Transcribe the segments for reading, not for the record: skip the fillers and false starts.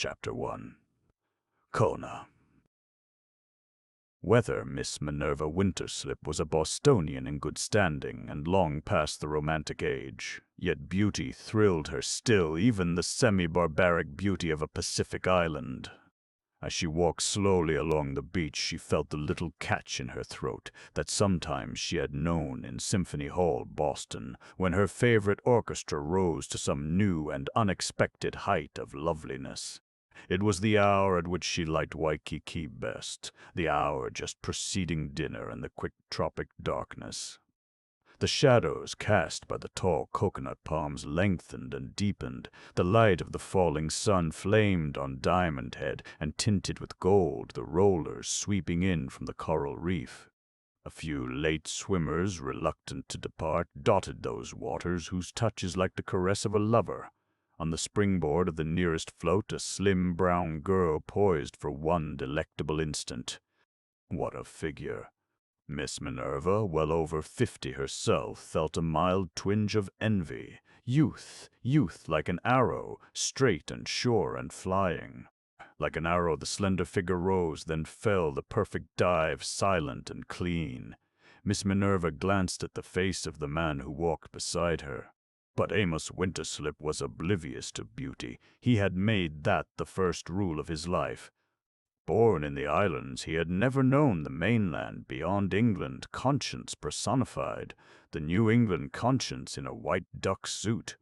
Chapter 1. Kona. Whether Miss Minerva Winterslip was a Bostonian in good standing and long past the romantic age, yet beauty thrilled her still, even the semi-barbaric beauty of a Pacific island. As she walked slowly along the beach, she felt the little catch in her throat that sometimes she had known in Symphony Hall, Boston, when her favorite orchestra rose to some new and unexpected height of loveliness. It was the hour at which she liked Waikiki best, the hour just preceding dinner in the quick tropic darkness. The shadows cast by the tall coconut palms lengthened and deepened. The light of the falling sun flamed on Diamond Head and tinted with gold the rollers sweeping in from the coral reef. A few late swimmers, reluctant to depart, dotted those waters whose touch is like the caress of a lover. On the springboard of the nearest float, a slim brown girl poised for one delectable instant. What a figure! Miss Minerva, well over 50 herself, felt a mild twinge of envy. Youth like an arrow, straight and sure and flying. Like an arrow the slender figure rose, then fell, the perfect dive, silent and clean. Miss Minerva glanced at the face of the man who walked beside her. But Amos Winterslip was oblivious to beauty. He had made that the first rule of his life. Born in the islands, he had never known the mainland beyond England, conscience personified, the New England conscience in a white duck suit.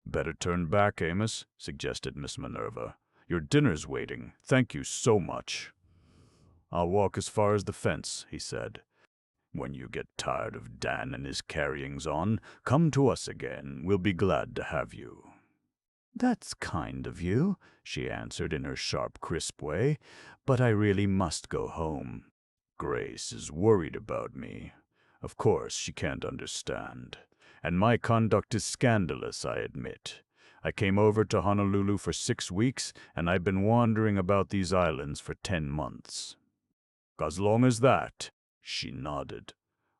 "Better turn back, Amos," suggested Miss Minerva. "Your dinner's waiting. Thank you so much." "I'll walk as far as the fence," he said. "When you get tired of Dan and his carryings-on, come to us again. We'll be glad to have you." "That's kind of you," she answered in her sharp, crisp way, "but I really must go home. Grace is worried about me. Of course, she can't understand. And my conduct is scandalous, I admit. I came over to Honolulu for 6 weeks, and I've been wandering about these islands for 10 months. As long as that?" She nodded.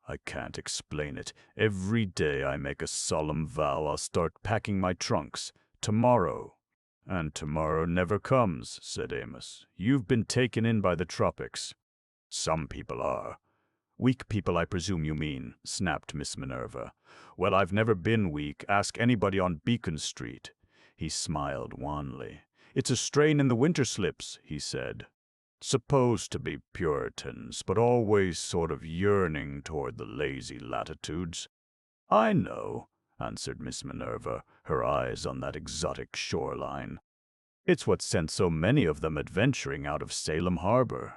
"I can't explain it. Every day I make a solemn vow I'll start packing my trunks. Tomorrow." "And tomorrow never comes," said Amos. "You've been taken in by the tropics." "Some people are." "Weak people, I presume you mean," snapped Miss Minerva. "Well, I've never been weak. Ask anybody on Beacon Street." He smiled wanly. "It's a strain in the Winterslips," he said. "Supposed to be Puritans, but always sort of yearning toward the lazy latitudes." "I know," answered Miss Minerva, her eyes on that exotic shoreline. "It's what sent so many of them adventuring out of Salem Harbor.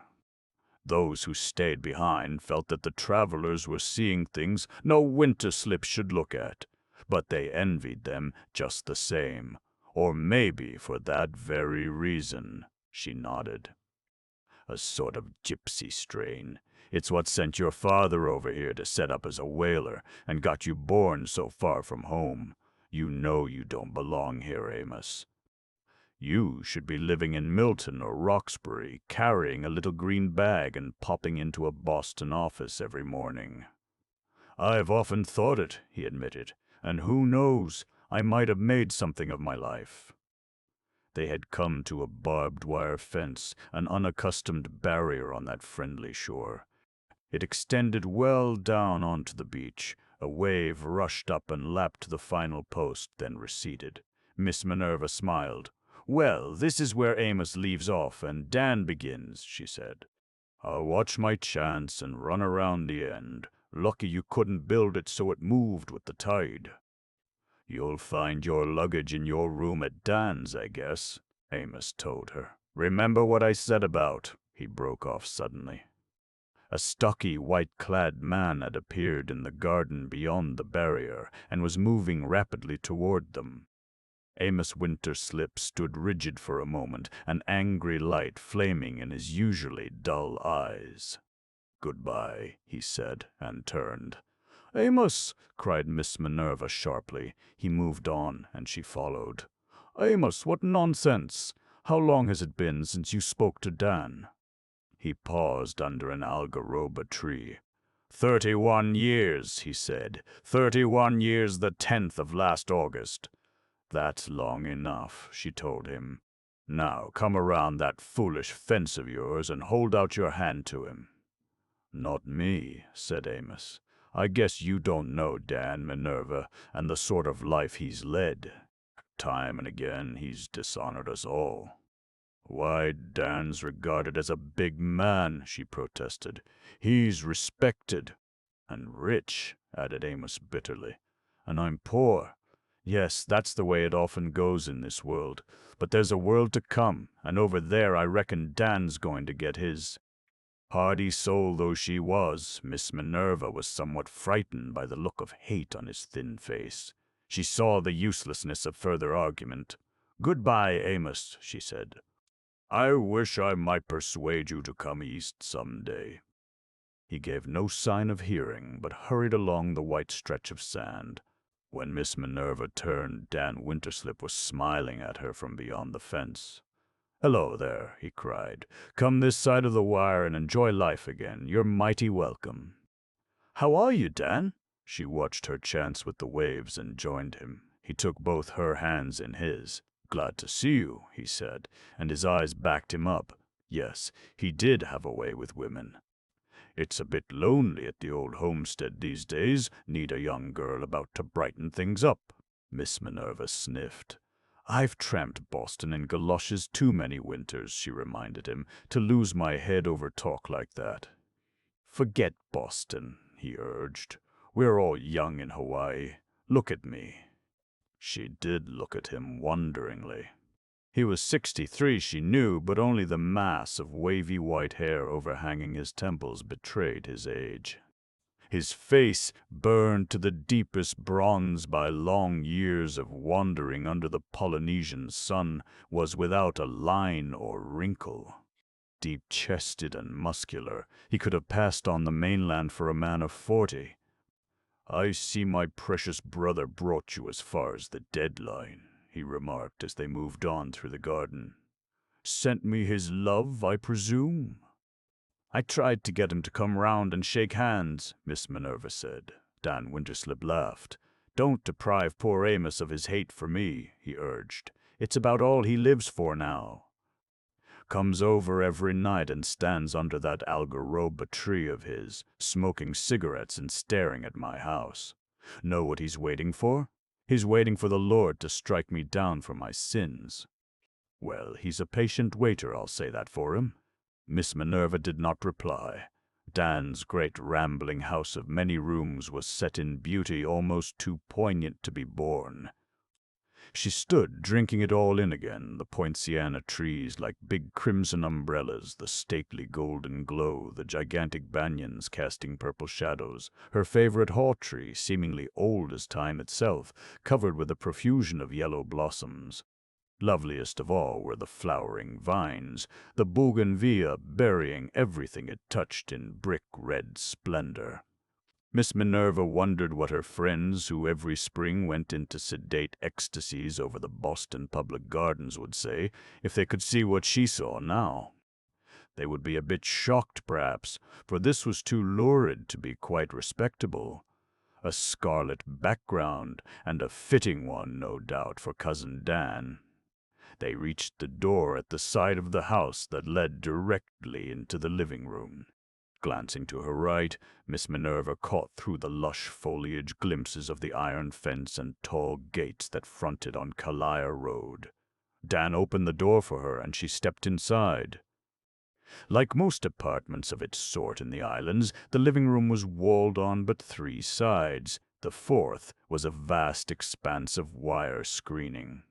Those who stayed behind felt that the travelers were seeing things no Winterslip should look at, but they envied them just the same. Or maybe for that very reason." She nodded. "A sort of gypsy strain. It's what sent your father over here to set up as a whaler and got you born so far from home. You know you don't belong here, Amos. You should be living in Milton or Roxbury, carrying a little green bag and popping into a Boston office every morning." "I've often thought it," he admitted, "and who knows, I might have made something of my life." They had come to a barbed wire fence, an unaccustomed barrier on that friendly shore. It extended well down onto the beach. A wave rushed up and lapped the final post, then receded. Miss Minerva smiled. "Well, this is where Amos leaves off and Dan begins," she said. "I'll watch my chance and run around the end. Lucky you couldn't build it so it moved with the tide." "You'll find your luggage in your room at Dan's, I guess," Amos told her. "Remember what I said about—" He broke off suddenly. A stocky, white-clad man had appeared in the garden beyond the barrier and was moving rapidly toward them. Amos Winterslip stood rigid for a moment, an angry light flaming in his usually dull eyes. "Goodbye," he said, and turned. "Amos!" cried Miss Minerva sharply. He moved on, and she followed. "Amos, what nonsense! How long has it been since you spoke to Dan?" He paused under an algaroba tree. 31 years, he said. 31 years the 10th of last August." "That's long enough," she told him. Now come around that foolish fence of yours and hold out your hand to him." "Not me," said Amos. "I guess you don't know Dan Minerva and the sort of life he's led. Time and again he's dishonored us all." "Why, Dan's regarded as a big man," she protested. "He's respected." "And rich," added Amos bitterly. "And I'm poor. Yes, that's the way it often goes in this world. But there's a world to come, and over there I reckon Dan's going to get his." Hardy soul though she was, Miss Minerva was somewhat frightened by the look of hate on his thin face. She saw the uselessness of further argument. "Goodbye, Amos," she said. "I wish I might persuade you to come east some day." He gave no sign of hearing, but hurried along the white stretch of sand. When Miss Minerva turned, Dan Winterslip was smiling at her from beyond the fence. "Hello there," he cried. "Come this side of the wire and enjoy life again. You're mighty welcome." "How are you, Dan?" She watched her chance with the waves and joined him. He took both her hands in his. "Glad to see you," he said, and his eyes backed him up. Yes, he did have a way with women. "It's a bit lonely at the old homestead these days. Need a young girl about to brighten things up." Miss Minerva sniffed. "I've tramped Boston in galoshes too many winters," she reminded him, "to lose my head over talk like that." "Forget Boston," he urged. "We're all young in Hawaii. Look at me." She did look at him wonderingly. He was 63, she knew, but only the mass of wavy white hair overhanging his temples betrayed his age. His face, burned to the deepest bronze by long years of wandering under the Polynesian sun, was without a line or wrinkle. Deep-chested and muscular, he could have passed on the mainland for a man of 40. "I see my precious brother brought you as far as the deadline," he remarked as they moved on through the garden. "Sent me his love, I presume?" "I tried to get him to come round and shake hands," Miss Minerva said. Dan Winterslip laughed. "Don't deprive poor Amos of his hate for me," he urged. "It's about all he lives for now. Comes over every night and stands under that algaroba tree of his, smoking cigarettes and staring at my house. Know what he's waiting for? He's waiting for the Lord to strike me down for my sins. Well, he's a patient waiter, I'll say that for him." Miss Minerva did not reply. Dan's great rambling house of many rooms was set in beauty almost too poignant to be borne. She stood, drinking it all in again, the poinciana trees like big crimson umbrellas, the stately golden glow, the gigantic banyans casting purple shadows, her favorite haw tree, seemingly old as time itself, covered with a profusion of yellow blossoms. Loveliest of all were the flowering vines, the bougainvillea burying everything it touched in brick-red splendor. Miss Minerva wondered what her friends, who every spring went into sedate ecstasies over the Boston public gardens, would say if they could see what she saw now. They would be a bit shocked, perhaps, for this was too lurid to be quite respectable. A scarlet background, and a fitting one, no doubt, for Cousin Dan. They reached the door at the side of the house that led directly into the living room. Glancing to her right, Miss Minerva caught through the lush foliage glimpses of the iron fence and tall gates that fronted on Kalia Road. Dan opened the door for her, and she stepped inside. Like most apartments of its sort in the islands, the living room was walled on but 3 sides. The 4th was a vast expanse of wire screening.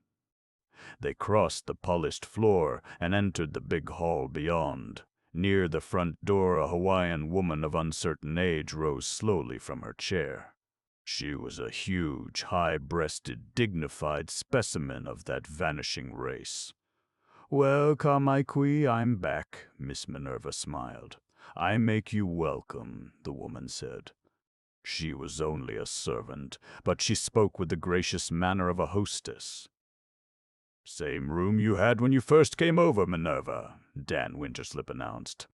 They crossed the polished floor and entered the big hall beyond. Near the front door, a Hawaiian woman of uncertain age rose slowly from her chair. She was a huge, high-breasted, dignified specimen of that vanishing race. "Well, Carmichael, I'm back," Miss Minerva smiled. "I make you welcome," the woman said. She was only a servant, but she spoke with the gracious manner of a hostess. "Same room you had when you first came over, Minerva," Dan Winterslip announced.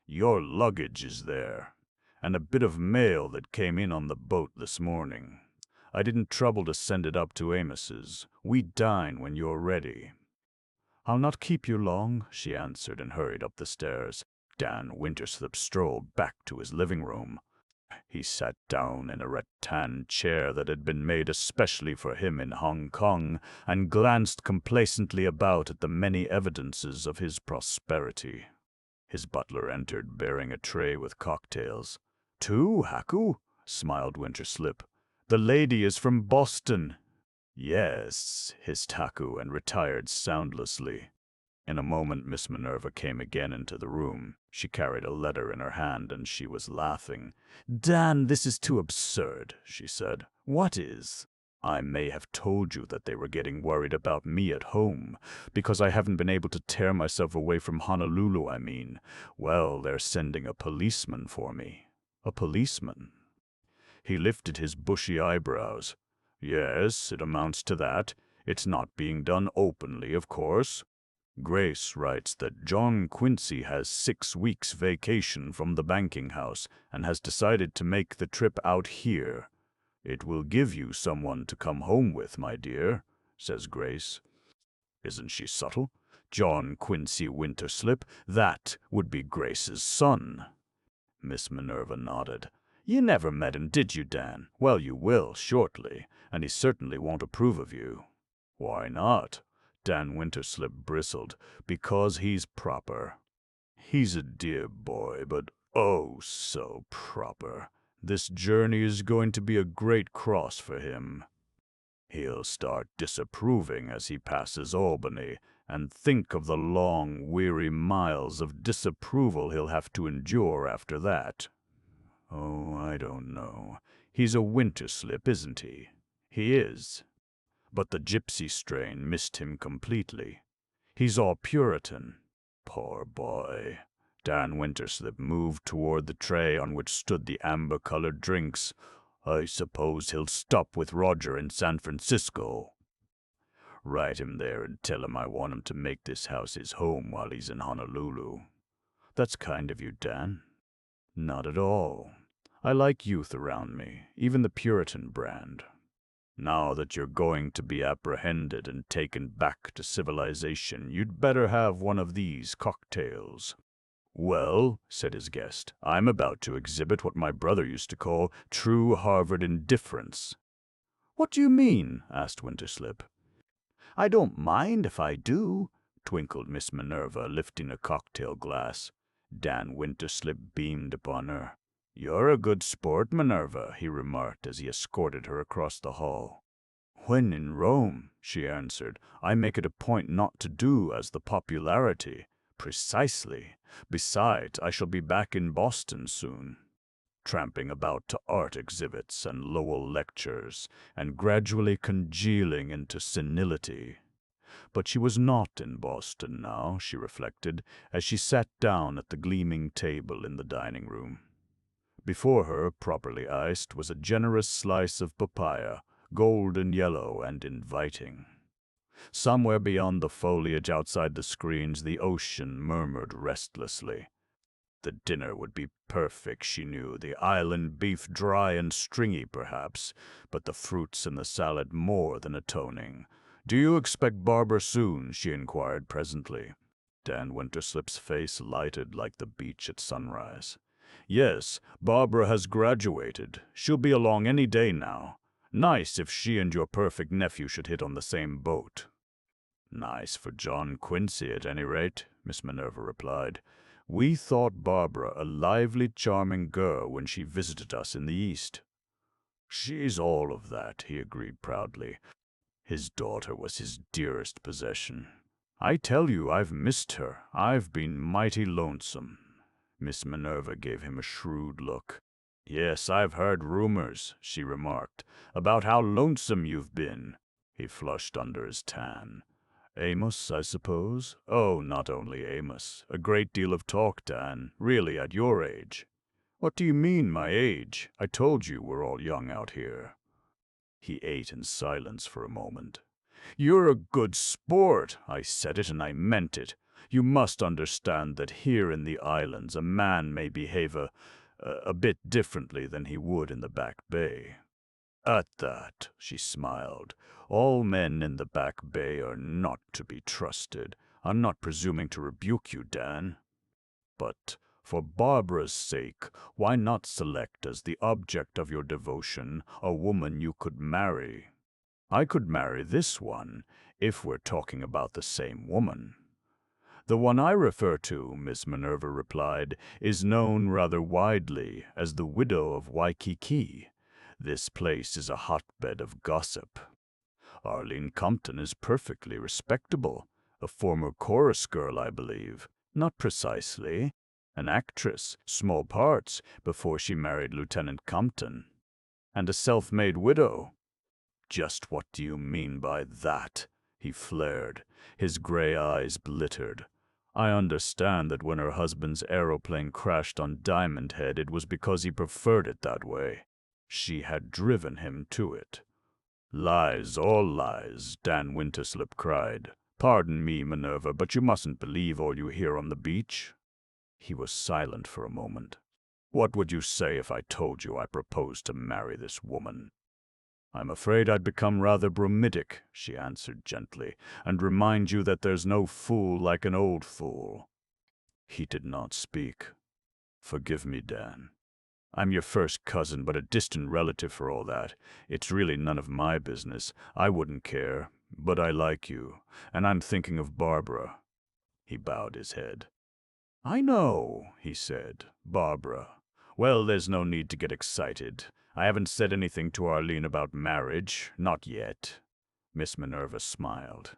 "Your luggage is there, and a bit of mail that came in on the boat this morning. I didn't trouble to send it up to Amos's. We dine when you're ready." "I'll not keep you long," she answered and hurried up the stairs. Dan Winterslip strolled back to his living room. He sat down in a rattan chair that had been made especially for him in Hong Kong and glanced complacently about at the many evidences of his prosperity. His butler entered bearing a tray with cocktails. "Two, Haku?" smiled Winterslip. "The lady is from Boston." "Yes," hissed Haku and retired soundlessly. In a moment Miss Minerva came again into the room. She carried a letter in her hand, and she was laughing. "Dan, this is too absurd," she said. "What is?" "I may have told you that they were getting worried about me at home, because I haven't been able to tear myself away from Honolulu, I mean. Well, they're sending a policeman for me." "A policeman?" He lifted his bushy eyebrows. "Yes, it amounts to that. It's not being done openly, of course. Grace writes that John Quincy has 6 weeks vacation from the banking house and has decided to make the trip out here. 'It will give you someone to come home with, my dear,' says Grace. Isn't she subtle? John Quincy Winterslip, that would be Grace's son." Miss Minerva nodded. "You never met him, did you, Dan? Well, you will, shortly, and he certainly won't approve of you." "Why not?" Dan Winterslip bristled. "Because he's proper. He's a dear boy, but oh, so proper. This journey is going to be a great cross for him. He'll start disapproving as he passes Albany, and think of the long, weary miles of disapproval he'll have to endure after that. Oh, I don't know. He's a Winterslip, isn't he?" "He is. But the gypsy strain missed him completely. He's all Puritan." "Poor boy." Dan Winterslip moved toward the tray on which stood the amber-colored drinks. "I suppose he'll stop with Roger in San Francisco. Write him there and tell him I want him to make this house his home while he's in Honolulu." "That's kind of you, Dan." "Not at all. I like youth around me, even the Puritan brand. Now that you're going to be apprehended and taken back to civilization, you'd better have one of these cocktails." "Well," said his guest, "I'm about to exhibit what my brother used to call true Harvard indifference." "What do you mean?" asked Winterslip. "I don't mind if I do," twinkled Miss Minerva, lifting a cocktail glass. Dan Winterslip beamed upon her. "You're a good sport, Minerva," he remarked as he escorted her across the hall. "When in Rome," she answered, "I make it a point not to do as the popularity." "Precisely. Besides, I shall be back in Boston soon, tramping about to art exhibits and Lowell lectures, and gradually congealing into senility." But she was not in Boston now, she reflected, as she sat down at the gleaming table in the dining room. Before her, properly iced, was a generous slice of papaya, golden yellow and inviting. Somewhere beyond the foliage outside the screens, the ocean murmured restlessly. The dinner would be perfect, she knew, the island beef dry and stringy, perhaps, but the fruits and the salad more than atoning. "Do you expect Barbara soon?" she inquired presently. Dan Winterslip's face lighted like the beach at sunrise. "Yes, Barbara has graduated. She'll be along any day now. Nice if she and your perfect nephew should hit on the same boat." "Nice for John Quincy, at any rate," Miss Minerva replied. "We thought Barbara a lively, charming girl when she visited us in the East." "She's all of that," he agreed proudly. His daughter was his dearest possession. "I tell you, I've missed her. I've been mighty lonesome." Miss Minerva gave him a shrewd look. "Yes, I've heard rumors," she remarked, "about how lonesome you've been." He flushed under his tan. "Amos, I suppose?" "Oh, not only Amos. A great deal of talk, Dan, really, at your age." "What do you mean, my age? I told you we're all young out here." He ate in silence for a moment. "You're a good sport. I said it and I meant it. You must understand that here in the islands a man may behave a bit differently than he would in the Back Bay." "At that," she smiled, "all men in the Back Bay are not to be trusted. I'm not presuming to rebuke you, Dan. But for Barbara's sake, why not select as the object of your devotion a woman you could marry? I could marry this one, if we're talking about the same woman. The one I refer to, Miss Minerva replied, is known rather widely as the widow of Waikiki. This place is a hotbed of gossip. Arlene Compton is perfectly respectable, a former chorus girl, I believe. Not precisely. An actress, small parts, before she married Lieutenant Compton. And a self-made widow. Just what do you mean by that? He flared. His gray eyes glittered. I understand that when her husband's aeroplane crashed on Diamond Head, it was because he preferred it that way. She had driven him to it. Lies, all lies, Dan Winterslip cried. Pardon me, Minerva, but you mustn't believe all you hear on the beach. He was silent for a moment. What would you say if I told you I proposed to marry this woman? I'm afraid I'd become rather bromidic, she answered gently, and remind you that there's no fool like an old fool. He did not speak. Forgive me, Dan. I'm your first cousin, but a distant relative for all that. It's really none of my business. I wouldn't care, but I like you, and I'm thinking of Barbara. He bowed his head. I know, he said. Barbara. Well, there's no need to get excited. I haven't said anything to Arlene about marriage, not yet. Miss Minerva smiled.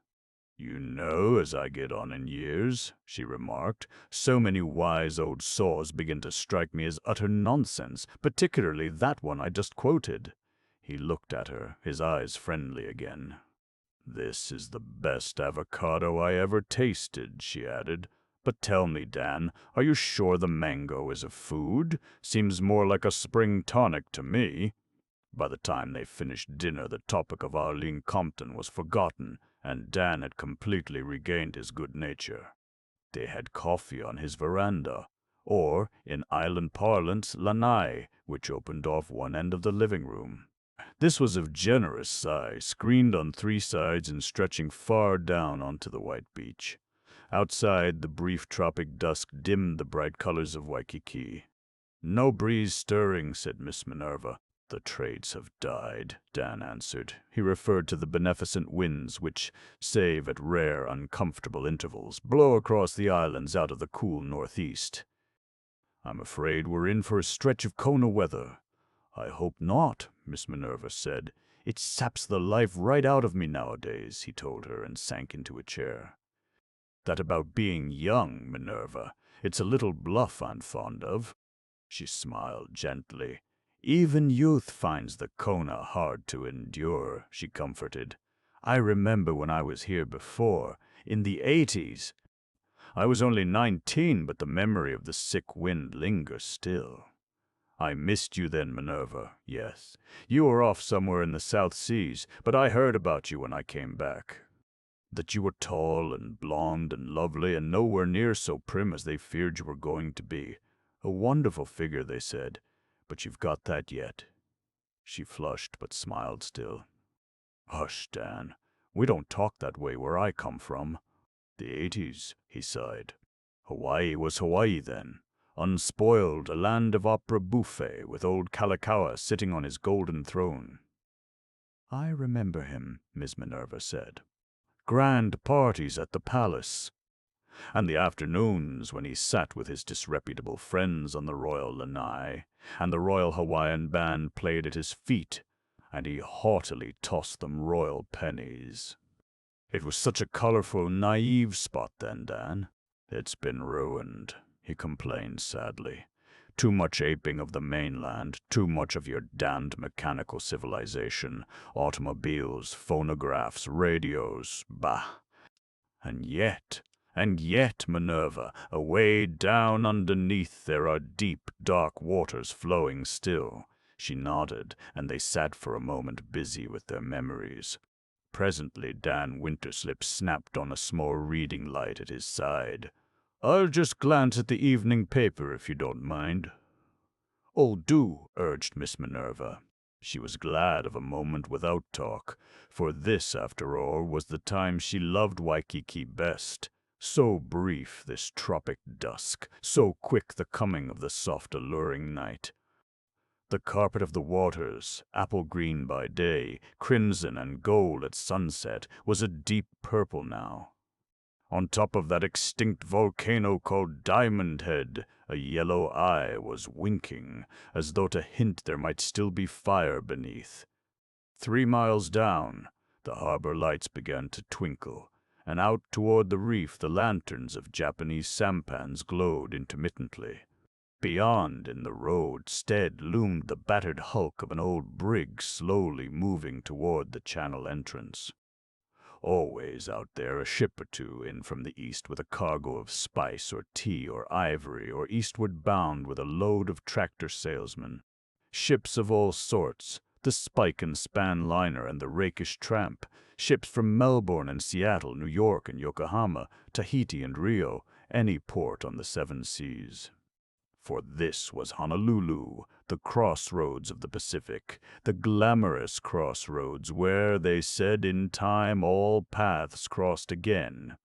You know, as I get on in years, she remarked, so many wise old saws begin to strike me as utter nonsense, particularly that one I just quoted. He looked at her, his eyes friendly again. This is the best avocado I ever tasted, she added. But tell me, Dan, are you sure the mango is a food? Seems more like a spring tonic to me. By the time they finished dinner, the topic of Arlene Compton was forgotten, and Dan had completely regained his good nature. They had coffee on his veranda, or, in island parlance, lanai, which opened off one end of the living room. This was of generous size, screened on 3 sides and stretching far down onto the white beach. Outside, the brief tropic dusk dimmed the bright colors of Waikiki. No breeze stirring, said Miss Minerva. The trades have died, Dan answered. He referred to the beneficent winds which, save at rare, uncomfortable intervals, blow across the islands out of the cool northeast. I'm afraid we're in for a stretch of Kona weather. I hope not, Miss Minerva said. It saps the life right out of me nowadays, he told her, and sank into a chair. That about being young, Minerva, it's a little bluff I'm fond of. She smiled gently. Even youth finds the Kona hard to endure, she comforted. I remember when I was here before, in the 80s. I was only 19, but the memory of the sick wind lingers still. I missed you then, Minerva, yes. You were off somewhere in the South Seas, but I heard about you when I came back. That you were tall and blonde and lovely and nowhere near so prim as they feared you were going to be. A wonderful figure, they said, but you've got that yet. She flushed but smiled still. Hush, Dan. We don't talk that way where I come from. The 80s, he sighed. Hawaii was Hawaii then. Unspoiled, a land of opera bouffe, with old Kalakaua sitting on his golden throne. I remember him, Miss Minerva said. Grand parties at the palace, and the afternoons when he sat with his disreputable friends on the royal lanai, and the Royal Hawaiian Band played at his feet, and he haughtily tossed them royal pennies. It was such a colorful, naive spot then, Dan. It's been ruined, he complained sadly. Too much aping of the mainland, too much of your damned mechanical civilization, automobiles, phonographs, radios, bah. And yet, Minerva, away down underneath there are deep, dark waters flowing still. She nodded, and they sat for a moment busy with their memories. Presently Dan Winterslip snapped on a small reading light at his side. I'll just glance at the evening paper, if you don't mind. Oh, do, urged Miss Minerva. She was glad of a moment without talk, for this, after all, was the time she loved Waikiki best. So brief this tropic dusk, so quick the coming of the soft alluring night. The carpet of the waters, apple green by day, crimson and gold at sunset, was a deep purple now. On top of that extinct volcano called Diamond Head, a yellow eye was winking, as though to hint there might still be fire beneath. 3 miles down, the harbor lights began to twinkle, and out toward the reef the lanterns of Japanese sampans glowed intermittently. Beyond, in the roadstead, loomed the battered hulk of an old brig slowly moving toward the channel entrance. Always out there a ship or two in from the east with a cargo of spice or tea or ivory, or eastward bound with a load of tractor salesmen. Ships of all sorts, the spike and span liner and the rakish tramp, ships from Melbourne and Seattle, New York and Yokohama, Tahiti and Rio, any port on the 7 seas. For this was Honolulu, the crossroads of the Pacific, the glamorous crossroads where, they said, in time all paths crossed again.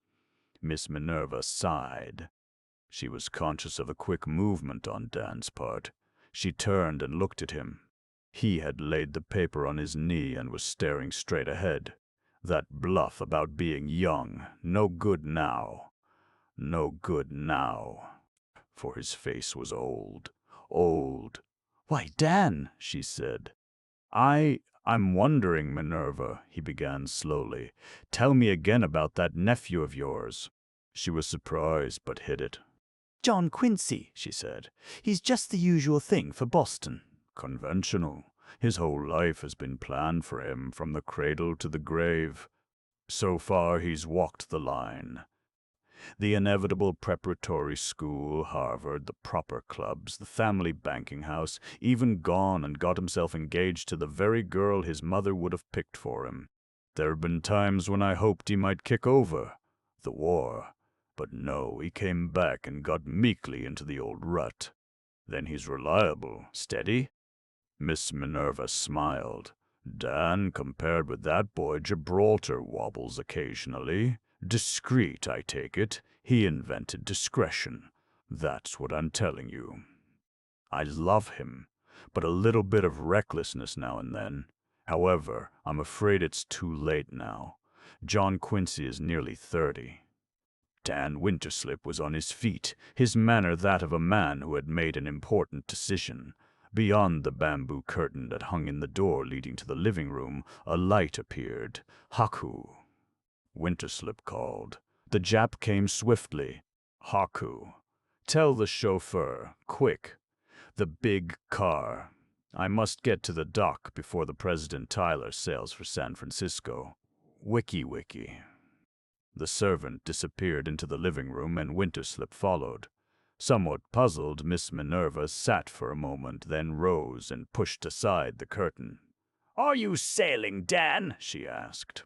Miss Minerva sighed. She was conscious of a quick movement on Dan's part. She turned and looked at him. He had laid the paper on his knee and was staring straight ahead. That bluff about being young, no good now. No good now. For his face was old, old. "Why, Dan," she said. I'm wondering, Minerva," he began slowly. "Tell me again about that nephew of yours." She was surprised, but hid it. "John Quincy," she said. "He's just the usual thing for Boston." "Conventional. His whole life has been planned for him, from the cradle to the grave. So far he's walked the line. The inevitable preparatory school, Harvard, the proper clubs, the family banking house, even gone and got himself engaged to the very girl his mother would have picked for him. There have been times when I hoped he might kick over. The war. But no, he came back and got meekly into the old rut. Then he's reliable, steady." Miss Minerva smiled. "Dan, compared with that boy, Gibraltar wobbles occasionally. Discreet, I take it. He invented discretion. That's what I'm telling you. I love him, but a little bit of recklessness now and then. However, I'm afraid it's too late now. John Quincy is nearly 30. Dan Winterslip was on his feet, his manner that of a man who had made an important decision. Beyond the bamboo curtain that hung in the door leading to the living room, a light appeared. "Haku," Winterslip called. The Jap came swiftly. "Haku, tell the chauffeur, quick. The big car. I must get to the dock before the President Tyler sails for San Francisco. Wiki. The servant disappeared into the living room, and Winterslip followed. Somewhat puzzled, Miss Minerva sat for a moment, then rose and pushed aside the curtain. "Are you sailing, Dan?" she asked.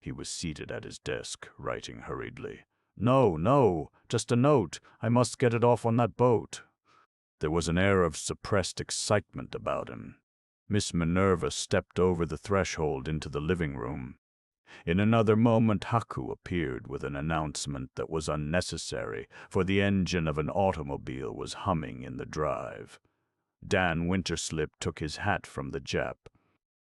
He was seated at his desk, writing hurriedly. No, just a note. I must get it off on that boat." There was an air of suppressed excitement about him. Miss Minerva stepped over the threshold into the living room. In another moment Haku appeared with an announcement that was unnecessary, for the engine of an automobile was humming in the drive. Dan Winterslip took his hat from the Jap.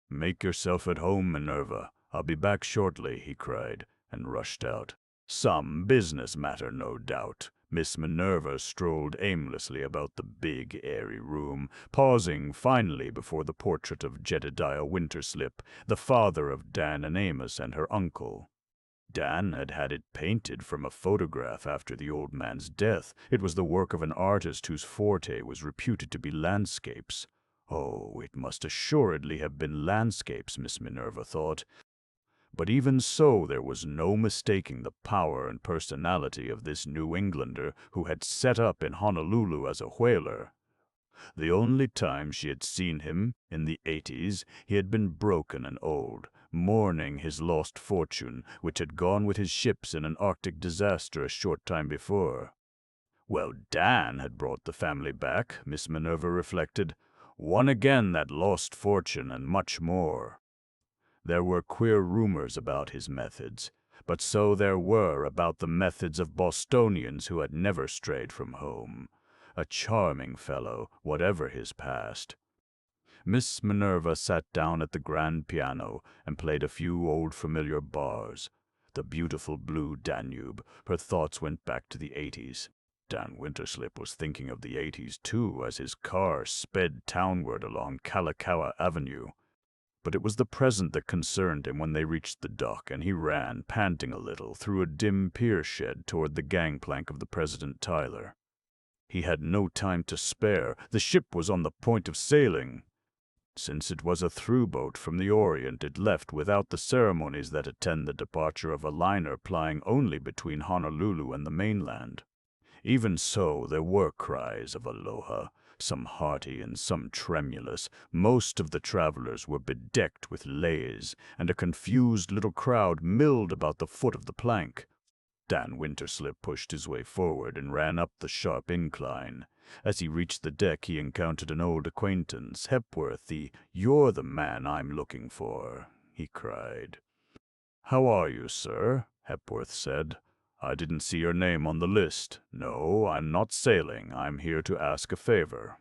"Make yourself at home, Minerva. I'll be back shortly," he cried, and rushed out. Some business matter, no doubt. Miss Minerva strolled aimlessly about the big, airy room, pausing finally before the portrait of Jedediah Winterslip, the father of Dan and Amos and her uncle. Dan had had it painted from a photograph after the old man's death. It was the work of an artist whose forte was reputed to be landscapes. Oh, it must assuredly have been landscapes, Miss Minerva thought. But even so, there was no mistaking the power and personality of this New Englander who had set up in Honolulu as a whaler. The only time she had seen him, in the 80s, he had been broken and old, mourning his lost fortune, which had gone with his ships in an Arctic disaster a short time before. Well, Dan had brought the family back, Miss Minerva reflected, won again that lost fortune and much more. There were queer rumors about his methods, But so there were about the methods of Bostonians who had never strayed from home. A charming fellow, whatever his past. Miss Minerva sat down at the grand piano and played a few old familiar bars. The beautiful blue Danube. Her thoughts went back to the 80s. Dan Winterslip was thinking of the 80s too as his car sped townward along Kalakaua Avenue. But it was the present that concerned him when they reached the dock, and he ran, panting a little, through a dim pier shed toward the gangplank of the President Tyler. He had no time to spare. The ship was on the point of sailing. Since it was a through boat from the Orient, it left without the ceremonies that attend the departure of a liner plying only between Honolulu and the mainland. Even so, there were cries of aloha, some hearty and some tremulous. Most of the travelers were bedecked with leis, and a confused little crowd milled about the foot of the plank. Dan Winterslip pushed his way forward and ran up the sharp incline. As he reached the deck, he encountered an old acquaintance, Hepworth. "You're the man I'm looking for," he cried. "How are you, sir?" Hepworth said. "I didn't see your name on the list. No, I'm not sailing. I'm here to ask a favor."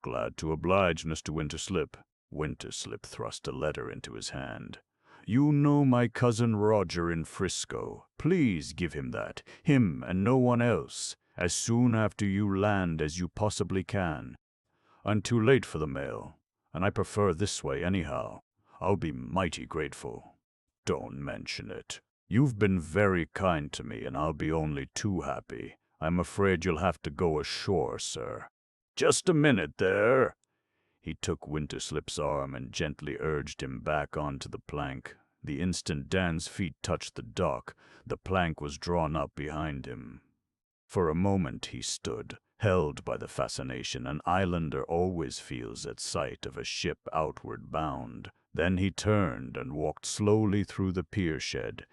"Glad to oblige, Mr. Winterslip." Winterslip thrust a letter into his hand. "You know my cousin Roger in Frisco. Please give him that, him and no one else, as soon after you land as you possibly can. I'm too late for the mail, and I prefer this way anyhow. I'll be mighty grateful." "Don't mention it. You've been very kind to me, and I'll be only too happy. I'm afraid you'll have to go ashore, sir." "Just a minute there." He took Winterslip's arm and gently urged him back onto the plank. The instant Dan's feet touched the dock, the plank was drawn up behind him. For a moment he stood, held by the fascination an islander always feels at sight of a ship outward bound. Then he turned and walked slowly through the pier shed.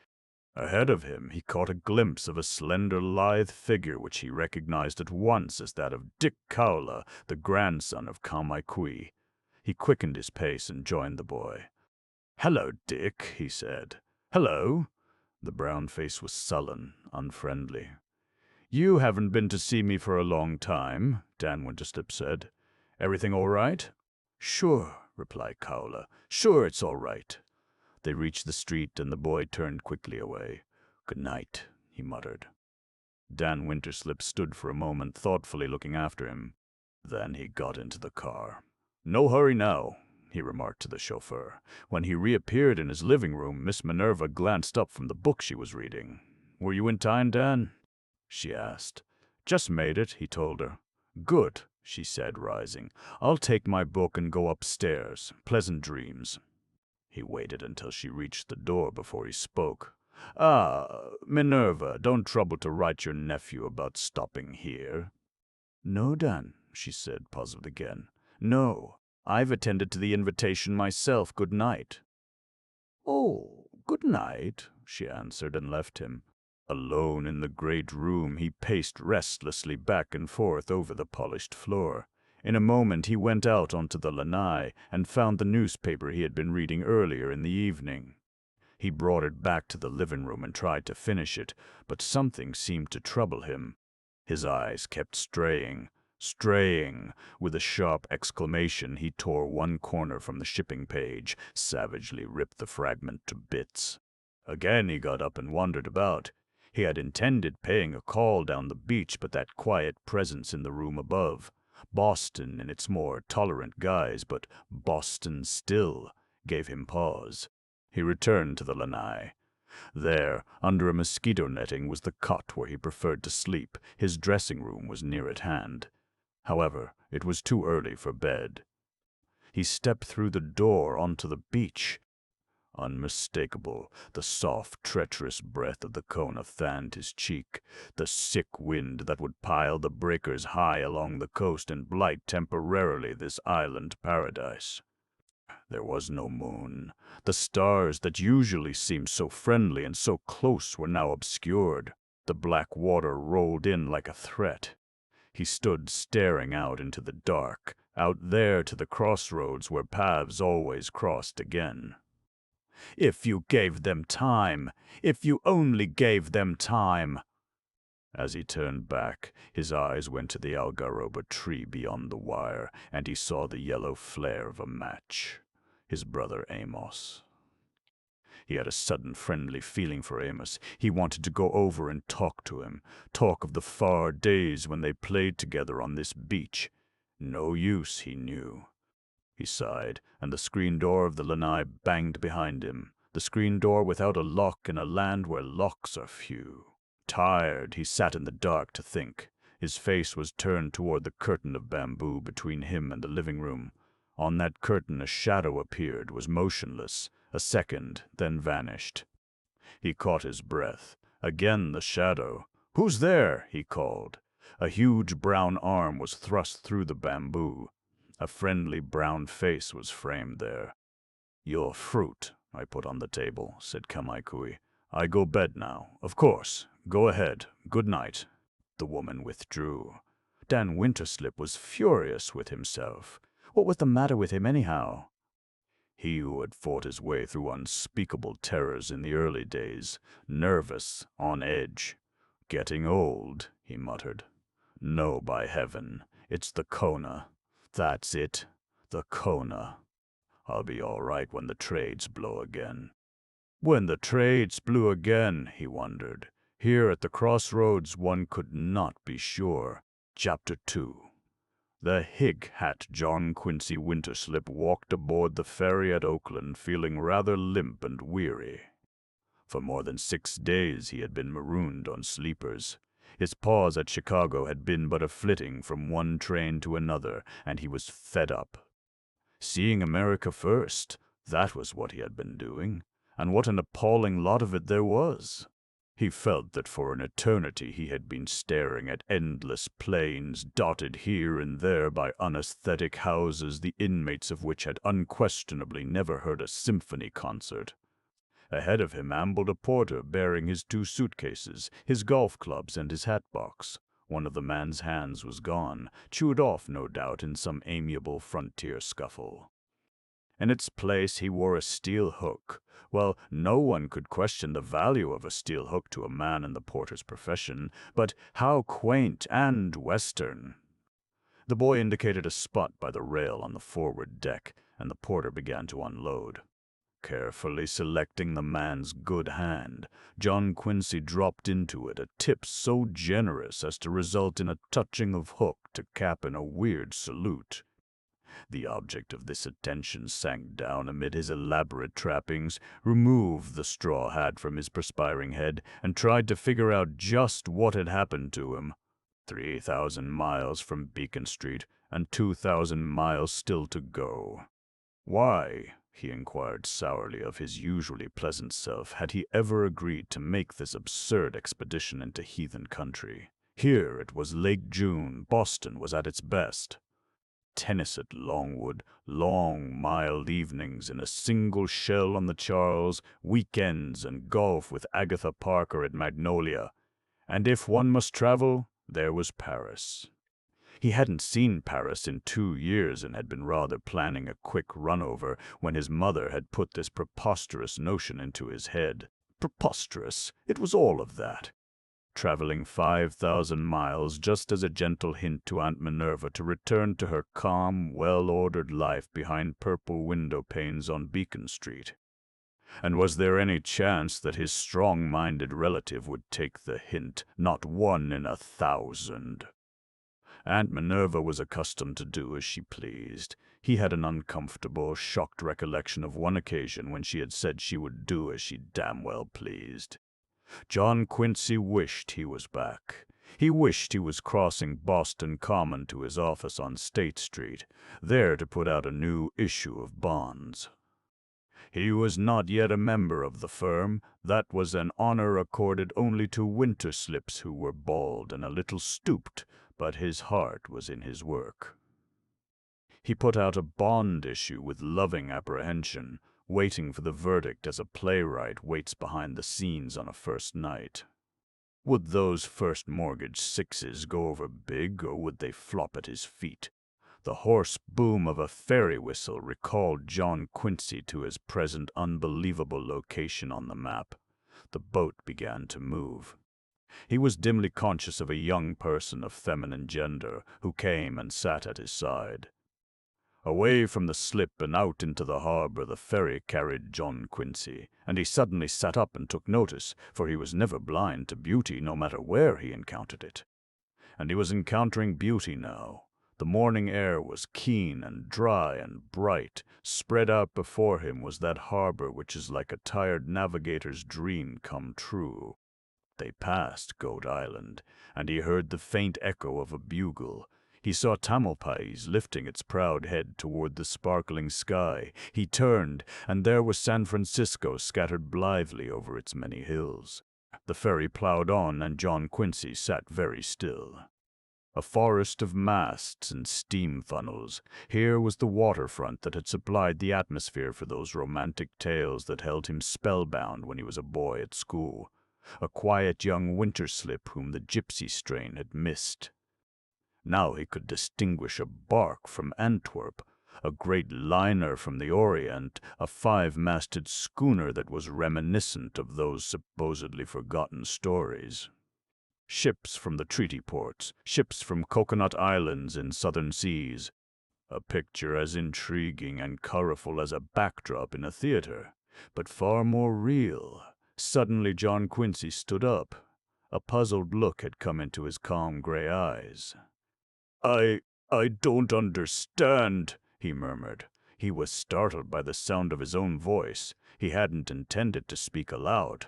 Ahead of him he caught a glimpse of a slender, lithe figure which he recognized at once as that of Dick Kaula, the grandson of Kamaikui. He quickened his pace and joined the boy. "Hello, Dick," he said. "Hello." The brown face was sullen, unfriendly. "You haven't been to see me for a long time," Dan Winterslip said. "Everything all right?" "Sure," replied Kaula. "Sure, it's all right." They reached the street, and the boy turned quickly away. "Good night," he muttered. Dan Winterslip stood for a moment, thoughtfully looking after him. Then he got into the car. "No hurry now," he remarked to the chauffeur. When he reappeared in his living room, Miss Minerva glanced up from the book she was reading. "Were you in time, Dan?" she asked. "Just made it," he told her. "Good," she said, rising. "I'll take my book and go upstairs. Pleasant dreams." He waited until she reached the door before he spoke. Minerva, don't trouble to write your nephew about stopping here." "No, Dan," she said, puzzled again. "No, I've attended to the invitation myself. Good night." "Oh, good night," she answered and left him. Alone in the great room, he paced restlessly back and forth over the polished floor. In a moment he went out onto the lanai and found the newspaper he had been reading earlier in the evening. He brought it back to the living room and tried to finish it, but something seemed to trouble him. His eyes kept straying. With a sharp exclamation, he tore one corner from the shipping page, savagely ripped the fragment to bits. Again he got up and wandered about. He had intended paying a call down the beach, but that quiet presence in the room above, Boston in its more tolerant guise, but Boston still, gave him pause. He returned to the lanai. There, under a mosquito netting, was the cot where he preferred to sleep. His dressing room was near at hand. However, it was too early for bed. He stepped through the door onto the beach. Unmistakable, the soft, treacherous breath of the Kona fanned his cheek, the sick wind that would pile the breakers high along the coast and blight temporarily this island paradise. There was no moon. The stars that usually seemed so friendly and so close were now obscured. The black water rolled in like a threat. He stood staring out into the dark, out there to the crossroads where paths always crossed again. If you gave them time! If you only gave them time! As he turned back, his eyes went to the algaroba tree beyond the wire, and he saw the yellow flare of a match. His brother Amos. He had a sudden friendly feeling for Amos. He wanted to go over and talk to him, talk of the far days when they played together on this beach. No use, he knew. He sighed, and the screen door of the lanai banged behind him, the screen door without a lock in a land where locks are few. Tired, he sat in the dark to think. His face was turned toward the curtain of bamboo between him and the living room. On that curtain a shadow appeared, was motionless, a second, then vanished. He caught his breath. Again the shadow. "Who's there?" he called. A huge brown arm was thrust through the bamboo. A friendly brown face was framed there. "Your fruit," I put on the table, said Kamaikui. "I go bed now, of course. Go ahead. Good night." The woman withdrew. Dan Winterslip was furious with himself. What was the matter with him anyhow? He who had fought his way through unspeakable terrors in the early days, nervous, on edge. "Getting old," he muttered. "No, by heaven, it's the Kona. That's it, the Kona. I'll be all right when the trades blow again." When the trades blew again, he wondered. Here at the crossroads one could not be sure. Chapter 2. The hig-hat John Quincy Winterslip walked aboard the ferry at Oakland feeling rather limp and weary. For more than 6 days he had been marooned on sleepers. His pause at Chicago had been but a flitting from one train to another, and he was fed up. Seeing America first, that was what he had been doing, and what an appalling lot of it there was. He felt that for an eternity he had been staring at endless plains dotted here and there by unaesthetic houses the inmates of which had unquestionably never heard a symphony concert. Ahead of him ambled a porter bearing his 2 suitcases, his golf clubs, and his hat-box. One of the man's hands was gone, chewed off, no doubt, in some amiable frontier scuffle. In its place he wore a steel hook. Well, no one could question the value of a steel hook to a man in the porter's profession, but how quaint and Western! The boy indicated a spot by the rail on the forward deck, and the porter began to unload. Carefully selecting the man's good hand, John Quincy dropped into it a tip so generous as to result in a touching of hook to cap in a weird salute. The object of this attention sank down amid his elaborate trappings, removed the straw hat from his perspiring head, and tried to figure out just what had happened to him. 3,000 miles from Beacon Street, and 2,000 miles still to go. Why, he inquired sourly of his usually pleasant self, had he ever agreed to make this absurd expedition into heathen country? Here it was late June, Boston was at its best. Tennis at Longwood, long, mild evenings in a single shell on the Charles, weekends and golf with Agatha Parker at Magnolia. And if one must travel, there was Paris. He hadn't seen Paris in 2 years and had been rather planning a quick run-over when his mother had put this preposterous notion into his head. Preposterous! It was all of that. Traveling 5,000 miles just as a gentle hint to Aunt Minerva to return to her calm, well-ordered life behind purple window panes on Beacon Street. And was there any chance that his strong-minded relative would take the hint? Not 1 in 1,000. Aunt Minerva was accustomed to do as she pleased. He had an uncomfortable, shocked recollection of one occasion when she had said she would do as she damn well pleased. John Quincy wished he was back. He wished he was crossing Boston Common to his office on State Street, there to put out a new issue of bonds. He was not yet a member of the firm. That was an honor accorded only to Winterslips who were bald and a little stooped, but his heart was in his work. He put out a bond issue with loving apprehension, waiting for the verdict as a playwright waits behind the scenes on a first night. Would those first mortgage 6s go over big, or would they flop at his feet? The hoarse boom of a ferry whistle recalled John Quincy to his present unbelievable location on the map. The boat began to move. He was dimly conscious of a young person of feminine gender who came and sat at his side. Away from the slip and out into the harbor the ferry carried John Quincy, and he suddenly sat up and took notice, for he was never blind to beauty no matter where he encountered it. And he was encountering beauty now. The morning air was keen and dry and bright. Spread out before him was that harbor which is like a tired navigator's dream come true. They passed Goat Island, and he heard the faint echo of a bugle. He saw Tamalpais lifting its proud head toward the sparkling sky. He turned, and there was San Francisco scattered blithely over its many hills. The ferry plowed on, and John Quincy sat very still. A forest of masts and steam funnels. Here was the waterfront that had supplied the atmosphere for those romantic tales that held him spellbound when he was a boy at school. A quiet young winter slip whom the gypsy strain had missed. Now he could distinguish a bark from Antwerp, a great liner from the Orient, a five-masted schooner that was reminiscent of those supposedly forgotten stories. Ships from the treaty ports, ships from coconut islands in southern seas. A picture as intriguing and colorful as a backdrop in a theater, but far more real. Suddenly John Quincy stood up. A puzzled look had come into his calm gray eyes. I don't understand, he murmured. He was startled by the sound of his own voice. He hadn't intended to speak aloud.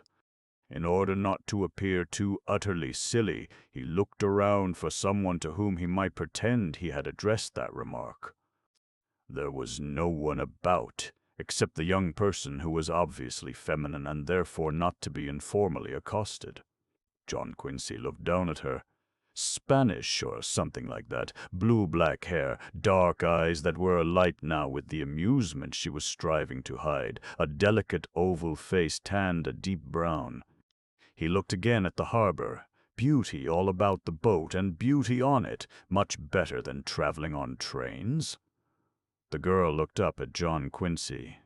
In order not to appear too utterly silly, he looked around for someone to whom he might pretend he had addressed that remark. There was no one about, except the young person who was obviously feminine and therefore not to be informally accosted. John Quincy looked down at her. Spanish or something like that, blue-black hair, dark eyes that were alight now with the amusement she was striving to hide, a delicate oval face tanned a deep brown. He looked again at the harbor. Beauty all about the boat and beauty on it, much better than traveling on trains. The girl looked up at John Quincy.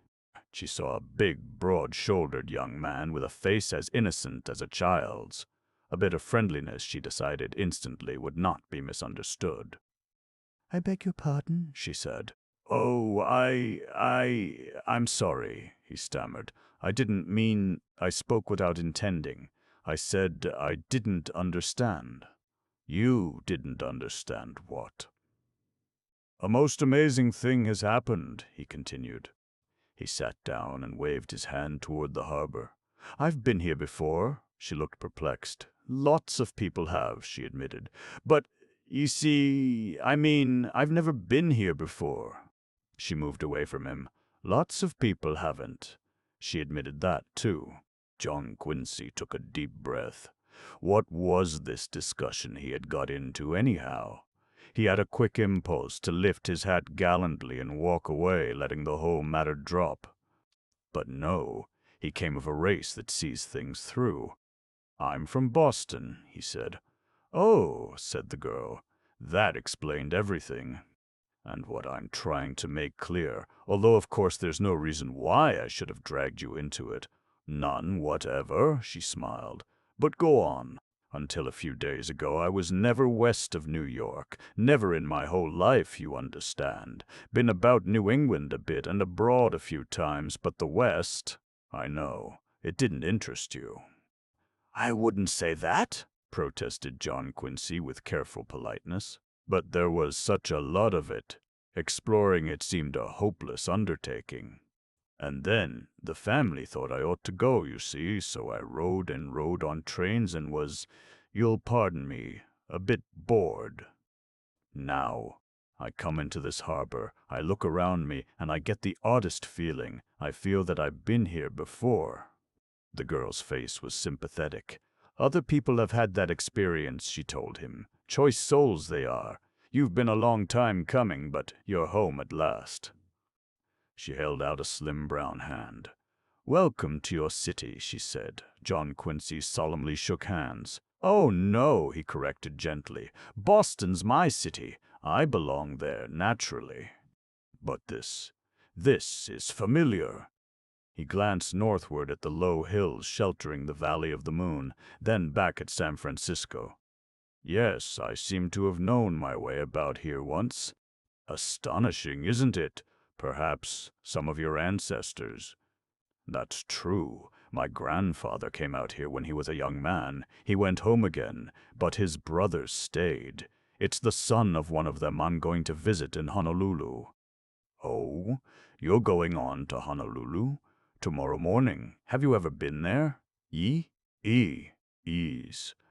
She saw a big, broad-shouldered young man with a face as innocent as a child's. A bit of friendliness, she decided instantly, would not be misunderstood. "I beg your pardon," she said. "Oh, I'm sorry," he stammered. "I didn't mean, I spoke without intending. I said I didn't understand." "You didn't understand what?" "A most amazing thing has happened," he continued. He sat down and waved his hand toward the harbor. "I've been here before." She looked perplexed. "Lots of people have," she admitted. "But, you see, I've never been here before." She moved away from him. "Lots of people haven't." She admitted that, too. John Quincy took a deep breath. What was this discussion he had got into, anyhow? He had a quick impulse to lift his hat gallantly and walk away, letting the whole matter drop. But no, he came of a race that sees things through. "I'm from Boston," he said. "Oh," said the girl, "that explained everything. And what I'm trying to make clear, although of course there's no reason why I should have dragged you into it." "None whatever," she smiled. "But go on. Until a few days ago I was never west of New York. Never in my whole life, you understand. Been about New England a bit and abroad a few times, but the West, I know, it didn't interest you." "I wouldn't say that," protested John Quincy with careful politeness. "But there was such a lot of it. Exploring it seemed a hopeless undertaking. And then the family thought I ought to go, you see, so I rode and rode on trains and was, you'll pardon me, a bit bored. Now, I come into this harbor, I look around me, and I get the oddest feeling. I feel that I've been here before." The girl's face was sympathetic. "Other people have had that experience," she told him. "Choice souls they are. You've been a long time coming, but you're home at last." She held out a slim brown hand. "Welcome to your city," she said. John Quincy solemnly shook hands. "Oh, no," he corrected gently. "Boston's my city. I belong there naturally. But this is familiar. He glanced northward at the low hills sheltering the Valley of the Moon, then back at San Francisco. Yes, I seem to have known my way about here once. Astonishing, isn't it? Perhaps some of your ancestors. That's true. My grandfather came out here when he was a young man. He went home again, but his brothers stayed. It's the son of one of them I'm going to visit in Honolulu. Oh, you're going on to Honolulu? Tomorrow morning. Have you ever been there? Ease.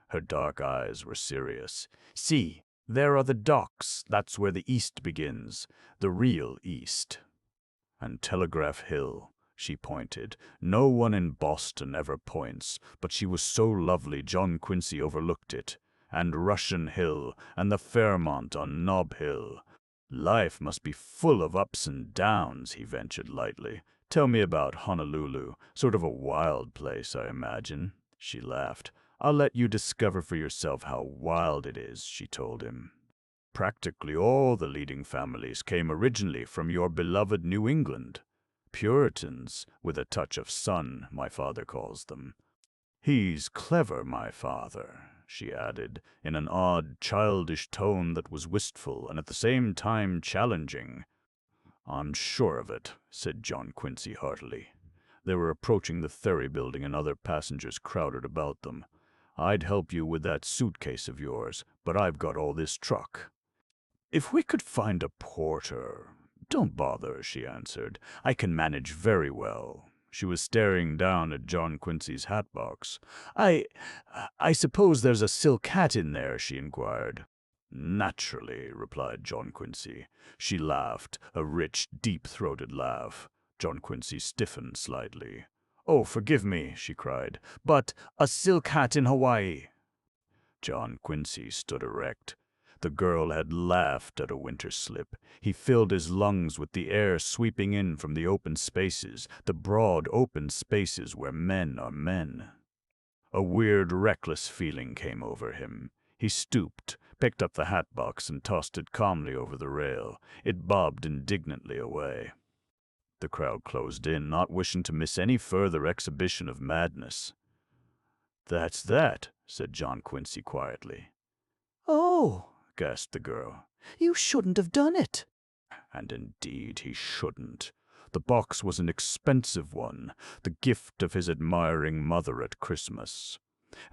Her dark eyes were serious. See, there are the docks. That's where the east begins. The real east. And Telegraph Hill, she pointed. No one in Boston ever points, but she was so lovely John Quincy overlooked it. And Russian Hill, and the Fairmont on Nob Hill. Life must be full of ups and downs, he ventured lightly. Tell me about Honolulu. Sort of a wild place, I imagine. She laughed. I'll let you discover for yourself how wild it is, she told him. Practically all the leading families came originally from your beloved New England. Puritans, with a touch of sun, my father calls them. He's clever, my father, she added, in an odd, childish tone that was wistful and at the same time challenging. I'm sure of it, said John Quincy heartily. They were approaching the ferry building and other passengers crowded about them. I'd help you with that suitcase of yours, but I've got all this truck. If we could find a porter. Don't bother, she answered. I can manage very well. She was staring down at John Quincy's hatbox. I suppose there's a silk hat in there, she inquired. Naturally, replied John Quincy. She laughed, a rich, deep-throated laugh. John Quincy stiffened slightly. Oh, forgive me, she cried, but a silk hat in Hawaii. John Quincy stood erect. The girl had laughed at a winter slip. He filled his lungs with the air sweeping in from the open spaces, the broad open spaces where men are men. A weird, reckless feeling came over him. He stooped, picked up the hatbox, and tossed it calmly over the rail. It bobbed indignantly away. The crowd closed in, not wishing to miss any further exhibition of madness. That's that, said John Quincy quietly. Oh, gasped the girl. you shouldn't have done it. And indeed he shouldn't. The box was an expensive one, the gift of his admiring mother at Christmas.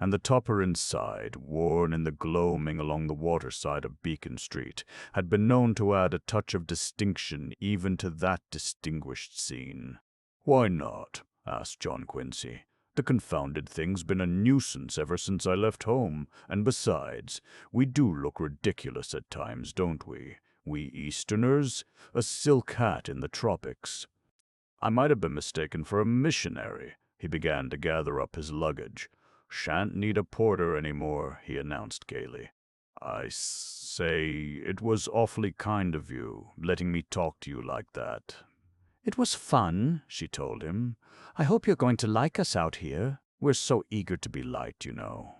And the topper inside, worn in the gloaming along the waterside of Beacon Street, had been known to add a touch of distinction even to that distinguished scene. Why not? Asked John Quincy. The confounded thing's been a nuisance ever since I left home, and besides, we do look ridiculous at times, don't we? We Easterners? A silk hat in the tropics. I might have been mistaken for a missionary. He began to gather up his luggage. Shan't need a porter any more, he announced gaily. I say, it was awfully kind of you, letting me talk to you like that. It was fun, she told him. I hope you're going to like us out here. We're so eager to be liked, you know.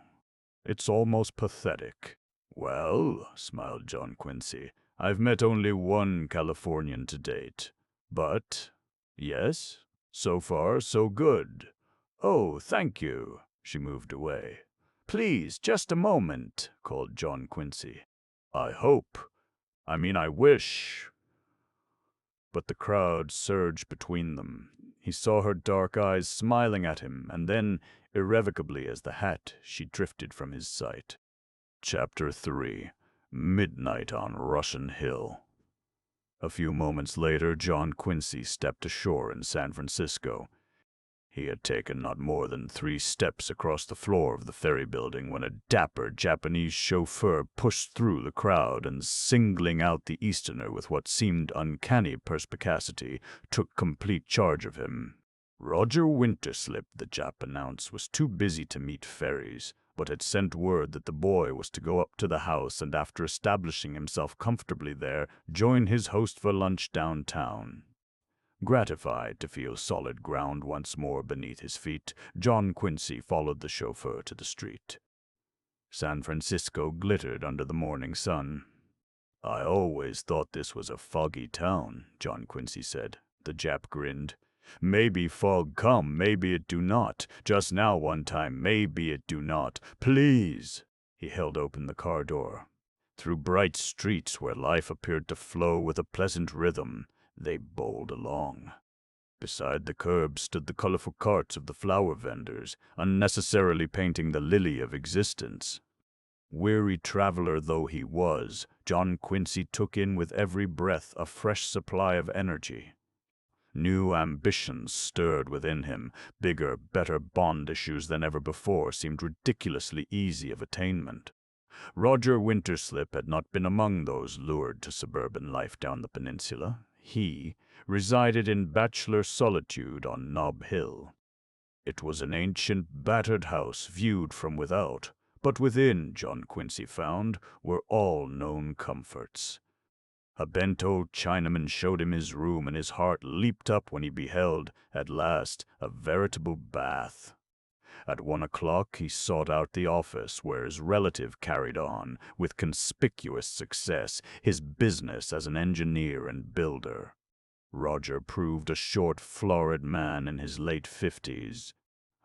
It's almost pathetic. Well, smiled John Quincy, I've met only one Californian to date. But, yes, so far so good. Oh, thank you. She moved away. Please, just a moment, called John Quincy. I wish. But the crowd surged between them. He saw her dark eyes smiling at him, and then, irrevocably as the hat, she drifted from his sight. Chapter 3. Midnight on Russian Hill. A few moments later, John Quincy stepped ashore in San Francisco. He had taken not more than 3 steps across the floor of the ferry building when a dapper Japanese chauffeur pushed through the crowd and, singling out the Easterner with what seemed uncanny perspicacity, took complete charge of him. Roger Winterslip, the Jap announced, was too busy to meet ferries, but had sent word that the boy was to go up to the house and, after establishing himself comfortably there, join his host for lunch downtown. Gratified to feel solid ground once more beneath his feet, John Quincy followed the chauffeur to the street. San Francisco glittered under the morning sun. I always thought this was a foggy town, John Quincy said. The Jap grinned. Maybe fog come, maybe it do not. Just now one time, maybe it do not. Please! He held open the car door. Through bright streets where life appeared to flow with a pleasant rhythm, they bowled along. Beside the curb stood the colorful carts of the flower vendors, unnecessarily painting the lily of existence. Weary traveler though he was, John Quincy took in with every breath a fresh supply of energy. New ambitions stirred within him. Bigger, better bond issues than ever before seemed ridiculously easy of attainment. Roger Winterslip had not been among those lured to suburban life down the peninsula. He resided in bachelor solitude on Nob Hill. It was an ancient, battered house viewed from without, but within, John Quincy found, were all known comforts. A bent old Chinaman showed him his room, and his heart leaped up when he beheld, at last, a veritable bath. At 1 o'clock he sought out the office where his relative carried on, with conspicuous success, his business as an engineer and builder. Roger proved a short, florid man in his late 50s.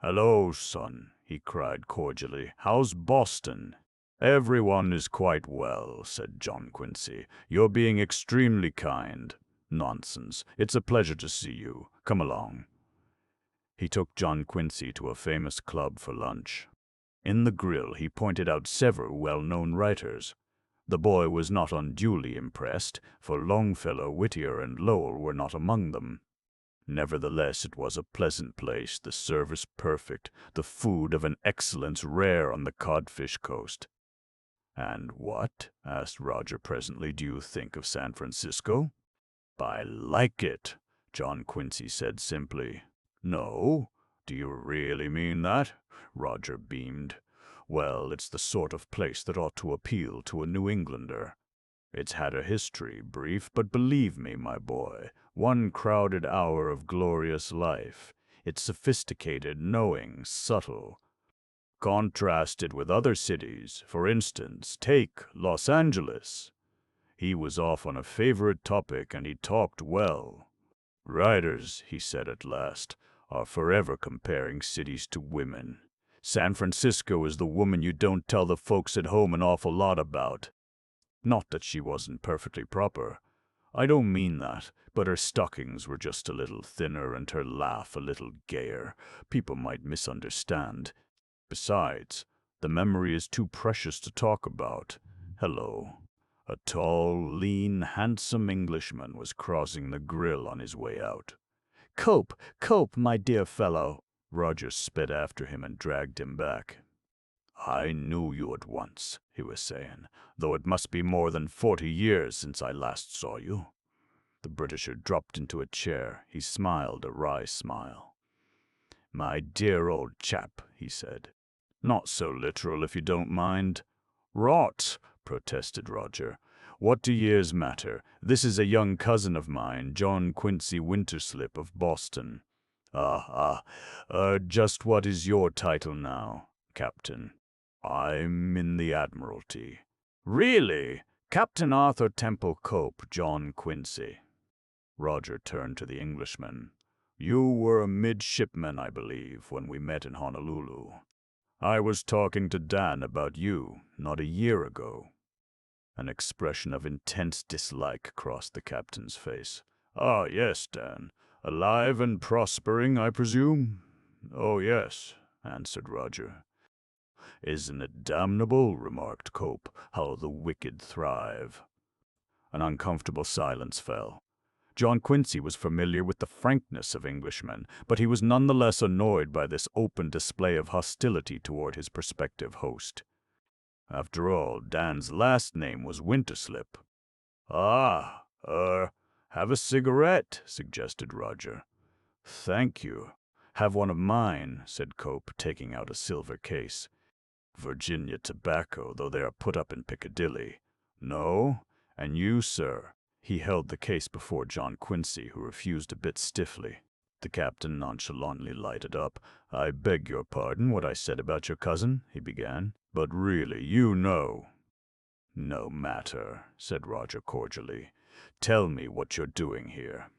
"Hello, son," he cried cordially. "How's Boston?" "Everyone is quite well," said John Quincy. "You're being extremely kind." "Nonsense. It's a pleasure to see you. Come along." He took John Quincy to a famous club for lunch. In the grill he pointed out several well-known writers. The boy was not unduly impressed, for Longfellow, Whittier, and Lowell were not among them. Nevertheless, it was a pleasant place, the service perfect, the food of an excellence rare on the codfish coast. "And what," asked Roger presently, "do you think of San Francisco?" "I like it," John Quincy said simply. "No? Do you really mean that?" Roger beamed. "Well, it's the sort of place that ought to appeal to a New Englander. It's had a history, brief, but believe me, my boy, one crowded hour of glorious life. It's sophisticated, knowing, subtle. Contrast it with other cities. For instance, take Los Angeles." He was off on a favorite topic, and he talked well. "Writers," he said at last, "are forever comparing cities to women. San Francisco is the woman you don't tell the folks at home an awful lot about. Not that she wasn't perfectly proper. I don't mean that, but her stockings were just a little thinner and her laugh a little gayer. People might misunderstand. Besides, the memory is too precious to talk about. Hello." A tall, lean, handsome Englishman was crossing the grill on his way out. "Cope, Cope, my dear fellow." Roger sped after him and dragged him back. "I knew you at once," he was saying, "though it must be more than 40 years since I last saw you." The Britisher dropped into a chair. He smiled a wry smile. "My dear old chap," he said. "Not so literal, if you don't mind." "Rot!" protested Roger. "What do years matter? This is a young cousin of mine, John Quincy Winterslip of Boston." Just what is your title now, Captain?" "I'm in the Admiralty." "Really? Captain Arthur Temple Cope, John Quincy." Roger turned to the Englishman. "You were a midshipman, I believe, when we met in Honolulu. I was talking to Dan about you not a year ago." An expression of intense dislike crossed the captain's face. "Ah, yes, Dan. Alive and prospering, I presume?" "Oh, yes," answered Roger. "Isn't it damnable," remarked Cope, "how the wicked thrive?" An uncomfortable silence fell. John Quincy was familiar with the frankness of Englishmen, but he was none the less annoyed by this open display of hostility toward his prospective host. After all, Dan's last name was Winterslip. "Have a cigarette," suggested Roger. "Thank you. Have one of mine," said Cope, taking out a silver case. "Virginia tobacco, though they are put up in Piccadilly. No? And you, sir?" He held the case before John Quincy, who refused a bit stiffly. The captain nonchalantly lighted up. "I beg your pardon what I said about your cousin," he began. "But really, you know." No matter, said Roger cordially. Tell me what you're doing here.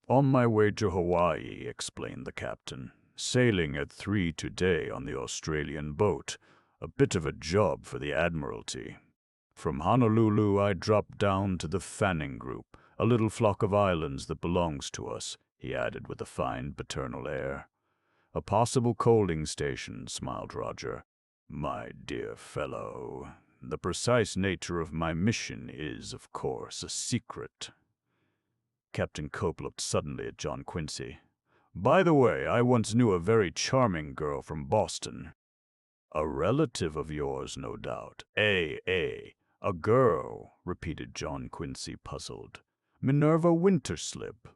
On my way to Hawaii, explained the captain. Sailing at 3 today on the Australian boat. A bit of a job for the Admiralty. From Honolulu I dropped down to the Fanning Group, a little flock of islands that belongs to us, he added with a fine paternal air. A possible coaling station, smiled Roger. My dear fellow, the precise nature of my mission is, of course, a secret. Captain Cope looked suddenly at John Quincy. By the way, I once knew a very charming girl from Boston. A relative of yours, no doubt. A girl, repeated John Quincy, puzzled. Minerva Winterslip.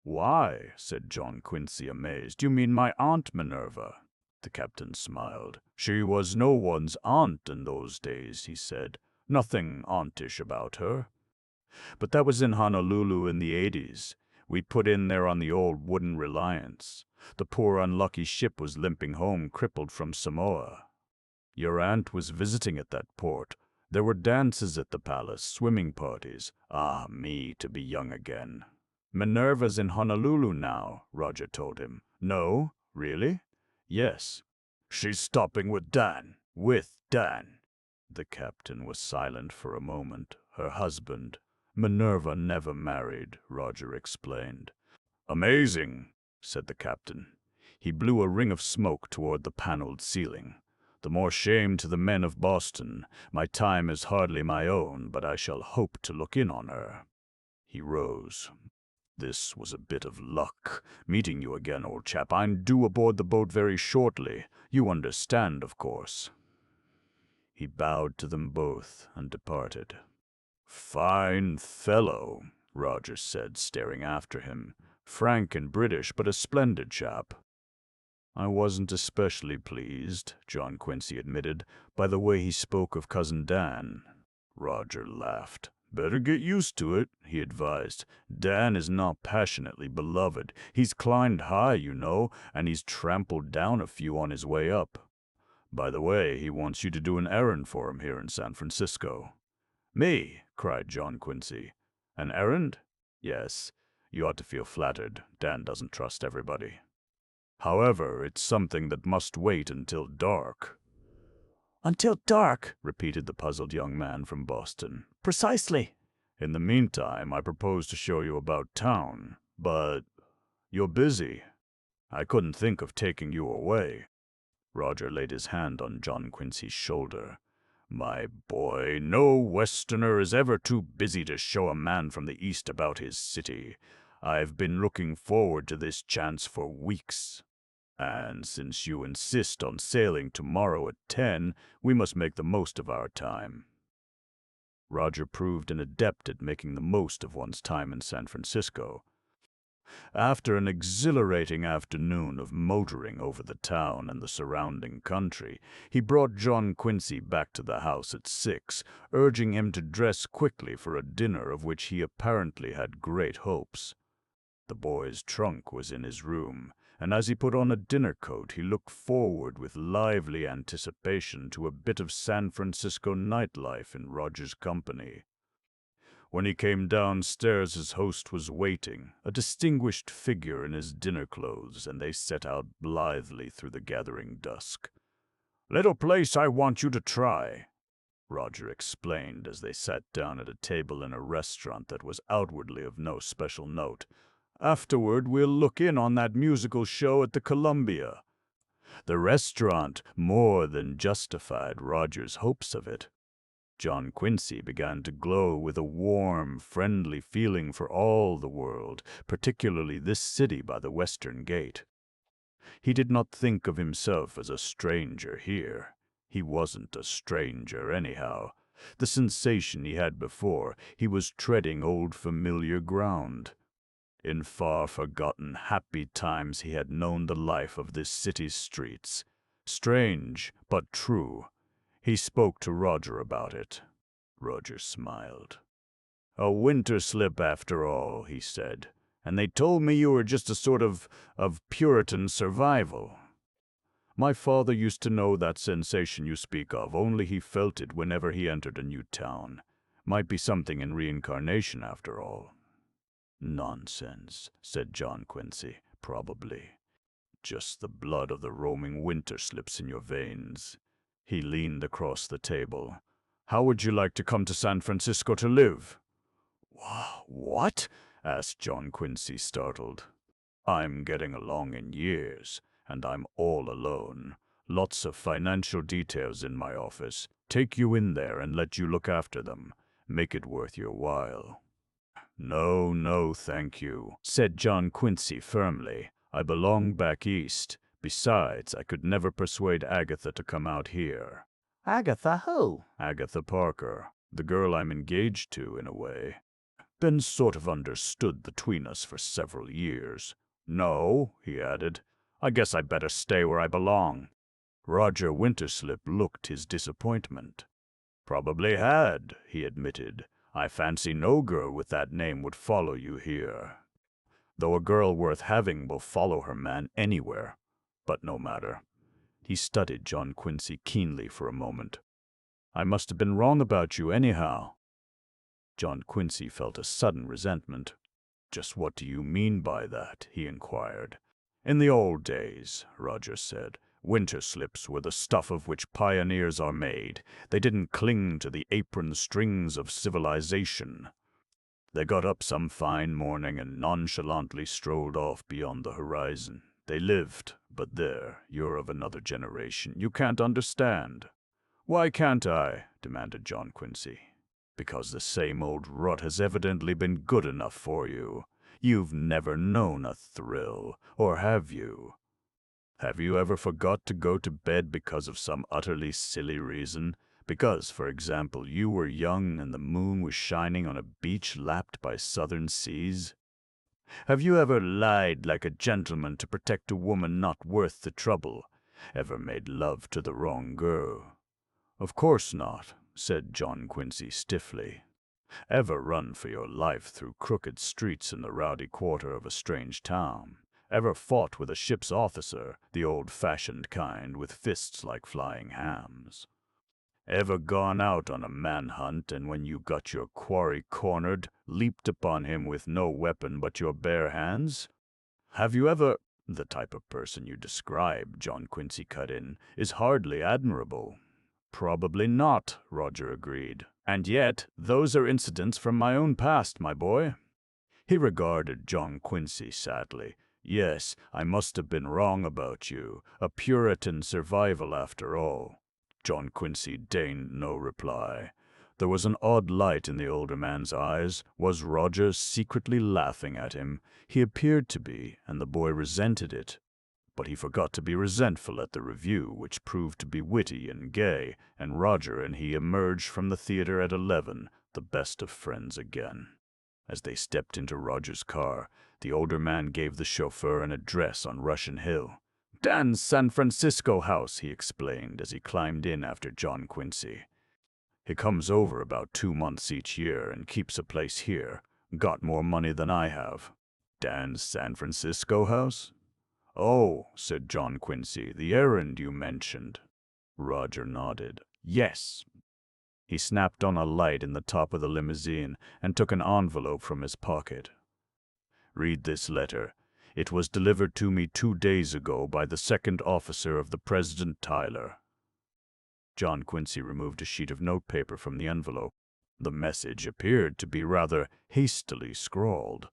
Why, said John Quincy, amazed, you mean my Aunt Minerva? The captain smiled. She was no one's aunt in those days, he said. Nothing auntish about her. But that was in Honolulu in the 80s. We put in there on the old wooden Reliance. The poor unlucky ship was limping home crippled from Samoa. Your aunt was visiting at that port. There were dances at the palace, swimming parties. Ah, me, to be young again. Minerva's in Honolulu now, Roger told him. No? Really? Yes. She's stopping with Dan. With Dan. The captain was silent for a moment. Her husband. Minerva never married, Roger explained. Amazing, said the captain. He blew a ring of smoke toward the paneled ceiling. The more shame to the men of Boston. My time is hardly my own, but I shall hope to look in on her. He rose. This was a bit of luck, meeting you again, old chap. I'm due aboard the boat very shortly. You understand, of course. He bowed to them both and departed. Fine fellow, Roger said, staring after him. Frank and British, but a splendid chap. I wasn't especially pleased, John Quincy admitted, by the way he spoke of Cousin Dan. Roger laughed. Better get used to it, he advised. Dan is not passionately beloved. He's climbed high, you know, and he's trampled down a few on his way up. By the way, he wants you to do an errand for him here in San Francisco. Me, cried John Quincy. An errand? Yes. You ought to feel flattered. Dan doesn't trust everybody. However, it's something that must wait until dark. Until dark, repeated the puzzled young man from Boston. Precisely. In the meantime, I propose to show you about town, but you're busy. I couldn't think of taking you away. Roger laid his hand on John Quincy's shoulder. My boy, no Westerner is ever too busy to show a man from the East about his city. I've been looking forward to this chance for weeks. And since you insist on sailing tomorrow at 10, we must make the most of our time. Roger proved an adept at making the most of one's time in San Francisco. After an exhilarating afternoon of motoring over the town and the surrounding country, he brought John Quincy back to the house at 6, urging him to dress quickly for a dinner of which he apparently had great hopes. The boy's trunk was in his room, and as he put on a dinner coat, he looked forward with lively anticipation to a bit of San Francisco nightlife in Roger's company. When he came downstairs, his host was waiting, a distinguished figure in his dinner clothes, and they set out blithely through the gathering dusk. "Little place I want you to try," Roger explained as they sat down at a table in a restaurant that was outwardly of no special note. "Afterward, we'll look in on that musical show at the Columbia." The restaurant more than justified Roger's hopes of it. John Quincy began to glow with a warm, friendly feeling for all the world, particularly this city by the Western Gate. He did not think of himself as a stranger here. He wasn't a stranger anyhow. The sensation he had before, he was treading old familiar ground. In far-forgotten happy times he had known the life of this city's streets. Strange, but true. He spoke to Roger about it. Roger smiled. "A winter slip after all," he said. "And they told me you were just a sort of Puritan survival." My father used to know that sensation you speak of, only he felt it whenever he entered a new town. Might be something in reincarnation, after all." "Nonsense," said John Quincy. "Probably. Just the blood of the roaming winter slips in your veins." He leaned across the table. "How would you like to come to San Francisco to live?" "What?" asked John Quincy, startled. "I'm getting along in years, and I'm all alone. Lots of financial details in my office. Take you in there and let you look after them. Make it worth your while." "No, no, thank you," said John Quincy firmly. "I belong back east. Besides, I could never persuade Agatha to come out here." "Agatha who?" "Agatha Parker, the girl I'm engaged to, in a way. Been sort of understood between us for several years. No," he added, "I guess I better stay where I belong." Roger Winterslip looked his disappointment. "Probably had," he admitted. "I fancy no girl with that name would follow you here. Though a girl worth having will follow her man anywhere. But no matter." He studied John Quincy keenly for a moment. "I must have been wrong about you anyhow." John Quincy felt a sudden resentment. "Just what do you mean by that?" he inquired. "In the old days," Roger said, "winter slips were the stuff of which pioneers are made. They didn't cling to the apron strings of civilization. They got up some fine morning and nonchalantly strolled off beyond the horizon. They lived, but there, you're of another generation. You can't understand." "Why can't I?" demanded John Quincy. "Because the same old rut has evidently been good enough for you. You've never known a thrill, or have you? Have you ever forgot to go to bed because of some utterly silly reason? Because, for example, you were young and the moon was shining on a beach lapped by southern seas? Have you ever lied like a gentleman to protect a woman not worth the trouble? Ever made love to the wrong girl?" "Of course not," said John Quincy stiffly. "Ever run for your life through crooked streets in the rowdy quarter of a strange town? Ever fought with a ship's officer, the old-fashioned kind, with fists like flying hams? Ever gone out on a manhunt and when you got your quarry cornered, leaped upon him with no weapon but your bare hands? Have you ever—" "The type of person you describe," John Quincy cut in, "is hardly admirable." "Probably not," Roger agreed. "And yet, those are incidents from my own past, my boy." He regarded John Quincy sadly. "Yes, I must have been wrong about you. A Puritan survival after all." John Quincy deigned no reply. There was an odd light in the older man's eyes. Was Roger secretly laughing at him? He appeared to be, and the boy resented it. But he forgot to be resentful at the review, which proved to be witty and gay, and Roger and he emerged from the theater at 11, the best of friends again. As they stepped into Roger's car, the older man gave the chauffeur an address on Russian Hill. "Dan's San Francisco house," he explained as he climbed in after John Quincy. "He comes over about 2 months each year and keeps a place here. Got more money than I have." "Dan's San Francisco house?" "Oh," said John Quincy, "the errand you mentioned." Roger nodded. "Yes." He snapped on a light in the top of the limousine and took an envelope from his pocket. "Read this letter. It was delivered to me 2 days ago by the second officer of the President Tyler." John Quincy removed a sheet of notepaper from the envelope. The message appeared to be rather hastily scrawled.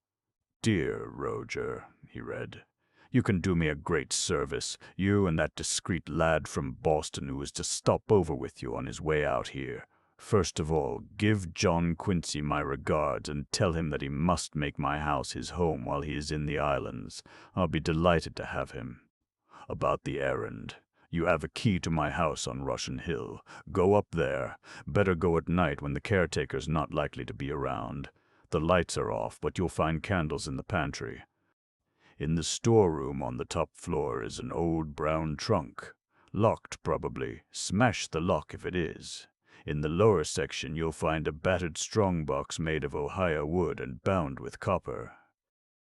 "Dear Roger," he read, "you can do me a great service, you and that discreet lad from Boston who is to stop over with you on his way out here. First of all, give John Quincy my regards and tell him that he must make my house his home while he is in the islands. I'll be delighted to have him. About the errand. You have a key to my house on Russian Hill. Go up there. Better go at night when the caretaker's not likely to be around. The lights are off, but you'll find candles in the pantry. In the storeroom on the top floor is an old brown trunk. Locked, probably. Smash the lock if it is. In the lower section you'll find a battered strongbox made of Ohio wood and bound with copper.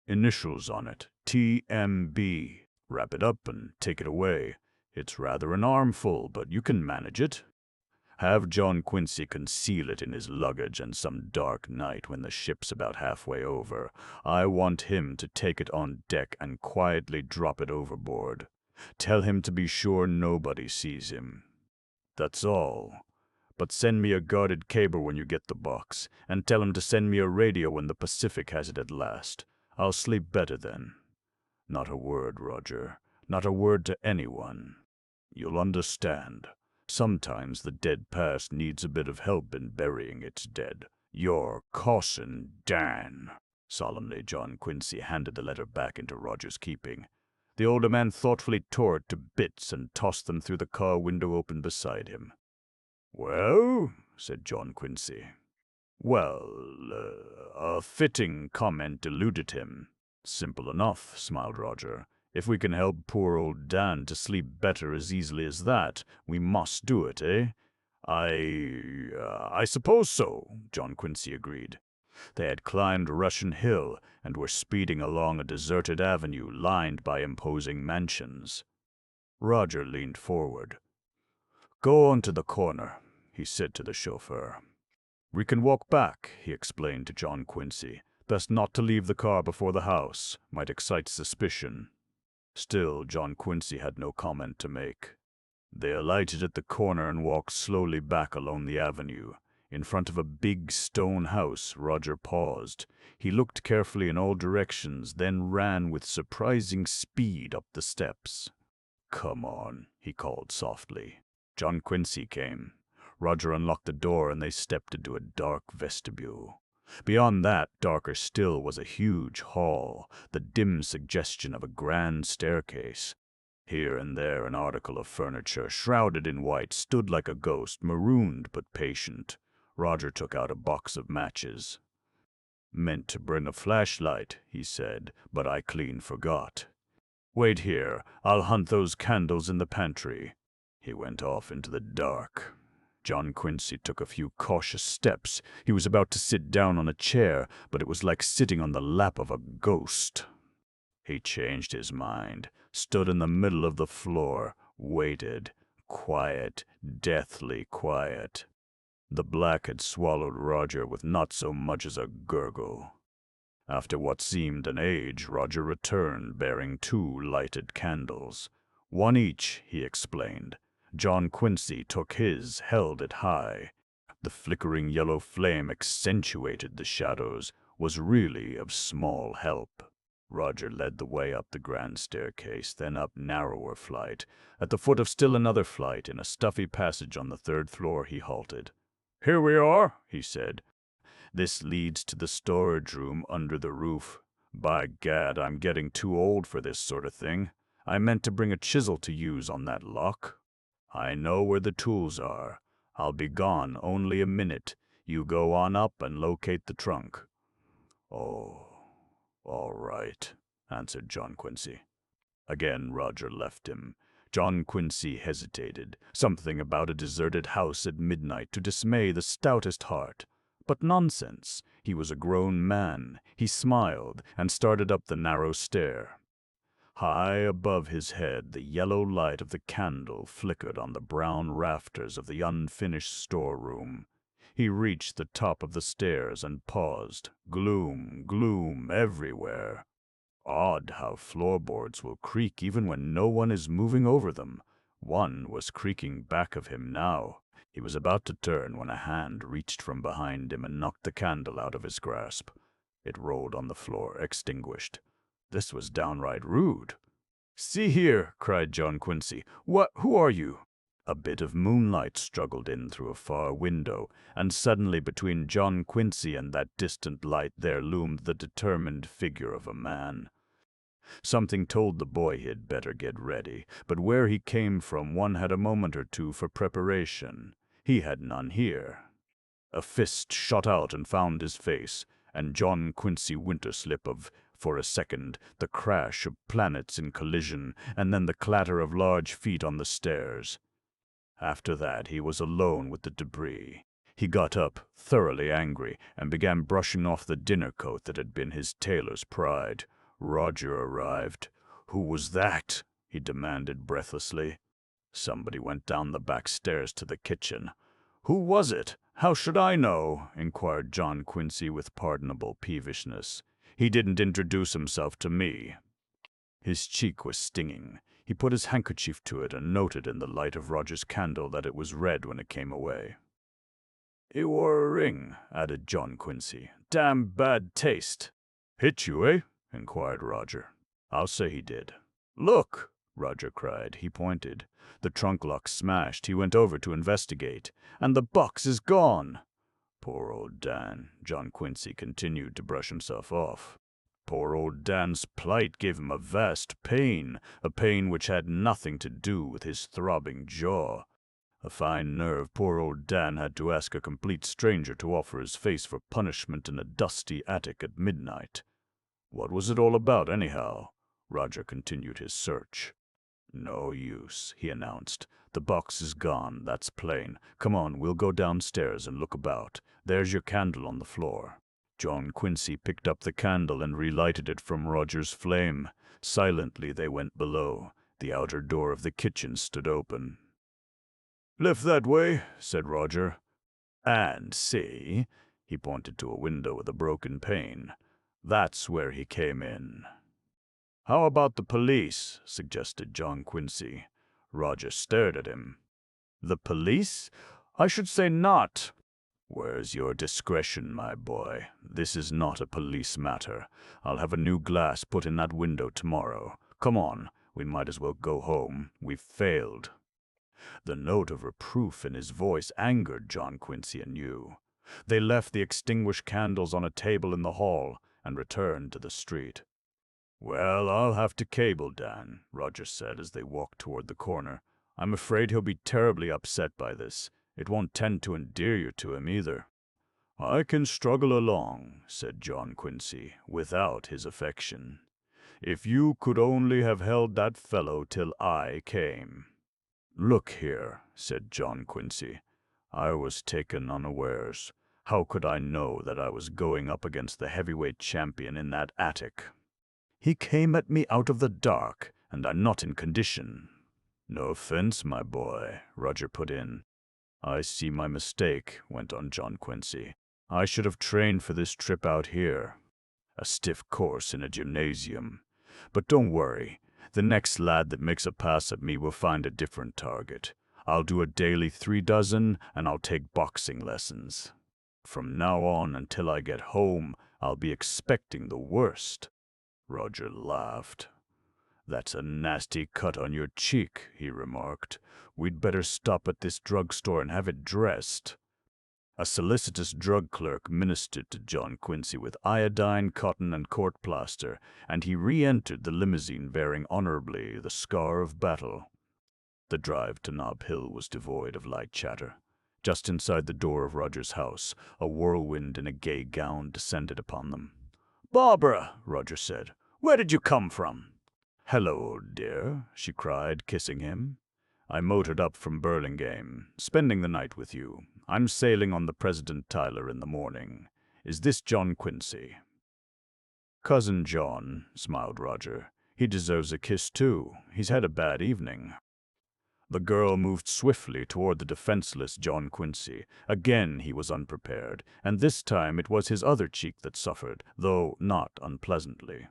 Initials on it, TMB. Wrap it up and take it away. It's rather an armful, but you can manage it. Have John Quincy conceal it in his luggage, and some dark night when the ship's about halfway over, I want him to take it on deck and quietly drop it overboard. Tell him to be sure nobody sees him. That's all. But send me a guarded cable when you get the box, and tell him to send me a radio when the Pacific has it at last. I'll sleep better then. Not a word, Roger. Not a word to anyone. You'll understand. Sometimes the dead past needs a bit of help in burying its dead. Your Caution, Dan. Solemnly, John Quincy handed the letter back into Roger's keeping. The older man thoughtfully tore it to bits and tossed them through the car window open beside him. "Well," said John Quincy. "Well, a fitting comment eluded him." "Simple enough," smiled Roger. "If we can help poor old Dan to sleep better as easily as that, we must do it, eh?" I suppose so," John Quincy agreed. They had climbed Russian Hill and were speeding along a deserted avenue lined by imposing mansions. Roger leaned forward. "Go on to the corner," he said to the chauffeur. "We can walk back," he explained to John Quincy. "Best not to leave the car before the house. Might excite suspicion." Still, John Quincy had no comment to make. They alighted at the corner and walked slowly back along the avenue. In front of a big stone house, Roger paused. He looked carefully in all directions, then ran with surprising speed up the steps. "Come on," he called softly. John Quincy came. Roger unlocked the door and they stepped into a dark vestibule. Beyond that, darker still, was a huge hall, the dim suggestion of a grand staircase. Here and there an article of furniture, shrouded in white, stood like a ghost, marooned but patient. Roger took out a box of matches. "Meant to bring a flashlight," he said, "but I clean forgot. Wait here, I'll hunt those candles in the pantry." He went off into the dark. John Quincy took a few cautious steps. He was about to sit down on a chair, but it was like sitting on the lap of a ghost. He changed his mind, stood in the middle of the floor, waited, quiet, deathly quiet. The black had swallowed Roger with not so much as a gurgle. After what seemed an age, Roger returned, bearing 2 lighted candles. "One each," he explained. John Quincy took his, held it high. The flickering yellow flame accentuated the shadows, was really of small help. Roger led the way up the grand staircase, then up narrower flight. At the foot of still another flight, in a stuffy passage on the 3rd floor, he halted. "Here we are," he said. "This leads to the storage room under the roof. By gad, I'm getting too old for this sort of thing. I meant to bring a chisel to use on that lock. I know where the tools are. I'll be gone only a minute. You go on up and locate the trunk." "Oh, all right," answered John Quincy. Again Roger left him. John Quincy hesitated. Something about a deserted house at midnight to dismay the stoutest heart. But nonsense. He was a grown man. He smiled and started up the narrow stair. High above his head, the yellow light of the candle flickered on the brown rafters of the unfinished storeroom. He reached the top of the stairs and paused. Gloom, gloom everywhere. Odd how floorboards will creak even when no one is moving over them. One was creaking back of him now. He was about to turn when a hand reached from behind him and knocked the candle out of his grasp. It rolled on the floor, extinguished. This was downright rude. "See here," cried John Quincy. Who are you?" A bit of moonlight struggled in through a far window, and suddenly between John Quincy and that distant light there loomed the determined figure of a man. Something told the boy he had better get ready, but where he came from one had a moment or two for preparation. He had none here. A fist shot out and found his face, and John Quincy Winterslip of, for a second, the crash of planets in collision, and then the clatter of large feet on the stairs. After that he was alone with the debris. He got up, thoroughly angry, and began brushing off the dinner coat that had been his tailor's pride. Roger arrived. "Who was that?" he demanded breathlessly. Somebody went down the back stairs to the kitchen. "Who was it? How should I know?" inquired John Quincy with pardonable peevishness. "He didn't introduce himself to me." His cheek was stinging. He put his handkerchief to it and noted in the light of Roger's candle that it was red when it came away. "He wore a ring," added John Quincy. "Damn bad taste." "Hit you, eh?" inquired Roger. "I'll say he did." "Look!" Roger cried. He pointed. The trunk lock smashed. He went over to investigate. "And the box is gone!" "Poor old Dan," John Quincy continued to brush himself off. "Poor old Dan's plight gave him a vast pain, a pain which had nothing to do with his throbbing jaw. A fine nerve poor old Dan had to ask a complete stranger to offer his face for punishment in a dusty attic at midnight. What was it all about, anyhow?" Roger continued his search. "No use," he announced. "The box is gone, that's plain. Come on, we'll go downstairs and look about. There's your candle on the floor." John Quincy picked up the candle and relighted it from Roger's flame. Silently they went below. The outer door of the kitchen stood open. "Left that way," said Roger. "And see," he pointed to a window with a broken pane. "That's where he came in." "How about the police?" suggested John Quincy. Roger stared at him. "The police? I should say not." "Where's your discretion, my boy? This is not a police matter. I'll have a new glass put in that window tomorrow. Come on, we might as well go home. We've failed." The note of reproof in his voice angered John Quincy anew. They left the extinguished candles on a table in the hall and returned to the street. "Well, I'll have to cable Dan," Roger said as they walked toward the corner. "I'm afraid he'll be terribly upset by this. It won't tend to endear you to him either." "I can struggle along," said John Quincy, "without his affection. If you could only have held that fellow till I came." "Look here," said John Quincy. "I was taken unawares. How could I know that I was going up against the heavyweight champion in that attic? He came at me out of the dark, and I'm not in condition." "No offense, my boy," Roger put in. "I see my mistake," went on John Quincy. "I should have trained for this trip out here. A stiff course in a gymnasium. But don't worry. The next lad that makes a pass at me will find a different target. I'll do a daily 3 dozen, and I'll take boxing lessons. From now on until I get home, I'll be expecting the worst." Roger laughed. "That's a nasty cut on your cheek," he remarked. "We'd better stop at this drugstore and have it dressed." A solicitous drug clerk ministered to John Quincy with iodine, cotton, and court plaster, and he re-entered the limousine bearing honorably the scar of battle. The drive to Nob Hill was devoid of light chatter. Just inside the door of Roger's house, a whirlwind in a gay gown descended upon them. "Barbara," Roger said, "where did you come from?" "Hello, dear," she cried, kissing him. "I motored up from Burlingame, spending the night with you. I'm sailing on the President Tyler in the morning. Is this John Quincy?" "Cousin John," smiled Roger. "He deserves a kiss, too. He's had a bad evening." The girl moved swiftly toward the defenseless John Quincy. Again he was unprepared, and this time it was his other cheek that suffered, though not unpleasantly.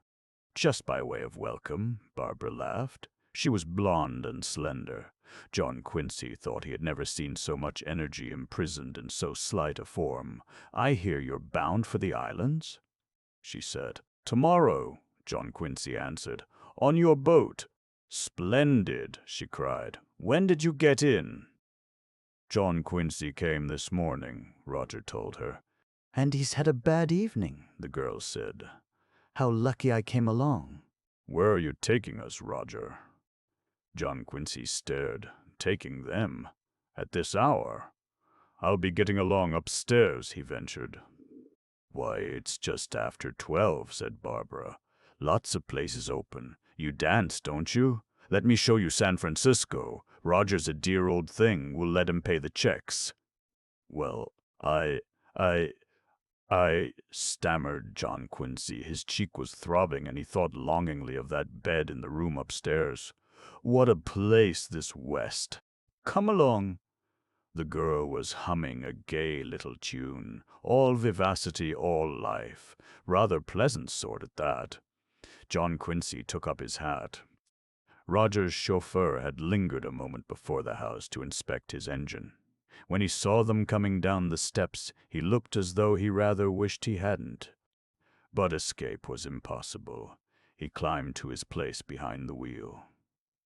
"Just by way of welcome," Barbara laughed. She was blonde and slender. John Quincy thought he had never seen so much energy imprisoned in so slight a form. "I hear you're bound for the islands?" she said. "Tomorrow," John Quincy answered. "On your boat." "Splendid," she cried. "When did you get in?" "John Quincy came this morning," Roger told her. "And he's had a bad evening," the girl said. "How lucky I came along." "Where are you taking us, Roger?" John Quincy stared. "Taking them? At this hour?" "I'll be getting along upstairs," he ventured. "Why, it's just after 12, said Barbara. "Lots of places open. You dance, don't you? Let me show you San Francisco. Roger's a dear old thing. We'll let him pay the checks." "Well, I stammered John Quincy. His cheek was throbbing, and he thought longingly of that bed in the room upstairs. What a place, this West. Come along." The girl was humming a gay little tune, all vivacity, all life. Rather pleasant sort at that. John Quincy took up his hat. Roger's chauffeur had lingered a moment before the house to inspect his engine. When he saw them coming down the steps, he looked as though he rather wished he hadn't. But escape was impossible. He climbed to his place behind the wheel.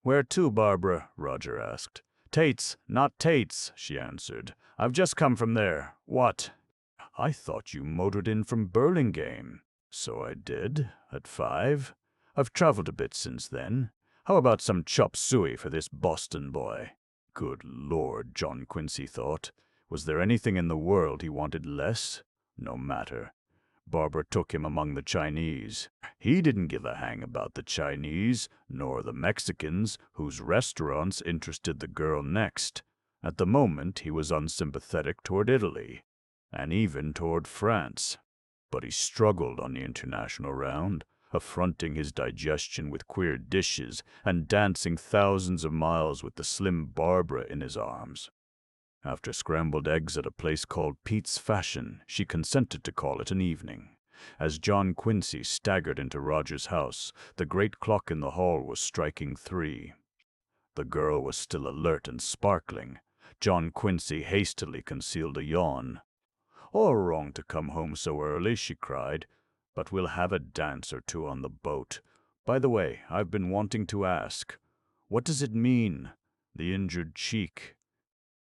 "Where to, Barbara?" Roger asked. "Tate's, not Tate's," she answered. "I've just come from there." "What?" "I thought you motored in from Burlingame." "So I did, at 5. I've traveled a bit since then. How about some chop suey for this Boston boy?" Good Lord, John Quincy thought. Was there anything in the world he wanted less? No matter. Barbara took him among the Chinese. He didn't give a hang about the Chinese, nor the Mexicans, whose restaurants interested the girl next. At the moment, he was unsympathetic toward Italy, and even toward France. But he struggled on the international round, affronting his digestion with queer dishes and dancing thousands of miles with the slim Barbara in his arms. After scrambled eggs at a place called Pete's Fashion, she consented to call it an evening. As John Quincy staggered into Roger's house, the great clock in the hall was striking 3. The girl was still alert and sparkling. John Quincy hastily concealed a yawn. "All wrong to come home so early," she cried, "but we'll have a dance or two on the boat. By the way, I've been wanting to ask, what does it mean, the injured cheek?"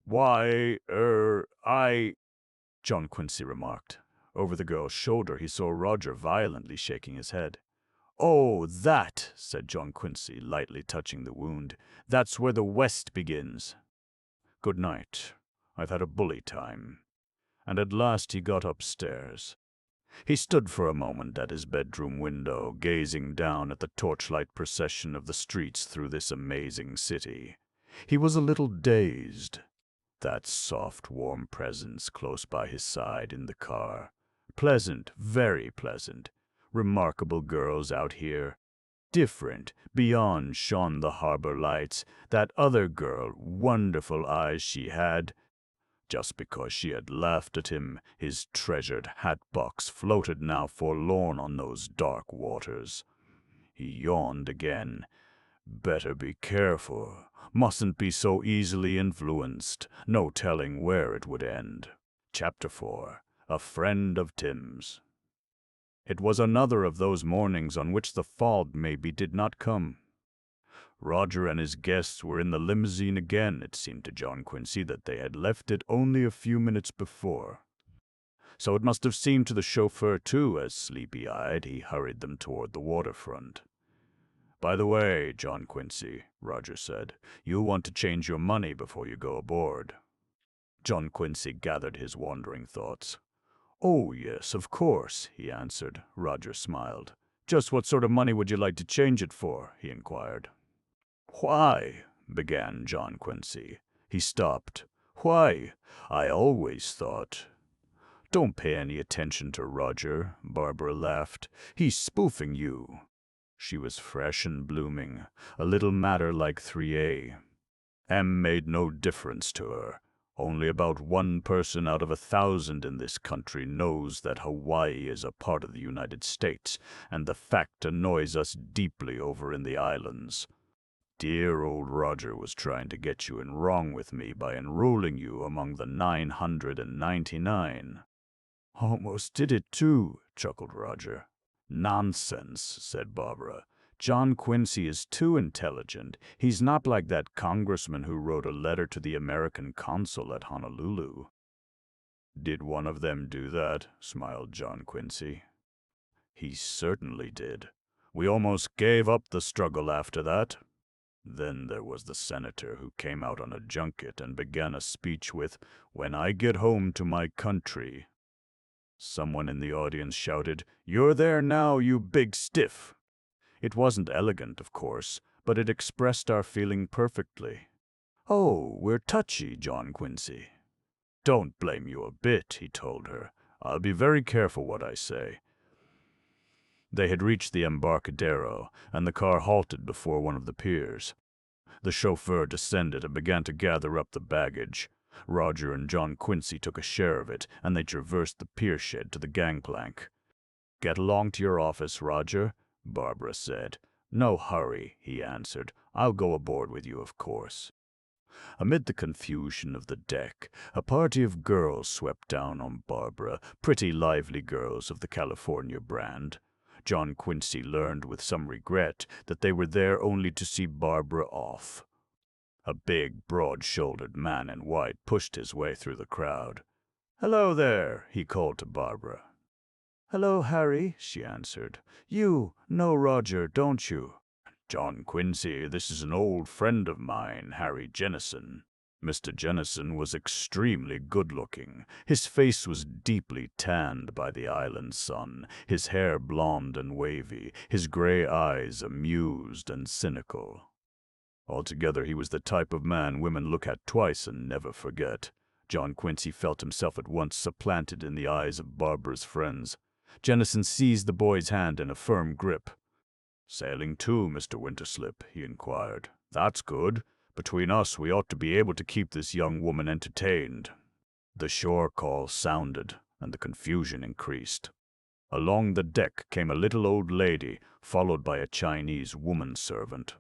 "Why, John Quincy remarked. Over the girl's shoulder he saw Roger violently shaking his head. "Oh, that," said John Quincy, lightly touching the wound. "That's where the West begins." "Good night. I've had a bully time." And at last he got upstairs. He stood for a moment at his bedroom window, gazing down at the torchlight procession of the streets through this amazing city. He was a little dazed. That soft, warm presence close by his side in the car. Pleasant, very pleasant. Remarkable girls out here. Different, beyond shone the harbor lights. That other girl, wonderful eyes she had. Just because she had laughed at him, his treasured hat-box floated now forlorn on those dark waters. He yawned again. Better be careful. Mustn't be so easily influenced. No telling where it would end. Chapter 4. A Friend of Tim's. It was another of those mornings on which the fog maybe did not come. Roger and his guests were in the limousine again. It seemed to John Quincy that they had left it only a few minutes before. So it must have seemed to the chauffeur, too, as sleepy-eyed he hurried them toward the waterfront. "By the way, John Quincy," Roger said, "you'll want to change your money before you go aboard." John Quincy gathered his wandering thoughts. "Oh, yes, of course," he answered. Roger smiled. "Just what sort of money would you like to change it for?" he inquired. "Why," began John Quincy. He stopped. "Why, I always thought—" "Don't pay any attention to Roger," Barbara laughed. "He's spoofing you." She was fresh and blooming, a little matter like 3A. M made no difference to her. Only about 1 person out of 1,000 in this country knows that Hawaii is a part of the United States, and the fact annoys us deeply over in the islands. Dear old Roger was trying to get you in wrong with me by enrolling you among the 999. "Almost did it, too," chuckled Roger. "Nonsense," said Barbara. "John Quincy is too intelligent. He's not like that congressman who wrote a letter to the American consul at Honolulu." "Did one of them do that?" smiled John Quincy. "He certainly did. We almost gave up the struggle after that. Then there was the senator who came out on a junket and began a speech with, 'When I get home to my country.' Someone in the audience shouted, 'You're there now, you big stiff!' It wasn't elegant, of course, but it expressed our feeling perfectly." "Oh, we're touchy, John Quincy." "Don't blame you a bit," he told her. "I'll be very careful what I say." They had reached the Embarcadero, and the car halted before one of the piers. The chauffeur descended and began to gather up the baggage. Roger and John Quincy took a share of it, and they traversed the pier shed to the gangplank. "Get along to your office, Roger," Barbara said. "No hurry," he answered. "I'll go aboard with you, of course." Amid the confusion of the deck, a party of girls swept down on Barbara, pretty lively girls of the California brand. John Quincy learned with some regret that they were there only to see Barbara off. A big, broad-shouldered man in white pushed his way through the crowd. "Hello there," he called to Barbara. "Hello, Harry," she answered. "You know Roger, don't you?" "John Quincy, this is an old friend of mine, Harry Jennison." Mr. Jennison was extremely good-looking. His face was deeply tanned by the island sun, his hair blonde and wavy, his gray eyes amused and cynical. Altogether, he was the type of man women look at twice and never forget. John Quincy felt himself at once supplanted in the eyes of Barbara's friends. Jennison seized the boy's hand in a firm grip. "Sailing too, Mr. Winterslip?" he inquired. "That's good. Between us, we ought to be able to keep this young woman entertained." The shore call sounded, and the confusion increased. Along the deck came a little old lady, followed by a Chinese woman-servant.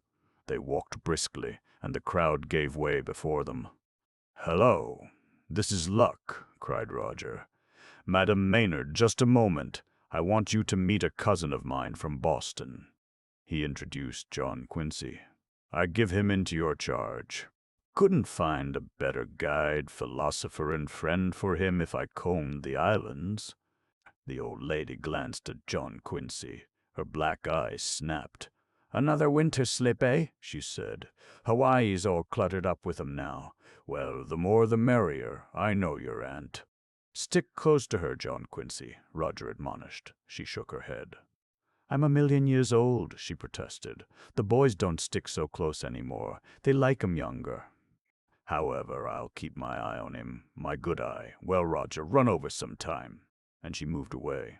They walked briskly, and the crowd gave way before them. "Hello, this is luck," cried Roger. "Madam Maynard, just a moment. I want you to meet a cousin of mine from Boston." He introduced John Quincy. "I give him into your charge. Couldn't find a better guide, philosopher, and friend for him if I combed the islands." The old lady glanced at John Quincy. Her black eyes snapped. "Another winter slip, eh?" she said. "Hawaii's all cluttered up with 'em now. Well, the more the merrier. I know your aunt." "Stick close to her, John Quincy," Roger admonished. She shook her head. "I'm a million years old," she protested. "The boys don't stick so close anymore. They like 'em younger." "However, I'll keep my eye on him. My good eye. Well, Roger, run over sometime." And she moved away.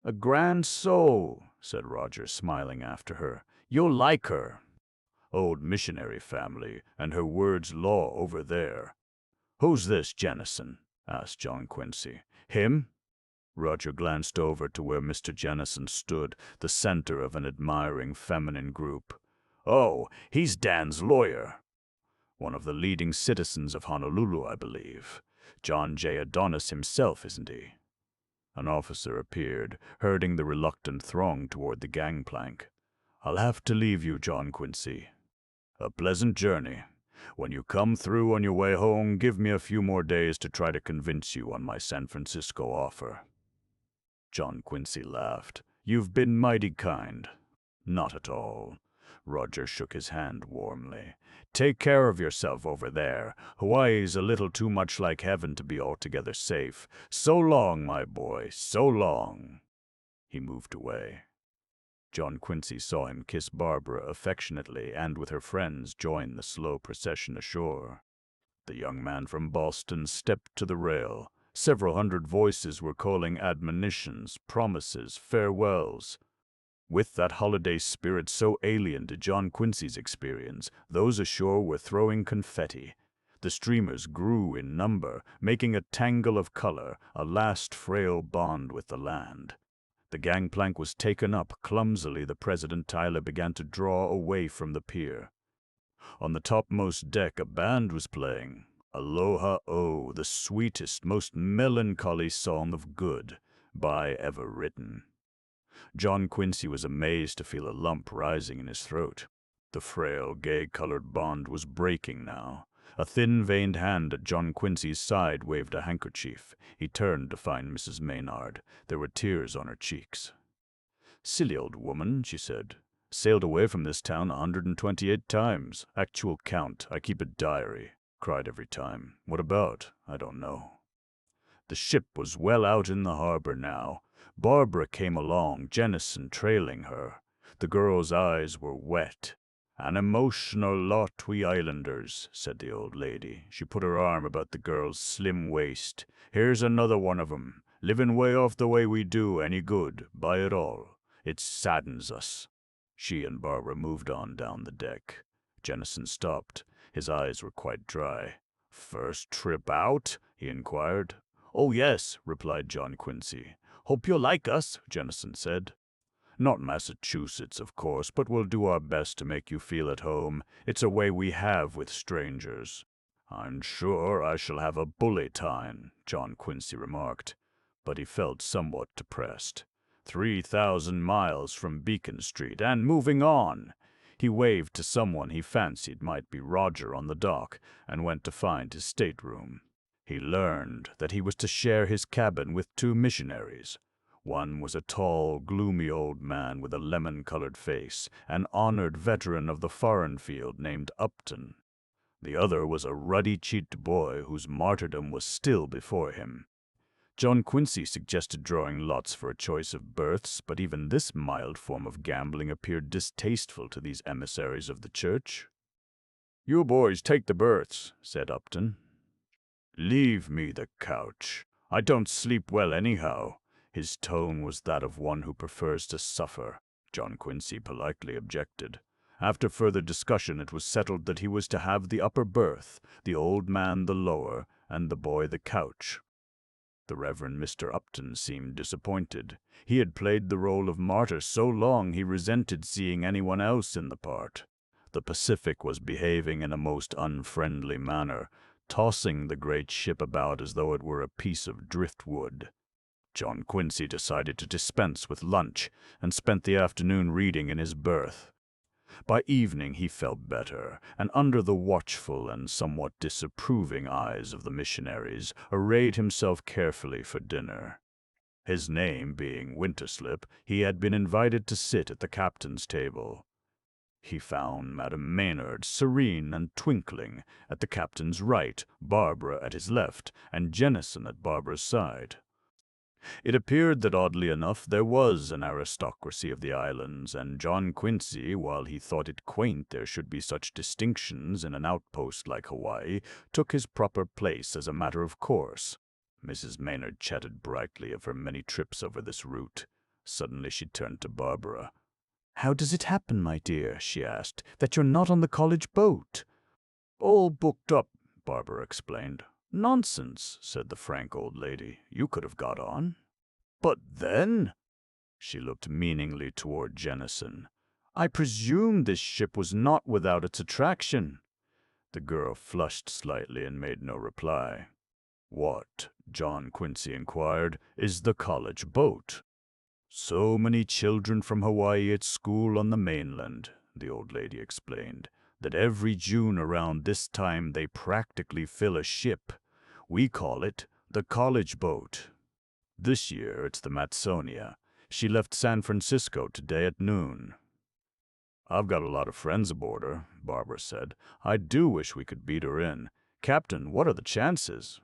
"A grand soul," said Roger, smiling after her. "You'll like her. Old missionary family, and her word's law over there." "Who's this Jennison?" asked John Quincy. "Him?" Roger glanced over to where Mr. Jennison stood, the center of an admiring feminine group. "Oh, he's Dan's lawyer. One of the leading citizens of Honolulu, I believe. John J. Adonis himself, isn't he?" An officer appeared, herding the reluctant throng toward the gangplank. "I'll have to leave you, John Quincy." "A pleasant journey. When you come through on your way home, give me a few more days to try to convince you on my San Francisco offer." John Quincy laughed. "You've been mighty kind." "Not at all." Roger shook his hand warmly. "Take care of yourself over there. Hawaii's a little too much like heaven to be altogether safe. So long, my boy, so long." He moved away. John Quincy saw him kiss Barbara affectionately and with her friends join the slow procession ashore. The young man from Boston stepped to the rail. Several hundred voices were calling admonitions, promises, farewells. With that holiday spirit so alien to John Quincy's experience, those ashore were throwing confetti. The streamers grew in number, making a tangle of color, a last frail bond with the land. The gangplank was taken up. Clumsily, the President Tyler began to draw away from the pier. On the topmost deck, a band was playing. "Aloha O," the sweetest, most melancholy song of good by ever written. John Quincy was amazed to feel a lump rising in his throat. The frail, gay-colored bond was breaking now. A thin-veined hand at John Quincy's side waved a handkerchief. He turned to find Mrs. Maynard. There were tears on her cheeks. "Silly old woman," she said. "Sailed away from this town 128 times. Actual count. I keep a diary. Cried every time. What about? I don't know." The ship was well out in the harbor now. Barbara came along, Jennison trailing her. The girl's eyes were wet. "An emotional lot, we islanders," said the old lady. She put her arm about the girl's slim waist. "Here's another one of 'em. Living way off the way we do any good, by it all. It saddens us." She and Barbara moved on down the deck. Jennison stopped. His eyes were quite dry. "First trip out?" he inquired. "Oh, yes," replied John Quincy. "Hope you'll like us," Jennison said. "Not Massachusetts, of course, but we'll do our best to make you feel at home. It's a way we have with strangers." "I'm sure I shall have a bully time," John Quincy remarked, but he felt somewhat depressed. 3,000 miles from Beacon Street, and moving on! He waved to someone he fancied might be Roger on the dock, and went to find his stateroom. He learned that he was to share his cabin with 2 missionaries. One was a tall, gloomy old man with a lemon-colored face, an honored veteran of the foreign field named Upton. The other was a ruddy-cheeked boy whose martyrdom was still before him. John Quincy suggested drawing lots for a choice of berths, but even this mild form of gambling appeared distasteful to these emissaries of the church. "You boys take the berths," said Upton. "Leave me the couch. I don't sleep well anyhow." His tone was that of one who prefers to suffer. John Quincy politely objected. After further discussion, it was settled that he was to have the upper berth, the old man the lower, and the boy the couch. The Reverend Mr. Upton seemed disappointed. He had played the role of martyr so long he resented seeing anyone else in the part. The Pacific was behaving in a most unfriendly manner, tossing the great ship about as though it were a piece of driftwood. John Quincy decided to dispense with lunch and spent the afternoon reading in his berth. By evening he felt better, and under the watchful and somewhat disapproving eyes of the missionaries, arrayed himself carefully for dinner. His name being Winterslip, he had been invited to sit at the captain's table. He found Madame Maynard serene and twinkling at the captain's right, Barbara at his left, and Jennison at Barbara's side. It appeared that, oddly enough, there was an aristocracy of the islands, and John Quincy, while he thought it quaint there should be such distinctions in an outpost like Hawaii, took his proper place as a matter of course. Mrs. Maynard chatted brightly of her many trips over this route. Suddenly she turned to Barbara. "How does it happen, my dear," she asked, "that you're not on the college boat?" "All booked up," Barbara explained. "Nonsense," said the frank old lady. "You could have got on." "But then—" She looked meaningly toward Jennison. "I presume this ship was not without its attraction." The girl flushed slightly and made no reply. "What," John Quincy inquired, "is the college boat?" "So many children from Hawaii at school on the mainland," the old lady explained, "that every June around this time they practically fill a ship. We call it the college boat. This year it's the Matsonia. She left San Francisco today at noon." "I've got a lot of friends aboard her," Barbara said. "I do wish we could beat her in. Captain, what are the chances?"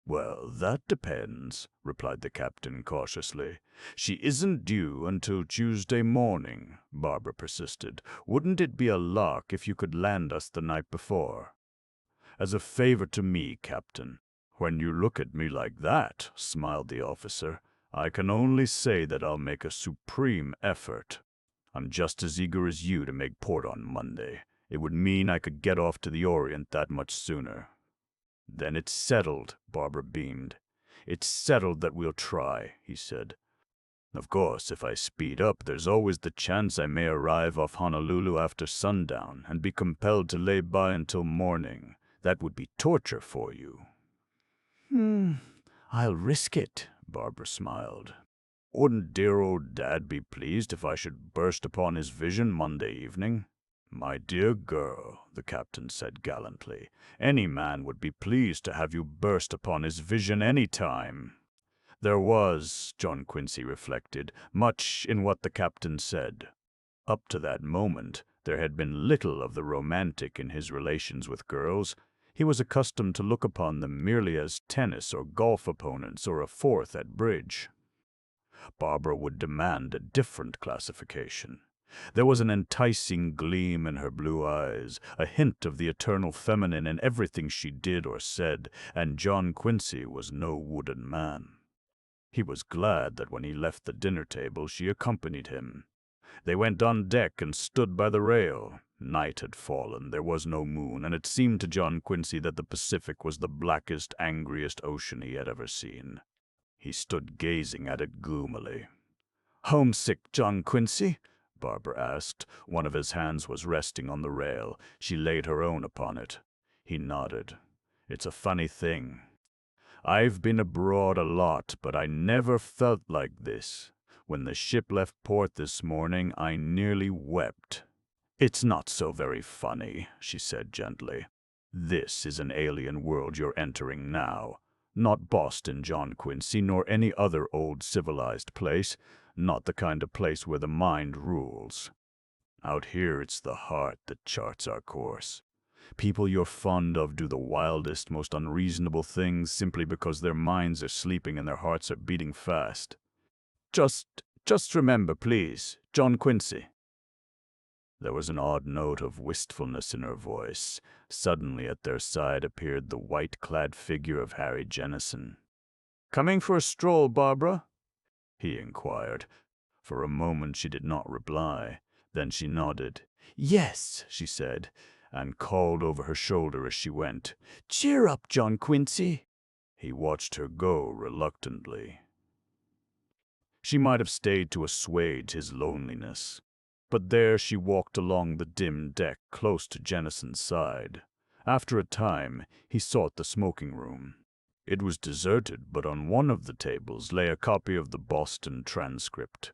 "Well, that depends," replied the captain cautiously. "She isn't due until Tuesday morning," Barbara persisted. "Wouldn't it be a lark if you could land us the night before?" "As a favor to me, Captain." "When you look at me like that," smiled the officer, "I can only say that I'll make a supreme effort. I'm just as eager as you to make port on Monday. It would mean I could get off to the Orient that much sooner." "Then it's settled," Barbara beamed. "It's settled that we'll try," he said. "Of course, if I speed up, there's always the chance I may arrive off Honolulu after sundown and be compelled to lay by until morning. That would be torture for you." I'll risk it," Barbara smiled. "Wouldn't dear old Dad be pleased if I should burst upon his vision Monday evening?" "My dear girl," the captain said gallantly, "any man would be pleased to have you burst upon his vision any time." There was, John Quincy reflected, much in what the captain said. Up to that moment, there had been little of the romantic in his relations with girls. He was accustomed to look upon them merely as tennis or golf opponents or a fourth at bridge. Barbara would demand a different classification. There was an enticing gleam in her blue eyes, a hint of the eternal feminine in everything she did or said, and John Quincy was no wooden man. He was glad that when he left the dinner table she accompanied him. They went on deck and stood by the rail. Night had fallen, there was no moon, and it seemed to John Quincy that the Pacific was the blackest, angriest ocean he had ever seen. He stood gazing at it gloomily. "Homesick, John Quincy?" Barbara asked. One of his hands was resting on the rail. She laid her own upon it. He nodded. "It's a funny thing. I've been abroad a lot, but I never felt like this. When the ship left port this morning, I nearly wept." "It's not so very funny," she said gently. "This is an alien world you're entering now. Not Boston, John Quincy, nor any other old civilized place. Not the kind of place where the mind rules. Out here it's the heart that charts our course. People you're fond of do the wildest, most unreasonable things simply because their minds are sleeping and their hearts are beating fast. Just remember, please, John Quincy." There was an odd note of wistfulness in her voice. Suddenly at their side appeared the white-clad figure of Harry Jennison. "Coming for a stroll, Barbara?" he inquired. For a moment she did not reply. Then she nodded. "Yes," she said, and called over her shoulder as she went. "Cheer up, John Quincy." He watched her go reluctantly. She might have stayed to assuage his loneliness. But there she walked along the dim deck close to Jennison's side. After a time, he sought the smoking room. It was deserted, but on one of the tables lay a copy of the Boston Transcript.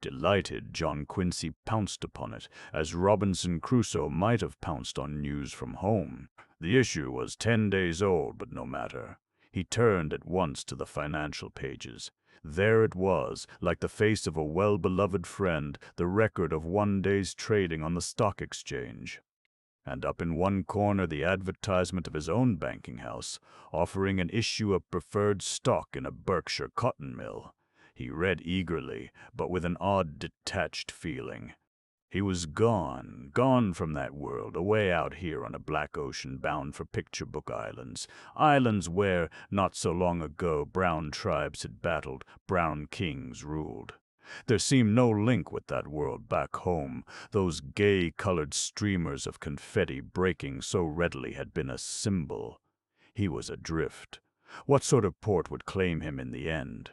Delighted, John Quincy pounced upon it, as Robinson Crusoe might have pounced on news from home. The issue was 10 days old, but no matter. He turned at once to the financial pages. There it was, like the face of a well-beloved friend, the record of one day's trading on the stock exchange. And up in one corner the advertisement of his own banking house, offering an issue of preferred stock in a Berkshire cotton mill. He read eagerly, but with an odd detached feeling. He was gone from that world, away out here on a black ocean bound for picture book islands. Islands where, not so long ago, brown tribes had battled, brown kings ruled. There seemed no link with that world back home. Those gay-colored streamers of confetti breaking so readily had been a symbol. He was adrift. What sort of port would claim him in the end?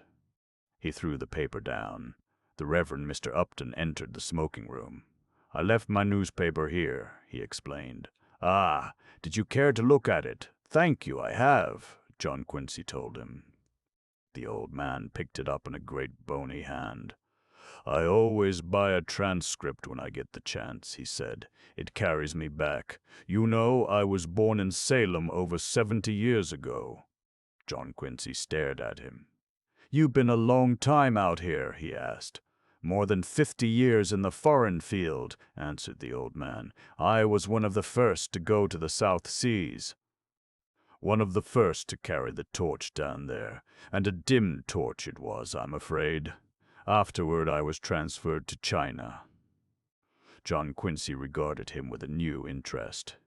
He threw the paper down. The Reverend Mr. Upton entered the smoking room. "I left my newspaper here," he explained. "Ah, did you care to look at it?" "Thank you, I have," John Quincy told him. The old man picked it up in a great bony hand. "I always buy a transcript when I get the chance," he said. "It carries me back. You know, I was born in Salem over 70 years ago." John Quincy stared at him. "You've been a long time out here?" he asked. "More than 50 years in the foreign field," answered the old man. "I was one of the first to go to the South Seas." "One of the first to carry the torch down there, and a dim torch it was, I'm afraid. Afterward I was transferred to China." John Quincy regarded him with a new interest.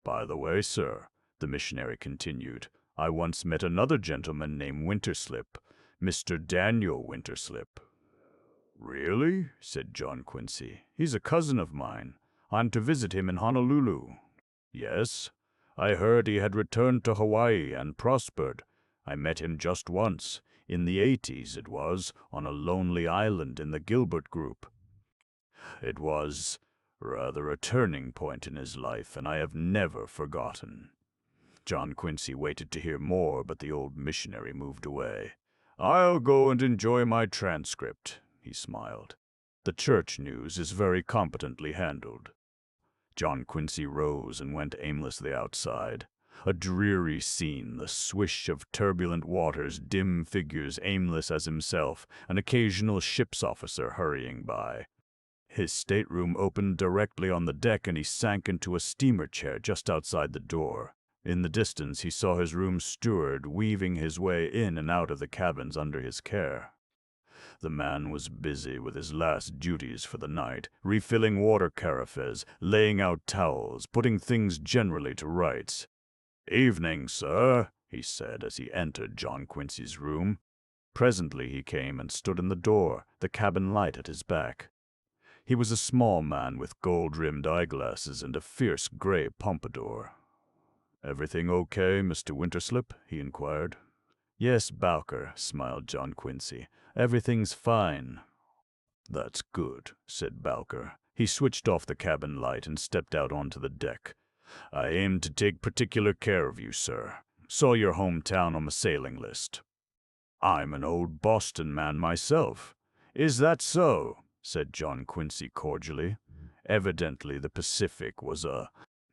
"By the way, sir," the missionary continued, "I once met another gentleman named Winterslip, Mr. Daniel Winterslip." "Really?" said John Quincy. "He's a cousin of mine. I'm to visit him in Honolulu." "Yes. I heard he had returned to Hawaii and prospered. I met him just once. In the 80s it was, on a lonely island in the Gilbert group. It was rather a turning point in his life, and I have never forgotten." John Quincy waited to hear more, but the old missionary moved away. "I'll go and enjoy my transcript," he smiled. "The church news is very competently handled." John Quincy rose and went aimlessly outside. A dreary scene, the swish of turbulent waters, dim figures aimless as himself, an occasional ship's officer hurrying by. His stateroom opened directly on the deck, and he sank into a steamer chair just outside the door. In the distance he saw his room steward weaving his way in and out of the cabins under his care. The man was busy with his last duties for the night, refilling water carafes, laying out towels, putting things generally to rights. "Evening, sir," he said as he entered John Quincy's room. Presently he came and stood in the door, the cabin light at his back. He was a small man with gold-rimmed eyeglasses and a fierce gray pompadour. "Everything okay, Mr. Winterslip?" he inquired. "Yes, Bowker," smiled John Quincy. "Everything's fine." "That's good," said Bowker. He switched off the cabin light and stepped out onto the deck. "I aim to take particular care of you, sir. Saw your hometown on the sailing list." "I'm an old Boston man myself." "Is that so?" said John Quincy cordially. Evidently the Pacific was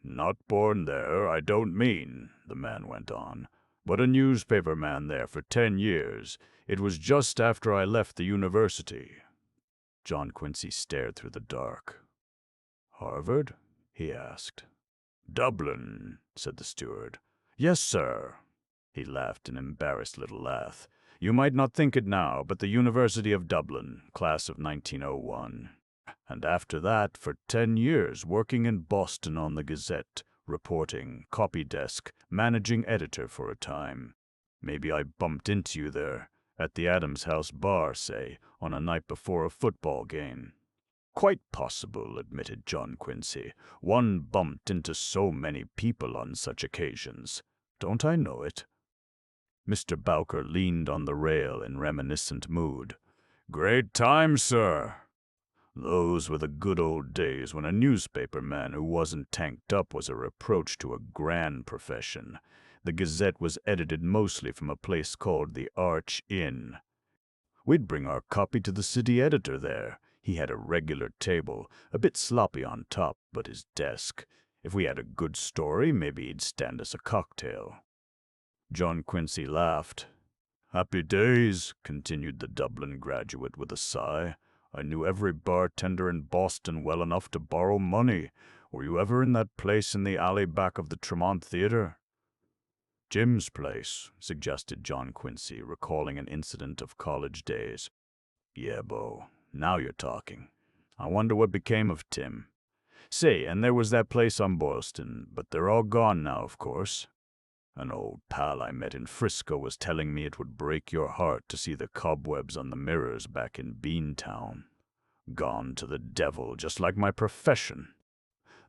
"Not born there, I don't mean," the man went on, "but a newspaper man there for 10 years. It was just after I left the university." John Quincy stared through the dark. "Harvard?" he asked. "Dublin," said the steward. "Yes, sir." He laughed an embarrassed little laugh. "You might not think it now, but the University of Dublin, class of 1901. And after that, for 10 years, working in Boston on the Gazette, reporting, copy desk, managing editor for a time. Maybe I bumped into you there, at the Adams House bar, say, on a night before a football game." "Quite possible," admitted John Quincy. "One bumped into so many people on such occasions. Don't I know it?" Mr. Bowker leaned on the rail in reminiscent mood. "Great times, sir. Those were the good old days when a newspaper man who wasn't tanked up was a reproach to a grand profession. The Gazette was edited mostly from a place called the Arch Inn. We'd bring our copy to the city editor there. He had a regular table, a bit sloppy on top, but his desk. If we had a good story, maybe he'd stand us a cocktail." John Quincy laughed. "Happy days," continued the Dublin graduate with a sigh. "I knew every bartender in Boston well enough to borrow money. Were you ever in that place in the alley back of the Tremont Theater?" "Jim's place," suggested John Quincy, recalling an incident of college days. "Yeah, Bo, now you're talking. I wonder what became of Tim. Say, and there was that place on Boylston, but they're all gone now, of course. An old pal I met in Frisco was telling me it would break your heart to see the cobwebs on the mirrors back in Beantown. Gone to the devil, just like my profession.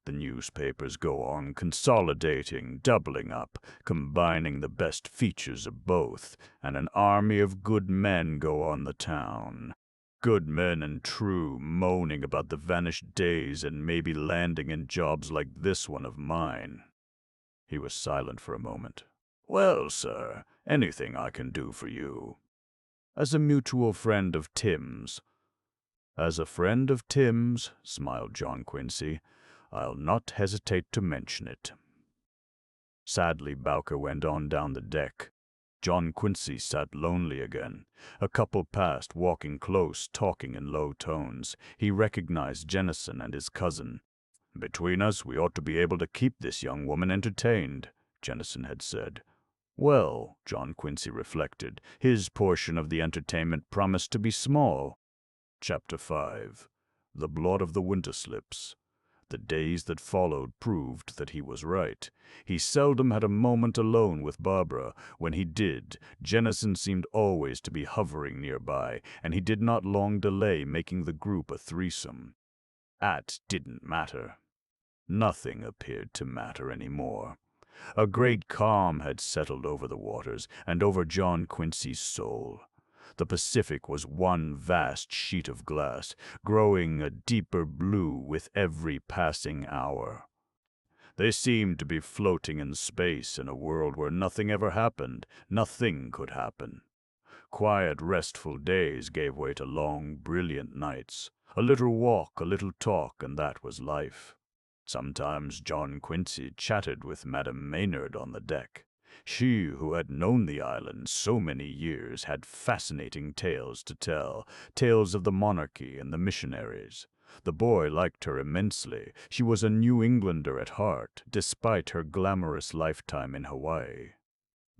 The newspapers go on consolidating, doubling up, combining the best features of both, and an army of good men go on the town. Good men and true, moaning about the vanished days and maybe landing in jobs like this one of mine." He was silent for a moment. "Well, sir, anything I can do for you." "As a mutual friend of Tim's." "As a friend of Tim's," smiled John Quincy, "I'll not hesitate to mention it." Sadly, Bowker went on down the deck. John Quincy sat lonely again. A couple passed, walking close, talking in low tones. He recognized Jennison and his cousin. "Between us, we ought to be able to keep this young woman entertained," Jennison had said. Well, John Quincy reflected, his portion of the entertainment promised to be small. Chapter 5. The Blood of the Winterslips. The days that followed proved that he was right. He seldom had a moment alone with Barbara. When he did, Jennison seemed always to be hovering nearby, and he did not long delay making the group a threesome. That didn't matter. Nothing appeared to matter any more. A great calm had settled over the waters and over John Quincy's soul. The Pacific was one vast sheet of glass, growing a deeper blue with every passing hour. They seemed to be floating in space in a world where nothing ever happened, nothing could happen. Quiet, restful days gave way to long, brilliant nights. A little walk, a little talk, and that was life. Sometimes John Quincy chatted with Madame Maynard on the deck. She, who had known the island so many years, had fascinating tales to tell, tales of the monarchy and the missionaries. The boy liked her immensely. She was a New Englander at heart, despite her glamorous lifetime in Hawaii.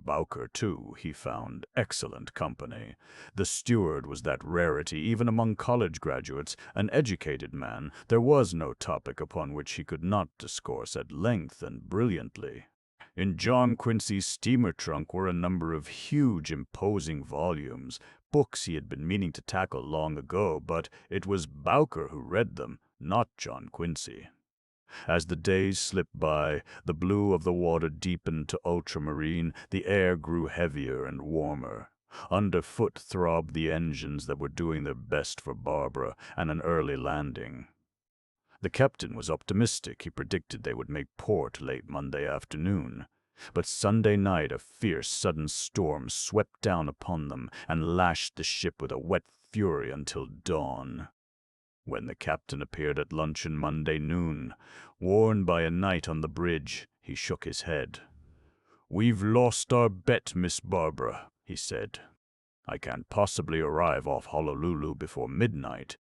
Bowker, too, he found excellent company. The steward was that rarity even among college graduates, an educated man. There was no topic upon which he could not discourse at length and brilliantly. In John Quincy's steamer trunk were a number of huge, imposing volumes, books he had been meaning to tackle long ago, but it was Bowker who read them, not John Quincy. As the days slipped by, the blue of the water deepened to ultramarine, the air grew heavier and warmer. Underfoot throbbed the engines that were doing their best for Barbara and an early landing. The captain was optimistic. He predicted they would make port late Monday afternoon. But Sunday night a fierce, sudden storm swept down upon them and lashed the ship with a wet fury until dawn. When the captain appeared at luncheon Monday noon, worn by a night on the bridge, he shook his head. "We've lost our bet, Miss Barbara," he said. "I can't possibly arrive off Honolulu before midnight."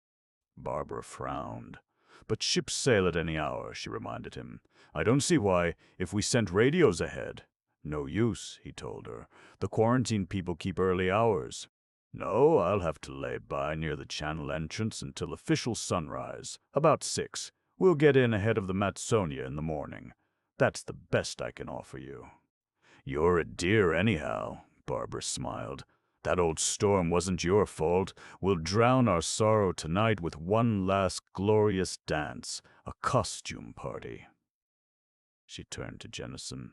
Barbara frowned. "But ships sail at any hour," she reminded him. "I don't see why, if we sent radios ahead." "No use," he told her. "The quarantine people keep early hours." "No, I'll have to lay by near the channel entrance until official sunrise, about 6. We'll get in ahead of the Matsonia in the morning. That's the best I can offer you." "You're a dear anyhow," Barbara smiled. "That old storm wasn't your fault. We'll drown our sorrow tonight with one last glorious dance, a costume party." She turned to Jennison.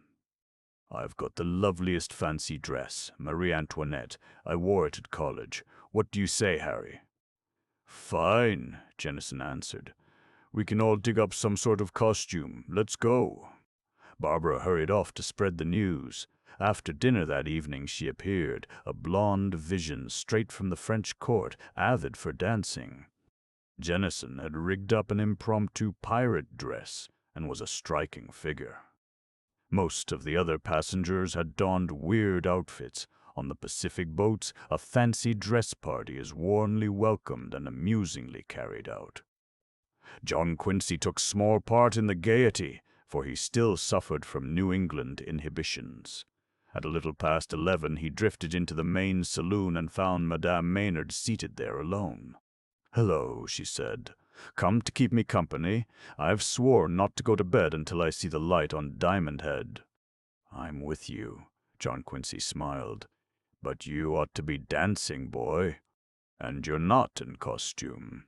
"I've got the loveliest fancy dress, Marie Antoinette. I wore it at college. What do you say, Harry?" "Fine," Jennison answered. "We can all dig up some sort of costume. Let's go." Barbara hurried off to spread the news. After dinner that evening she appeared, a blonde vision straight from the French court, avid for dancing. Jennison had rigged up an impromptu pirate dress and was a striking figure. Most of the other passengers had donned weird outfits. On the Pacific boats, a fancy dress party is warmly welcomed and amusingly carried out. John Quincy took small part in the gaiety, for he still suffered from New England inhibitions. At a little past 11 he drifted into the main saloon and found Madame Maynard seated there alone. "Hello," she said. "Come to keep me company? I've sworn not to go to bed until I see the light on Diamond Head." "I'm with you," John Quincy smiled. "But you ought to be dancing, boy. And you're not in costume."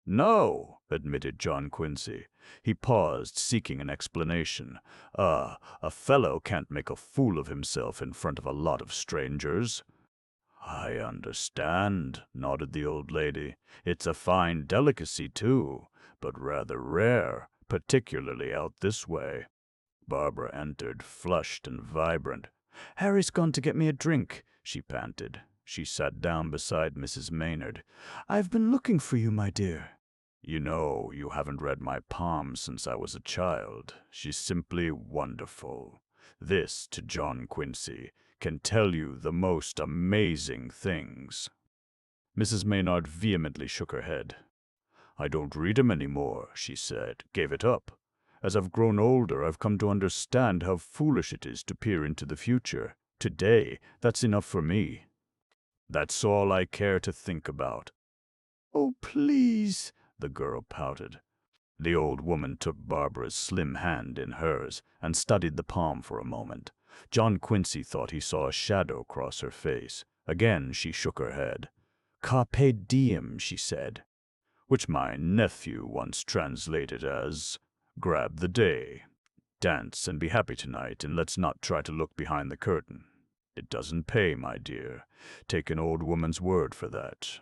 "No," admitted John Quincy. He paused, seeking an explanation. A fellow can't make a fool of himself in front of a lot of strangers." "I understand," nodded the old lady. "It's a fine delicacy, too, but rather rare, particularly out this way." Barbara entered, flushed and vibrant. "Harry's gone to get me a drink," she panted. She sat down beside Mrs. Maynard. "I've been looking for you, my dear." "You know, you haven't read my palm since I was a child. She's simply wonderful. This, to John Quincy, can tell you the most amazing things." Mrs. Maynard vehemently shook her head. "I don't read 'em anymore," she said. "Gave it up. As I've grown older, I've come to understand how foolish it is to peer into the future. Today, that's enough for me. That's all I care to think about." "Oh, please," the girl pouted. The old woman took Barbara's slim hand in hers and studied the palm for a moment. John Quincy thought he saw a shadow cross her face. Again she shook her head. "Carpe diem," she said, which my nephew once translated as, "Grab the day. Dance and be happy tonight, and let's not try to look behind the curtain. It doesn't pay, my dear. Take an old woman's word for that."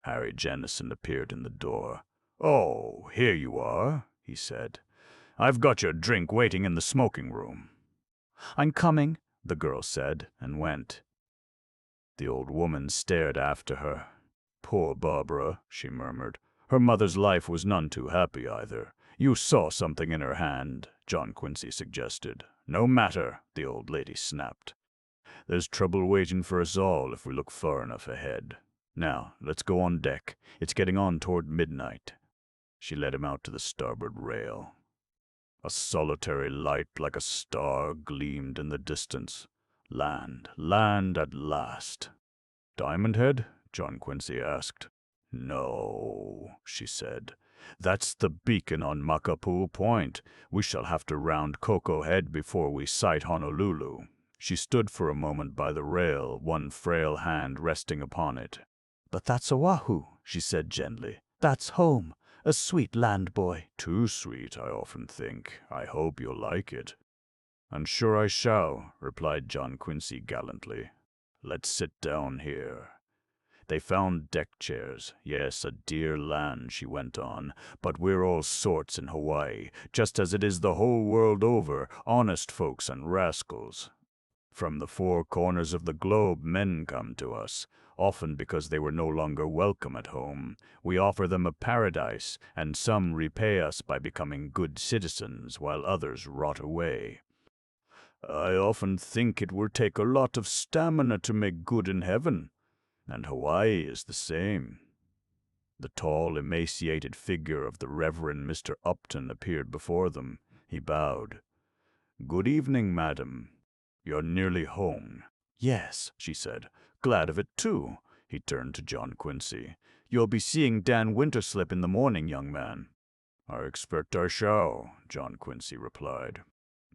Harry Jennison appeared in the door. "Oh, here you are," he said. "I've got your drink waiting in the smoking room." "I'm coming," the girl said, and went. The old woman stared after her. "Poor Barbara," she murmured. "Her mother's life was none too happy either." "You saw something in her hand," John Quincy suggested. "No matter," the old lady snapped. "There's trouble waiting for us all if we look far enough ahead. Now, let's go on deck. It's getting on toward midnight." She led him out to the starboard rail. A solitary light like a star gleamed in the distance. Land, land at last. "Diamond Head?" John Quincy asked. "No," she said. "That's the beacon on Makapu'u Point. We shall have to round Coco Head before we sight Honolulu." She stood for a moment by the rail, one frail hand resting upon it. "But that's Oahu," she said gently. "That's home. A sweet land, boy." "Too sweet, I often think. I hope you'll like it." "And sure I shall," replied John Quincy gallantly. "Let's sit down here." They found deck chairs. "Yes, a dear land," she went on, "but we're all sorts in Hawaii, just as it is the whole world over, honest folks and rascals. From the four corners of the globe men come to us, often because they were no longer welcome at home. We offer them a paradise, and some repay us by becoming good citizens, while others rot away. I often think it will take a lot of stamina to make good in heaven, and Hawaii is the same." The tall, emaciated figure of the Reverend Mr. Upton appeared before them. He bowed. "Good evening, madam. You're nearly home." "Yes," she said. "Glad of it, too." He turned to John Quincy. "You'll be seeing Dan Winterslip in the morning, young man." "I expect I shall," John Quincy replied.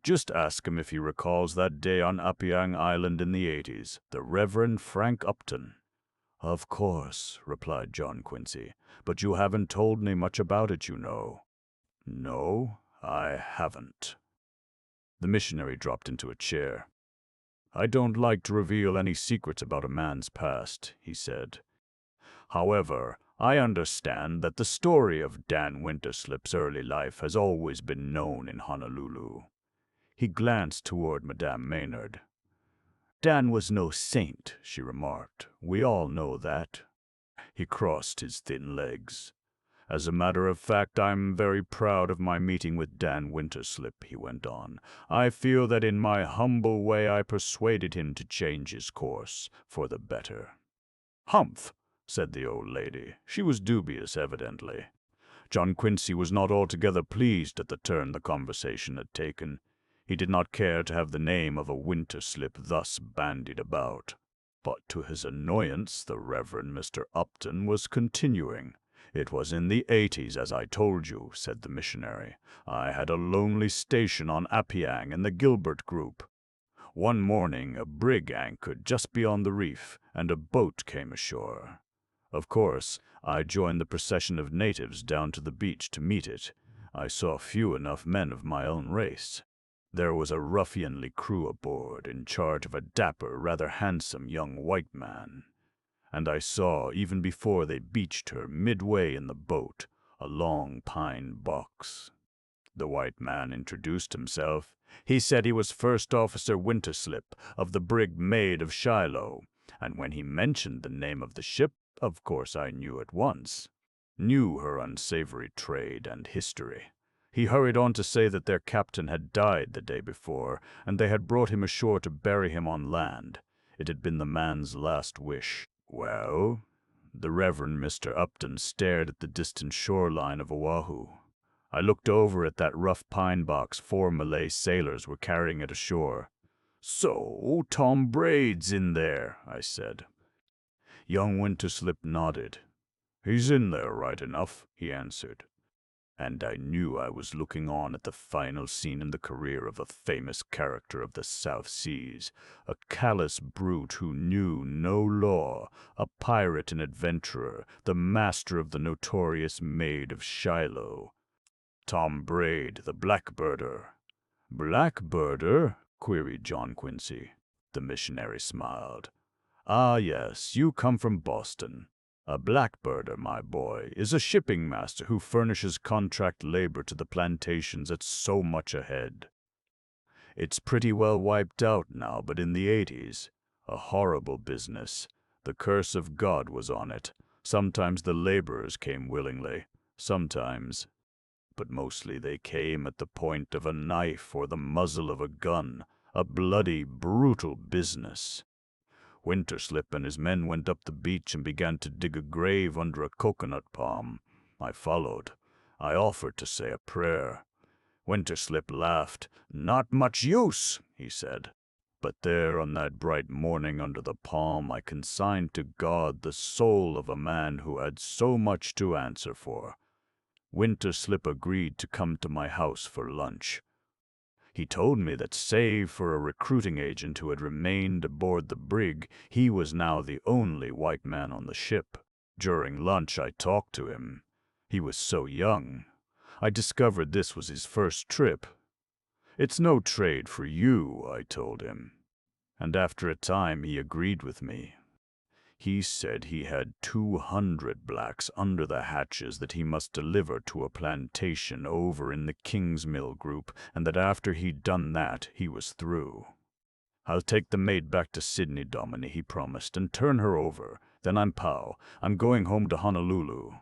"Just ask him if he recalls that day on Apiang Island in the 80s, the Reverend Frank Upton." "Of course," replied John Quincy, "but you haven't told me much about it, you know." "No, I haven't." The missionary dropped into a chair. "I don't like to reveal any secrets about a man's past," he said. "However, I understand that the story of Dan Winterslip's early life has always been known in Honolulu." He glanced toward Madame Maynard. "Dan was no saint," she remarked. "We all know that." He crossed his thin legs. "As a matter of fact, I'm very proud of my meeting with Dan Winterslip," he went on. "I feel that in my humble way I persuaded him to change his course for the better." "Humph!" said the old lady. She was dubious, evidently. John Quincy was not altogether pleased at the turn the conversation had taken. He did not care to have the name of a Winterslip thus bandied about. But to his annoyance, the Reverend Mr. Upton was continuing. "It was in the 80s, as I told you," said the missionary. "I had a lonely station on Apiang in the Gilbert group. One morning a brig anchored just beyond the reef, and a boat came ashore. Of course, I joined the procession of natives down to the beach to meet it. I saw few enough men of my own race. There was a ruffianly crew aboard, in charge of a dapper, rather handsome young white man. And I saw, even before they beached her, midway in the boat, a long pine box. The white man introduced himself. He said he was First Officer Winterslip of the brig Maid of Shiloh, and when he mentioned the name of the ship, of course I knew at once. Knew her unsavory trade and history. He hurried on to say that their captain had died the day before, and they had brought him ashore to bury him on land. It had been the man's last wish. Well, the Reverend Mr. Upton stared at the distant shoreline of Oahu. I looked over at that rough pine box 4 Malay sailors were carrying it ashore. "So, Tom Braid's in there," I said. Young Winterslip nodded. "He's in there right enough," he answered. And I knew I was looking on at the final scene in the career of a famous character of the South Seas, a callous brute who knew no law, a pirate and adventurer, the master of the notorious Maid of Shiloh. Tom Braid, the blackbirder. "Blackbirder?" queried John Quincy. The missionary smiled. "Ah, yes, you come from Boston. A blackbirder, my boy, is a shipping master who furnishes contract labor to the plantations at so much a head. It's pretty well wiped out now, but in the 80s, a horrible business. The curse of God was on it. Sometimes the laborers came willingly, sometimes, but mostly they came at the point of a knife or the muzzle of a gun, a bloody, brutal business. Winterslip and his men went up the beach and began to dig a grave under a coconut palm. I followed. I offered to say a prayer. Winterslip laughed. "Not much use," he said. But there on that bright morning under the palm I consigned to God the soul of a man who had so much to answer for. Winterslip agreed to come to my house for lunch. He told me that save for a recruiting agent who had remained aboard the brig, he was now the only white man on the ship. During lunch I talked to him. He was so young. I discovered this was his first trip. "It's no trade for you," I told him. And after a time he agreed with me. He said he had 200 blacks under the hatches that he must deliver to a plantation over in the Kingsmill group, and that after he'd done that, he was through. "I'll take the maid back to Sydney, Dominie," he promised, "and turn her over. Then I'm pow. I'm going home to Honolulu."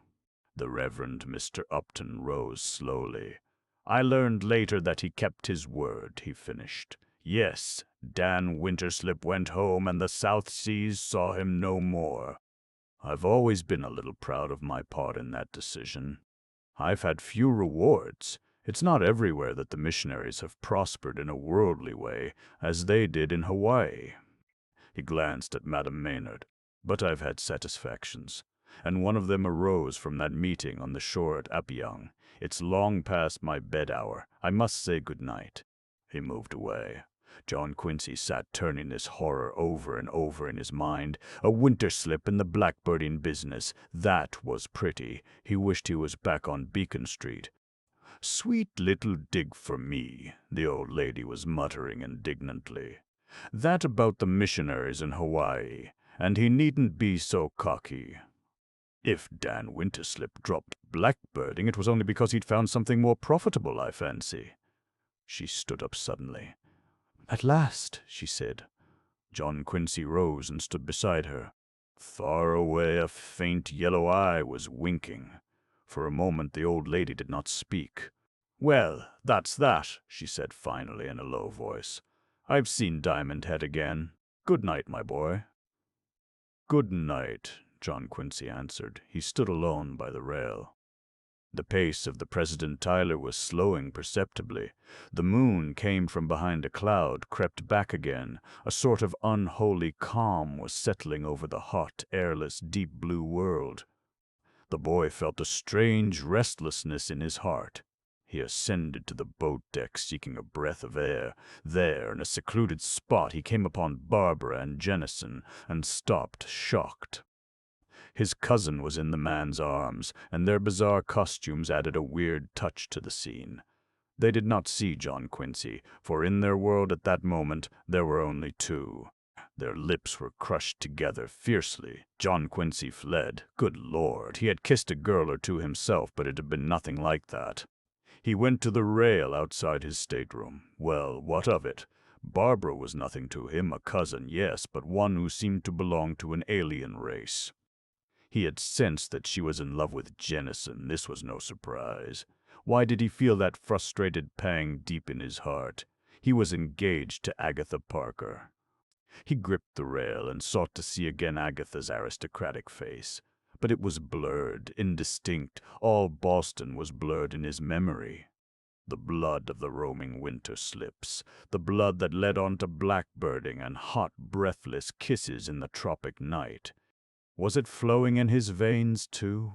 The Reverend Mr. Upton rose slowly. "I learned later that he kept his word," he finished. "Yes, Dan Winterslip went home and the South Seas saw him no more. I've always been a little proud of my part in that decision. I've had few rewards. It's not everywhere that the missionaries have prospered in a worldly way, as they did in Hawaii." He glanced at Madame Maynard. "But I've had satisfactions, and one of them arose from that meeting on the shore at Apiyang. It's long past my bed hour. I must say good night." He moved away. John Quincy sat turning this horror over and over in his mind. A winter slip in the blackbirding business. That was pretty. He wished he was back on Beacon Street. "Sweet little dig for me," the old lady was muttering indignantly. "That about the missionaries in Hawaii, and he needn't be so cocky." If Dan Winterslip dropped blackbirding, it was only because he'd found something more profitable, I fancy. She stood up suddenly. "At last," she said. John Quincy rose and stood beside her. Far away a faint yellow eye was winking. For a moment the old lady did not speak. "Well, that's that," she said finally in a low voice. "I've seen Diamond Head again. Good night, my boy." "Good night," John Quincy answered. He stood alone by the rail. The pace of the President Tyler was slowing perceptibly. The moon came from behind a cloud, crept back again. A sort of unholy calm was settling over the hot, airless, deep blue world. The boy felt a strange restlessness in his heart. He ascended to the boat deck, seeking a breath of air. There, in a secluded spot, he came upon Barbara and Jennison, and stopped, shocked. His cousin was in the man's arms, and their bizarre costumes added a weird touch to the scene. They did not see John Quincy, for in their world at that moment there were only two. Their lips were crushed together fiercely. John Quincy fled. Good Lord, he had kissed a girl or two himself, but it had been nothing like that. He went to the rail outside his stateroom. Well, what of it? Barbara was nothing to him, a cousin, yes, but one who seemed to belong to an alien race. He had sensed that she was in love with Jennison. This was no surprise. Why did he feel that frustrated pang deep in his heart? He was engaged to Agatha Parker. He gripped the rail and sought to see again Agatha's aristocratic face. But it was blurred, indistinct. All Boston was blurred in his memory. The blood of the roaming winter slips, the blood that led on to blackbirding and hot, breathless kisses in the tropic night. Was it flowing in his veins, too?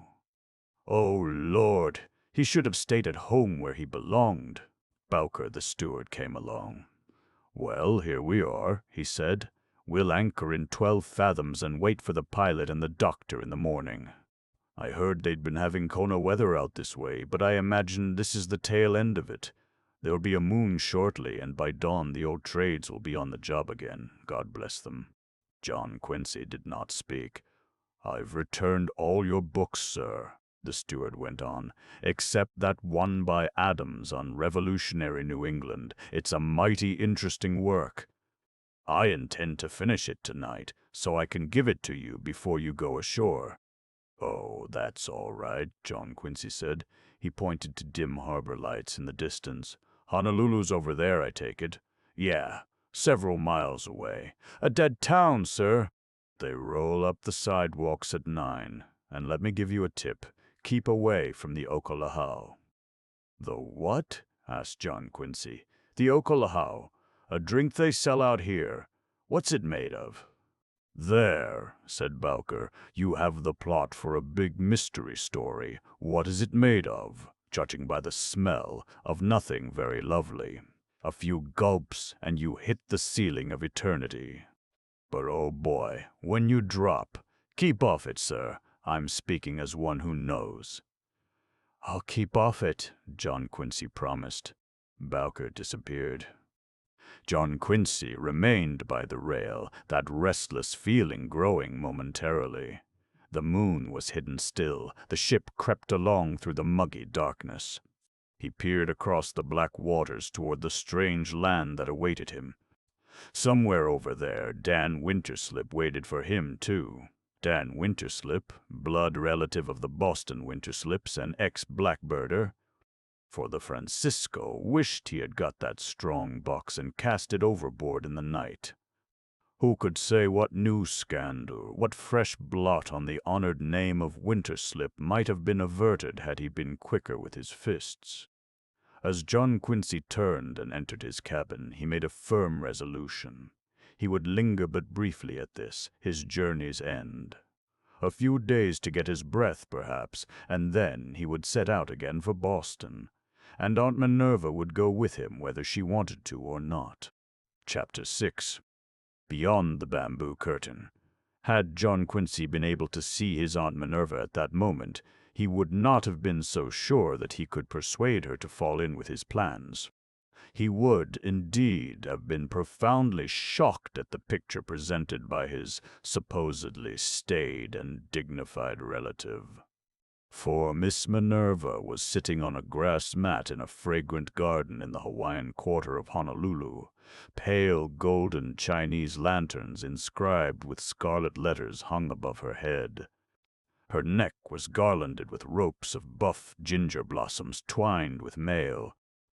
Oh, Lord! He should have stayed at home where he belonged. Bowker, the steward, came along. "Well, here we are," he said. "We'll anchor in 12 fathoms and wait for the pilot and the doctor in the morning. I heard they'd been having Kona weather out this way, but I imagine this is the tail end of it. There'll be a moon shortly, and by dawn the old trades will be on the job again. God bless them." John Quincy did not speak. "I've returned all your books, sir," the steward went on, "except that one by Adams on revolutionary New England. It's a mighty interesting work. I intend to finish it tonight, so I can give it to you before you go ashore." "Oh, that's all right," John Quincy said. He pointed to dim harbor lights in the distance. "Honolulu's over there, I take it?" "Yeah, several miles away. A dead town, sir." "They roll up the sidewalks at 9, and let me give you a tip. Keep away from the okolahau." "The what?" asked John Quincy. "The okolahau. A drink they sell out here. What's it made of?" "There," said Bowker, "you have the plot for a big mystery story. What is it made of? Judging by the smell, of nothing very lovely." A few gulps, and you hit the ceiling of eternity. But oh boy, when you drop, keep off it, sir. I'm speaking as one who knows. I'll keep off it, John Quincy promised. Bowker disappeared. John Quincy remained by the rail, that restless feeling growing momentarily. The moon was hidden still. The ship crept along through the muggy darkness. He peered across the black waters toward the strange land that awaited him. Somewhere over there, Dan Winterslip waited for him, too. Dan Winterslip, blood relative of the Boston Winterslips and ex-blackbirder. For the Francisco wished he had got that strong box and cast it overboard in the night. Who could say what new scandal, what fresh blot on the honored name of Winterslip might have been averted had he been quicker with his fists? As John Quincy turned and entered his cabin, he made a firm resolution. He would linger but briefly at this, his journey's end. A few days to get his breath, perhaps, and then he would set out again for Boston. And Aunt Minerva would go with him whether she wanted to or not. Chapter 6. Beyond the bamboo curtain. Had John Quincy been able to see his Aunt Minerva at that moment, he would not have been so sure that he could persuade her to fall in with his plans. He would, indeed, have been profoundly shocked at the picture presented by his supposedly staid and dignified relative. For Miss Minerva was sitting on a grass mat in a fragrant garden in the Hawaiian quarter of Honolulu. Pale golden Chinese lanterns inscribed with scarlet letters hung above her head. Her neck was garlanded with ropes of buff ginger blossoms twined with mail.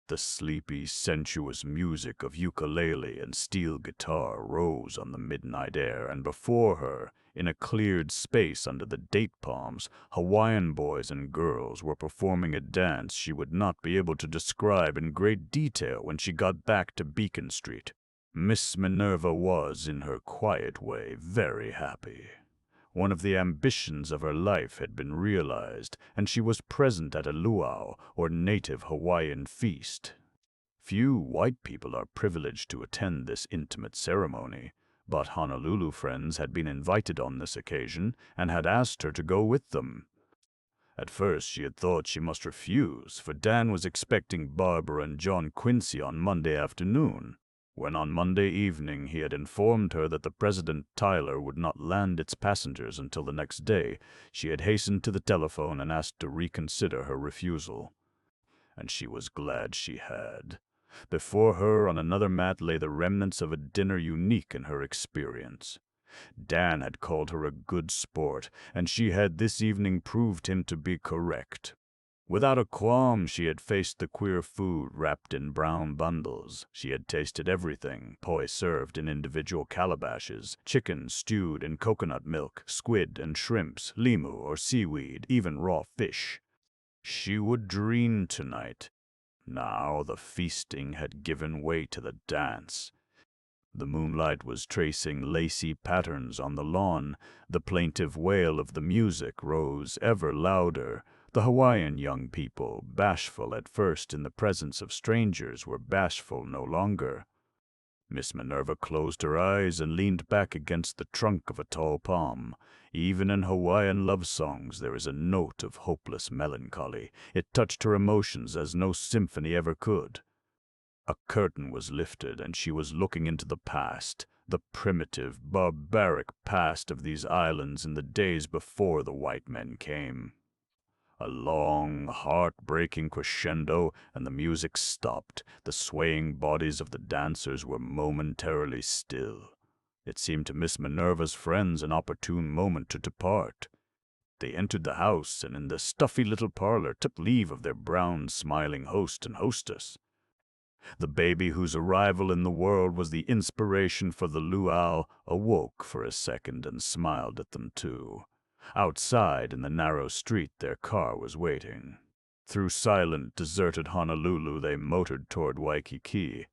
The sleepy, sensuous music of ukulele and steel guitar rose on the midnight air, and before her, in a cleared space under the date palms, Hawaiian boys and girls were performing a dance she would not be able to describe in great detail when she got back to Beacon Street. Miss Minerva was, in her quiet way, very happy. One of the ambitions of her life had been realized, and she was present at a luau, or native Hawaiian feast. Few white people are privileged to attend this intimate ceremony, but Honolulu friends had been invited on this occasion and had asked her to go with them. At first she had thought she must refuse, for Dan was expecting Barbara and John Quincy on Monday afternoon. When on Monday evening he had informed her that the President Tyler would not land its passengers until the next day, she had hastened to the telephone and asked to reconsider her refusal. And she was glad she had. Before her on another mat lay the remnants of a dinner unique in her experience. Dan had called her a good sport, and she had this evening proved him to be correct. Without a qualm she had faced the queer food wrapped in brown bundles. She had tasted everything, poi served in individual calabashes, chicken stewed in coconut milk, squid and shrimps, limu or seaweed, even raw fish. She would dream tonight. Now the feasting had given way to the dance. The moonlight was tracing lacy patterns on the lawn. The plaintive wail of the music rose ever louder. The Hawaiian young people, bashful at first in the presence of strangers, were bashful no longer. Miss Minerva closed her eyes and leaned back against the trunk of a tall palm. Even in Hawaiian love songs there is a note of hopeless melancholy. It touched her emotions as no symphony ever could. A curtain was lifted, and she was looking into the past, the primitive, barbaric past of these islands in the days before the white men came. A long, heart-breaking crescendo, and the music stopped. The swaying bodies of the dancers were momentarily still. It seemed to Miss Minerva's friends an opportune moment to depart. They entered the house, and in the stuffy little parlor took leave of their brown, smiling host and hostess. The baby whose arrival in the world was the inspiration for the luau awoke for a second and smiled at them too. Outside, in the narrow street, their car was waiting. Through silent, deserted Honolulu they motored toward Waikiki.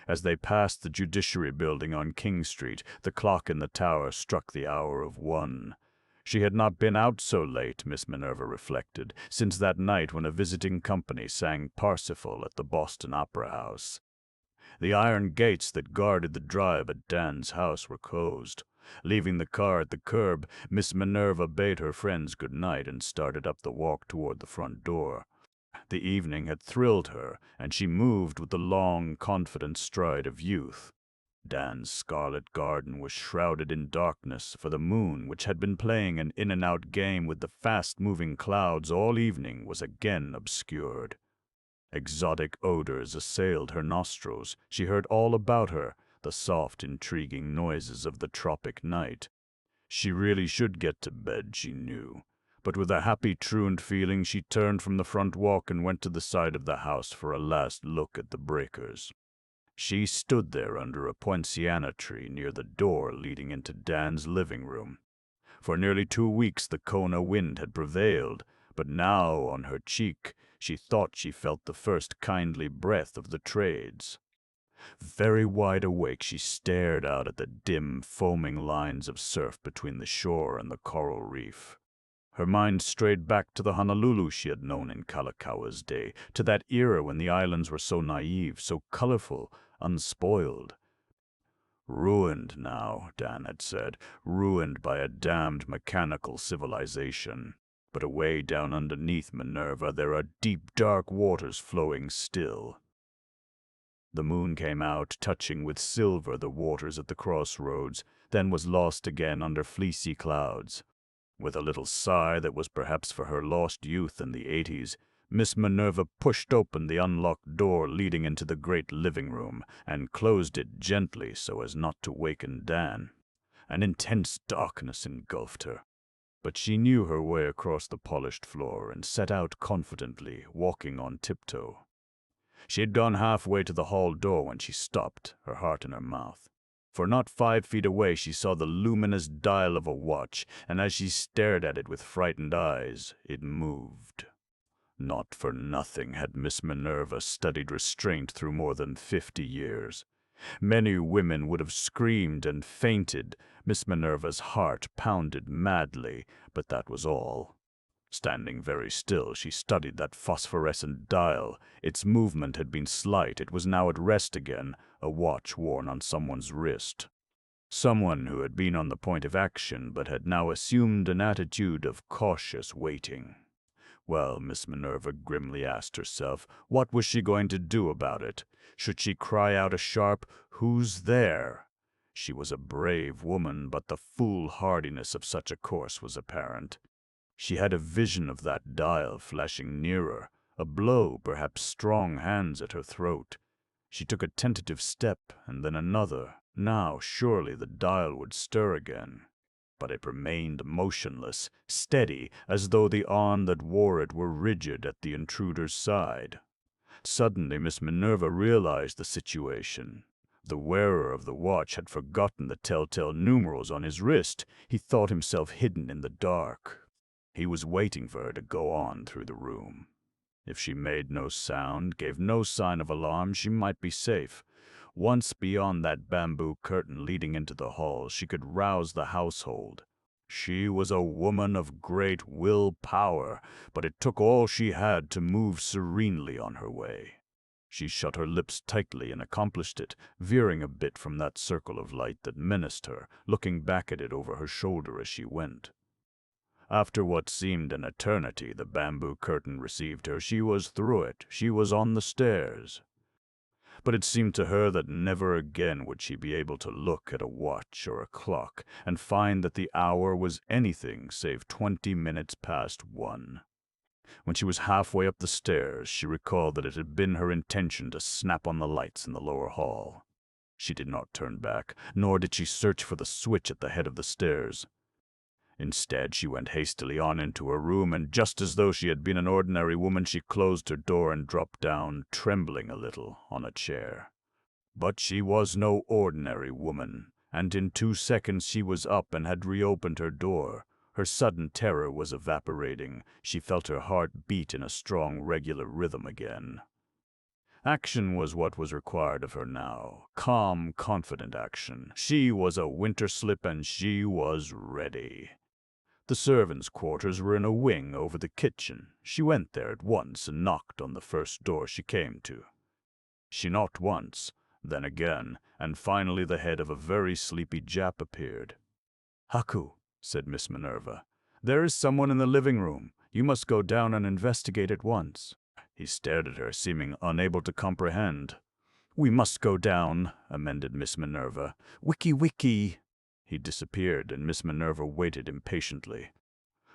As they passed the Judiciary Building on King Street, the clock in the tower struck the hour of 1. She had not been out so late, Miss Minerva reflected, since that night when a visiting company sang Parsifal at the Boston Opera House. The iron gates that guarded the drive at Dan's house were closed. Leaving the car at the curb, Miss Minerva bade her friends good night and started up the walk toward the front door. The evening had thrilled her, and she moved with the long, confident stride of youth. Dan's scarlet garden was shrouded in darkness, for the moon, which had been playing an in-and-out game with the fast-moving clouds all evening, was again obscured. Exotic odors assailed her nostrils. She heard all about her, the soft, intriguing noises of the tropic night. She really should get to bed, she knew. But with a happy, truant feeling, she turned from the front walk and went to the side of the house for a last look at the breakers. She stood there under a poinciana tree near the door leading into Dan's living room. For nearly 2 weeks the Kona wind had prevailed, but now on her cheek she thought she felt the first kindly breath of the trades. Very wide awake, she stared out at the dim, foaming lines of surf between the shore and the coral reef. Her mind strayed back to the Honolulu she had known in Kalakawa's day, to that era when the islands were so naive, so colorful, unspoiled. Ruined now, Dan had said, ruined by a damned mechanical civilization. But away down underneath Minerva there are deep, dark waters flowing still. The moon came out, touching with silver the waters at the crossroads, then was lost again under fleecy clouds. With a little sigh that was perhaps for her lost youth in the 80s, Miss Minerva pushed open the unlocked door leading into the great living room, and closed it gently so as not to waken Dan. An intense darkness engulfed her. But she knew her way across the polished floor and set out confidently, walking on tiptoe. She had gone halfway to the hall door when she stopped, her heart in her mouth. For not 5 feet away she saw the luminous dial of a watch, and as she stared at it with frightened eyes, it moved. Not for nothing had Miss Minerva studied restraint through more than 50 years. Many women would have screamed and fainted. Miss Minerva's heart pounded madly, but that was all. Standing very still, she studied that phosphorescent dial. Its movement had been slight. It was now at rest again, a watch worn on someone's wrist. Someone who had been on the point of action, but had now assumed an attitude of cautious waiting. Well, Miss Minerva grimly asked herself, what was she going to do about it? Should she cry out a sharp, "Who's there?" She was a brave woman, but the foolhardiness of such a course was apparent. She had a vision of that dial flashing nearer, a blow, perhaps strong hands at her throat. She took a tentative step, and then another. Now, surely the dial would stir again. But it remained motionless, steady, as though the arm that wore it were rigid at the intruder's side. Suddenly Miss Minerva realized the situation. The wearer of the watch had forgotten the telltale numerals on his wrist. He thought himself hidden in the dark. He was waiting for her to go on through the room. If she made no sound, gave no sign of alarm, she might be safe. Once beyond that bamboo curtain leading into the hall, she could rouse the household. She was a woman of great will-power, but it took all she had to move serenely on her way. She shut her lips tightly and accomplished it, veering a bit from that circle of light that menaced her, looking back at it over her shoulder as she went. After what seemed an eternity, the bamboo curtain received her. She was through it. She was on the stairs. But it seemed to her that never again would she be able to look at a watch or a clock and find that the hour was anything save 20 minutes past 1. When she was halfway up the stairs, she recalled that it had been her intention to snap on the lights in the lower hall. She did not turn back, nor did she search for the switch at the head of the stairs. Instead, she went hastily on into her room, and just as though she had been an ordinary woman, she closed her door and dropped down, trembling a little, on a chair. But she was no ordinary woman, and in 2 seconds she was up and had reopened her door. Her sudden terror was evaporating. She felt her heart beat in a strong, regular rhythm again. Action was what was required of her now. Calm, confident action. She was a winter slip, and she was ready. The servants' quarters were in a wing over the kitchen. She went there at once and knocked on the first door she came to. She knocked once, Then again, and finally the head of a very sleepy Jap appeared. "Haku," said Miss Minerva, "there is someone in the living room. You must go down and investigate at once." He stared at her, seeming unable to comprehend. "We must go down," amended Miss Minerva. "Wiki wiki." He disappeared, and Miss Minerva waited impatiently.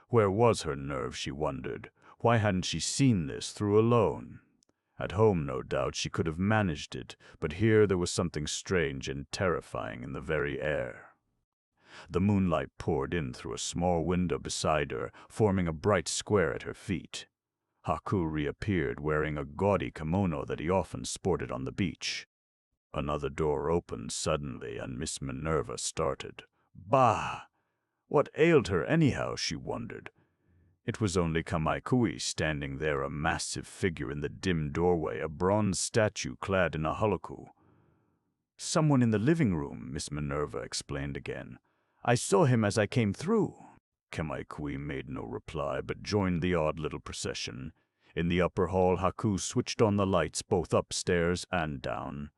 Where was her nerve, she wondered? Why hadn't she seen this through alone? At home, no doubt, she could have managed it, but here there was something strange and terrifying in the very air. The moonlight poured in through a small window beside her, forming a bright square at her feet. Haku reappeared, wearing a gaudy kimono that he often sported on the beach. Another door opened suddenly, and Miss Minerva started. Bah! What ailed her anyhow, she wondered. It was only Kamaikui standing there, a massive figure in the dim doorway, a bronze statue clad in a holoku. "Someone in the living room," Miss Minerva explained again. "I saw him as I came through." Kamaikui made no reply, but joined the odd little procession. In the upper hall, Haku switched on the lights both upstairs and down.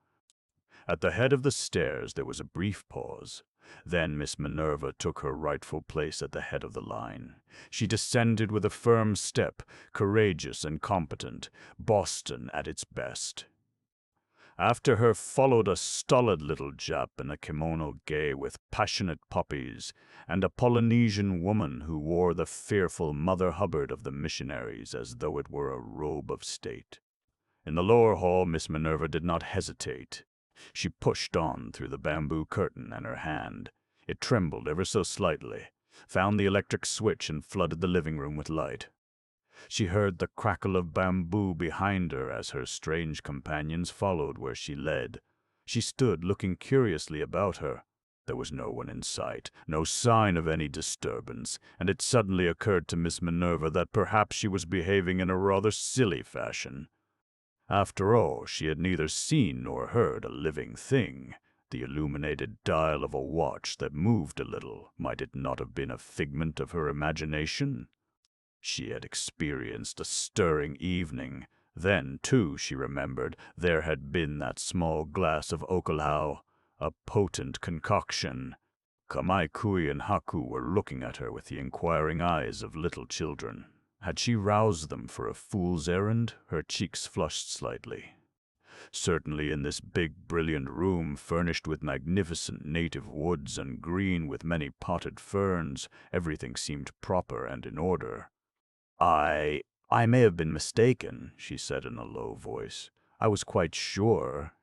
At the head of the stairs there was a brief pause. Then Miss Minerva took her rightful place at the head of the line. She descended with a firm step, courageous and competent, Boston at its best. After her followed a stolid little Jap in a kimono gay with passionate poppies, and a Polynesian woman who wore the fearful Mother Hubbard of the missionaries as though it were a robe of state. In the lower hall, Miss Minerva did not hesitate. She pushed on through the bamboo curtain, and her hand, it trembled ever so slightly, found the electric switch and flooded the living room with light. She heard the crackle of bamboo behind her as her strange companions followed where she led. She stood looking curiously about her. There was no one in sight, no sign of any disturbance, and it suddenly occurred to Miss Minerva that perhaps she was behaving in a rather silly fashion. After all, she had neither seen nor heard a living thing. The illuminated dial of a watch that moved a little, might it not have been a figment of her imagination? She had experienced a stirring evening. Then, too, she remembered, there had been that small glass of okolhau, a potent concoction. Kamaikui and Haku were looking at her with the inquiring eyes of little children. Had she roused them for a fool's errand? Her cheeks flushed slightly. Certainly in this big, brilliant room, furnished with magnificent native woods and green with many potted ferns, everything seemed proper and in order. I may have been mistaken," she said in a low voice. "I was quite sure.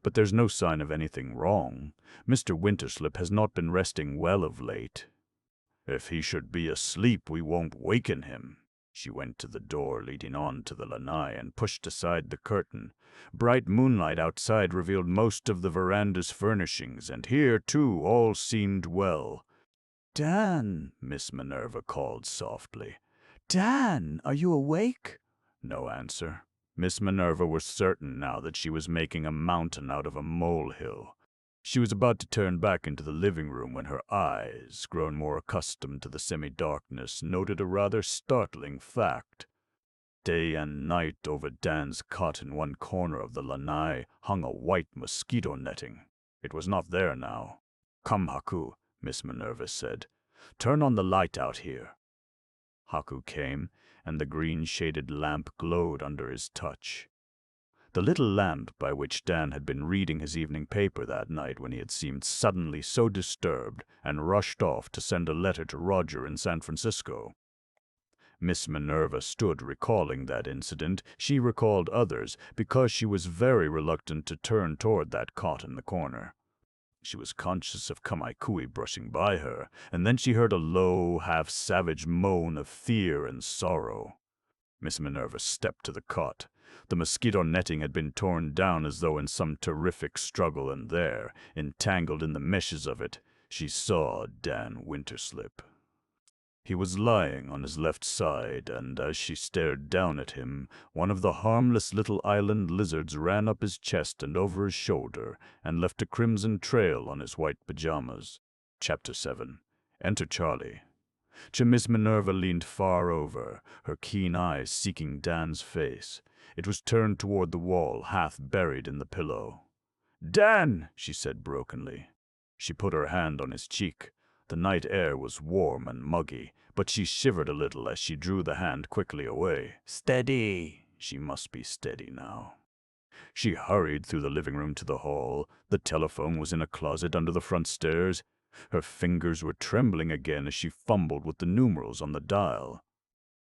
But there's no sign of anything wrong. Mr. Winterslip has not been resting well of late. If he should be asleep, we won't waken him." She went to the door leading on to the lanai and pushed aside the curtain. Bright moonlight outside revealed most of the veranda's furnishings, and here, too, all seemed well. "Dan," Miss Minerva called softly. "Dan, are you awake?" No answer. Miss Minerva was certain now that she was making a mountain out of a molehill. She was about to turn back into the living room when her eyes, grown more accustomed to the semi-darkness, noted a rather startling fact. Day and night over Dan's cot in one corner of the lanai hung a white mosquito netting. It was not there now. "Come, Haku," Miss Minerva said. "Turn on the light out here." Haku came, and the green-shaded lamp glowed under his touch. The little lamp by which Dan had been reading his evening paper that night when he had seemed suddenly so disturbed and rushed off to send a letter to Roger in San Francisco. Miss Minerva stood recalling that incident. She recalled others because she was very reluctant to turn toward that cot in the corner. She was conscious of Kamaikui brushing by her, and then she heard a low, half-savage moan of fear and sorrow. Miss Minerva stepped to the cot. The mosquito netting had been torn down as though in some terrific struggle, and there, entangled in the meshes of it, she saw Dan Winterslip. He was lying on his left side, and as she stared down at him, one of the harmless little island lizards ran up his chest and over his shoulder, and left a crimson trail on his white pajamas. Chapter 7. Enter Charlie. Miss Minerva leaned far over, her keen eyes seeking Dan's face. It was turned toward the wall, half buried in the pillow. Dan, she said brokenly. She put her hand on his cheek. The night air was warm and muggy, but she shivered a little as she drew the hand quickly away. Steady! She must be steady now. She hurried through the living room to the hall. The telephone was in a closet under the front stairs. Her fingers were trembling again as she fumbled with the numerals on the dial.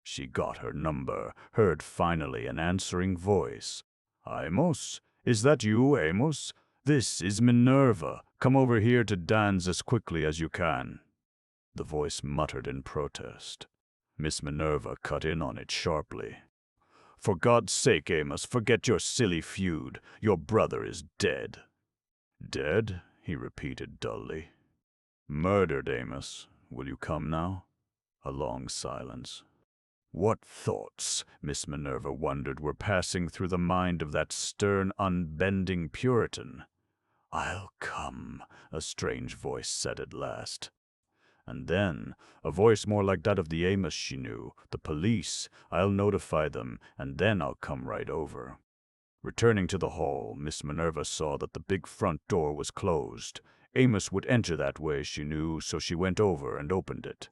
She got her number, heard finally an answering voice. Amos? Is that you, Amos? This is Minerva. Come over here to Dan's as quickly as you can. The voice muttered in protest. Miss Minerva cut in on it sharply. For God's sake, Amos, forget your silly feud. Your brother is dead. Dead? He repeated dully. Murdered, Amos. Will you come now? A long silence. What thoughts, Miss Minerva wondered, were passing through the mind of that stern, unbending Puritan? I'll come, a strange voice said at last. And then, a voice more like that of the Amos she knew, the police. I'll notify them, and then I'll come right over. Returning to the hall, Miss Minerva saw that the big front door was closed. Amos would enter that way, she knew, so she went over and opened it.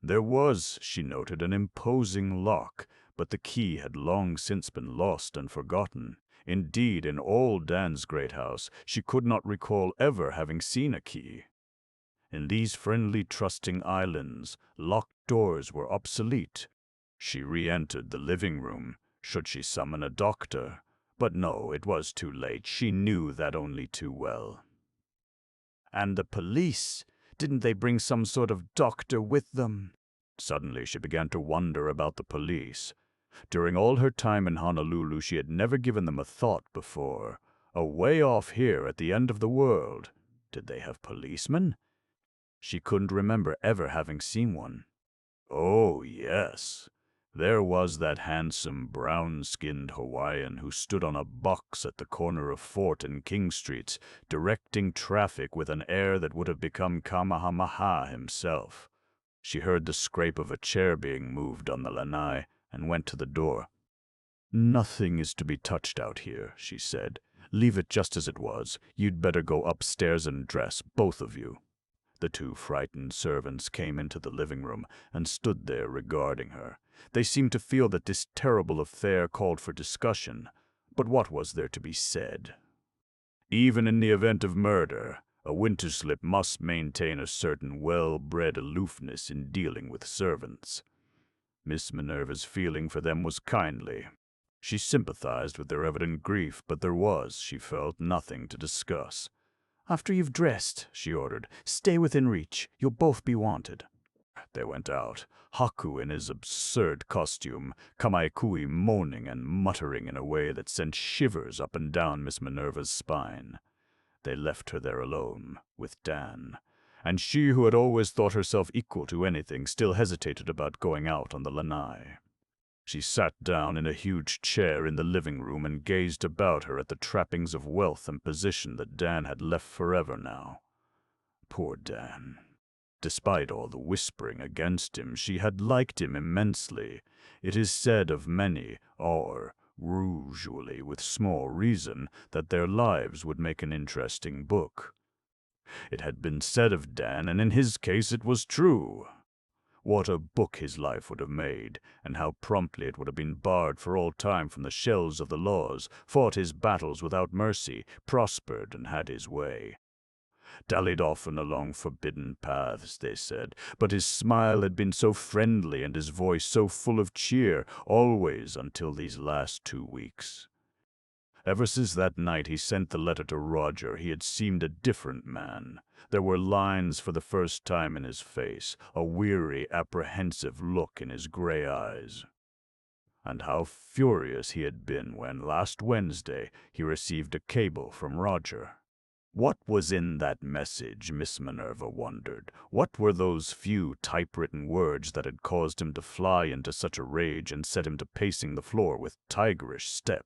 There was, she noted, an imposing lock, but the key had long since been lost and forgotten. Indeed, in all Dan's great house, she could not recall ever having seen a key. In these friendly, trusting islands, locked doors were obsolete. She re-entered the living room. Should she summon a doctor? But no, it was too late. She knew that only too well. And the police? Didn't they bring some sort of doctor with them? Suddenly she began to wonder about the police. During all her time in Honolulu, she had never given them a thought before. Away off here at the end of the world, did they have policemen? She couldn't remember ever having seen one. Oh, yes. There was that handsome, brown-skinned Hawaiian who stood on a box at the corner of Fort and King Streets, directing traffic with an air that would have become Kamehameha himself. She heard the scrape of a chair being moved on the lanai and went to the door. Nothing is to be touched out here, she said. Leave it just as it was. You'd better go upstairs and dress, both of you. The two frightened servants came into the living room and stood there regarding her. They seemed to feel that this terrible affair called for discussion. But what was there to be said? Even in the event of murder, a winterslip must maintain a certain well-bred aloofness in dealing with servants. Miss Minerva's feeling for them was kindly. She sympathized with their evident grief, but there was, she felt, nothing to discuss. After you've dressed, she ordered, stay within reach. You'll both be wanted. They went out, Haku in his absurd costume, Kamaikui moaning and muttering in a way that sent shivers up and down Miss Minerva's spine. They left her there alone, with Dan, and she, who had always thought herself equal to anything, still hesitated about going out on the lanai. She sat down in a huge chair in the living room and gazed about her at the trappings of wealth and position that Dan had left forever now. Poor Dan. Despite all the whispering against him, she had liked him immensely. It is said of many, or usually with small reason, that their lives would make an interesting book. It had been said of Dan, and in his case it was true. What a book his life would have made, and how promptly it would have been barred for all time from the shelves of the laws, fought his battles without mercy, prospered and had his way. Dallied often along forbidden paths, they said, but his smile had been so friendly and his voice so full of cheer, always until these last 2 weeks. Ever since that night he sent the letter to Roger, he had seemed a different man. There were lines for the first time in his face, a weary, apprehensive look in his gray eyes. And how furious he had been when, last Wednesday, he received a cable from Roger. What was in that message, Miss Minerva wondered? What were those few typewritten words that had caused him to fly into such a rage and set him to pacing the floor with tigerish step?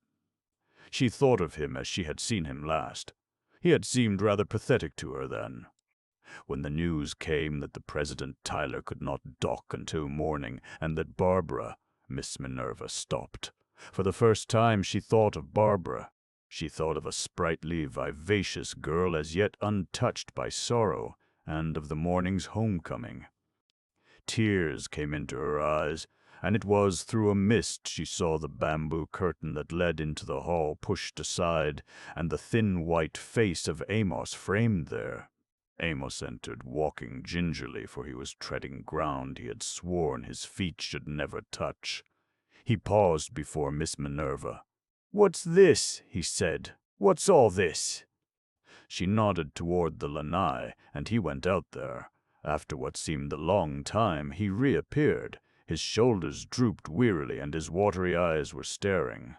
She thought of him as she had seen him last. He had seemed rather pathetic to her then. When the news came that the President Tyler could not dock until morning, and that Barbara, Miss Minerva stopped. For the first time she thought of Barbara. She thought of a sprightly, vivacious girl as yet untouched by sorrow, and of the morning's homecoming. Tears came into her eyes, and it was through a mist she saw the bamboo curtain that led into the hall pushed aside, and the thin white face of Amos framed there. Amos entered, walking gingerly, for he was treading ground he had sworn his feet should never touch. He paused before Miss Minerva. "What's this?" he said. "What's all this?" She nodded toward the lanai, and he went out there. After what seemed a long time, he reappeared. His shoulders drooped wearily, and his watery eyes were staring.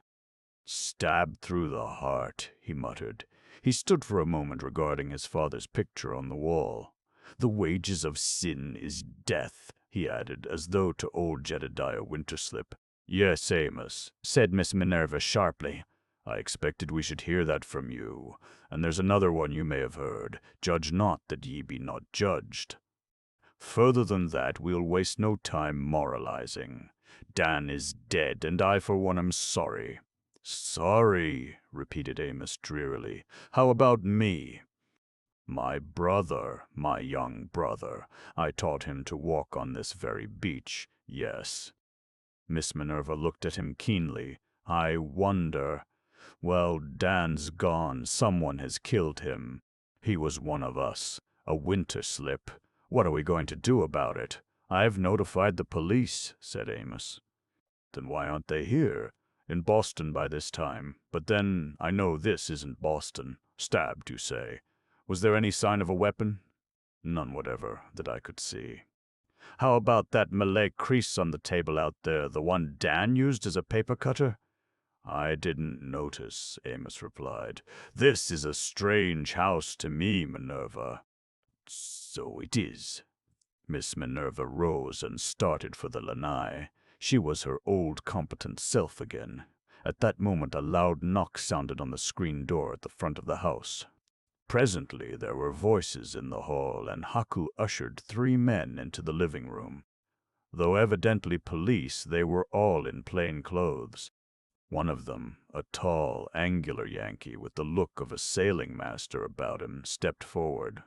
"Stabbed through the heart," he muttered. He stood for a moment regarding his father's picture on the wall. "The wages of sin is death," he added, as though to old Jedediah Winterslip. "Yes, Amos," said Miss Minerva sharply. "I expected we should hear that from you. And there's another one you may have heard. Judge not that ye be not judged. Further than that, we'll waste no time moralizing. Dan is dead, and I for one am sorry." "Sorry," repeated Amos drearily. "How about me?" "My brother, my young brother. I taught him to walk on this very beach, yes." Miss Minerva looked at him keenly. "I wonder. Well, Dan's gone. Someone has killed him. He was one of us. A Winterslip. What are we going to do about it?" "I've notified the police," said Amos. "Then why aren't they here? In Boston by this time. But then, I know this isn't Boston. Stabbed, you say. Was there any sign of a weapon?" "None whatever, that I could see." "How about that Malay crease on the table out there, the one Dan used as a paper cutter?" "I didn't notice," Amos replied. "This is a strange house to me, Minerva." "So it is." Miss Minerva rose and started for the lanai. She was her old competent self again. At that moment a loud knock sounded on the screen door at the front of the house. Presently there were voices in the hall, and Haku ushered 3 men into the living room. Though evidently police, they were all in plain clothes. One of them, a tall, angular Yankee with the look of a sailing master about him, stepped forward.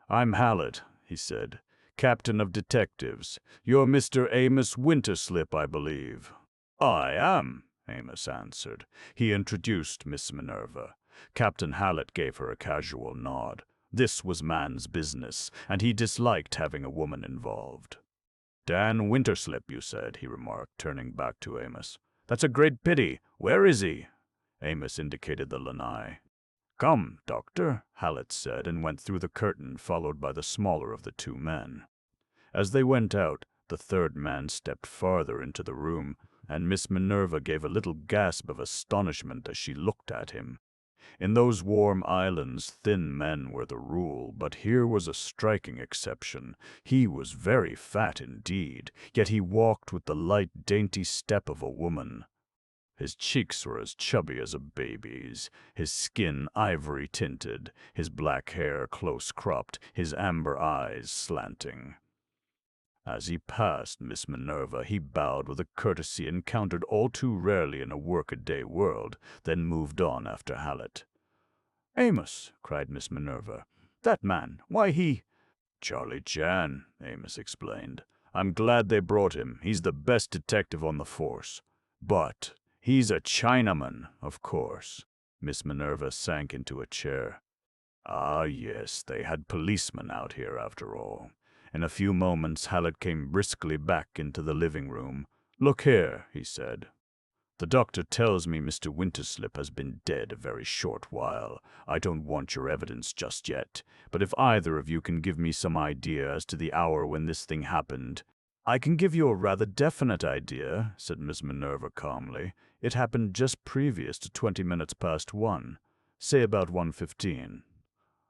"I'm Hallett," he said, "captain of detectives. You're Mr. Amos Winterslip, I believe." "I am," Amos answered. He introduced Miss Minerva. Captain Hallett gave her a casual nod. This was man's business, and he disliked having a woman involved. "Dan Winterslip, you said," he remarked, turning back to Amos. "That's a great pity. Where is he?" Amos indicated the lanai. "Come, doctor," Hallett said, and went through the curtain, followed by the smaller of the 2 men. As they went out, the 3rd man stepped farther into the room, and Miss Minerva gave a little gasp of astonishment as she looked at him. In those warm islands, thin men were the rule, but here was a striking exception. He was very fat indeed, yet he walked with the light, dainty step of a woman. His cheeks were as chubby as a baby's, his skin ivory-tinted, his black hair close-cropped, his amber eyes slanting. As he passed Miss Minerva, he bowed with a courtesy encountered all too rarely in a workaday world, then moved on after Hallett. "Amos," cried Miss Minerva, "that man, why he—" "Charlie Chan," Amos explained. "I'm glad they brought him. He's the best detective on the force. But he's a Chinaman, of course." Miss Minerva sank into a chair. "Ah, yes, they had policemen out here after all." In a few moments Hallett came briskly back into the living room. "Look here," he said. "The doctor tells me Mr. Winterslip has been dead a very short while. I don't want your evidence just yet, but if either of you can give me some idea as to the hour when this thing happened—" "I can give you a rather definite idea," said Miss Minerva calmly. "It happened just previous to 20 minutes past 1. Say about 1:15.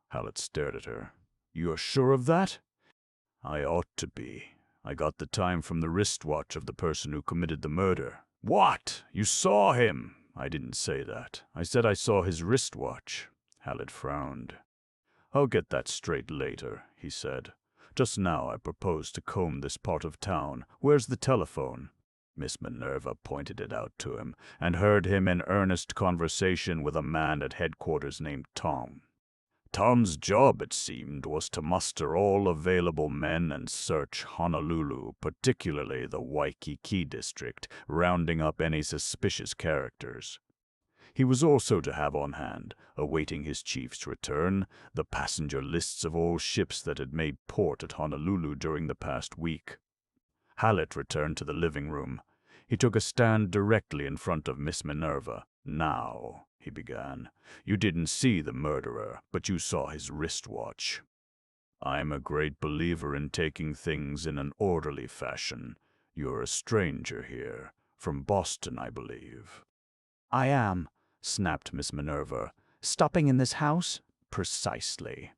Hallett stared at her. "You're sure of that?" "I ought to be. I got the time from the wristwatch of the person who committed the murder." "What? You saw him?" "I didn't say that. I said I saw his wristwatch." Hallett frowned. "I'll get that straight later," he said. "Just now I propose to comb this part of town. Where's the telephone?" Miss Minerva pointed it out to him, and heard him in earnest conversation with a man at headquarters named Tom. Tom's job, it seemed, was to muster all available men and search Honolulu, particularly the Waikiki district, rounding up any suspicious characters. He was also to have on hand, awaiting his chief's return, the passenger lists of all ships that had made port at Honolulu during the past week. Hallett returned to the living room. He took a stand directly in front of Miss Minerva. "Now," he began, "you didn't see the murderer, but you saw his wristwatch. I'm a great believer in taking things in an orderly fashion. You're a stranger here, from Boston, I believe." "I am," snapped Miss Minerva. "Stopping in this house?" "Precisely."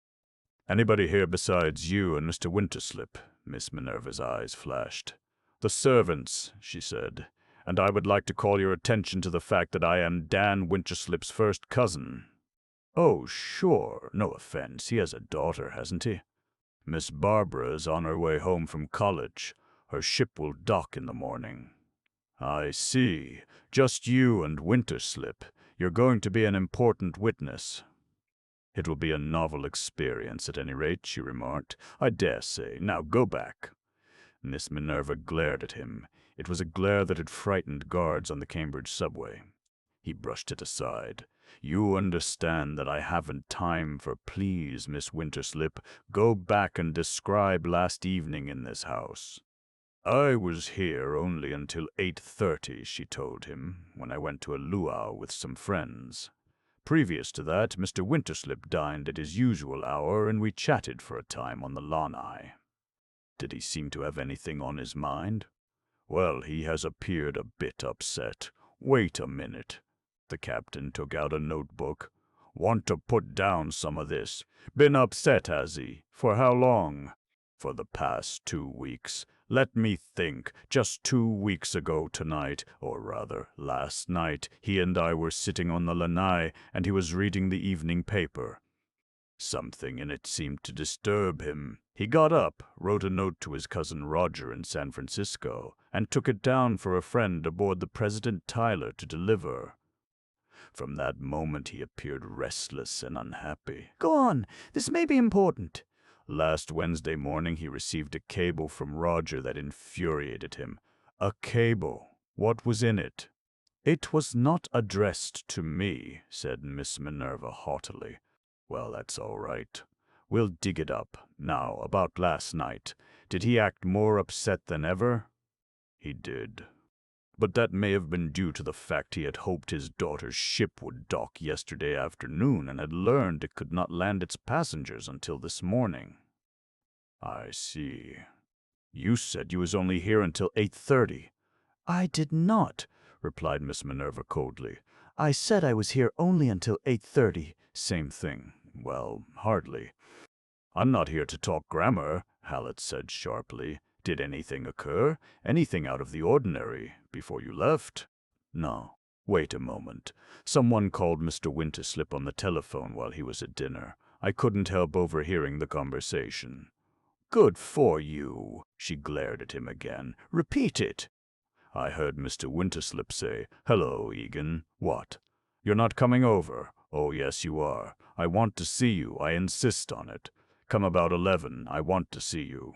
"Anybody here besides you and Mr. Winterslip?" Miss Minerva's eyes flashed. "The servants," she said, "and I would like to call your attention to the fact that I am Dan Winterslip's first cousin." "Oh, sure, no offense. He has a daughter, hasn't he?" "Miss Barbara is on her way home from college. Her ship will dock in the morning." "I see. Just you and Winterslip. You're going to be an important witness." "It will be a novel experience, at any rate," she remarked. "I dare say. Now go back." Miss Minerva glared at him. It was a glare that had frightened guards on the Cambridge subway. He brushed it aside. "You understand that I haven't time for please, Miss Winterslip. Go back and describe last evening in this house." "I was here only until 8:30, she told him, "when I went to a luau with some friends. Previous to that, Mr. Winterslip dined at his usual hour, and we chatted for a time on the lanai." "Did he seem to have anything on his mind?" "Well, he has appeared a bit upset. Wait a minute." The captain took out a notebook. "Want to put down some of this. Been upset, has he? For how long?" "For the past 2 weeks. Let me think. Just 2 weeks ago tonight, or rather last night, he and I were sitting on the lanai, and he was reading the evening paper. Something in it seemed to disturb him. He got up, wrote a note to his cousin Roger in San Francisco, and took it down for a friend aboard the President Tyler to deliver. From that moment he appeared restless and unhappy." "Go on. This may be important." "Last Wednesday morning he received a cable from Roger that infuriated him." "A cable? What was in it?" "It was not addressed to me," said Miss Minerva haughtily. "Well, that's all right. We'll dig it up. Now, about last night. Did he act more upset than ever?" "He did. But that may have been due to the fact he had hoped his daughter's ship would dock yesterday afternoon and had learned it could not land its passengers until this morning." "I see. You said you was only here until 8:30. "I did not," replied Miss Minerva coldly. "I said I was here only until 8:30. "Same thing. Well, hardly." "I'm not here to talk grammar," Hallett said sharply. "Did anything occur? Anything out of the ordinary before you left?" "No. Wait a moment. Someone called Mr. Winterslip on the telephone while he was at dinner. I couldn't help overhearing the conversation." "Good for you." She glared at him again. "Repeat it." "I heard Mr. Winterslip say, 'Hello, Egan.' What? You're not coming over? Oh, yes, you are. I want to see you. I insist on it. Come about 11. I want to see you."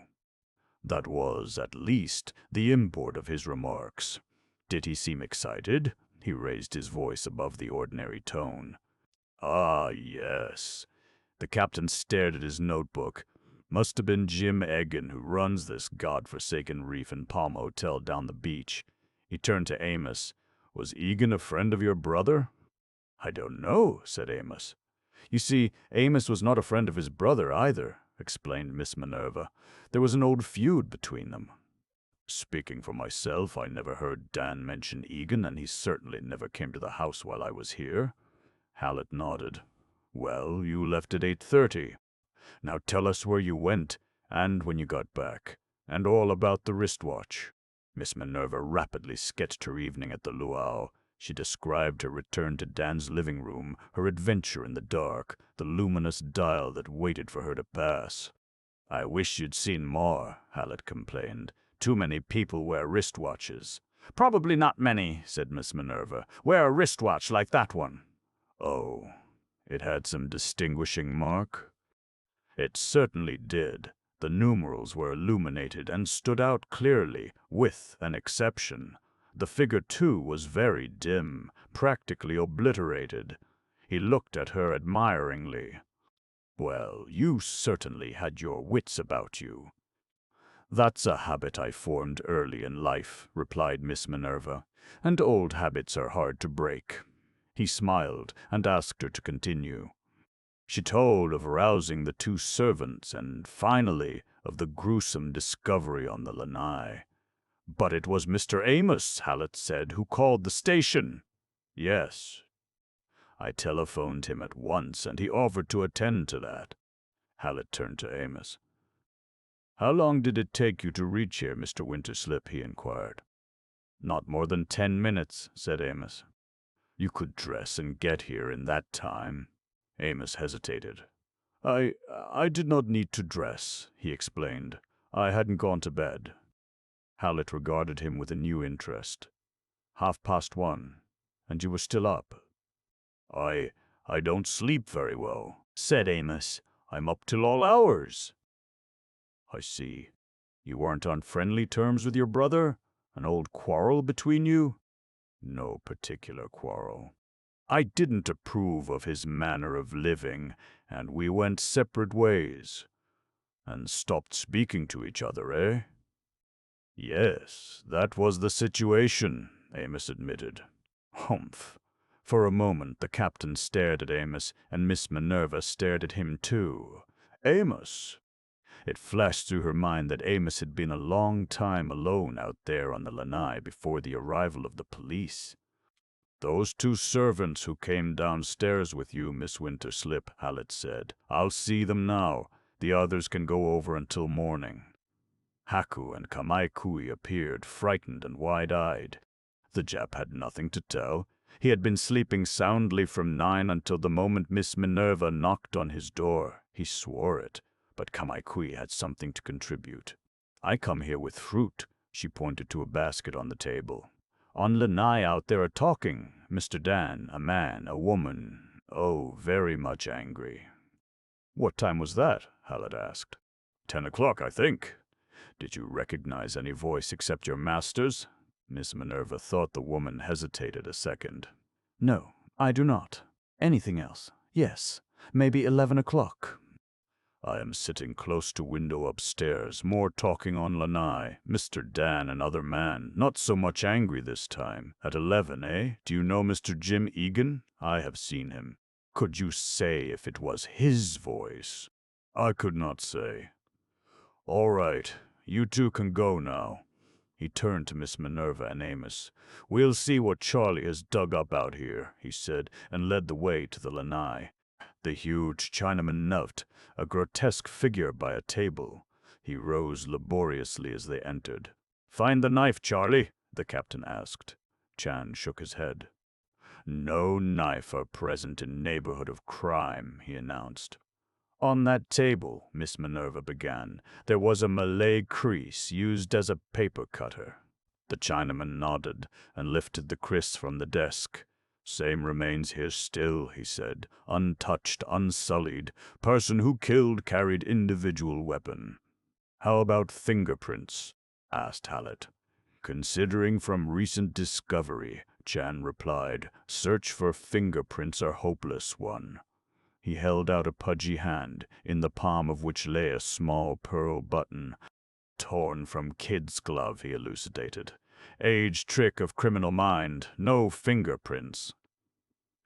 That was, at least, the import of his remarks. Did he seem excited? He raised his voice above the ordinary tone. "Ah, yes." The captain stared at his notebook. "Must have been Jim Egan who runs this godforsaken reef and palm hotel down the beach." He turned to Amos. "Was Egan a friend of your brother?" "I don't know," said Amos. "You see, Amos was not a friend of his brother either," explained Miss Minerva. "There was an old feud between them." "Speaking for myself, I never heard Dan mention Egan, and he certainly never came to the house while I was here." Hallett nodded. "Well, you left at 8:30. Now tell us where you went, and when you got back, and all about the wristwatch." Miss Minerva rapidly sketched her evening at the luau. She described her return to Dan's living room, her adventure in the dark, the luminous dial that waited for her to pass. "I wish you'd seen more," Hallett complained. "Too many people wear wristwatches. Probably not many, said Miss Minerva. Wear a wristwatch like that one. Oh, it had some distinguishing mark? It certainly did. The numerals were illuminated and stood out clearly, with an exception. The figure 2 was very dim, practically obliterated. He looked at her admiringly. Well, you certainly had your wits about you. That's a habit I formed early in life, replied Miss Minerva, and old habits are hard to break. He smiled and asked her to continue. She told of rousing the 2 servants and, finally, of the gruesome discovery on the lanai. But it was Mr. Amos, Hallett said, who called the station. Yes. I telephoned him at once, and he offered to attend to that. Hallett turned to Amos. How long did it take you to reach here, Mr. Winterslip? He inquired. Not more than 10 minutes, said Amos. You could dress and get here in that time. Amos hesitated. I did not need to dress, he explained. I hadn't gone to bed. Hallett regarded him with a new interest. 1:30, and you were still up. I don't sleep very well, said Amos. I'm up till all hours. I see. You weren't on friendly terms with your brother? An old quarrel between you? No particular quarrel. I didn't approve of his manner of living, and we went separate ways. And stopped speaking to each other, eh? Yes, that was the situation, Amos admitted. Humph. For a moment the captain stared at Amos, and Miss Minerva stared at him too. Amos! It flashed through her mind that Amos had been a long time alone out there on the lanai before the arrival of the police. Those 2 servants who came downstairs with you, Miss Winterslip, Hallett said. I'll see them now. The others can go over until morning. Haku and Kamaikui appeared, frightened and wide-eyed. The Jap had nothing to tell. He had been sleeping soundly from 9 until the moment Miss Minerva knocked on his door. He swore it, but Kamaikui had something to contribute. I come here with fruit. She pointed to a basket on the table. On lanai out there are talking. Mr. Dan, a man, a woman. Oh, very much angry. What time was that? Hallett asked. 10 o'clock, I think. Did you recognize any voice except your master's? Miss Minerva thought the woman hesitated a second. No, I do not. Anything else? Yes, maybe 11 o'clock. I am sitting close to window upstairs, more talking on lanai. Mr. Dan, another man, not so much angry this time. At 11, eh? Do you know Mr. Jim Egan? I have seen him. Could you say if it was his voice? I could not say. All right, you 2 can go now. He turned to Miss Minerva and Amos. We'll see what Charlie has dug up out here, he said, and led the way to the lanai. The huge Chinaman knelt, a grotesque figure by a table. He rose laboriously as they entered. Find the knife, Charlie, the captain asked. Chan shook his head. No knife are present in neighborhood of crime, he announced. On that table, Miss Minerva began, there was a Malay crease used as a paper cutter. The Chinaman nodded and lifted the kris from the desk. Same remains here still, he said, untouched, unsullied. Person who killed carried individual weapon. How about fingerprints? Asked Hallett. Considering from recent discovery, Chan replied, search for fingerprints are hopeless one. He held out a pudgy hand, in the palm of which lay a small pearl button. Torn from kid's glove, he elucidated. Age trick of criminal mind, no fingerprints.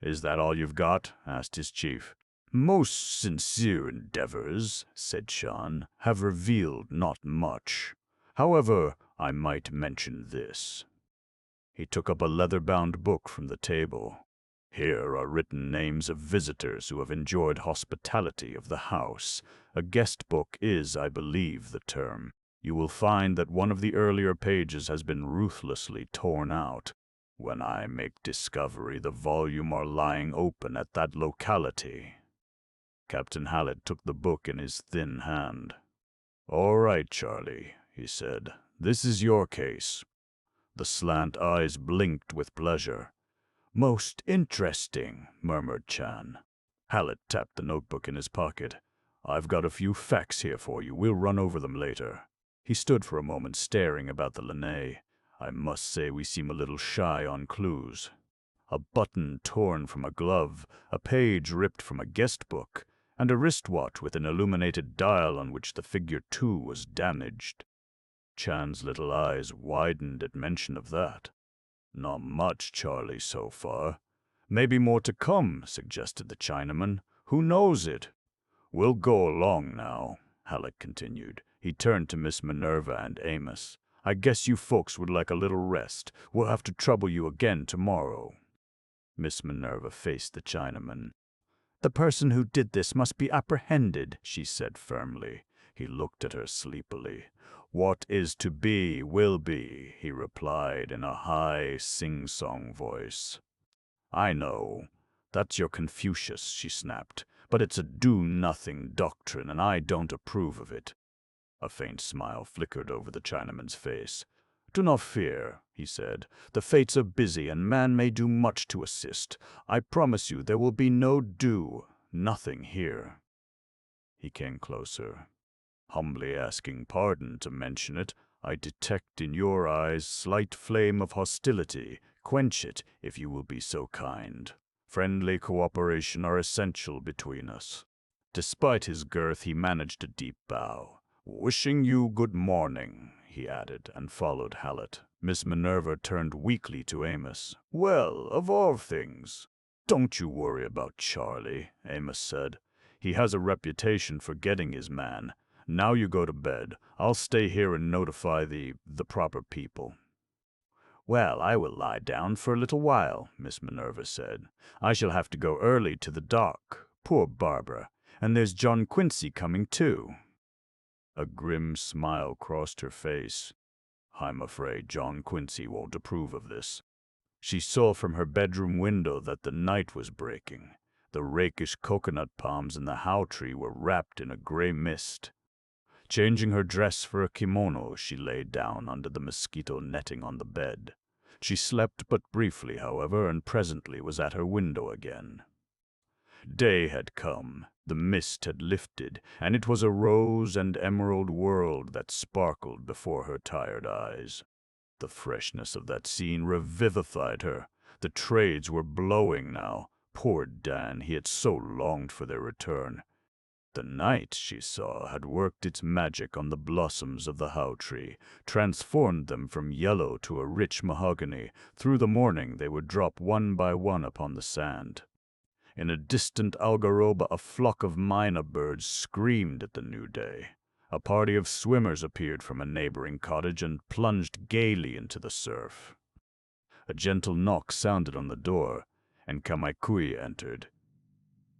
Is that all you've got? Asked his chief. Most sincere endeavors, said Sean, have revealed not much. However, I might mention this. He took up a leather-bound book from the table. Here are written names of visitors who have enjoyed hospitality of the house. A guest book is, I believe, the term. You will find that one of the earlier pages has been ruthlessly torn out. When I make discovery, the volume are lying open at that locality. Captain Hallett took the book in his thin hand. All right, Charlie, he said. This is your case. The slant eyes blinked with pleasure. "Most interesting," murmured Chan. Hallett tapped the notebook in his pocket. "I've got a few facts here for you. We'll run over them later." He stood for a moment staring about the lanai. "I must say we seem a little shy on clues." A button torn from a glove, a page ripped from a guest book, and a wristwatch with an illuminated dial on which the figure 2 was damaged. Chan's little eyes widened at mention of that. "Not much, Charlie, so far." "Maybe more to come," suggested the Chinaman. "Who knows it?" "We'll go along now," Halleck continued. He turned to Miss Minerva and Amos. "I guess you folks would like a little rest. We'll have to trouble you again tomorrow." Miss Minerva faced the Chinaman. "The person who did this must be apprehended," she said firmly. He looked at her sleepily. "What is to be will be," he replied in a high, sing-song voice. "I know. That's your Confucius," she snapped. "But it's a do-nothing doctrine, and I don't approve of it." A faint smile flickered over the Chinaman's face. "Do not fear," he said. "The fates are busy, and man may do much to assist. I promise you there will be no do-nothing here." He came closer. "Humbly asking pardon to mention it, I detect in your eyes slight flame of hostility. Quench it, if you will be so kind. Friendly cooperation are essential between us." Despite his girth, he managed a deep bow. "Wishing you good morning," he added, and followed Hallett. Miss Minerva turned weakly to Amos. "Well, of all things." "Don't you worry about Charlie," Amos said. "He has a reputation for getting his man. Now you go to bed. I'll stay here and notify the proper people." "Well, I will lie down for a little while," Miss Minerva said. "I shall have to go early to the dock. Poor Barbara. And there's John Quincy coming too." A grim smile crossed her face. "I'm afraid John Quincy won't approve of this." She saw from her bedroom window that the night was breaking. The rakish coconut palms in the how tree were wrapped in a gray mist. Changing her dress for a kimono, she lay down under the mosquito netting on the bed. She slept but briefly, however, and presently was at her window again. Day had come, the mist had lifted, and it was a rose and emerald world that sparkled before her tired eyes. The freshness of that scene revivified her. The trades were blowing now. Poor Dan, he had so longed for their return. The night, she saw, had worked its magic on the blossoms of the how tree, transformed them from yellow to a rich mahogany. Through the morning they would drop one by one upon the sand. In a distant algaroba, a flock of myna birds screamed at the new day. A party of swimmers appeared from a neighboring cottage and plunged gaily into the surf. A gentle knock sounded on the door, and Kamaikui entered.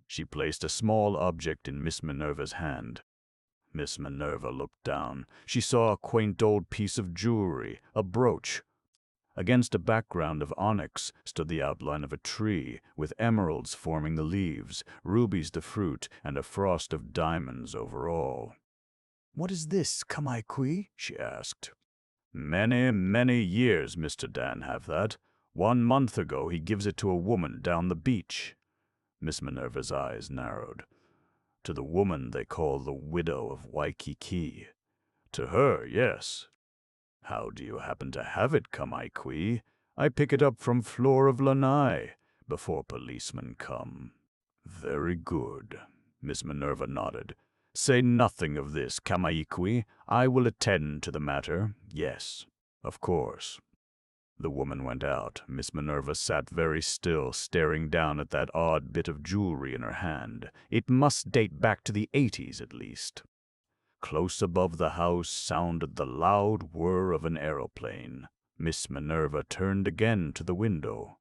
She placed a small object in Miss Minerva's hand. Miss Minerva looked down. She saw a quaint old piece of jewelry, a brooch. Against a background of onyx stood the outline of a tree, with emeralds forming the leaves, rubies the fruit, and a frost of diamonds over all. "What is this, Kamaikui?" she asked. "Many, many years Mr. Dan have that. 1 month ago he gives it to a woman down the beach." Miss Minerva's eyes narrowed. "To the woman they call the widow of Waikiki." "To her, yes." "How do you happen to have it, Kamaikui?" "I pick it up from floor of lanai, before policemen come." "Very good." Miss Minerva nodded. "Say nothing of this, Kamaikui. I will attend to the matter. Yes, of course." The woman went out. Miss Minerva sat very still, staring down at that odd bit of jewelry in her hand. It must date back to the 80s at least. Close above the house sounded the loud whir of an aeroplane. Miss Minerva turned again to the window.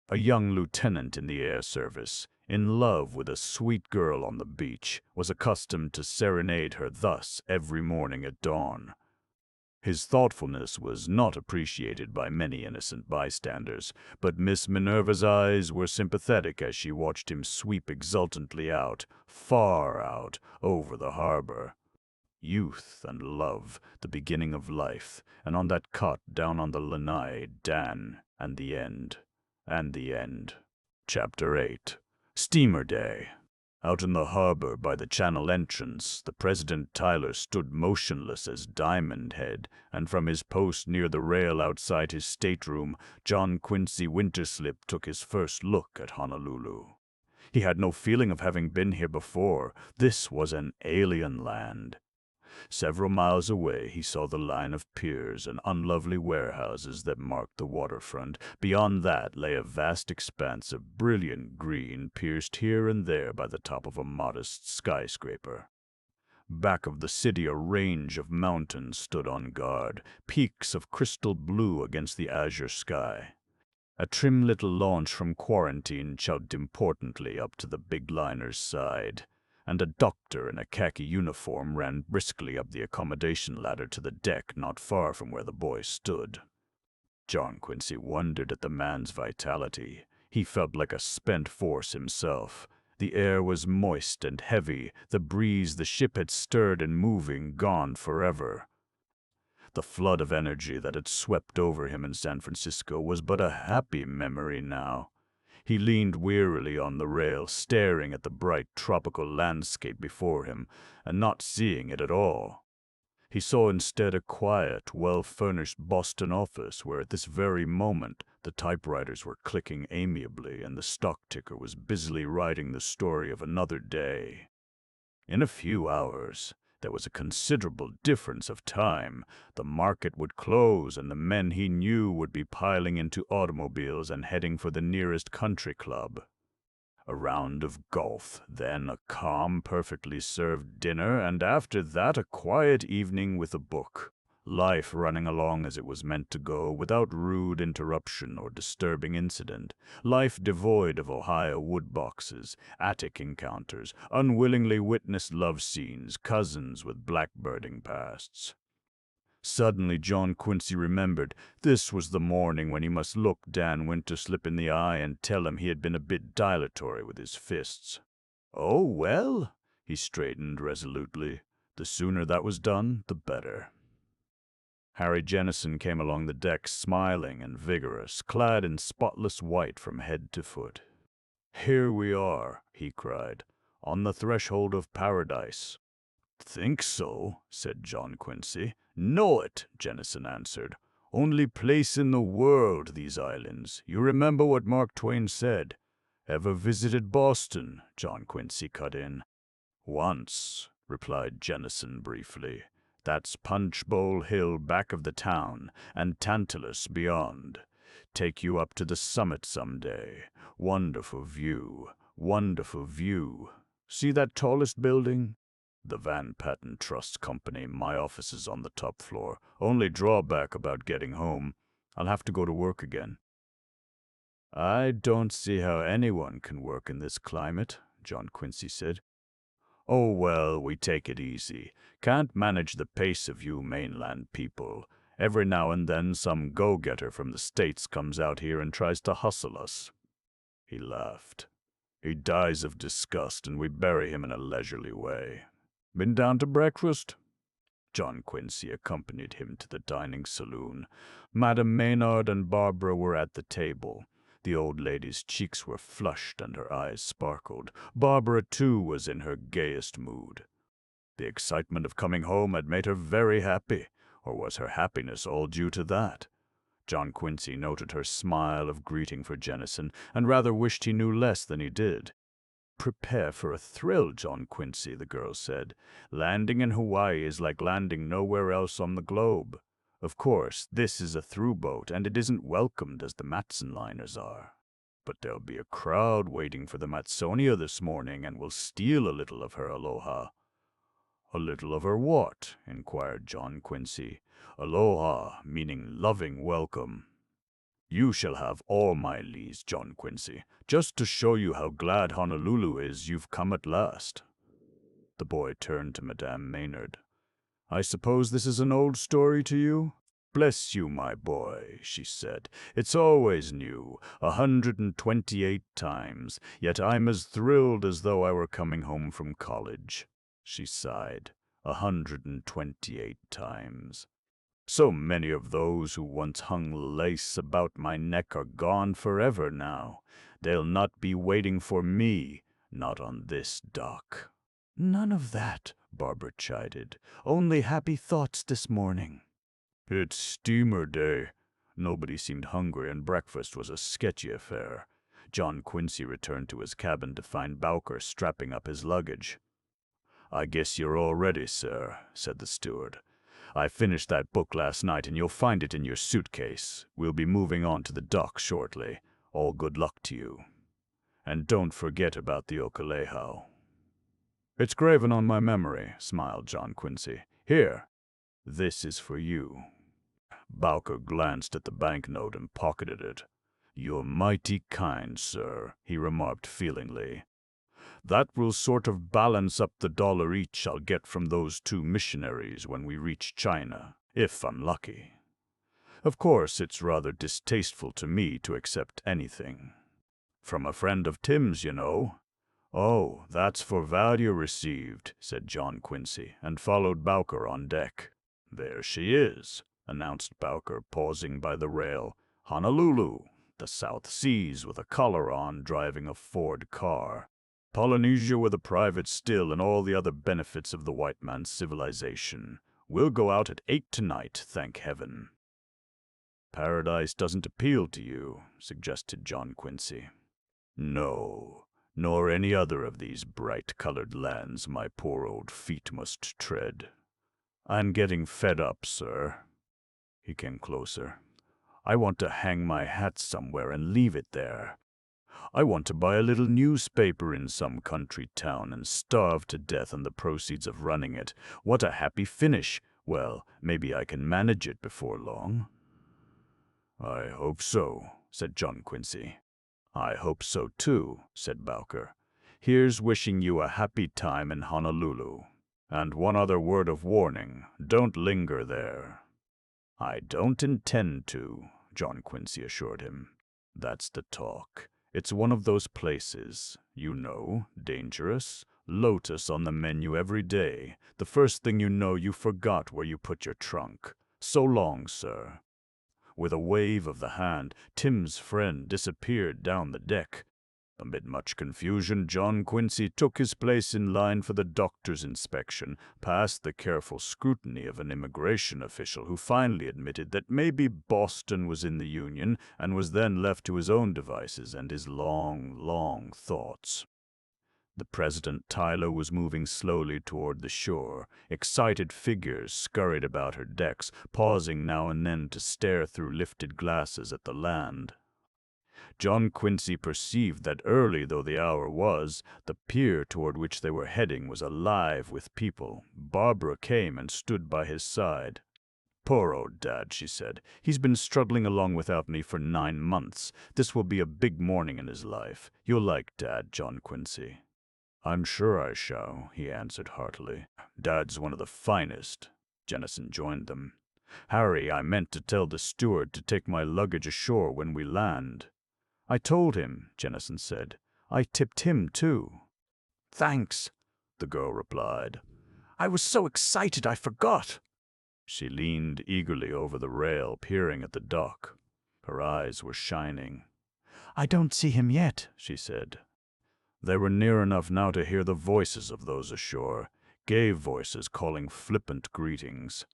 A young lieutenant in the air service, in love with a sweet girl on the beach, was accustomed to serenade her thus every morning at dawn. His thoughtfulness was not appreciated by many innocent bystanders, but Miss Minerva's eyes were sympathetic as she watched him sweep exultantly out, far out, over the harbor. Youth and love, the beginning of life, and on that cot down on the lanai, Dan, and the end. And the end. Chapter 8. Steamer Day. Out in the harbor by the channel entrance, the President Tyler stood motionless as Diamond Head, and from his post near the rail outside his stateroom, John Quincy Winterslip took his first look at Honolulu. He had no feeling of having been here before. This was an alien land. Several miles away he saw the line of piers and unlovely warehouses that marked the waterfront. Beyond that lay a vast expanse of brilliant green, pierced here and there by the top of a modest skyscraper. Back of the city a range of mountains stood on guard, peaks of crystal blue against the azure sky. A trim little launch from quarantine chugged importantly up to the big liner's side, and a doctor in a khaki uniform ran briskly up the accommodation ladder to the deck not far from where the boy stood. John Quincy wondered at the man's vitality. He felt like a spent force himself. The air was moist and heavy, the breeze the ship had stirred and moving gone forever. The flood of energy that had swept over him in San Francisco was but a happy memory now. He leaned wearily on the rail, staring at the bright tropical landscape before him, and not seeing it at all. He saw instead a quiet, well-furnished Boston office where at this very moment the typewriters were clicking amiably and the stock ticker was busily writing the story of another day. In a few hours, there was a considerable difference of time. The market would close, and the men he knew would be piling into automobiles and heading for the nearest country club. A round of golf, then a calm, perfectly served dinner, and after that a quiet evening with a book. Life running along as it was meant to go, without rude interruption or disturbing incident. Life devoid of Ohio woodboxes, attic encounters, unwillingly witnessed love scenes, cousins with blackbirding pasts. Suddenly John Quincy remembered this was the morning when he must look Dan Winterslip in the eye and tell him he had been a bit dilatory with his fists. Oh, well, he straightened resolutely. The sooner that was done, the better. Harry Jennison came along the deck smiling and vigorous, clad in spotless white from head to foot. "Here we are," he cried, "on the threshold of paradise." "Think so?" said John Quincy. "Know it," Jennison answered. "Only place in the world, these islands. You remember what Mark Twain said." "Ever visited Boston?" John Quincy cut in. "Once," replied Jennison briefly. "That's Punch Bowl Hill back of the town, and Tantalus beyond. Take you up to the summit some day. Wonderful view, wonderful view. See that tallest building? The Van Patten Trust Company. My office is on the top floor. Only drawback about getting home, I'll have to go to work again." "I don't see how anyone can work in this climate," John Quincy said. "Oh, well, we take it easy. Can't manage the pace of you mainland people. Every now and then some go-getter from the States comes out here and tries to hustle us." He laughed. "He dies of disgust and we bury him in a leisurely way. Been down to breakfast?" John Quincy accompanied him to the dining saloon. Madame Maynard and Barbara were at the table. The old lady's cheeks were flushed and her eyes sparkled. Barbara, too, was in her gayest mood. The excitement of coming home had made her very happy, or was her happiness all due to that? John Quincy noted her smile of greeting for Jennison, and rather wished he knew less than he did. "Prepare for a thrill, John Quincy," the girl said. "Landing in Hawaii is like landing nowhere else on the globe. Of course, this is a through boat, and it isn't welcomed as the Matson liners are. But there'll be a crowd waiting for the Matsonia this morning, and we'll steal a little of her aloha." "A little of her what?" inquired John Quincy. "Aloha, meaning loving welcome." "You shall have all my lees, John Quincy, just to show you how glad Honolulu is you've come at last." The boy turned to Madame Maynard. "I suppose this is an old story to you?" "Bless you, my boy," she said. "It's always new, 128 times, yet I'm as thrilled as though I were coming home from college." She sighed. 128 times. So many of those who once hung lace about my neck are gone forever now. They'll not be waiting for me, not on this dock." "None of that," Barbara chided. "Only happy thoughts this morning." "It's steamer day." Nobody seemed hungry, and breakfast was a sketchy affair. John Quincy returned to his cabin to find Bowker strapping up his luggage. "I guess you're all ready, sir," said the steward. "I finished that book last night, and you'll find it in your suitcase. We'll be moving on to the dock shortly. All good luck to you. And don't forget about the Okalehau." "It's graven on my memory," smiled John Quincy. "Here, this is for you." Bowker glanced at the banknote and pocketed it. "You're mighty kind, sir," he remarked feelingly. "That will sort of balance up the $1 each I'll get from those 2 missionaries when we reach China, if I'm lucky. Of course, it's rather distasteful to me to accept anything. From a friend of Tim's, you know." "Oh, that's for value received," said John Quincy, and followed Bowker on deck. "There she is," announced Bowker, pausing by the rail. "Honolulu, the South Seas with a collar on, driving a Ford car. Polynesia with a private still and all the other benefits of the white man's civilization. We'll go out at 8 tonight, thank heaven." "Paradise doesn't appeal to you," suggested John Quincy. "No, nor any other of these bright-colored lands my poor old feet must tread. I'm getting fed up, sir." He came closer. "I want to hang my hat somewhere and leave it there. I want to buy a little newspaper in some country town and starve to death on the proceeds of running it. What a happy finish! Well, maybe I can manage it before long." "I hope so," said John Quincy. "I hope so too," said Bowker. "Here's wishing you a happy time in Honolulu. And one other word of warning, don't linger there." "I don't intend to," John Quincy assured him. "That's the talk. It's one of those places, you know, dangerous. Lotus on the menu every day. The first thing you know, you forgot where you put your trunk. So long, sir." With a wave of the hand, Tim's friend disappeared down the deck. Amid much confusion, John Quincy took his place in line for the doctor's inspection, past the careful scrutiny of an immigration official who finally admitted that maybe Boston was in the Union and was then left to his own devices and his long, long thoughts. The President Tyler was moving slowly toward the shore. Excited figures scurried about her decks, pausing now and then to stare through lifted glasses at the land. John Quincy perceived that early though the hour was, the pier toward which they were heading was alive with people. Barbara came and stood by his side. "Poor old Dad," she said. "He's been struggling along without me for 9 months. This will be a big morning in his life. You'll like Dad, John Quincy." "I'm sure I shall," he answered heartily. "Dad's one of the finest." Jennison joined them. "Harry, I meant to tell the steward to take my luggage ashore when we land." "I told him," Jennison said. "I tipped him, too." "Thanks," the girl replied. "I was so excited I forgot." She leaned eagerly over the rail, peering at the dock. Her eyes were shining. "I don't see him yet," she said. They were near enough now to hear the voices of those ashore, gay voices calling flippant greetings.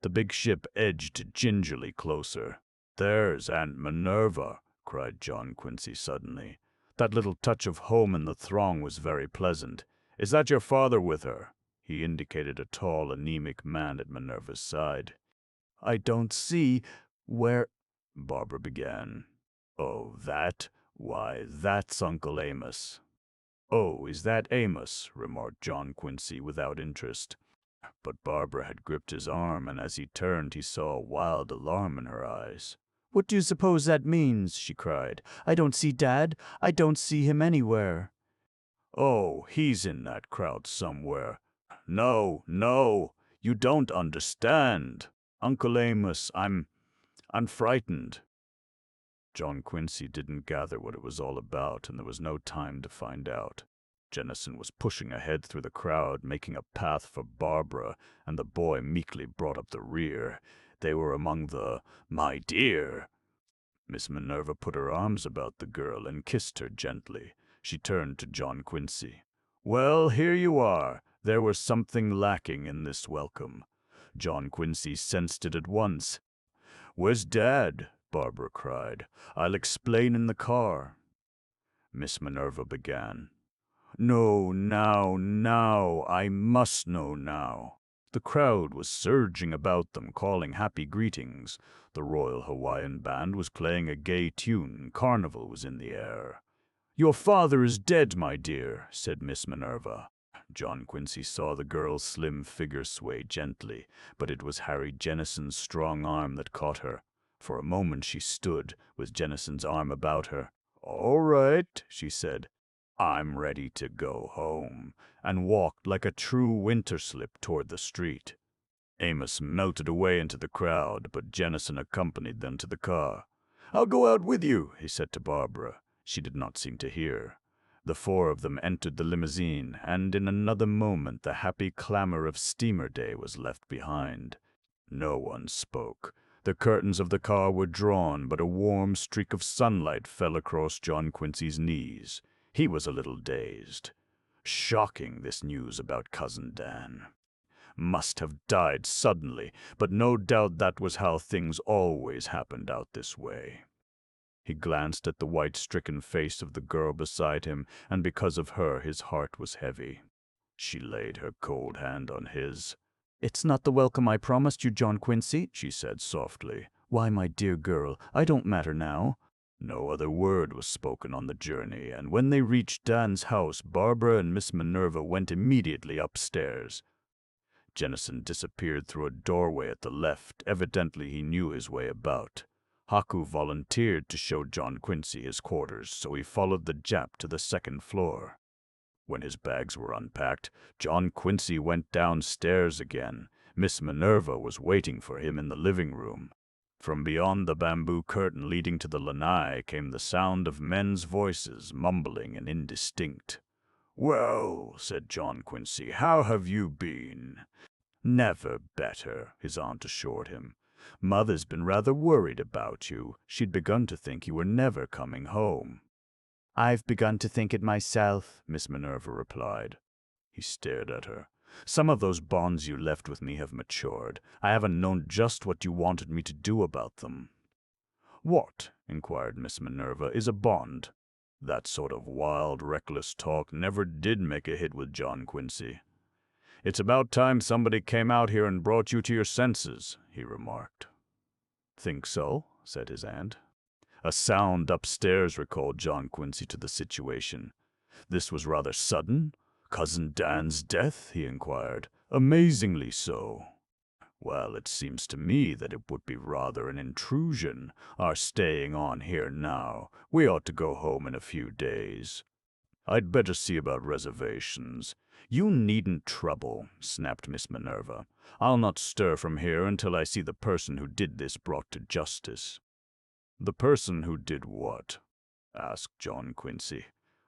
The big ship edged gingerly closer. "There's Aunt Minerva," cried John Quincy suddenly. That little touch of home in the throng was very pleasant. "Is that your father with her?" He indicated a tall, anemic man at Minerva's side. "I don't see where—" Barbara began. "Oh, that? Why, that's Uncle Amos." "Oh, is that Amos?" remarked John Quincy without interest. But Barbara had gripped his arm, and as he turned he saw a wild alarm in her eyes. "What do you suppose that means?" she cried. "I don't see Dad. I don't see him anywhere." "Oh, he's in that crowd somewhere." No, you don't understand. Uncle Amos, I'm frightened." John Quincy didn't gather what it was all about, and there was no time to find out. Jennison was pushing ahead through the crowd, making a path for Barbara, and the boy meekly brought up the rear. They were among the "my dear." Miss Minerva put her arms about the girl and kissed her gently. She turned to John Quincy. "Well, here you are. There was something lacking in this welcome." John Quincy sensed it at once. "Where's Dad?" Barbara cried. "I'll explain in the car." Miss Minerva began. "No, now, I must know now." The crowd was surging about them, calling happy greetings. The Royal Hawaiian Band was playing a gay tune. Carnival was in the air. "Your father is dead, my dear," said Miss Minerva. John Quincy saw the girl's slim figure sway gently, but it was Harry Jennison's strong arm that caught her. For a moment she stood, with Jennison's arm about her. "All right," she said. "I'm ready to go home," and walked like a true winter slip toward the street. Amos melted away into the crowd, but Jennison accompanied them to the car. "I'll go out with you," he said to Barbara. She did not seem to hear. The four of them entered the limousine, and in another moment the happy clamor of steamer day was left behind. No one spoke. The curtains of the car were drawn, but a warm streak of sunlight fell across John Quincy's knees. He was a little dazed. Shocking, this news about Cousin Dan. Must have died suddenly, but no doubt that was how things always happened out this way. He glanced at the white-stricken face of the girl beside him, and because of her his heart was heavy. She laid her cold hand on his. "It's not the welcome I promised you, John Quincy," she said softly. "Why, my dear girl, I don't matter now." No other word was spoken on the journey, and when they reached Dan's house, Barbara and Miss Minerva went immediately upstairs. Jennison disappeared through a doorway at the left. Evidently he knew his way about. Haku volunteered to show John Quincy his quarters, so he followed the Jap to the second floor. When his bags were unpacked, John Quincy went downstairs again. Miss Minerva was waiting for him in the living room. From beyond the bamboo curtain leading to the lanai came the sound of men's voices, mumbling and indistinct. "Well," said John Quincy, "how have you been?" "Never better," his aunt assured him. "Mother's been rather worried about you. She'd begun to think you were never coming home." "I've begun to think it myself," Miss Minerva replied. He stared at her. "Some of those bonds you left with me have matured. I haven't known just what you wanted me to do about them." "What," inquired Miss Minerva, "is a bond?" That sort of wild, reckless talk never did make a hit with John Quincy. "It's about time somebody came out here and brought you to your senses," he remarked. "Think so?" said his aunt. A sound upstairs recalled John Quincy to the situation. "This was rather sudden? Cousin Dan's death?" he inquired. "Amazingly so." "Well, it seems to me that it would be rather an intrusion, our staying on here now. We ought to go home in a few days." "I'd better see about reservations." "You needn't trouble," snapped Miss Minerva. "I'll not stir from here until I see the person who did this brought to justice." "The person who did what?" asked John Quincy.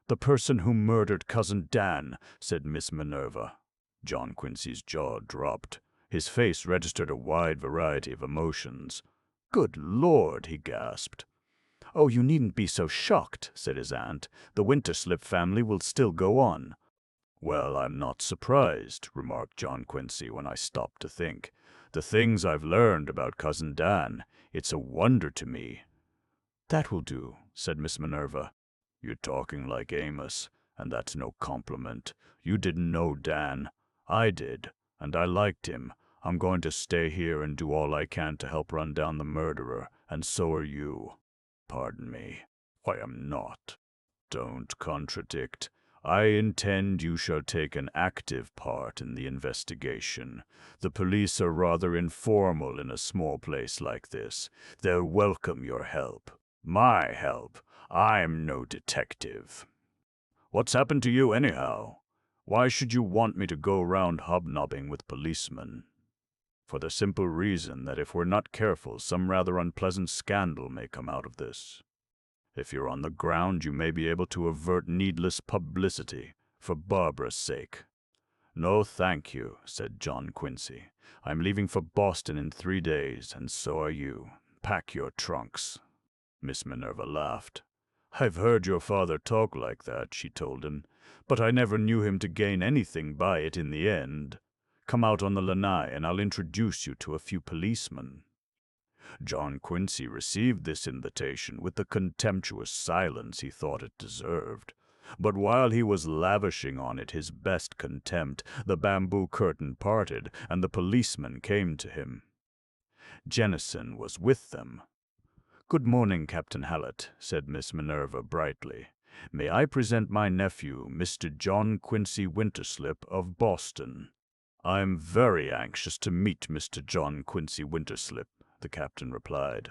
"The person who murdered Cousin Dan," said Miss Minerva. John Quincy's jaw dropped. His face registered a wide variety of emotions. "Good Lord!" he gasped. "Oh, you needn't be so shocked," said his aunt. "The Winterslip family will still go on." "Well, I'm not surprised," remarked John Quincy when I stopped to think. "The things I've learned about Cousin Dan, it's a wonder to me." "That will do," said Miss Minerva. "You're talking like Amos, and that's no compliment. You didn't know Dan. I did, and I liked him. I'm going to stay here and do all I can to help run down the murderer, and so are you." "Pardon me." "I am not." "Don't contradict. I intend you shall take an active part in the investigation. The police are rather informal in a small place like this. They'll welcome your help. My help. I'm no detective." "What's happened to you, anyhow? Why should you want me to go around hobnobbing with policemen?" "For the simple reason that if we're not careful, some rather unpleasant scandal may come out of this. If you're on the ground, you may be able to avert needless publicity. for Barbara's sake." "No, thank you," said John Quincy. "I'm leaving for Boston in 3 days, and so are you. Pack your trunks." Miss Minerva laughed. "I've heard your father talk like that," she told him, "but I never knew him to gain anything by it in the end. Come out on the lanai, and I'll introduce you to a few policemen." John Quincy received this invitation with the contemptuous silence he thought it deserved. But while he was lavishing on it his best contempt, the bamboo curtain parted, and the policeman came to him. Jennison was with them. "Good morning, Captain Hallett," said Miss Minerva brightly. "May I present my nephew, Mr. John Quincy Winterslip of Boston?" "I'm very anxious to meet Mr. John Quincy Winterslip," the captain replied.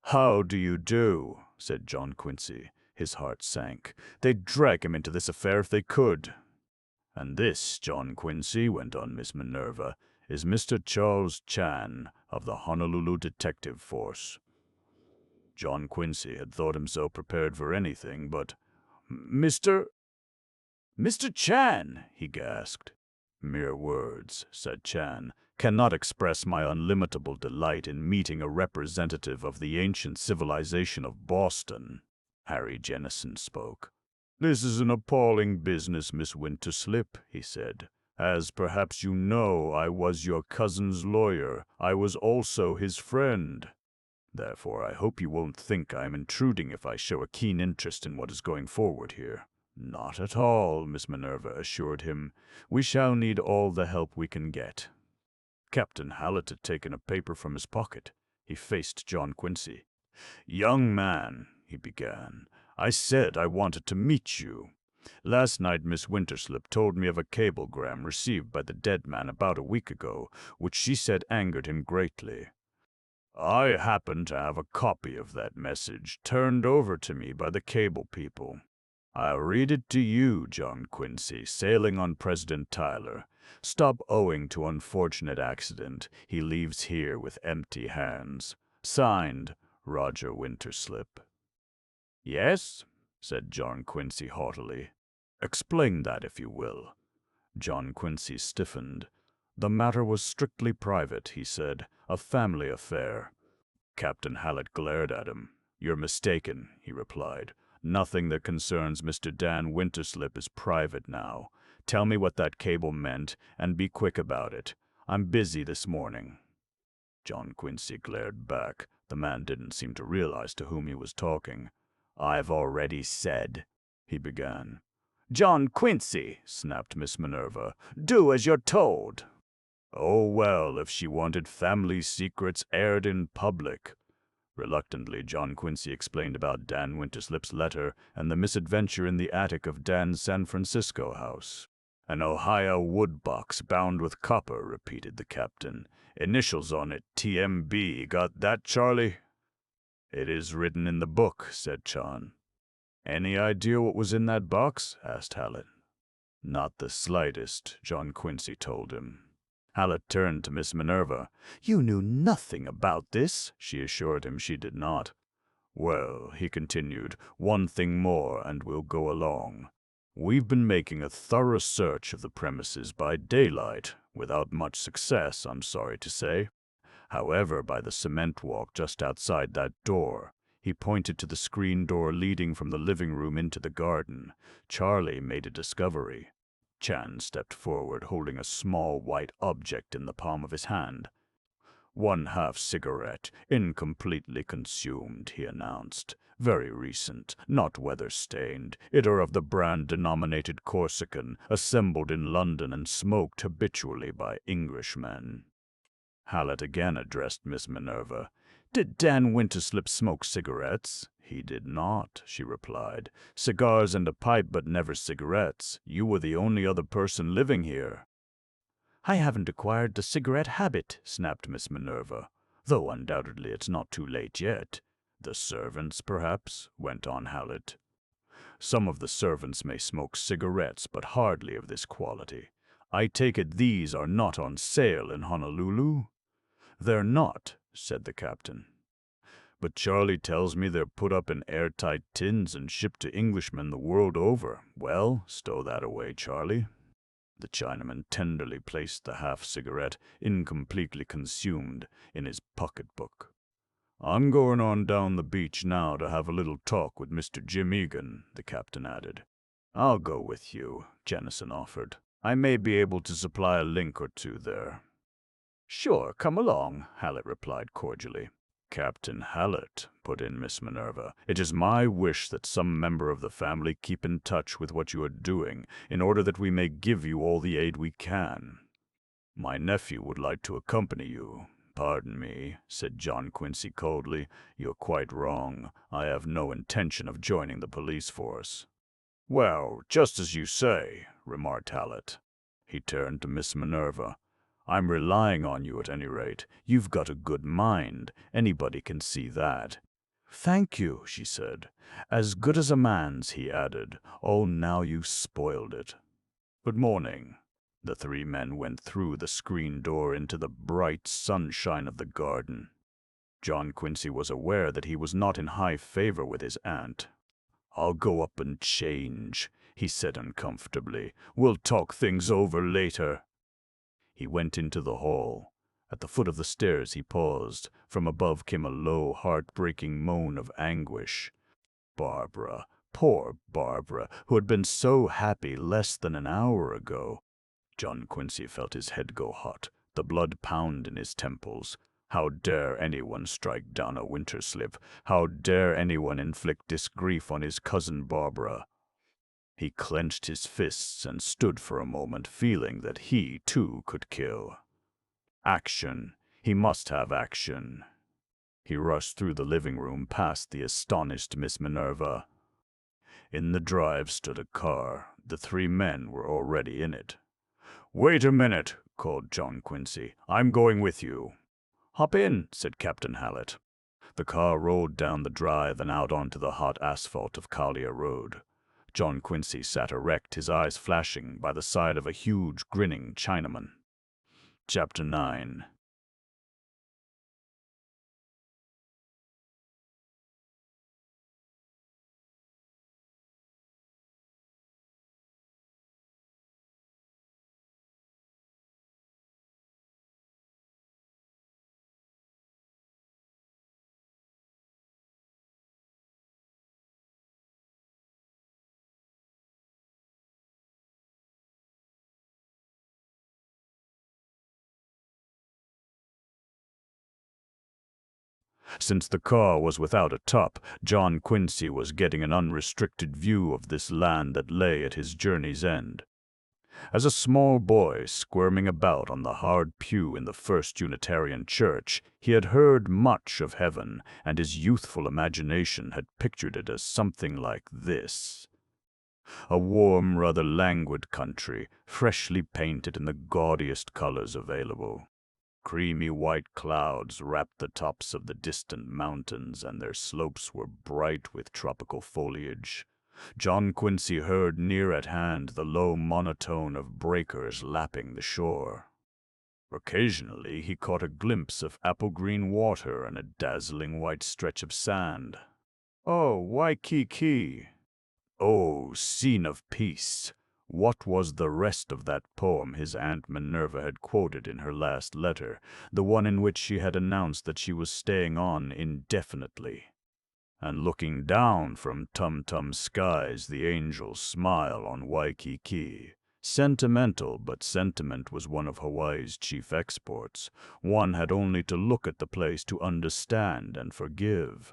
"How do you do?" said John Quincy. His heart sank. They'd drag him into this affair if they could. "And this, John Quincy," went on Miss Minerva, "is Mr. Charles Chan of the Honolulu Detective Force." John Quincy had thought himself prepared for anything, but Mr. Chan, he gasped. "Mere words," said Chan, "cannot express my unlimitable delight in meeting a representative of the ancient civilization of Boston." Harry Jennison spoke. "This is an appalling business, Miss Winterslip," he said. "As perhaps you know, I was your cousin's lawyer. I was also his friend. Therefore, I hope you won't think I am intruding if I show a keen interest in what is going forward here." "Not at all," Miss Minerva assured him. "We shall need all the help we can get." Captain Hallett had taken a paper from his pocket. He faced John Quincy. "Young man," he began, "I said I wanted to meet you. Last night Miss Winterslip told me of a cablegram received by the dead man about a week ago, which she said angered him greatly. I happen to have a copy of that message turned over to me by the cable people. I'll read it to you, John Quincy, sailing on President Tyler. Stop owing to unfortunate accident. He leaves here with empty hands. Signed, Roger Winterslip." "Yes?" said John Quincy haughtily. "Explain that, if you will." John Quincy stiffened. "The matter was strictly private," he said, "a family affair." Captain Hallett glared at him. "You're mistaken," he replied. "Nothing that concerns Mr. Dan Winterslip is private now. Tell me what that cable meant, and be quick about it. I'm busy this morning." John Quincy glared back. The man didn't seem to realize to whom he was talking. "I've already said," he began. "John Quincy," snapped Miss Minerva, "do as you're told." "Oh, well, if she wanted family secrets aired in public." Reluctantly, John Quincy explained about Dan Winterslip's letter and the misadventure in the attic of Dan's San Francisco house. "An Ohio wood box bound with copper," repeated the captain. "Initials on it, TMB. Got that, Charlie?" "It is written in the book," said John. "Any idea what was in that box?" asked Hallett. "Not the slightest," John Quincy told him. Hallett turned to Miss Minerva. "You knew nothing about this," she assured him she did not. "Well," he continued, "one thing more, and we'll go along. We've been making a thorough search of the premises by daylight, without much success, I'm sorry to say. However, by the cement walk just outside that door," he pointed to the screen door leading from the living room into the garden, "Charlie made a discovery." Chan stepped forward, holding a small white object in the palm of his hand. "1/2 cigarette, incompletely consumed," he announced. "Very recent, not weather-stained. It are of the brand denominated Corsican, assembled in London and smoked habitually by Englishmen." Hallett again addressed Miss Minerva. "Did Dan Winterslip smoke cigarettes?" "He did not," she replied. "Cigars and a pipe, but never cigarettes. You were the only other person living here." "I haven't acquired the cigarette habit," snapped Miss Minerva, "though undoubtedly it's not too late yet." "The servants, perhaps," went on Hallett. "Some of the servants may smoke cigarettes, but hardly of this quality. I take it these are not on sale in Honolulu?" "They're not," said the captain. But Charlie tells me they're put up in airtight tins and shipped to Englishmen the world over. Well, stow that away, Charlie." The Chinaman tenderly placed the half-cigarette, incompletely consumed, in his pocketbook. "I'm going on down the beach now to have a little talk with Mr. Jim Egan," the captain added. "I'll go with you," Jennison offered. "I may be able to supply a link or two there." "Sure, come along," Hallett replied cordially. "Captain Hallett," put in Miss Minerva, "it is my wish that some member of the family keep in touch with what you are doing, in order that we may give you all the aid we can. My nephew would like to accompany you." "Pardon me," said John Quincy coldly. "You're quite wrong. I have no intention of joining the police force." "Well, just as you say," remarked Hallett. He turned to Miss Minerva. "I'm relying on you at any rate. You've got a good mind. Anybody can see that." "Thank you," she said. "As good as a man's," he added. "Oh, now you've spoiled it." "Good morning." The three men went through the screen door into the bright sunshine of the garden. John Quincy was aware that he was not in high favor with his aunt. "I'll go up and change," he said uncomfortably. "We'll talk things over later." He went into the hall. At the foot of the stairs he paused. From above came a low, heartbreaking moan of anguish. Barbara, poor Barbara, who had been so happy less than an hour ago. John Quincy felt his head go hot, the blood pound in his temples. How dare anyone strike down a winter slip? How dare anyone inflict this grief on his cousin Barbara? He clenched his fists and stood for a moment, feeling that he, too, could kill. Action. He must have action. He rushed through the living room past the astonished Miss Minerva. In the drive stood a car. The three men were already in it. "Wait a minute," called John Quincy. "I'm going with you." "Hop in," said Captain Hallett. The car rolled down the drive and out onto the hot asphalt of Collier Road. John Quincy sat erect, his eyes flashing, by the side of a huge, grinning Chinaman. Chapter 9. Since the car was without a top, John Quincy was getting an unrestricted view of this land that lay at his journey's end. As a small boy squirming about on the hard pew in the First Unitarian Church, he had heard much of heaven, and his youthful imagination had pictured it as something like this. A warm, rather languid country, freshly painted in the gaudiest colors available. Creamy white clouds wrapped the tops of the distant mountains, and their slopes were bright with tropical foliage. John Quincy heard near at hand the low monotone of breakers lapping the shore. Occasionally he caught a glimpse of apple-green water and a dazzling white stretch of sand. "Oh, Waikiki! Oh, scene of peace!" What was the rest of that poem his Aunt Minerva had quoted in her last letter, the one in which she had announced that she was staying on indefinitely? And looking down from Tum-Tum skies, the angels smile on Waikiki. Sentimental, but sentiment was one of Hawaii's chief exports. One had only to look at the place to understand and forgive.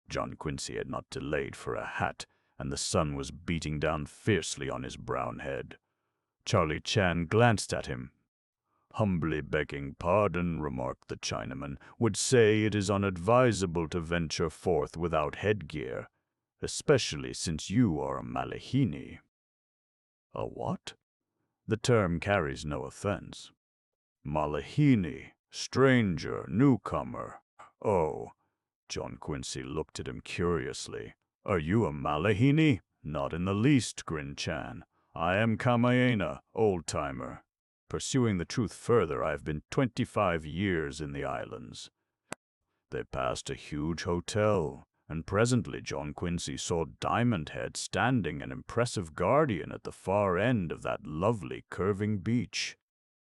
John Quincy had not delayed for a hat, and the sun was beating down fiercely on his brown head. Charlie Chan glanced at him. "Humbly begging pardon," remarked the Chinaman, "would say it is unadvisable to venture forth without headgear, especially since you are a Malihini." "A what?" "The term carries no offense." "Malihini, stranger, newcomer. Oh." John Quincy looked at him curiously. "Are you a Malihini?" "Not in the least," grinned Chan. "I am Kamayana, old-timer. Pursuing the truth further, I have been 25 years in the islands." They passed a huge hotel, and presently John Quincy saw Diamond Head standing an impressive guardian at the far end of that lovely curving beach.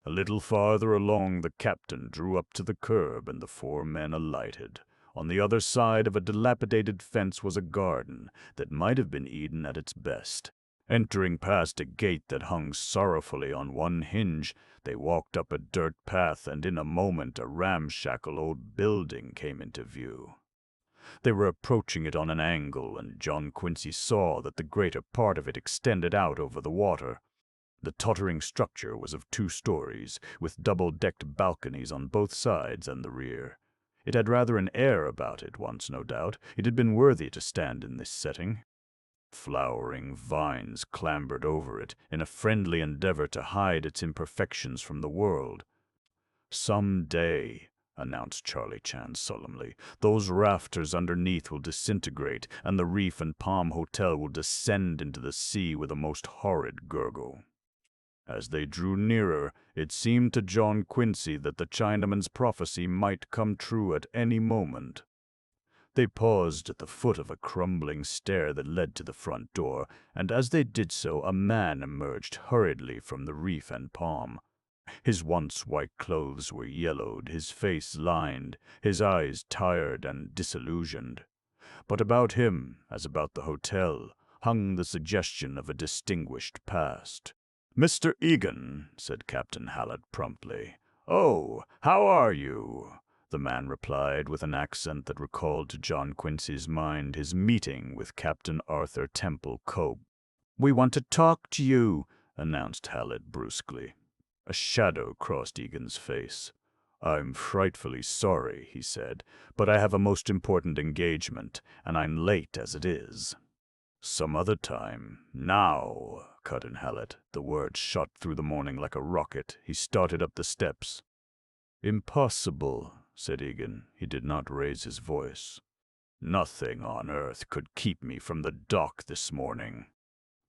A little farther along, the captain drew up to the curb, and the four men alighted. On the other side of a dilapidated fence was a garden that might have been Eden at its best. Entering past a gate that hung sorrowfully on one hinge, they walked up a dirt path, and in a moment a ramshackle old building came into view. They were approaching it on an angle, and John Quincy saw that the greater part of it extended out over the water. The tottering structure was of 2 stories, with double-decked balconies on both sides and the rear. It had rather an air about it once, no doubt. It had been worthy to stand in this setting. Flowering vines clambered over it in a friendly endeavor to hide its imperfections from the world. "Some day," announced Charlie Chan solemnly, "those rafters underneath will disintegrate, and the Reef and Palm Hotel will descend into the sea with a most horrid gurgle." As they drew nearer, it seemed to John Quincy that the Chinaman's prophecy might come true at any moment. They paused at the foot of a crumbling stair that led to the front door, and as they did so, a man emerged hurriedly from the Reef and Palm. His once white clothes were yellowed, his face lined, his eyes tired and disillusioned. But about him, as about the hotel, hung the suggestion of a distinguished past. "Mr. Egan," said Captain Hallett promptly. "Oh, how are you?" the man replied with an accent that recalled to John Quincy's mind his meeting with Captain Arthur Temple Cope. "We want to talk to you," announced Hallett brusquely. A shadow crossed Egan's face. "I'm frightfully sorry," he said, "but I have a most important engagement, and I'm late as it is." "Some other time. Now," cut in Hallett. The words shot through the morning like a rocket. He started up the steps. "Impossible," said Egan. He did not raise his voice. "Nothing on earth could keep me from the dock this morning."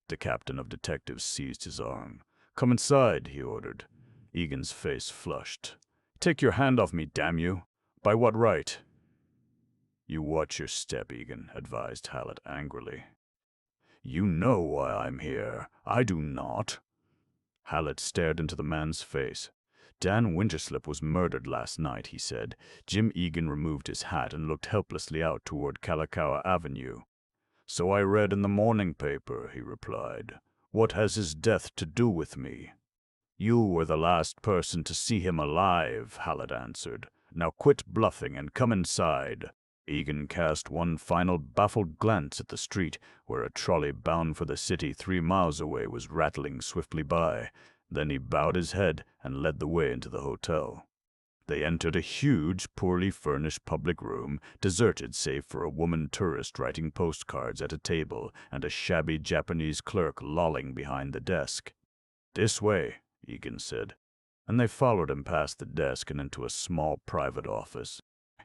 The captain of detectives seized his arm. "Come inside," he ordered. Egan's face flushed. "Take your hand off me, damn you! By what right?" "You watch your step, Egan," advised Hallett angrily. "You know why I'm here. I do not." Hallett stared into the man's face. "Dan Winterslip was murdered last night," he said. Jim Egan removed his hat and looked helplessly out toward Kalakaua Avenue. "So I read in the morning paper," he replied. "What has his death to do with me?" "You were the last person to see him alive," Hallett answered. "Now quit bluffing and come inside." Egan cast one final baffled glance at the street, where a trolley bound for the city 3 miles away was rattling swiftly by. Then he bowed his head and led the way into the hotel. They entered a huge, poorly furnished public room, deserted save for a woman tourist writing postcards at a table and a shabby Japanese clerk lolling behind the desk. "This way," Egan said, and they followed him past the desk and into a small private office.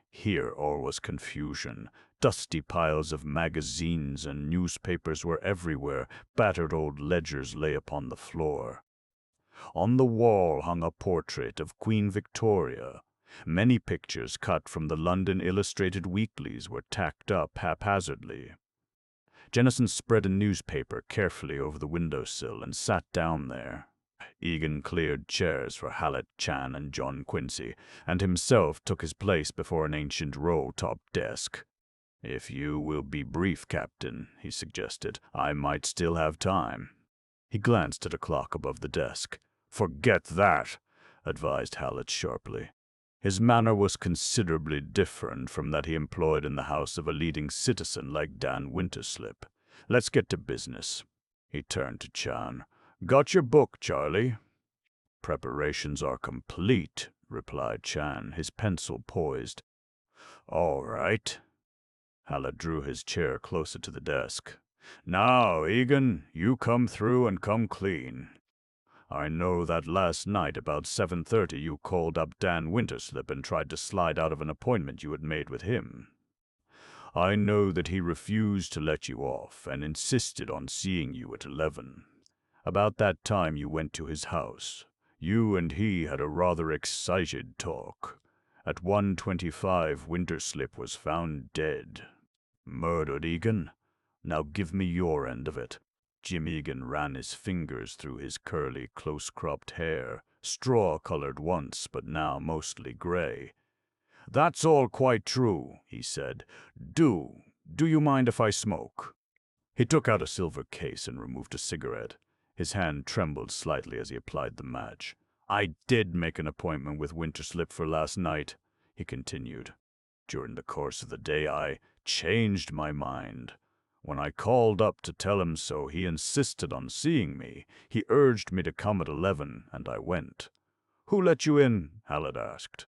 Here all was confusion. Dusty piles of magazines and newspapers were everywhere. Battered old ledgers lay upon the floor. On the wall hung a portrait of Queen Victoria. Many pictures cut from the London illustrated weeklies were tacked up haphazardly. Jennison spread a newspaper carefully over the windowsill and sat down there. Egan cleared chairs for Hallett, Chan, and John Quincy, and himself took his place before an ancient roll-top desk. "If you will be brief, Captain," he suggested, "I might still have time." He glanced at a clock above the desk. "Forget that," advised Hallett sharply. His manner was considerably different from that he employed in the house of a leading citizen like Dan Winterslip. "Let's get to business." He turned to Chan. "Got your book, Charlie?" "Preparations are complete," replied Chan, his pencil poised. "All right." Hallett drew his chair closer to the desk. "Now, Egan, you come through and come clean. I know that last night about 7:30 you called up Dan Winterslip and tried to slide out of an appointment you had made with him. I know that he refused to let you off and insisted on seeing you at 11. About that time you went to his house. You and he had a rather excited talk. At 1:25, Winterslip was found dead. Murdered, Egan? Now give me your end of it." Jim Egan ran his fingers through his curly, close-cropped hair, straw-colored once, but now mostly gray. "That's all quite true," he said. Do you mind if I smoke?" He took out a silver case and removed a cigarette. His hand trembled slightly as he applied the match. "I did make an appointment with Winterslip for last night," he continued. "During the course of the day, I changed my mind. When I called up to tell him so, he insisted on seeing me. He urged me to come at 11, and I went." "Who let you in?" Hallett asked.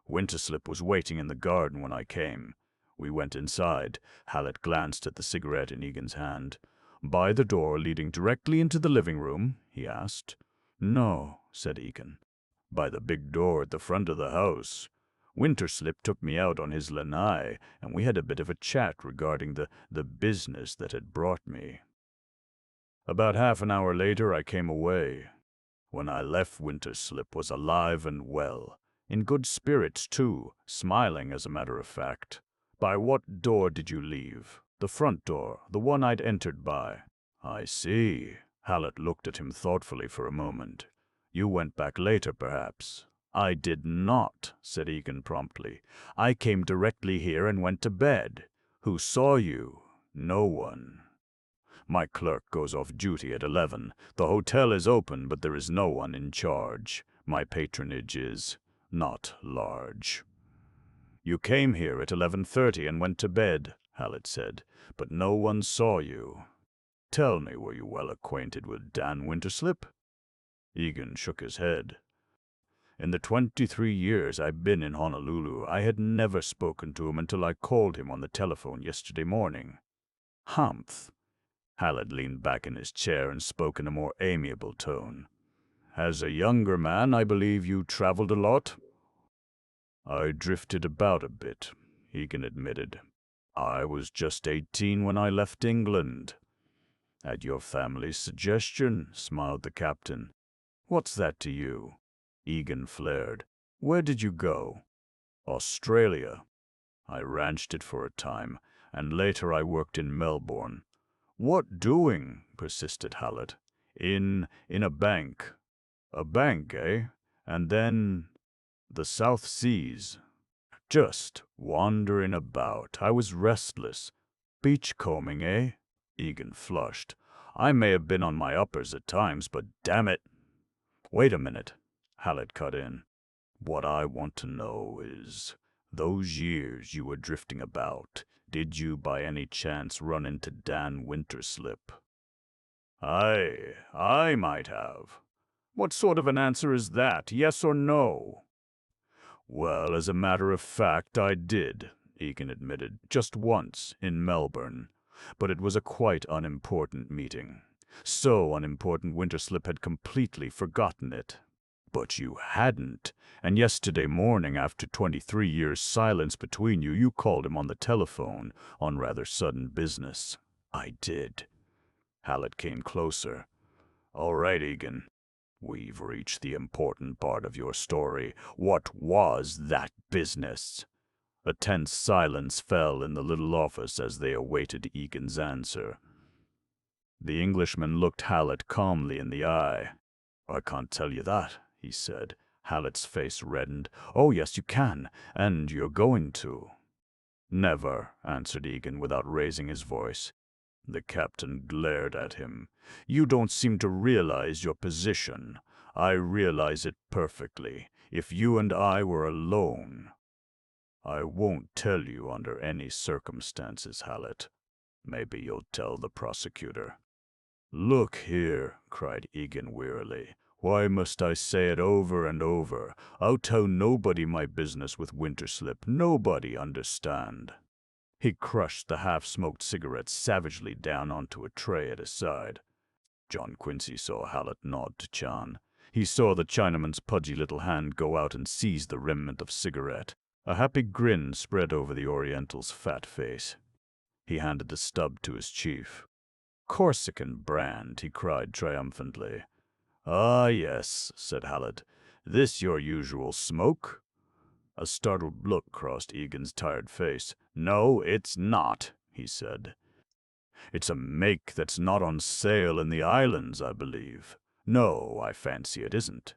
"Winterslip was waiting in the garden when I came. We went inside." Hallett glanced at the cigarette in Egan's hand. "By the door leading directly into the living room?" he asked. "No," said Egan. "By the big door at the front of the house. Winterslip took me out on his lanai, and we had a bit of a chat regarding the business that had brought me. About half an hour later I came away. When I left, Winterslip was alive and well, in good spirits too, smiling as a matter of fact. By what door did you leave?" "The front door, the one I'd entered by." "I see." Hallett looked at him thoughtfully for a moment. "You went back later, perhaps?" "I did not," said Egan promptly. "I came directly here and went to bed." "Who saw you?" "No one. My clerk goes off duty at 11. The hotel is open, but there is no one in charge. My patronage is not large." "You came here at 11:30 and went to bed," Hallett said, "but no one saw you. Tell me, were you well acquainted with Dan Winterslip?" Egan shook his head. "In the 23 years I've been in Honolulu, I had never spoken to him until I called him on the telephone yesterday morning." "Humph." Hallett leaned back in his chair and spoke in a more amiable tone. "As a younger man, I believe you traveled a lot?" "I drifted about a bit," Egan admitted. "I was just 18 when I left England." "At your family's suggestion," smiled the captain. "What's that to you?" Egan flared. "Where did you go?" "Australia. I ranched it for a time, and later I worked in Melbourne." "What doing?" persisted Hallett. In a bank." "A bank, eh? And then the South Seas?" "Just wandering about. I was restless." "Beachcombing, eh?" Egan flushed. "I may have been on my uppers at times, but damn it—" "Wait a minute," Hallett cut in. "What I want to know is, those years you were drifting about, did you by any chance run into Dan Winterslip?" I might have." "What sort of an answer is that, yes or no?" "Well, as a matter of fact, I did," Egan admitted, "just once, in Melbourne. But it was a quite unimportant meeting. So unimportant Winterslip had completely forgotten it." "But you hadn't. And yesterday morning, after 23 years' silence between you, you called him on the telephone, on rather sudden business." "I did." Hallett came closer. "All right, Egan. We've reached the important part of your story. What was that business?" A tense silence fell in the little office as they awaited Egan's answer. The Englishman looked Hallett calmly in the eye. "I can't tell you that," he said. Hallett's face reddened. "Oh, yes, you can, and you're going to." "Never," answered Egan without raising his voice. The captain glared at him. "You don't seem to realize your position. I realize it perfectly. If you and I were alone—" "I won't tell you under any circumstances, Hallett. Maybe you'll tell the prosecutor." "Look here," cried Egan wearily. "Why must I say it over and over? I'll tell nobody my business with Winterslip. Nobody, understand?" He crushed the half-smoked cigarette savagely down onto a tray at his side. John Quincy saw Hallett nod to Chan. He saw the Chinaman's pudgy little hand go out and seize the remnant of cigarette. A happy grin spread over the Oriental's fat face. He handed the stub to his chief. "Corsican brand," he cried triumphantly. "Ah, yes," said Hallett. "This your usual smoke?" A startled look crossed Egan's tired face. "No, it's not," he said. "It's a make that's not on sale in the islands, I believe. No, I fancy it isn't."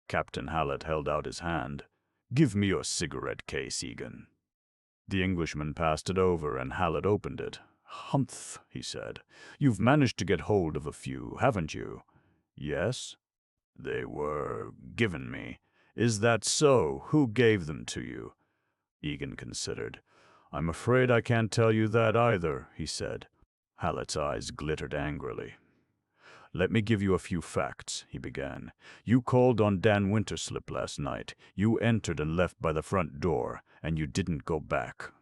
Captain Hallett held out his hand. "Give me your cigarette case, Egan." The Englishman passed it over, and Hallett opened it. "Humph," he said. "You've managed to get hold of a few, haven't you?" "Yes." "They were given me." "Is that so? Who gave them to you?" Egan considered. "I'm afraid I can't tell you that either," he said. Hallett's eyes glittered angrily. "Let me give you a few facts," he began. "You called on Dan Winterslip last night. You entered and left by the front door, and you didn't go back.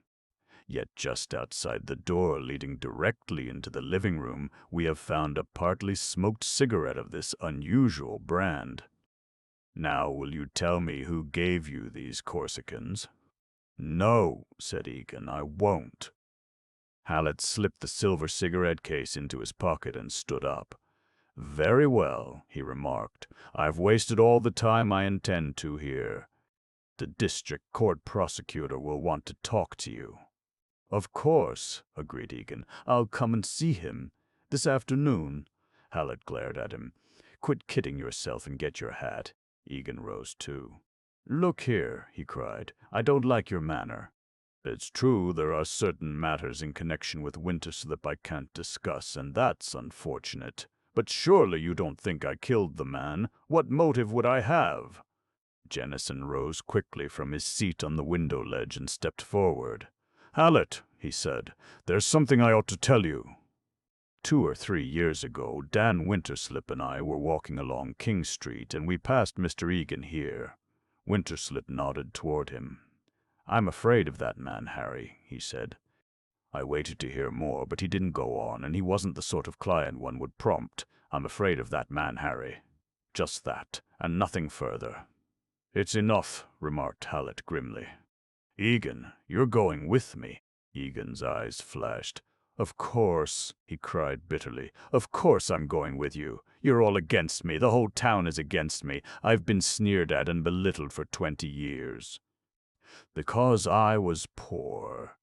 Yet just outside the door leading directly into the living room, we have found a partly smoked cigarette of this unusual brand. Now, will you tell me who gave you these Corsicans?" "No," said Egan, "I won't." Hallett slipped the silver cigarette case into his pocket and stood up. "Very well," he remarked. "I've wasted all the time I intend to here. The district court prosecutor will want to talk to you." "Of course," agreed Egan. "I'll come and see him. This afternoon?" Hallett glared at him. "Quit kidding yourself and get your hat." Egan rose too. "Look here," he cried. "I don't like your manner. It's true there are certain matters in connection with Winterslip I can't discuss, and that's unfortunate. But surely you don't think I killed the man. What motive would I have?" Jennison rose quickly from his seat on the window ledge and stepped forward. "Hallett," he said, "there's something I ought to tell you. 2 or 3 years ago, Dan Winterslip and I were walking along King Street, and we passed Mr. Egan here." Winterslip nodded toward him. "I'm afraid of that man, Harry," he said. I waited to hear more, but he didn't go on, and he wasn't the sort of client one would prompt. "I'm afraid of that man, Harry. Just that, and nothing further." "It's enough," remarked Hallett grimly. "Egan, you're going with me." Egan's eyes flashed. "Of course," he cried bitterly. "Of course I'm going with you. You're all against me. The whole town is against me. I've been sneered at and belittled for 20 years. Because I was poor.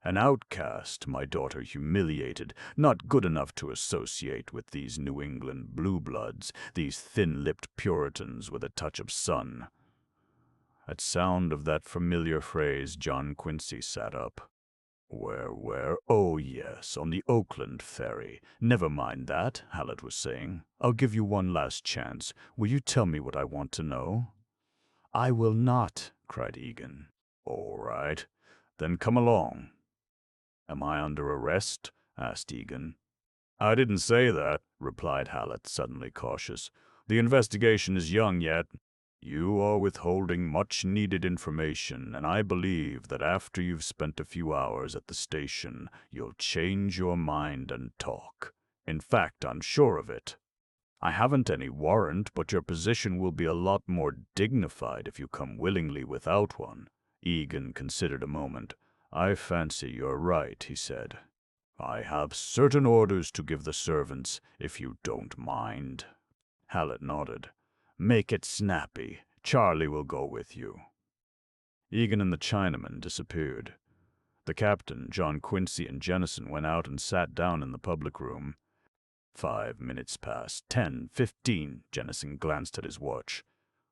An outcast, my daughter humiliated, not good enough to associate with these New England bluebloods, these thin-lipped Puritans with a touch of sun." At sound of that familiar phrase, John Quincy sat up. Where? Oh, yes, on the Oakland ferry. Never mind that," Hallett was saying. "I'll give you one last chance. Will you tell me what I want to know?" "I will not," cried Egan. "All right. Then come along." "Am I under arrest?" asked Egan. "I didn't say that," replied Hallett, suddenly cautious. "The investigation is young yet. You are withholding much-needed information, and I believe that after you've spent a few hours at the station, you'll change your mind and talk. In fact, I'm sure of it. I haven't any warrant, but your position will be a lot more dignified if you come willingly without one." Egan considered a moment. "I fancy you're right," he said. "I have certain orders to give the servants, if you don't mind." Hallett nodded. "Make it snappy. Charlie will go with you." Egan and the Chinaman disappeared. The captain, John Quincy, and Jennison went out and sat down in the public room. 5 minutes passed. 10, 15. Jennison glanced at his watch.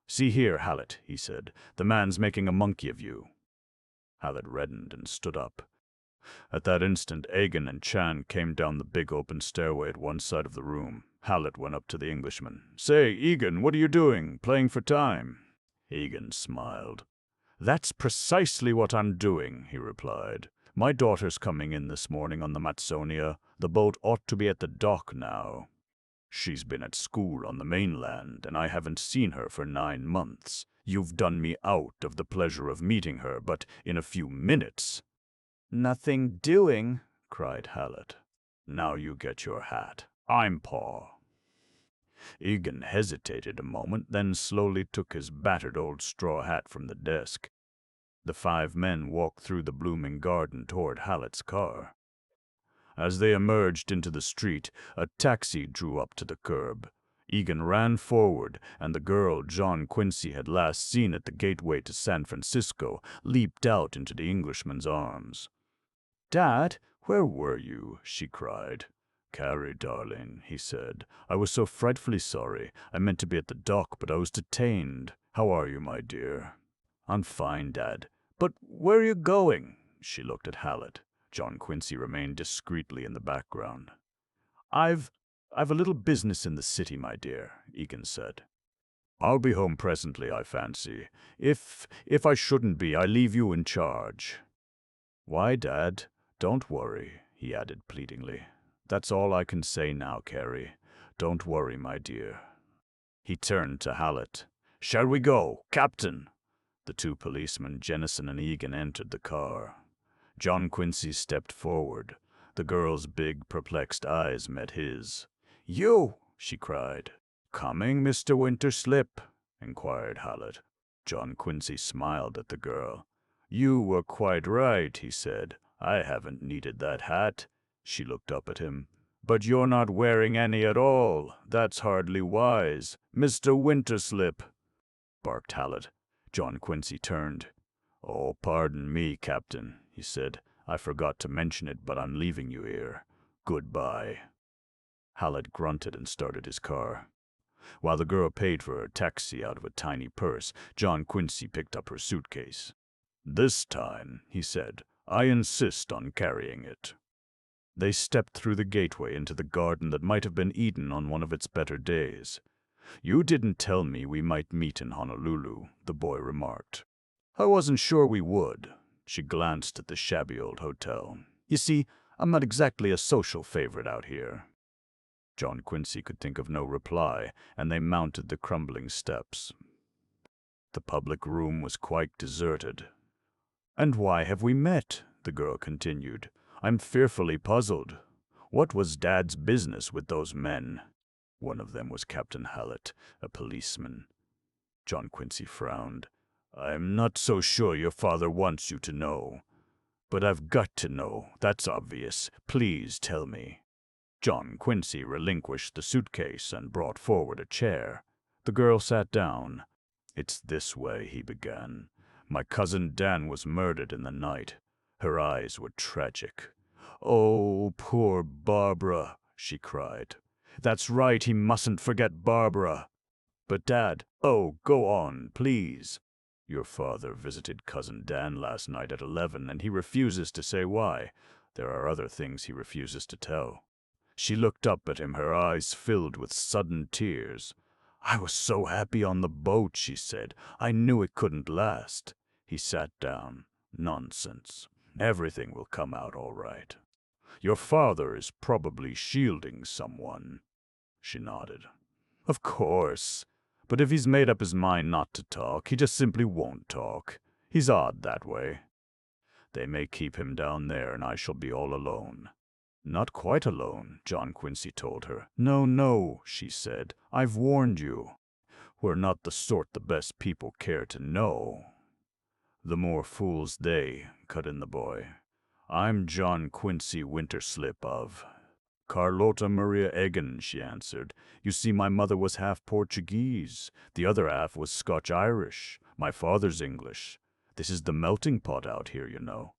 "See here, Hallett," he said. "The man's making a monkey of you." Hallett reddened and stood up. At that instant, Egan and Chan came down the big open stairway at one side of the room. Hallett went up to the Englishman. "Say, Egan, what are you doing? Playing for time?" Egan smiled. "That's precisely what I'm doing," he replied. "My daughter's coming in this morning on the Matsonia. The boat ought to be at the dock now. She's been at school on the mainland, and I haven't seen her for 9 months. You've done me out of the pleasure of meeting her, but in a few minutes—" "Nothing doing," cried Hallett. "Now you get your hat. I'm Pa." Egan hesitated a moment, then slowly took his battered old straw hat from the desk. The 5 men walked through the blooming garden toward Hallett's car. As they emerged into the street, a taxi drew up to the curb. Egan ran forward, and the girl John Quincy had last seen at the gateway to San Francisco leaped out into the Englishman's arms. "Dad, where were you?" she cried. "Carrie, darling," he said. "I was so frightfully sorry. I meant to be at the dock, but I was detained. How are you, my dear?" "I'm fine, Dad. But where are you going?" She looked at Hallett. John Quincy remained discreetly in the background. I've a little business in the city, my dear," Egan said. "I'll be home presently, I fancy. If I shouldn't be, I leave you in charge." "Why, Dad? Don't worry," he added pleadingly. "That's all I can say now, Carrie. Don't worry, my dear." He turned to Hallett. "Shall we go, Captain?" The two policemen, Jennison and Egan, entered the car. John Quincy stepped forward. The girl's big, perplexed eyes met his. "You!" she cried. "Coming, Mr. Winterslip?" inquired Hallett. John Quincy smiled at the girl. "You were quite right," he said. "I haven't needed that hat." She looked up at him. "But you're not wearing any at all. That's hardly wise. Mr. Winterslip!" barked Hallett. John Quincy turned. "Oh, pardon me, Captain," he said. "I forgot to mention it, but I'm leaving you here. Goodbye." Hallett grunted and started his car. While the girl paid for her taxi out of a tiny purse, John Quincy picked up her suitcase. "This time," he said, "I insist on carrying it." They stepped through the gateway into the garden that might have been Eden on one of its better days. "You didn't tell me we might meet in Honolulu," the boy remarked. "I wasn't sure we would." She glanced at the shabby old hotel. "You see, I'm not exactly a social favorite out here." John Quincy could think of no reply, and they mounted the crumbling steps. The public room was quite deserted. "And why have we met?" the girl continued. "I'm fearfully puzzled. What was Dad's business with those men?" One of them was Captain Hallett, a policeman. John Quincy frowned. "I'm not so sure your father wants you to know. But I've got to know, that's obvious. Please tell me." John Quincy relinquished the suitcase and brought forward a chair. The girl sat down. "It's this way," he began. "My cousin Dan was murdered in the night." Her eyes were tragic. "Oh, poor Barbara," she cried. "That's right, he mustn't forget Barbara." "But Dad—" "Oh, go on, please." "Your father visited Cousin Dan last night at 11, and he refuses to say why. There are other things he refuses to tell." She looked up at him, her eyes filled with sudden tears. "I was so happy on the boat," she said. "I knew it couldn't last." He sat down. "Nonsense. Everything will come out all right. Your father is probably shielding someone." She nodded. "Of course. But if he's made up his mind not to talk, he just simply won't talk. He's odd that way. They may keep him down there, and I shall be all alone." "Not quite alone," John Quincy told her. "No, no," she said. "I've warned you. We're not the sort the best people care to know." "The more fools they," cut in the boy. "I'm John Quincy Winterslip of—" "Carlota Maria Egan," she answered. "You see, my mother was half Portuguese. The other half was Scotch-Irish. My father's English. This is the melting pot out here, you know."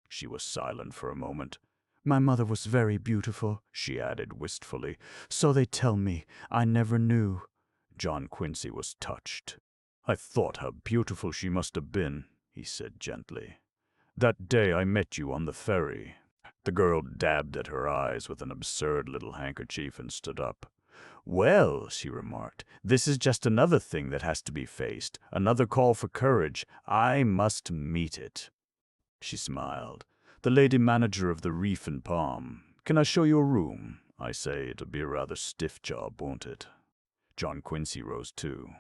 She was silent for a moment. "My mother was very beautiful," she added wistfully. "So they tell me. I never knew." John Quincy was touched. "I thought how beautiful she must have been," he said gently. "That day I met you on the ferry." The girl dabbed at her eyes with an absurd little handkerchief and stood up. "Well," she remarked, "this is just another thing that has to be faced, another call for courage. I must meet it." She smiled. "The lady manager of the Reef and Palm. Can I show you a room? I say, it'll be a rather stiff job, won't it?" John Quincy rose too.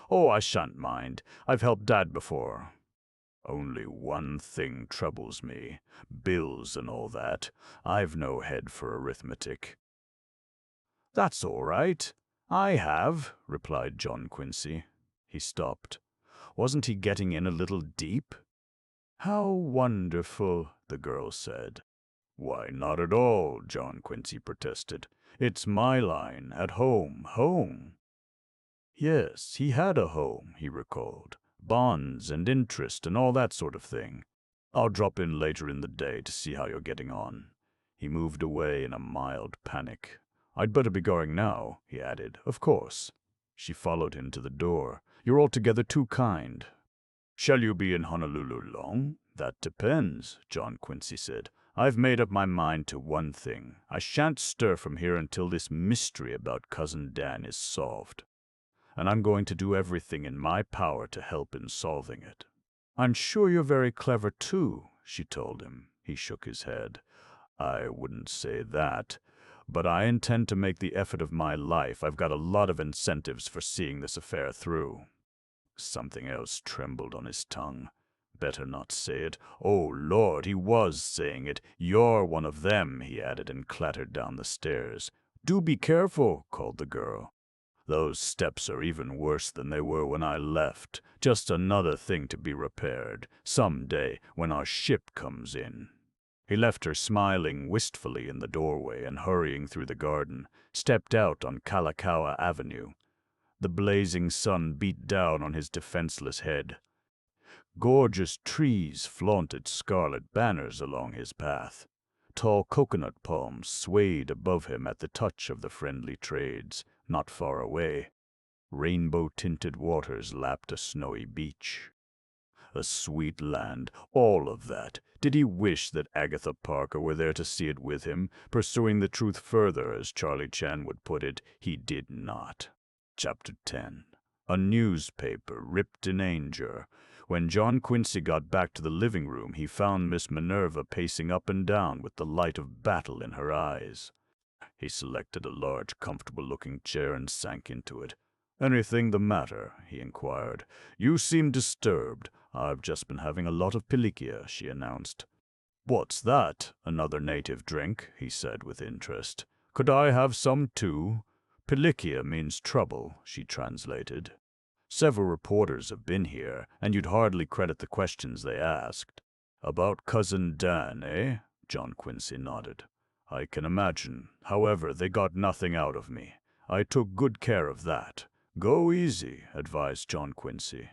"Oh, I shan't mind. I've helped Dad before. Only one thing troubles me. Bills and all that. I've no head for arithmetic." "That's all right. I have," replied John Quincy. He stopped. Wasn't he getting in a little deep? "How wonderful," the girl said. "Why, not at all," John Quincy protested. "It's my line, at home, home. Yes, he had a home, he recalled. Bonds and interest and all that sort of thing. I'll drop in later in the day to see how you're getting on. He moved away in a mild panic. I'd better be going now, he added. Of course. She followed him to the door. You're altogether too kind. Shall you be in Honolulu long? That depends, John Quincy said. I've made up my mind to one thing. I shan't stir from here until this mystery about Cousin Dan is solved. And I'm going to do everything in my power to help in solving it. I'm sure you're very clever, too, she told him. He shook his head. I wouldn't say that, but I intend to make the effort of my life. I've got a lot of incentives for seeing this affair through. Something else trembled on his tongue. Better not say it. Oh, Lord, he was saying it. You're one of them, he added, and clattered down the stairs. Do be careful, called the girl. Those steps are even worse than they were when I left. Just another thing to be repaired, some day when our ship comes in. He left her smiling wistfully in the doorway and hurrying through the garden, stepped out on Kalakaua Avenue. The blazing sun beat down on his defenseless head. Gorgeous trees flaunted scarlet banners along his path. Tall coconut palms swayed above him at the touch of the friendly trades. Not far away, rainbow-tinted waters lapped a snowy beach. A sweet land, all of that. Did he wish that Agatha Parker were there to see it with him? Pursuing the truth further, as Charlie Chan would put it, he did not. Chapter 10. A newspaper ripped in anger. When John Quincy got back to the living room, he found Miss Minerva pacing up and down with the light of battle in her eyes. He selected a large, comfortable-looking chair and sank into it. "Anything the matter?" he inquired. "You seem disturbed." "I've just been having a lot of pilikia," she announced. "What's that? Another native drink?" he said with interest. "Could I have some too?" "Pilikia means trouble," she translated. "Several reporters have been here, and you'd hardly credit the questions they asked." "About Cousin Dan, eh?" John Quincy nodded. "I can imagine. However, they got nothing out of me. I took good care of that." "Go easy," advised John Quincy.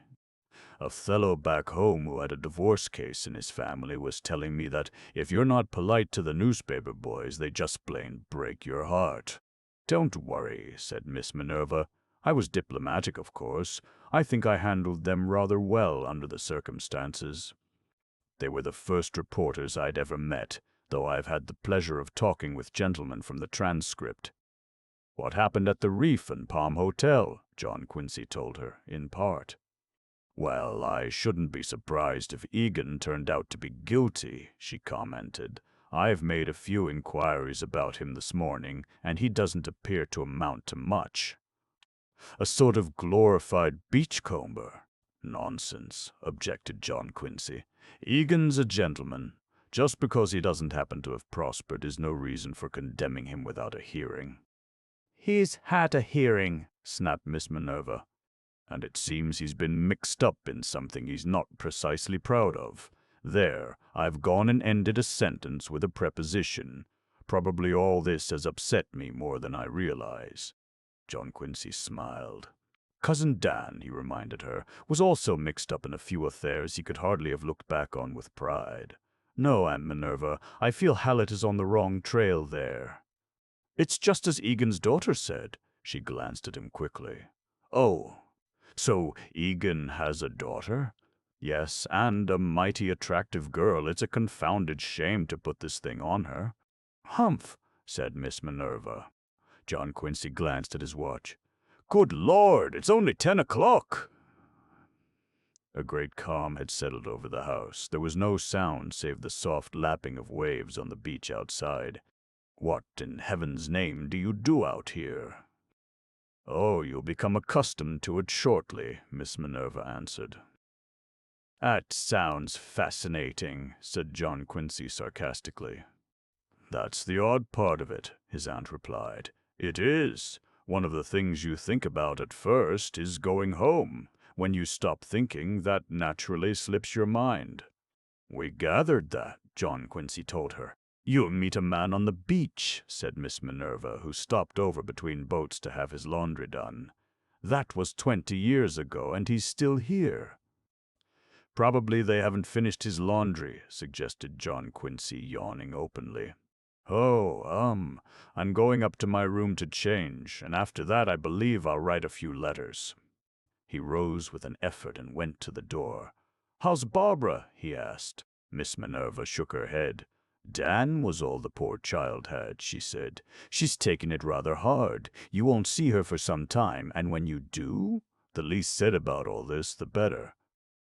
"A fellow back home who had a divorce case in his family was telling me that if you're not polite to the newspaper boys, they just plain break your heart." "Don't worry," said Miss Minerva. "I was diplomatic, of course. I think I handled them rather well under the circumstances. They were the first reporters I'd ever met, though I've had the pleasure of talking with gentlemen from the Transcript." "What happened at the Reef and Palm Hotel?" John Quincy told her, in part. "Well, I shouldn't be surprised if Egan turned out to be guilty," she commented. "I've made a few inquiries about him this morning, and he doesn't appear to amount to much." "A sort of glorified beachcomber." "Nonsense," objected John Quincy. "Egan's a gentleman. Just because he doesn't happen to have prospered is no reason for condemning him without a hearing." "He's had a hearing," snapped Miss Minerva. "And it seems he's been mixed up in something he's not precisely proud of. There, I've gone and ended a sentence with a preposition. Probably all this has upset me more than I realize." John Quincy smiled. "Cousin Dan," he reminded her, "was also mixed up in a few affairs he could hardly have looked back on with pride. No, Aunt Minerva, I feel Hallett is on the wrong trail there." "It's just as Egan's daughter said." She glanced at him quickly. "Oh, so Egan has a daughter?" "Yes, and a mighty attractive girl. It's a confounded shame to put this thing on her." "Humph," said Miss Minerva. John Quincy glanced at his watch. "Good Lord, it's only 10 o'clock!" A great calm had settled over the house. There was no sound save the soft lapping of waves on the beach outside. "What in heaven's name do you do out here?" "Oh, you'll become accustomed to it shortly," Miss Minerva answered. "That sounds fascinating," said John Quincy sarcastically. "That's the odd part of it," his aunt replied. "It is. One of the things you think about at first is going home. When you stop thinking, that naturally slips your mind." "We gathered that," John Quincy told her. "You'll meet a man on the beach," said Miss Minerva, who stopped over between boats to have his laundry done. That was 20 years ago, and he's still here. Probably they haven't finished his laundry, suggested John Quincy, yawning openly. Oh, I'm going up to my room to change, and after that I believe I'll write a few letters. He rose with an effort and went to the door. How's Barbara? He asked. Miss Minerva shook her head. Dan was all the poor child had, she said. She's taken it rather hard. You won't see her for some time, and when you do, the least said about all this, the better.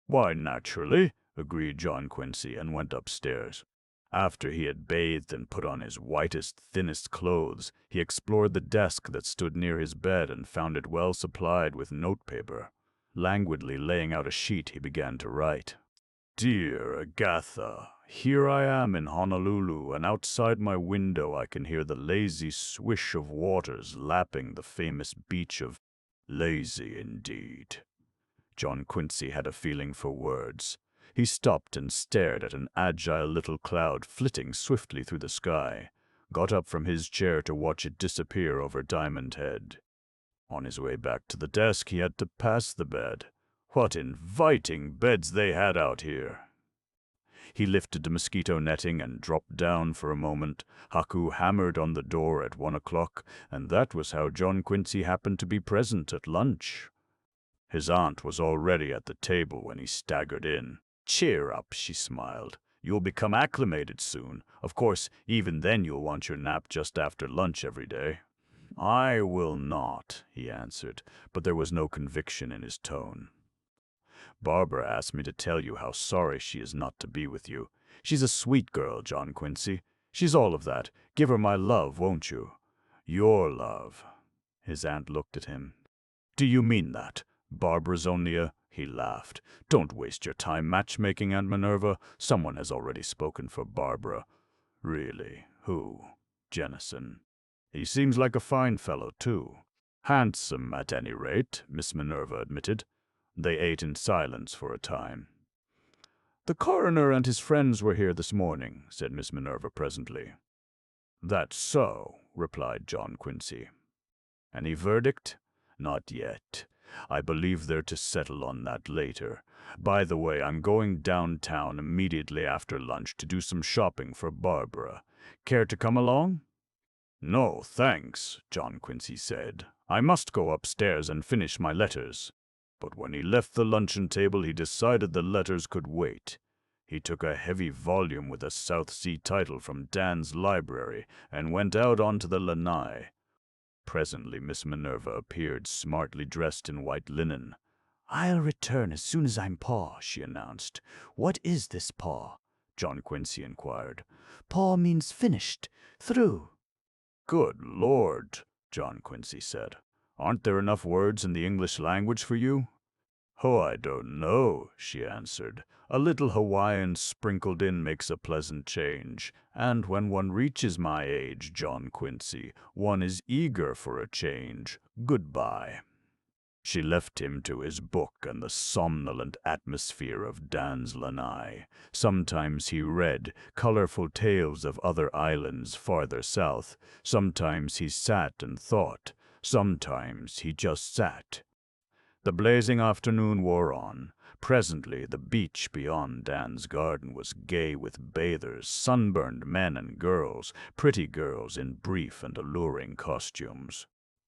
Why, naturally, agreed John Quincy, and went upstairs. After he had bathed and put on his whitest, thinnest clothes, he explored the desk that stood near his bed and found it well supplied with notepaper. Languidly laying out a sheet, he began to write. Dear Agatha, here I am in Honolulu, and outside my window I can hear the lazy swish of waters lapping the famous beach of lazy indeed. John Quincy had a feeling for words. He stopped and stared at an agile little cloud flitting swiftly through the sky, got up from his chair to watch it disappear over Diamond Head. On his way back to the desk, he had to pass the bed. What inviting beds they had out here! He lifted the mosquito netting and dropped down for a moment. Haku hammered on the door at 1 o'clock, and that was how John Quincy happened to be present at lunch. His aunt was already at the table when he staggered in. Cheer up, she smiled. You'll become acclimated soon. Of course, even then you'll want your nap just after lunch every day. I will not, he answered, but there was no conviction in his tone. Barbara asked me to tell you how sorry she is not to be with you. She's a sweet girl, John Quincy. She's all of that. Give her my love, won't you? Your love. His aunt looked at him. Do you mean that? Barbara's only a... He laughed. Don't waste your time matchmaking, Aunt Minerva. Someone has already spoken for Barbara. Really? Who? Jennison. He seems like a fine fellow, too. Handsome, at any rate, Miss Minerva admitted. They ate in silence for a time. The coroner and his friends were here this morning, said Miss Minerva presently. That's so, replied John Quincy. Any verdict? Not yet. I believe they're to settle on that later. By the way, I'm going downtown immediately after lunch to do some shopping for Barbara. Care to come along? No, thanks, John Quincy said. I must go upstairs and finish my letters. But when he left the luncheon table, he decided the letters could wait. He took a heavy volume with a South Sea title from Dan's library and went out onto the lanai. Presently Miss Minerva appeared, smartly dressed in white linen. I'll return as soon as I'm paw, she announced. What is this paw? John Quincy inquired. Paw means finished, through. Good Lord, John Quincy said. Aren't there enough words in the English language for you? Oh, I don't know, she answered. A little Hawaiian sprinkled in makes a pleasant change, and when one reaches my age, John Quincy, one is eager for a change. Goodbye. She left him to his book and the somnolent atmosphere of Dan's lanai. Sometimes he read colorful tales of other islands farther south. Sometimes he sat and thought. Sometimes he just sat. The blazing afternoon wore on. Presently the beach beyond Dan's garden was gay with bathers, sunburned men and girls, pretty girls in brief and alluring costumes.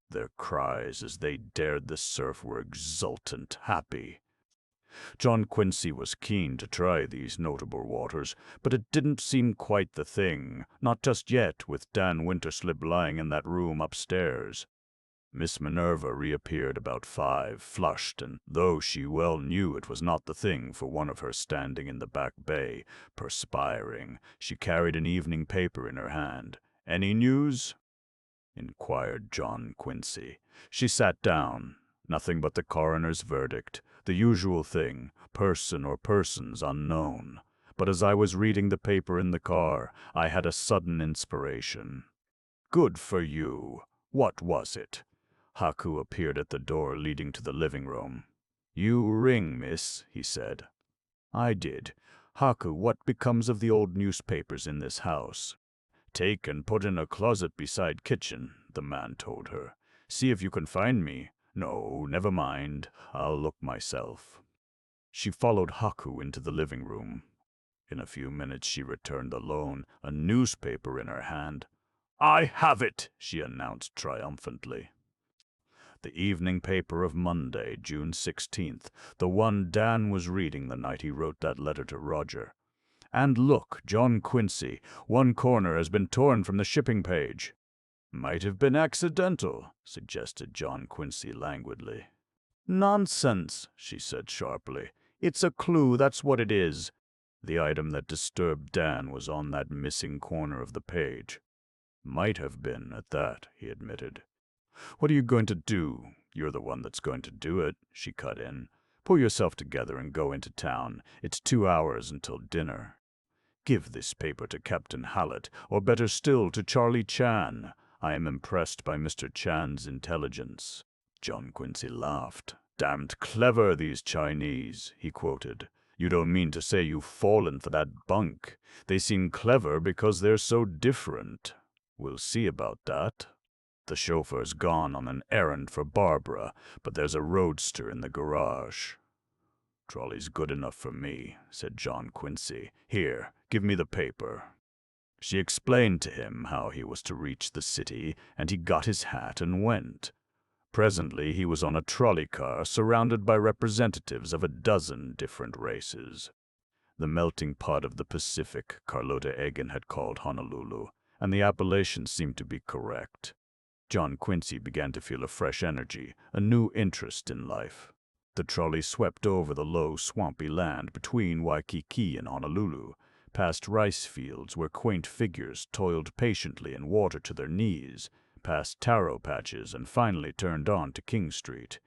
Their cries as they dared the surf were exultant, happy. John Quincy was keen to try these notable waters, but it didn't seem quite the thing, not just yet, with Dan Winterslip lying in that room upstairs. Miss Minerva reappeared about 5, flushed, and though she well knew it was not the thing for one of her standing in the back bay, perspiring, she carried an evening paper in her hand. Any news? Inquired John Quincy. She sat down. Nothing but the coroner's verdict, the usual thing, person or persons unknown. But as I was reading the paper in the car, I had a sudden inspiration. Good for you. What was it? Haku appeared at the door leading to the living room. You ring, miss, he said. I did. Haku, what becomes of the old newspapers in this house? Take and put in a closet beside kitchen, the man told her. See if you can find me. No, never mind. I'll look myself. She followed Haku into the living room. In a few minutes she returned alone, a newspaper in her hand. I have it, she announced triumphantly. The evening paper of Monday, June 16th, the one Dan was reading the night he wrote that letter to Roger. And look, John Quincy, one corner has been torn from the shipping page. Might have been accidental, suggested John Quincy languidly. Nonsense, she said sharply. It's a clue, that's what it is. The item that disturbed Dan was on that missing corner of the page. Might have been, at that, he admitted. What are you going to do? You're the one that's going to do it, she cut in. Pull yourself together and go into town. It's 2 hours until dinner. Give this paper to Captain Hallett, or better still, to Charlie Chan. I am impressed by Mr. Chan's intelligence. John Quincy laughed. Damned clever, these Chinese, he quoted. You don't mean to say you've fallen for that bunk. They seem clever because they're so different. We'll see about that. The chauffeur's gone on an errand for Barbara, but there's a roadster in the garage. Trolley's good enough for me, said John Quincy. Here, give me the paper. She explained to him how he was to reach the city, and he got his hat and went. Presently he was on a trolley car surrounded by representatives of a dozen different races. The melting pot of the Pacific, Carlota Egan had called Honolulu, and the appellation seemed to be correct. John Quincy began to feel a fresh energy, a new interest in life. The trolley swept over the low, swampy land between Waikiki and Honolulu, past rice fields where quaint figures toiled patiently in water to their knees, past taro patches, and finally turned on to King Street.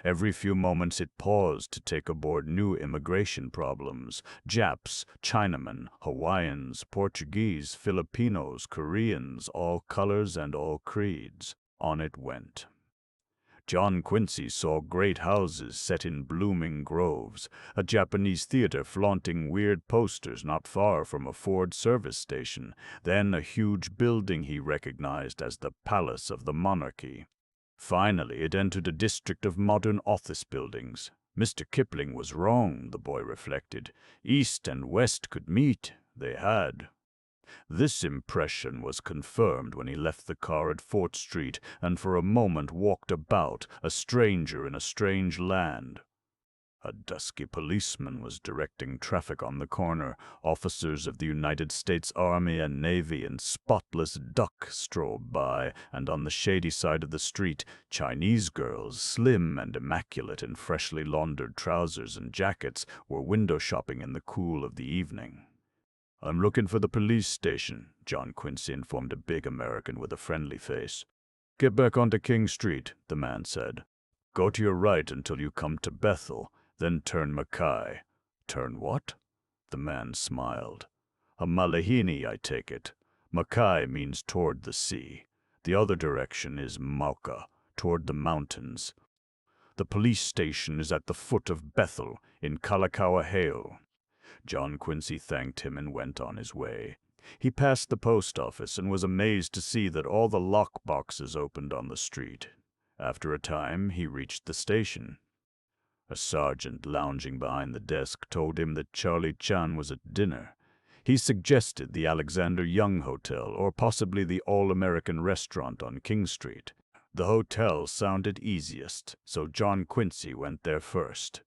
Every few moments it paused to take aboard new immigration problems. Japs, Chinamen, Hawaiians, Portuguese, Filipinos, Koreans, all colors and all creeds. On it went. John Quincy saw great houses set in blooming groves, a Japanese theater flaunting weird posters not far from a Ford service station, then a huge building he recognized as the Palace of the Monarchy. Finally, it entered a district of modern office buildings. Mr. Kipling was wrong, the boy reflected. East and West could meet. They had. This impression was confirmed when he left the car at Fort Street and for a moment walked about, a stranger in a strange land. A dusky policeman was directing traffic on the corner. Officers of the United States Army and Navy in spotless duck strolled by, and on the shady side of the street, Chinese girls, slim and immaculate in freshly laundered trousers and jackets, were window shopping in the cool of the evening. I'm looking for the police station, John Quincy informed a big American with a friendly face. Get back onto King Street, the man said. Go to your right until you come to Bethel. Then turn Mackay. Turn what? The man smiled. A Malahini, I take it. Mackay means toward the sea. The other direction is Mauka, toward the mountains. The police station is at the foot of Bethel, in Kalakaua Hale. John Quincy thanked him and went on his way. He passed the post office and was amazed to see that all the lock boxes opened on the street. After a time, he reached the station. A sergeant lounging behind the desk told him that Charlie Chan was at dinner. He suggested the Alexander Young Hotel or possibly the All-American Restaurant on King Street. The hotel sounded easiest, so John Quincy went there first.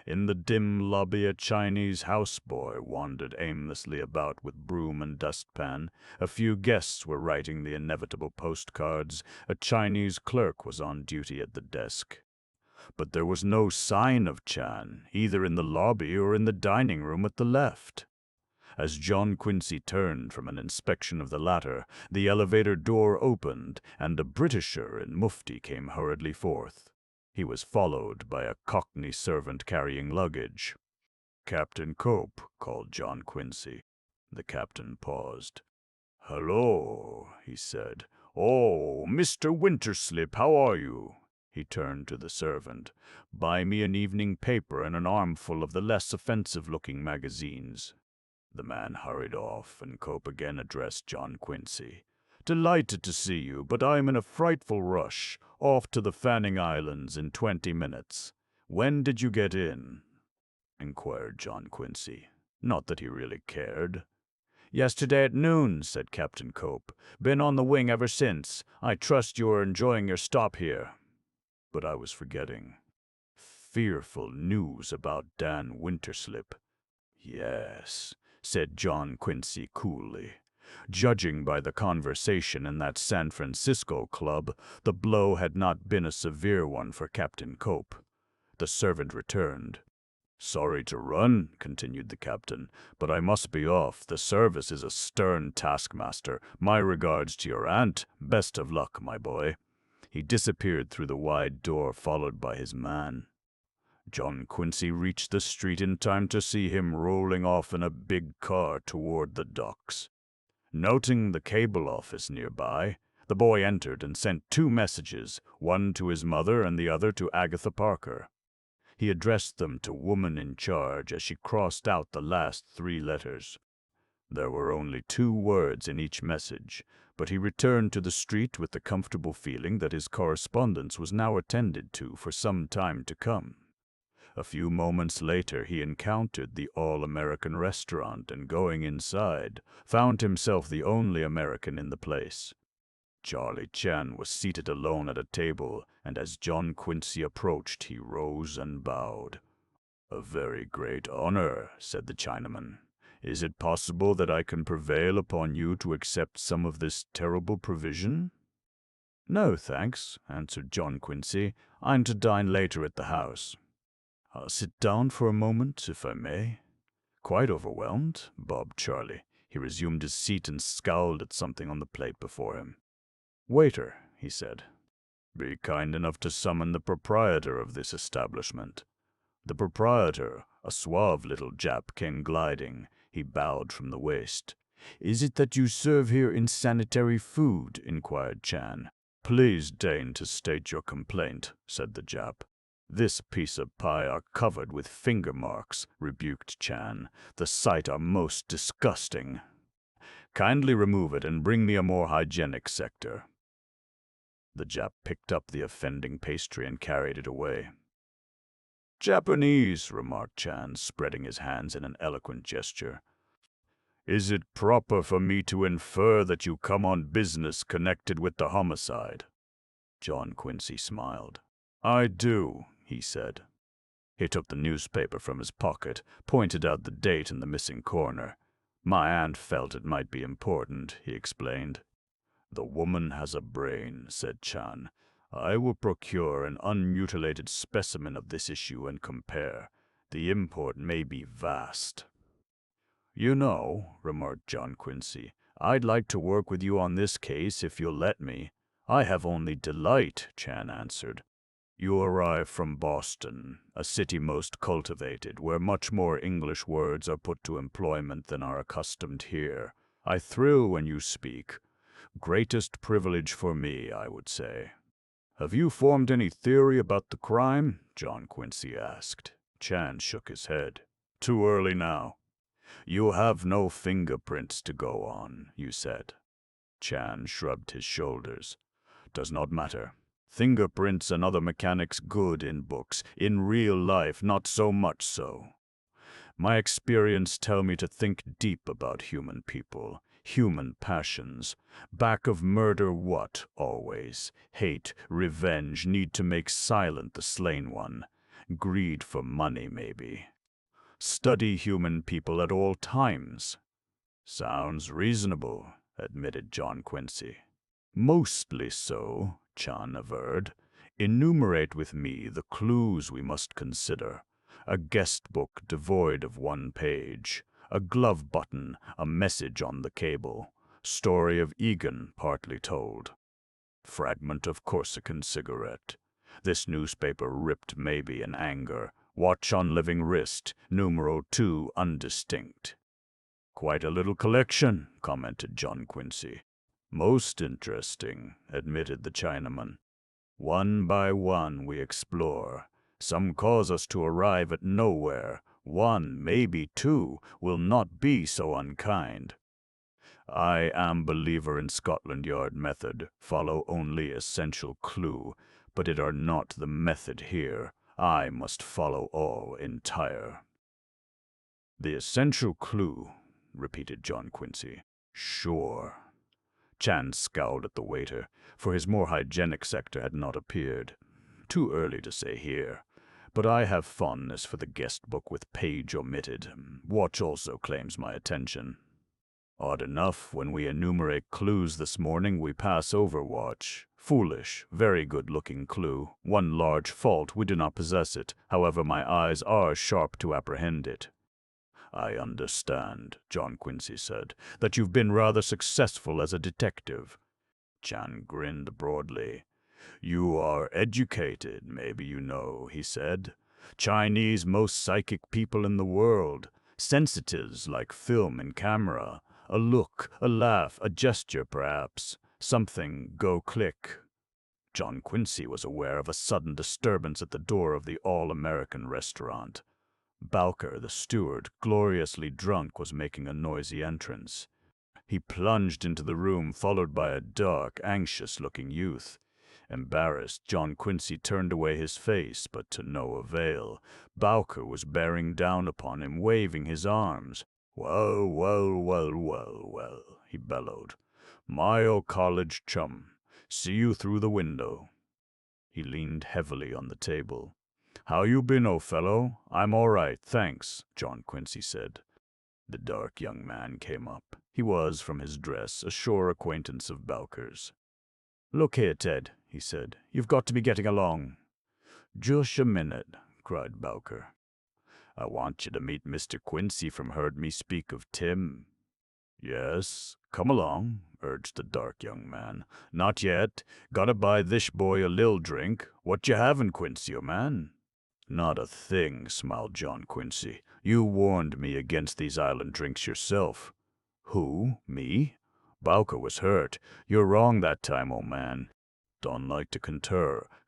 In the dim lobby, a Chinese houseboy wandered aimlessly about with broom and dustpan. A few guests were writing the inevitable postcards. A Chinese clerk was on duty at the desk. But there was no sign of Chan, either in the lobby or in the dining room at the left. As John Quincy turned from an inspection of the latter, the elevator door opened, and a Britisher in mufti came hurriedly forth. He was followed by a Cockney servant carrying luggage. Captain Cope, called John Quincy. The captain paused. Hello, he said. Oh, Mr. Winterslip, how are you? He turned to the servant. Buy me an evening paper and an armful of the less offensive-looking magazines. The man hurried off, and Cope again addressed John Quincy. Delighted to see you, but I am in a frightful rush. Off to the Fanning Islands in 20 minutes. When did you get in? Inquired John Quincy. Not that he really cared. Yesterday at noon, said Captain Cope. Been on the wing ever since. I trust you are enjoying your stop here. But I was forgetting. Fearful news about Dan Winterslip. Yes, said John Quincy coolly. Judging by the conversation in that San Francisco club, the blow had not been a severe one for Captain Cope. The servant returned. Sorry to run, continued the captain, but I must be off. The service is a stern taskmaster. My regards to your aunt. Best of luck, my boy. He disappeared through the wide door, followed by his man. John Quincy reached the street in time to see him rolling off in a big car toward the docks. Noting the cable office nearby, the boy entered and sent 2 messages, one to his mother and the other to Agatha Parker. He addressed them to Woman in Charge as she crossed out the last 3 letters. There were only 2 words in each message, but he returned to the street with the comfortable feeling that his correspondence was now attended to for some time to come. A few moments later he encountered the All-American restaurant and, going inside, found himself the only American in the place. Charlie Chan was seated alone at a table, and as John Quincy approached, he rose and bowed. "A very great honor," said the Chinaman. "Is it possible that I can prevail upon you to accept some of this terrible provision?" "No, thanks," answered John Quincy. "I'm to dine later at the house." "I'll sit down for a moment, if I may." "Quite overwhelmed?" bobbed Charlie. He resumed his seat and scowled at something on the plate before him. "Waiter," he said, "be kind enough to summon the proprietor of this establishment." The proprietor, a suave little Jap, came gliding. He bowed from the waist. "Is it that you serve here insanitary food?" inquired Chan. "Please deign to state your complaint," said the Jap. "This piece of pie are covered with finger marks," rebuked Chan. "The sight are most disgusting. Kindly remove it and bring me a more hygienic sector." The Jap picked up the offending pastry and carried it away. "Japanese," remarked Chan, spreading his hands in an eloquent gesture. "Is it proper for me to infer that you come on business connected with the homicide?" John Quincy smiled. "I do," he said. He took the newspaper from his pocket, pointed out the date in the missing corner. "My aunt felt it might be important," he explained. "The woman has a brain," said Chan. "I will procure an unmutilated specimen of this issue and compare. The import may be vast." "You know," remarked John Quincy, "I'd like to work with you on this case if you'll let me." "I have only delight," Chan answered. "You arrive from Boston, a city most cultivated, where much more English words are put to employment than are accustomed here. I thrill when you speak. Greatest privilege for me, I would say." "Have you formed any theory about the crime?" John Quincy asked. Chan shook his head. "Too early now. You have no fingerprints to go on, you said." Chan shrugged his shoulders. "Does not matter. Fingerprints and other mechanics good in books. In real life, not so much so. My experience tell me to think deep about human people. Human passions. Back of murder what, always? Hate, revenge, need to make silent the slain one. Greed for money, maybe. Study human people at all times." "Sounds reasonable," admitted John Quincy. "Mostly so," Chan averred. "Enumerate with me the clues we must consider. A guest book devoid of 1 page. A glove button, a message on the cable. Story of Egan partly told. Fragment of Corsican cigarette. This newspaper ripped maybe in anger. Watch on living wrist, numero 2 undistinct." "Quite a little collection," commented John Quincy. "Most interesting," admitted the Chinaman. "One by one we explore. Some cause us to arrive at nowhere. 1, maybe 2, will not be so unkind." I am believer in Scotland Yard method. Follow only essential clue, but it are not the method here. I must follow all entire. The essential clue, repeated John Quincy. Sure. Chan scowled at the waiter, for his more hygienic sector had not appeared. Too early to say here, but I have fondness for the guest book with page omitted. Watch also claims my attention. Odd enough, when we enumerate clues this morning, we pass over watch. Foolish, very good-looking clue. One large fault, we do not possess it. However, my eyes are sharp to apprehend it. I understand, John Quincy said, that you've been rather successful as a detective. Chan grinned broadly. You are educated, maybe you know, he said. Chinese most psychic people in the world. Sensitives like film and camera. A look, a laugh, a gesture perhaps. Something go click. John Quincy was aware of a sudden disturbance at the door of the all-American restaurant. Bowker, the steward, gloriously drunk, was making a noisy entrance. He plunged into the room, followed by a dark, anxious-looking youth. Embarrassed, John Quincy turned away his face, but to no avail. Bowker was bearing down upon him, waving his arms. Well, well, well, well, well, he bellowed. My old college chum. See you through the window. He leaned heavily on the table. How you been, old fellow? I'm all right, thanks, John Quincy said. The dark young man came up. He was, from his dress, a sure acquaintance of Bowker's. Look here, Ted, he said. You've got to be getting along. Just a minute, cried Bowker. I want you to meet Mr. Quincy from heard me speak of Tim. Yes, come along, urged the dark young man. Not yet. Gotta buy this boy a lil drink. What you havin', Quincy, oh man? Not a thing, smiled John Quincy. You warned me against these island drinks yourself. Who? Me? Bowker was hurt. You're wrong that time, old man. Don't like to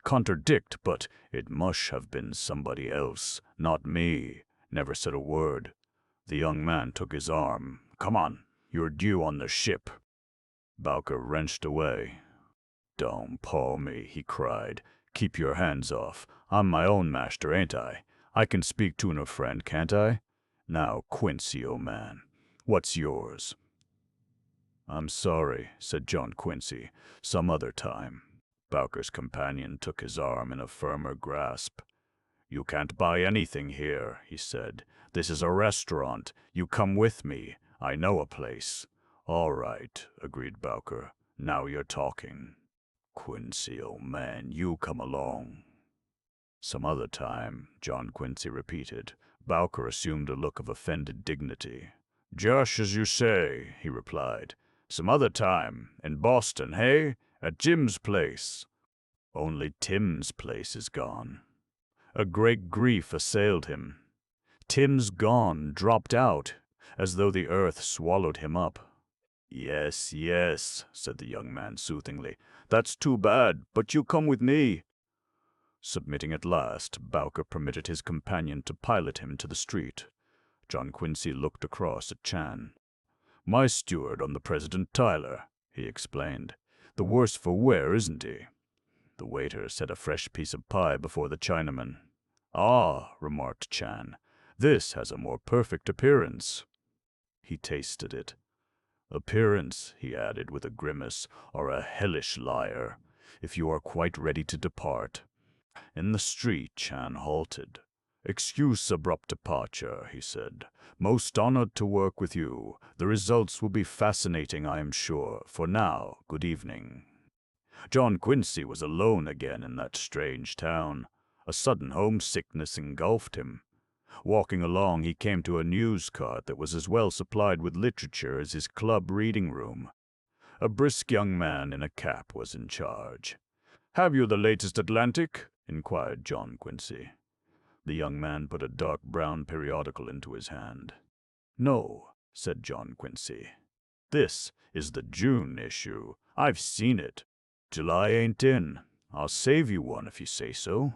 contradict, but it must have been somebody else, not me. Never said a word. The young man took his arm. Come on, you're due on the ship. Bowker wrenched away. Don't paw me, he cried. Keep your hands off. I'm my own master, ain't I? I can speak to a friend, can't I? Now, Quincy, old man, what's yours? I'm sorry, said John Quincy. Some other time. Bowker's companion took his arm in a firmer grasp. You can't buy anything here, he said. This is a restaurant. You come with me. I know a place. All right, agreed Bowker. Now you're talking. Quincy, old man, you come along. Some other time, John Quincy repeated. Bowker assumed a look of offended dignity. Just as you say, he replied. Some other time, in Boston, hey? At Jim's place. Only Tim's place is gone. A great grief assailed him. Tim's gone, dropped out, as though the earth swallowed him up. Yes, yes, said the young man soothingly. That's too bad, but you come with me. Submitting at last, Bowker permitted his companion to pilot him to the street. John Quincy looked across at Chan. My steward on the President Tyler, he explained. The worse for wear, isn't he? The waiter set a fresh piece of pie before the Chinaman. Ah, remarked Chan, this has a more perfect appearance. He tasted it. Appearance, he added with a grimace, are a hellish liar, if you are quite ready to depart. In the street, Chan halted. Excuse abrupt departure, he said. Most honored to work with you. The results will be fascinating, I am sure. For now, good evening. John Quincy was alone again in that strange town. A sudden homesickness engulfed him. Walking along, he came to a news cart that was as well supplied with literature as his club reading room. A brisk young man in a cap was in charge. Have you the latest Atlantic? Inquired John Quincy. The young man put a dark brown periodical into his hand. No, said John Quincy. This is the June issue. I've seen it. July ain't in. I'll save you one if you say so.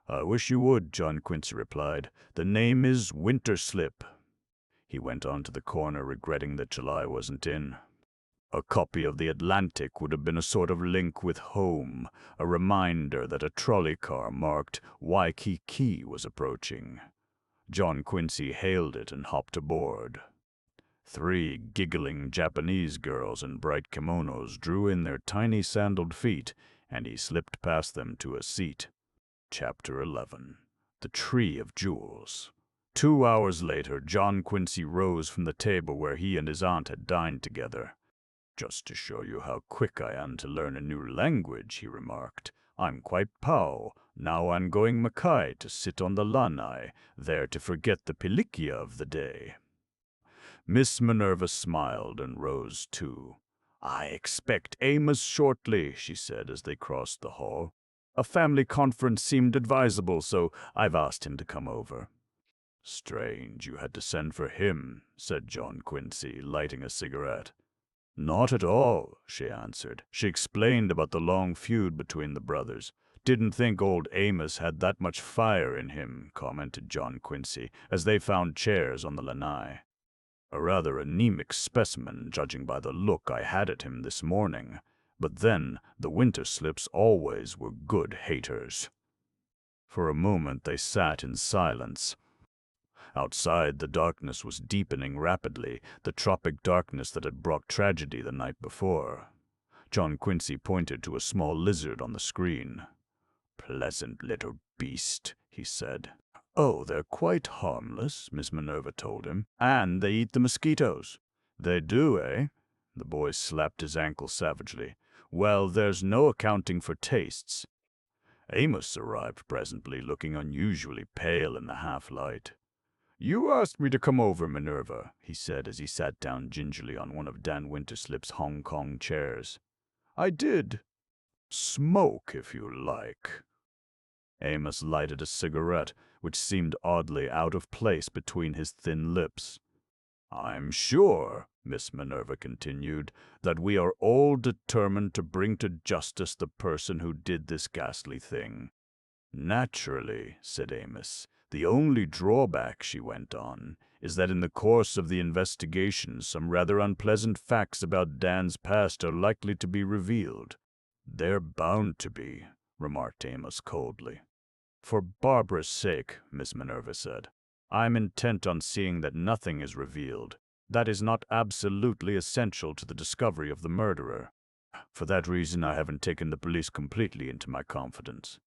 I wish you would, John Quincy replied. The name is Winterslip. He went on to the corner, regretting that July wasn't in. A copy of the Atlantic would have been a sort of link with home, a reminder that a trolley car marked Waikiki was approaching. John Quincy hailed it and hopped aboard. 3 giggling Japanese girls in bright kimonos drew in their tiny sandaled feet, and he slipped past them to a seat. Chapter 11. The Tree of Jewels. 2 hours later, John Quincy rose from the table where he and his aunt had dined together. "Just to show you how quick I am to learn a new language," he remarked. "I'm quite pau. Now I'm going Makai to sit on the lanai, there to forget the pilikia of the day." Miss Minerva smiled and rose too. "I expect Amos shortly," she said as they crossed the hall. "A family conference seemed advisable, so I've asked him to come over." "Strange you had to send for him," said John Quincy, lighting a cigarette. "Not at all," she answered. She explained about the long feud between the brothers. "Didn't think old Amos had that much fire in him," commented John Quincy, as they found chairs on the lanai. "A rather anemic specimen, judging by the look I had at him this morning. But then, the winter slips always were good haters." For a moment they sat in silence. Outside, the darkness was deepening rapidly, the tropic darkness that had brought tragedy the night before. John Quincy pointed to a small lizard on the screen. "Pleasant little beast," he said. "Oh, they're quite harmless," Miss Minerva told him. "And they eat the mosquitoes." "They do, eh?" The boy slapped his ankle savagely. "Well, there's no accounting for tastes." Amos arrived presently, looking unusually pale in the half-light. "You asked me to come over, Minerva," he said as he sat down gingerly on one of Dan Winterslip's Hong Kong chairs. "I did. Smoke, if you like." Amos lighted a cigarette, which seemed oddly out of place between his thin lips. "I'm sure," Miss Minerva continued, "that we are all determined to bring to justice the person who did this ghastly thing." "Naturally," said Amos. "The only drawback," she went on, "is that in the course of the investigation some rather unpleasant facts about Dan's past are likely to be revealed." "They're bound to be," remarked Amos coldly. "For Barbara's sake," Miss Minerva said, "I'm intent on seeing that nothing is revealed. That is not absolutely essential to the discovery of the murderer. For that reason, I haven't taken the police completely into my confidence."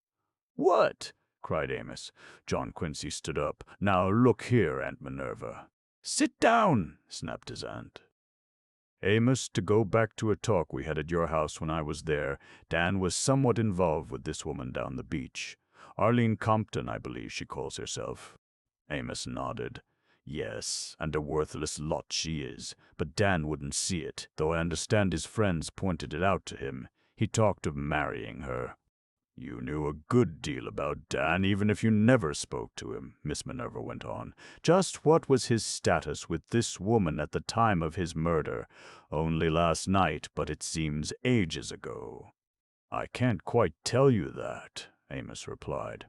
"What?" cried Amos. John Quincy stood up. "Now look here, Aunt Minerva." "Sit down," snapped his aunt. "Amos, to go back to a talk we had at your house when I was there, Dan was somewhat involved with this woman down the beach. Arlene Compton, I believe she calls herself." Amos nodded. "Yes, and a worthless lot she is, but Dan wouldn't see it, though I understand his friends pointed it out to him. He talked of marrying her." "You knew a good deal about Dan, even if you never spoke to him," Miss Minerva went on. "Just what was his status with this woman at the time of his murder? Only last night, but it seems ages ago." "I can't quite tell you that," Amos replied.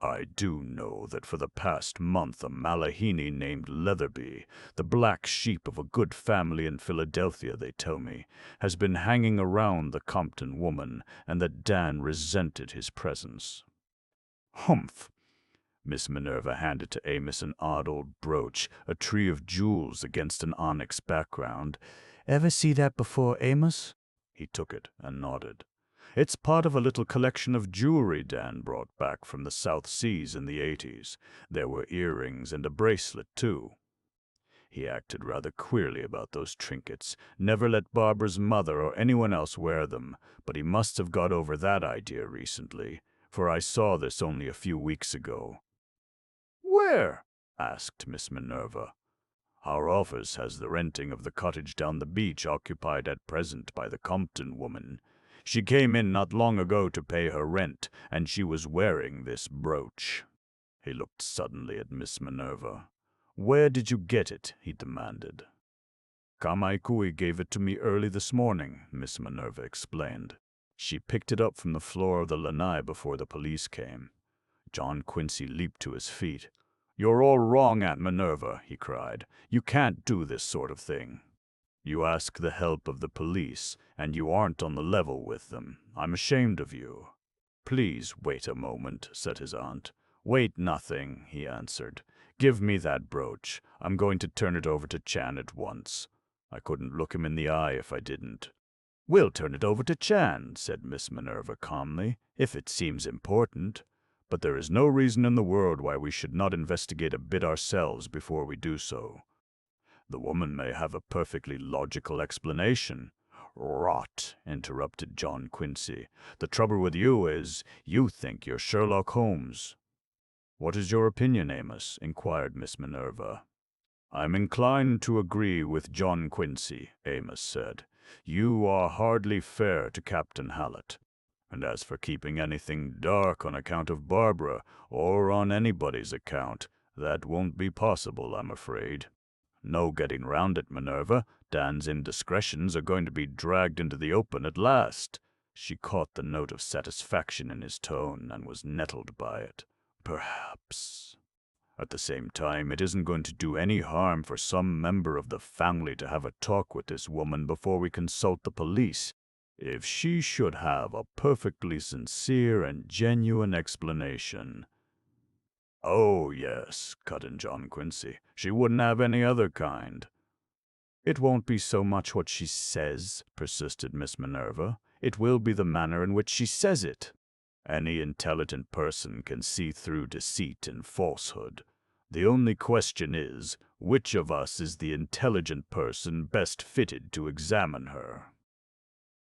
"I do know that for the past month a Malahini named Leatherby, the black sheep of a good family in Philadelphia, they tell me, has been hanging around the Compton woman, and that Dan resented his presence." "Humph!" Miss Minerva handed to Amos an odd old brooch, a tree of jewels against an onyx background. "Ever see that before, Amos?" He took it and nodded. "It's part of a little collection of jewelry Dan brought back from the South Seas in the 80s. There were earrings and a bracelet, too. He acted rather queerly about those trinkets, never let Barbara's mother or anyone else wear them, but he must have got over that idea recently, for I saw this only a few weeks ago." "Where?" asked Miss Minerva. "Our office has the renting of the cottage down the beach occupied at present by the Compton woman. She came in not long ago to pay her rent, and she was wearing this brooch." He looked suddenly at Miss Minerva. "Where did you get it?" he demanded. "Kamaikui gave it to me early this morning," Miss Minerva explained. "She picked it up from the floor of the lanai before the police came." John Quincy leaped to his feet. "You're all wrong, Aunt Minerva," he cried. "You can't do this sort of thing. You ask the help of the police, and you aren't on the level with them. I'm ashamed of you." "Please wait a moment," said his aunt. "Wait nothing," he answered. "Give me that brooch. I'm going to turn it over to Chan at once. I couldn't look him in the eye if I didn't." "We'll turn it over to Chan," said Miss Minerva calmly, "if it seems important. But there is no reason in the world why we should not investigate a bit ourselves before we do so. The woman may have a perfectly logical explanation." "Rot," interrupted John Quincy. "The trouble with you is, you think you're Sherlock Holmes." "What is your opinion, Amos?" inquired Miss Minerva. "I'm inclined to agree with John Quincy," Amos said. "You are hardly fair to Captain Hallett. And as for keeping anything dark on account of Barbara, or on anybody's account, that won't be possible, I'm afraid. No getting round it, Minerva. Dan's indiscretions are going to be dragged into the open at last." She caught the note of satisfaction in his tone and was nettled by it. "Perhaps. At the same time, it isn't going to do any harm for some member of the family to have a talk with this woman before we consult the police. If she should have a perfectly sincere and genuine explanation—" "Oh, yes," cut in John Quincy. "She wouldn't have any other kind." "It won't be so much what she says," persisted Miss Minerva. "It will be the manner in which she says it. Any intelligent person can see through deceit and falsehood. The only question is, which of us is the intelligent person best fitted to examine her?"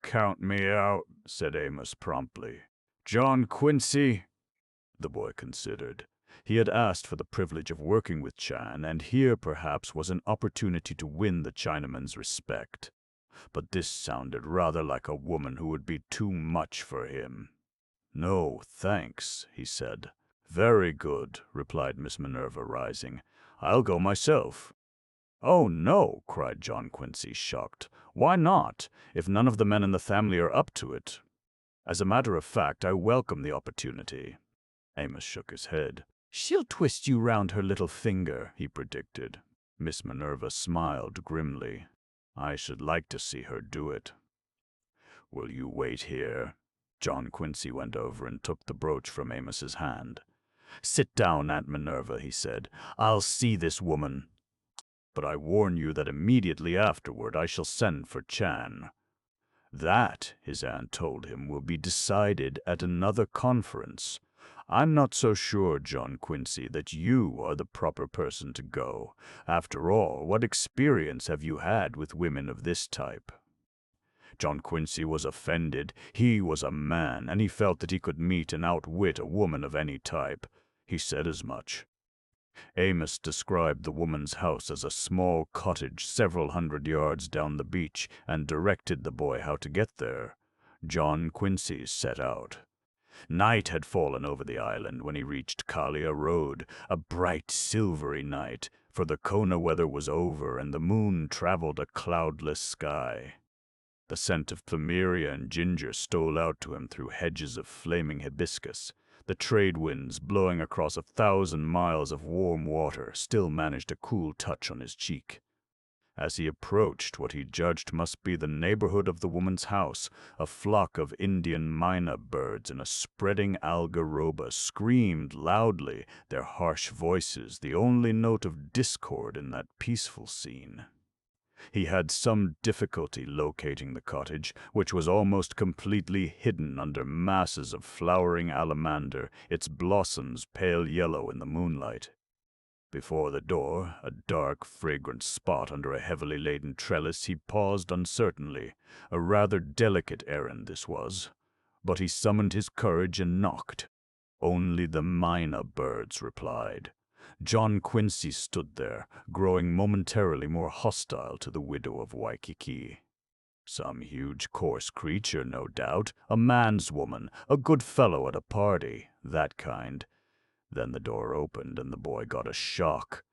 "Count me out," said Amos promptly. "John Quincy." The boy considered. He had asked for the privilege of working with Chan, and here perhaps was an opportunity to win the Chinaman's respect. But this sounded rather like a woman who would be too much for him. "No, thanks," he said. "Very good," replied Miss Minerva, rising. "I'll go myself." "Oh, no," cried John Quincy, shocked. "Why not, if none of the men in the family are up to it? As a matter of fact, I welcome the opportunity." Amos shook his head. "She'll twist you round her little finger," he predicted. Miss Minerva smiled grimly. "I should like to see her do it." "Will you wait here?" John Quincy went over and took the brooch from Amos's hand. "Sit down, Aunt Minerva," he said. "I'll see this woman. But I warn you that immediately afterward I shall send for Chan." "That," his aunt told him, "will be decided at another conference. I'm not so sure, John Quincy, that you are the proper person to go. After all, what experience have you had with women of this type?" John Quincy was offended. He was a man, and he felt that he could meet and outwit a woman of any type. He said as much. Amos described the woman's house as a small cottage several hundred yards down the beach and directed the boy how to get there. John Quincy set out. Night had fallen over the island when he reached Kalia Road, a bright silvery night, for the Kona weather was over and the moon traveled a cloudless sky. The scent of plumeria and ginger stole out to him through hedges of flaming hibiscus. The trade winds, blowing across 1,000 miles of warm water, still managed a cool touch on his cheek. As he approached what he judged must be the neighborhood of the woman's house, a flock of Indian myna birds in a spreading algaroba screamed loudly, their harsh voices the only note of discord in that peaceful scene. He had some difficulty locating the cottage, which was almost completely hidden under masses of flowering alamander, its blossoms pale yellow in the moonlight. Before the door, a dark, fragrant spot under a heavily laden trellis, he paused uncertainly. A rather delicate errand this was. But he summoned his courage and knocked. Only the myna birds replied. John Quincy stood there, growing momentarily more hostile to the widow of Waikiki. Some huge, coarse creature, no doubt, a man's woman, a good fellow at a party, that kind. Then the door opened and the boy got a shock,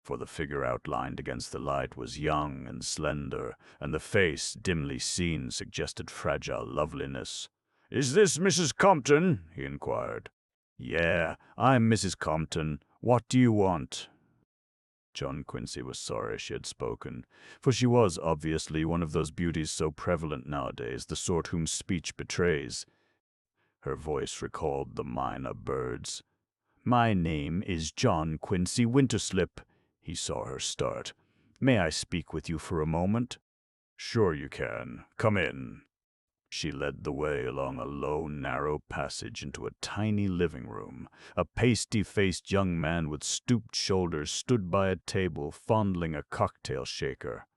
for the figure outlined against the light was young and slender, and the face, dimly seen, suggested fragile loveliness. "Is this Mrs. Compton?" he inquired. Yeah, I'm Mrs. Compton. What do you want? John Quincy was sorry she had spoken, for she was obviously one of those beauties so prevalent nowadays, the sort whom speech betrays. Her voice recalled the myna birds. My name is John Quincy Winterslip. He saw her start. May I speak with you for a moment? Sure you can. Come in. She led the way along a low, narrow passage into a tiny living room. A pasty-faced young man with stooped shoulders stood by a table, fondling a cocktail shaker.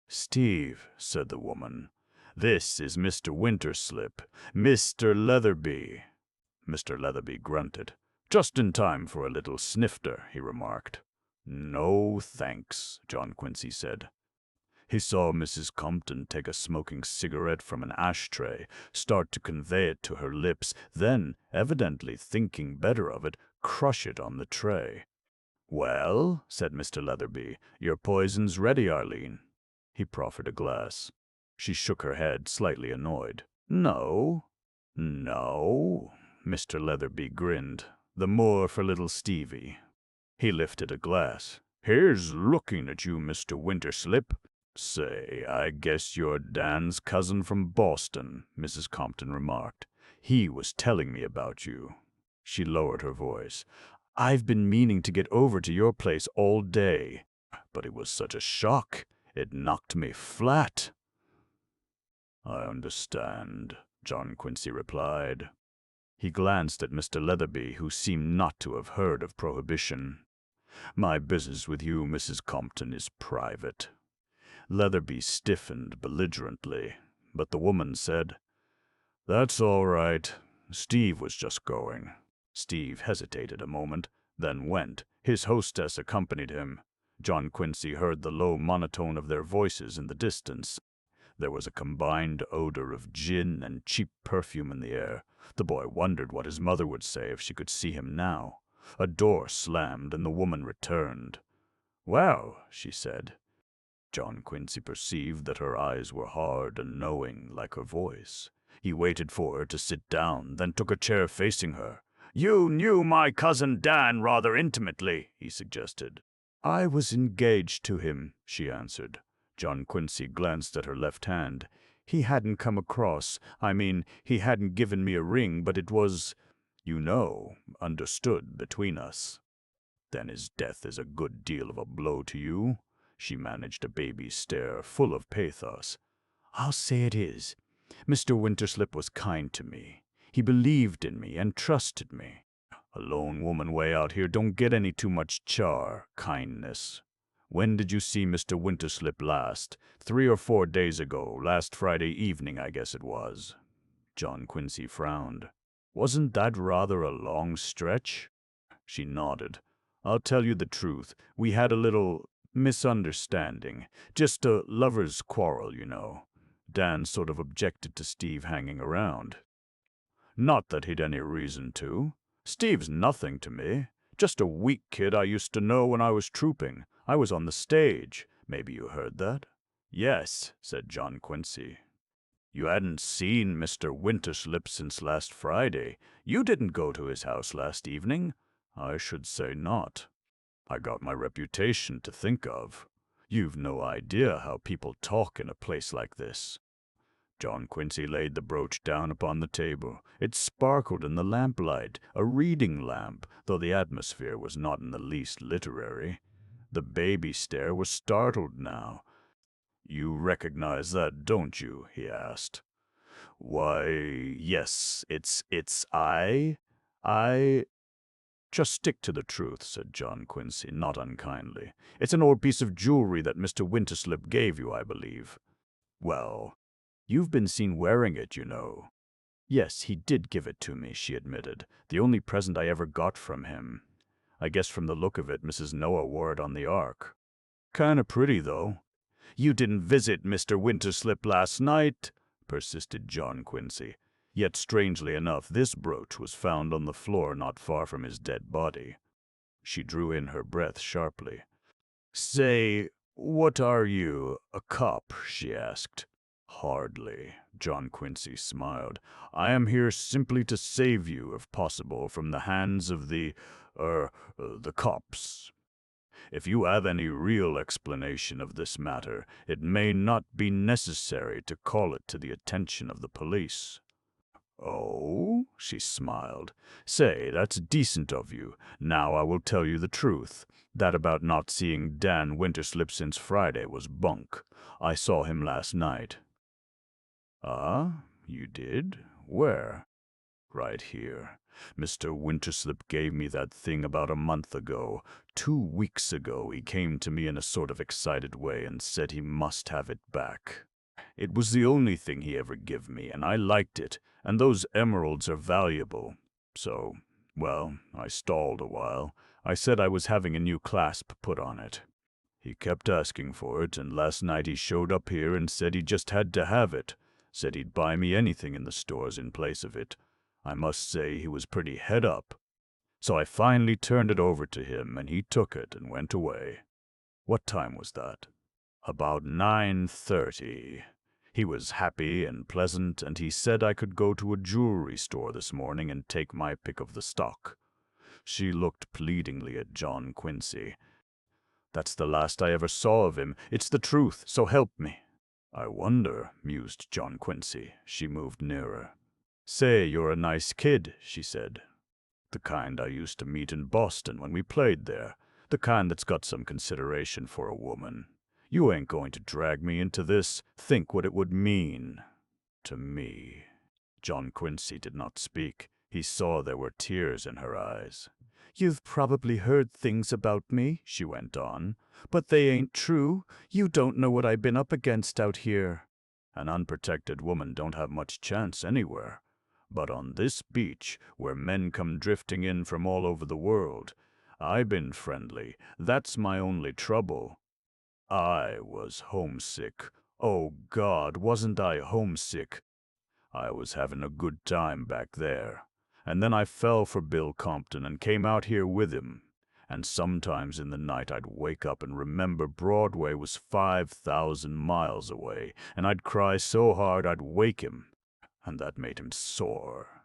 Steve, said the woman, this is Mr. Winterslip, Mr. Leatherby. Mr. Leatherby grunted. Just in time for a little snifter, he remarked. No, thanks, John Quincy said. He saw Mrs. Compton take a smoking cigarette from an ashtray, start to convey it to her lips, then, evidently thinking better of it, crush it on the tray. Well, said Mr. Leatherby, your poison's ready, Arlene. He proffered a glass. She shook her head, slightly annoyed. No. No. Mr. Leatherby grinned. The more for little Stevie. He lifted a glass. Here's looking at you, Mr. Winterslip. Say, I guess you're Dan's cousin from Boston, Mrs. Compton remarked. He was telling me about you. She lowered her voice. I've been meaning to get over to your place all day, but it was such a shock. It knocked me flat. I understand, John Quincy replied. He glanced at Mr. Leatherby, who seemed not to have heard of prohibition. My business with you, Mrs. Compton, is private. Leatherby stiffened belligerently, but the woman said, That's all right. Steve was just going. Steve hesitated a moment, then went. His hostess accompanied him. John Quincy heard the low monotone of their voices in the distance. There was a combined odor of gin and cheap perfume in the air. The boy wondered what his mother would say if she could see him now. A door slammed and the woman returned. Well, she said. John Quincy perceived that her eyes were hard and knowing, like her voice. He waited for her to sit down, then took a chair facing her. You knew my cousin Dan rather intimately, he suggested. I was engaged to him, she answered. John Quincy glanced at her left hand. He hadn't come across. He hadn't given me a ring, but it was, understood between us. Then his death is a good deal of a blow to you. She managed a baby stare full of pathos. I'll say it is. Mr. Winterslip was kind to me. He believed in me and trusted me. A lone woman way out here don't get any too much kindness. When did you see Mr. Winterslip last? 3 or 4 days ago, last Friday evening, I guess it was. John Quincy frowned. Wasn't that rather a long stretch? She nodded. I'll tell you the truth. We had a little misunderstanding. Just a lover's quarrel, Dan sort of objected to Steve hanging around. Not that he'd any reason to. Steve's nothing to me. Just a weak kid I used to know when I was trooping. I was on the stage. Maybe you heard that? Yes, said John Quincy. You hadn't seen Mr. Winterslip since last Friday. You didn't go to his house last evening. I should say not. I got my reputation to think of. You've no idea how people talk in a place like this. John Quincy laid the brooch down upon the table. It sparkled in the lamplight, a reading lamp, though the atmosphere was not in the least literary. The baby stare was startled now. You recognize that, don't you? He asked. Why, yes, it's I. Just stick to the truth, said John Quincy, not unkindly. It's an old piece of jewelry that Mr. Winterslip gave you, I believe. Well, you've been seen wearing it, Yes, he did give it to me, she admitted. The only present I ever got from him. I guess from the look of it, Mrs. Noah wore it on the Ark. Kinda pretty, though. You didn't visit Mr. Winterslip last night, persisted John Quincy. Yet, strangely enough, this brooch was found on the floor not far from his dead body. She drew in her breath sharply. Say, what are you, a cop? She asked. Hardly. John Quincy smiled. I am here simply to save you, if possible, from the hands of the cops. If you have any real explanation of this matter, it may not be necessary to call it to the attention of the police. Oh, she smiled. Say, that's decent of you. Now I will tell you the truth. That about not seeing Dan Winterslip since Friday was bunk. I saw him last night. Ah, you did? Where? Right here. Mr. Winterslip gave me that thing about a month ago. 2 weeks ago he came to me in a sort of excited way and said he must have it back. It was the only thing he ever give me, and I liked it, and those emeralds are valuable. So, well, I stalled a while. I said I was having a new clasp put on it. He kept asking for it, and last night he showed up here and said he just had to have it. Said he'd buy me anything in the stores in place of it. I must say he was pretty head up. So I finally turned it over to him, and he took it and went away. What time was that? About 9:30. He was happy and pleasant, and he said I could go to a jewelry store this morning and take my pick of the stock. She looked pleadingly at John Quincy. That's the last I ever saw of him. It's the truth, so help me. I wonder, mused John Quincy. She moved nearer. Say, you're a nice kid, she said. The kind I used to meet in Boston when we played there. The kind that's got some consideration for a woman. You ain't going to drag me into this. Think what it would mean to me. John Quincy did not speak. He saw there were tears in her eyes. You've probably heard things about me, she went on, but they ain't true. You don't know what I've been up against out here. An unprotected woman don't have much chance anywhere. But on this beach, where men come drifting in from all over the world, I've been friendly. That's my only trouble. I was homesick. Oh, God, wasn't I homesick? I was having a good time back there. And then I fell for Bill Compton and came out here with him. And sometimes in the night I'd wake up and remember Broadway was 5,000 miles away, and I'd cry so hard I'd wake him. And that made him sore.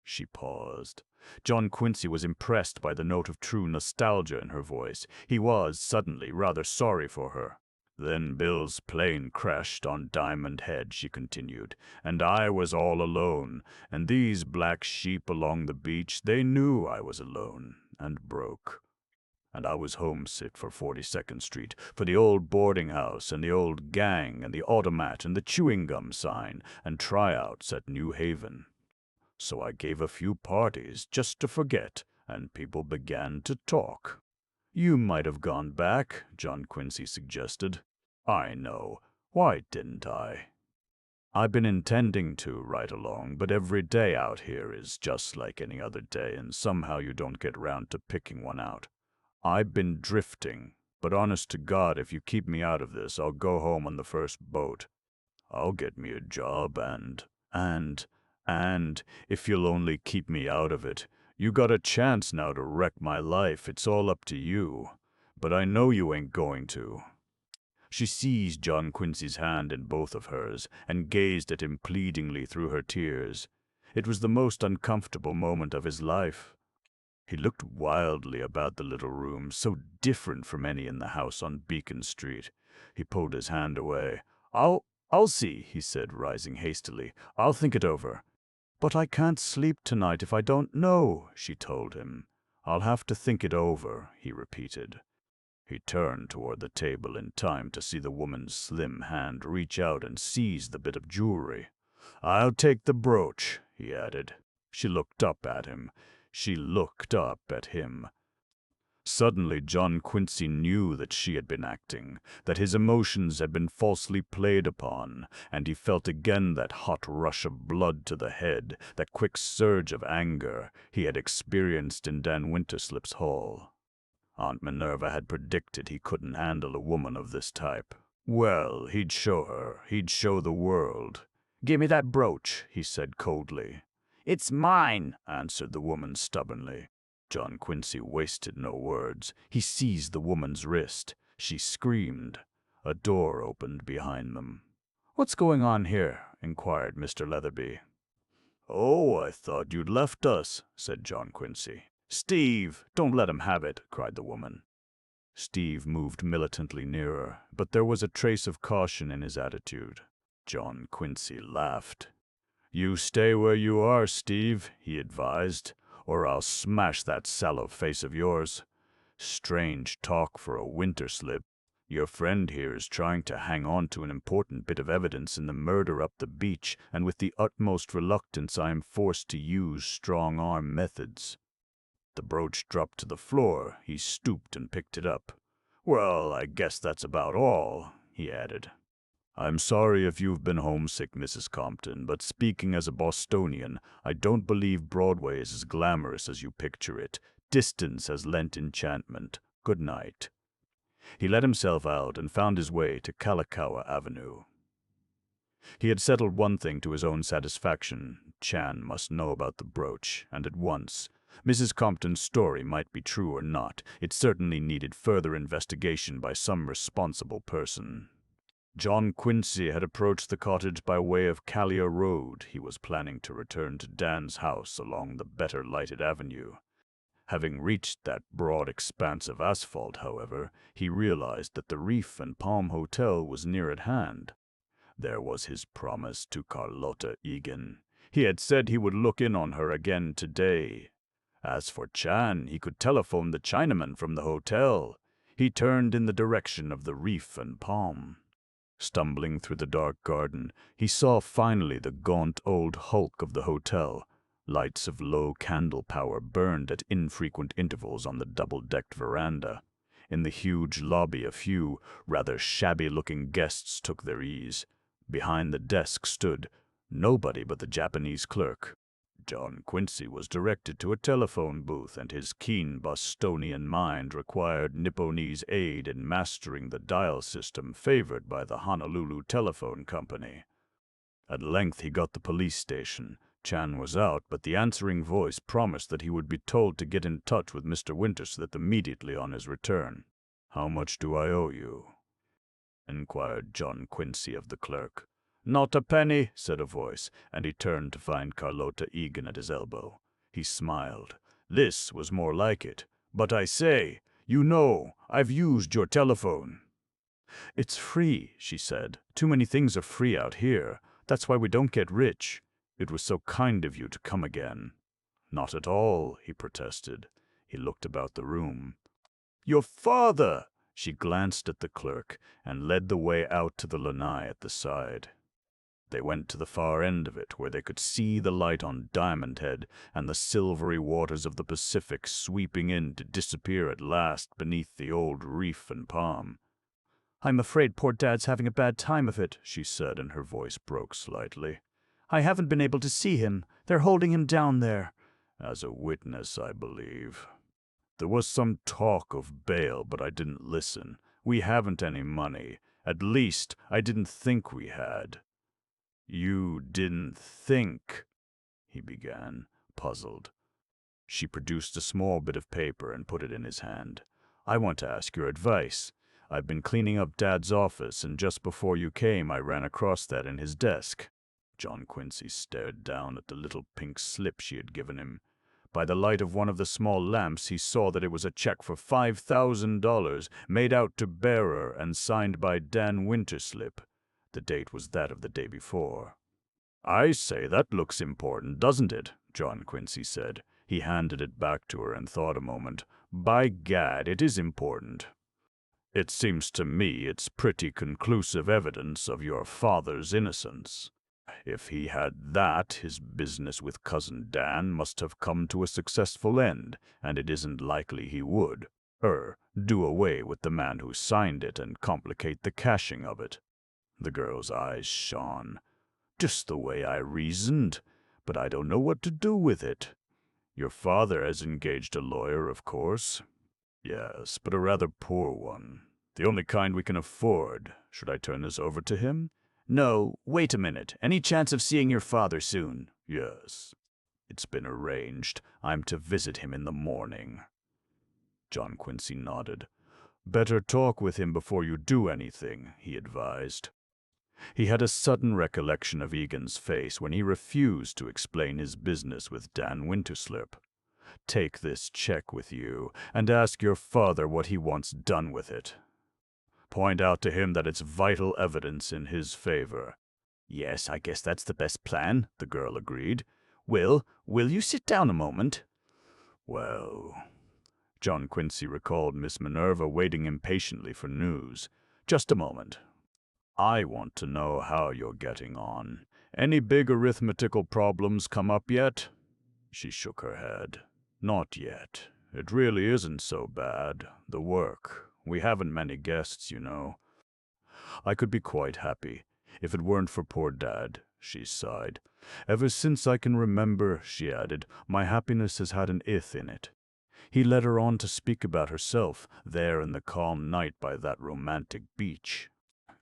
She paused. John Quincy was impressed by the note of true nostalgia in her voice. He was, suddenly, rather sorry for her. Then Bill's plane crashed on Diamond Head, she continued, and I was all alone, and these black sheep along the beach, they knew I was alone, and broke. And I was homesick for 42nd Street, for the old boarding house, and the old gang, and the automat, and the chewing gum sign, and tryouts at New Haven. So I gave a few parties just to forget, and people began to talk. You might have gone back, John Quincy suggested. I know. Why didn't I? I've been intending to right along, but every day out here is just like any other day, and somehow you don't get round to picking one out. I've been drifting, but honest to God, if you keep me out of this, I'll go home on the first boat. I'll get me a job and, if you'll only keep me out of it, you got a chance now to wreck my life. It's all up to you. But I know you ain't going to. She seized John Quincy's hand in both of hers and gazed at him pleadingly through her tears. It was the most uncomfortable moment of his life. He looked wildly about the little room, so different from any in the house on Beacon Street. He pulled his hand away. I'll see, he said, rising hastily. I'll think it over. But I can't sleep tonight if I don't know, she told him. I'll have to think it over, he repeated. He turned toward the table in time to see the woman's slim hand reach out and seize the bit of jewelry. I'll take the brooch, he added. She looked up at him. She looked up at him. Suddenly John Quincy knew that she had been acting, that his emotions had been falsely played upon, and he felt again that hot rush of blood to the head, that quick surge of anger he had experienced in Dan Winterslip's hall. Aunt Minerva had predicted he couldn't handle a woman of this type. Well, he'd show her. He'd show the world. "Give me that brooch," he said coldly. "It's mine," answered the woman stubbornly. John Quincy wasted no words. He seized the woman's wrist. She screamed. A door opened behind them. "What's going on here?" inquired Mr. Leatherby. "Oh, I thought you'd left us," said John Quincy. "Steve, don't let him have it," cried the woman. Steve moved militantly nearer, but there was a trace of caution in his attitude. John Quincy laughed. "You stay where you are, Steve," he advised, "or I'll smash that sallow face of yours. Strange talk for a winter slip. Your friend here is trying to hang on to an important bit of evidence in the murder up the beach, and with the utmost reluctance I am forced to use strong-arm methods." The brooch dropped to the floor. He stooped and picked it up. "Well, I guess that's about all," he added. "I'm sorry if you've been homesick, Mrs. Compton, but speaking as a Bostonian, I don't believe Broadway is as glamorous as you picture it. Distance has lent enchantment. Good night." He let himself out and found his way to Kalakaua Avenue. He had settled one thing to his own satisfaction. Chan must know about the brooch, and at once. Mrs. Compton's story might be true or not. It certainly needed further investigation by some responsible person. John Quincy had approached the cottage by way of Callier Road. He was planning to return to Dan's house along the better lighted avenue. Having reached that broad expanse of asphalt, however, he realized that the Reef and Palm Hotel was near at hand. There was his promise to Carlotta Egan. He had said he would look in on her again today. As for Chan, he could telephone the Chinaman from the hotel. He turned in the direction of the Reef and Palm. Stumbling through the dark garden, he saw finally the gaunt old hulk of the hotel. Lights of low candle power burned at infrequent intervals on the double-decked veranda. In the huge lobby, a few rather shabby-looking guests took their ease. Behind the desk stood nobody but the Japanese clerk. John Quincy was directed to a telephone booth, and his keen Bostonian mind required Nipponese aid in mastering the dial system favored by the Honolulu Telephone Company. At length he got the police station. Chan was out, but the answering voice promised that he would be told to get in touch with Mr. Winterslip immediately on his return. "How much do I owe you?" inquired John Quincy of the clerk. "Not a penny," said a voice, and he turned to find Carlotta Egan at his elbow. He smiled. This was more like it. "But I say, you know, I've used your telephone." "It's free," she said. "Too many things are free out here. That's why we don't get rich. It was so kind of you to come again." "Not at all," he protested. He looked about the room. "Your father!" She glanced at the clerk and led the way out to the lanai at the side. They went to the far end of it, where they could see the light on Diamond Head and the silvery waters of the Pacific sweeping in to disappear at last beneath the old Reef and Palm. "I'm afraid poor Dad's having a bad time of it," she said, and her voice broke slightly. "I haven't been able to see him. They're holding him down there." "As a witness, I believe. There was some talk of bail, but I didn't listen. We haven't any money. At least, I didn't think we had." "You didn't think," he began, puzzled. She produced a small bit of paper and put it in his hand. "I want to ask your advice. I've been cleaning up Dad's office, and just before you came I ran across that in his desk." John Quincy stared down at the little pink slip she had given him. By the light of one of the small lamps he saw that it was a check for $5,000, made out to bearer and signed by Dan Winterslip. The date was that of the day before. "I say, that looks important, doesn't it?" John Quincy said. He handed it back to her and thought a moment. "By gad, it is important. It seems to me it's pretty conclusive evidence of your father's innocence. If he had that, his business with Cousin Dan must have come to a successful end, and it isn't likely he would, do away with the man who signed it and complicate the cashing of it." The girl's eyes shone. "Just the way I reasoned, but I don't know what to do with it." "Your father has engaged a lawyer, of course?" "Yes, but a rather poor one. The only kind we can afford. Should I turn this over to him?" "No, wait a minute. Any chance of seeing your father soon?" "Yes. It's been arranged. I'm to visit him in the morning." John Quincy nodded. "Better talk with him before you do anything," he advised. He had a sudden recollection of Egan's face when he refused to explain his business with Dan Winterslip. Take this check with you and ask your father what he wants done with it. Point out to him that it's vital evidence in his favor. Yes, I guess that's the best plan, the girl agreed. Will you sit down a moment? Well, John Quincy recalled Miss Minerva waiting impatiently for news. Just a moment. I want to know how you're getting on. Any big arithmetical problems come up yet? She shook her head. Not yet. It really isn't so bad. The work. We haven't many guests, you know. I could be quite happy if it weren't for poor Dad, she sighed. Ever since I can remember, she added, my happiness has had an ith in it. He led her on to speak about herself, there in the calm night by that romantic beach.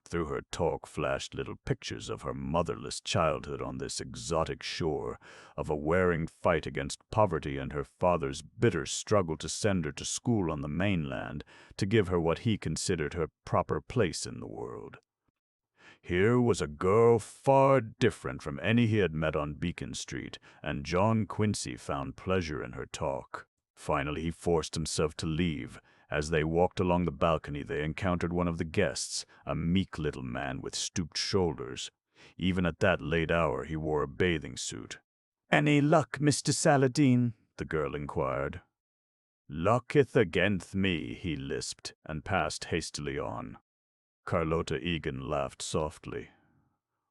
Through her talk flashed little pictures of her motherless childhood on this exotic shore, of a wearing fight against poverty and her father's bitter struggle to send her to school on the mainland, to give her what he considered her proper place in the world. Here was a girl far different from any he had met on Beacon Street, and John Quincy found pleasure in her talk. Finally, he forced himself to leave. As they walked along the balcony, they encountered one of the guests, a meek little man with stooped shoulders. Even at that late hour, he wore a bathing suit. Any luck, Mr. Saladin? The girl inquired. Lucketh against me, he lisped, and passed hastily on. Carlota Egan laughed softly.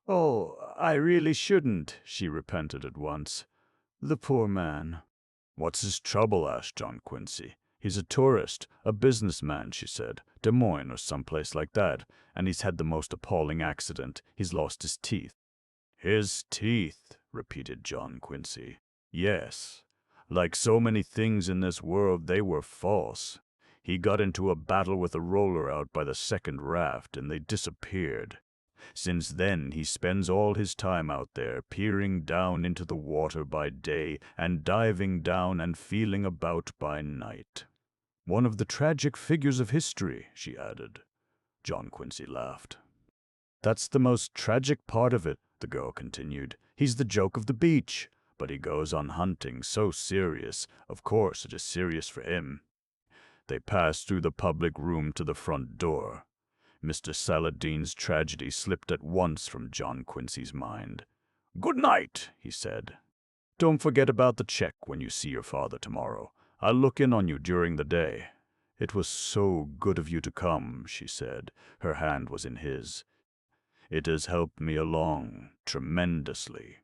Oh, I really shouldn't, she repented at once. The poor man. What's his trouble? Asked John Quincy. He's a tourist, a businessman, she said, Des Moines or someplace like that, and he's had the most appalling accident. He's lost his teeth. His teeth, repeated John Quincy. Yes. Like so many things in this world, they were false. He got into a battle with a roller out by the second raft, and they disappeared. Since then, he spends all his time out there, peering down into the water by day and diving down and feeling about by night. One of the tragic figures of history, she added. John Quincy laughed. That's the most tragic part of it, the girl continued. He's the joke of the beach, but he goes on hunting so serious. Of course, it is serious for him. They passed through the public room to the front door. Mr. Saladin's tragedy slipped at once from John Quincy's mind. Good night, he said. Don't forget about the check when you see your father tomorrow. I'll look in on you during the day. It was so good of you to come, she said. Her hand was in his. It has helped me along tremendously.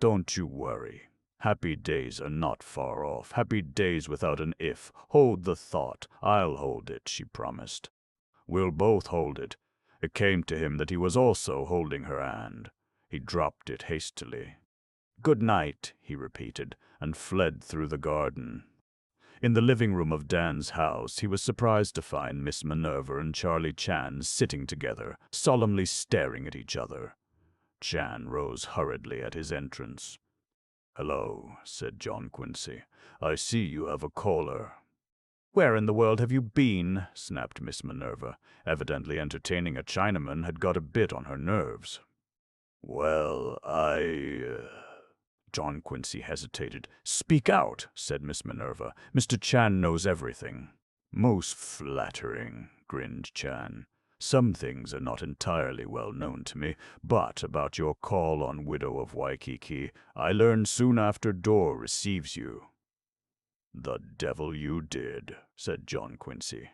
Don't you worry. Happy days are not far off. Happy days without an if. Hold the thought. I'll hold it, she promised. We'll both hold it. It came to him that he was also holding her hand. He dropped it hastily. Good night, he repeated, and fled through the garden. In the living room of Dan's house, he was surprised to find Miss Minerva and Charlie Chan sitting together, solemnly staring at each other. Chan rose hurriedly at his entrance. Hello, said John Quincy. I see you have a caller. Where in the world have you been? Snapped Miss Minerva. Evidently entertaining a Chinaman had got a bit on her nerves. Well, John Quincy hesitated. Speak out, said Miss Minerva. Mr. Chan knows everything. Most flattering, grinned Chan. Some things are not entirely well known to me, but about your call on Widow of Waikiki, I learned soon after Dorr receives you. The devil you did, said John Quincy.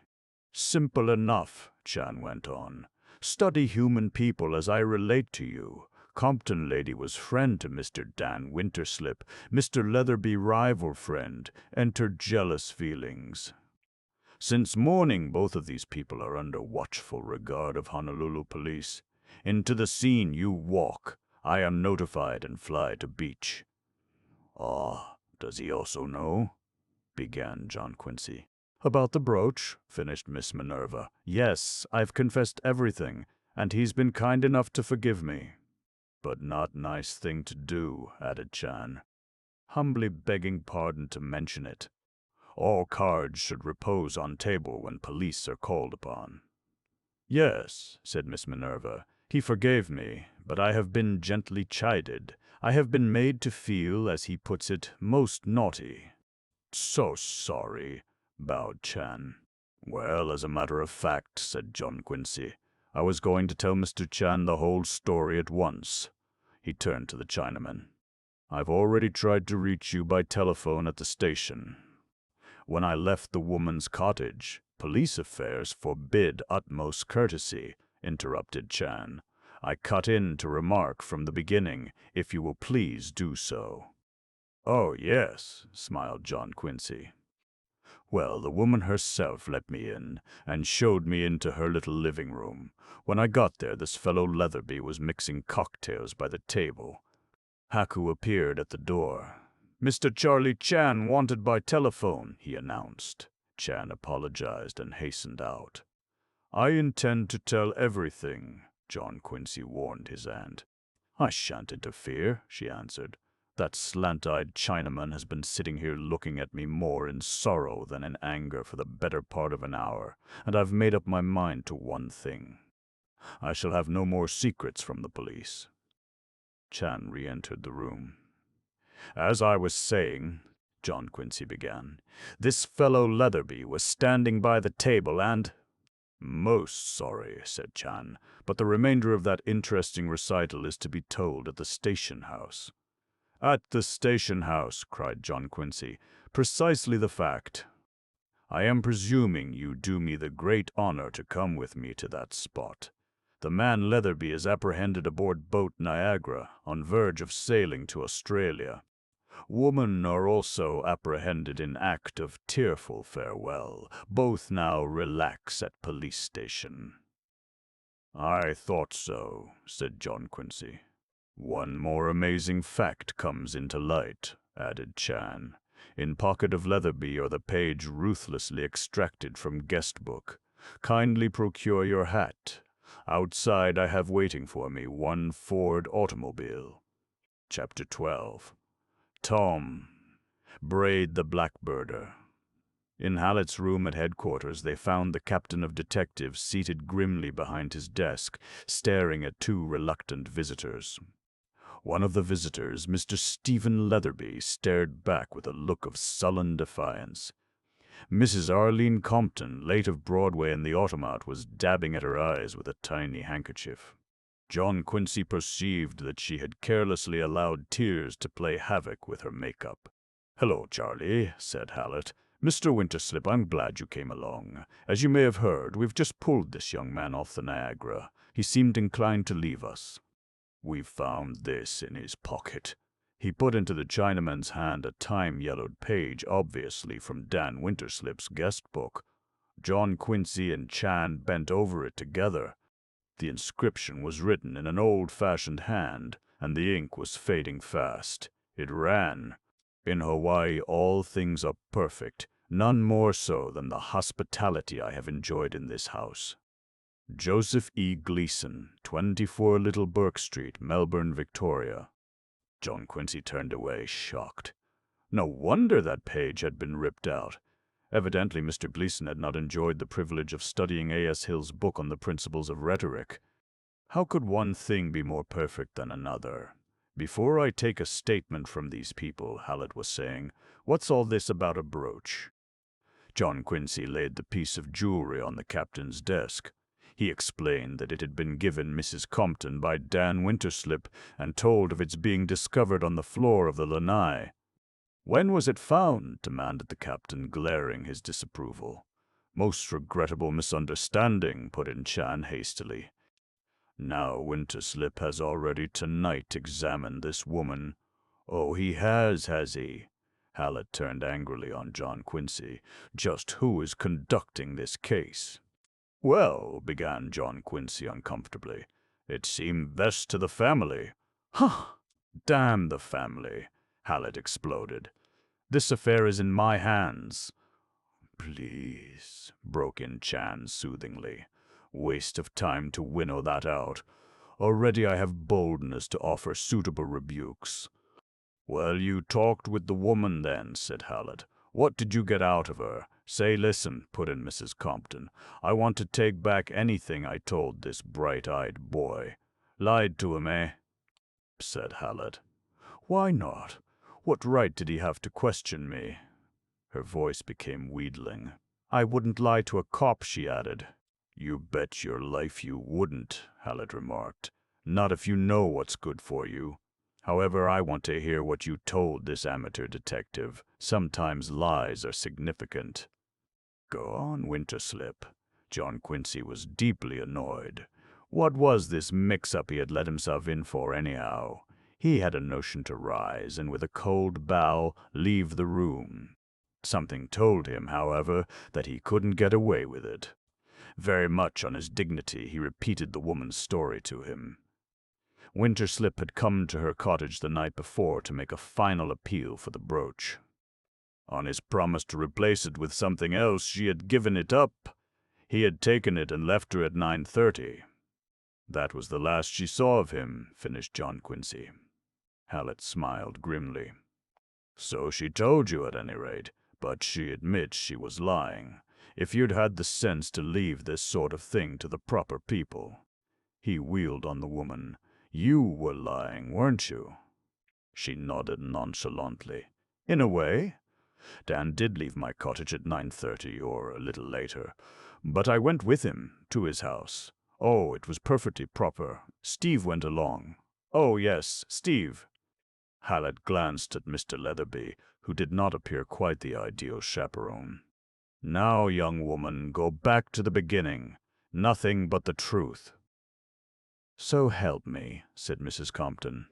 Simple enough, Chan went on. Study human people as I relate to you. Compton lady was friend to Mr. Dan Winterslip. Mr. Leatherby rival friend. Enter jealous feelings. Since morning, both of these people are under watchful regard of Honolulu police. Into the scene you walk. I am notified and fly to beach. Ah, does he also know? Began John Quincy. About the brooch, finished Miss Minerva. Yes, I've confessed everything, and he's been kind enough to forgive me. But not nice thing to do, added Chan. Humbly begging pardon to mention it. All cards should repose on table when police are called upon. Yes, said Miss Minerva. He forgave me, but I have been gently chided. I have been made to feel, as he puts it, most naughty. So sorry, bowed Chan. Well, as a matter of fact, said John Quincy, I was going to tell Mr. Chan the whole story at once. He turned to the Chinaman. I've already tried to reach you by telephone at the station. When I left the woman's cottage, police affairs forbid utmost courtesy, interrupted Chan. I cut in to remark from the beginning, if you will please do so. Oh, yes, smiled John Quincy. Well, the woman herself let me in, and showed me into her little living room. When I got there, this fellow Leatherby was mixing cocktails by the table. Haku appeared at the door. Mr. Charlie Chan wanted by telephone, he announced. Chan apologized and hastened out. I intend to tell everything, John Quincy warned his aunt. I shan't interfere, she answered. That slant-eyed Chinaman has been sitting here looking at me more in sorrow than in anger for the better part of an hour, and I've made up my mind to one thing. I shall have no more secrets from the police. Chan re-entered the room. As I was saying, John Quincy began, this fellow Leatherby was standing by the table and— Most sorry, said Chan, but the remainder of that interesting recital is to be told at the station house. At the station house, cried John Quincy, precisely the fact. I am presuming you do me the great honor to come with me to that spot. The man Leatherby is apprehended aboard boat Niagara, on verge of sailing to Australia. Women are also apprehended in act of tearful farewell. Both now relax at police station. I thought so, said John Quincy. One more amazing fact comes into light, added Chan. In pocket of Leatherby are the page ruthlessly extracted from guest book. Kindly procure your hat. Outside I have waiting for me one Ford automobile. Chapter 12. Tom. Braid the Blackbirder. In Hallett's room at headquarters, they found the captain of detectives seated grimly behind his desk, staring at two reluctant visitors. One of the visitors, Mr. Stephen Leatherby, stared back with a look of sullen defiance. Mrs. Arlene Compton, late of Broadway and the Automat, was dabbing at her eyes with a tiny handkerchief. John Quincy perceived that she had carelessly allowed tears to play havoc with her makeup. "Hello, Charlie," said Hallett. "Mr. Winterslip, I'm glad you came along. As you may have heard, we've just pulled this young man off the Niagara. He seemed inclined to leave us. We've found this in his pocket." He put into the Chinaman's hand a time-yellowed page, obviously from Dan Winterslip's guest book. John Quincy and Chan bent over it together. The inscription was written in an old-fashioned hand, and the ink was fading fast. It ran, "In Hawaii all things are perfect, none more so than the hospitality I have enjoyed in this house. Joseph E. Gleason, 24 Little Burke Street, Melbourne, Victoria." John Quincy turned away, shocked. No wonder that page had been ripped out. Evidently Mr. Gleason had not enjoyed the privilege of studying A.S. Hill's book on the principles of rhetoric. How could one thing be more perfect than another? "Before I take a statement from these people," Hallett was saying, "what's all this about a brooch?" John Quincy laid the piece of jewelry on the captain's desk. He explained that it had been given Mrs. Compton by Dan Winterslip and told of its being discovered on the floor of the lanai. "When was it found?" demanded the captain, glaring his disapproval. "Most regrettable misunderstanding," put in Chan hastily. "Now Winterslip has already tonight examined this woman." "Oh, he has he?" Hallett turned angrily on John Quincy. "Just who is conducting this case?" "Well," began John Quincy uncomfortably, "it seemed best to the family." "Huh! Damn the family!" Hallett exploded. "This affair is in my hands." "Please," broke in Chan soothingly. "Waste of time to winnow that out. Already I have boldness to offer suitable rebukes." "Well, you talked with the woman then," said Hallett. "What did you get out of her? Say, listen, put in Mrs. Compton. I want to take back anything I told this bright-eyed boy. Lied to him, eh? Said Hallett. Why not? What right did he have to question me? Her voice became wheedling. I wouldn't lie to a cop, she added. You bet your life you wouldn't, Hallett remarked. Not if you know what's good for you. However, I want to hear what you told this amateur detective. Sometimes lies are significant. Go on, Winterslip. John Quincy was deeply annoyed. What was this mix-up he had let himself in for, anyhow? He had a notion to rise, and with a cold bow, leave the room. Something told him, however, that he couldn't get away with it. Very much on his dignity, he repeated the woman's story to him. Winterslip had come to her cottage the night before to make a final appeal for the brooch. On his promise to replace it with something else, she had given it up. He had taken it and left her at 9:30. That was the last she saw of him, finished John Quincy. Hallett smiled grimly. So she told you at any rate, but she admits she was lying. If you'd had the sense to leave this sort of thing to the proper people. He wheeled on the woman. You were lying, weren't you? She nodded nonchalantly. In a way. Dan did leave my cottage at 9:30 or a little later, but I went with him to his house. Oh, it was perfectly proper. Steve went along. Oh, yes, Steve. Hallett glanced at Mr. Leatherby, who did not appear quite the ideal chaperone. Now, young woman, go back to the beginning. Nothing but the truth. So help me, said Mrs. Compton.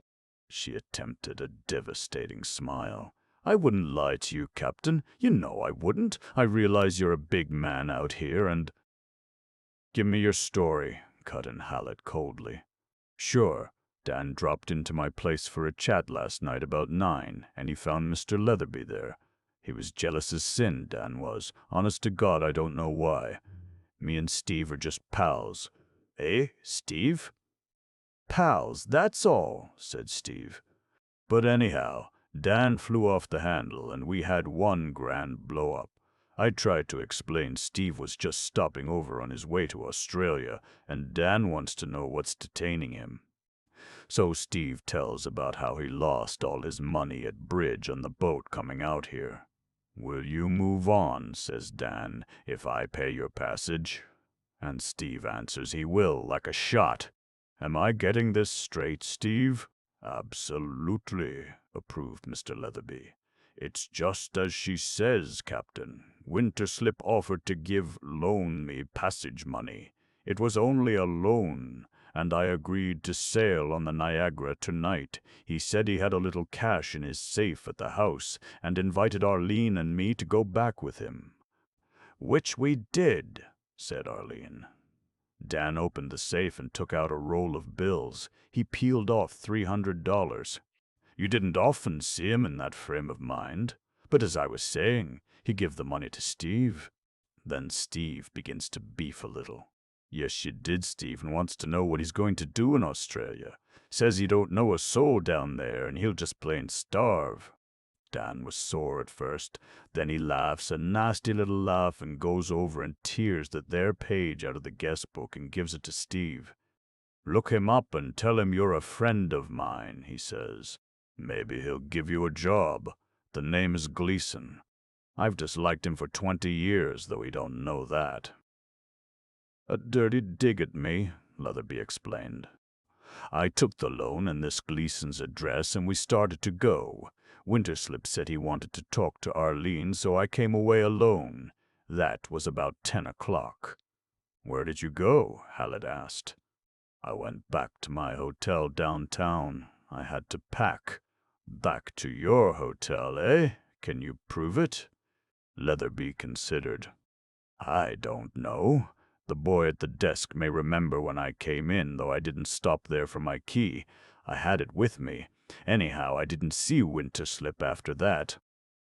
She attempted a devastating smile. I wouldn't lie to you, Captain. You know I wouldn't. I realize you're a big man out here and— Give me your story, cut in Hallett coldly. Sure. Dan dropped into my place for a chat last night about 9, and he found Mr. Leatherby there. He was jealous as sin, Dan was. Honest to God, I don't know why. Me and Steve are just pals. Eh, Steve? Pals, that's all, said Steve. But anyhow, Dan flew off the handle, and we had one grand blow-up. I tried to explain Steve was just stopping over on his way to Australia, and Dan wants to know what's detaining him. So Steve tells about how he lost all his money at bridge on the boat coming out here. Will you move on, says Dan, if I pay your passage? And Steve answers he will, like a shot. Am I getting this straight, Steve? Absolutely, approved Mr. Leatherby. It's just as she says, Captain. Winterslip offered to loan me passage money. It was only a loan, and I agreed to sail on the Niagara tonight. He said he had a little cash in his safe at the house, and invited Arlene and me to go back with him. Which we did, said Arlene. Dan opened the safe and took out a roll of bills. He peeled off $300. You didn't often see him in that frame of mind. But as I was saying, he give the money to Steve. Then Steve begins to beef a little. Yes, you did, Steve, and wants to know what he's going to do in Australia. Says he don't know a soul down there, and he'll just plain starve. Dan was sore at first. Then he laughs a nasty little laugh and goes over and tears that there page out of the guest book and gives it to Steve. Look him up and tell him you're a friend of mine, he says. Maybe he'll give you a job. The name is Gleason. I've disliked him for 20 years, though he don't know that. A dirty dig at me, Leatherby explained. I took the loan and this Gleason's address, and we started to go. Winterslip said he wanted to talk to Arlene, so I came away alone. That was about 10 o'clock. Where did you go? Hallett asked. I went back to my hotel downtown. I had to pack. Back to your hotel, eh? Can you prove it? Leatherby considered. I don't know. The boy at the desk may remember when I came in, though I didn't stop there for my key. I had it with me. Anyhow, I didn't see Winterslip after that.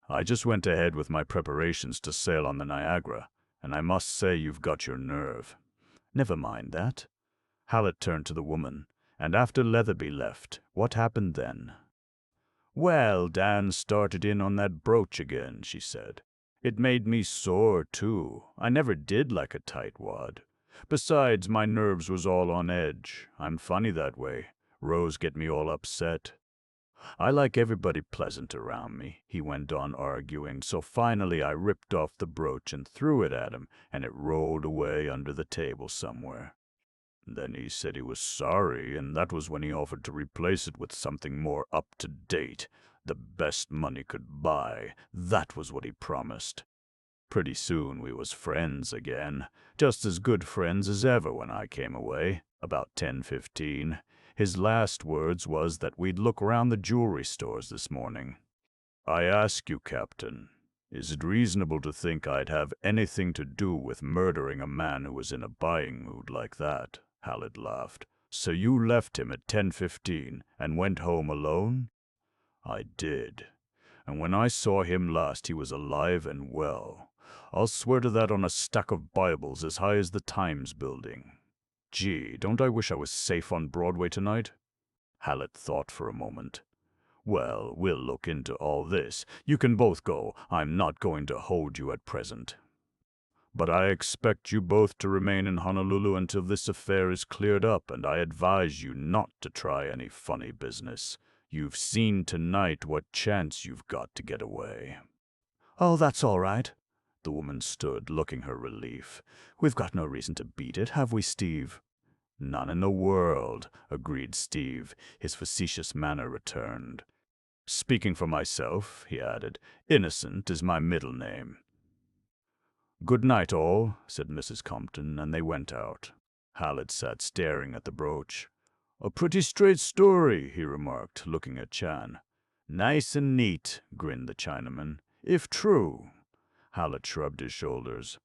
I just went ahead with my preparations to sail on the Niagara, and I must say you've got your nerve. Never mind that. Hallett turned to the woman. And after Leatherby left, what happened then? Well, Dan started in on that brooch again, she said. It made me sore, too. I never did like a tightwad. Besides, my nerves was all on edge. I'm funny that way. Rose get me all upset. I like everybody pleasant around me, he went on arguing, so finally I ripped off the brooch and threw it at him, and it rolled away under the table somewhere. Then he said he was sorry, and that was when he offered to replace it with something more up-to-date. The best money could buy. That was what he promised. Pretty soon we was friends again, just as good friends as ever when I came away, about 10:15. His last words was that we'd look round the jewelry stores this morning. I ask you, Captain, is it reasonable to think I'd have anything to do with murdering a man who was in a buying mood like that? Hallett laughed. So you left him at 10:15 and went home alone? I did. And when I saw him last, he was alive and well. I'll swear to that on a stack of Bibles as high as the Times building. Gee, don't I wish I was safe on Broadway tonight? Hallett thought for a moment. Well, we'll look into all this. You can both go. I'm not going to hold you at present. But I expect you both to remain in Honolulu until this affair is cleared up, and I advise you not to try any funny business. You've seen tonight what chance you've got to get away. Oh, that's all right. The woman stood, looking her relief. We've got no reason to beat it, have we, Steve? None in the world, agreed Steve. His facetious manner returned. Speaking for myself, he added, Innocent is my middle name. Good night, all, said Mrs. Compton, and they went out. Hallett sat staring at the brooch. A pretty straight story, he remarked, looking at Chan. Nice and neat, grinned the Chinaman, if true. Hallett shrugged his shoulders.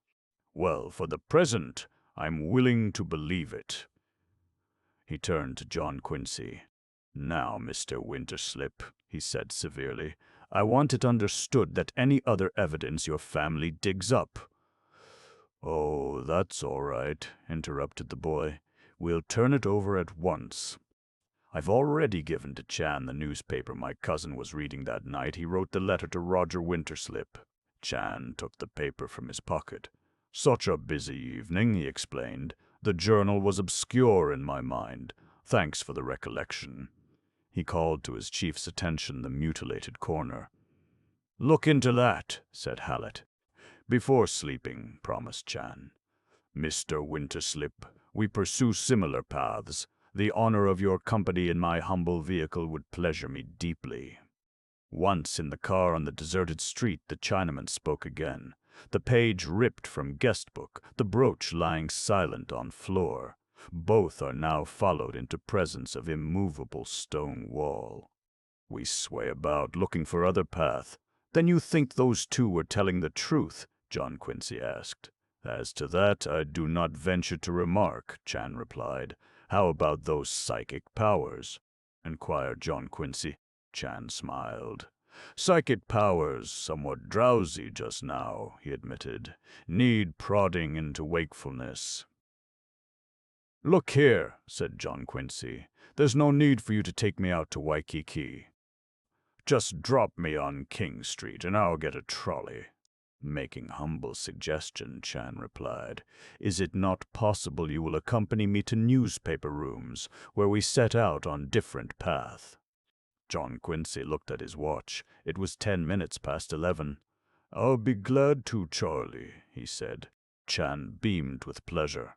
Well, for the present, I'm willing to believe it. He turned to John Quincy. Now, Mr. Winterslip, he said severely, I want it understood that any other evidence your family digs up. Oh, that's all right, interrupted the boy. We'll turn it over at once. I've already given to Chan the newspaper my cousin was reading that night he wrote the letter to Roger Winterslip. Chan took the paper from his pocket. Such a busy evening, he explained. The journal was obscure in my mind. Thanks for the recollection. He called to his chief's attention the mutilated corner. Look into that, said Hallett. Before sleeping, promised Chan. Mr. Winterslip, we pursue similar paths. The honor of your company in my humble vehicle would pleasure me deeply. Once in the car on the deserted street, the Chinaman spoke again. The page ripped from guest book, the brooch lying silent on floor. Both are now followed into presence of immovable stone wall. We sway about, looking for other path. Then you think those two were telling the truth? John Quincy asked. As to that, I do not venture to remark, Chan replied. How about those psychic powers? Inquired John Quincy. Chan smiled. Psychic powers, somewhat drowsy just now, he admitted. Need prodding into wakefulness. Look here, said John Quincy. There's no need for you to take me out to Waikiki. Just drop me on King Street and I'll get a trolley. Making humble suggestion, Chan replied. Is it not possible you will accompany me to newspaper rooms, where we set out on different path? John Quincy looked at his watch. It was 10 minutes past 11. I'll be glad to, Charlie, he said. Chan beamed with pleasure.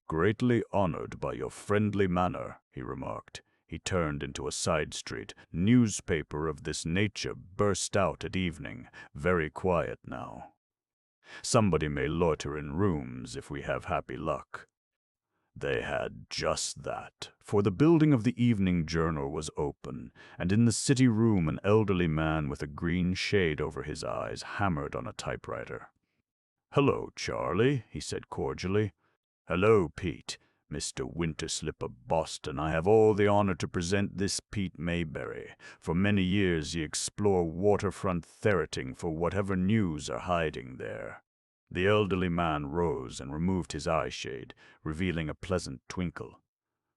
Greatly honored by your friendly manner, he remarked. He turned into a side street. Newspaper of this nature burst out at evening, very quiet now. Somebody may loiter in rooms if we have happy luck. They had just that, for the building of the Evening Journal was open, and in the city room an elderly man with a green shade over his eyes hammered on a typewriter. Hello, Charlie, he said cordially. Hello, Pete. Mr. Winterslip of Boston, I have all the honor to present this Pete Mayberry. For many years ye explore waterfront ferreting for whatever news are hiding there. The elderly man rose and removed his eyeshade, revealing a pleasant twinkle.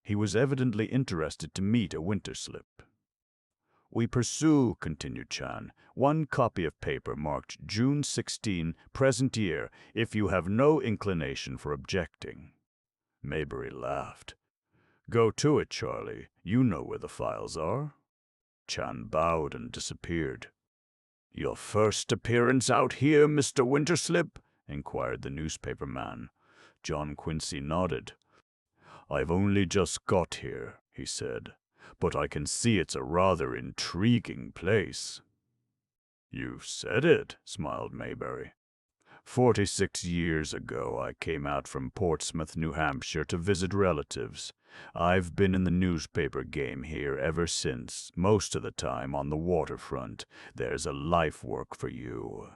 He was evidently interested to meet a Winterslip. We pursue, continued Chan, one copy of paper marked June 16, present year, if you have no inclination for objecting. Maybury laughed. Go to it, Charlie. You know where the files are. Chan bowed and disappeared. Your first appearance out here, Mr. Winterslip? Inquired the newspaper man. John Quincy nodded. I've only just got here, he said, but I can see it's a rather intriguing place. You've said it, smiled Maybury. 46 years ago, I came out from Portsmouth, New Hampshire to visit relatives. I've been in the newspaper game here ever since, most of the time on the waterfront. There's a life work for you.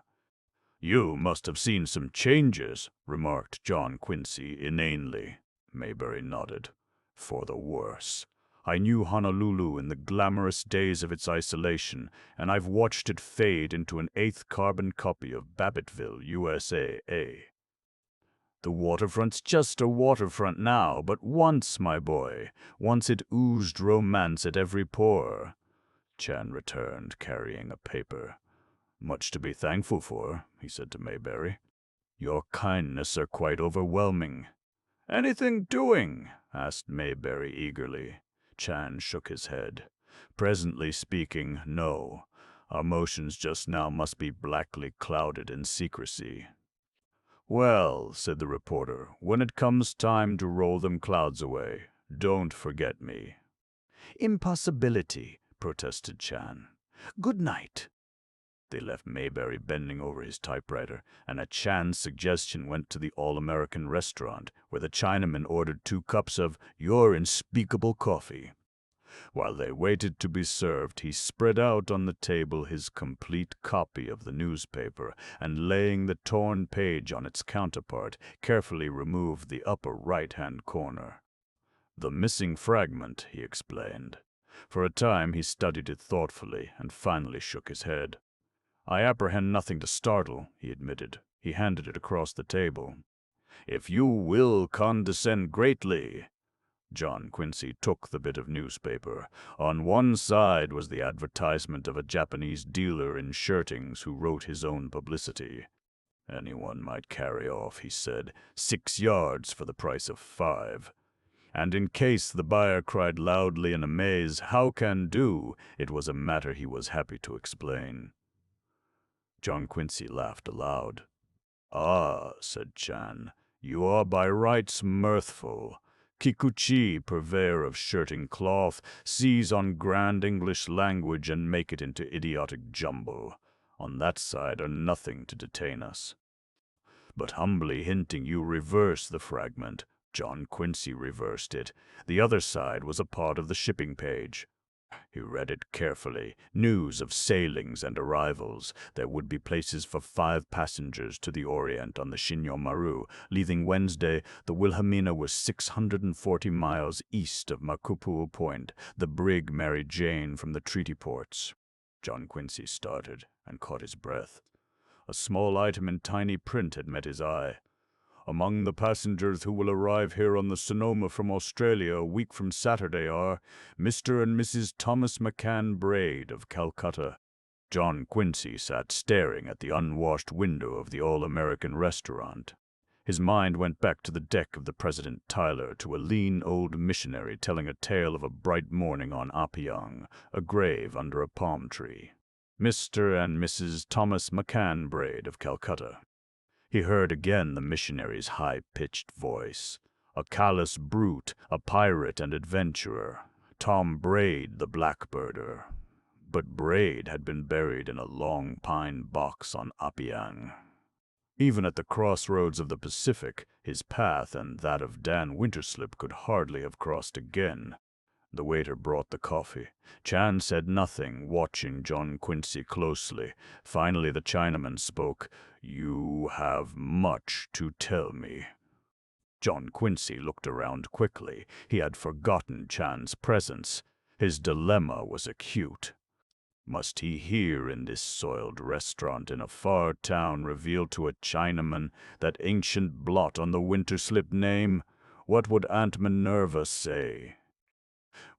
You must have seen some changes, remarked John Quincy inanely. Maybury nodded. For the worse. I knew Honolulu in the glamorous days of its isolation, and I've watched it fade into an eighth carbon copy of Babbittville, USA. The waterfront's just a waterfront now, but once, my boy, once it oozed romance at every pore. Chan returned, carrying a paper. Much to be thankful for, he said to Maybury. Your kindness are quite overwhelming. Anything doing? Asked Maybury eagerly. Chan shook his head. Presently speaking, no. Our motions just now must be blackly clouded in secrecy. Well, said the reporter, when it comes time to roll them clouds away, don't forget me. Impossibility, protested Chan. Good night. They left Maybury bending over his typewriter, and at Chan's suggestion went to the All-American restaurant, where the Chinaman ordered 2 cups of your unspeakable coffee. While they waited to be served, he spread out on the table his complete copy of the newspaper, and laying the torn page on its counterpart, carefully removed the upper right-hand corner. The missing fragment, he explained. For a time he studied it thoughtfully, and finally shook his head. I apprehend nothing to startle, he admitted. He handed it across the table. If you will condescend greatly. John Quincy took the bit of newspaper. On one side was the advertisement of a Japanese dealer in shirtings who wrote his own publicity. Anyone might carry off, he said, 6 yards for the price of 5. And in case the buyer cried loudly in amaze, how can do, it was a matter he was happy to explain. John Quincy laughed aloud. Ah, said Chan, you are by rights mirthful. Kikuchi, purveyor of shirting cloth, seize on grand English language and make it into idiotic jumble. On that side are nothing to detain us. But humbly hinting you reverse the fragment, John Quincy reversed it. The other side was a part of the shipping page. He read it carefully. News of sailings and arrivals. There would be places for 5 passengers to the Orient on the Shinyo Maru. Leaving Wednesday, the Wilhelmina was 640 miles east of Makupu Point. The brig Mary Jane from the treaty ports. John Quincy started and caught his breath. A small item in tiny print had met his eye. Among the passengers who will arrive here on the Sonoma from Australia a week from Saturday are Mr. and Mrs. Thomas McCann Braid of Calcutta. John Quincy sat staring at the unwashed window of the All-American restaurant. His mind went back to the deck of the President Tyler, to a lean old missionary telling a tale of a bright morning on Apiyang, a grave under a palm tree. Mr. and Mrs. Thomas McCann Braid of Calcutta. He heard again the missionary's high-pitched voice. A callous brute, a pirate and adventurer. Tom Braid, the blackbirder. But Braid had been buried in a long pine box on Apiyang. Even at the crossroads of the Pacific, his path and that of Dan Winterslip could hardly have crossed again. The waiter brought the coffee. Chan said nothing, watching John Quincy closely. Finally the Chinaman spoke. You have much to tell me. John Quincy looked around quickly. He had forgotten Chan's presence. His dilemma was acute. Must he here in this soiled restaurant in a far town reveal to a Chinaman that ancient blot on the Winterslip name? What would Aunt Minerva say?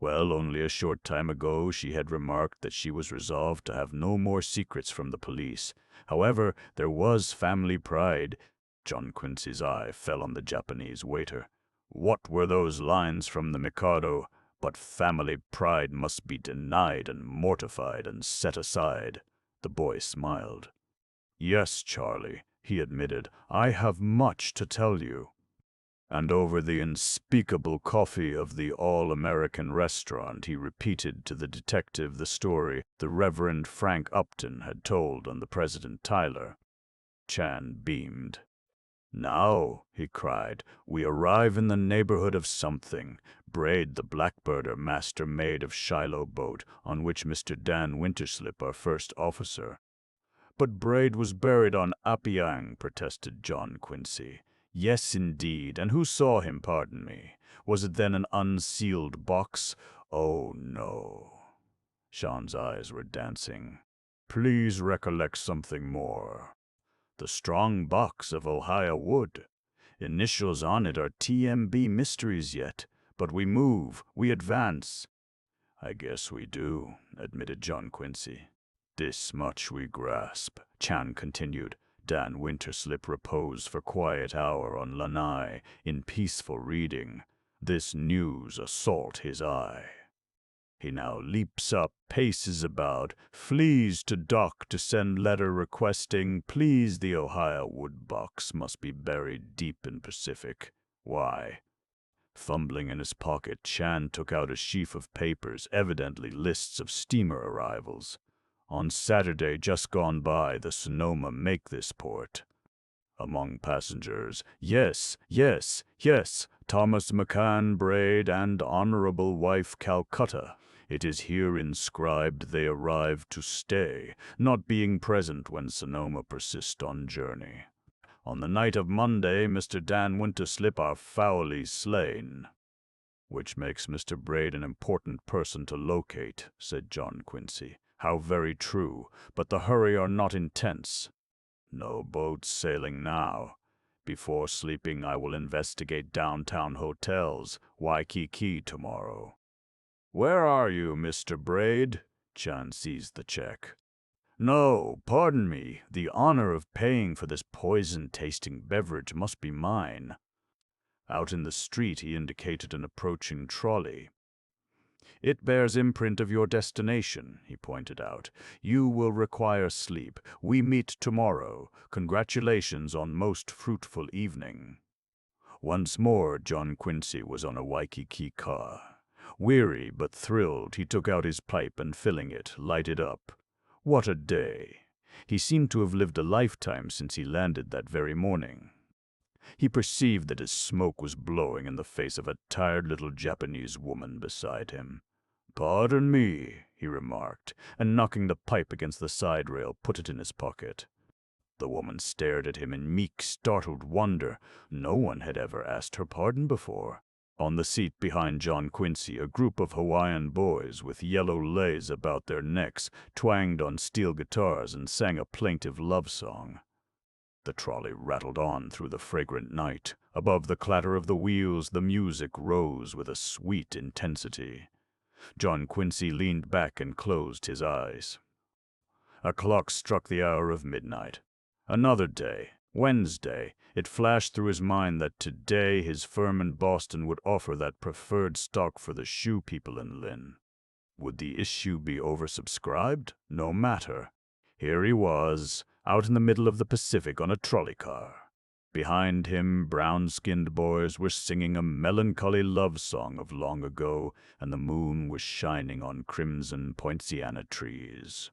Well, only a short time ago she had remarked that she was resolved to have no more secrets from the police. However, there was family pride. John Quincy's eye fell on the Japanese waiter. What were those lines from the Mikado? But family pride must be denied and mortified and set aside. The boy smiled. Yes, Charlie, he admitted, I have much to tell you. And over the unspeakable coffee of the all-American restaurant, he repeated to the detective the story the Reverend Frank Upton had told on the President Tyler. Chan beamed. Now, he cried, we arrive in the neighborhood of something. Braid, the blackbirder master maid of Shiloh boat, on which Mr. Dan Winterslip, our first officer. But Braid was buried on Apiang, protested John Quincy. Yes, indeed, and who saw him, pardon me? Was it then an unsealed box? Oh, no. Sean's eyes were dancing. Please recollect something more. The strong box of Ohio wood. Initials on it are TMB mysteries yet, but we move, we advance. I guess we do, admitted John Quincy. This much we grasp, Chan continued. Dan Winterslip reposed for quiet hour on Lanai, in peaceful reading. This news assault his eye. He now leaps up, paces about, flees to dock to send letter requesting, please the Ohio wood box must be buried deep in Pacific. Why? Fumbling in his pocket, Chan took out a sheaf of papers, evidently lists of steamer arrivals. On Saturday just gone by, the Sonoma make this port. Among passengers, yes, Thomas McCann Braid and Honorable Wife Calcutta. It is here inscribed they arrived to stay, not being present when Sonoma persist on journey. On the night of Monday, Mr. Dan Winterslip are foully slain. Which makes Mr. Braid an important person to locate, said John Quincy. How very true, but the hurry are not intense. No boats sailing now. Before sleeping, I will investigate downtown hotels, Waikiki tomorrow. Where are you, Mr. Braid? Chan seized the check. No, pardon me, the honor of paying for this poison-tasting beverage must be mine. Out in the street he indicated an approaching trolley. It bears imprint of your destination, he pointed out. You will require sleep. We meet tomorrow. Congratulations on most fruitful evening. Once more, John Quincy was on a Waikiki car. Weary but thrilled, he took out his pipe and, filling it, lighted up. What a day! He seemed to have lived a lifetime since he landed that very morning. He perceived that his smoke was blowing in the face of a tired little Japanese woman beside him. Pardon me, he remarked, and knocking the pipe against the side rail, put it in his pocket. The woman stared at him in meek, startled wonder. No one had ever asked her pardon before. On the seat behind John Quincy, a group of Hawaiian boys with yellow leis about their necks twanged on steel guitars and sang a plaintive love song. The trolley rattled on through the fragrant night. Above the clatter of the wheels, the music rose with a sweet intensity. John Quincy leaned back and closed his eyes. A clock struck the hour of midnight. Another day, Wednesday. It flashed through his mind that today his firm in Boston would offer that preferred stock for the shoe people in Lynn. Would the issue be oversubscribed? No matter. Here he was, out in the middle of the Pacific on a trolley car. Behind him, brown-skinned boys were singing a melancholy love song of long ago, and the moon was shining on crimson poinciana trees.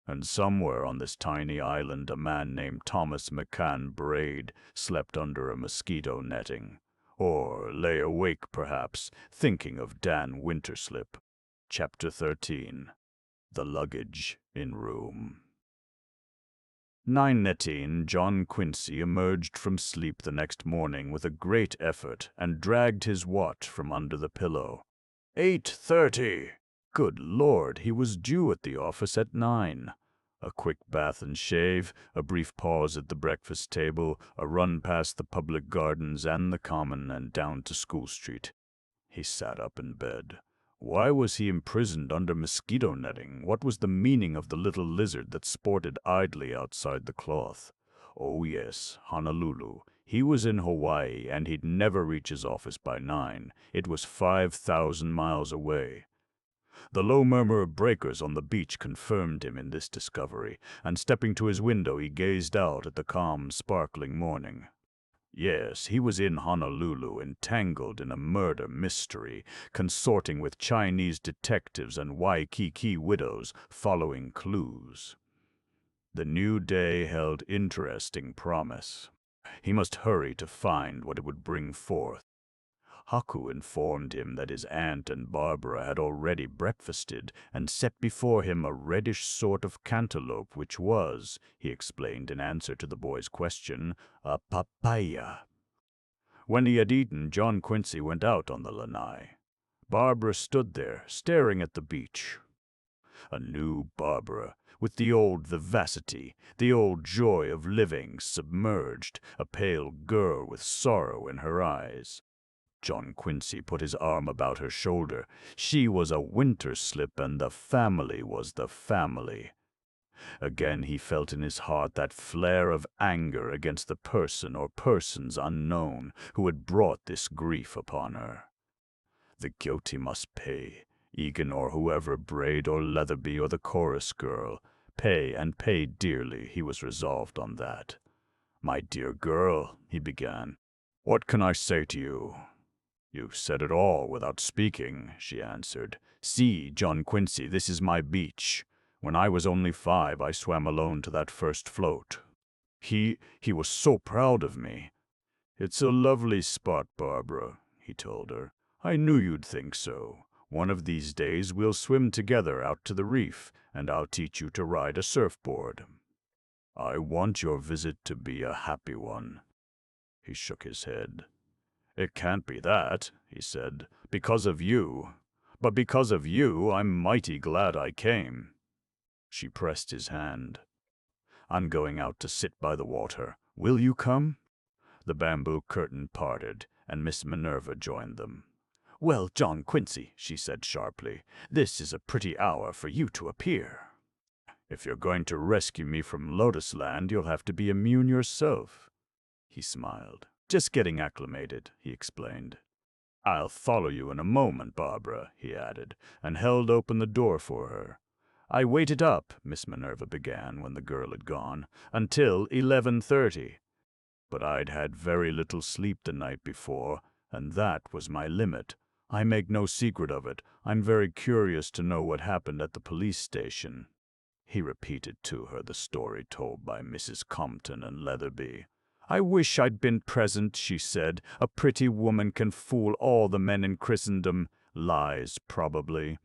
And somewhere on this tiny island a man named Thomas McCann Braid slept under a mosquito netting, or lay awake perhaps, thinking of Dan Winterslip. Chapter 13. The Luggage in Room. 9:19, John Quincy emerged from sleep the next morning with a great effort and dragged his watch from under the pillow. 8:30! Good Lord, he was due at the office at 9. A quick bath and shave, a brief pause at the breakfast table, a run past the public gardens and the common and down to School Street. He sat up in bed. Why was he imprisoned under mosquito netting? What was the meaning of the little lizard that sported idly outside the cloth? Oh yes, Honolulu. He was in Hawaii, and he'd never reach his office by 9. It was 5,000 miles away. The low murmur of breakers on the beach confirmed him in this discovery, and stepping to his window he gazed out at the calm, sparkling morning. Yes, he was in Honolulu, entangled in a murder mystery, consorting with Chinese detectives and Waikiki widows, following clues. The new day held interesting promise. He must hurry to find what it would bring forth. Haku informed him that his aunt and Barbara had already breakfasted and set before him a reddish sort of cantaloupe which was, he explained in answer to the boy's question, a papaya. When he had eaten, John Quincy went out on the lanai. Barbara stood there, staring at the beach. A new Barbara, with the old vivacity, the old joy of living submerged, a pale girl with sorrow in her eyes. John Quincy put his arm about her shoulder. She was a winter slip, and the family was the family. Again he felt in his heart that flare of anger against the person or persons unknown who had brought this grief upon her. The guilty must pay, Egan or whoever, Braid or Leatherby or the chorus girl. Pay, and pay dearly, he was resolved on that. "My dear girl," he began, "what can I say to you?" "You've said it all without speaking," she answered. "See, John Quincy, this is my beach. When I was only 5, I swam alone to that first float. He was so proud of me." "It's a lovely spot, Barbara," he told her. "I knew you'd think so. One of these days we'll swim together out to the reef, and I'll teach you to ride a surfboard. I want your visit to be a happy one." He shook his head. "It can't be that," he said, "because of you. But because of you, I'm mighty glad I came." She pressed his hand. "I'm going out to sit by the water. Will you come?" The bamboo curtain parted, and Miss Minerva joined them. "Well, John Quincy," she said sharply, "this is a pretty hour for you to appear." "If you're going to rescue me from Lotus Land, you'll have to be immune yourself." He smiled. "Just getting acclimated," he explained. "I'll follow you in a moment, Barbara," he added, and held open the door for her. "I waited up," Miss Minerva began when the girl had gone, "until 11:30. But I'd had very little sleep the night before, and that was my limit. I make no secret of it. I'm very curious to know what happened at the police station." He repeated to her the story told by Mrs. Compton and Leatherby. "I wish I'd been present," she said. "A pretty woman can fool all the men in Christendom. Lies, probably."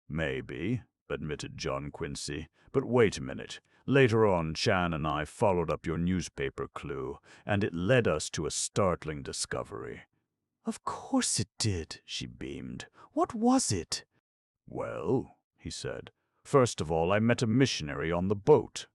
"Maybe," admitted John Quincy. "But wait a minute. Later on, Chan and I followed up your newspaper clue, and it led us to a startling discovery." "Of course it did," she beamed. "What was it?" "Well," he said, "first of all I met a missionary on the boat."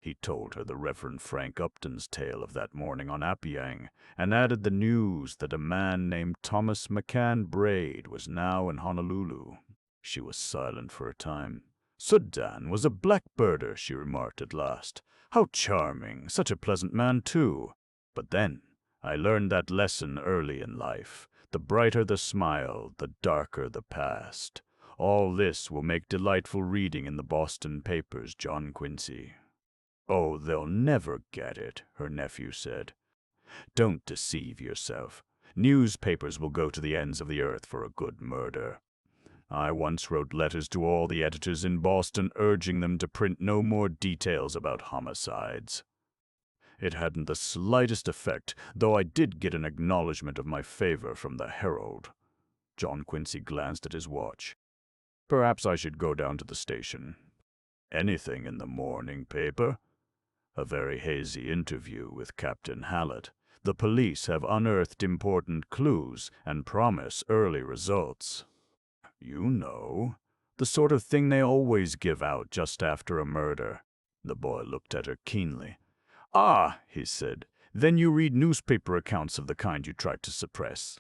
He told her the Reverend Frank Upton's tale of that morning on Appiang, and added the news that a man named Thomas McCann Braid was now in Honolulu. She was silent for a time. "Sudan was a blackbirder," she remarked at last. "How charming! Such a pleasant man, too. But then, I learned that lesson early in life. The brighter the smile, the darker the past. All this will make delightful reading in the Boston papers, John Quincy." "Oh, they'll never get it," her nephew said. "Don't deceive yourself. Newspapers will go to the ends of the earth for a good murder. I once wrote letters to all the editors in Boston urging them to print no more details about homicides. It hadn't the slightest effect, though I did get an acknowledgment of my favor from the Herald." John Quincy glanced at his watch. "Perhaps I should go down to the station." "Anything in the morning paper?" "A very hazy interview with Captain Hallett. The police have unearthed important clues and promise early results." "You know, the sort of thing they always give out just after a murder." The boy looked at her keenly. "Ah," he said, "then you read newspaper accounts of the kind you tried to suppress."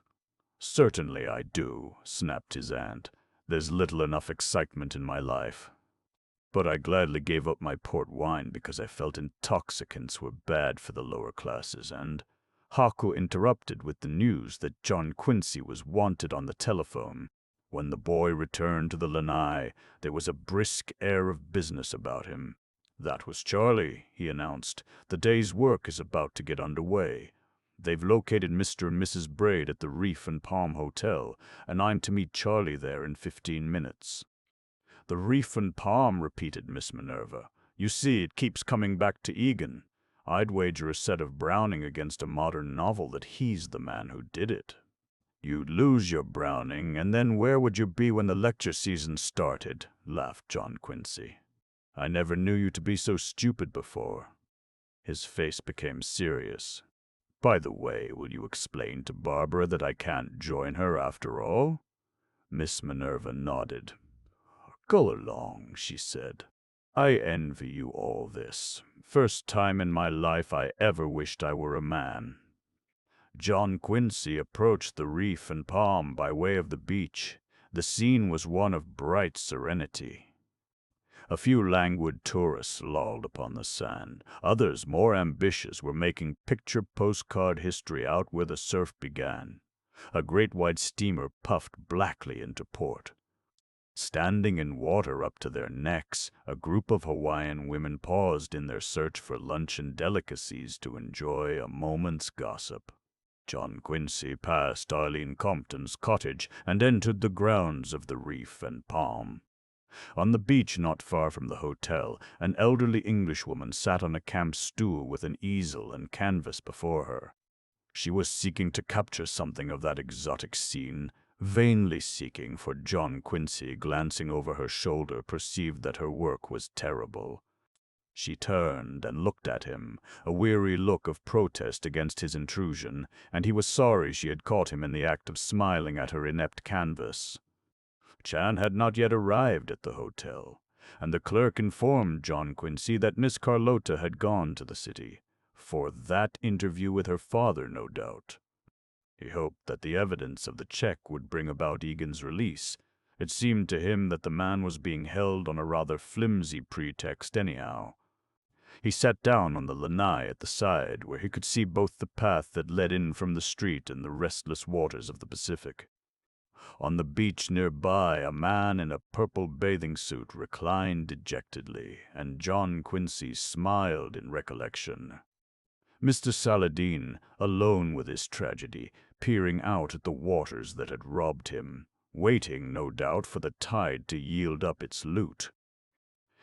"Certainly I do," snapped his aunt. There's little enough excitement in my life. But I gladly gave up my port wine because I felt intoxicants were bad for the lower classes, and Haku interrupted with the news that John Quincy was wanted on the telephone. When the boy returned to the lanai, there was a brisk air of business about him. "That was Charlie," he announced. "The day's work is about to get underway. They've located Mr. and Mrs. Braid at the Reef and Palm Hotel, and I'm to meet Charlie there in 15 minutes. "The Reef and Palm," repeated Miss Minerva. "You see, it keeps coming back to Egan. I'd wager a set of Browning against a modern novel that he's the man who did it." "You'd lose your Browning, and then where would you be when the lecture season started?" laughed John Quincy. "I never knew you to be so stupid before." His face became serious. "By the way, will you explain to Barbara that I can't join her after all?" Miss Minerva nodded. "Go along," she said. "I envy you all this. First time in my life I ever wished I were a man." John Quincy approached the Reef and Palm by way of the beach. The scene was one of bright serenity. A few languid tourists lolled upon the sand. Others, more ambitious, were making picture postcard history out where the surf began. A great white steamer puffed blackly into port. Standing in water up to their necks, a group of Hawaiian women paused in their search for luncheon delicacies to enjoy a moment's gossip. John Quincy passed Arlene Compton's cottage and entered the grounds of the Reef and Palm. On the beach not far from the hotel, an elderly Englishwoman sat on a camp stool with an easel and canvas before her. She was seeking to capture something of that exotic scene, vainly seeking, for John Quincy, glancing over her shoulder, perceived that her work was terrible. She turned and looked at him, a weary look of protest against his intrusion, and he was sorry she had caught him in the act of smiling at her inept canvas. Chan had not yet arrived at the hotel, and the clerk informed John Quincy that Miss Carlota had gone to the city, for that interview with her father, no doubt. He hoped that the evidence of the check would bring about Egan's release. It seemed to him that the man was being held on a rather flimsy pretext anyhow. He sat down on the lanai at the side, where he could see both the path that led in from the street and the restless waters of the Pacific. On the beach nearby, a man in a purple bathing suit reclined dejectedly, and John Quincy smiled in recollection. Mr. Saladin, alone with his tragedy, peering out at the waters that had robbed him, waiting, no doubt, for the tide to yield up its loot.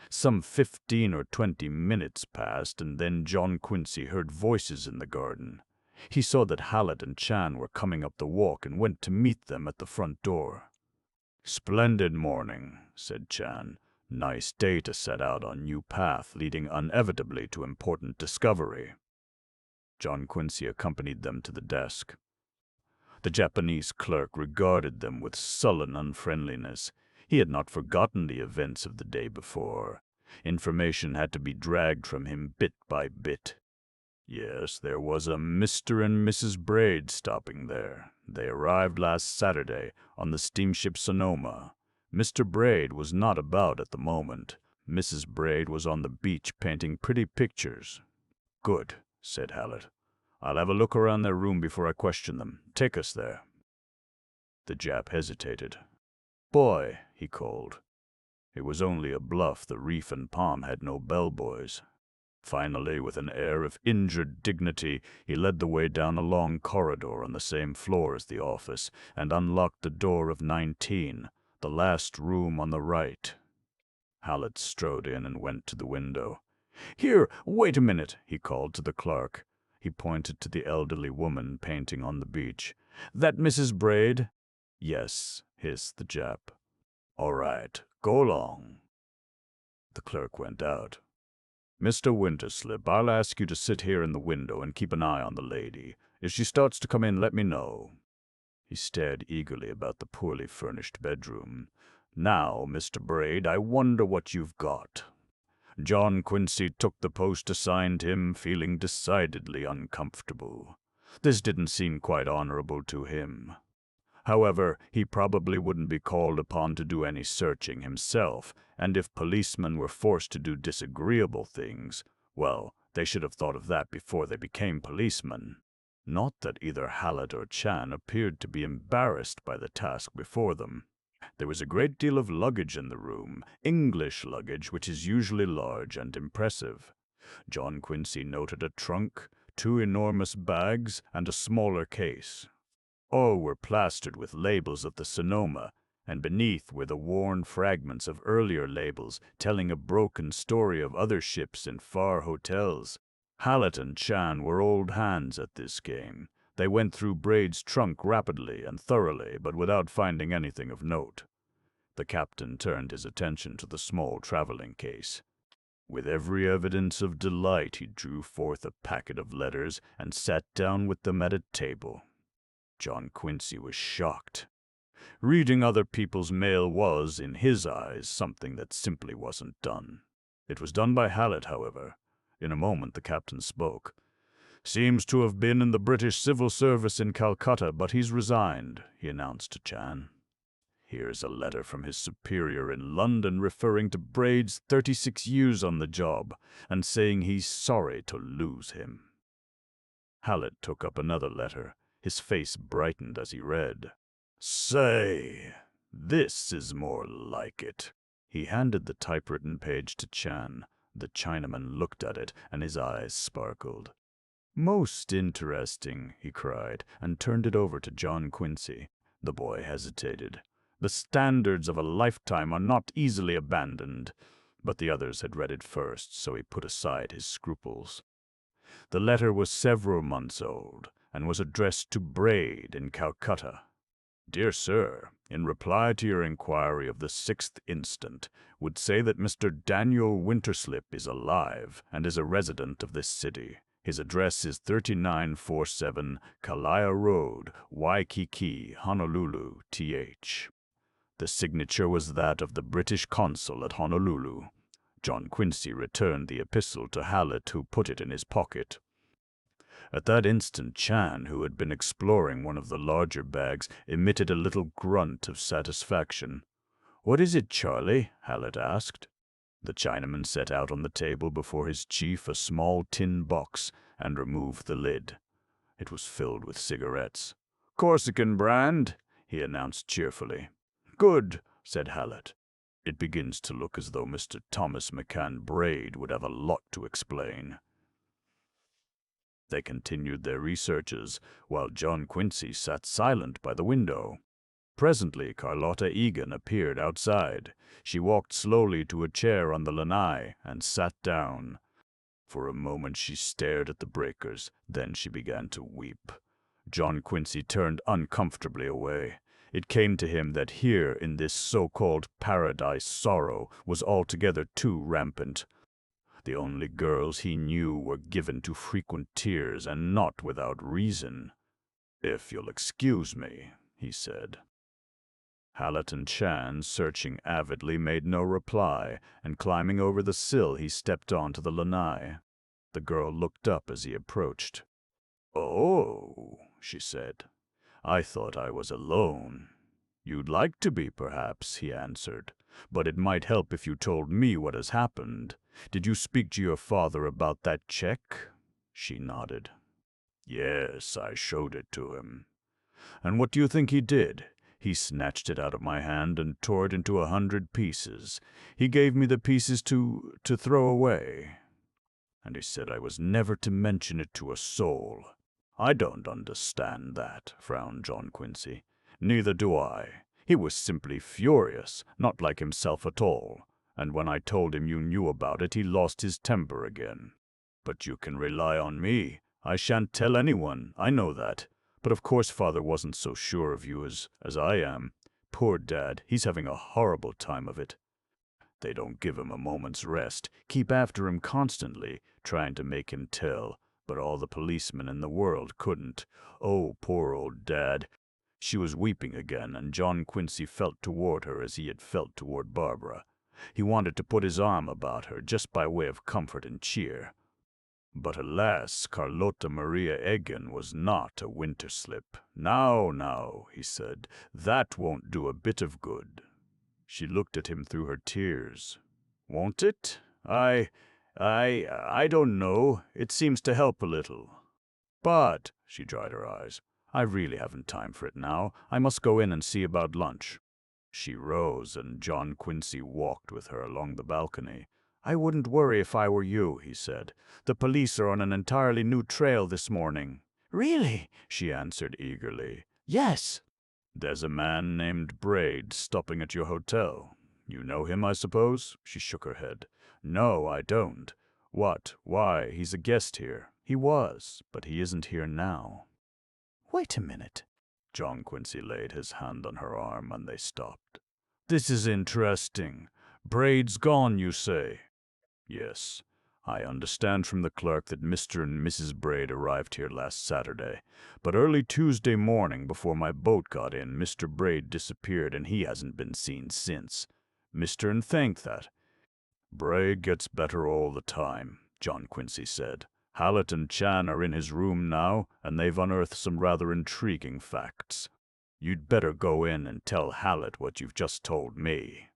Some 15 or 20 minutes passed, and then John Quincy heard voices in the garden. He saw that Hallett and Chan were coming up the walk and went to meet them at the front door. "Splendid morning," said Chan. "Nice day to set out on new path leading inevitably to important discovery." John Quincy accompanied them to the desk. The Japanese clerk regarded them with sullen unfriendliness. He had not forgotten the events of the day before. Information had to be dragged from him bit by bit. Yes, there was a Mr. and Mrs. Braid stopping there. They arrived last Saturday on the steamship Sonoma. Mr. Braid was not about at the moment. Mrs. Braid was on the beach painting pretty pictures. "Good," said Hallett. "I'll have a look around their room before I question them. Take us there." The Jap hesitated. "Boy," he called. It was only a bluff. The Reef and Palm had no bellboys. Finally, with an air of injured dignity, he led the way down a long corridor on the same floor as the office, and unlocked the door of 19, the last room on the right. Hallett strode in and went to the window. "Here, wait a minute," he called to the clerk. He pointed to the elderly woman painting on the beach. "That Mrs. Braid?" "Yes," hissed the Jap. "All right, go along." The clerk went out. "Mr. Winterslip, I'll ask you to sit here in the window and keep an eye on the lady. If she starts to come in, let me know." He stared eagerly about the poorly furnished bedroom. "Now, Mr. Braid, I wonder what you've got." John Quincy took the post assigned him, feeling decidedly uncomfortable. This didn't seem quite honorable to him. However, he probably wouldn't be called upon to do any searching himself, and if policemen were forced to do disagreeable things, well, they should have thought of that before they became policemen. Not that either Hallett or Chan appeared to be embarrassed by the task before them. There was a great deal of luggage in the room, English luggage, which is usually large and impressive. John Quincy noted a trunk, 2 enormous bags, and a smaller case. All were plastered with labels of the Sonoma, and beneath were the worn fragments of earlier labels telling a broken story of other ships in far hotels. Hallett and Chan were old hands at this game. They went through Braid's trunk rapidly and thoroughly, but without finding anything of note. The captain turned his attention to the small traveling case. With every evidence of delight, he drew forth a packet of letters and sat down with them at a table. John Quincy was shocked. Reading other people's mail was, in his eyes, something that simply wasn't done. It was done by Hallett, however. In a moment the captain spoke. "Seems to have been in the British Civil Service in Calcutta, but he's resigned," he announced to Chan. "Here's a letter from his superior in London referring to Braid's 36 years on the job and saying he's sorry to lose him." Hallett took up another letter. His face brightened as he read. "Say, this is more like it." He handed the typewritten page to Chan. The Chinaman looked at it, and his eyes sparkled. "Most interesting," he cried, and turned it over to John Quincy. The boy hesitated. The standards of a lifetime are not easily abandoned. But the others had read it first, so he put aside his scruples. The letter was several months old, and was addressed to Braid in Calcutta. "Dear Sir, in reply to your inquiry of the 6th instant, would say that Mr. Daniel Winterslip is alive and is a resident of this city. His address is 3947 Kalaya Road, Waikiki, Honolulu, TH. The signature was that of the British consul at Honolulu." John Quincy returned the epistle to Hallett, who put it in his pocket. At that instant Chan, who had been exploring one of the larger bags, emitted a little grunt of satisfaction. "What is it, Charlie?" Hallett asked. The Chinaman set out on the table before his chief a small tin box and removed the lid. It was filled with cigarettes. "Corsican brand," he announced cheerfully. "Good," said Hallett. "It begins to look as though Mr. Thomas McCann Braid would have a lot to explain." They continued their researches, while John Quincy sat silent by the window. Presently Carlotta Egan appeared outside. She walked slowly to a chair on the lanai and sat down. For a moment she stared at the breakers, then she began to weep. John Quincy turned uncomfortably away. It came to him that here in this so-called paradise sorrow was altogether too rampant. The only girls he knew were given to frequent tears, and not without reason. "If you'll excuse me," he said. Hallett and Chan, searching avidly, made no reply, and climbing over the sill he stepped on to the lanai. The girl looked up as he approached. "Oh," she said, "I thought I was alone." "You'd like to be, perhaps," he answered, "but it might help if you told me what has happened. Did you speak to your father about that check?" She nodded. "Yes, I showed it to him." "And what do you think he did?" "He snatched it out of my hand and tore it into 100 pieces. He gave me the pieces to throw away. And he said I was never to mention it to a soul." "I don't understand that," frowned John Quincy. "Neither do I. He was simply furious, not like himself at all. And when I told him you knew about it, he lost his temper again. But you can rely on me. I shan't tell anyone, I know that. But of course Father wasn't so sure of you as I am. Poor Dad, he's having a horrible time of it. They don't give him a moment's rest, keep after him constantly, trying to make him tell, but all the policemen in the world couldn't. Oh, poor old Dad." She was weeping again, and John Quincy felt toward her as he had felt toward Barbara. He wanted to put his arm about her, just by way of comfort and cheer. But alas, Carlota Maria Egan was not a winter slip. Now, now, he said, that won't do a bit of good. She looked at him through her tears. Won't it? I don't know. It seems to help a little. But, she dried her eyes, I really haven't time for it now. I must go in and see about lunch. She rose, and John Quincy walked with her along the balcony. I wouldn't worry if I were you, he said. The police are on an entirely new trail this morning. Really? She answered eagerly. Yes. There's a man named Braid stopping at your hotel. You know him, I suppose? She shook her head. No, I don't. What? Why, he's a guest here. He was, but he isn't here now. Wait a minute. John Quincy laid his hand on her arm, and they stopped. This is interesting. Braid's gone, you say? Yes. I understand from the clerk that Mr. and Mrs. Braid arrived here last Saturday, but early Tuesday morning, before my boat got in, Mr. Braid disappeared and he hasn't been seen since. Mr. and thanked that. Braid gets better all the time, John Quincy said. Hallett and Chan are in his room now, and they've unearthed some rather intriguing facts. You'd better go in and tell Hallett what you've just told me.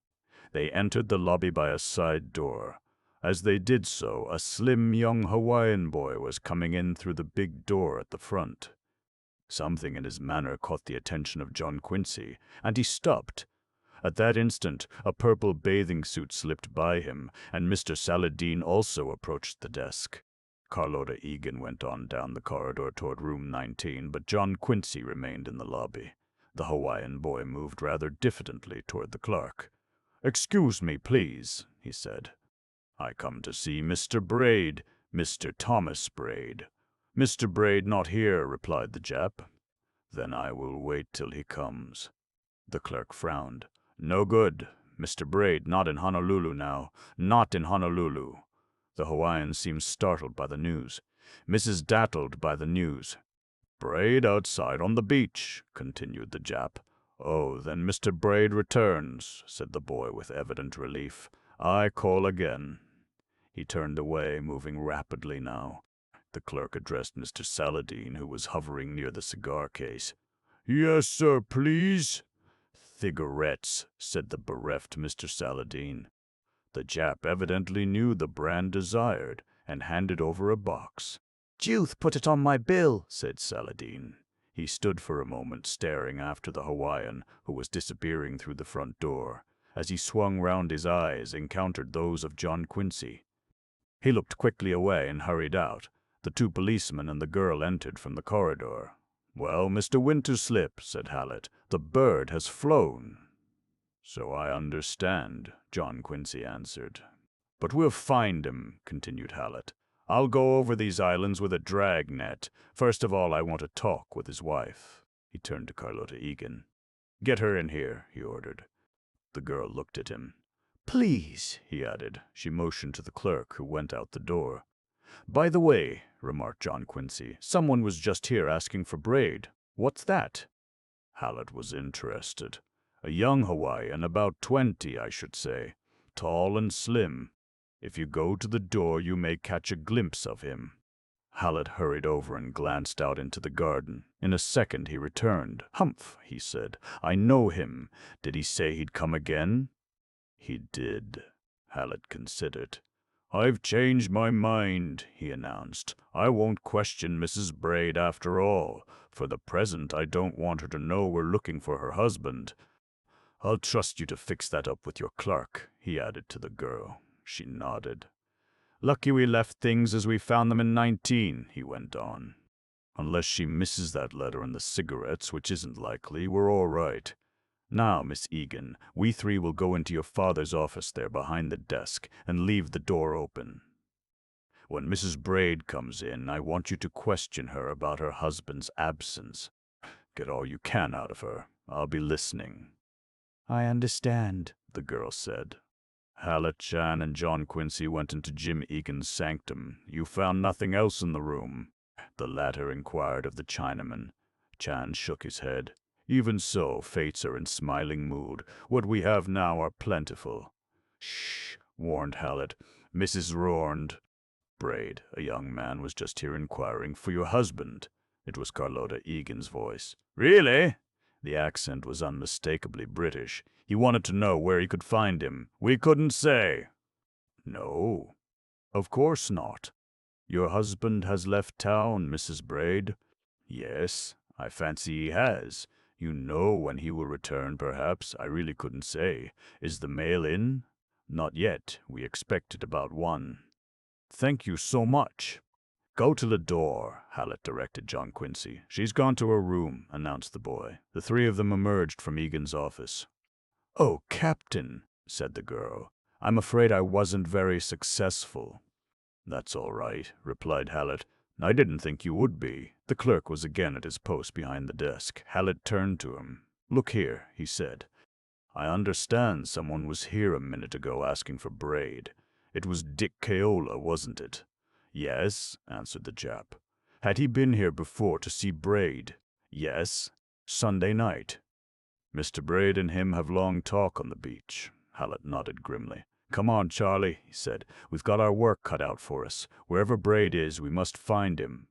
They entered the lobby by a side door. As they did so, a slim young Hawaiian boy was coming in through the big door at the front. Something in his manner caught the attention of John Quincy, and he stopped. At that instant, a purple bathing suit slipped by him, and Mr. Saladin also approached the desk. Carlota Egan went on down the corridor toward room 19, but John Quincy remained in the lobby. The Hawaiian boy moved rather diffidently toward the clerk. "Excuse me, please," he said. "I come to see Mr. Braid, Mr. Thomas Braid." "Mr. Braid not here," replied the Jap. "Then I will wait till he comes." The clerk frowned. "No good. Mr. Braid not in Honolulu now. Not in Honolulu." The Hawaiian seemed startled by the news. Mrs. Dattled by the news. "Braid outside on the beach," continued the Jap. "Oh, then Mr. Braid returns," said the boy with evident relief. "I call again." He turned away, moving rapidly now. The clerk addressed Mr. Saladin, who was hovering near the cigar case. "Yes, sir, please." "Cigarettes," said the bereft Mr. Saladin. The Jap evidently knew the brand desired, and handed over a box. "Juth put it on my bill," said Saladin. He stood for a moment staring after the Hawaiian, who was disappearing through the front door. As he swung round, his eyes encountered those of John Quincy. He looked quickly away and hurried out. The two policemen and the girl entered from the corridor. "Well, Mr. Winterslip," said Hallett, "the bird has flown." "So I understand," John Quincy answered. "But we'll find him," continued Hallett. "I'll go over these islands with a drag net. First of all, I want to talk with his wife." He turned to Carlota Egan. "Get her in here," he ordered. The girl looked at him. "Please," he added. She motioned to the clerk, who went out the door. "By the way," remarked John Quincy, "someone was just here asking for Braid. What's that?" Hallett was interested. "A young Hawaiian, about 20, I should say. Tall and slim. If you go to the door, you may catch a glimpse of him." Hallett hurried over and glanced out into the garden. In a second he returned. "Humph," he said. "I know him. Did he say he'd come again?" "He did." Hallett considered. "I've changed my mind," he announced. "I won't question Mrs. Braid after all. For the present, I don't want her to know we're looking for her husband. I'll trust you to fix that up with your clerk," he added to the girl. She nodded. "Lucky we left things as we found them in 19, he went on. "Unless she misses that letter and the cigarettes, which isn't likely, we're all right. Now, Miss Egan, we three will go into your father's office there behind the desk and leave the door open. When Mrs. Braid comes in, I want you to question her about her husband's absence. Get all you can out of her. I'll be listening." "I understand," the girl said. Hallett, Chan, and John Quincy went into Jim Egan's sanctum. "You found nothing else in the room?" the latter inquired of the Chinaman. Chan shook his head. "Even so, fates are in smiling mood. What we have now are plentiful." "Shh," warned Hallett. "Mrs. Rornd." Braid, a young man, was just here inquiring for your husband. It was Carlotta Egan's voice. Really? The accent was unmistakably British. He wanted to know where he could find him. We couldn't say. No, of course not. Your husband has left town, Mrs. Braid. Yes, I fancy he has. You know when he will return, perhaps. I really couldn't say. Is the mail in? Not yet. We expect it about 1. Thank you so much. Go to the door, Hallett directed John Quincy. She's gone to her room, announced the boy. The three of them emerged from Egan's office. Oh, Captain, said the girl. I'm afraid I wasn't very successful. That's all right, replied Hallett. I didn't think you would be. The clerk was again at his post behind the desk. Hallett turned to him. Look here, he said. I understand someone was here a minute ago asking for Braid. It was Dick Keola, wasn't it? Yes, answered the Jap. Had he been here before to see Braid? Yes, Sunday night. Mr. Braid and him have long talk on the beach. Hallett nodded grimly. Come on, Charlie, he said. We've got our work cut out for us. Wherever Braid is, we must find him.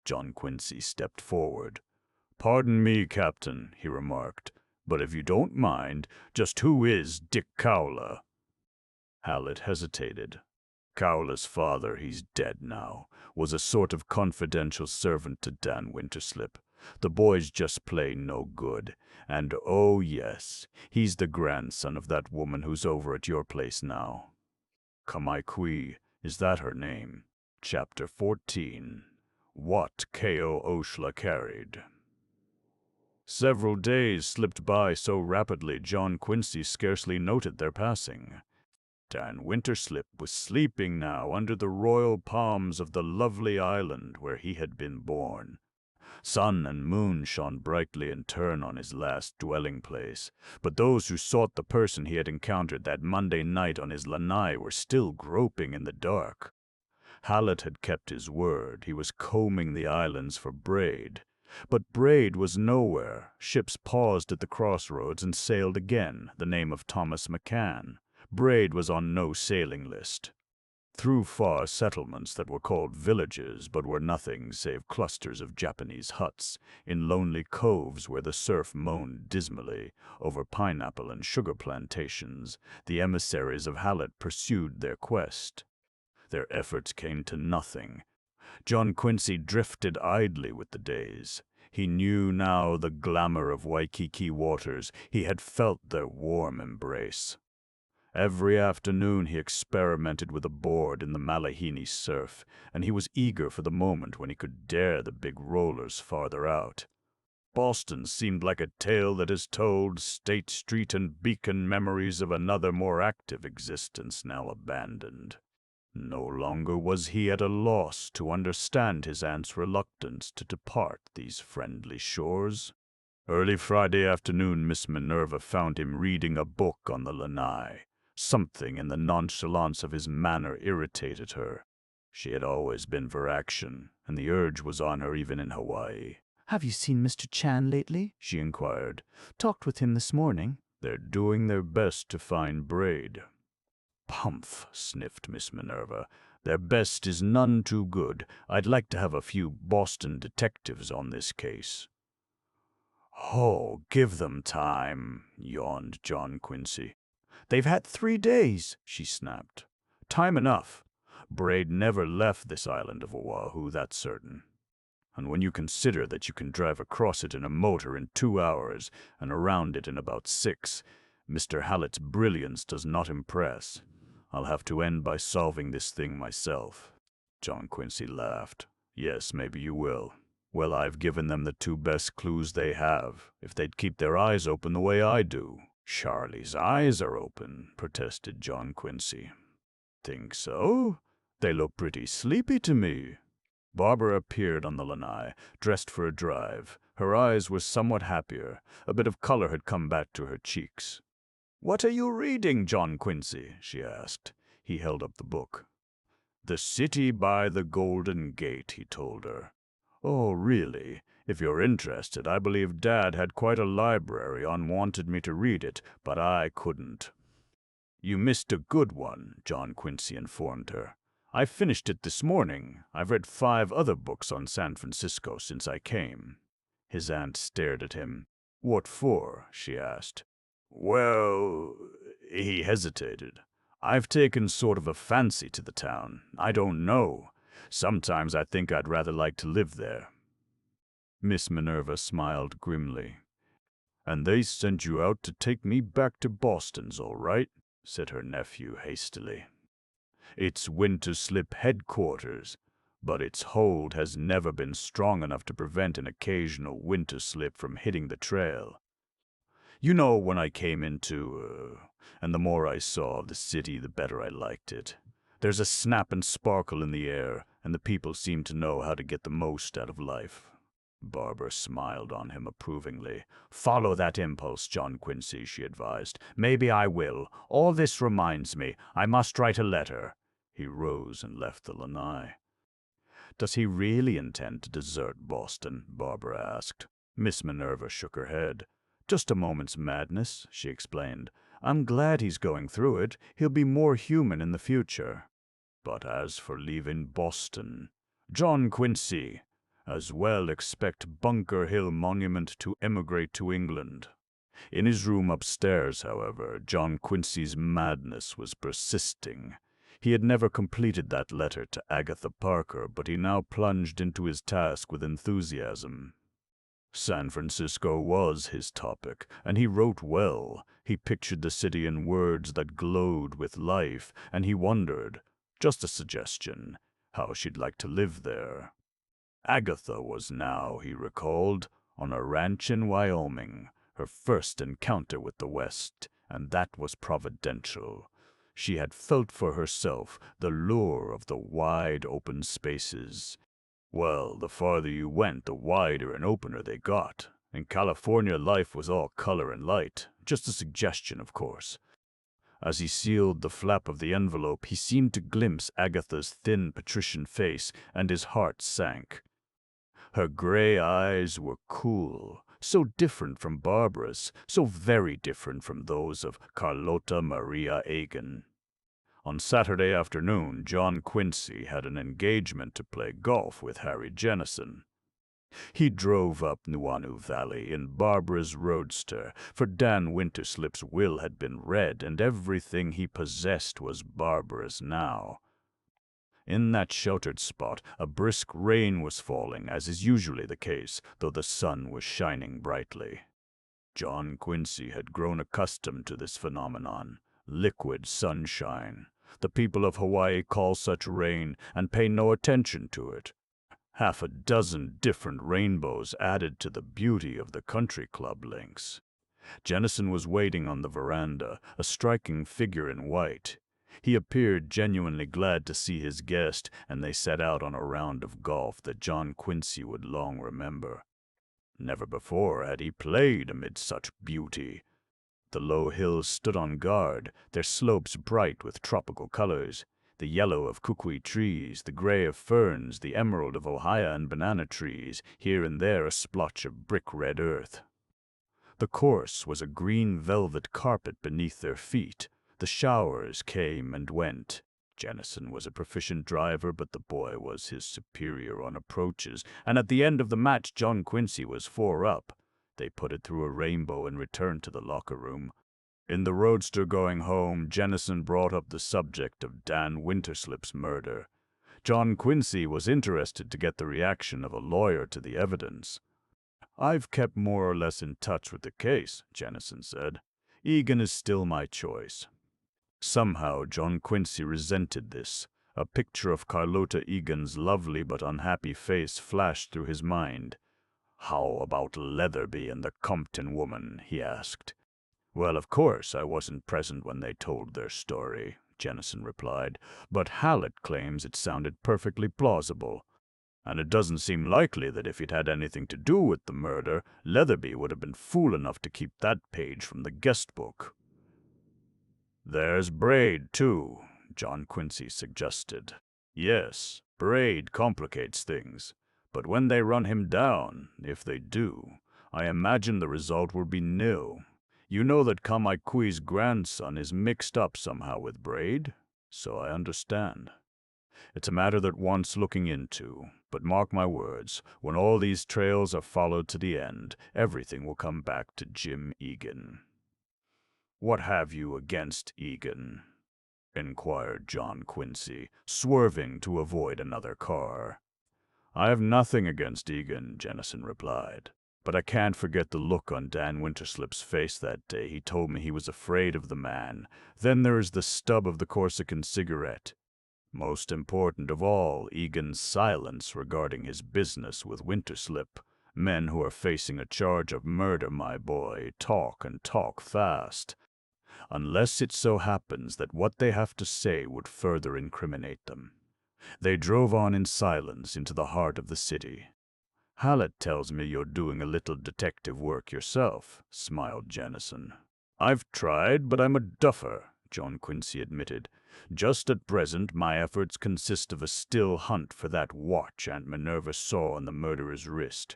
John Quincy stepped forward. Pardon me, Captain, he remarked, but if you don't mind, just who is Dick Cowler? Hallett hesitated. Cowler's father, he's dead now, was a sort of confidential servant to Dan Winterslip. The boy's just plain no good. And oh yes, he's the grandson of that woman who's over at your place now. Kamaikui, is that her name? Chapter 14. What K.O. Oshla carried. Several days slipped by so rapidly John Quincy scarcely noted their passing. Dan Winterslip was sleeping now under the royal palms of the lovely island where he had been born. Sun and moon shone brightly in turn on his last dwelling place, but those who sought the person he had encountered that Monday night on his lanai were still groping in the dark. Hallett had kept his word. He was combing the islands for Braid. But Braid was nowhere. Ships paused at the crossroads and sailed again, the name of Thomas McCann. Braid was on no sailing list. Through far settlements that were called villages but were nothing save clusters of Japanese huts, in lonely coves where the surf moaned dismally, over pineapple and sugar plantations, the emissaries of Hallett pursued their quest. Their efforts came to nothing. John Quincy drifted idly with the days. He knew now the glamour of Waikiki waters. He had felt their warm embrace. Every afternoon he experimented with a board in the Malahini surf, and he was eager for the moment when he could dare the big rollers farther out. Boston seemed like a tale that is told, State Street and Beacon memories of another more active existence now abandoned. No longer was he at a loss to understand his aunt's reluctance to depart these friendly shores. Early Friday afternoon Miss Minerva found him reading a book on the lanai. Something in the nonchalance of his manner irritated her. She had always been for action, and the urge was on her even in Hawaii. Have you seen Mr. Chan lately? She inquired. Talked with him this morning. They're doing their best to find Braid. Pumph, sniffed Miss Minerva. Their best is none too good. I'd like to have a few Boston detectives on this case. Oh, give them time, yawned John Quincy. They've had 3 days, she snapped. Time enough. Braid never left this island of Oahu, that's certain. And when you consider that you can drive across it in a motor in 2 hours and around it in about 6, Mr. Hallett's brilliance does not impress. I'll have to end by solving this thing myself. John Quincy laughed. Yes, maybe you will. Well, I've given them the 2 best clues they have. If they'd keep their eyes open the way I do. Charlie's eyes are open, protested John Quincy. Think so? They look pretty sleepy to me. Barbara appeared on the lanai, dressed for a drive. Her eyes were somewhat happier. A bit of color had come back to her cheeks. What are you reading, John Quincy? She asked. He held up the book. The City by the Golden Gate, he told her. Oh, really? If you're interested, I believe Dad had quite a library and wanted me to read it, but I couldn't. You missed a good one, John Quincy informed her. I finished it this morning. I've read 5 other books on San Francisco since I came. His aunt stared at him. What for? She asked. Well, he hesitated. I've taken sort of a fancy to the town. I don't know. Sometimes I think I'd rather like to live there. Miss Minerva smiled grimly. And they sent you out to take me back to Boston's, all right, said her nephew hastily. It's Winter Slip headquarters, but its hold has never been strong enough to prevent an occasional winter slip from hitting the trail. You know, when I came and the more I saw of the city, the better I liked it. There's a snap and sparkle in the air, and the people seem to know how to get the most out of life. Barbara smiled on him approvingly. Follow that impulse, John Quincy, she advised. Maybe I will. All this reminds me. I must write a letter. He rose and left the lanai. Does he really intend to desert Boston? Barbara asked. Miss Minerva shook her head. Just a moment's madness, she explained. I'm glad he's going through it. He'll be more human in the future. But as for leaving Boston, John Quincy, as well expect Bunker Hill Monument to emigrate to England. In his room upstairs, however, John Quincy's madness was persisting. He had never completed that letter to Agatha Parker, but he now plunged into his task with enthusiasm. San Francisco was his topic, and he wrote well. He pictured the city in words that glowed with life, and he wondered, just a suggestion, how she'd like to live there. Agatha was now, he recalled, on a ranch in Wyoming, her first encounter with the West, and that was providential. She had felt for herself the lure of the wide open spaces. Well, the farther you went, the wider and opener they got. In California, life was all color and light. Just a suggestion, of course. As he sealed the flap of the envelope, he seemed to glimpse Agatha's thin patrician face, and his heart sank. Her gray eyes were cool, so different from Barbara's, so very different from those of Carlota Maria Egan. On Saturday afternoon, John Quincy had an engagement to play golf with Harry Jennison. He drove up Nuuanu Valley in Barbara's roadster, for Dan Winterslip's will had been read, and everything he possessed was Barbara's now. In that sheltered spot, a brisk rain was falling, as is usually the case, though the sun was shining brightly. John Quincy had grown accustomed to this phenomenon, liquid sunshine. The people of Hawaii call such rain and pay no attention to it. 6 different rainbows added to the beauty of the country club links. Jennison was waiting on the veranda, a striking figure in white. He appeared genuinely glad to see his guest, and they set out on a round of golf that John Quincy would long remember. Never before had he played amid such beauty. The low hills stood on guard, their slopes bright with tropical colors, the yellow of kukui trees, the gray of ferns, the emerald of ohia and banana trees, here and there a splotch of brick-red earth. The course was a green velvet carpet beneath their feet. The showers came and went. Jennison was a proficient driver, but the boy was his superior on approaches, and at the end of the match John Quincy was 4 up. They put it through a rainbow and returned to the locker room. In the roadster going home, Jennison brought up the subject of Dan Winterslip's murder. John Quincy was interested to get the reaction of a lawyer to the evidence. I've kept more or less in touch with the case, Jennison said. Egan is still my choice. Somehow John Quincy resented this. A picture of Carlota Egan's lovely but unhappy face flashed through his mind. How about Leatherby and the Compton woman? He asked. Well, of course, I wasn't present when they told their story, Jennison replied, but Hallett claims it sounded perfectly plausible. And it doesn't seem likely that if it had anything to do with the murder, Leatherby would have been fool enough to keep that page from the guest book. There's Braid, too, John Quincy suggested. Yes, Braid complicates things, but when they run him down, if they do, I imagine the result will be nil. You know that Kamaikui's grandson is mixed up somehow with Braid, so I understand. It's a matter that wants looking into, but mark my words, when all these trails are followed to the end, everything will come back to Jim Egan." "What have you against Egan?" inquired John Quincy, swerving to avoid another car. "I have nothing against Egan," Jennison replied. "But I can't forget the look on Dan Winterslip's face that day he told me he was afraid of the man. Then there is the stub of the Corsican cigarette. Most important of all, Egan's silence regarding his business with Winterslip. Men who are facing a charge of murder, my boy, talk and talk fast. Unless it so happens that what they have to say would further incriminate them." They drove on in silence into the heart of the city. "Hallett tells me you're doing a little detective work yourself," smiled Jennison. "I've tried, but I'm a duffer," John Quincy admitted. "Just at present, my efforts consist of a still hunt for that watch Aunt Minerva saw on the murderer's wrist.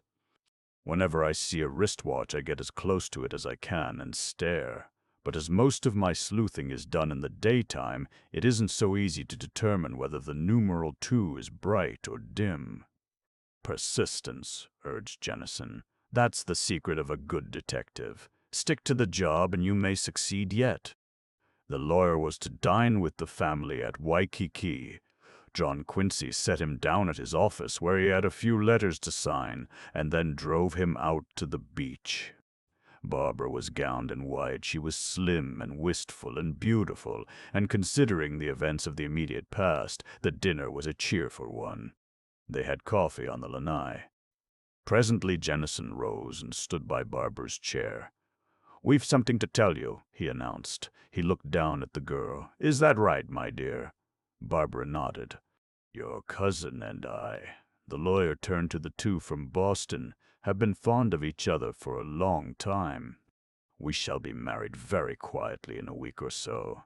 Whenever I see a wristwatch, I get as close to it as I can and stare. But as most of my sleuthing is done in the daytime, it isn't so easy to determine whether the numeral 2 is bright or dim." "Persistence," urged Jennison. "That's the secret of a good detective. Stick to the job and you may succeed yet." The lawyer was to dine with the family at Waikiki. John Quincy set him down at his office where he had a few letters to sign, and then drove him out to the beach. Barbara was gowned in white. She was slim and wistful and beautiful, and considering the events of the immediate past, the dinner was a cheerful one. They had coffee on the lanai. Presently Jennison rose and stood by Barbara's chair. "We've something to tell you," he announced. He looked down at the girl. "Is that right, my dear?" Barbara nodded. "Your cousin and I," the lawyer turned to the two from Boston, "have been fond of each other for a long time. We shall be married very quietly in a week or so."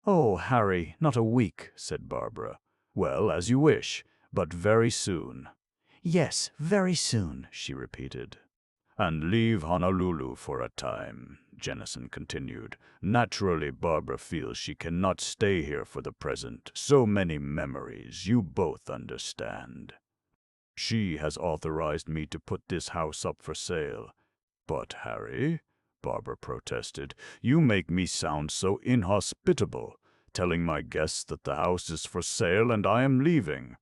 "Oh, Harry, not a week," said Barbara. "Well, as you wish, but very soon." "Yes, very soon," she repeated. "And leave Honolulu for a time," Jennison continued. "Naturally, Barbara feels she cannot stay here for the present. So many memories, you both understand. She has authorized me to put this house up for sale." "But, Harry," Barbara protested, "you make me sound so inhospitable, telling my guests that the house is for sale and I am leaving."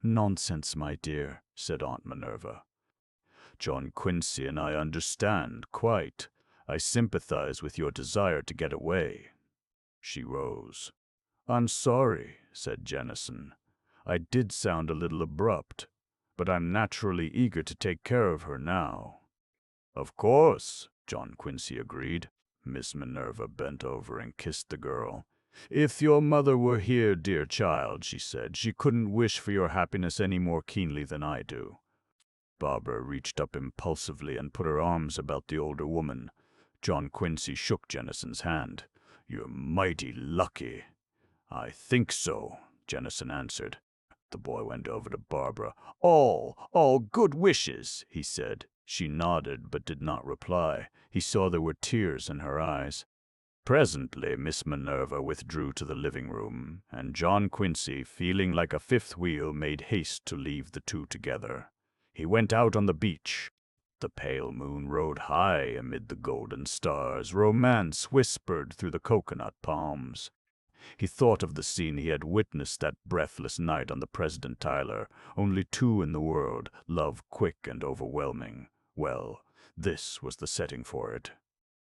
"Nonsense, my dear," said Aunt Minerva. "John Quincy and I understand, quite. I sympathize with your desire to get away." She rose. "I'm sorry," said Jennison. "I did sound a little abrupt, but I'm naturally eager to take care of her now." "Of course," John Quincy agreed. Miss Minerva bent over and kissed the girl. "If your mother were here, dear child," she said, "she couldn't wish for your happiness any more keenly than I do." Barbara reached up impulsively and put her arms about the older woman. John Quincy shook Jennison's hand. "You're mighty lucky." "I think so," Jennison answered. The boy went over to Barbara. All good wishes," he said. She nodded but did not reply. He saw there were tears in her eyes. Presently Miss Minerva withdrew to the living room, and John Quincy, feeling like a fifth wheel, made haste to leave the two together. He went out on the beach. The pale moon rode high amid the golden stars. Romance whispered through the coconut palms. He thought of the scene he had witnessed that breathless night on the President Tyler. Only two in the world, love quick and overwhelming. Well, this was the setting for it.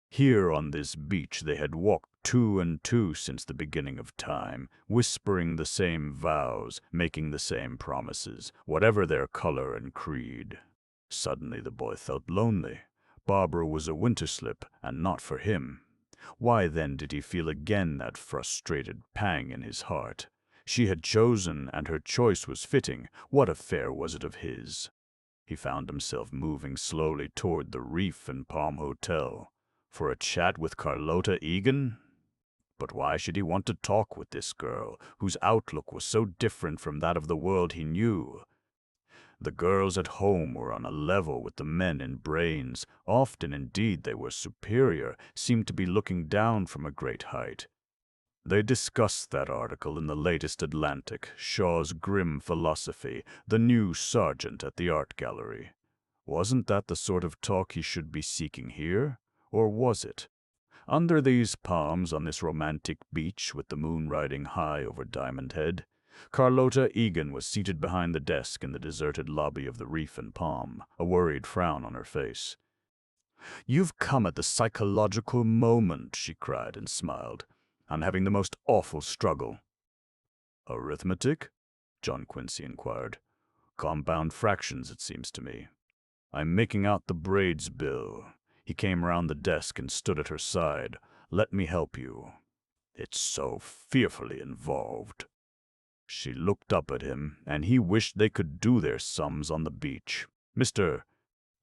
Here on this beach they had walked two and two since the beginning of time, whispering the same vows, making the same promises, whatever their color and creed. Suddenly the boy felt lonely. Barbara was a Winterslip, and not for him. Why then did he feel again that frustrated pang in his heart? She had chosen, and her choice was fitting. What affair was it of his? He found himself moving slowly toward the Reef and Palm Hotel. For a chat with Carlota Egan? But why should he want to talk with this girl, whose outlook was so different from that of the world he knew? The girls at home were on a level with the men in brains. Often, indeed, they were superior, seemed to be looking down from a great height. They discussed that article in the latest Atlantic, Shaw's Grim Philosophy, the new sergeant at the art gallery. Wasn't that the sort of talk he should be seeking here? Or was it? Under these palms on this romantic beach with the moon riding high over Diamond Head, Carlota Egan was seated behind the desk in the deserted lobby of the Reef and Palm, a worried frown on her face. "You've come at the psychological moment," she cried and smiled. "I'm having the most awful struggle." "Arithmetic?" John Quincy inquired. "Compound fractions, it seems to me. I'm making out the Braids bill." He came round the desk and stood at her side. "Let me help you." "It's so fearfully involved." She looked up at him, and he wished they could do their sums on the beach. "Mr.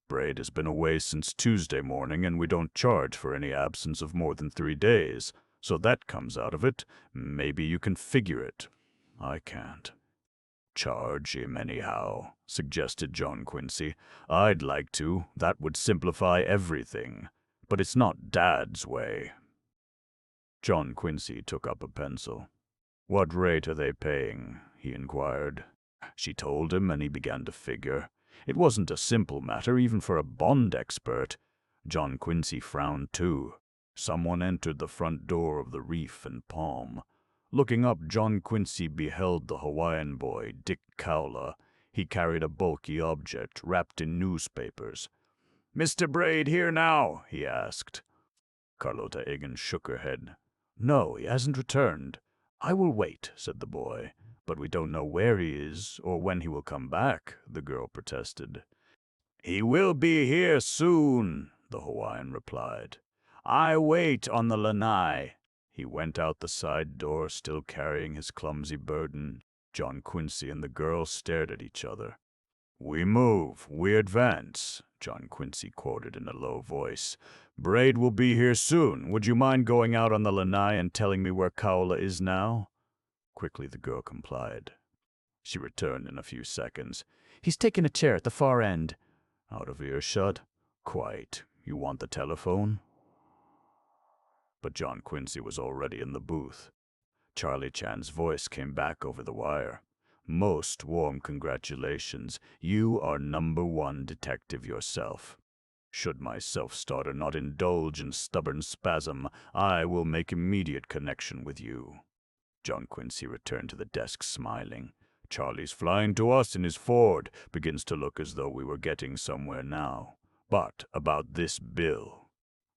Braid has been away since Tuesday morning, and we don't charge for any absence of more than 3 days. So that comes out of it. Maybe you can figure it. I can't." "Charge him anyhow," suggested John Quincy. "I'd like to. That would simplify everything. But it's not Dad's way." John Quincy took up a pencil. "What rate are they paying?" he inquired. She told him, and he began to figure. It wasn't a simple matter, even for a bond expert. John Quincy frowned too. Someone entered the front door of the Reef and Palm. Looking up, John Quincy beheld the Hawaiian boy, Dick Cowler. He carried a bulky object, wrapped in newspapers. "Mr. Braid here now?" he asked. Carlota Egan shook her head. "No, he hasn't returned." "I will wait," said the boy. "But we don't know where he is, or when he will come back," the girl protested. "He will be here soon," the Hawaiian replied. "I wait on the lanai." He went out the side door, still carrying his clumsy burden. John Quincy and the girl stared at each other. "We move, we advance," John Quincy quoted in a low voice. "Braid will be here soon. Would you mind going out on the lanai and telling me where Kaula is now?" Quickly the girl complied. She returned in a few seconds. "He's taken a chair at the far end." "Out of earshot?" "Quite. You want the telephone?" But John Quincy was already in the booth. Charlie Chan's voice came back over the wire. "Most warm congratulations. You are #1 detective yourself. Should my self-starter not indulge in stubborn spasm, I will make immediate connection with you." John Quincy returned to the desk smiling. "Charlie's flying to us in his Ford. Begins to look as though we were getting somewhere now. But about this bill.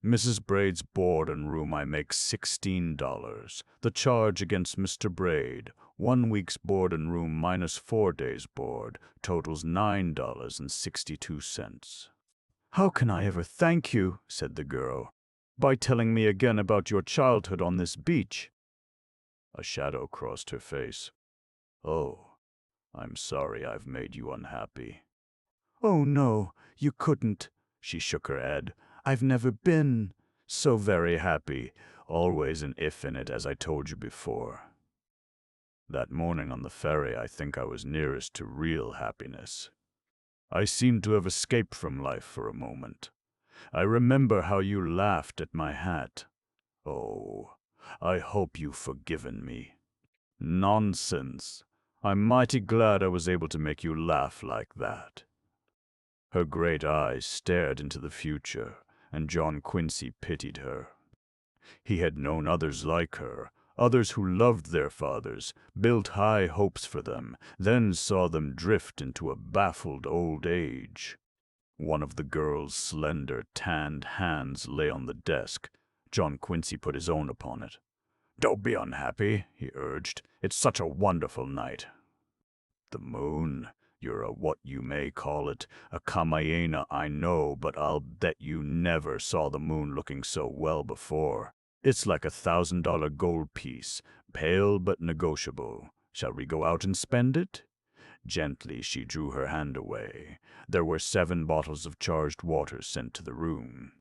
Mrs. Braid's board and room I make $16. The charge against Mr. Braid, 1 week's board and room minus 4 days' board, totals $9.62. "How can I ever thank you?" said the girl. "By telling me again about your childhood on this beach." A shadow crossed her face. "Oh, I'm sorry I've made you unhappy." "Oh, no, you couldn't." She shook her head. "I've never been so very happy. Always an if in it, as I told you before. That morning on the ferry, I think I was nearest to real happiness. I seemed to have escaped from life for a moment. I remember how you laughed at my hat. Oh, I hope you've forgiven me." "Nonsense. I'm mighty glad I was able to make you laugh like that." Her great eyes stared into the future, and John Quincy pitied her. He had known others like her, others who loved their fathers, built high hopes for them, then saw them drift into a baffled old age. One of the girl's slender, tanned hands lay on the desk. John Quincy put his own upon it. "Don't be unhappy," he urged. "It's such a wonderful night." "The moon. You're a what you may call it, a Kamayana, I know, but I'll bet you never saw the moon looking so well before. It's like a $1,000 gold piece, pale but negotiable. Shall we go out and spend it?" Gently she drew her hand away. There were 7 bottles of charged water sent to the room.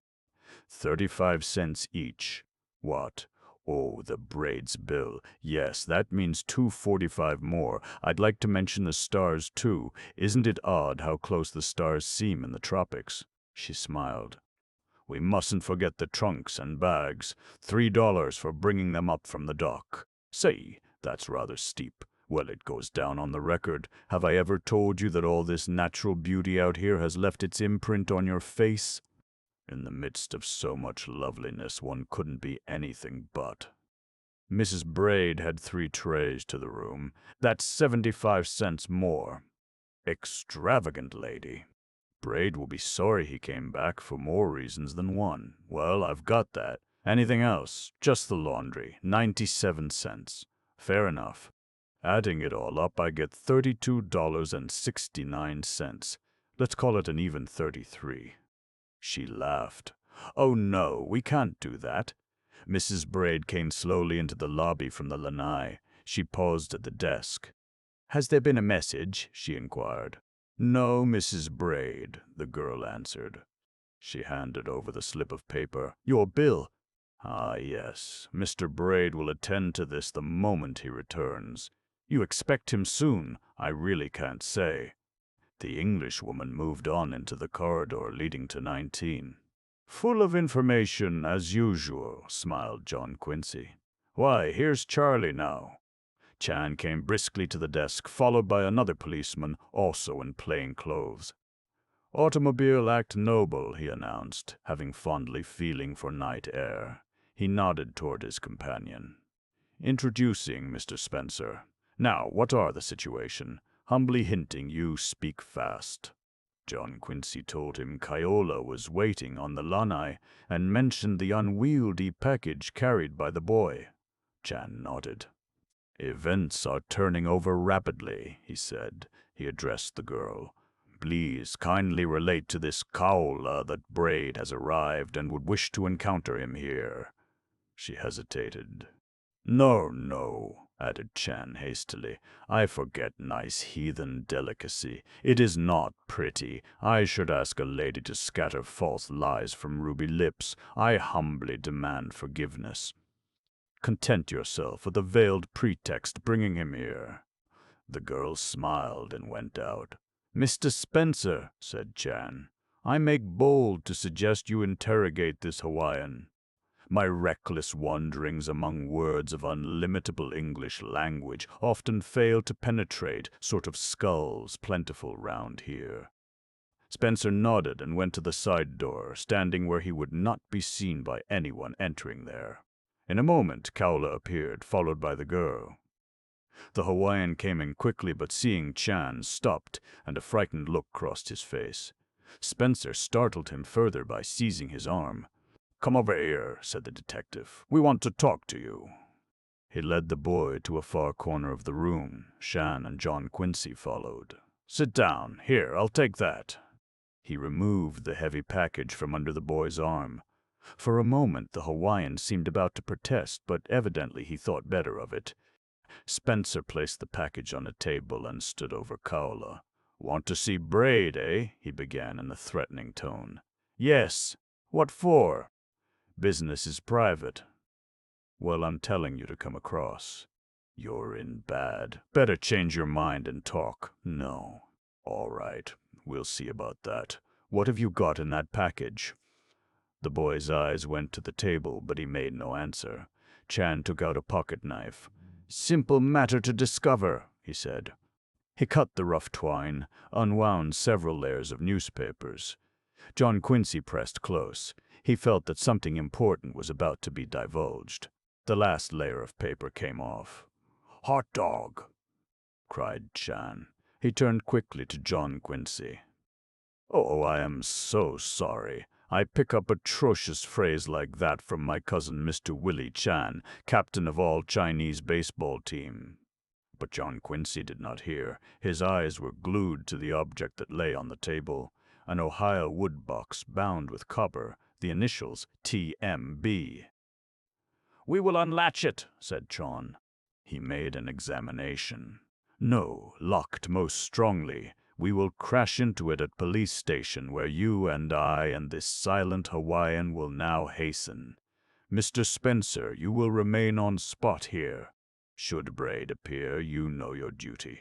35 cents each. What? Oh, the Braids bill. Yes, that means $2.45 more. I'd like to mention the stars, too. Isn't it odd how close the stars seem in the tropics? She smiled. We mustn't forget the trunks and bags. $3 for bringing them up from the dock. Say, that's rather steep. Well, it goes down on the record. Have I ever told you that all this natural beauty out here has left its imprint on your face? In the midst of so much loveliness, one couldn't be anything but. Mrs. Braid had 3 trays to the room. That's 75 cents more. Extravagant lady. Braid will be sorry he came back for more reasons than one. Well, I've got that. Anything else? Just the laundry. 97 cents. Fair enough. Adding it all up, I get $32.69. Let's call it an even 33. She laughed. Oh no, we can't do that. Mrs. Braid came slowly into the lobby from the lanai. She paused at the desk. Has there been a message? She inquired. No, Mrs. Braid, the girl answered. She handed over the slip of paper. Your bill. Ah, yes. Mr. Braid will attend to this the moment he returns. You expect him soon? I really can't say. The Englishwoman moved on into the corridor leading to 19. Full of information, as usual, smiled John Quincy. Why, here's Charlie now. Chan came briskly to the desk, followed by another policeman, also in plain clothes. Automobile act noble, he announced, having fondly feeling for night air. He nodded toward his companion. Introducing Mr. Spencer. Now, what are the situation? Humbly hinting you speak fast. John Quincy told him Kaiola was waiting on the lanai and mentioned the unwieldy package carried by the boy. Chan nodded. Events are turning over rapidly, he said. He addressed the girl. Please kindly relate to this Kaiola that Braid has arrived and would wish to encounter him here. She hesitated. No, added Chan hastily. I forget nice heathen delicacy. It is not pretty. I should ask a lady to scatter false lies from ruby lips. I humbly demand forgiveness. Content yourself with a veiled pretext bringing him here. The girl smiled and went out. Mr. Spencer, said Chan, I make bold to suggest you interrogate this Hawaiian. My reckless wanderings among words of unlimitable English language often fail to penetrate sort of skulls plentiful round here. Spencer nodded and went to the side door, standing where he would not be seen by anyone entering there. In a moment, Kaiola appeared, followed by the girl. The Hawaiian came in quickly, but seeing Chan, stopped, and a frightened look crossed his face. Spencer startled him further by seizing his arm. Come over here, said the detective. We want to talk to you. He led the boy to a far corner of the room. Chan and John Quincy followed. Sit down. Here, I'll take that. He removed the heavy package from under the boy's arm. For a moment the Hawaiian seemed about to protest, but evidently he thought better of it. Spencer placed the package on a table and stood over Kaiola. Want to see Braid, eh? He began in a threatening tone. Yes. What for? Business is private. Well, I'm telling you to come across. You're in bad. Better change your mind and talk. No. All right. We'll see about that. What have you got in that package? The boy's eyes went to the table, but he made no answer. Chan took out a pocket knife. Simple matter to discover, he said. He cut the rough twine, unwound several layers of newspapers. John Quincy pressed close. He felt that something important was about to be divulged. The last layer of paper came off. Hot dog, cried Chan. He turned quickly to John Quincy. Oh, I am so sorry. I pick up atrocious phrase like that from my cousin Mr. Willie Chan, captain of all Chinese baseball team. But John Quincy did not hear. His eyes were glued to the object that lay on the table, an Ohio wood box bound with copper, the initials TMB. We will unlatch it, said John. He made an examination. No, locked most strongly. We will crash into it at police station where you and I and this silent Hawaiian will now hasten. Mr. Spencer, you will remain on spot here. Should Braid appear, you know your duty.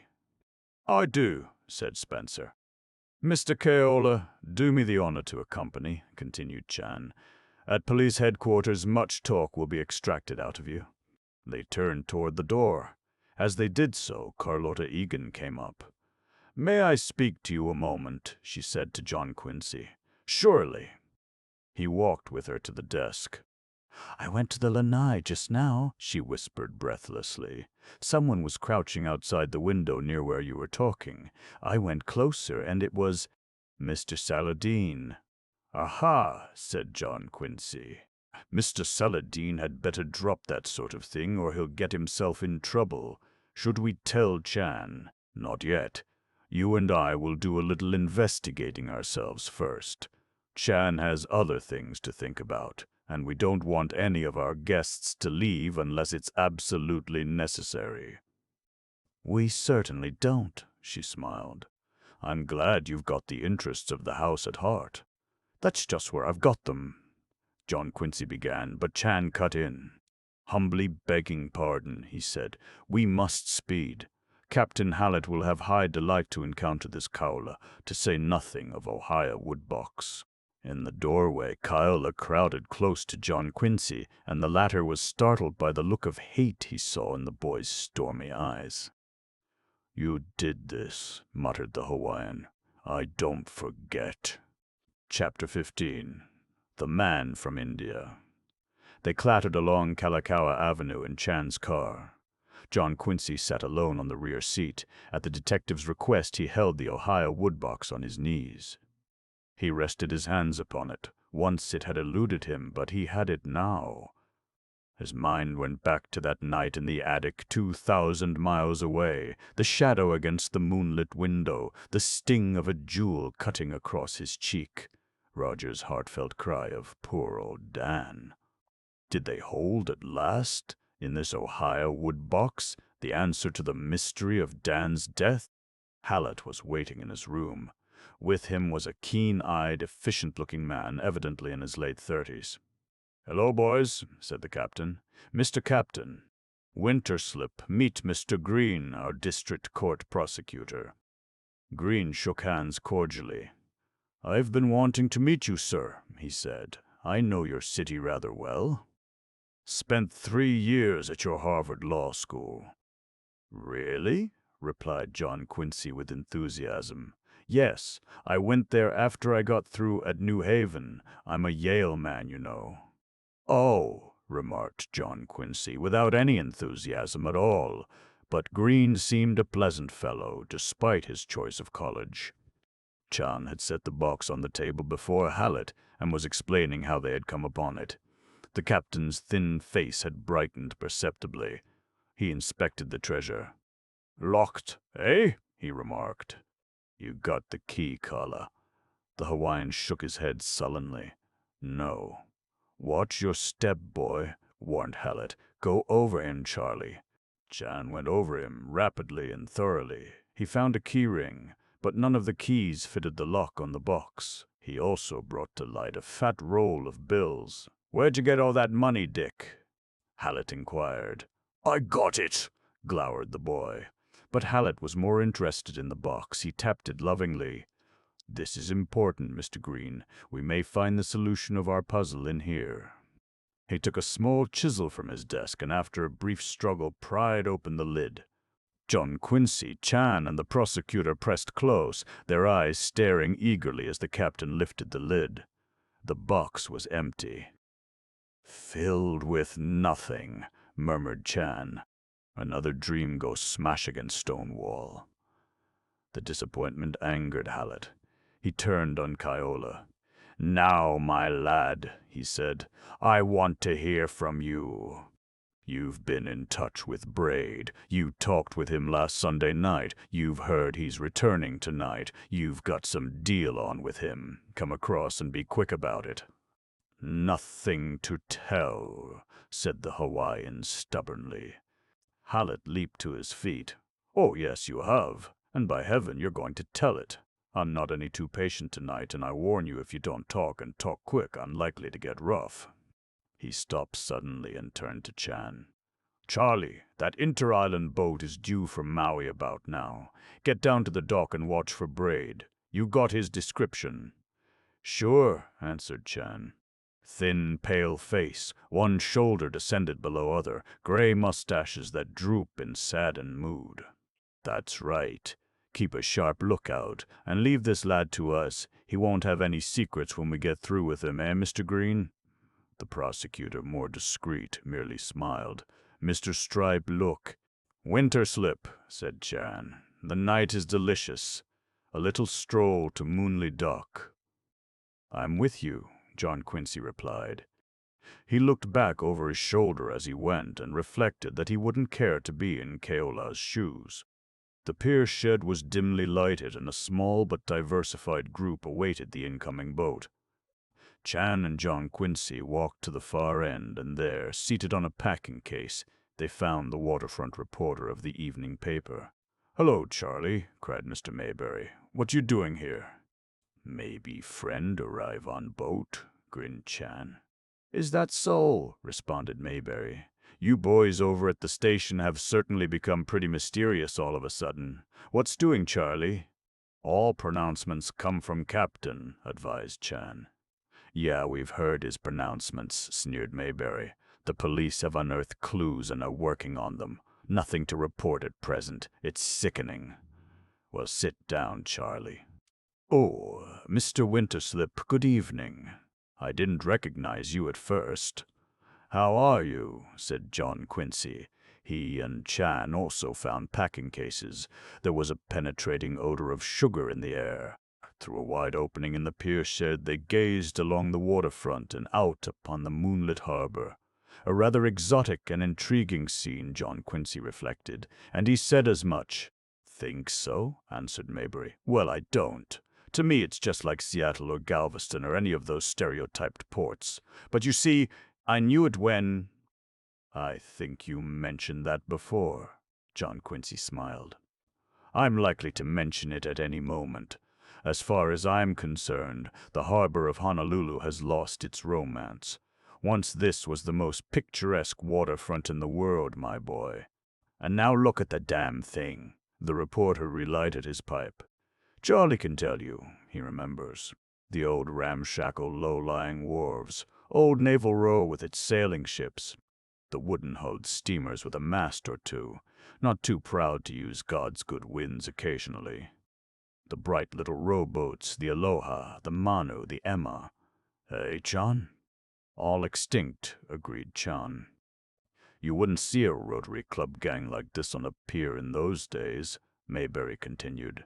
I do, said Spencer. Mr. Keola, do me the honor to accompany, continued Chan. At police headquarters, much talk will be extracted out of you. They turned toward the door. As they did so, Carlotta Egan came up. May I speak to you a moment, she said to John Quincy. Surely. He walked with her to the desk. I went to the lanai just now, she whispered breathlessly. Someone was crouching outside the window near where you were talking. I went closer, and it was Mr. Saladin. Aha, said John Quincy. Mr. Saladin had better drop that sort of thing, or he'll get himself in trouble. Should we tell Chan? Not yet. You and I will do a little investigating ourselves first. Chan has other things to think about, and we don't want any of our guests to leave unless it's absolutely necessary. We certainly don't, she smiled. I'm glad you've got the interests of the house at heart. That's just where I've got them, John Quincy began, but Chan cut in. Humbly begging pardon, he said, we must speed. Captain Hallett will have high delight to encounter this kaula, to say nothing of Ohio Woodbox. In the doorway, Kaola crowded close to John Quincy, and the latter was startled by the look of hate he saw in the boy's stormy eyes. You did this, muttered the Hawaiian. I don't forget. Chapter 15. The Man from India. They clattered along Kalakaua Avenue in Chan's car. John Quincy sat alone on the rear seat. At the detective's request, he held the Ohio Woodbox on his knees. He rested his hands upon it. Once it had eluded him, but he had it now. His mind went back to that night in the attic 2,000 miles away, the shadow against the moonlit window, the sting of a jewel cutting across his cheek, Roger's heartfelt cry of poor old Dan. Did they hold at last, in this Ohio Woodbox, the answer to the mystery of Dan's death? Hallett was waiting in his room. With him was a keen-eyed, efficient-looking man, evidently in his late 30s. "Hello, boys," said the captain. "Mr. Captain, Winterslip, meet Mr. Green, our district court prosecutor." Green shook hands cordially. "I've been wanting to meet you, sir," he said. "I know your city rather well. Spent 3 years at your Harvard Law School." "Really?" replied John Quincy with enthusiasm. "Yes, I went there after I got through at New Haven. I'm a Yale man, you know." "Oh," remarked John Quincy, without any enthusiasm at all, but Green seemed a pleasant fellow, despite his choice of college. Chan had set the box on the table before Hallett, and was explaining how they had come upon it. The captain's thin face had brightened perceptibly. He inspected the treasure. "Locked, eh?" he remarked. "You got the key, Kala." The Hawaiian shook his head sullenly. "No." "Watch your step, boy," warned Hallett. "Go over him, Charlie." Chan went over him rapidly and thoroughly. He found a key ring, but none of the keys fitted the lock on the box. He also brought to light a fat roll of bills. "Where'd you get all that money, Dick?" Hallett inquired. "I got it," glowered the boy. But Hallett was more interested in the box. He tapped it lovingly. "This is important, Mr. Green. We may find the solution of our puzzle in here." He took a small chisel from his desk and after a brief struggle pried open the lid. John Quincy, Chan, and the prosecutor pressed close, their eyes staring eagerly as the captain lifted the lid. The box was empty. "Filled with nothing," murmured Chan. "Another dream goes smash against stone wall." The disappointment angered Hallett. He turned on Kaola. "Now, my lad," he said, "I want to hear from you. You've been in touch with Braid. You talked with him last Sunday night. You've heard he's returning tonight. You've got some deal on with him. Come across and be quick about it." "Nothing to tell," said the Hawaiian stubbornly. Hallett leaped to his feet. "Oh, yes, you have. And by heaven, you're going to tell it. I'm not any too patient tonight, and I warn you if you don't talk and talk quick, I'm likely to get rough." He stopped suddenly and turned to Chan. "Charlie, that inter-island boat is due from Maui about now. Get down to the dock and watch for Braid. You got his description?" "Sure," answered Chan. Thin, pale face, one shoulder descended below other, gray mustaches that droop in saddened mood. "That's right. Keep a sharp lookout, and leave this lad to us. He won't have any secrets when we get through with him, Mr. Green?" The prosecutor, more discreet, merely smiled. "Mr. Stripe, look." "Winter slip," said Chan. "The night is delicious. A little stroll to Moonlie Dock." "I'm with you," John Quincy replied. He looked back over his shoulder as he went and reflected that he wouldn't care to be in Keola's shoes. The pier shed was dimly lighted and a small but diversified group awaited the incoming boat. Chan and John Quincy walked to the far end, and there, seated on a packing case, they found the waterfront reporter of the evening paper. "Hello, Charlie," cried Mr. Mayberry. "What you doing here?" "Maybe friend arrive on boat," grinned Chan. "Is that so?" responded Mayberry. "You boys over at the station have certainly become pretty mysterious all of a sudden. What's doing, Charlie?" "All pronouncements come from Captain," advised Chan. "Yeah, we've heard his pronouncements," sneered Mayberry. "The police have unearthed clues and are working on them. Nothing to report at present. It's sickening." "Well, sit down, Charlie." "Oh, Mr. Winterslip, good evening. I didn't recognize you at first." "How are you?" said John Quincy. He and Chan also found packing cases. There was a penetrating odor of sugar in the air. Through a wide opening in the pier shed, they gazed along the waterfront and out upon the moonlit harbor. A rather exotic and intriguing scene, John Quincy reflected, and he said as much. "Think so?" answered Mayberry. "Well, I don't. To me, it's just like Seattle or Galveston or any of those stereotyped ports. But you see, I knew it when—" "I think you mentioned that before," John Quincy smiled. "I'm likely to mention it at any moment. As far as I'm concerned, the harbor of Honolulu has lost its romance. Once this was the most picturesque waterfront in the world, my boy. And now look at the damn thing." The reporter relighted his pipe. "Charlie can tell you, he remembers. The old ramshackle low-lying wharves, old Naval Row with its sailing ships, the wooden-hulled steamers with a mast or two, not too proud to use God's good winds occasionally. The bright little rowboats, the Aloha, the Manu, the Emma. Eh, John?" "All extinct," agreed Chan. "You wouldn't see a Rotary Club gang like this on a pier in those days," Mayberry continued.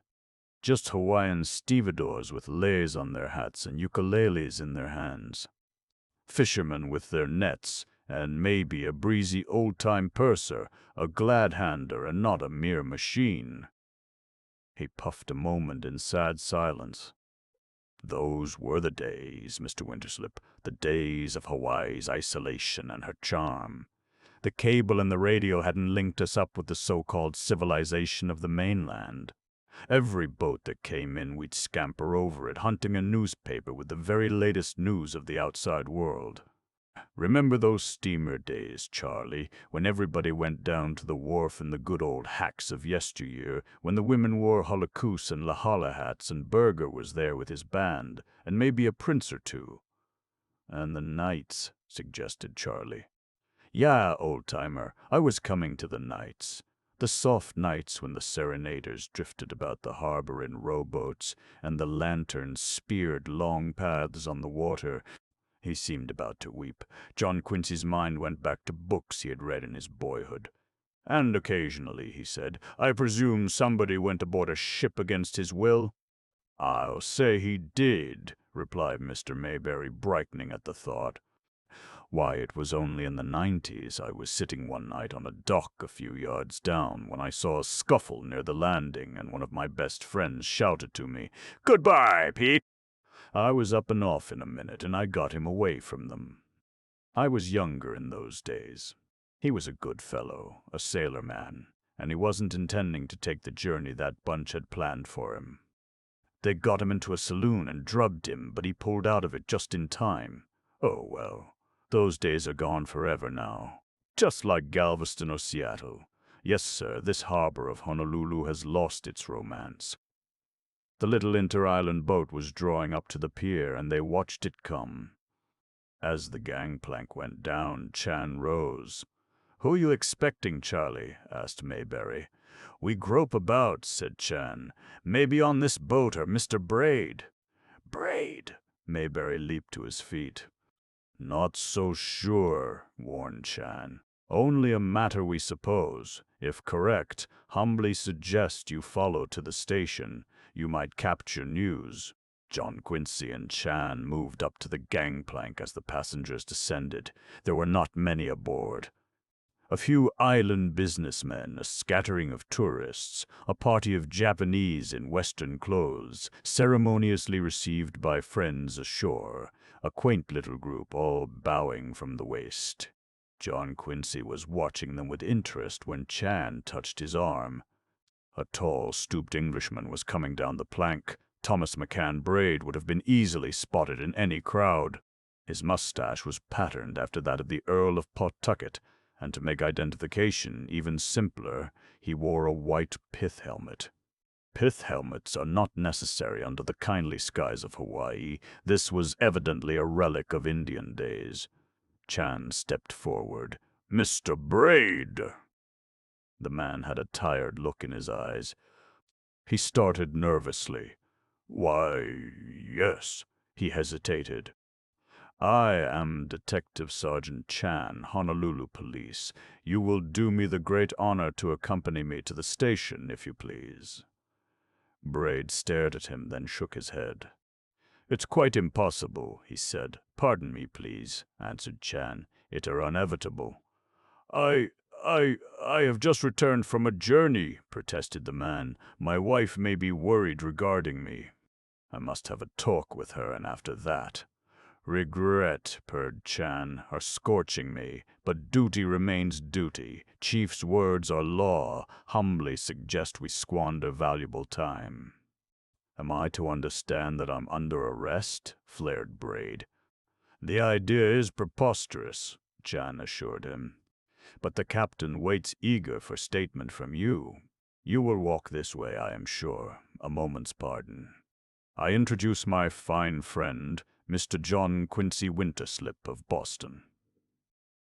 "Just Hawaiian stevedores with leis on their hats and ukuleles in their hands. Fishermen with their nets, and maybe a breezy old-time purser, a glad-hander and not a mere machine." He puffed a moment in sad silence. "Those were the days, Mr. Winterslip, the days of Hawaii's isolation and her charm. The cable and the radio hadn't linked us up with the so-called civilization of the mainland. Every boat that came in, we'd scamper over it, hunting a newspaper with the very latest news of the outside world. Remember those steamer days, Charlie, when everybody went down to the wharf in the good old hacks of yesteryear, when the women wore holocaust and lahala hats, and Berger was there with his band, and maybe a prince or two?" "And the nights," suggested Charlie. "Yeah, old-timer, I was coming to the nights. The soft nights when the serenaders drifted about the harbor in rowboats, and the lanterns speared long paths on the water." He seemed about to weep. John Quincy's mind went back to books he had read in his boyhood. "And occasionally," he said, "I presume somebody went aboard a ship against his will?" "I'll say he did," replied Mr. Mayberry, brightening at the thought. "Why, it was only in the 90s. I was sitting one night on a dock a few yards down when I saw a scuffle near the landing, and one of my best friends shouted to me, 'Goodbye, Pete!' I was up and off in a minute, and I got him away from them. I was younger in those days. He was a good fellow, a sailor man, and he wasn't intending to take the journey that bunch had planned for him. They got him into a saloon and drubbed him, but he pulled out of it just in time. Oh, well, those days are gone forever now. Just like Galveston or Seattle. Yes, sir, this harbor of Honolulu has lost its romance. The little inter-island boat was drawing up to the pier, and they watched it come. As the gangplank went down, Chan rose. "Who are you expecting, Charlie?" asked Mayberry. "We grope about," said Chan. "Maybe on this boat are Mr. Braid." "Braid!" Mayberry leaped to his feet. "Not so sure," warned Chan. "Only a matter we suppose. If correct, humbly suggest you follow to the station. You might capture news." John Quincy and Chan moved up to the gangplank as the passengers descended. There were not many aboard. A few island businessmen, a scattering of tourists, a party of Japanese in Western clothes, ceremoniously received by friends ashore, a quaint little group all bowing from the waist. John Quincy was watching them with interest when Chan touched his arm. A tall, stooped Englishman was coming down the plank. Thomas McCann Braid would have been easily spotted in any crowd. His mustache was patterned after that of the Earl of Pawtucket, and to make identification even simpler, he wore a white pith helmet. Pith helmets are not necessary under the kindly skies of Hawaii. This was evidently a relic of Indian days. Chan stepped forward. "Mr. Braid!" The man had a tired look in his eyes. He started nervously. "Why, yes," he hesitated. "I am Detective Sergeant Chan, Honolulu Police. You will do me the great honor to accompany me to the station, if you please." Braid stared at him, then shook his head. "It's quite impossible," he said. "Pardon me, please," answered Chan. "It are inevitable." I have just returned from a journey," protested the man. "My wife may be worried regarding me. I must have a talk with her, and after that—" "Regret," purred Chan, "are scorching me, but duty remains duty. Chief's words are law. Humbly suggest we squander valuable time." "Am I to understand that I'm under arrest?" flared Braid. "The idea is preposterous," Chan assured him. "But the captain waits eager for statement from you. You will walk this way, I am sure. A moment's pardon. I introduce my fine friend, Mr. John Quincy Winterslip of Boston."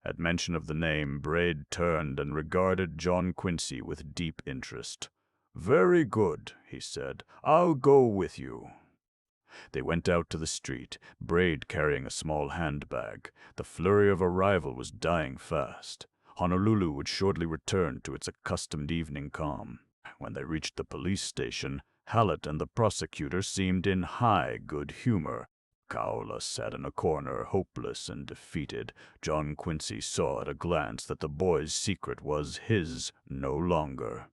At mention of the name, Braid turned and regarded John Quincy with deep interest. "Very good," he said. "I'll go with you." They went out to the street, Braid carrying a small handbag. The flurry of arrival was dying fast. Honolulu would shortly return to its accustomed evening calm. When they reached the police station, Hallett and the prosecutor seemed in high good humor. Kaula sat in a corner, hopeless and defeated. John Quincy saw at a glance that the boy's secret was his no longer.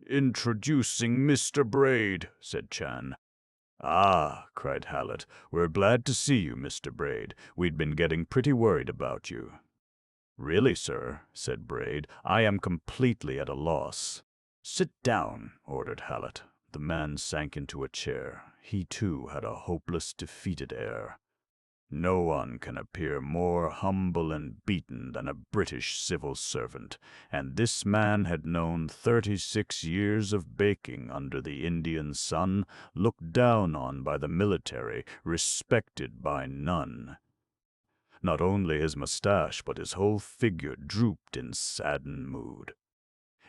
"Introducing Mr. Braid," said Chan. "Ah," cried Hallett, "we're glad to see you, Mr. Braid. We'd been getting pretty worried about you." "Really, sir," said Braid, "I am completely at a loss." "Sit down," ordered Hallett. The man sank into a chair. He, too, had a hopeless, defeated air. "No one can appear more humble and beaten than a British civil servant, and this man had known 36 years of baking under the Indian sun, looked down on by the military, respected by none. Not only his mustache, but his whole figure drooped in saddened mood.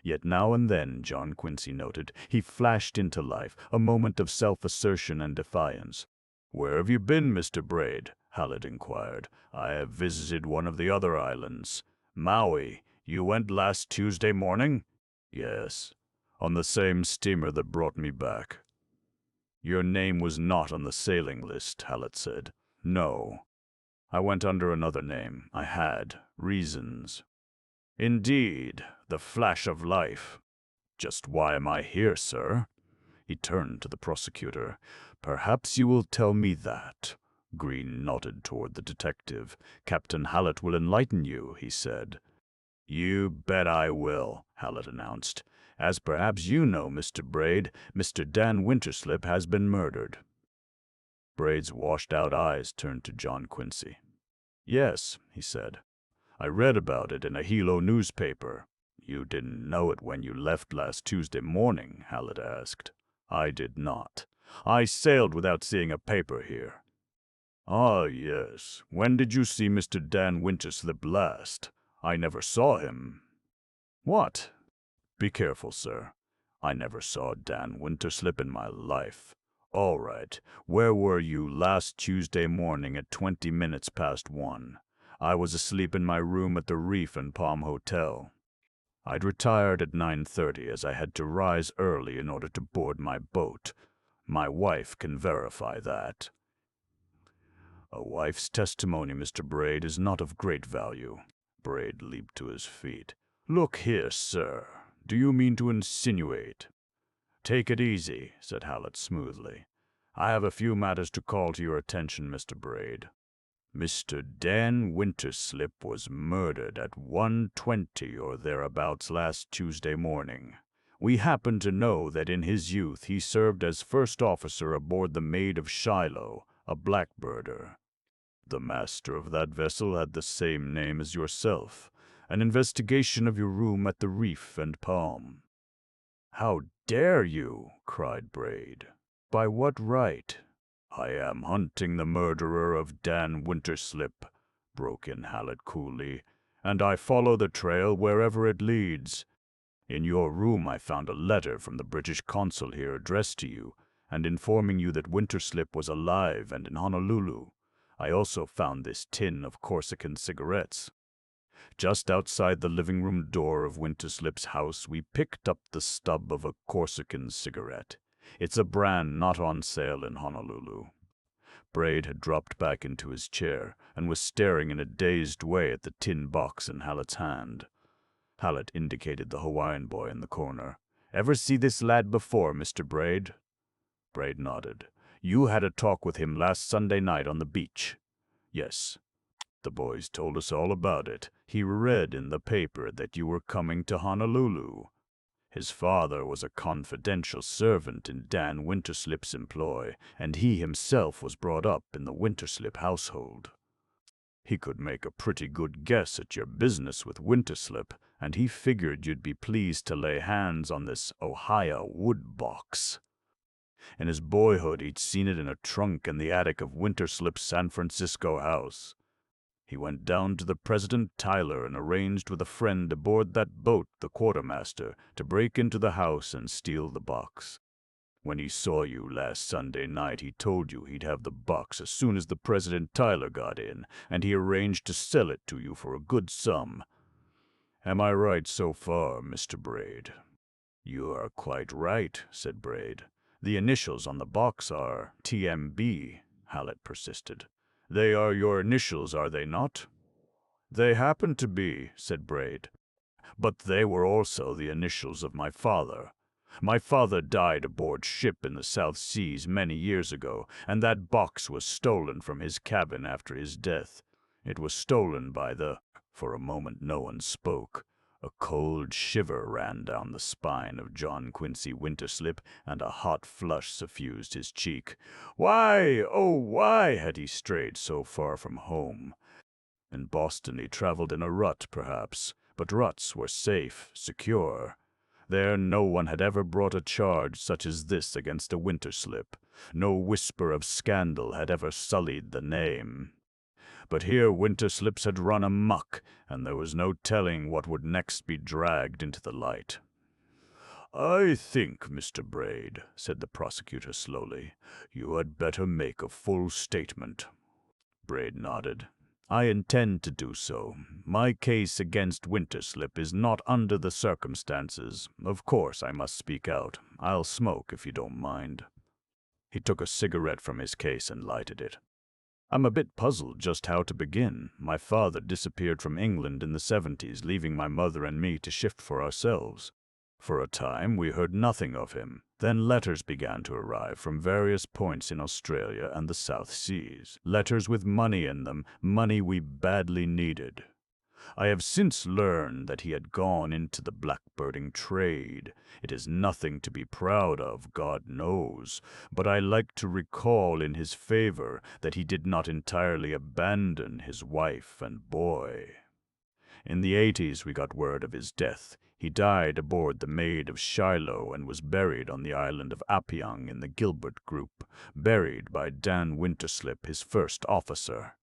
Yet now and then, John Quincy noted, he flashed into life, a moment of self-assertion and defiance. "Where have you been, Mr. Braid?" Hallett inquired. "I have visited one of the other islands. Maui. You went last Tuesday morning?" "Yes, on the same steamer that brought me back." "Your name was not on the sailing list," Hallett said. "No. I went under another name. I had reasons." "Indeed, the flash of life. Just why am I here, sir?" He turned to the prosecutor. "Perhaps you will tell me that." Green nodded toward the detective. "Captain Hallett will enlighten you," he said. "You bet I will," Hallett announced. "As perhaps you know, Mr. Braid, Mr. Dan Winterslip has been murdered." Braid's washed-out eyes turned to John Quincy. "Yes," he said. "I read about it in a Hilo newspaper." "You didn't know it when you left last Tuesday morning?" Hallett asked. I did not. I sailed without seeing a paper here. Ah, yes. When did you see Mr. Dan Winterslip last? I never saw him. What? Be careful, sir. I never saw Dan Winterslip in my life. All right. Where were you last Tuesday morning at 20 minutes past 1? I was asleep in my room at the Reef and Palm Hotel. I'd retired at 9:30 as I had to rise early in order to board my boat. My wife can verify that. A wife's testimony, Mr. Braid, is not of great value. Braid leaped to his feet. Look here, sir. Do you mean to insinuate? Take it easy, said Hallett smoothly. I have a few matters to call to your attention, Mr. Braid. Mr. Dan Winterslip was murdered at 1:20 or thereabouts last Tuesday morning. We happen to know that in his youth he served as first officer aboard the Maid of Shiloh, a blackbirder. The master of that vessel had the same name as yourself. An investigation of your room at the Reef and Palm. How dare you? Cried Braid. By what right? I am hunting the murderer of Dan Winterslip, broke in Hallett coolly, and I follow the trail wherever it leads. In your room I found a letter from the British consul here addressed to you, and informing you that Winterslip was alive and in Honolulu. I also found this tin of Corsican cigarettes. Just outside the living room door of Winterslip's house, we picked up the stub of a Corsican cigarette. It's a brand not on sale in Honolulu. Braid had dropped back into his chair and was staring in a dazed way at the tin box in Hallett's hand. Hallett indicated the Hawaiian boy in the corner. Ever see this lad before, Mr. Braid? Braid nodded. You had a talk with him last Sunday night on the beach. Yes. The boys told us all about it. He read in the paper that you were coming to Honolulu. His father was a confidential servant in Dan Winterslip's employ, and he himself was brought up in the Winterslip household. He could make a pretty good guess at your business with Winterslip, and he figured you'd be pleased to lay hands on this Ohio wood box. In his boyhood, he'd seen it in a trunk in the attic of Winterslip's San Francisco house. He went down to the President Tyler and arranged with a friend aboard that boat, the quartermaster, to break into the house and steal the box. When he saw you last Sunday night, he told you he'd have the box as soon as the President Tyler got in, and he arranged to sell it to you for a good sum. Am I right so far, Mr. Braid? You are quite right, said Braid. The initials on the box are TMB, Hallett persisted. They are your initials, are they not? They happen to be, said Braid. But they were also the initials of my father. My father died aboard ship in the South Seas many years ago, and that box was stolen from his cabin after his death. It was stolen by the— For a moment no one spoke. A cold shiver ran down the spine of John Quincy Winterslip, and a hot flush suffused his cheek. Why, oh why had he strayed so far from home? In Boston he traveled in a rut, perhaps, but ruts were safe, secure. There no one had ever brought a charge such as this against a Winterslip. No whisper of scandal had ever sullied the name. But here Winterslips had run amuck, and there was no telling what would next be dragged into the light. I think, Mr. Braid, said the prosecutor slowly, you had better make a full statement. Braid nodded. I intend to do so. My case against Winterslip is not under the circumstances. Of course I must speak out. I'll smoke if you don't mind. He took a cigarette from his case and lighted it. I'm a bit puzzled just how to begin. My father disappeared from England in the 70s, leaving my mother and me to shift for ourselves. For a time we heard nothing of him. Then letters began to arrive from various points in Australia and the South Seas. Letters with money in them, money we badly needed. I have since learned that he had gone into the blackbirding trade. It is nothing to be proud of, God knows, but I like to recall in his favor that he did not entirely abandon his wife and boy. In the 80s we got word of his death. He died aboard the Maid of Shiloh and was buried on the island of Appiang in the Gilbert Group, buried by Dan Winterslip, his first officer.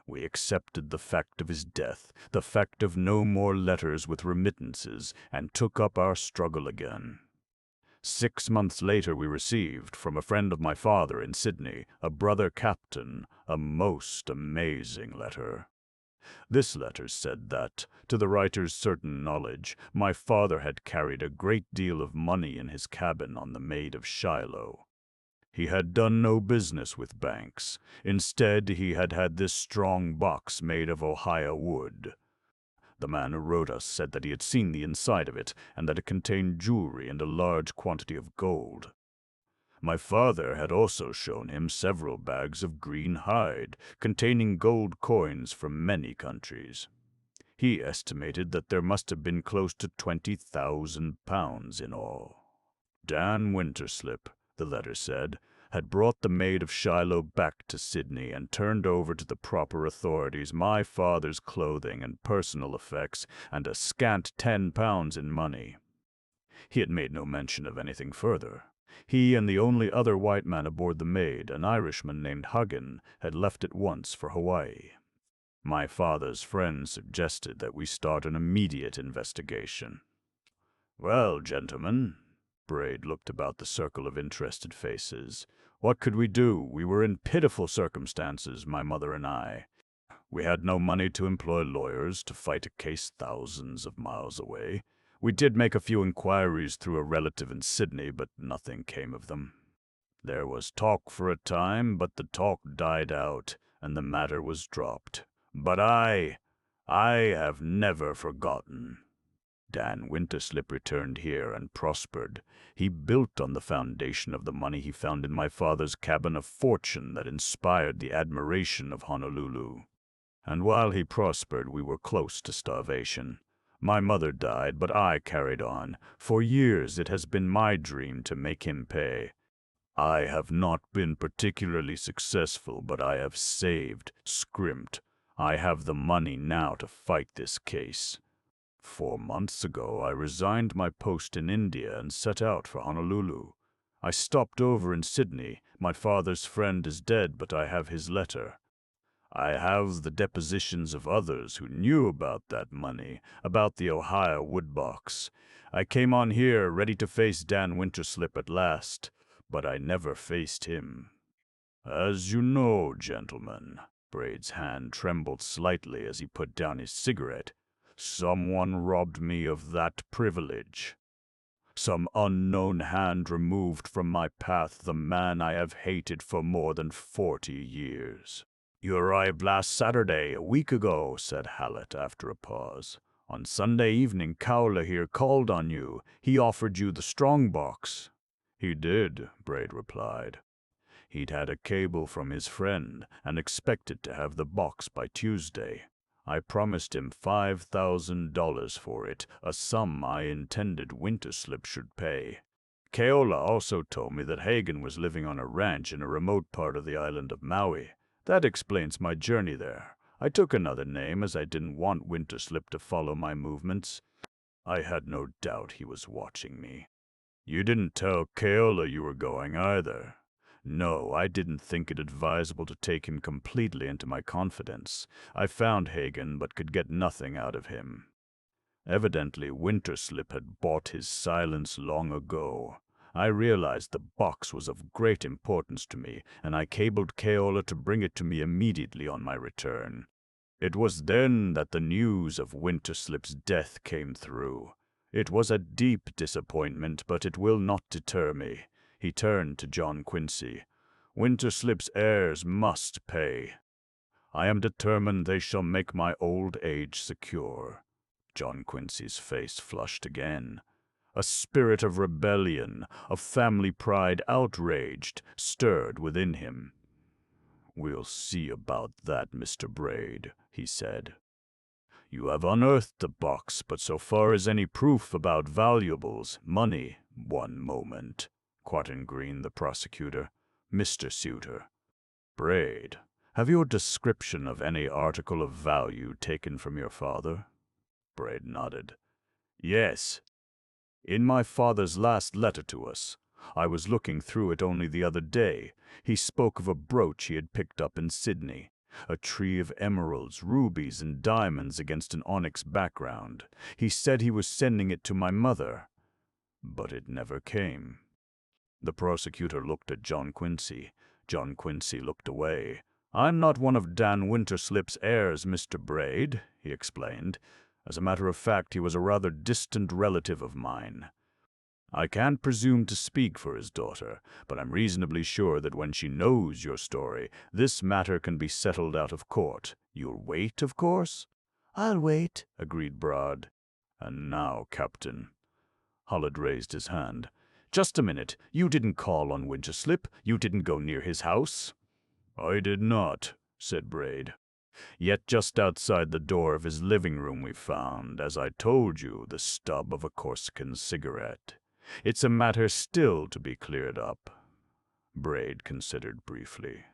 We accepted the fact of his death, the fact of no more letters with remittances, and took up our struggle again. 6 months later we received, from a friend of my father in Sydney, a brother captain, a most amazing letter. This letter said that, to the writer's certain knowledge, my father had carried a great deal of money in his cabin on the Maid of Shiloh. He had done no business with banks. Instead, he had had this strong box made of Ohio wood. The man who wrote us said that he had seen the inside of it, and that it contained jewelry and a large quantity of gold. My father had also shown him several bags of green hide, containing gold coins from many countries. He estimated that there must have been close to 20,000 pounds in all. Dan Winterslip, the letter said, had brought the Maid of Shiloh back to Sydney and turned over to the proper authorities my father's clothing and personal effects and a scant £10 in money. He had made no mention of anything further. He and the only other white man aboard the Maid, an Irishman named Huggin, had left at once for Hawaii. My father's friend suggested that we start an immediate investigation. "Well, gentlemen," Braid looked about the circle of interested faces. "What could we do? We were in pitiful circumstances, my mother and I. We had no money to employ lawyers to fight a case thousands of miles away. We did make a few inquiries through a relative in Sydney, but nothing came of them. There was talk for a time, but the talk died out, and the matter was dropped. But I have never forgotten." Dan Winterslip returned here and prospered. He built on the foundation of the money he found in my father's cabin a fortune that inspired the admiration of Honolulu. And while he prospered, we were close to starvation. My mother died, but I carried on. For years it has been my dream to make him pay. I have not been particularly successful, but I have saved, scrimped. I have the money now to fight this case. 4 months ago, I resigned my post in India and set out for Honolulu. I stopped over in Sydney. My father's friend is dead, but I have his letter. I have the depositions of others who knew about that money, about the Ohio wood box. I came on here ready to face Dan Winterslip at last, but I never faced him. As you know, gentlemen," Braid's hand trembled slightly as he put down his cigarette, "someone robbed me of that privilege. Some unknown hand removed from my path the man I have hated for more than 40 years. "You arrived last Saturday, a week ago," said Hallett after a pause. "On Sunday evening, Cowler here called on you. He offered you the strong box." "He did," Braid replied. He'd had a cable from his friend and expected to have the box by Tuesday. I promised him $5,000 for it, a sum I intended Winterslip should pay. Keola also told me that Hagen was living on a ranch in a remote part of the island of Maui. That explains my journey there. I took another name as I didn't want Winterslip to follow my movements. I had no doubt he was watching me. You didn't tell Keola you were going either." "No, I didn't think it advisable to take him completely into my confidence. I found Hagen, but could get nothing out of him. Evidently, Winterslip had bought his silence long ago. I realized the box was of great importance to me, and I cabled Keola to bring it to me immediately on my return. It was then that the news of Winterslip's death came through. It was a deep disappointment, but it will not deter me." He turned to John Quincy. "Winterslip's heirs must pay. I am determined they shall make my old age secure." John Quincy's face flushed again. A spirit of rebellion, of family pride outraged, stirred within him. "We'll see about that, Mr. Braid," he said. "You have unearthed the box, but so far as any proof about valuables, money—" "One moment," Quatin Green, the prosecutor. "Mr. Suitor. Braid, have you a description of any article of value taken from your father?" Braid nodded. Yes. In my father's last letter to us. I was looking through it only the other day. He spoke of a brooch he had picked up in Sydney. A tree of emeralds, rubies, and diamonds against an onyx background. He said he was sending it to my mother. But it never came. The prosecutor looked at John Quincy. John Quincy looked away. I'm not one of Dan Winterslip's heirs, Mr. Braid, he explained. As a matter of fact, he was a rather distant relative of mine. I can't presume to speak for his daughter, but I'm reasonably sure that when she knows your story, this matter can be settled out of court. You'll wait, of course? I'll wait, agreed Broad. And now, Captain. Hollid raised his hand. Just a minute. You didn't call on Winterslip. You didn't go near his house. I did not, said Braid. Yet just outside the door of his living room we found, as I told you, the stub of a Corsican cigarette. It's a matter still to be cleared up. Braid considered briefly.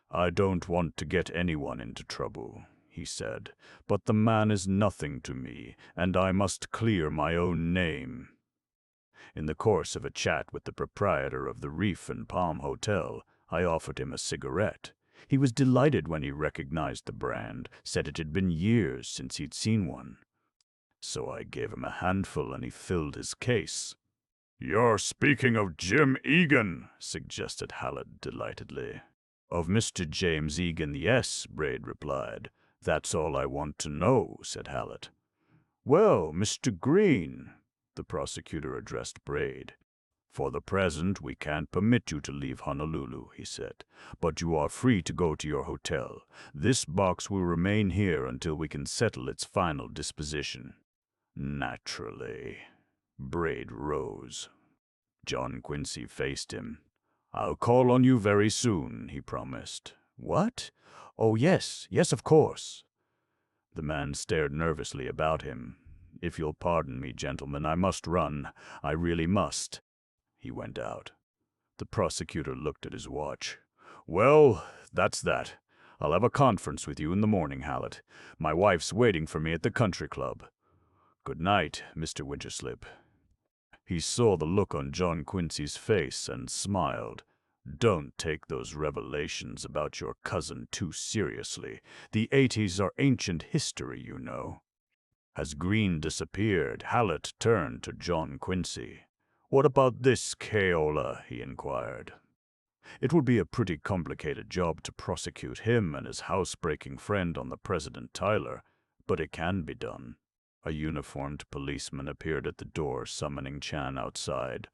I don't want to get anyone into trouble, he said, but the man is nothing to me, and I must clear my own name. In the course of a chat with the proprietor of the Reef and Palm Hotel, I offered him a cigarette. He was delighted when he recognized the brand, said it had been years since he'd seen one. So I gave him a handful and he filled his case. You're speaking of Jim Egan, suggested Hallett delightedly. Of Mr. James Egan, yes, Braid replied. That's all I want to know, said Hallett. Well, Mr. Green, the prosecutor addressed Braid. For the present, we can't permit you to leave Honolulu, he said, but you are free to go to your hotel. This box will remain here until we can settle its final disposition. Naturally. Braid rose. John Quincy faced him. I'll call on you very soon, he promised. What? Oh, yes, of course. The man stared nervously about him. If you'll pardon me, gentlemen, I must run. I really must. He went out. The prosecutor looked at his watch. Well, that's that. I'll have a conference with you in the morning, Hallett. My wife's waiting for me at the country club. Good night, Mr. Winterslip. He saw the look on John Quincy's face and smiled. Don't take those revelations about your cousin too seriously. The 80s are ancient history, you know. As Green disappeared, Hallett turned to John Quincy. What about this Keola? He inquired. It would be a pretty complicated job to prosecute him and his housebreaking friend on the President Tyler, but it can be done. A uniformed policeman appeared at the door, summoning Chan outside.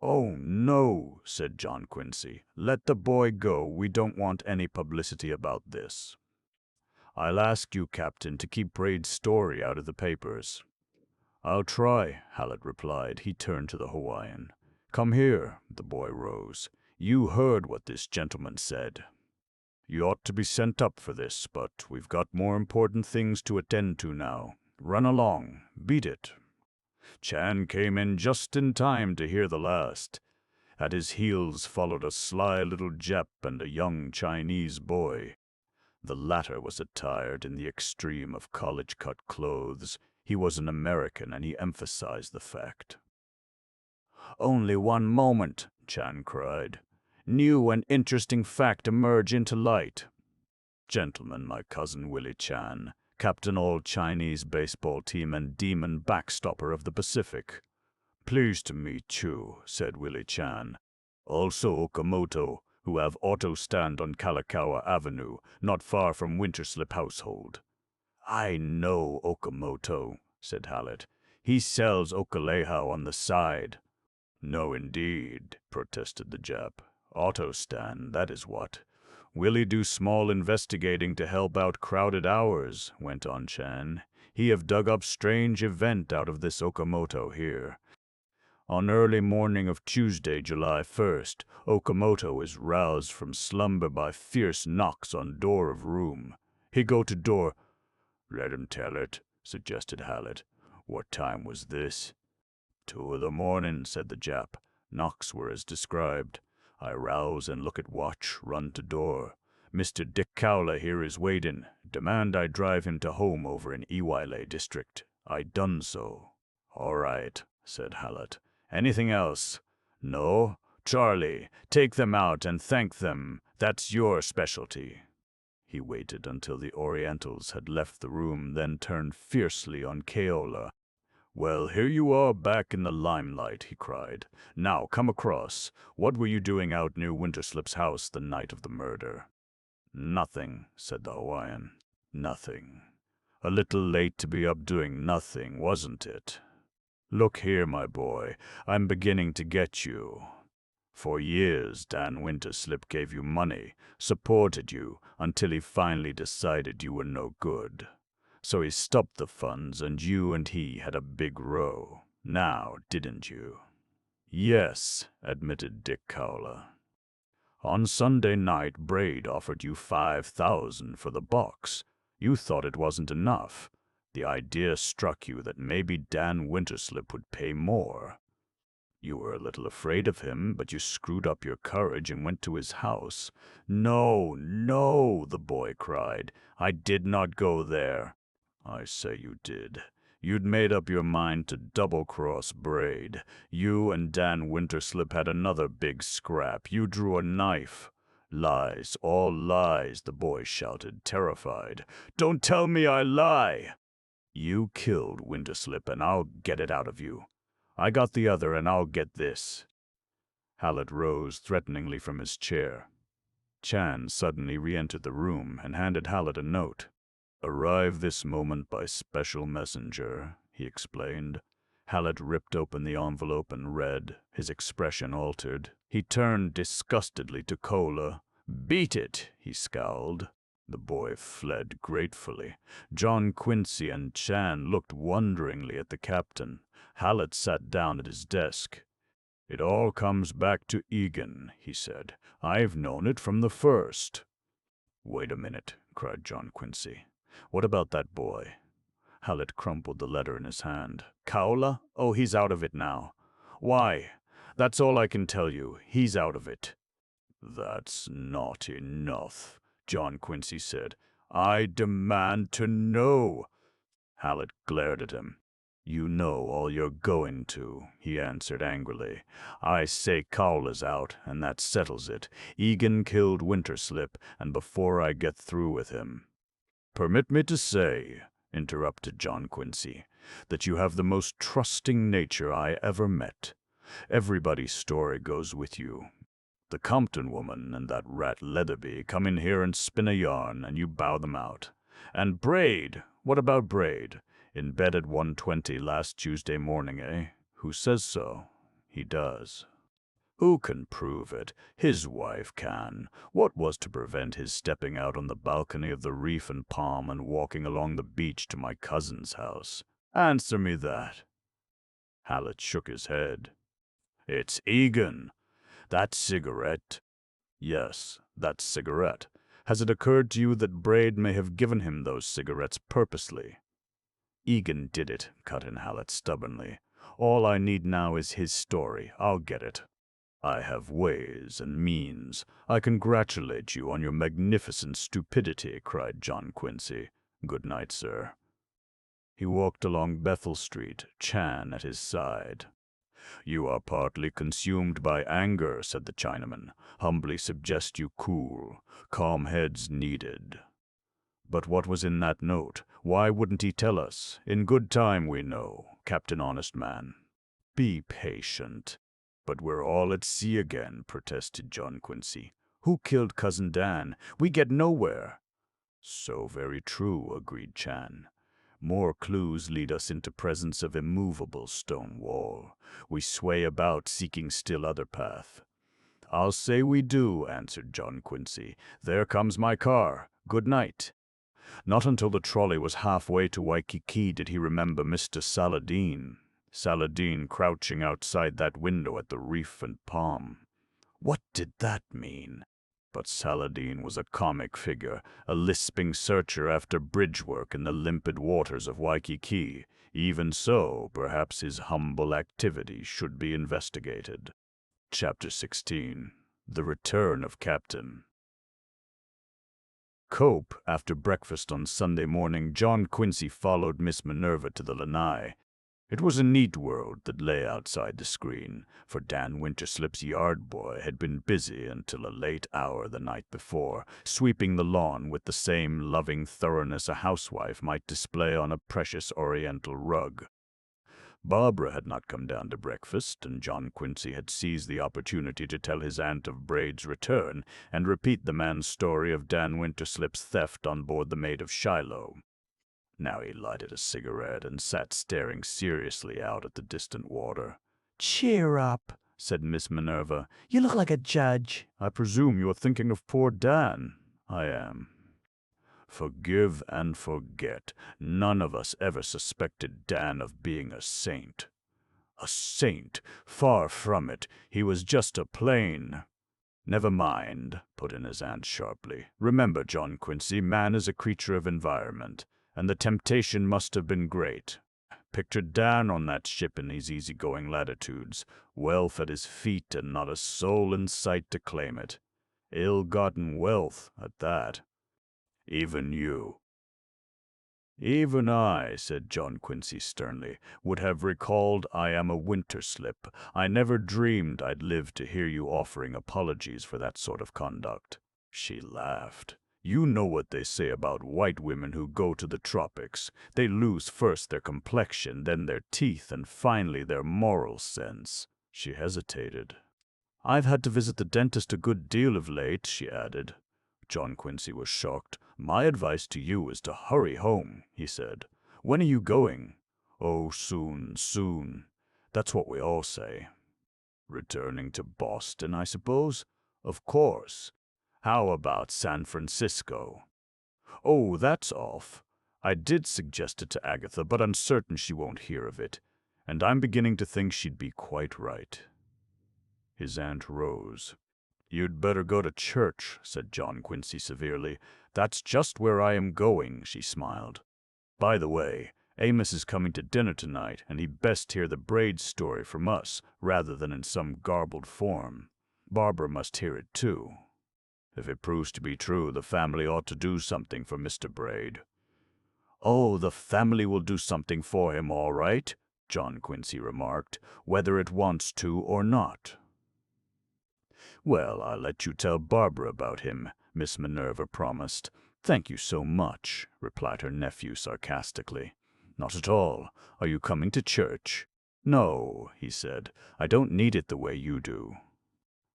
Oh, no, said John Quincy. Let the boy go. We don't want any publicity about this. I'll ask you, Captain, to keep Braid's story out of the papers. I'll try, Hallett replied. He turned to the Hawaiian. Come here, the boy rose. You heard what this gentleman said. You ought to be sent up for this, but we've got more important things to attend to now. Run along. Beat it. Chan came in just in time to hear the last. At his heels followed a sly little Jap and a young Chinese boy. The latter was attired in the extreme of college-cut clothes. He was an American, and he emphasized the fact. Only one moment, Chan cried. New and interesting fact emerge into light. Gentlemen, my cousin Willie Chan, captain all-Chinese baseball team and demon backstopper of the Pacific. Pleased to meet you, said Willie Chan. Also Okamoto, who have auto stand on Kalakaua Avenue, not far from Winterslip household. I know Okamoto, said Hallett. He sells Okalehau on the side. No, indeed, protested the Jap. Auto stand, that is what. Willie do small investigating to help out crowded hours, went on Chan. He have dug up strange event out of this Okamoto here. On early morning of Tuesday, July 1st, Okamoto is roused from slumber by fierce knocks on door of room. He go to door. Let him tell it, suggested Hallett. What time was this? 2 a.m, said the Jap. Knocks were as described. I rouse and look at watch, run to door. Mr. Dick Cowler here is waiting. Demand I drive him to home over in Iwaile district. I done so. All right, said Hallett. Anything else? No? Charlie, take them out and thank them. That's your specialty. He waited until the Orientals had left the room, then turned fiercely on Keola. Well, here you are back in the limelight, he cried. Now, come across. What were you doing out near Winterslip's house the night of the murder? Nothing, said the Hawaiian. Nothing. A little late to be up doing nothing, wasn't it? Look here, my boy, I'm beginning to get you. For years, Dan Winterslip gave you money, supported you, until he finally decided you were no good. So he stopped the funds, and you and he had a big row. Now, didn't you? Yes, admitted Dick Cowler. On Sunday night, Braid offered you $5,000 for the box. You thought it wasn't enough. The idea struck you that maybe Dan Winterslip would pay more. You were a little afraid of him, but you screwed up your courage and went to his house. No, no, the boy cried. I did not go there. I say you did. You'd made up your mind to double-cross Braid. You and Dan Winterslip had another big scrap. You drew a knife. Lies, all lies, the boy shouted, terrified. Don't tell me I lie! You killed Winterslip, and I'll get it out of you. I got the other, and I'll get this. Hallett rose threateningly from his chair. Chan suddenly re-entered the room and handed Hallett a note. Arrived this moment by special messenger, he explained. Hallett ripped open the envelope and read. His expression altered. He turned disgustedly to Kola. Beat it, he scowled. The boy fled gratefully. John Quincy and Chan looked wonderingly at the captain. Hallett sat down at his desk. It all comes back to Egan, he said. I've known it from the first. Wait a minute, cried John Quincy. What about that boy? Hallett crumpled the letter in his hand. Kaula? Oh, he's out of it now. Why? That's all I can tell you. He's out of it. That's not enough, John Quincy said. I demand to know. Hallett glared at him. You know all you're going to, he answered angrily. I say Kaula's out, and that settles it. Egan killed Winterslip, and before I get through with him. Permit me to say, interrupted John Quincy, that you have the most trusting nature I ever met. Everybody's story goes with you. The Compton woman and that rat Leatherby come in here and spin a yarn, and you bow them out. And Braid, what about Braid? In bed at 1:20 last Tuesday morning, eh? Who says so? He does. Who can prove it? His wife can. What was to prevent his stepping out on the balcony of the Reef and Palm and walking along the beach to my cousin's house? Answer me that. Hallett shook his head. It's Egan. That cigarette. Yes, that cigarette. Has it occurred to you that Braid may have given him those cigarettes purposely? Egan did it, cut in Hallett stubbornly. All I need now is his story. I'll get it. I have ways and means. I congratulate you on your magnificent stupidity, cried John Quincy. Good night, sir. He walked along Bethel Street, Chan at his side. You are partly consumed by anger, said the Chinaman. Humbly suggest you cool. Calm heads needed. But what was in that note? Why wouldn't he tell us? In good time, we know, Captain Honest Man. Be patient. But we're all at sea again, protested John Quincy. Who killed Cousin Dan? We get nowhere. So very true, agreed Chan. More clues lead us into presence of immovable stone wall. We sway about, seeking still other path. I'll say we do, answered John Quincy. There comes my car. Good night. Not until the trolley was halfway to Waikiki did he remember Mr. Saladin. Saladin crouching outside that window at the Reef and Palm. What did that mean? But Saladin was a comic figure, a lisping searcher after bridge work in the limpid waters of Waikiki. Even so, perhaps his humble activity should be investigated. Chapter 16. The Return of Captain. Cope, after breakfast on Sunday morning, John Quincy followed Miss Minerva to the lanai. It was a neat world that lay outside the screen, for Dan Winterslip's yard boy had been busy until a late hour the night before, sweeping the lawn with the same loving thoroughness a housewife might display on a precious oriental rug. Barbara had not come down to breakfast, and John Quincy had seized the opportunity to tell his aunt of Braid's return and repeat the man's story of Dan Winterslip's theft on board the Maid of Shiloh. Now he lighted a cigarette and sat staring seriously out at the distant water. "Cheer up," said Miss Minerva. "You look like a judge." "I presume you are thinking of poor Dan." "I am." "Forgive and forget. None of us ever suspected Dan of being a saint." "A saint? Far from it. He was just a plain—" "Never mind," put in his aunt sharply. "Remember, John Quincy, man is a creature of environment, and the temptation must have been great. Picture Dan on that ship in these easygoing latitudes, wealth at his feet and not a soul in sight to claim it. Ill-gotten wealth, at that. Even you." "Even I," said John Quincy sternly, "would have recalled I am a Winterslip. I never dreamed I'd live to hear you offering apologies for that sort of conduct." She laughed. "You know what they say about white women who go to the tropics. They lose first their complexion, then their teeth, and finally their moral sense." She hesitated. "I've had to visit the dentist a good deal of late," she added. John Quincy was shocked. "My advice to you is to hurry home," he said. "When are you going?" "Oh, soon, soon. That's what we all say." "Returning to Boston, I suppose?" "Of course. How about San Francisco?" "Oh, that's off. I did suggest it to Agatha, but I'm certain she won't hear of it. And I'm beginning to think she'd be quite right." His aunt rose. "You'd better go to church," said John Quincy severely. "That's just where I am going," she smiled. "By the way, Amos is coming to dinner tonight, and he'd best hear the Braid story from us, rather than in some garbled form. Barbara must hear it, too. If it proves to be true, the family ought to do something for Mr. Braid." "Oh, the family will do something for him, all right," John Quincy remarked, "whether it wants to or not." "Well, I'll let you tell Barbara about him," Miss Minerva promised. "Thank you so much," replied her nephew sarcastically. "Not at all. Are you coming to church?" "No," he said. "I don't need it the way you do."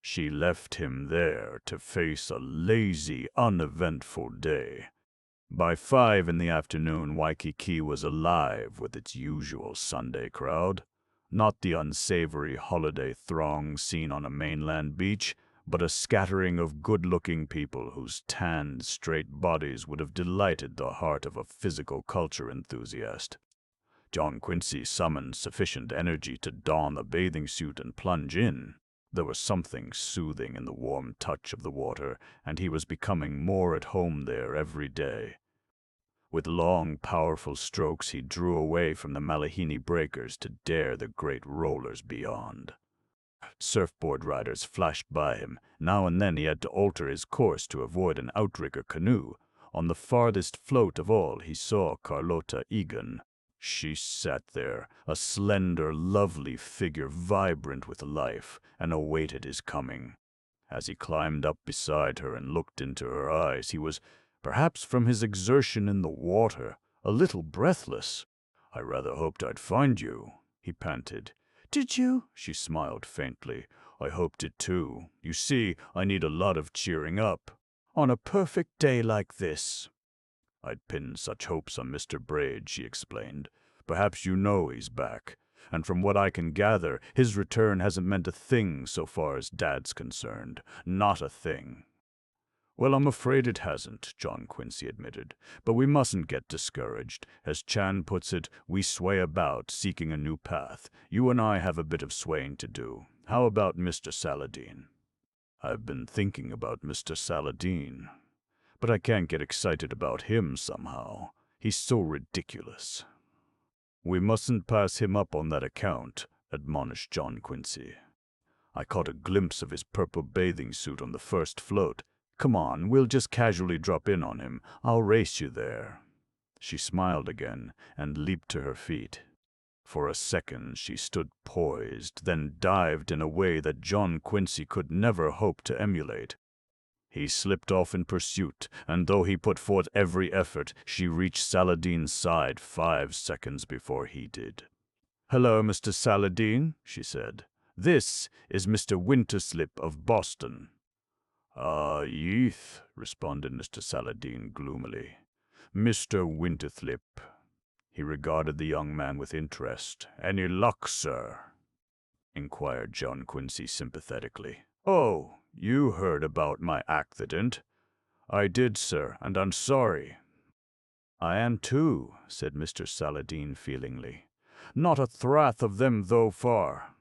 She left him there to face a lazy, uneventful day. By 5 in the afternoon, Waikiki was alive with its usual Sunday crowd. Not the unsavory holiday throng seen on a mainland beach, but a scattering of good-looking people whose tanned, straight bodies would have delighted the heart of a physical culture enthusiast. John Quincy summoned sufficient energy to don a bathing suit and plunge in. There was something soothing in the warm touch of the water, and he was becoming more at home there every day. With long, powerful strokes, he drew away from the Malahini breakers to dare the great rollers beyond. Surfboard riders flashed by him. Now and then he had to alter his course to avoid an outrigger canoe. On the farthest float of all, he saw Carlota Egan. She sat there, a slender, lovely figure vibrant with life, and awaited his coming. As he climbed up beside her and looked into her eyes, he was, perhaps from his exertion in the water, a little breathless. "I rather hoped I'd find you," he panted. "Did you?" She smiled faintly. "I hoped it too. You see, I need a lot of cheering up." "On a perfect day like this." "I'd pinned such hopes on Mr. Braid," she explained. "Perhaps you know he's back. And from what I can gather, his return hasn't meant a thing so far as Dad's concerned. Not a thing." "Well, I'm afraid it hasn't," John Quincy admitted. "But we mustn't get discouraged. As Chan puts it, we sway about, seeking a new path. You and I have a bit of swaying to do. How about Mr. Saladin?" "I've been thinking about Mr. Saladin. But I can't get excited about him somehow. He's so ridiculous." "We mustn't pass him up on that account," admonished John Quincy. "I caught a glimpse of his purple bathing suit on the first float. Come on, we'll just casually drop in on him. I'll race you there." She smiled again and leaped to her feet. For a second she stood poised, then dived in a way that John Quincy could never hope to emulate. He slipped off in pursuit, and though he put forth every effort, she reached Saladin's side 5 seconds before he did. "Hello, Mr. Saladin," she said. "This is Mr. Winterslip of Boston." "Ah, yeeth," responded Mr. Saladin gloomily. "Mr. Winterslip." He regarded the young man with interest. "Any luck, sir?" inquired John Quincy sympathetically. "Oh, you heard about my accident?" "I did, sir, and I'm sorry." "I am too," said Mr. Saladin feelingly. "Not a thrath of them though far.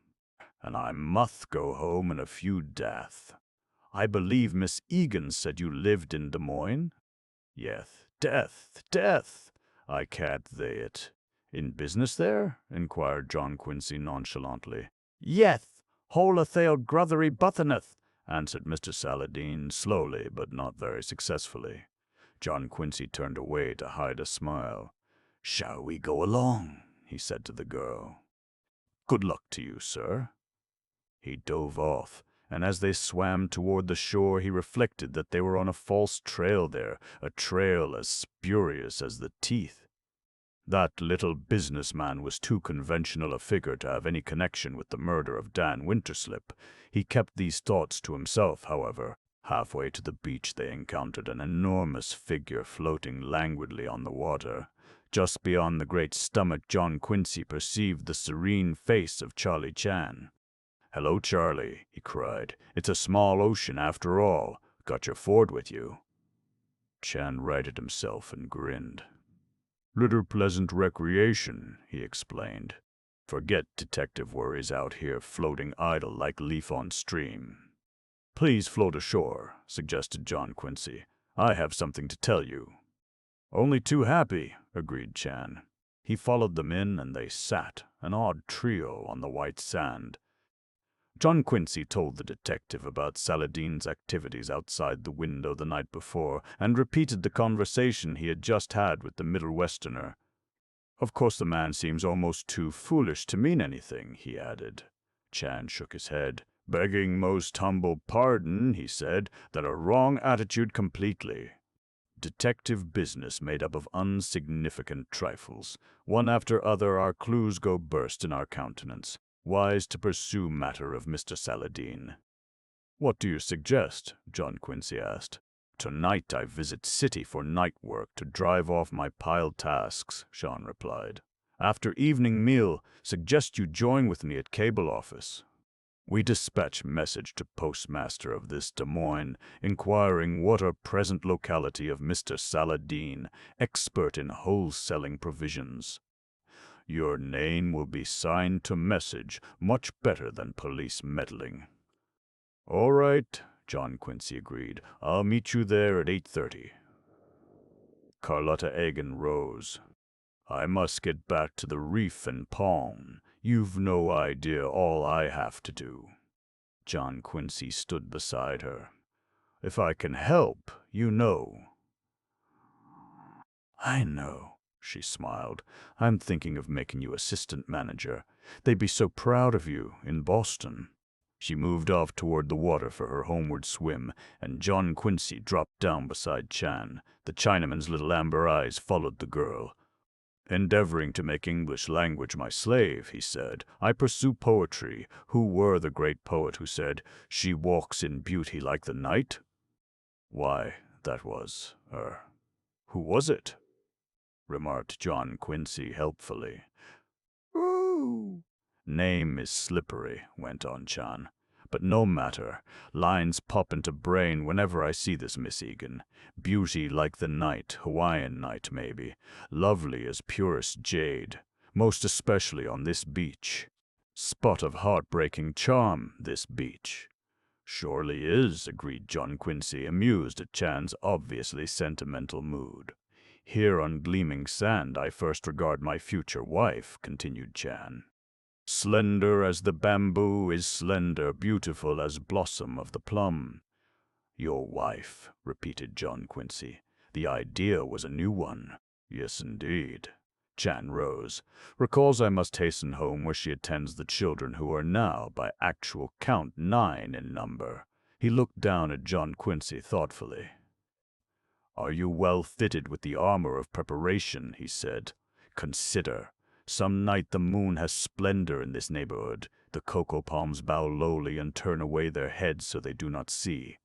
And I must go home in a few dath. I believe Miss Egan said you lived in Des Moines?" "Yes, death. I can't say it." "In business there?" inquired John Quincy nonchalantly. "Yeth, wholesale grocery buttoneth," answered Mr. Saladin, slowly but not very successfully. John Quincy turned away to hide a smile. "Shall we go along?" he said to the girl. "Good luck to you, sir." He dove off, and as they swam toward the shore he reflected that they were on a false trail there, a trail as spurious as the teeth. That little businessman was too conventional a figure to have any connection with the murder of Dan Winterslip. He kept these thoughts to himself, however. Halfway to the beach they encountered an enormous figure floating languidly on the water. Just beyond the great stomach, John Quincy perceived the serene face of Charlie Chan. "Hello, Charlie," he cried. "It's a small ocean after all. Got your Ford with you?" Chan righted himself and grinned. "Little pleasant recreation," he explained. "Forget detective worries out here floating idle like leaf on stream." "Please float ashore," suggested John Quincy. "I have something to tell you." "Only too happy," agreed Chan. He followed them in, and they sat, an odd trio, on the white sand. John Quincy told the detective about Saladin's activities outside the window the night before, and repeated the conversation he had just had with the Middle Westerner. "Of course the man seems almost too foolish to mean anything," he added. Chan shook his head. "Begging most humble pardon," he said, "that a wrong attitude completely. Detective business made up of insignificant trifles. One after other our clues go burst in our countenance. Wise to pursue matter of Mr. Saladin." "What do you suggest?" John Quincy asked. "Tonight I visit city for night work to drive off my piled tasks," Sean replied. "After evening meal, suggest you join with me at cable office. We dispatch message to postmaster of this Des Moines, inquiring what are present locality of Mr. Saladin, expert in wholesaling provisions. Your name will be signed to message, much better than police meddling." "All right," John Quincy agreed. "I'll meet you there at 8:30. Carlotta Egan rose. "I must get back to the reef and pawn. You've no idea all I have to do." John Quincy stood beside her. "If I can help, you know." "I know," she smiled. "I'm thinking of making you assistant manager. They'd be so proud of you in Boston." She moved off toward the water for her homeward swim, and John Quincy dropped down beside Chan. The Chinaman's little amber eyes followed the girl. "Endeavoring to make English language my slave," he said, "I pursue poetry. Who were the great poet who said, 'She walks in beauty like the night'?" "Why, that was, who was it?" remarked John Quincy helpfully. "Ooh." "Name is slippery," went on Chan. "But no matter. Lines pop into brain whenever I see this Miss Egan. Beauty like the night, Hawaiian night maybe. Lovely as purest jade. Most especially on this beach. Spot of heartbreaking charm, this beach." "Surely is," agreed John Quincy, amused at Chan's obviously sentimental mood. "Here on gleaming sand I first regard my future wife," continued Chan. "Slender as the bamboo is slender, beautiful as blossom of the plum." "Your wife," repeated John Quincy. "The idea was a new one." "Yes, indeed." Chan rose. Recalls I must hasten home where she attends the children who are now, by actual count, 9 in number. He looked down at John Quincy thoughtfully. "Are you well fitted with the armor of preparation?" he said. "Consider. Some night the moon has splendor in this neighborhood. The cocoa palms bow lowly and turn away their heads so they do not see.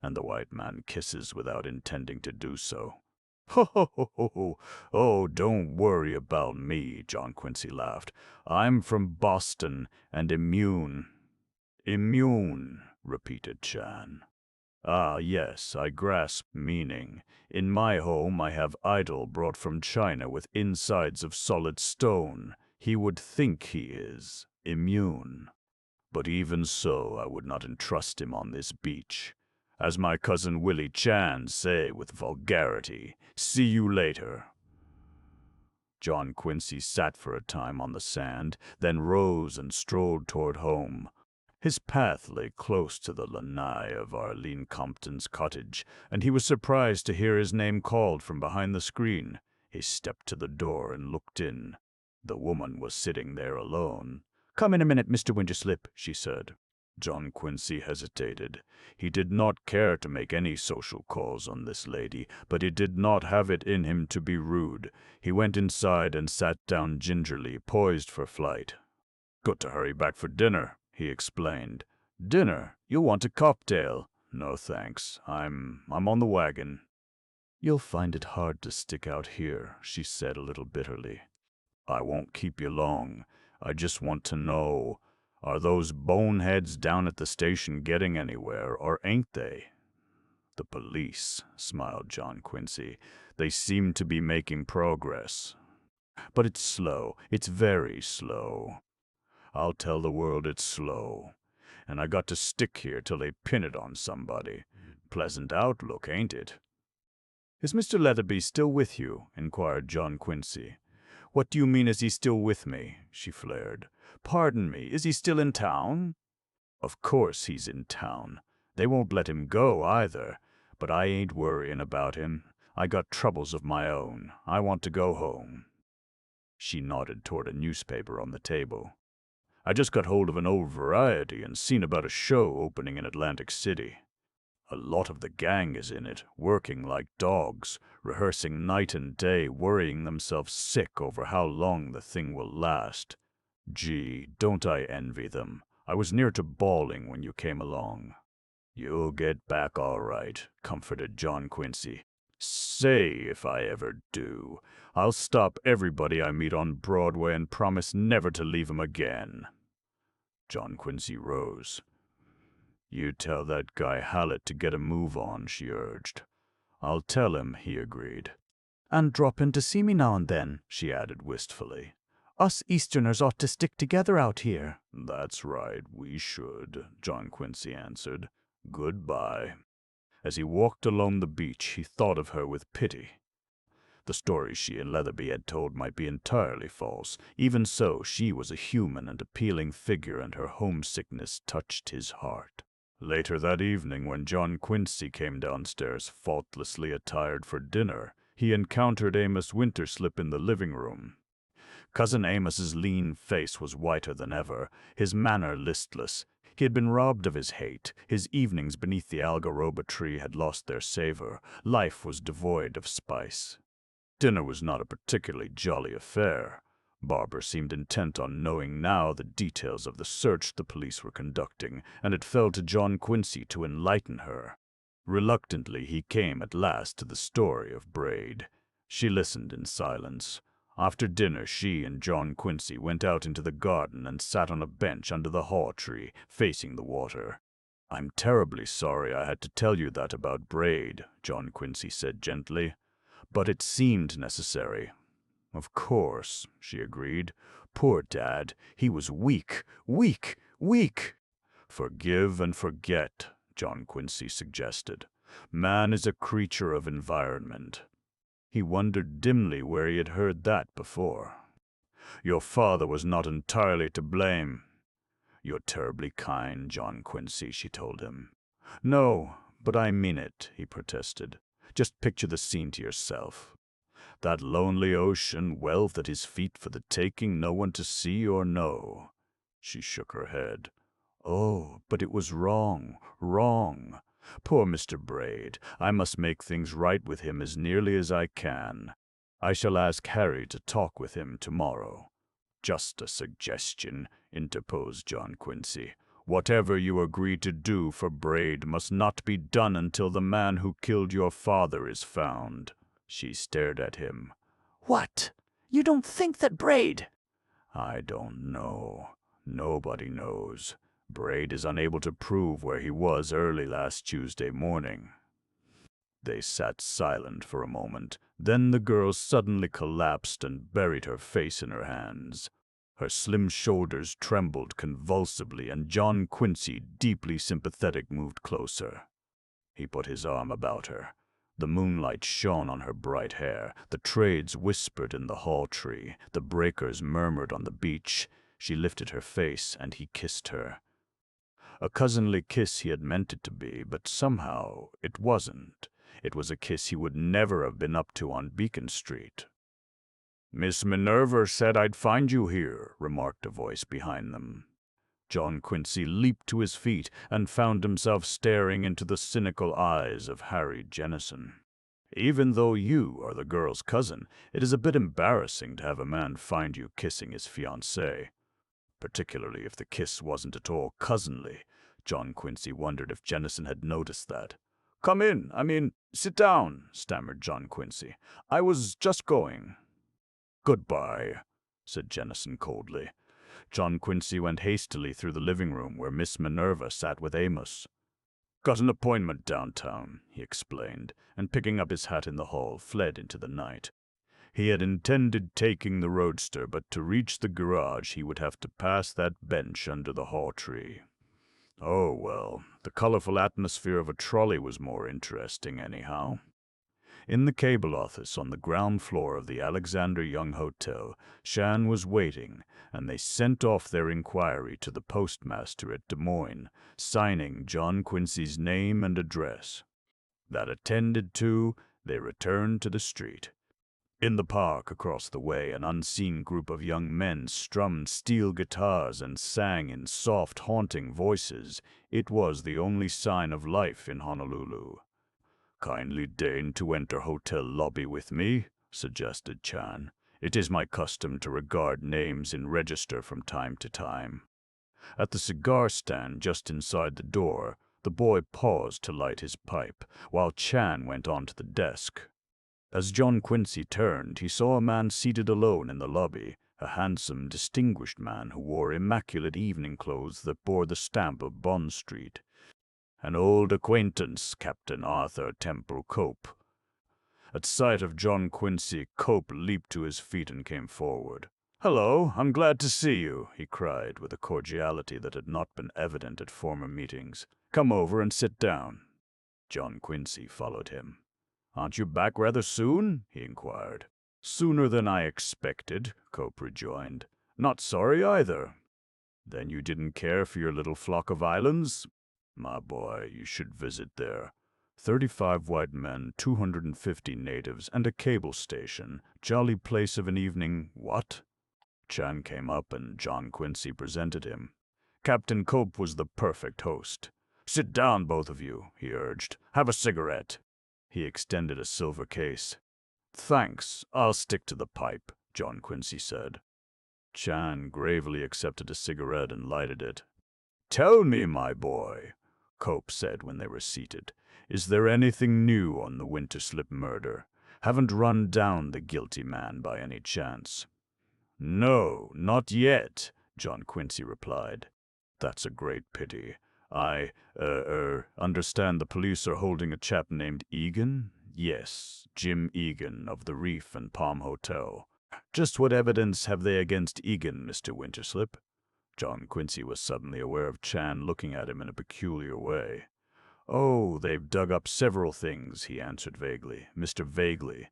And the white man kisses without intending to do so." "Ho, ho, ho, ho, ho. Oh, don't worry about me," John Quincy laughed. "I'm from Boston and immune." "Immune," repeated Chan. "Ah, yes, I grasp meaning. In my home I have idol brought from China with insides of solid stone. He would think he is immune. But even so, I would not entrust him on this beach. As my cousin Willie Chan say with vulgarity, see you later." John Quincy sat for a time on the sand, then rose and strolled toward home. His path lay close to the lanai of Arlene Compton's cottage, and he was surprised to hear his name called from behind the screen. He stepped to the door and looked in. The woman was sitting there alone. "Come in a minute, Mr. Winterslip," she said. John Quincy hesitated. He did not care to make any social calls on this lady, but he did not have it in him to be rude. He went inside and sat down gingerly, poised for flight. "Got to hurry back for dinner," he explained. "Dinner? You'll want a cocktail." "No, thanks. I'm on the wagon." "You'll find it hard to stick out here," she said a little bitterly. "I won't keep you long. I just want to know, are those boneheads down at the station getting anywhere, or ain't they?" "The police," smiled John Quincy. "They seem to be making progress. But it's slow. It's very slow. I'll tell the world it's slow. And I got to stick here till they pin it on somebody. Pleasant outlook, ain't it?" "Is Mr. Leatherby still with you?" inquired John Quincy. "What do you mean, is he still with me?" she flared. "Pardon me, is he still in town?" "Of course he's in town. They won't let him go, either. But I ain't worrying about him. I got troubles of my own. I want to go home." She nodded toward a newspaper on the table. "I just got hold of an old variety and seen about a show opening in Atlantic City. A lot of the gang is in it, working like dogs, rehearsing night and day, worrying themselves sick over how long the thing will last. Gee, don't I envy them. I was near to bawling when you came along." "You'll get back all right," comforted John Quincy. "Say, if I ever do, I'll stop everybody I meet on Broadway and promise never to leave 'em again." John Quincy rose. "You tell that guy Hallett to get a move on," she urged. "I'll tell him," he agreed. "And drop in to see me now and then," she added wistfully. "Us Easterners ought to stick together out here." "That's right, we should," John Quincy answered. "Goodbye." As he walked along the beach, he thought of her with pity. The stories she and Leatherby had told might be entirely false. Even so, she was a human and appealing figure, and her homesickness touched his heart. Later that evening, when John Quincy came downstairs faultlessly attired for dinner, he encountered Amos Winterslip in the living room. Cousin Amos's lean face was whiter than ever, his manner listless. He had been robbed of his hate. His evenings beneath the algaroba tree had lost their savor. Life was devoid of spice. Dinner was not a particularly jolly affair. Barbara seemed intent on knowing now the details of the search the police were conducting, and it fell to John Quincy to enlighten her. Reluctantly, he came at last to the story of Braid. She listened in silence. After dinner, she and John Quincy went out into the garden and sat on a bench under the haw tree, facing the water. "I'm terribly sorry I had to tell you that about Braid," John Quincy said gently. "But it seemed necessary." "Of course," she agreed. "Poor Dad. He was weak, weak, weak." "Forgive and forget," John Quincy suggested. "Man is a creature of environment." He wondered dimly where he had heard that before. "Your father was not entirely to blame." "You're terribly kind, John Quincy," she told him. "No, but I mean it," he protested. "Just picture the scene to yourself. That lonely ocean, wealth at his feet for the taking, no one to see or know. She shook her head. Oh, but it was wrong, wrong. Poor Mr. Braid. I must make things right with him as nearly as I can. I shall ask Harry to talk with him tomorrow. Just a suggestion, interposed John Quincy. Whatever you agree to do for Braid must not be done until the man who killed your father is found. She stared at him. What? You don't think that Braid— I don't know. Nobody knows. Braid is unable to prove where he was early last Tuesday morning. They sat silent for a moment. Then the girl suddenly collapsed and buried her face in her hands. Her slim shoulders trembled convulsively, and John Quincy, deeply sympathetic, moved closer. He put his arm about her. The moonlight shone on her bright hair. The trades whispered in the hall tree. The breakers murmured on the beach. She lifted her face, and he kissed her. A cousinly kiss he had meant it to be, but somehow it wasn't. It was a kiss he would never have been up to on Beacon Street. "Miss Minerva said I'd find you here," remarked a voice behind them. John Quincy leaped to his feet and found himself staring into the cynical eyes of Harry Jennison. "Even though you are the girl's cousin, it is a bit embarrassing to have a man find you kissing his fiancée. Particularly if the kiss wasn't at all cousinly." John Quincy wondered if Jennison had noticed that. "Come in, sit down," stammered John Quincy. "I was just going." "Goodbye," said Jennison coldly. John Quincy went hastily through the living room where Miss Minerva sat with Amos. "Got an appointment downtown," he explained, and picking up his hat in the hall, fled into the night. He had intended taking the roadster, but to reach the garage he would have to pass that bench under the haw tree. Oh well, the colorful atmosphere of a trolley was more interesting anyhow. In the cable office on the ground floor of the Alexander Young Hotel, Shan was waiting, and they sent off their inquiry to the postmaster at Des Moines, signing John Quincy's name and address. That attended to, they returned to the street. In the park across the way, an unseen group of young men strummed steel guitars and sang in soft, haunting voices. It was the only sign of life in Honolulu. "Kindly deign to enter hotel lobby with me," suggested Chan. "It is my custom to regard names in register from time to time." At the cigar stand just inside the door, the boy paused to light his pipe, while Chan went on to the desk. As John Quincy turned, he saw a man seated alone in the lobby, a handsome, distinguished man who wore immaculate evening clothes that bore the stamp of Bond Street. An old acquaintance, Captain Arthur Temple Cope. At sight of John Quincy, Cope leaped to his feet and came forward. "Hello, I'm glad to see you," he cried with a cordiality that had not been evident at former meetings. "Come over and sit down." John Quincy followed him. "Aren't you back rather soon?" he inquired. "Sooner than I expected," Cope rejoined. "Not sorry either." "Then you didn't care for your little flock of islands?" "My boy, you should visit there. 35 white men, 250 natives, and a cable station. Jolly place of an evening, what?" Chan came up and John Quincy presented him. Captain Cope was the perfect host. "Sit down, both of you," he urged. "Have a cigarette." He extended a silver case. "Thanks, I'll stick to the pipe," John Quincy said. Chan gravely accepted a cigarette and lighted it. "Tell me, my boy," Cope said when they were seated, "is there anything new on the Winterslip murder? Haven't run down the guilty man by any chance?" "No, not yet," John Quincy replied. "That's a great pity. I understand the police are holding a chap named Egan?" "Yes, Jim Egan of the Reef and Palm Hotel." "Just what evidence have they against Egan, Mr. Winterslip?" John Quincy was suddenly aware of Chan looking at him in a peculiar way. "Oh, they've dug up several things," he answered vaguely. Mr. Vaguely.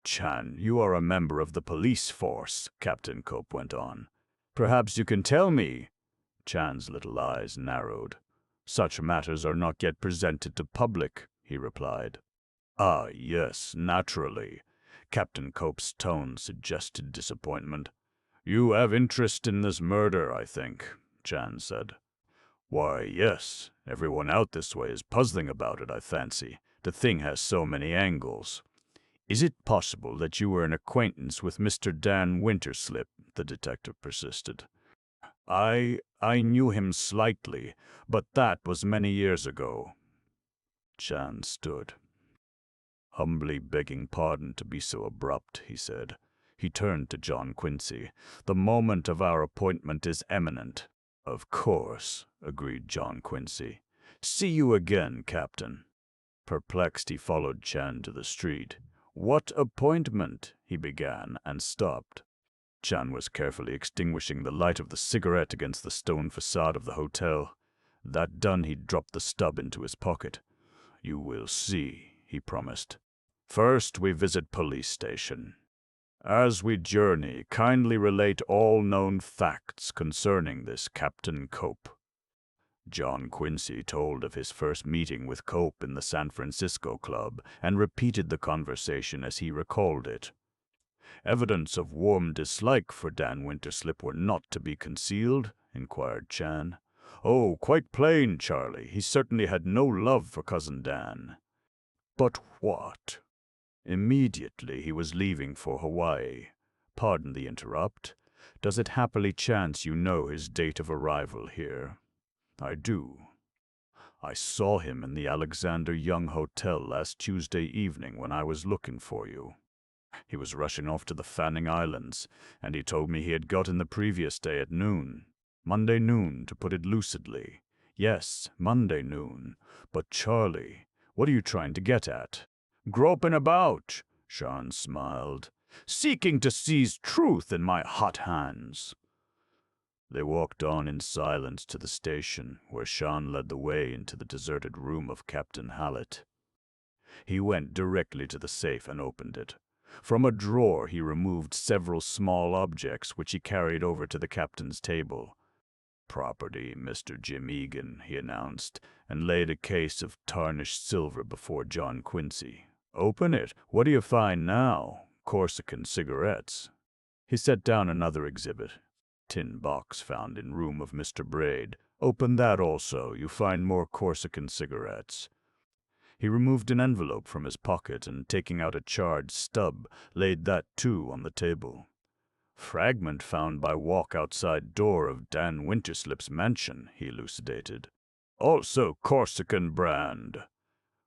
"Chan, you are a member of the police force," Captain Cope went on. "Perhaps you can tell me." Chan's little eyes narrowed. "Such matters are not yet presented to public," he replied. "Ah, yes, naturally." Captain Cope's tone suggested disappointment. "You have interest in this murder, I think," Chan said. "Why, yes. Everyone out this way is puzzling about it, I fancy. The thing has so many angles." "Is it possible that you were an acquaintance with Mr. Dan Winterslip?" the detective persisted. I knew him slightly, but that was many years ago." Chan stood. "Humbly begging pardon to be so abrupt," he said. He turned to John Quincy. "The moment of our appointment is imminent." "Of course," agreed John Quincy. "See you again, Captain." Perplexed, he followed Chan to the street. "What appointment?" he began, and stopped. Chan was carefully extinguishing the light of the cigarette against the stone facade of the hotel. That done, he dropped the stub into his pocket. "You will see," he promised. "First, we visit police station. As we journey, kindly relate all known facts concerning this Captain Cope." John Quincy told of his first meeting with Cope in the San Francisco club and repeated the conversation as he recalled it. "Evidence of warm dislike for Dan Winterslip were not to be concealed?" inquired Chan. "Oh, quite plain, Charlie. He certainly had no love for Cousin Dan." "But what?" "Immediately he was leaving for Hawaii." "Pardon the interrupt. Does it happily chance you know his date of arrival here?" "I do. I saw him in the Alexander Young Hotel last Tuesday evening when I was looking for you. He was rushing off to the Fanning Islands, and he told me he had got in the previous day at noon. Monday noon, to put it lucidly. Yes, Monday noon. But Charlie, what are you trying to get at?" "Groping about," Sean smiled, "seeking to seize truth in my hot hands." They walked on in silence to the station, where Sean led the way into the deserted room of Captain Hallett. He went directly to the safe and opened it. From a drawer he removed several small objects which he carried over to the captain's table. "Property, Mr. Jim Egan," he announced, and laid a case of tarnished silver before John Quincy. "Open it. What do you find now? Corsican cigarettes." He set down another exhibit. "Tin box found in room of Mr. Braid. Open that also. You find more Corsican cigarettes." He removed an envelope from his pocket and, taking out a charred stub, laid that too on the table. "Fragment found by walk outside door of Dan Winterslip's mansion," he elucidated. "Also Corsican brand."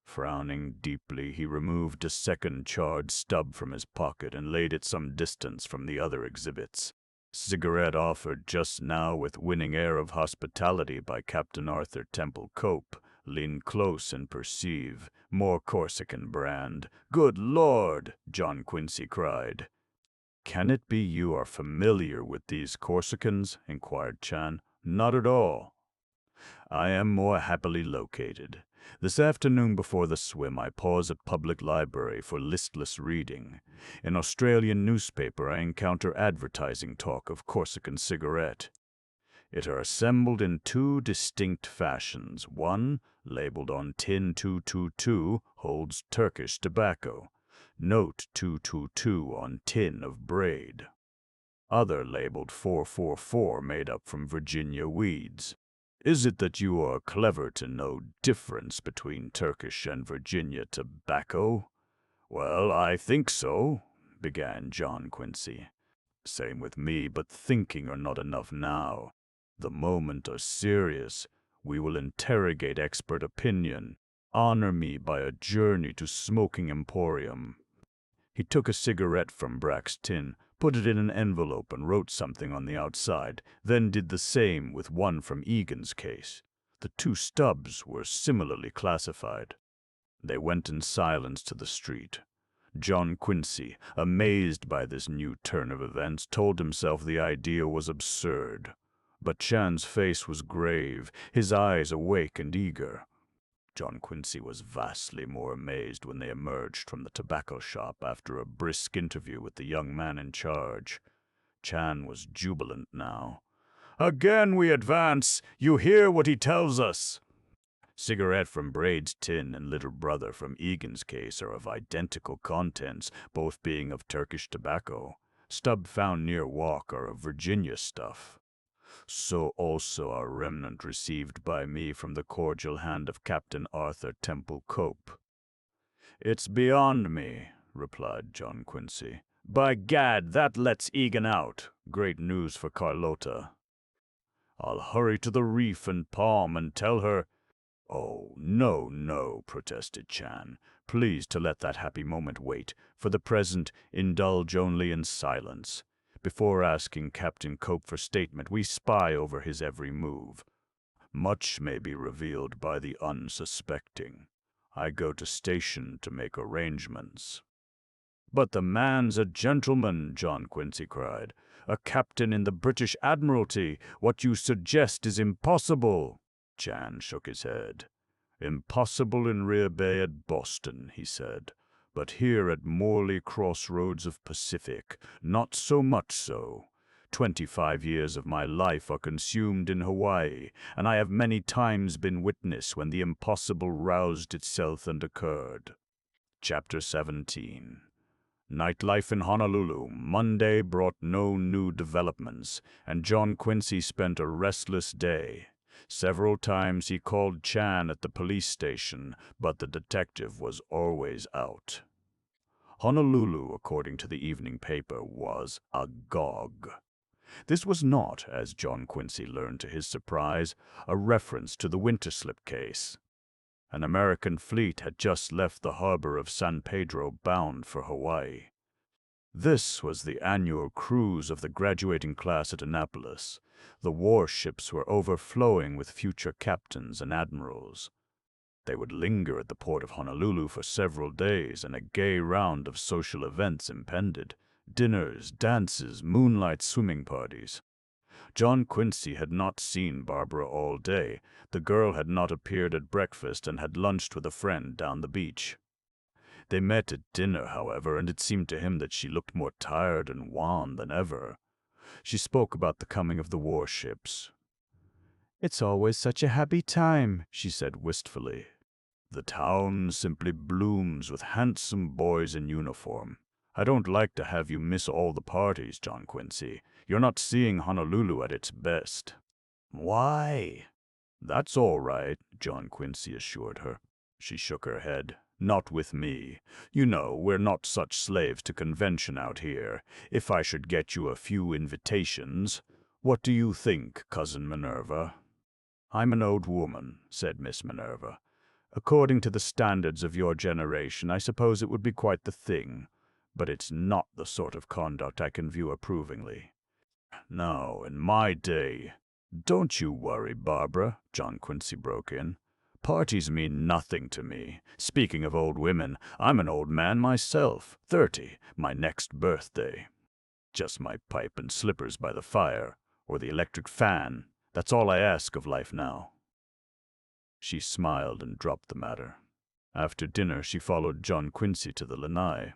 Frowning deeply, he removed a second charred stub from his pocket and laid it some distance from the other exhibits. "Cigarette offered just now with winning air of hospitality by Captain Arthur Temple Cope. Lean close and perceive. More Corsican brand." "Good Lord!" John Quincy cried. "Can it be you are familiar with these Corsicans?" inquired Chan. "Not at all. I am more happily located. This afternoon before the swim I pause at public library for listless reading. In Australian newspaper I encounter advertising talk of Corsican cigarette. It are assembled in two distinct fashions. One, labeled on tin 222, holds Turkish tobacco. Note 222 on tin of Braid. Other labeled 444 made up from Virginia weeds. Is it that you are clever to know difference between Turkish and Virginia tobacco?" "Well, I think so," began John Quincy. "Same with me, but thinking are not enough now. The moment are serious. We will interrogate expert opinion. Honor me by a journey to smoking emporium." He took a cigarette from Brack's tin, put it in an envelope and wrote something on the outside, then did the same with one from Egan's case. The two stubs were similarly classified. They went in silence to the street. John Quincy, amazed by this new turn of events, told himself the idea was absurd. But Chan's face was grave, his eyes awake and eager. John Quincy was vastly more amazed when they emerged from the tobacco shop after a brisk interview with the young man in charge. Chan was jubilant now. "Again we advance. You hear what he tells us." Cigarette from Braid's tin and little brother from Egan's case are of identical contents, both being of Turkish tobacco. Stub found near Walk are of Virginia stuff. So also a remnant received by me from the cordial hand of Captain Arthur Temple Cope. It's beyond me, replied John Quincy. By gad, that lets Egan out. Great news for Carlota. I'll hurry to the reef and Palm and tell her— Oh, no, no, protested Chan. Please to let that happy moment wait. For the present, indulge only in silence. Before asking Captain Cope for statement, we spy over his every move. Much may be revealed by the unsuspecting. I go to station to make arrangements. But the man's a gentleman, John Quincy cried. A captain in the British Admiralty. What you suggest is impossible. Chan shook his head. Impossible in Rear Bay at Boston, he said. But here at Morley Crossroads of Pacific, not so much so. 25 years of my life are consumed in Hawaii, and I have many times been witness when the impossible roused itself and occurred. Chapter 17. Nightlife in Honolulu. Monday brought no new developments, and John Quincy spent a restless day. Several times he called Chan at the police station, but the detective was always out. Honolulu, according to the evening paper, was agog. This was not, as John Quincy learned to his surprise, a reference to the Winterslip case. An American fleet had just left the harbor of San Pedro bound for Hawaii. This was the annual cruise of the graduating class at Annapolis. The warships were overflowing with future captains and admirals. They would linger at the port of Honolulu for several days, and a gay round of social events impended. Dinners, dances, moonlight swimming parties. John Quincy had not seen Barbara all day. The girl had not appeared at breakfast and had lunched with a friend down the beach. They met at dinner, however, and it seemed to him that she looked more tired and wan than ever. She spoke about the coming of the warships. "It's always such a happy time," she said wistfully. "The town simply blooms with handsome boys in uniform. I don't like to have you miss all the parties, John Quincy. You're not seeing Honolulu at its best." "Why?" "That's all right," John Quincy assured her. She shook her head. "Not with me. You know, we're not such slaves to convention out here. If I should get you a few invitations— What do you think, Cousin Minerva?" "I'm an old woman," said Miss Minerva. "According to the standards of your generation, I suppose it would be quite the thing. But it's not the sort of conduct I can view approvingly." "No, in my day—" "Don't you worry, Barbara," John Quincy broke in. "Parties mean nothing to me. Speaking of old women, I'm an old man myself, 30, my next birthday. Just my pipe and slippers by the fire, or the electric fan. That's all I ask of life now." She smiled and dropped the matter. After dinner, she followed John Quincy to the lanai.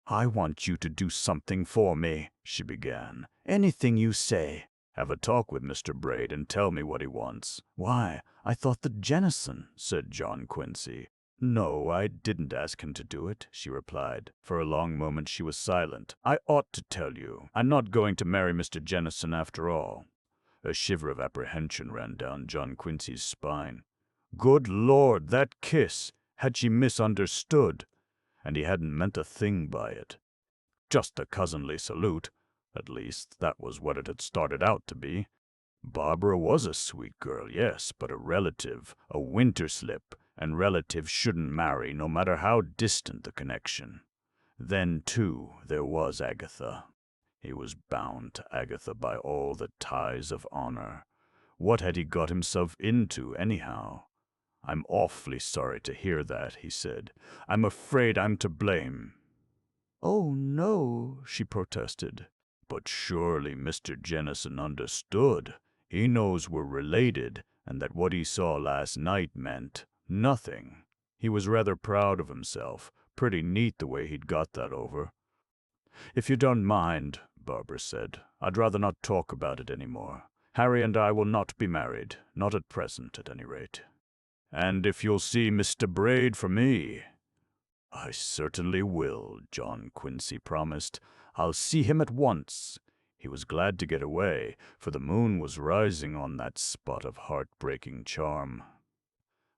"I want you to do something for me," she began. "Anything you say." "Have a talk with Mr. Braid and tell me what he wants." "Why, I thought that Jennison," said John Quincy. "No, I didn't ask him to do it," she replied. For a long moment she was silent. "I ought to tell you. I'm not going to marry Mr. Jennison after all." A shiver of apprehension ran down John Quincy's spine. Good Lord, that kiss! Had she misunderstood? And he hadn't meant a thing by it. Just a cousinly salute. At least, that was what it had started out to be. Barbara was a sweet girl, yes, but a relative, a Winterslip, and relatives shouldn't marry, no matter how distant the connection. Then, too, there was Agatha. He was bound to Agatha by all the ties of honor. What had he got himself into, anyhow? "I'm awfully sorry to hear that," he said. "I'm afraid I'm to blame." "Oh, no," she protested. "But surely Mr. Jennison understood. He knows we're related, and that what he saw last night meant nothing. He was rather proud of himself. Pretty neat the way he'd got that over." "If you don't mind," Barbara said, "I'd rather not talk about it any more. Harry and I will not be married, not at present, at any rate." And if you'll see Mr. Braid for me." "I certainly will," John Quincy promised. "I'll see him at once." He was glad to get away, for the moon was rising on that spot of heartbreaking charm.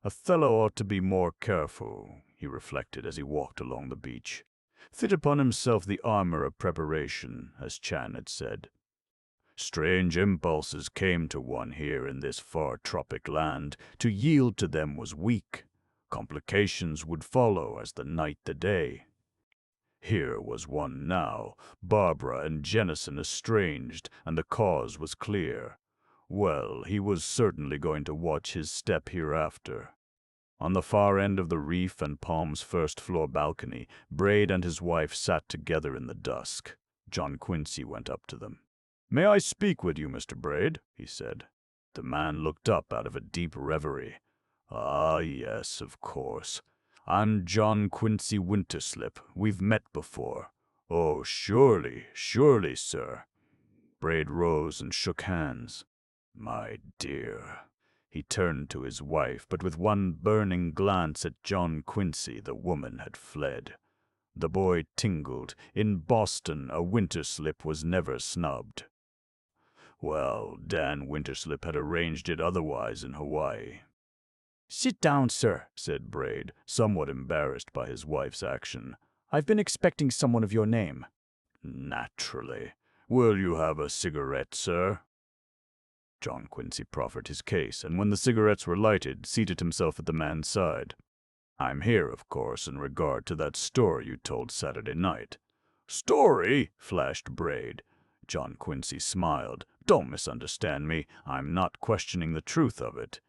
A fellow ought to be more careful, he reflected as he walked along the beach. Fit upon himself the armor of preparation, as Chan had said. Strange impulses came to one here in this far tropic land. To yield to them was weak. Complications would follow as the night the day. Here was one now, Barbara and Jennison estranged, and the cause was clear. Well, he was certainly going to watch his step hereafter. On the far end of the reef and Palm's first-floor balcony, Braid and his wife sat together in the dusk. John Quincy went up to them. "May I speak with you, Mr. Braid?" he said. The man looked up out of a deep reverie. "Ah, yes, of course. I'm John Quincy Winterslip. We've met before." "Oh, surely, surely, sir." Braid rose and shook hands. "My dear." He turned to his wife, but with one burning glance at John Quincy, the woman had fled. The boy tingled. In Boston, a Winterslip was never snubbed. Well, Dan Winterslip had arranged it otherwise in Hawaii. "Sit down, sir," said Braid, somewhat embarrassed by his wife's action. "I've been expecting someone of your name." "Naturally. Will you have a cigarette, sir?" John Quincy proffered his case, and when the cigarettes were lighted, seated himself at the man's side. "I'm here, of course, in regard to that story you told Saturday night." "Story?" flashed Braid. John Quincy smiled. "Don't misunderstand me. I'm not questioning the truth of it.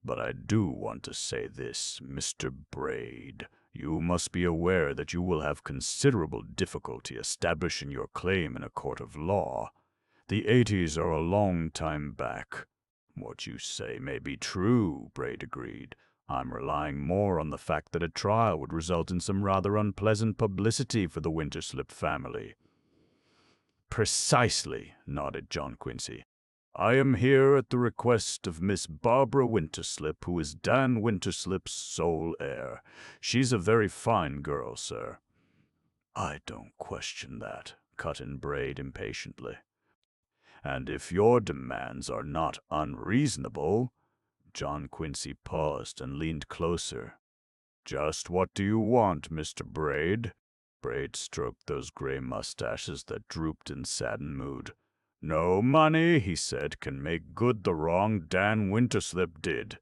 But I do want to say this, Mr. Braid. You must be aware that you will have considerable difficulty establishing your claim in a court of law. The 80s are a long time back." "What you say may be true," Braid agreed. "I'm relying more on the fact that a trial would result in some rather unpleasant publicity for the Winterslip family." "Precisely," nodded John Quincy. "I am here at the request of Miss Barbara Winterslip, who is Dan Winterslip's sole heir. She's a very fine girl, sir." "I don't question that," cut in Braid impatiently. "And if your demands are not unreasonable—" John Quincy paused and leaned closer. "Just what do you want, Mr. Braid?" Braid stroked those gray mustaches that drooped in saddened mood. "No money," he said, "can make good the wrong Dan Winterslip did.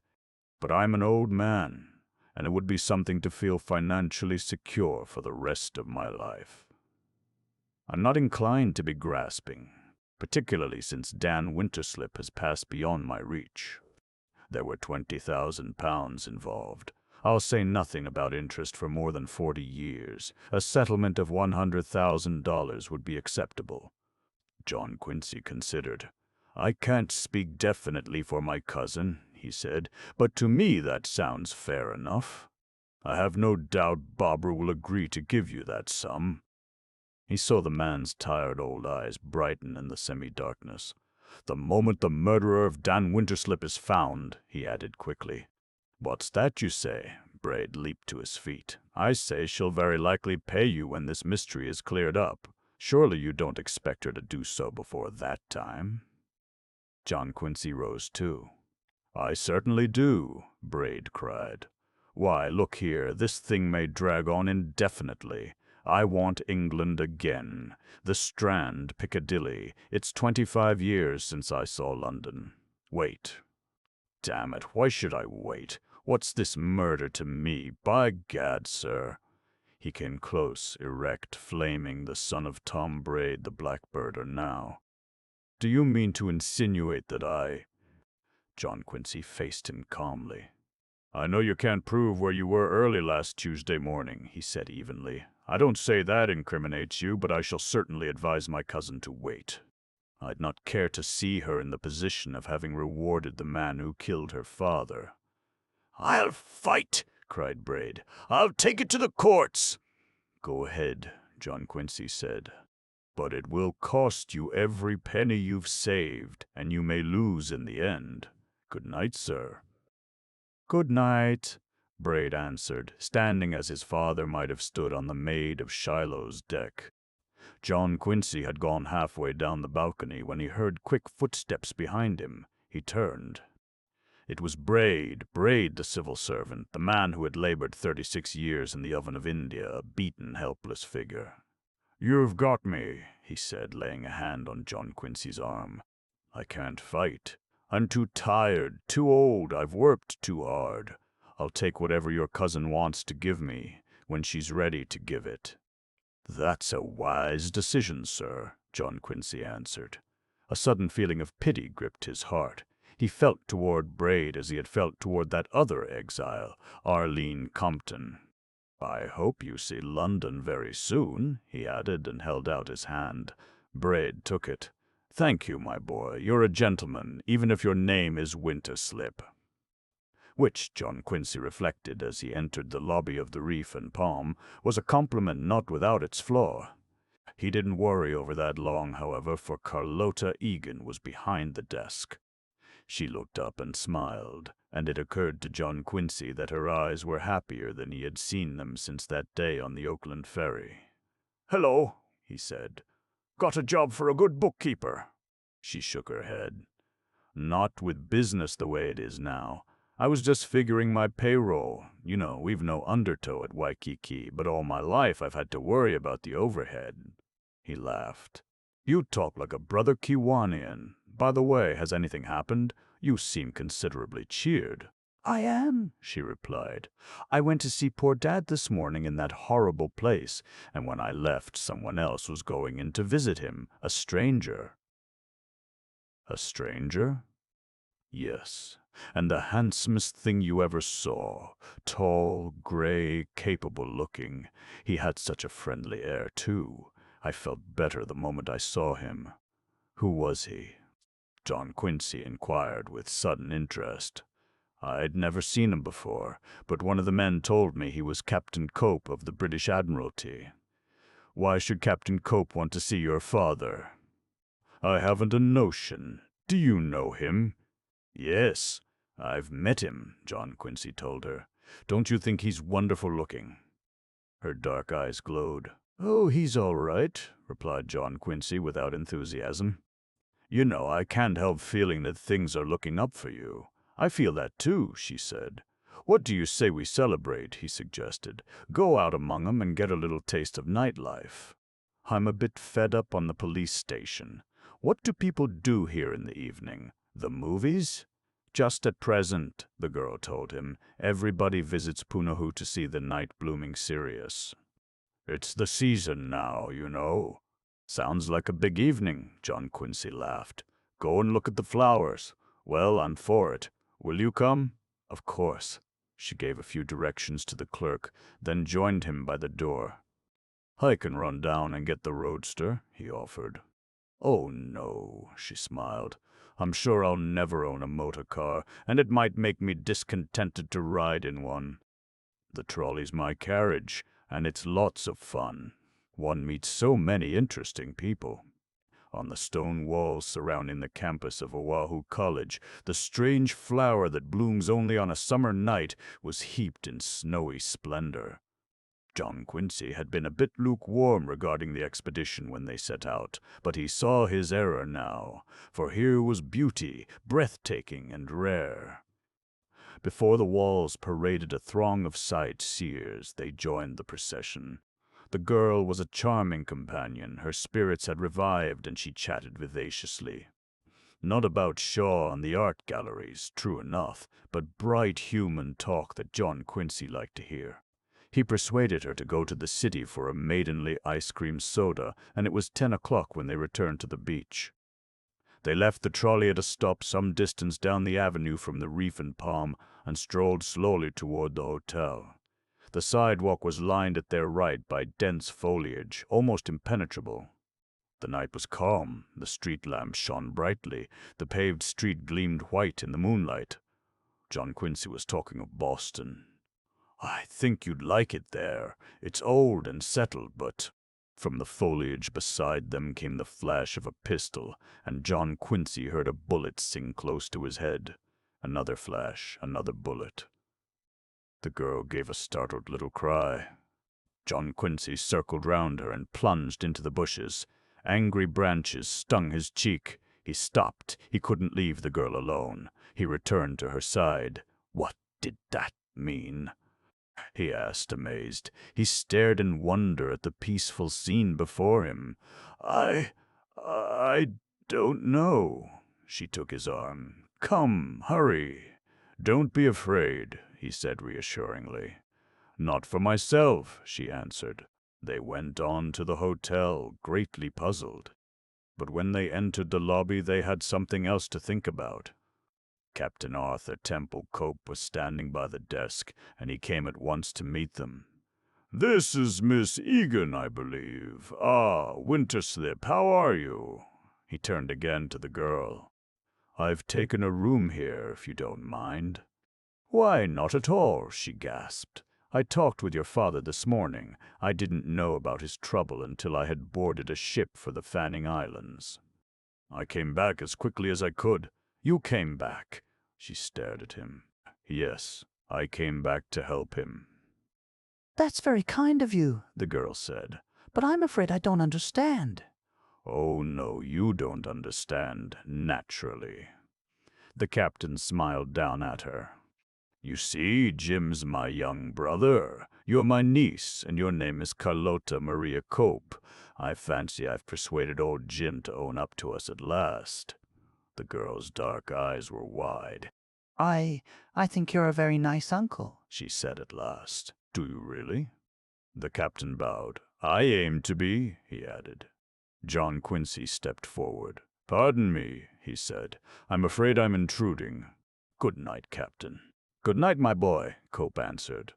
But I'm an old man, and it would be something to feel financially secure for the rest of my life. I'm not inclined to be grasping, particularly since Dan Winterslip has passed beyond my reach. There were £20,000 involved. I'll say nothing about interest for more than 40 years. A settlement of $100,000 would be acceptable." John Quincy considered. "I can't speak definitely for my cousin," he said, "but to me that sounds fair enough. I have no doubt Barbara will agree to give you that sum." He saw the man's tired old eyes brighten in the semi-darkness. "The moment the murderer of Dan Winterslip is found," he added quickly. "What's that you say?" Braid leaped to his feet. "I say she'll very likely pay you when this mystery is cleared up. Surely you don't expect her to do so before that time?" John Quincy rose too. "I certainly do," Braid cried. "Why, look here, this thing may drag on indefinitely. I want England again. The Strand, Piccadilly. It's 25 years since I saw London. Wait. Damn it, why should I wait? What's this murder to me? By gad, sir." He came close, erect, flaming, the son of Tom Braid, the blackbirder now. "Do you mean to insinuate that I—" John Quincy faced him calmly. "I know you can't prove where you were early last Tuesday morning," he said evenly. "I don't say that incriminates you, but I shall certainly advise my cousin to wait. I'd not care to see her in the position of having rewarded the man who killed her father." "I'll fight!" cried Braid. "I'll take it to the courts!" "Go ahead," John Quincy said. "But it will cost you every penny you've saved, and you may lose in the end. Good night, sir." Good night, Braid answered, standing as his father might have stood on the Maid of Shiloh's deck. John Quincy had gone halfway down the balcony when he heard quick footsteps behind him. He turned. It was Braid the civil servant, the man who had labored 36 years in the oven of India, a beaten, helpless figure. "You've got me," he said, laying a hand on John Quincy's arm. "I can't fight. I'm too tired, too old, I've worked too hard. I'll take whatever your cousin wants to give me, when she's ready to give it." "That's a wise decision, sir," John Quincy answered. A sudden feeling of pity gripped his heart. He felt toward Braid as he had felt toward that other exile, Arlene Compton. "I hope you see London very soon," he added, and held out his hand. Braid took it. "Thank you, my boy. You're a gentleman, even if your name is Winterslip." Which, John Quincy reflected as he entered the lobby of the Reef and Palm, was a compliment not without its flaw. He didn't worry over that long, however, for Carlota Egan was behind the desk. She looked up and smiled, and it occurred to John Quincy that her eyes were happier than he had seen them since that day on the Oakland ferry. "Hello," he said. "Got a job for a good bookkeeper?" She shook her head. "Not with business the way it is now. I was just figuring my payroll. You know, we've no undertow at Waikiki, but all my life I've had to worry about the overhead." He laughed. "You talk like a brother Kiwanian. By the way, has anything happened? You seem considerably cheered." "I am," she replied. "I went to see poor Dad this morning in that horrible place, and when I left, someone else was going in to visit him, a stranger." "A stranger?" "Yes, and the handsomest thing you ever saw. Tall, gray, capable-looking. He had such a friendly air, too. I felt better the moment I saw him." "Who was he?" John Quincy inquired with sudden interest. "I'd never seen him before, but one of the men told me he was Captain Cope of the British Admiralty." "Why should Captain Cope want to see your father?" "I haven't a notion. Do you know him?" "Yes, I've met him," John Quincy told her. "Don't you think he's wonderful looking?" Her dark eyes glowed. "Oh, he's all right," replied John Quincy without enthusiasm. "You know, I can't help feeling that things are looking up for you." "I feel that too," she said. "What do you say we celebrate?" he suggested. "Go out among 'em and get a little taste of nightlife." "I'm a bit fed up on the police station. What do people do here in the evening? The movies?" "Just at present," the girl told him. "Everybody visits Punahou to see the night blooming Sirius." "It's the season now, you know." "Sounds like a big evening," John Quincy laughed. "Go and look at the flowers. Well, I'm for it. Will you come?" "Of course." She gave a few directions to the clerk, then joined him by the door. "I can run down and get the roadster," he offered. "Oh, no," she smiled. "I'm sure I'll never own a motor car, and it might make me discontented to ride in one. The trolley's my carriage, and it's lots of fun. One meets so many interesting people." On the stone walls surrounding the campus of Oahu College, the strange flower that blooms only on a summer night was heaped in snowy splendor. John Quincy had been a bit lukewarm regarding the expedition when they set out, but he saw his error now, for here was beauty, breathtaking and rare. Before the walls paraded a throng of sightseers. They joined the procession. The girl was a charming companion. Her spirits had revived, and she chatted vivaciously. Not about Shaw and the art galleries, true enough, but bright human talk that John Quincy liked to hear. He persuaded her to go to the city for a maidenly ice cream soda, and it was 10 o'clock when they returned to the beach. They left the trolley at a stop some distance down the avenue from the Reef and Palm and strolled slowly toward the hotel. The sidewalk was lined at their right by dense foliage, almost impenetrable. The night was calm, the street lamps shone brightly, the paved street gleamed white in the moonlight. John Quincy was talking of Boston. "I think you'd like it there. It's old and settled, but—" From the foliage beside them came the flash of a pistol, and John Quincy heard a bullet sing close to his head. Another flash, another bullet. The girl gave a startled little cry. John Quincy circled round her and plunged into the bushes. Angry branches stung his cheek. He stopped. He couldn't leave the girl alone. He returned to her side. What did that mean? He asked, amazed. He stared in wonder at the peaceful scene before him. I don't know. She took his arm. Come, hurry. Don't be afraid, he said reassuringly. Not for myself, she answered. They went on to the hotel, greatly puzzled. But when they entered the lobby, they had something else to think about. Captain Arthur Temple Cope was standing by the desk, and he came at once to meet them. "This is Miss Egan, I believe. Ah, Winterslip, how are you?" He turned again to the girl. "I've taken a room here, if you don't mind." "Why, not at all," she gasped. "I talked with your father this morning. I didn't know about his trouble until I had boarded a ship for the Fanning Islands." "I came back as quickly as I could." "You came back?" She stared at him. "Yes, I came back to help him." "That's very kind of you," the girl said. "But I'm afraid I don't understand." "Oh, no, you don't understand, naturally." The captain smiled down at her. "You see, Jim's my young brother. You're my niece, and your name is Carlota Maria Cope. I fancy I've persuaded old Jim to own up to us at last." The girl's dark eyes were wide. I think you're a very nice uncle," she said at last. "Do you really?" The captain bowed. "I aim to be," he added. John Quincy stepped forward. "Pardon me," he said. "I'm afraid I'm intruding. Good night, Captain." "Good night, my boy," Cope answered.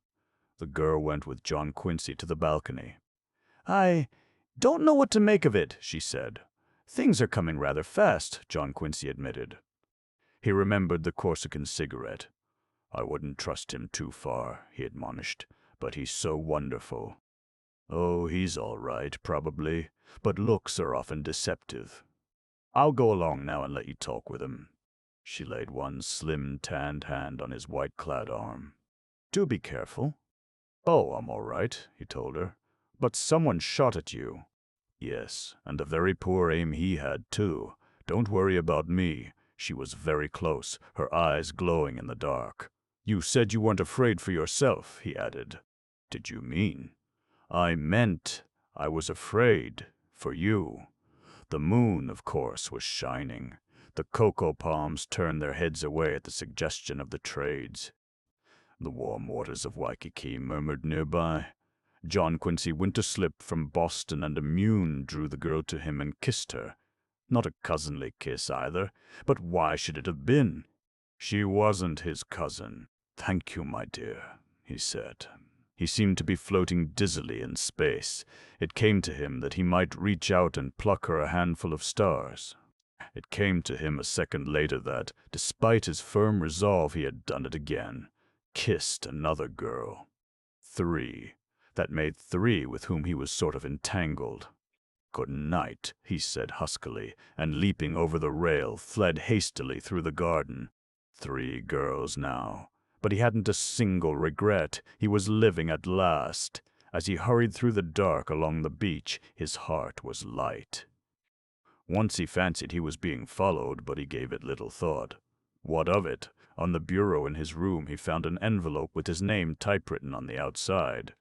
The girl went with John Quincy to the balcony. "I don't know what to make of it," she said. "Things are coming rather fast," John Quincy admitted. He remembered the Corsican cigarette. "I wouldn't trust him too far," he admonished, "but he's so wonderful." "Oh, he's all right, probably, but looks are often deceptive. I'll go along now and let you talk with him." She laid one slim, tanned hand on his white-clad arm. "Do be careful." "Oh, I'm all right," he told her. "But someone shot at you." "Yes, and a very poor aim he had, too. Don't worry about me." She was very close, her eyes glowing in the dark. "You said you weren't afraid for yourself," he added. "Did you mean?" "I meant I was afraid for you." The moon, of course, was shining. The cocoa palms turned their heads away at the suggestion of the trades. The warm waters of Waikiki murmured nearby. John Quincy Winterslip from Boston and immune drew the girl to him and kissed her. Not a cousinly kiss, either, but why should it have been? She wasn't his cousin. "Thank you, my dear," he said. He seemed to be floating dizzily in space. It came to him that he might reach out and pluck her a handful of stars. It came to him a second later that, despite his firm resolve, he had done it again. Kissed another girl. 3. That made 3 with whom he was sort of entangled. "Good night," he said huskily, and leaping over the rail, fled hastily through the garden. 3 girls now. But he hadn't a single regret. He was living at last. As he hurried through the dark along the beach, his heart was light. Once he fancied he was being followed, but he gave it little thought. What of it? On the bureau in his room he found an envelope with his name typewritten on the outside.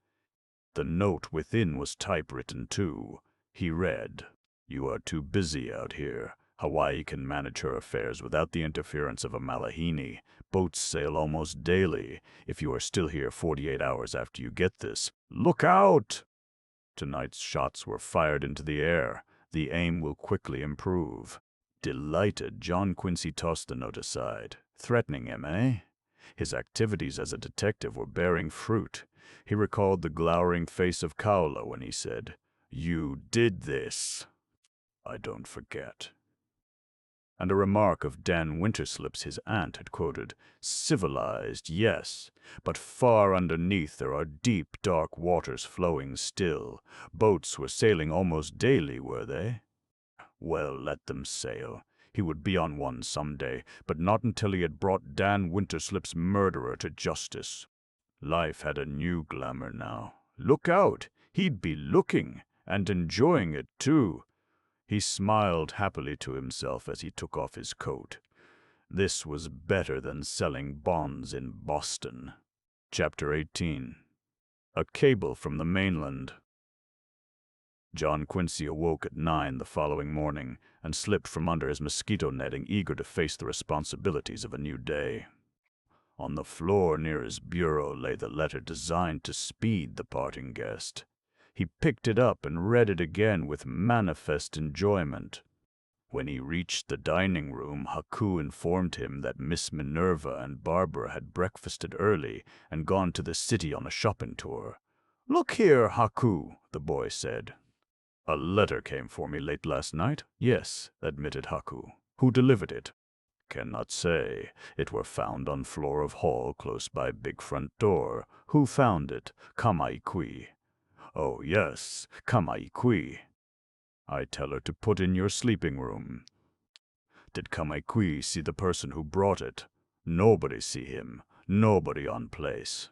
The note within was typewritten too. He read, "You are too busy out here. Hawaii can manage her affairs without the interference of a Malahini. Boats sail almost daily. If you are still here 48 hours after you get this, look out!" Tonight's shots were fired into the air. The aim will quickly improve. Delighted, John Quincy tossed the note aside. Threatening him, eh? His activities as a detective were bearing fruit. He recalled the glowering face of Kaula when he said, "You did this." "I don't forget." And a remark of Dan Winterslip's his aunt had quoted, "Civilized, yes, but far underneath there are deep, dark waters flowing still. Boats were sailing almost daily, were they?" Well, let them sail. He would be on one someday, but not until he had brought Dan Winterslip's murderer to justice. Life had a new glamour now. Look out! He'd be looking, and enjoying it too. He smiled happily to himself as he took off his coat. This was better than selling bonds in Boston. Chapter 18. A cable from the mainland. John Quincy awoke at 9 the following morning and slipped from under his mosquito netting, eager to face the responsibilities of a new day. On the floor near his bureau lay the letter designed to speed the parting guest. He picked it up and read it again with manifest enjoyment. When he reached the dining room, Haku informed him that Miss Minerva and Barbara had breakfasted early and gone to the city on a shopping tour. "Look here, Haku," the boy said. "A letter came for me late last night?" "Yes," admitted Haku. "Who delivered it?" "Cannot say. It were found on floor of hall close by big front door. Who found it? Kamaikui." "Oh, yes, Kamaikui. I tell her to put in your sleeping room." "Did Kamaikui see the person who brought it?" "Nobody see him. Nobody on place."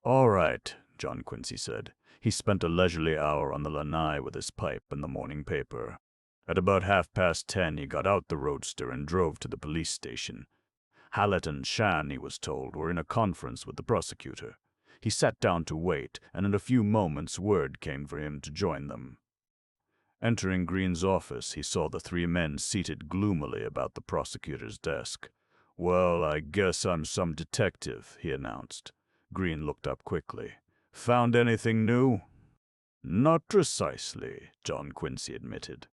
"All right," John Quincy said. He spent a leisurely hour on the lanai with his pipe and the morning paper. At about 10:30 he got out the roadster and drove to the police station. Hallett and Shan, he was told, were in a conference with the prosecutor. He sat down to wait, and in a few moments word came for him to join them. Entering Green's office, he saw the three men seated gloomily about the prosecutor's desk. "Well, I guess I'm some detective," he announced. Green looked up quickly. "Found anything new?" "Not precisely," John Quincy admitted.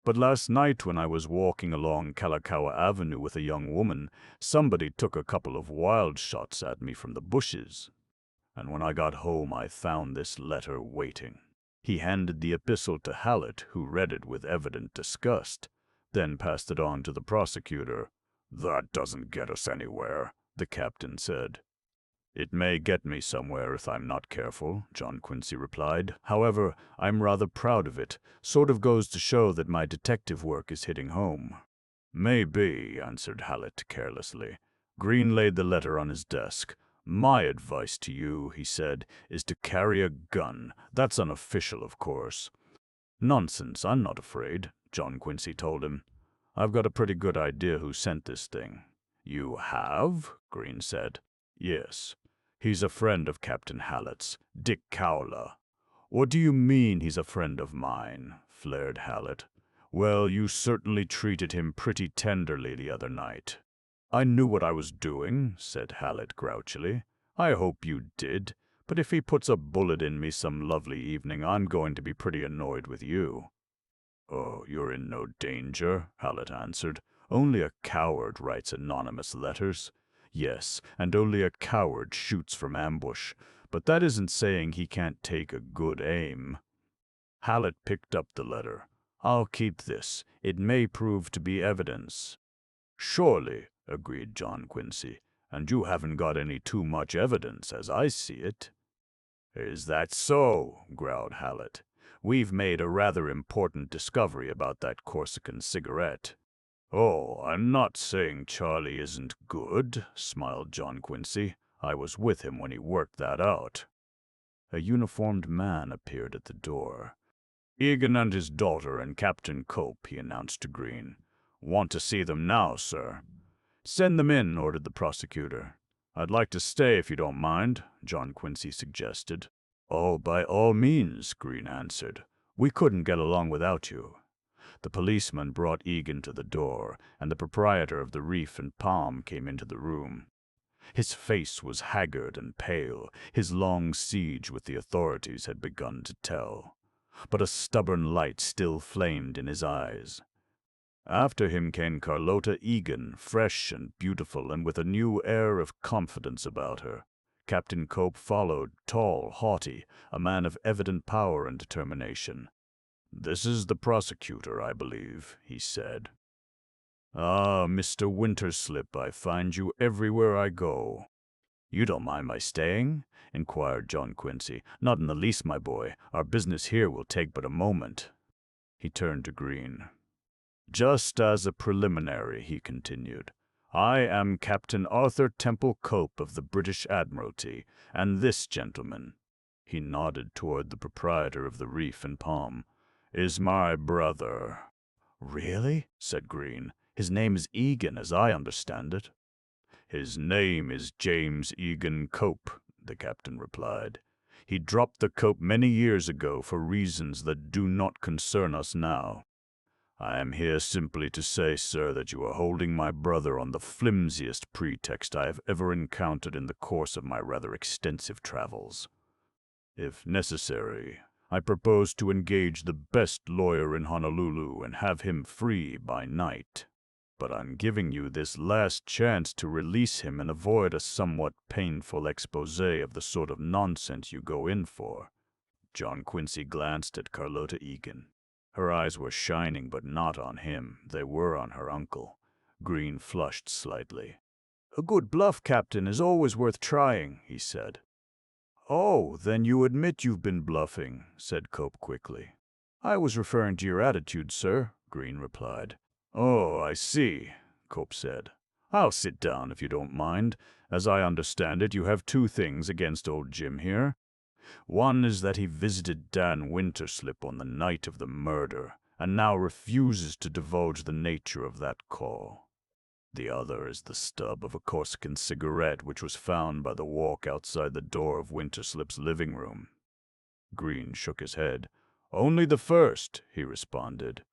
"But last night when I was walking along Kalakaua Avenue with a young woman, somebody took a couple of wild shots at me from the bushes. And when I got home I found this letter waiting." He handed the epistle to Hallett, who read it with evident disgust, then passed it on to the prosecutor. "That doesn't get us anywhere," the captain said. "It may get me somewhere if I'm not careful," John Quincy replied. "However, I'm rather proud of it. Sort of goes to show that my detective work is hitting home." "Maybe," answered Hallett carelessly. Green laid the letter on his desk. "My advice to you," he said, "is to carry a gun. That's unofficial, of course." "Nonsense, I'm not afraid," John Quincy told him. "I've got a pretty good idea who sent this thing." "You have?" Green said. "Yes. He's a friend of Captain Hallett's, Dick Cowler." "What do you mean he's a friend of mine?" flared Hallett. "Well, you certainly treated him pretty tenderly the other night." "I knew what I was doing," said Hallett grouchily. "I hope you did, but if he puts a bullet in me some lovely evening, I'm going to be pretty annoyed with you." "Oh, you're in no danger," Hallett answered. "Only a coward writes anonymous letters." "Yes, and only a coward shoots from ambush, but that isn't saying he can't take a good aim." Hallett picked up the letter. "I'll keep this. It may prove to be evidence." "Surely," agreed John Quincy, "and you haven't got any too much evidence, as I see it." "Is that so?" growled Hallett. "We've made a rather important discovery about that Corsican cigarette." "Oh, I'm not saying Charlie isn't good," smiled John Quincy. "I was with him when he worked that out." A uniformed man appeared at the door. "Egan and his daughter and Captain Cope," he announced to Green. "Want to see them now, sir." "Send them in," ordered the prosecutor. "I'd like to stay if you don't mind," John Quincy suggested. "Oh, by all means," Green answered. "We couldn't get along without you." The policeman brought Egan to the door, and the proprietor of the Reef and Palm came into the room. His face was haggard and pale. His long siege with the authorities had begun to tell. But a stubborn light still flamed in his eyes. After him came Carlota Egan, fresh and beautiful and with a new air of confidence about her. Captain Cope followed, tall, haughty, a man of evident power and determination. "This is the prosecutor, I believe," he said. "Ah, Mr. Winterslip, I find you everywhere I go." "You don't mind my staying?" inquired John Quincy. "Not in the least, my boy. Our business here will take but a moment." He turned to Green. "Just as a preliminary," he continued, I am Captain Arthur Temple Cope of the British Admiralty, and this gentleman," he nodded toward the proprietor of the Reef and Palm, "is my brother." Really? Said Green. His name is Egan, as I understand it. "His name is James Egan Cope," the captain replied. "He dropped the Cope many years ago for reasons that do not concern us now. I am here simply to say, sir, that you are holding my brother on the flimsiest pretext I have ever encountered in the course of my rather extensive travels. If necessary, I propose to engage the best lawyer in Honolulu and have him free by night. But I'm giving you this last chance to release him and avoid a somewhat painful expose of the sort of nonsense you go in for." John Quincy glanced at Carlota Egan. Her eyes were shining, but not on him. They were on her uncle. Green flushed slightly. "A good bluff, Captain, is always worth trying," he said. "Oh, then you admit you've been bluffing," said Cope quickly. "I was referring to your attitude, sir," Green replied. "Oh, I see," Cope said. "I'll sit down if you don't mind. As I understand it, you have two things against old Jim here. One is that he visited Dan Winterslip on the night of the murder, and now refuses to divulge the nature of that call. The other is the stub of a Corsican cigarette which was found by the walk outside the door of Winterslip's living room." Green shook his head. "Only the first," he responded.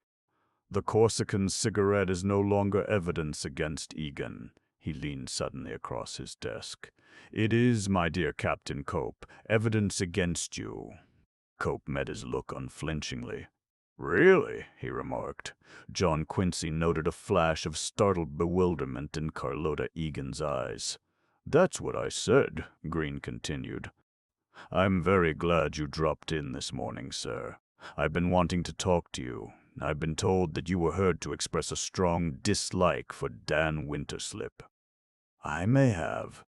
"The Corsican cigarette is no longer evidence against Egan." He leaned suddenly across his desk. "It is, my dear Captain Cope, evidence against you." Cope met his look unflinchingly. "Really?" he remarked. John Quincy noted a flash of startled bewilderment in Carlota Egan's eyes. "That's what I said," Green continued. "I'm very glad you dropped in this morning, sir. I've been wanting to talk to you. I've been told that you were heard to express a strong dislike for Dan Winterslip." "I may have."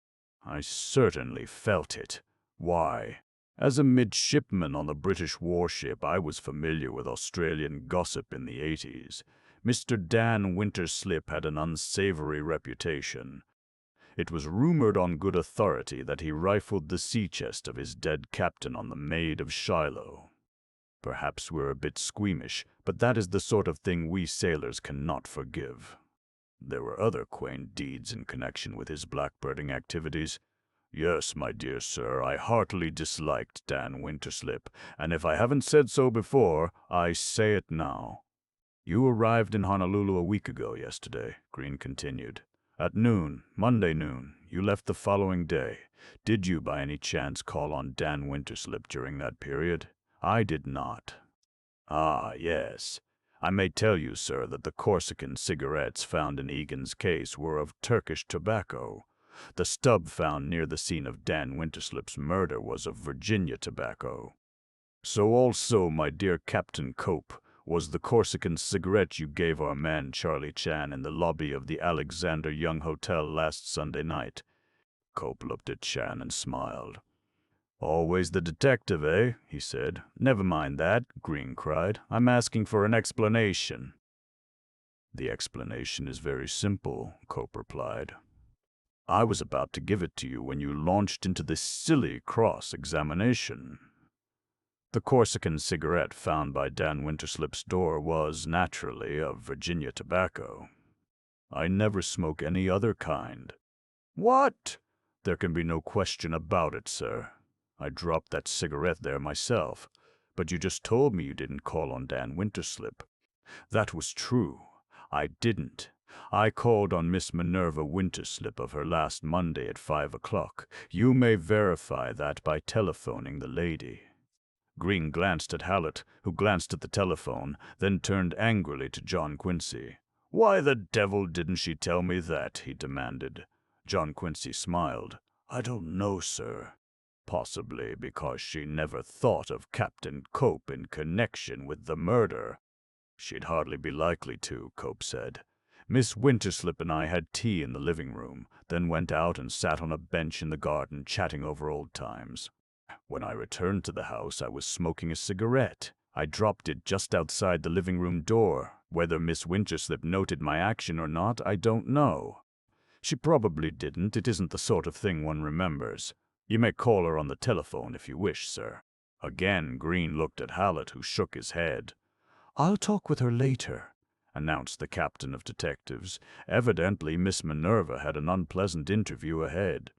"I certainly felt it. Why? As a midshipman on a British warship, I was familiar with Australian gossip in the 80s. Mr. Dan Winterslip had an unsavory reputation. It was rumored on good authority that he rifled the sea chest of his dead captain on the Maid of Shiloh. Perhaps we're a bit squeamish, but that is the sort of thing we sailors cannot forgive. There were other quaint deeds in connection with his blackbirding activities. Yes, my dear sir, I heartily disliked Dan Winterslip, and if I haven't said so before, I say it now." "You arrived in Honolulu a week ago yesterday," Green continued. "At noon, Monday noon, you left the following day. Did you by any chance call on Dan Winterslip during that period?" "I did not." "Ah, yes. I may tell you, sir, that the Corsican cigarettes found in Egan's case were of Turkish tobacco. The stub found near the scene of Dan Winterslip's murder was of Virginia tobacco. So also, my dear Captain Cope, was the Corsican cigarette you gave our man Charlie Chan in the lobby of the Alexander Young Hotel last Sunday night." Cope looked at Chan and smiled. "Always the detective, eh?" he said. "Never mind that," Green cried. "I'm asking for an explanation." "The explanation is very simple," Cope replied. "I was about to give it to you when you launched into this silly cross-examination. The Corsican cigarette found by Dan Winterslip's door was, naturally, of Virginia tobacco. I never smoke any other kind." "What?" "There can be no question about it, sir. I dropped that cigarette there myself. But you just told me you didn't call on Dan Winterslip." "That was true. I didn't. I called on Miss Minerva Winterslip of her last Monday at 5 o'clock. You may verify that by telephoning the lady." Green glanced at Hallett, who glanced at the telephone, then turned angrily to John Quincy. "Why the devil didn't she tell me that?" he demanded. John Quincy smiled. "I don't know, sir. Possibly because she never thought of Captain Cope in connection with the murder." "She'd hardly be likely to," Cope said. "Miss Winterslip and I had tea in the living room, then went out and sat on a bench in the garden chatting over old times. When I returned to the house, I was smoking a cigarette. I dropped it just outside the living room door. Whether Miss Winterslip noted my action or not, I don't know. She probably didn't. It isn't the sort of thing one remembers. You may call her on the telephone if you wish, sir. Again, Green looked at Hallett, who shook his head. I'll talk with her later, announced the captain of detectives. Evidently, Miss Minerva had an unpleasant interview ahead.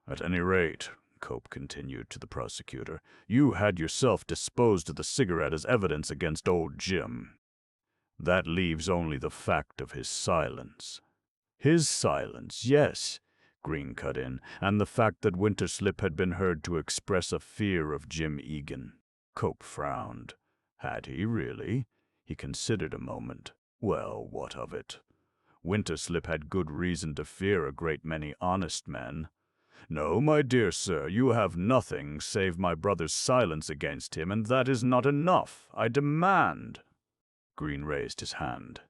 At any rate, Cope continued to the prosecutor, you had yourself disposed of the cigarette as evidence against old Jim. That leaves only the fact of his silence. His silence, yes, Green cut in, and the fact that Winterslip had been heard to express a fear of Jim Egan. Cope frowned. Had he really? He considered a moment. Well, what of it? Winterslip had good reason to fear a great many honest men. No, my dear sir, you have nothing save my brother's silence against him, and that is not enough. I demand. Green raised his hand.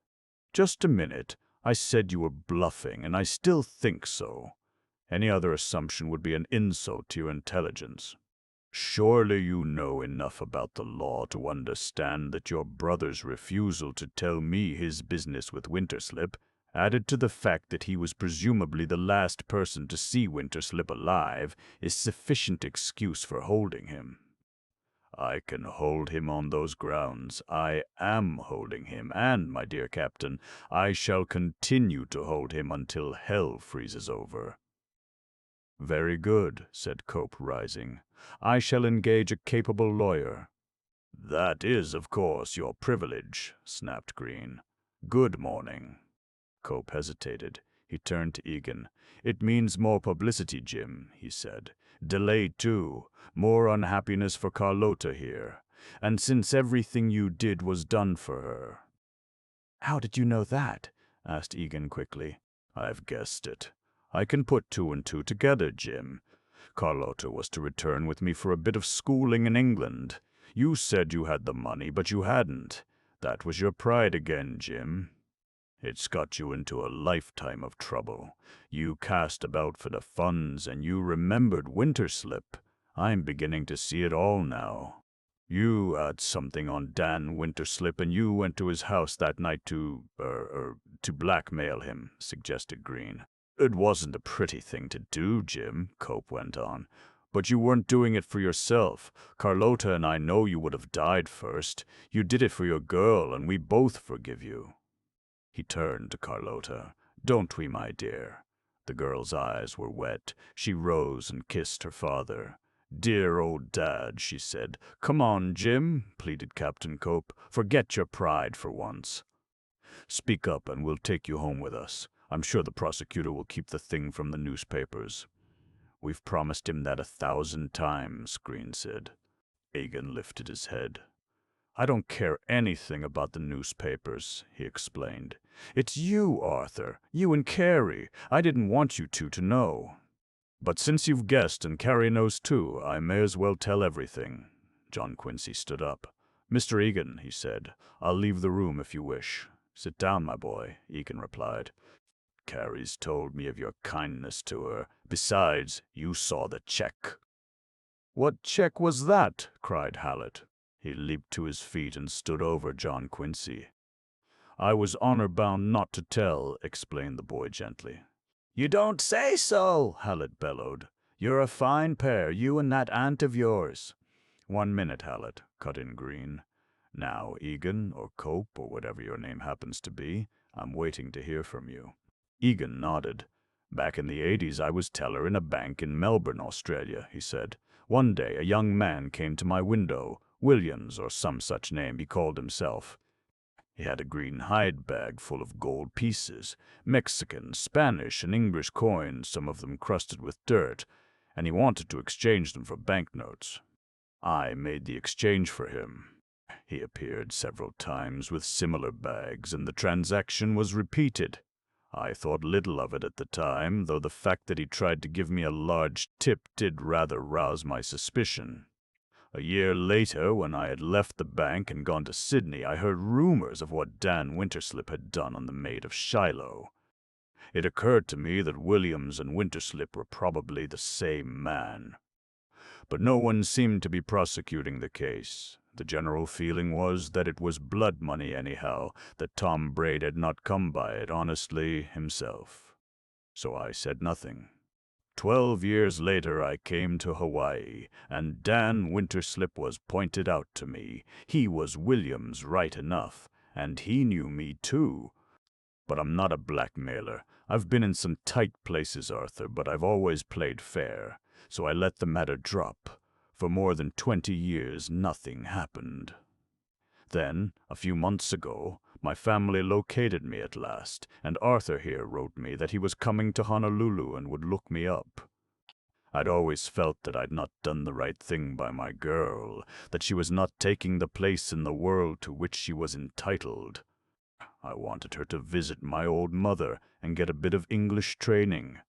Just a minute. I said you were bluffing, and I still think so. Any other assumption would be an insult to your intelligence. Surely you know enough about the law to understand that your brother's refusal to tell me his business with Winterslip, added to the fact that he was presumably the last person to see Winterslip alive, is sufficient excuse for holding him. I can hold him on those grounds. I am holding him, and, my dear captain, I shall continue to hold him until hell freezes over. Very good, said Cope, rising. I shall engage a capable lawyer. That is, of course, your privilege, snapped Green. Good morning. Cope hesitated. He turned to Egan. It means more publicity, Jim, he said. Delay, too. More unhappiness for Carlota here. And since everything you did was done for her. How did you know that? Asked Egan quickly. I've guessed it. I can put two and two together, Jim. Carlota was to return with me for a bit of schooling in England. You said you had the money, but you hadn't. That was your pride again, Jim. It's got you into a lifetime of trouble. You cast about for the funds, and you remembered Winterslip. I'm beginning to see it all now. You had something on Dan Winterslip, and you went to his house that night to blackmail him, suggested Green. It wasn't a pretty thing to do, Jim, Cope went on. But you weren't doing it for yourself. Carlota and I know you would have died first. You did it for your girl, and we both forgive you. He turned to Carlota. Don't we, my dear? The girl's eyes were wet. She rose and kissed her father. Dear old Dad, she said. Come on, Jim, pleaded Captain Cope. Forget your pride for once. Speak up and we'll take you home with us. I'm sure the prosecutor will keep the thing from the newspapers. We've promised him that 1,000 times, Green said. Egan lifted his head. I don't care anything about the newspapers, he explained. It's you, Arthur. You and Carrie. I didn't want you two to know. But since you've guessed and Carrie knows too, I may as well tell everything. John Quincy stood up. Mr. Egan, he said, I'll leave the room if you wish. Sit down, my boy, Egan replied. Carrie's told me of your kindness to her. Besides, you saw the check. What check was that? Cried Hallett. He leaped to his feet and stood over John Quincy. I was honor-bound not to tell, explained the boy gently. You don't say so, Hallett bellowed. You're a fine pair, you and that aunt of yours. 1 minute, Hallett, cut in Green. Now, Egan, or Cope, or whatever your name happens to be, I'm waiting to hear from you. Egan nodded. Back in the 80s, I was teller in a bank in Melbourne, Australia, he said. One day, a young man came to my window, Williams, or some such name he called himself. He had a green hide bag full of gold pieces, Mexican, Spanish, and English coins, some of them crusted with dirt, and he wanted to exchange them for banknotes. I made the exchange for him. He appeared several times with similar bags, and the transaction was repeated. I thought little of it at the time, though the fact that he tried to give me a large tip did rather rouse my suspicion. A year later, when I had left the bank and gone to Sydney, I heard rumors of what Dan Winterslip had done on the Maid of Shiloh. It occurred to me that Williams and Winterslip were probably the same man. But no one seemed to be prosecuting the case. The general feeling was that it was blood money anyhow, that Tom Braid had not come by it honestly himself. So I said nothing. 12 years later I came to Hawaii, and Dan Winterslip was pointed out to me. He was Williams right enough, and he knew me too. But I'm not a blackmailer. I've been in some tight places, Arthur, but I've always played fair, so I let the matter drop. For more than 20 years, nothing happened. Then, a few months ago, my family located me at last, and Arthur here wrote me that he was coming to Honolulu and would look me up. I'd always felt that I'd not done the right thing by my girl, that she was not taking the place in the world to which she was entitled. I wanted her to visit my old mother and get a bit of English training.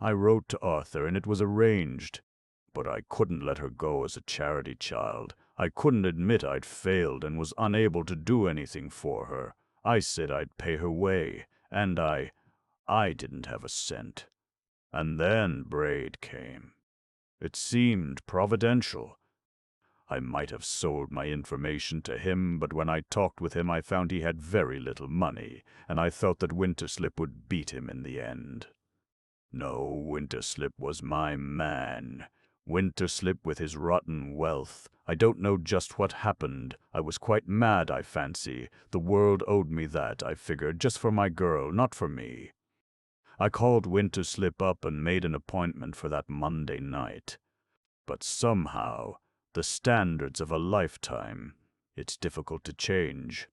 I wrote to Arthur and it was arranged. But I couldn't let her go as a charity child. I couldn't admit I'd failed and was unable to do anything for her. I said I'd pay her way, and I didn't have a cent. And then Braid came. It seemed providential. I might have sold my information to him, but when I talked with him I found he had very little money, and I felt that Winterslip would beat him in the end. No, Winterslip was my man. Winterslip with his rotten wealth. I don't know just what happened. I was quite mad, I fancy. The world owed me that, I figured, just for my girl, not for me. I called Winterslip up and made an appointment for that Monday night. But somehow, the standards of a lifetime, it's difficult to change.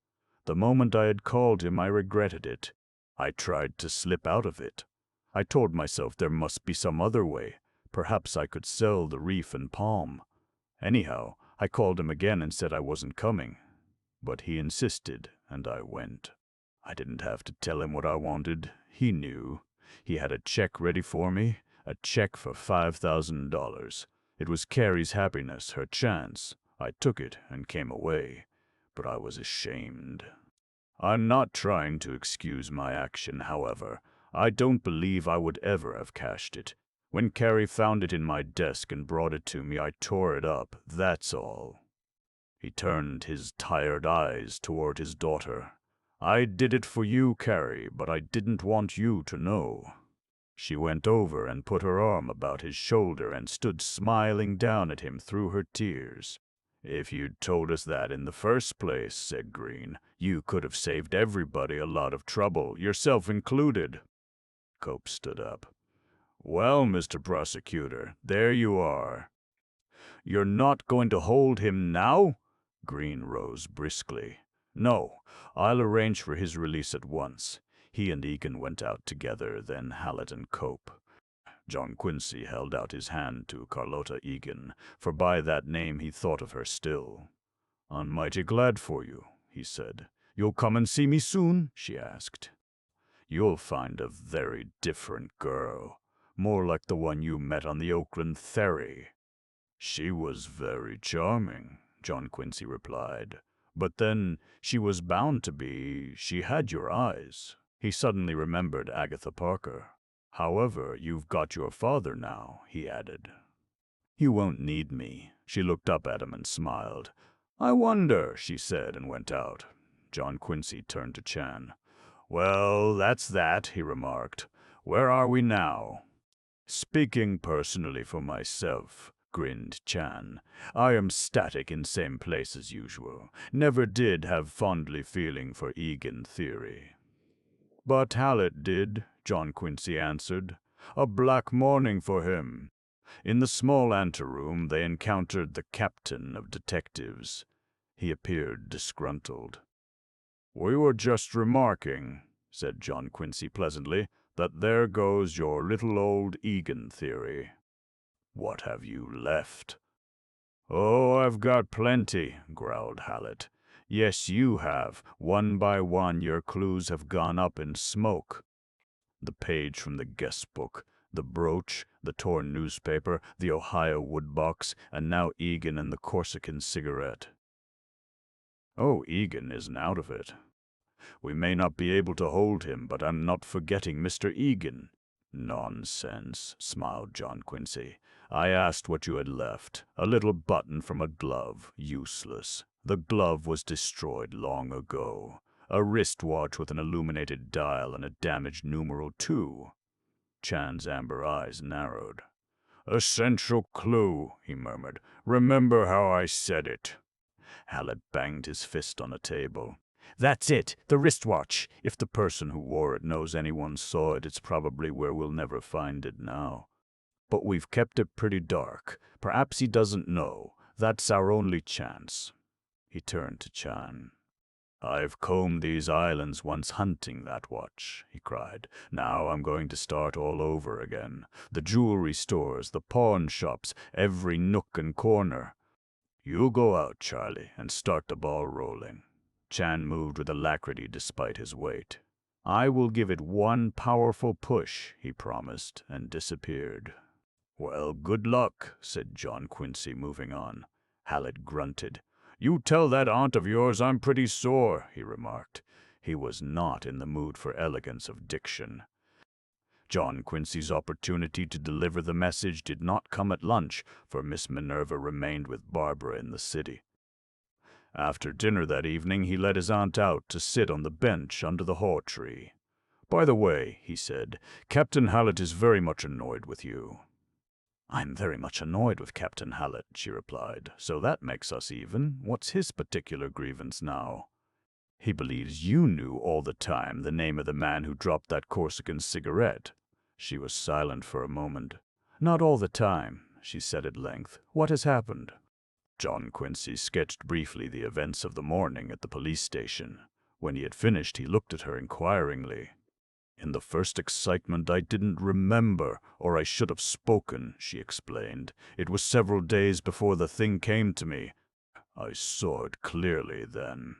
The moment I had called him, I regretted it. I tried to slip out of it. I told myself there must be some other way. Perhaps I could sell the reef and palm. Anyhow, I called him again and said I wasn't coming. But he insisted, and I went. I didn't have to tell him what I wanted. He knew. He had a check ready for me, a check for $5,000. It was Carrie's happiness, her chance. I took it and came away. But I was ashamed. I'm not trying to excuse my action, however. I don't believe I would ever have cashed it. When Carrie found it in my desk and brought it to me, I tore it up, that's all. He turned his tired eyes toward his daughter. I did it for you, Carrie, but I didn't want you to know. She went over and put her arm about his shoulder and stood smiling down at him through her tears. If you'd told us that in the first place, said Green, you could have saved everybody a lot of trouble, yourself included. Cope stood up. Well, Mr. Prosecutor, there you are. You're not going to hold him now? Green rose briskly. No, I'll arrange for his release at once. He and Egan went out together, then Hallett and Cope. John Quincy held out his hand to Carlota Egan, for by that name he thought of her still. I'm mighty glad for you, he said. You'll come and see me soon? She asked. You'll find a very different girl, more like the one you met on the Oakland ferry. She was very charming, John Quincy replied. But then she was bound to be. She had your eyes. He suddenly remembered Agatha Parker. However, you've got your father now, he added. You won't need me. She looked up at him and smiled. I wonder, she said, and went out. John Quincy turned to Chan. Well, that's that, he remarked. Where are we now? Speaking personally for myself, grinned Chan, I am static in same place as usual. Never did have fondly feeling for Egan theory. But Hallett did, John Quincy answered. A black morning for him. In the small anteroom they encountered the captain of detectives. He appeared disgruntled. We were just remarking, said John Quincy pleasantly, that there goes your little old Egan theory. What have you left? Oh, I've got plenty, growled Hallett. Yes, you have. One by one your clues have gone up in smoke. The page from the guest book, the brooch, the torn newspaper, the Ohio woodbox, and now Egan and the Corsican cigarette. Oh, Egan isn't out of it. We may not be able to hold him, but I'm not forgetting Mr. Egan. Nonsense, smiled John Quincy. I asked what you had left. A little button from a glove. Useless. The glove was destroyed long ago. A wristwatch with an illuminated dial and a damaged numeral 2. Chan's amber eyes narrowed. "Essential clue," he murmured. "Remember how I said it." Hallett banged his fist on a table. "That's it, the wristwatch. If the person who wore it knows anyone saw it, it's probably where we'll never find it now. But we've kept it pretty dark. Perhaps he doesn't know. That's our only chance." He turned to Chan. "I've combed these islands once hunting that watch," he cried. "Now I'm going to start all over again. The jewelry stores, the pawn shops, every nook and corner. You go out, Charlie, and start the ball rolling." Chan moved with alacrity despite his weight. "I will give it one powerful push," he promised, and disappeared. "Well, good luck," said John Quincy, moving on. Hallett grunted. "You tell that aunt of yours I'm pretty sore," he remarked. He was not in the mood for elegance of diction. John Quincy's opportunity to deliver the message did not come at lunch, for Miss Minerva remained with Barbara in the city. After dinner that evening, he let his aunt out to sit on the bench under the haw tree. "By the way," he said, "Captain Hallett is very much annoyed with you." "I'm very much annoyed with Captain Hallett," she replied. "So that makes us even. What's his particular grievance now?" "He believes you knew all the time the name of the man who dropped that Corsican cigarette." She was silent for a moment. "Not all the time," she said at length. "What has happened?" John Quincy sketched briefly the events of the morning at the police station. When he had finished, he looked at her inquiringly. "In the first excitement I didn't remember, or I should have spoken," she explained. "It was several days before the thing came to me. I saw it clearly then.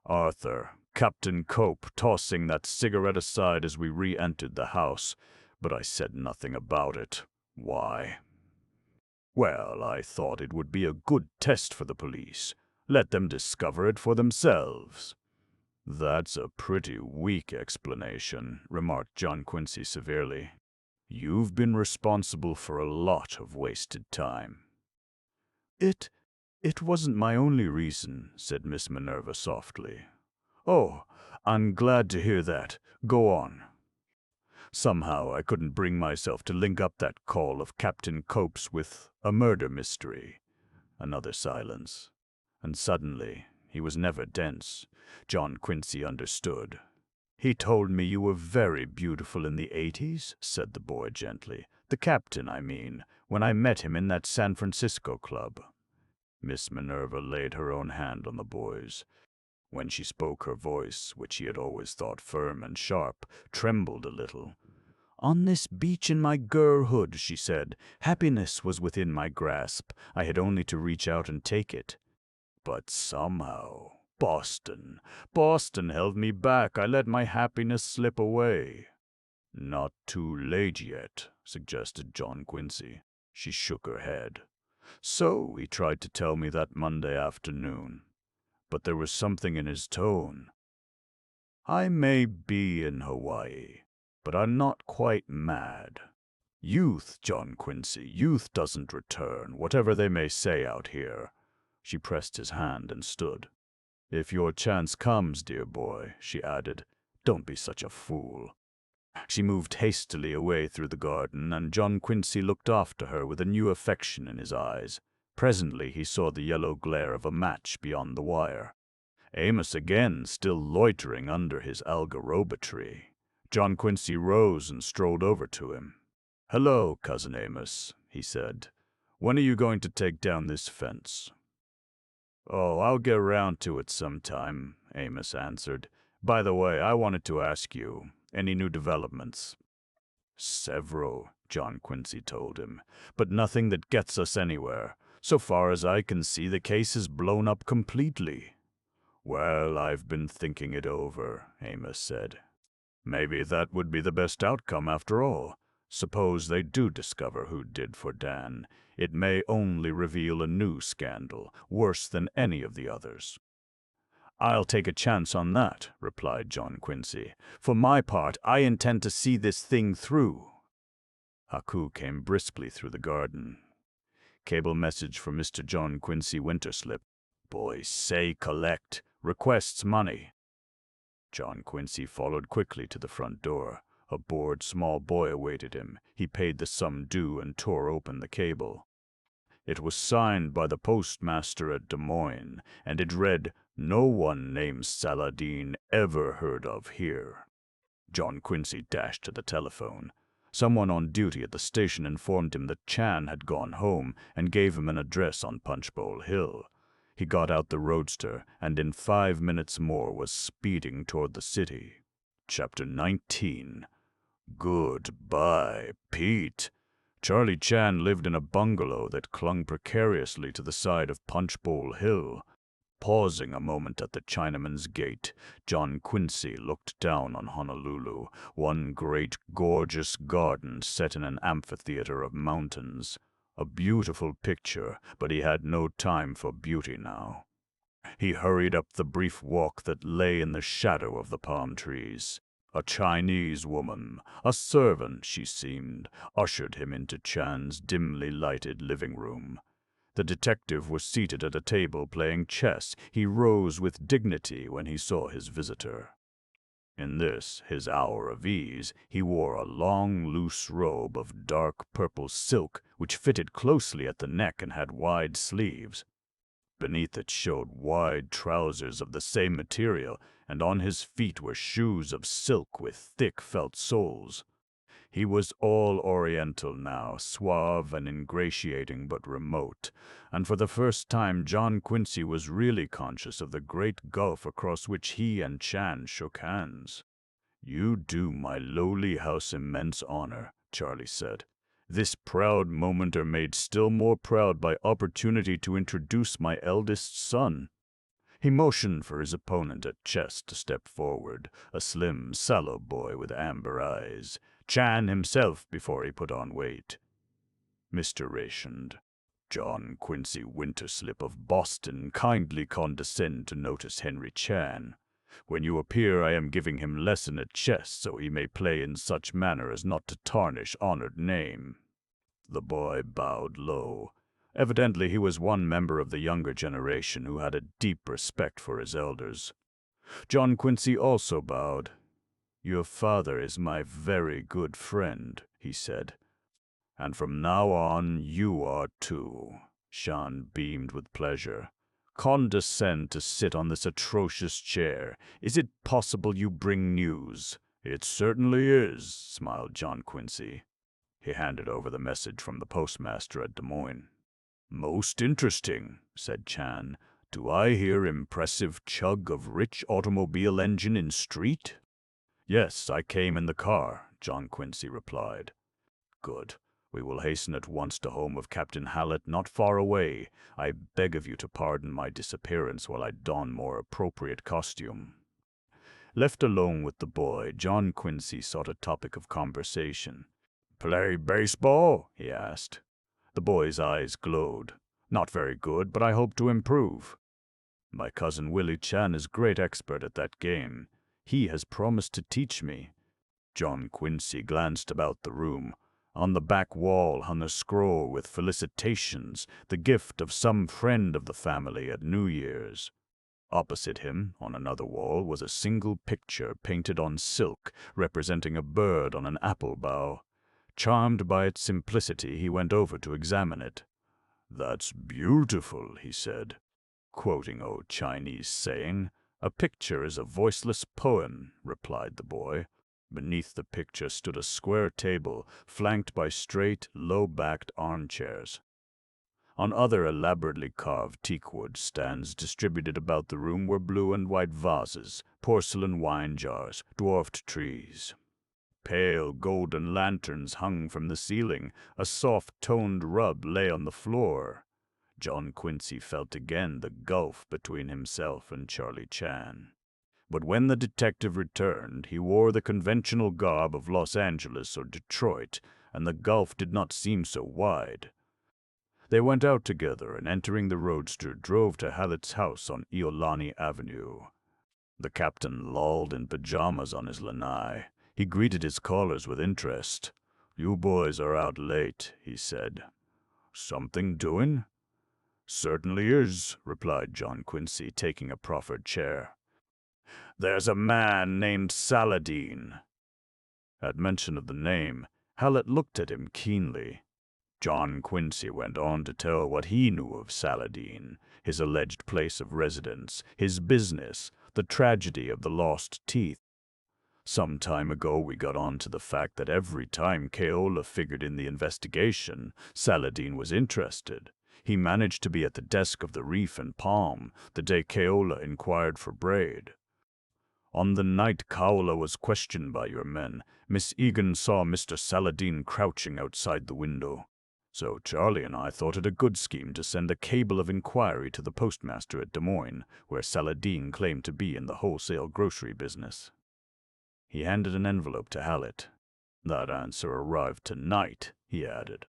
Arthur, Captain Cope, tossing that cigarette aside as we re-entered the house, but I said nothing about it. Why? Well, I thought it would be a good test for the police. Let them discover it for themselves." "That's a pretty weak explanation," remarked John Quincy severely. "You've been responsible for a lot of wasted time." It wasn't my only reason," said Miss Minerva softly. "Oh, I'm glad to hear that. Go on." "Somehow I couldn't bring myself to link up that call of Captain Cope's with a murder mystery." Another silence. And suddenly, he was never dense, John Quincy understood. "He told me you were very beautiful in the 80s, said the boy gently. "The captain, I mean, when I met him in that San Francisco club." Miss Minerva laid her own hand on the boy's. When she spoke, her voice, which he had always thought firm and sharp, trembled a little. "On this beach in my girlhood," she said, "happiness was within my grasp. I had only to reach out and take it. But somehow, Boston held me back. I let my happiness slip away." "Not too late yet," suggested John Quincy. She shook her head. "So he tried to tell me that Monday afternoon. But there was something in his tone. I may be in Hawaii, but I'm not quite mad. Youth, John Quincy, youth doesn't return, whatever they may say out here." She pressed his hand and stood. "If your chance comes, dear boy," she added, "don't be such a fool." She moved hastily away through the garden, and John Quincy looked after her with a new affection in his eyes. Presently he saw the yellow glare of a match beyond the wire. Amos again, still loitering under his algaroba tree. John Quincy rose and strolled over to him. "Hello, Cousin Amos," he said. "When are you going to take down this fence?" "Oh, I'll get around to it sometime," Amos answered. "By the way, I wanted to ask you, any new developments?" "Several," John Quincy told him, "but nothing that gets us anywhere. So far as I can see, the case is blown up completely." "Well, I've been thinking it over," Amos said. "Maybe that would be the best outcome after all. Suppose they do discover who did for Dan. It may only reveal a new scandal, worse than any of the others." "I'll take a chance on that," replied John Quincy. "For my part, I intend to see this thing through." Haku came briskly through the garden. "Cable message for Mr. John Quincy Winterslip. Boys say collect. Requests money." John Quincy followed quickly to the front door. A bored small boy awaited him. He paid the sum due and tore open the cable. It was signed by the postmaster at Des Moines, and it read, "No one named Saladin ever heard of here." John Quincy dashed to the telephone. Someone on duty at the station informed him that Chan had gone home and gave him an address on Punchbowl Hill. He got out the roadster and in 5 minutes more was speeding toward the city. Chapter 19. Goodbye, Pete. Charlie Chan lived in a bungalow that clung precariously to the side of Punchbowl Hill. Pausing a moment at the Chinaman's gate, John Quincy looked down on Honolulu, one great gorgeous garden set in an amphitheater of mountains. A beautiful picture, but he had no time for beauty now. He hurried up the brief walk that lay in the shadow of the palm trees. A Chinese woman, a servant she seemed, ushered him into Chan's dimly lighted living room. The detective was seated at a table playing chess. He rose with dignity when he saw his visitor. In this, his hour of ease, he wore a long, loose robe of dark purple silk which fitted closely at the neck and had wide sleeves. Beneath it showed wide trousers of the same material, and on his feet were shoes of silk with thick felt soles. He was all oriental now, suave and ingratiating but remote, and for the first time John Quincy was really conscious of the great gulf across which he and Chan shook hands. "You do my lowly house immense honor," Charlie said. "This proud moment are made still more proud by opportunity to introduce my eldest son." He motioned for his opponent at chess to step forward, a slim, sallow boy with amber eyes. Chan himself before he put on weight. Mr. Rationd, John Quincy Winterslip of Boston, kindly condescend to notice Henry Chan. When you appear, I am giving him lesson at chess, so he may play in such manner as not to tarnish honored name. The boy bowed low. Evidently he was one member of the younger generation who had a deep respect for his elders. John Quincy also bowed. "Your father is my very good friend," he said. "And from now on you are too." Chan beamed with pleasure. "Condescend to sit on this atrocious chair. Is it possible you bring news?" "It certainly is," smiled John Quincy. He handed over the message from the postmaster at Des Moines. "Most interesting," said Chan. "Do I hear impressive chug of rich automobile engine in street?" "Yes, I came in the car," John Quincy replied. "Good. We will hasten at once to home of Captain Hallett, not far away. I beg of you to pardon my disappearance while I don more appropriate costume." Left alone with the boy, John Quincy sought a topic of conversation. "Play baseball?" he asked. The boy's eyes glowed. "Not very good, but I hope to improve." "My cousin Willie Chan is great expert at that game. He has promised to teach me." John Quincy glanced about the room. On the back wall hung a scroll with felicitations, the gift of some friend of the family at New Year's. Opposite him, on another wall, was a single picture painted on silk, representing a bird on an apple bough. Charmed by its simplicity, he went over to examine it. "That's beautiful," he said, quoting old Chinese saying. "A picture is a voiceless poem," replied the boy. Beneath the picture stood a square table, flanked by straight, low-backed armchairs. On other elaborately carved teakwood stands distributed about the room were blue and white vases, porcelain wine jars, dwarfed trees. Pale golden lanterns hung from the ceiling. A soft-toned rug lay on the floor. John Quincy felt again the gulf between himself and Charlie Chan. But when the detective returned, he wore the conventional garb of Los Angeles or Detroit, and the gulf did not seem so wide. They went out together and, entering the roadster, drove to Hallett's house on Iolani Avenue. The captain lolled in pajamas on his lanai. He greeted his callers with interest. "You boys are out late," he said. "Something doing?" "Certainly is," replied John Quincy, taking a proffered chair. "There's a man named Saladin." At mention of the name, Hallett looked at him keenly. John Quincy went on to tell what he knew of Saladin, his alleged place of residence, his business, the tragedy of the lost teeth. Some time ago we got on to the fact that every time Keola figured in the investigation, Saladin was interested. He managed to be at the desk of the Reef and Palm the day Keola inquired for Braid. On the night Kaola was questioned by your men, Miss Egan saw Mr. Saladin crouching outside the window. So Charlie and I thought it a good scheme to send a cable of inquiry to the postmaster at Des Moines, where Saladin claimed to be in the wholesale grocery business. He handed an envelope to Hallett. That answer arrived tonight, he added.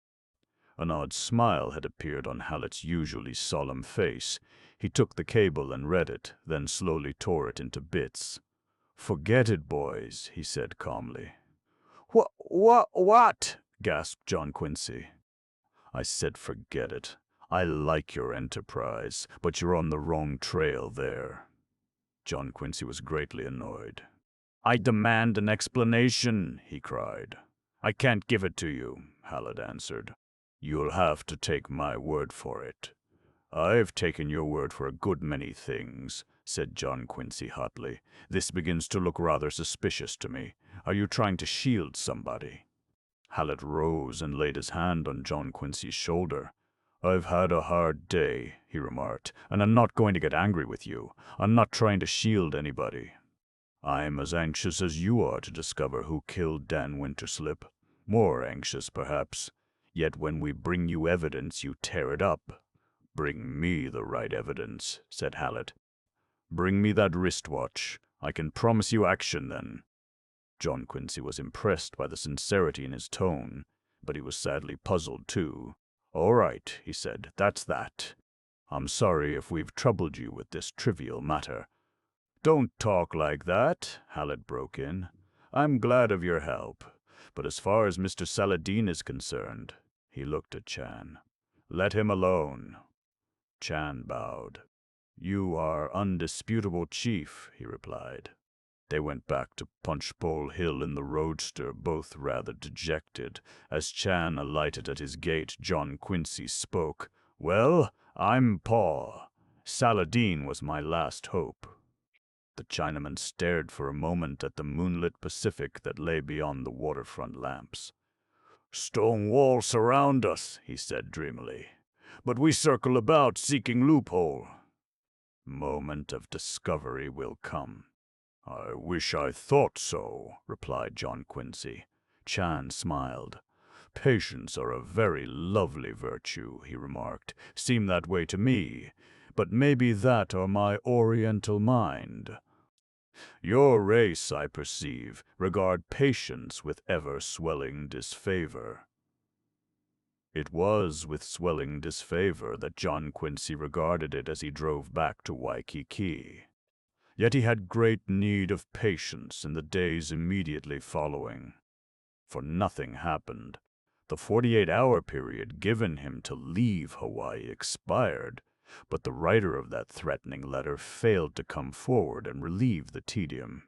An odd smile had appeared on Hallett's usually solemn face. He took the cable and read it, then slowly tore it into bits. "Forget it, boys," he said calmly. What? Gasped John Quincy. I said forget it. I like your enterprise, but you're on the wrong trail there. John Quincy was greatly annoyed. I demand an explanation, he cried. I can't give it to you, Hallett answered. You'll have to take my word for it. I've taken your word for a good many things, said John Quincy hotly. This begins to look rather suspicious to me. Are you trying to shield somebody? Hallett rose and laid his hand on John Quincy's shoulder. I've had a hard day, he remarked, and I'm not going to get angry with you. I'm not trying to shield anybody. I'm as anxious as you are to discover who killed Dan Winterslip. More anxious, perhaps. Yet when we bring you evidence, you tear it up. Bring me the right evidence, said Hallett. Bring me that wristwatch. I can promise you action then. John Quincy was impressed by the sincerity in his tone, but he was sadly puzzled too. All right, he said, that's that. I'm sorry if we've troubled you with this trivial matter. Don't talk like that, Hallett broke in. I'm glad of your help, but as far as Mr. Saladin is concerned, he looked at Chan. Let him alone. Chan bowed. You are undisputable chief, he replied. They went back to Punchbowl Hill in the roadster, both rather dejected. As Chan alighted at his gate, John Quincy spoke. Well, I'm Paul. Saladin was my last hope. The Chinaman stared for a moment at the moonlit Pacific that lay beyond the waterfront lamps. Stone walls surround us, he said dreamily, but we circle about seeking loophole. Moment of discovery will come. I wish I thought so, replied John Quincy. Chan smiled. Patience are a very lovely virtue, he remarked. Seem that way to me, but maybe that are my oriental mind. Your race, I perceive, regard patience with ever-swelling disfavor. It was with swelling disfavor that John Quincy regarded it as he drove back to Waikiki. Yet he had great need of patience in the days immediately following. For nothing happened. The 48-hour period given him to leave Hawaii expired, but the writer of that threatening letter failed to come forward and relieve the tedium.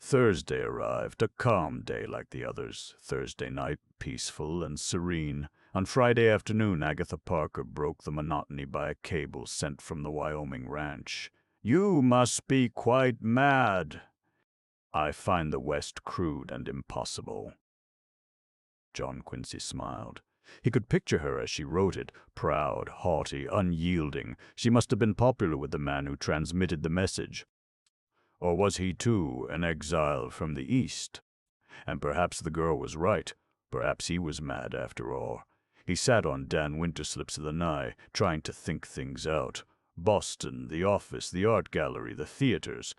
Thursday arrived, a calm day like the others. Thursday night, peaceful and serene. On Friday afternoon, Agatha Parker broke the monotony by a cable sent from the Wyoming ranch. You must be quite mad. I find the West crude and impossible. John Quincy smiled. He could picture her as she wrote it, proud, haughty, unyielding. She must have been popular with the man who transmitted the message. Or was he, too, an exile from the East? And perhaps the girl was right. Perhaps he was mad, after all. He sat on Dan Winterslip's lanai, trying to think things out. Boston, the office, the art gallery, the theaters.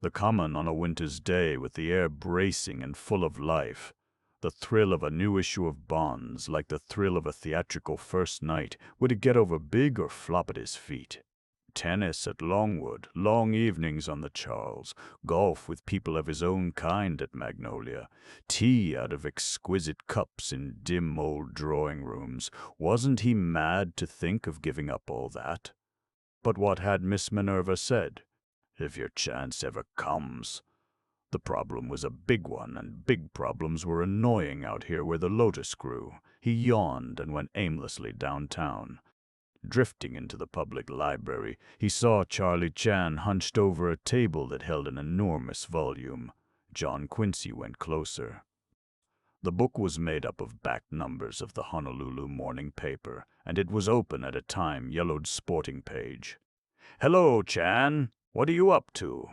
The common on a winter's day with the air bracing and full of life. The thrill of a new issue of Bonds, like the thrill of a theatrical first night. Would it get over big or flop at his feet? Tennis at Longwood, long evenings on the Charles, golf with people of his own kind at Magnolia, tea out of exquisite cups in dim old drawing rooms. Wasn't he mad to think of giving up all that? But what had Miss Minerva said? If your chance ever comes. The problem was a big one, and big problems were annoying out here where the lotus grew. He yawned and went aimlessly downtown. Drifting into the public library, he saw Charlie Chan hunched over a table that held an enormous volume. John Quincy went closer. The book was made up of back numbers of the Honolulu morning paper, and it was open at a time-yellowed sporting page. "Hello, Chan. What are you up to?"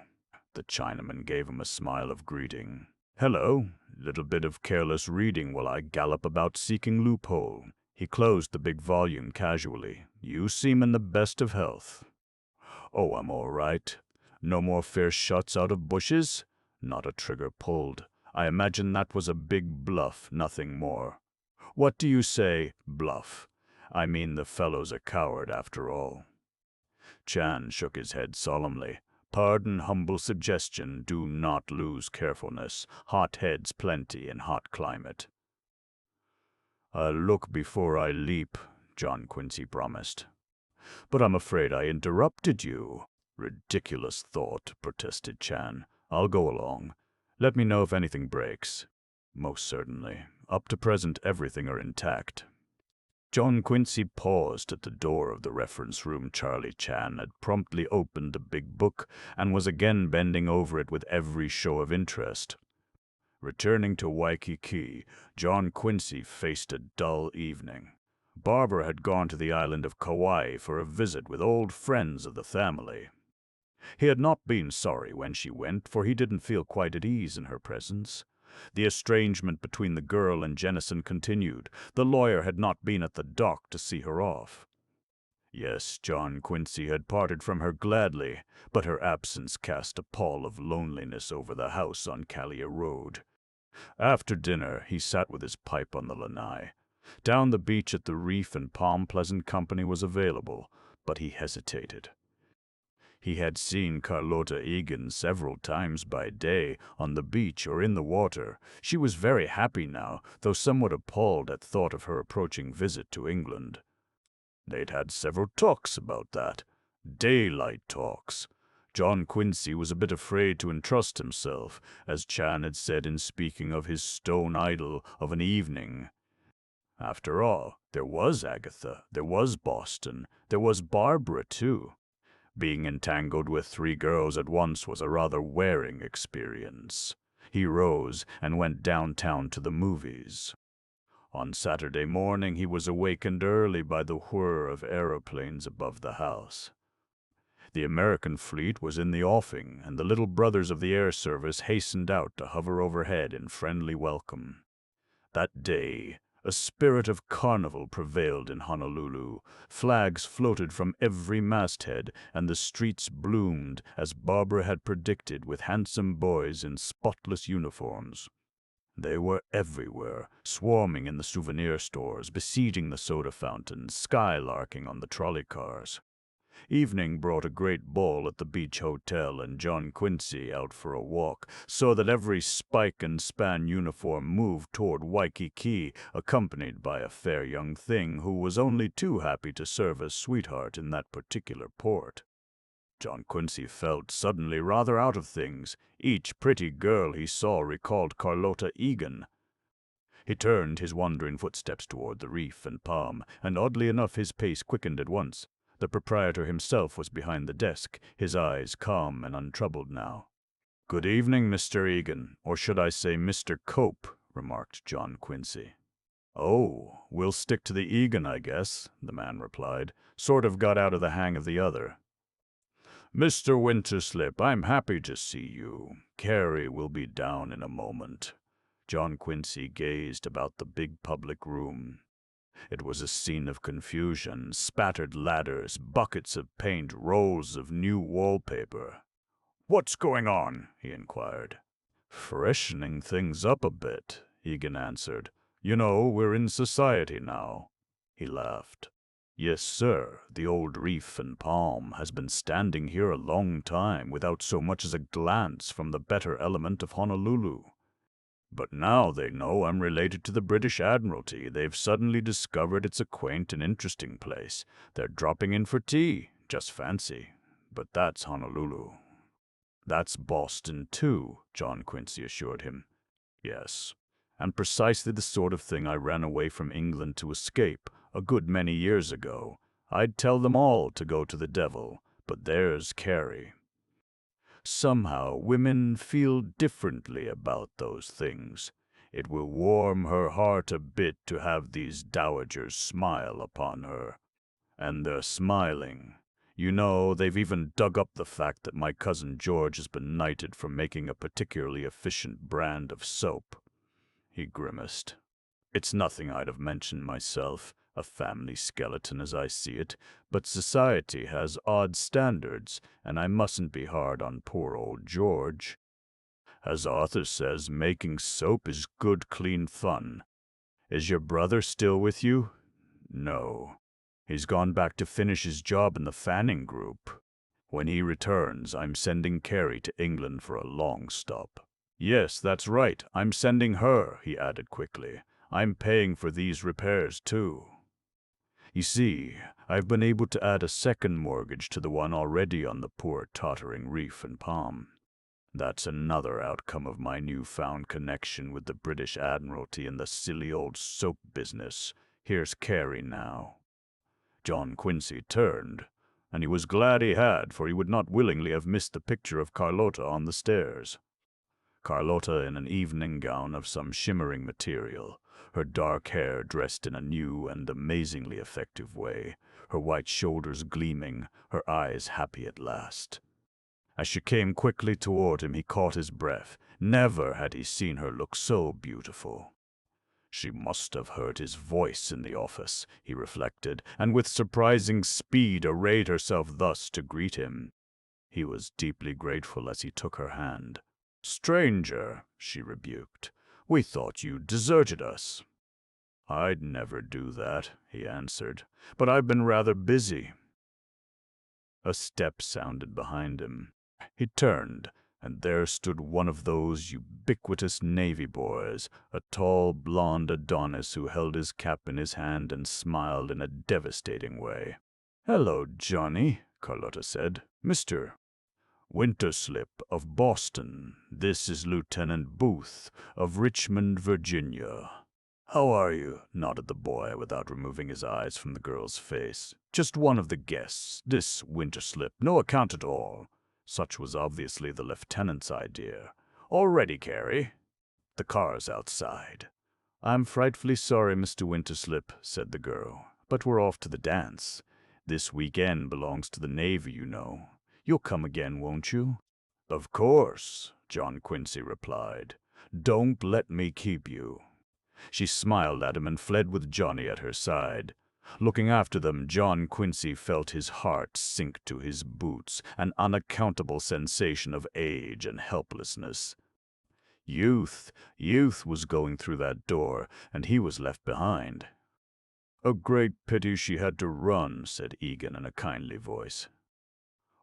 The Chinaman gave him a smile of greeting. "Hello. Little bit of careless reading while I gallop about seeking loophole." He closed the big volume casually. "You seem in the best of health." "Oh, I'm all right. No more fierce shots out of bushes?" "Not a trigger pulled. I imagine that was a big bluff, nothing more." "What do you say, bluff?" "I mean the fellow's a coward after all." Chan shook his head solemnly. "Pardon humble suggestion, do not lose carefulness. Hot heads plenty in hot climate." "I'll look before I leap," John Quincy promised. "But I'm afraid I interrupted you." "Ridiculous thought," protested Chan. "I'll go along. Let me know if anything breaks." "Most certainly. Up to present, everything are intact." John Quincy paused at the door of the reference room. Charlie Chan had promptly opened the big book and was again bending over it with every show of interest. Returning to Waikiki, John Quincy faced a dull evening. Barbara had gone to the island of Kauai for a visit with old friends of the family. He had not been sorry when she went, for he didn't feel quite at ease in her presence. The estrangement between the girl and Jennison continued. The lawyer had not been at the dock to see her off. Yes, John Quincy had parted from her gladly, but her absence cast a pall of loneliness over the house on Kalia Road. After dinner, he sat with his pipe on the lanai. Down the beach at the reef and palm pleasant company was available, but he hesitated. He had seen Carlota Egan several times by day, on the beach or in the water. She was very happy now, though somewhat appalled at thought of her approaching visit to England. They'd had several talks about that. Daylight talks. John Quincy was a bit afraid to entrust himself, as Chan had said in speaking of his stone idol of an evening. After all, there was Agatha, there was Boston, there was Barbara, too. Being entangled with 3 girls at once was a rather wearing experience. He rose and went downtown to the movies. On Saturday morning he was awakened early by the whir of aeroplanes above the house. The American fleet was in the offing, and the little brothers of the air service hastened out to hover overhead in friendly welcome. That day, a spirit of carnival prevailed in Honolulu. Flags floated from every masthead, and the streets bloomed, as Barbara had predicted, with handsome boys in spotless uniforms. They were everywhere, swarming in the souvenir stores, besieging the soda fountains, skylarking on the trolley cars. Evening brought a great ball at the beach hotel, and John Quincy, out for a walk, saw that every spike and span uniform moved toward Waikiki, accompanied by a fair young thing who was only too happy to serve as sweetheart in that particular port. John Quincy felt suddenly rather out of things. Each pretty girl he saw recalled Carlota Egan. He turned his wandering footsteps toward the reef and palm, and oddly enough his pace quickened at once. The proprietor himself was behind the desk, his eyes calm and untroubled now. "Good evening, Mr. Egan, or should I say Mr. Cope," remarked John Quincy. "Oh, we'll stick to the Egan, I guess," the man replied. "Sort of got out of the hang of the other." "Mr. Winterslip, I'm happy to see you. Carrie will be down in a moment." John Quincy gazed about the big public room. It was a scene of confusion, spattered ladders, buckets of paint, rolls of new wallpaper. "What's going on?" he inquired. "Freshening things up a bit," Egan answered. "You know, we're in society now." He laughed. "Yes, sir, the old reef and palm has been standing here a long time without so much as a glance from the better element of Honolulu. But now they know I'm related to the British Admiralty. They've suddenly discovered it's a quaint and interesting place. They're dropping in for tea. Just fancy. But that's Honolulu." That's Boston, too, John Quincy assured him. Yes, and precisely the sort of thing I ran away from England to escape a good many years ago. I'd tell them all to go to the devil, but there's Carrie. Somehow women feel differently about those things. It will warm her heart a bit to have these dowagers smile upon her. And they're smiling. You know, they've even dug up the fact that my cousin George has been knighted for making a particularly efficient brand of soap. He grimaced. It's nothing I'd have mentioned myself, a family skeleton as I see it, but society has odd standards, and I mustn't be hard on poor old George. As Arthur says, making soap is good, clean fun. Is your brother still with you? No. He's gone back to finish his job in the Fanning Group. When he returns, I'm sending Carrie to England for a long stop. Yes, that's right, I'm sending her, he added quickly. I'm paying for these repairs, too. You see, I've been able to add a second mortgage to the one already on the poor tottering reef and palm. That's another outcome of my newfound connection with the British Admiralty and the silly old soap business. Here's Carrie now. John Quincy turned, and he was glad he had, for he would not willingly have missed the picture of Carlotta on the stairs. Carlotta in an evening gown of some shimmering material, her dark hair dressed in a new and amazingly effective way, her white shoulders gleaming, her eyes happy at last. As she came quickly toward him, he caught his breath. Never had he seen her look so beautiful. She must have heard his voice in the office, he reflected, and with surprising speed arrayed herself thus to greet him. He was deeply grateful as he took her hand. "Stranger," she rebuked, "we thought you'd deserted us." "I'd never do that," he answered, "but I've been rather busy." A step sounded behind him. He turned, and there stood one of those ubiquitous Navy boys, a tall, blond Adonis who held his cap in his hand and smiled in a devastating way. "Hello, Johnny," Carlotta said. "Mr. Winterslip of Boston. This is Lieutenant Booth of Richmond, Virginia." "How are you?" nodded the boy without removing his eyes from the girl's face. "Just one of the guests, this Winterslip, no account at all." Such was obviously the lieutenant's idea. "All ready, Carrie?" "The car's outside." "I'm frightfully sorry, Mr. Winterslip," said the girl, "but we're off to the dance. This weekend belongs to the Navy, you know. You'll come again, won't you?" "Of course," John Quincy replied. "Don't let me keep you." She smiled at him and fled with Johnny at her side. Looking after them, John Quincy felt his heart sink to his boots, an unaccountable sensation of age and helplessness. Youth was going through that door, and he was left behind. "A great pity she had to run," said Egan in a kindly voice.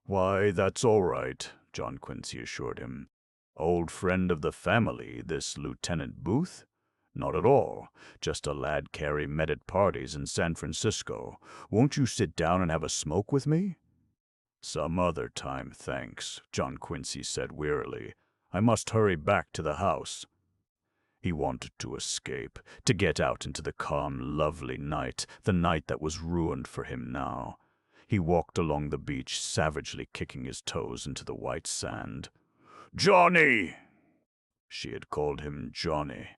"Why, that's all right," John Quincy assured him. "Old friend of the family, this Lieutenant Booth?" "Not at all. Just a lad Carrie met at parties in San Francisco. Won't you sit down and have a smoke with me?" "Some other time, thanks," John Quincy said wearily. "I must hurry back to the house." He wanted to escape, to get out into the calm, lovely night, the night that was ruined for him now. He walked along the beach, savagely kicking his toes into the white sand. "Johnny!" She had called him Johnny.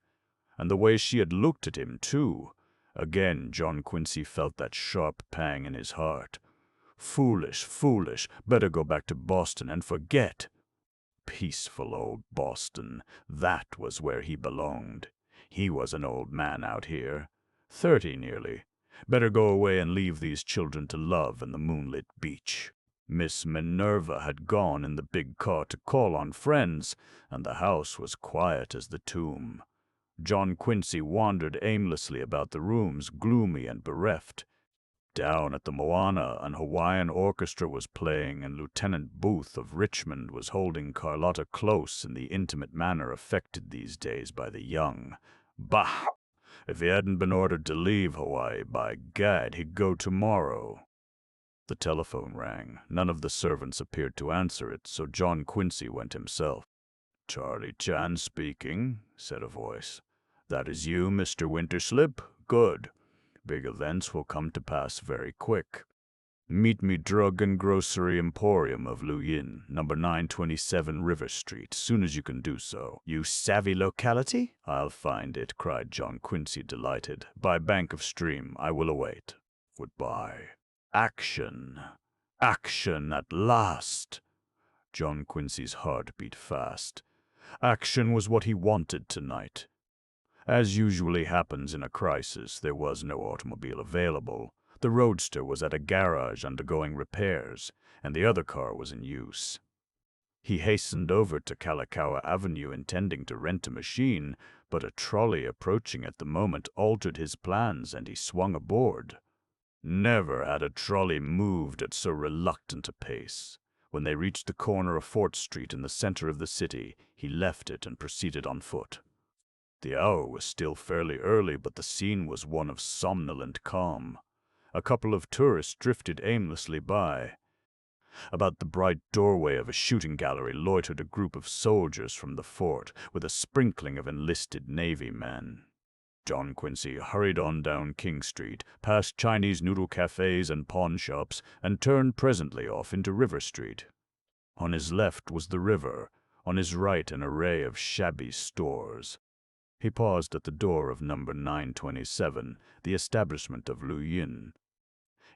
And the way she had looked at him, too. Again, John Quincy felt that sharp pang in his heart. Foolish, better go back to Boston and forget. Peaceful old Boston, that was where he belonged. He was an old man out here, 30 nearly. Better go away and leave these children to love and the moonlit beach. Miss Minerva had gone in the big car to call on friends, and the house was quiet as the tomb. John Quincy wandered aimlessly about the rooms, gloomy and bereft. Down at the Moana, an Hawaiian orchestra was playing, and Lieutenant Booth of Richmond was holding Carlotta close in the intimate manner affected these days by the young. Bah! If he hadn't been ordered to leave Hawaii, by gad, he'd go tomorrow. The telephone rang. None of the servants appeared to answer it, so John Quincy went himself. "Charlie Chan speaking," said a voice. "That is you, Mr. Winterslip? Good. Big events will come to pass very quick. Meet me Drug and Grocery Emporium of Luyin, number 927 River Street, soon as you can do so." "You savvy locality?" "I'll find it," cried John Quincy, delighted. "By Bank of Stream, I will await. Goodbye." Action! Action at last! John Quincy's heart beat fast. Action was what he wanted tonight. As usually happens in a crisis, there was no automobile available. The roadster was at a garage undergoing repairs, and the other car was in use. He hastened over to Kalakaua Avenue intending to rent a machine, but a trolley approaching at the moment altered his plans and he swung aboard. Never had a trolley moved at so reluctant a pace. When they reached the corner of Fort Street in the center of the city, he left it and proceeded on foot. The hour was still fairly early, but the scene was one of somnolent calm. A couple of tourists drifted aimlessly by. About the bright doorway of a shooting gallery loitered a group of soldiers from the fort, with a sprinkling of enlisted Navy men. John Quincy hurried on down King Street, past Chinese noodle cafes and pawn shops, and turned presently off into River Street. On his left was the river, on his right an array of shabby stores. He paused at the door of number 927, the establishment of Luyin.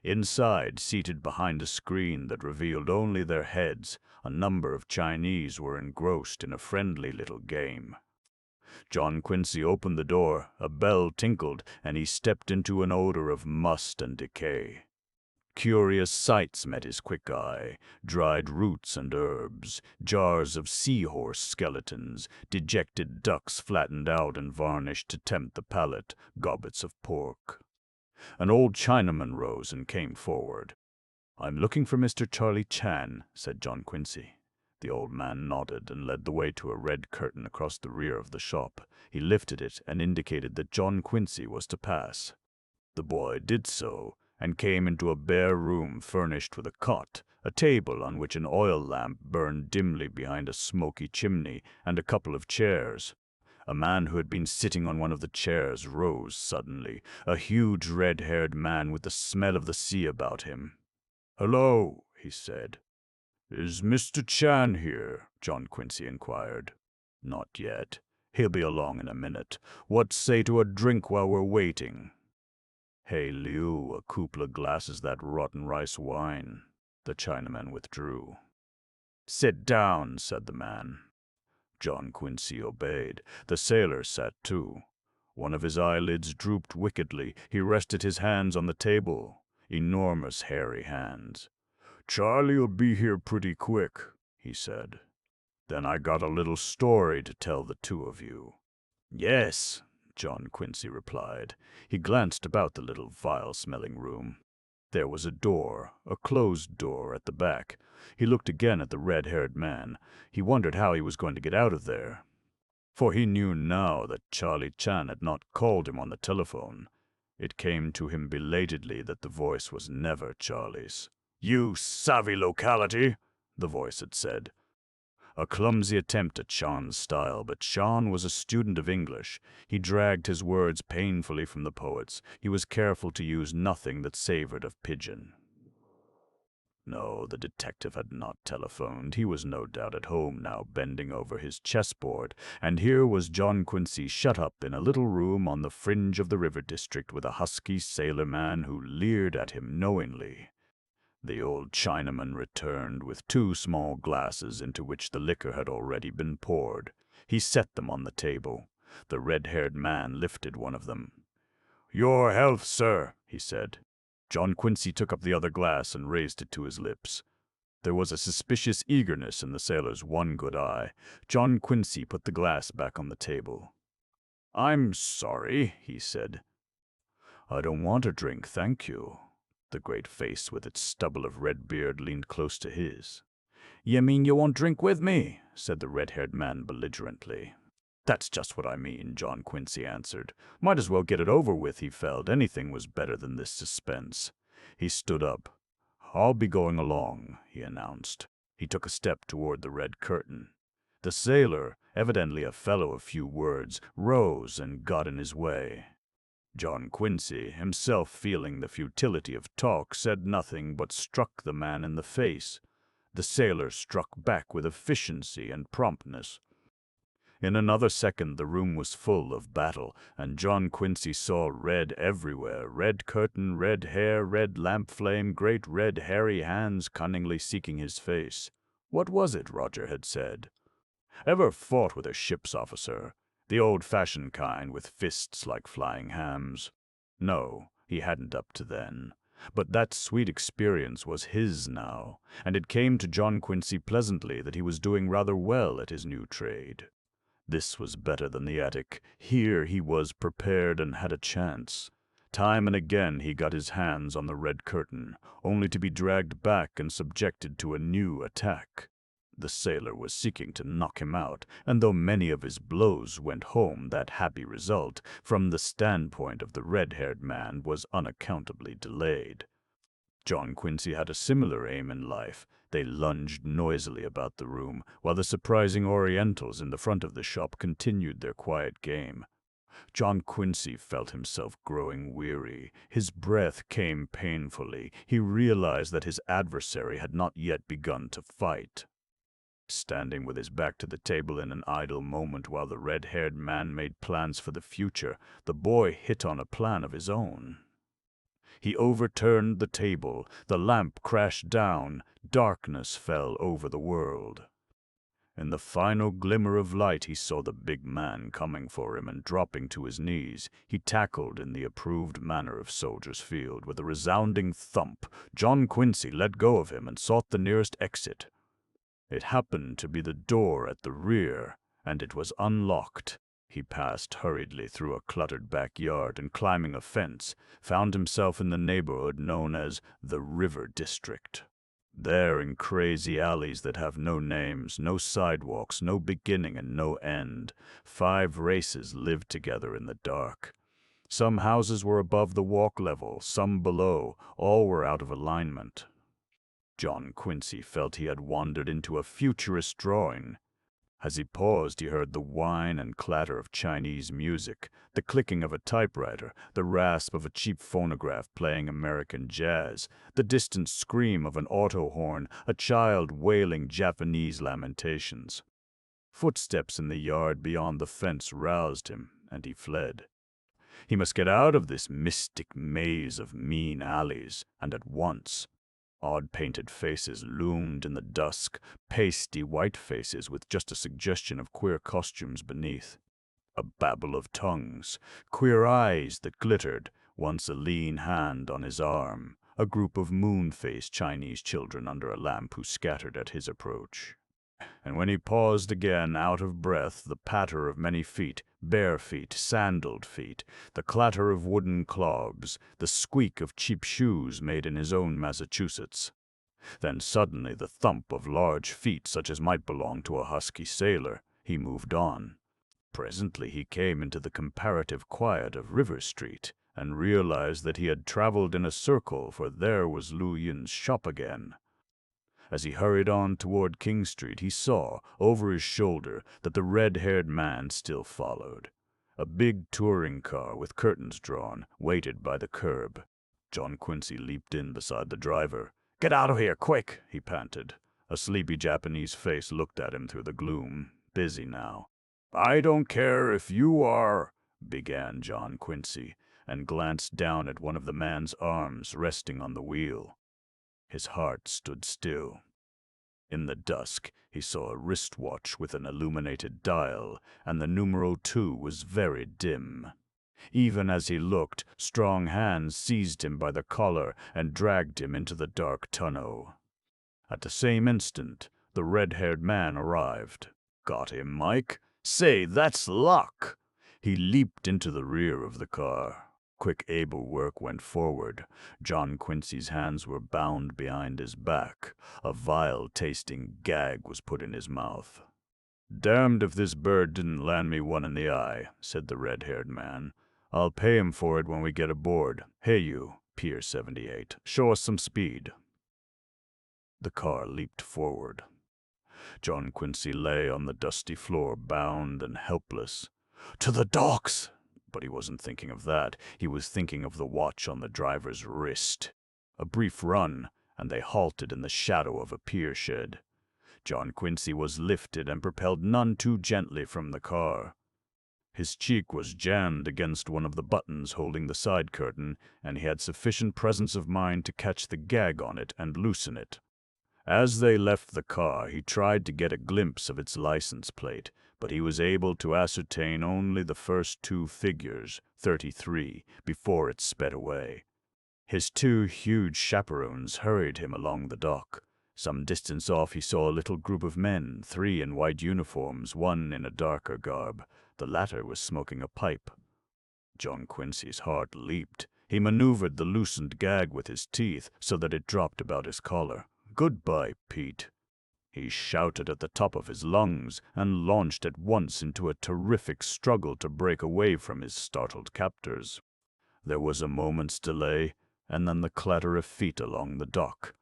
Inside, seated behind a screen that revealed only their heads, a number of Chinese were engrossed in a friendly little game. John Quincy opened the door, a bell tinkled, and he stepped into an odor of must and decay. Curious sights met his quick eye: dried roots and herbs, jars of seahorse skeletons, dejected ducks flattened out and varnished to tempt the palate, gobbets of pork. An old Chinaman rose and came forward. "I'm looking for Mr. Charlie Chan," said John Quincy. The old man nodded and led the way to a red curtain across the rear of the shop. He lifted it and indicated that John Quincy was to pass. The boy did so, and came into a bare room furnished with a cot, a table on which an oil lamp burned dimly behind a smoky chimney, and a couple of chairs. A man who had been sitting on one of the chairs rose suddenly, a huge red-haired man with the smell of the sea about him. "Hello," he said. "Is Mr. Chan here?" John Quincy inquired. "Not yet. He'll be along in a minute. What say to a drink while we're waiting?" "Hey, Liu, a couple of glasses that rotten rice wine." The Chinaman withdrew. "Sit down," said the man. John Quincy obeyed. The sailor sat too. One of his eyelids drooped wickedly. He rested his hands on the table. Enormous hairy hands. "Charlie'll be here pretty quick," he said. "Then I got a little story to tell the two of you." "Yes," John Quincy replied. He glanced about the little vile-smelling room. There was a door, a closed door at the back. He looked again at the red-haired man. He wondered how he was going to get out of there. For he knew now that Charlie Chan had not called him on the telephone. It came to him belatedly that the voice was never Charlie's. "You savvy locality," the voice had said. A clumsy attempt at Sean's style, but Sean was a student of English. He dragged his words painfully from the poets. He was careful to use nothing that savored of pidgin. No, the detective had not telephoned. He was no doubt at home now, bending over his chessboard, and here was John Quincy shut up in a little room on the fringe of the river district with a husky sailor man who leered at him knowingly. The old Chinaman returned with two small glasses into which the liquor had already been poured. He set them on the table. The red-haired man lifted one of them. "Your health, sir," he said. John Quincy took up the other glass and raised it to his lips. There was a suspicious eagerness in the sailor's one good eye. John Quincy put the glass back on the table. "I'm sorry," he said. "I don't want a drink, thank you." The great face with its stubble of red beard leaned close to his. "You mean you won't drink with me?" said the red-haired man belligerently. "That's just what I mean," John Quincy answered. Might as well get it over with, he felt. Anything was better than this suspense. He stood up. I'll be going along," he announced. He took a step toward the red curtain. The sailor, evidently a fellow of few words, rose and got in his way. John Quincy, himself feeling the futility of talk, said nothing but struck the man in the face. The sailor struck back with efficiency and promptness. In another second the room was full of battle, and John Quincy saw red everywhere, red curtain, red hair, red lamp flame, great red hairy hands cunningly seeking his face. What was it, Roger had said? Ever fought with a ship's officer? The old-fashioned kind with fists like flying hams? No, he hadn't up to then. But that sweet experience was his now, and it came to John Quincy pleasantly that he was doing rather well at his new trade. This was better than the attic. Here he was prepared and had a chance. Time and again he got his hands on the red curtain, only to be dragged back and subjected to a new attack. The sailor was seeking to knock him out, and though many of his blows went home, that happy result, from the standpoint of the red-haired man, was unaccountably delayed. John Quincy had a similar aim in life. They lunged noisily about the room, while the surprising Orientals in the front of the shop continued their quiet game. John Quincy felt himself growing weary. His breath came painfully. He realized that his adversary had not yet begun to fight. Standing with his back to the table in an idle moment while the red-haired man made plans for the future, the boy hit on a plan of his own. He overturned the table, the lamp crashed down, darkness fell over the world. In the final glimmer of light he saw the big man coming for him, and dropping to his knees, he tackled in the approved manner of Soldiers' Field. With a resounding thump, John Quincy let go of him and sought the nearest exit. It happened to be the door at the rear, and it was unlocked. He passed hurriedly through a cluttered backyard and, climbing a fence, found himself in the neighborhood known as the River District. There, in crazy alleys that have no names, no sidewalks, no beginning and no end, 5 races lived together in the dark. Some houses were above the walk level, some below. All were out of alignment. John Quincy felt he had wandered into a futurist drawing. As he paused, he heard the whine and clatter of Chinese music, the clicking of a typewriter, the rasp of a cheap phonograph playing American jazz, the distant scream of an auto horn, a child wailing Japanese lamentations. Footsteps in the yard beyond the fence roused him, and he fled. He must get out of this mystic maze of mean alleys, and at once. Odd painted faces loomed in the dusk, pasty white faces with just a suggestion of queer costumes beneath. A babble of tongues, queer eyes that glittered, once a lean hand on his arm, a group of moon-faced Chinese children under a lamp who scattered at his approach. And when he paused again, out of breath, the patter of many feet, bare feet, sandaled feet, the clatter of wooden clogs, the squeak of cheap shoes made in his own Massachusetts. Then suddenly the thump of large feet such as might belong to a husky sailor. He moved on. Presently he came into the comparative quiet of River Street, and realized that he had traveled in a circle, for there was Lu Yin's shop again. As he hurried on toward King Street, he saw, over his shoulder, that the red-haired man still followed. A big touring car with curtains drawn waited by the curb. John Quincy leaped in beside the driver. "Get out of here, quick!" he panted. A sleepy Japanese face looked at him through the gloom, busy now. "I don't care if you are," began John Quincy, and glanced down at one of the man's arms resting on the wheel. His heart stood still. In the dusk, he saw a wristwatch with an illuminated dial, and the numeral 2 was very dim. Even as he looked, strong hands seized him by the collar and dragged him into the dark tonneau. At the same instant, the red-haired man arrived. "Got him, Mike? Say, that's luck!" He leaped into the rear of the car. Quick, able work went forward. John Quincy's hands were bound behind his back. A vile-tasting gag was put in his mouth. "Damned if this bird didn't land me one in the eye," said the red-haired man. "I'll pay him for it when we get aboard. Hey you, Pier 78, show us some speed." The car leaped forward. John Quincy lay on the dusty floor, bound and helpless. "To the docks!" But he wasn't thinking of that. He was thinking of the watch on the driver's wrist. A brief run, and they halted in the shadow of a pier shed. John Quincy was lifted and propelled none too gently from the car. His cheek was jammed against one of the buttons holding the side curtain, and he had sufficient presence of mind to catch the gag on it and loosen it. As they left the car, he tried to get a glimpse of its license plate, but he was able to ascertain only the first two figures, 33, before it sped away. His two huge chaperones hurried him along the dock. Some distance off he saw a little group of men, 3 in white uniforms, 1 in a darker garb. The latter was smoking a pipe. John Quincy's heart leaped. He maneuvered the loosened gag with his teeth so that it dropped about his collar. "Goodbye, Pete," he shouted at the top of his lungs, and launched at once into a terrific struggle to break away from his startled captors. There was a moment's delay, and then the clatter of feet along the dock.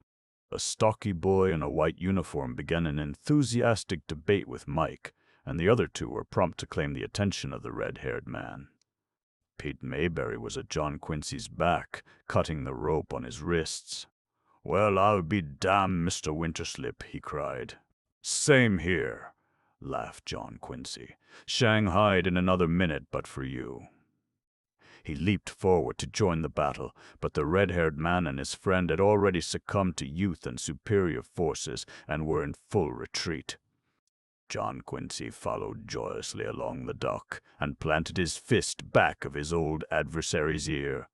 A stocky boy in a white uniform began an enthusiastic debate with Mike, and the other two were prompt to claim the attention of the red-haired man. Pete Mayberry was at John Quincy's back, cutting the rope on his wrists. "Well, I'll be damned, Mr. Winterslip," he cried. "Same here," laughed John Quincy. "Shanghaied in another minute but for you." He leaped forward to join the battle, but the red-haired man and his friend had already succumbed to youth and superior forces and were in full retreat. John Quincy followed joyously along the dock and planted his fist back of his old adversary's ear.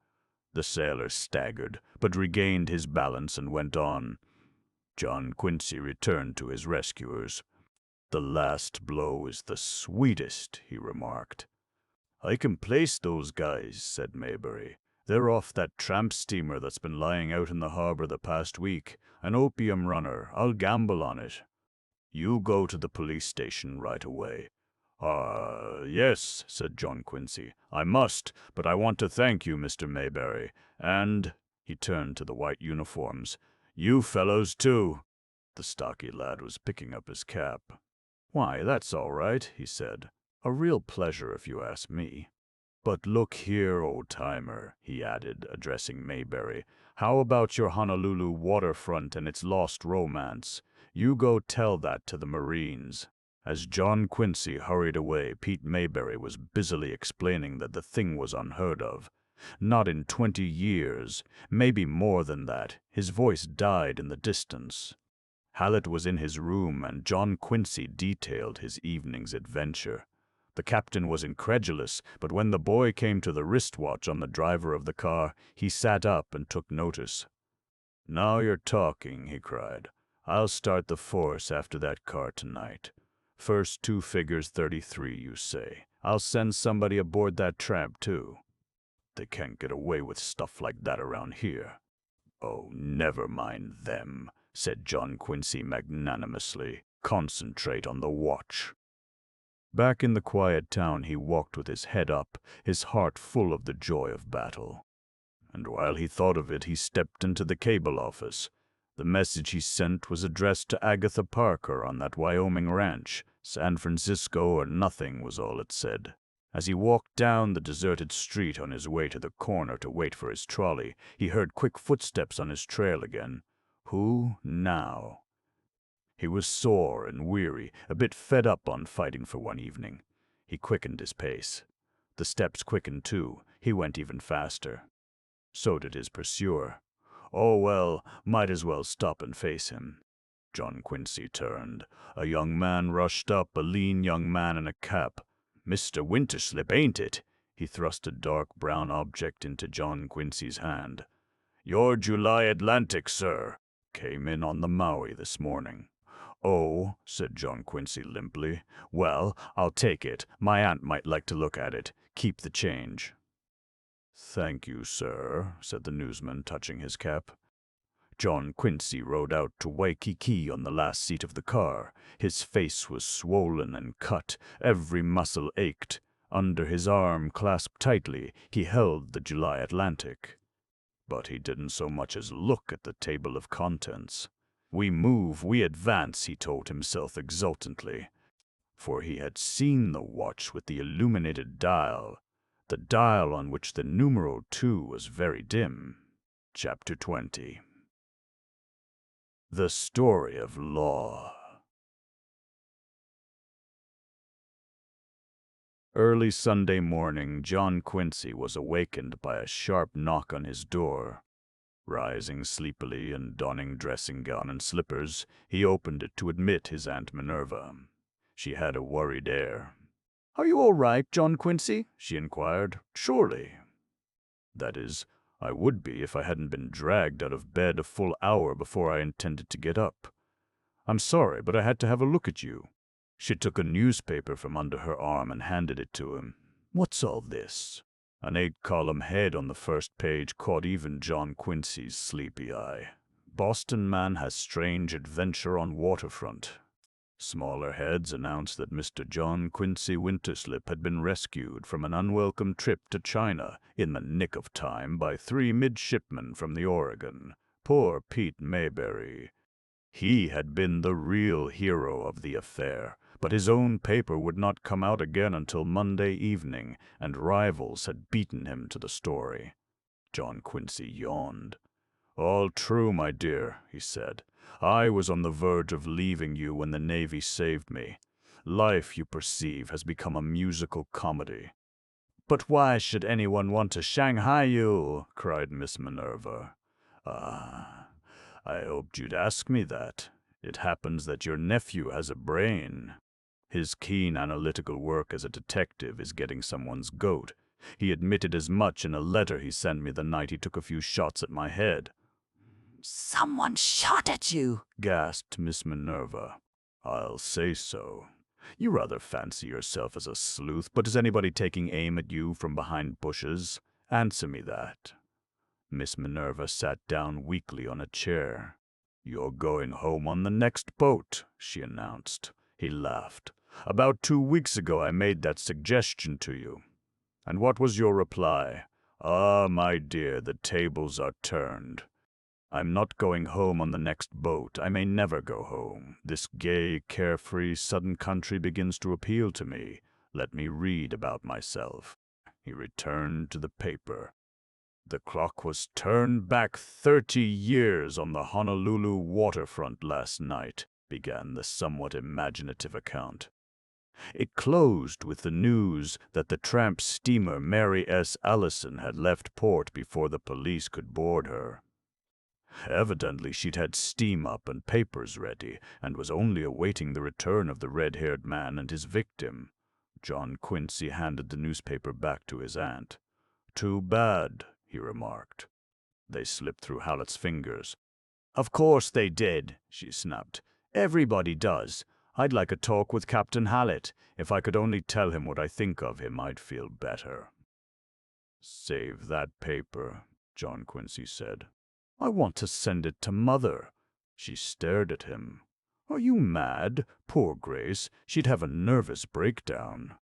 The sailor staggered, but regained his balance and went on. John Quincy returned to his rescuers. "The last blow is the sweetest," he remarked. "I can place those guys," said Mayberry. "They're off that tramp steamer that's been lying out in the harbor the past week. An opium runner. I'll gamble on it. You go to the police station right away." Yes," said John Quincy. "I must, but I want to thank you, Mr. Mayberry. And," he turned to the white uniforms, "you fellows too." The stocky lad was picking up his cap. "Why, that's all right," he said. "A real pleasure if you ask me. But look here, old-timer," he added, addressing Mayberry, "how about your Honolulu waterfront and its lost romance? You go tell that to the Marines." As John Quincy hurried away, Pete Mayberry was busily explaining that the thing was unheard of. Not in 20 years, maybe more than that. His voice died in the distance. Hallett was in his room, and John Quincy detailed his evening's adventure. The captain was incredulous, but when the boy came to the wristwatch on the driver of the car, he sat up and took notice. "Now you're talking," he cried. "I'll start the force after that car tonight. First two figures 33, you say. I'll send somebody aboard that tramp, too. They can't get away with stuff like that around here." "Oh, never mind them," said John Quincy magnanimously. "Concentrate on the watch." Back in the quiet town, he walked with his head up, his heart full of the joy of battle. And while he thought of it, he stepped into the cable office. The message he sent was addressed to Agatha Parker on that Wyoming ranch. San Francisco or nothing was all it said. As he walked down the deserted street on his way to the corner to wait for his trolley, he heard quick footsteps on his trail again. Who now? He was sore and weary, a bit fed up on fighting for one evening. He quickened his pace. The steps quickened too. He went even faster. So did his pursuer. Oh well, might as well stop and face him. John Quincy turned. A young man rushed up, a lean young man in a cap. "Mr. Winterslip, ain't it?" He thrust a dark brown object into John Quincy's hand. "Your July Atlantic, sir. Came in on the Maui this morning." "Oh," said John Quincy limply. "Well, I'll take it. My aunt might like to look at it. Keep the change." "Thank you, sir," said the newsman, touching his cap. John Quincy rode out to Waikiki on the last seat of the car. His face was swollen and cut. Every muscle ached. Under his arm, clasped tightly, he held the July Atlantic. But he didn't so much as look at the table of contents. We move, we advance, he told himself exultantly, for he had seen the watch with the illuminated dial, the dial on which the numeral 2 was very dim. Chapter 20. The Story of Law. Early Sunday morning, John Quincy was awakened by a sharp knock on his door. Rising sleepily and donning dressing gown and slippers, he opened it to admit his Aunt Minerva. She had a worried air. "Are you all right, John Quincy?" she inquired. "Surely." "That is, I would be if I hadn't been dragged out of bed a full hour before I intended to get up. I'm sorry, but I had to have a look at you." She took a newspaper from under her arm and handed it to him. "What's all this?" An 8-column head on the first page caught even John Quincy's sleepy eye. "Boston man has strange adventure on waterfront." Smaller heads announced that Mr. John Quincy Winterslip had been rescued from an unwelcome trip to China in the nick of time by 3 midshipmen from the Oregon. Poor Pete Mayberry. He had been the real hero of the affair, but his own paper would not come out again until Monday evening, and rivals had beaten him to the story. John Quincy yawned. "All true, my dear," he said. "I was on the verge of leaving you when the Navy saved me. Life, you perceive, has become a musical comedy." "But why should anyone want to Shanghai you?" cried Miss Minerva. "Ah, I hoped you'd ask me that. It happens that your nephew has a brain. His keen analytical work as a detective is getting someone's goat. He admitted as much in a letter he sent me the night he took a few shots at my head." "Someone shot at you," gasped Miss Minerva. "I'll say so. You rather fancy yourself as a sleuth, but is anybody taking aim at you from behind bushes? Answer me that." Miss Minerva sat down weakly on a chair. "You're going home on the next boat," she announced. He laughed. "About 2 weeks ago I made that suggestion to you. And what was your reply? Ah, my dear, the tables are turned. I'm not going home on the next boat. I may never go home. This gay, carefree, sudden country begins to appeal to me. Let me read about myself." He returned to the paper. "The clock was turned back 30 years on the Honolulu waterfront last night," began the somewhat imaginative account. It closed with the news that the tramp steamer Mary S. Allison had left port before the police could board her. Evidently she'd had steam up and papers ready, and was only awaiting the return of the red-haired man and his victim. John Quincy handed the newspaper back to his aunt. "Too bad," he remarked. They slipped through Hallett's fingers. "Of course they did," she snapped. "Everybody does. I'd like a talk with Captain Hallett. If I could only tell him what I think of him, I'd feel better." "Save that paper," John Quincy said. "I want to send it to Mother." She stared at him. "Are you mad? Poor Grace. She'd have a nervous breakdown."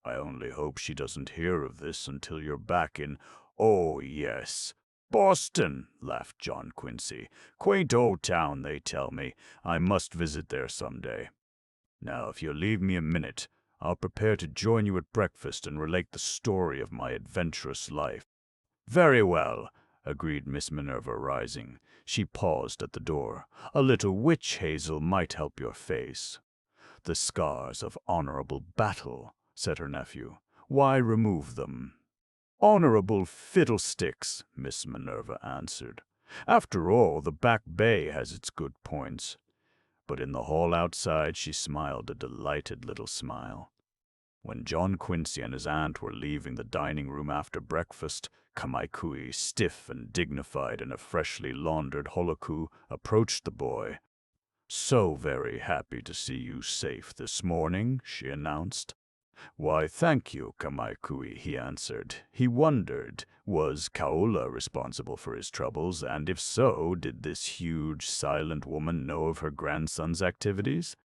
"I only hope she doesn't hear of this until you're back in—" "Oh, yes. Boston," laughed John Quincy. "Quaint old town, they tell me. I must visit there some day. Now, if you'll leave me a minute, I'll prepare to join you at breakfast and relate the story of my adventurous life." "Very well," agreed Miss Minerva, rising. She paused at the door. "A little witch hazel might help your face." "The scars of honorable battle," said her nephew. "Why remove them?" "Honorable fiddlesticks," Miss Minerva answered. "After all, the Back Bay has its good points." But in the hall outside she smiled a delighted little smile. When John Quincy and his aunt were leaving the dining room after breakfast, Kamaikui, stiff and dignified in a freshly laundered holoku, approached the boy. "So very happy to see you safe this morning," she announced. "Why, thank you, Kamaikui," he answered. He wondered, was Kaola responsible for his troubles, and if so, did this huge, silent woman know of her grandson's activities?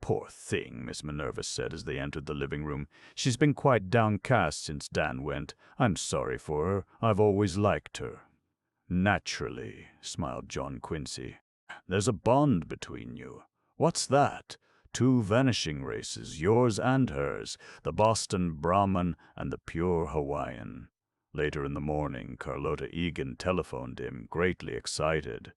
"Poor thing," Miss Minerva said as they entered the living room. "She's been quite downcast since Dan went. I'm sorry for her. I've always liked her." "Naturally," smiled John Quincy. There's a bond between you. What's that? Two vanishing races, yours and hers, the Boston Brahmin and the pure Hawaiian. Later in the morning, Carlota Egan telephoned him, greatly excited.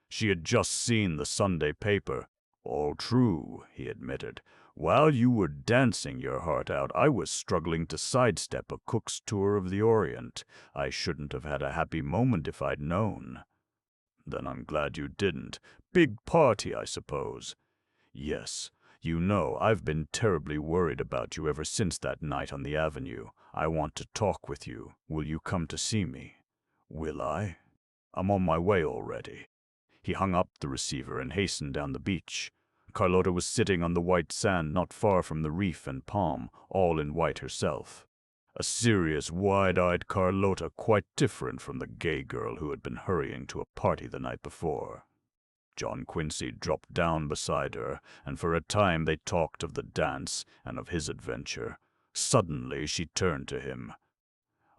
She had just seen the Sunday paper. All true, he admitted. While you were dancing your heart out, I was struggling to sidestep a cook's tour of the Orient. I shouldn't have had a happy moment if I'd known. Then I'm glad you didn't. Big party, I suppose. Yes. You know, I've been terribly worried about you ever since that night on the avenue. I want to talk with you. Will you come to see me? Will I? I'm on my way already. He hung up the receiver and hastened down the beach. Carlota was sitting on the white sand not far from the reef and palm, all in white herself. A serious, wide-eyed Carlota, quite different from the gay girl who had been hurrying to a party the night before. John Quincy dropped down beside her, and for a time they talked of the dance and of his adventure. Suddenly she turned to him.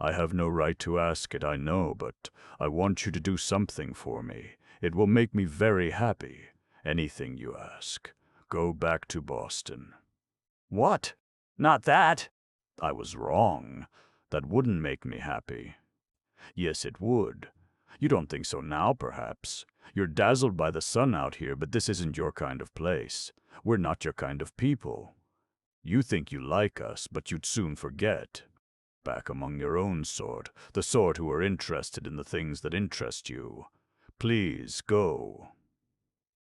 I have no right to ask it, I know, but I want you to do something for me. It will make me very happy. Anything you ask. Go back to Boston. What? Not that. I was wrong. That wouldn't make me happy. Yes, it would. You don't think so now, perhaps. You're dazzled by the sun out here, but this isn't your kind of place. We're not your kind of people. You think you like us, but you'd soon forget. Back among your own sort, the sort who are interested in the things that interest you. Please, go.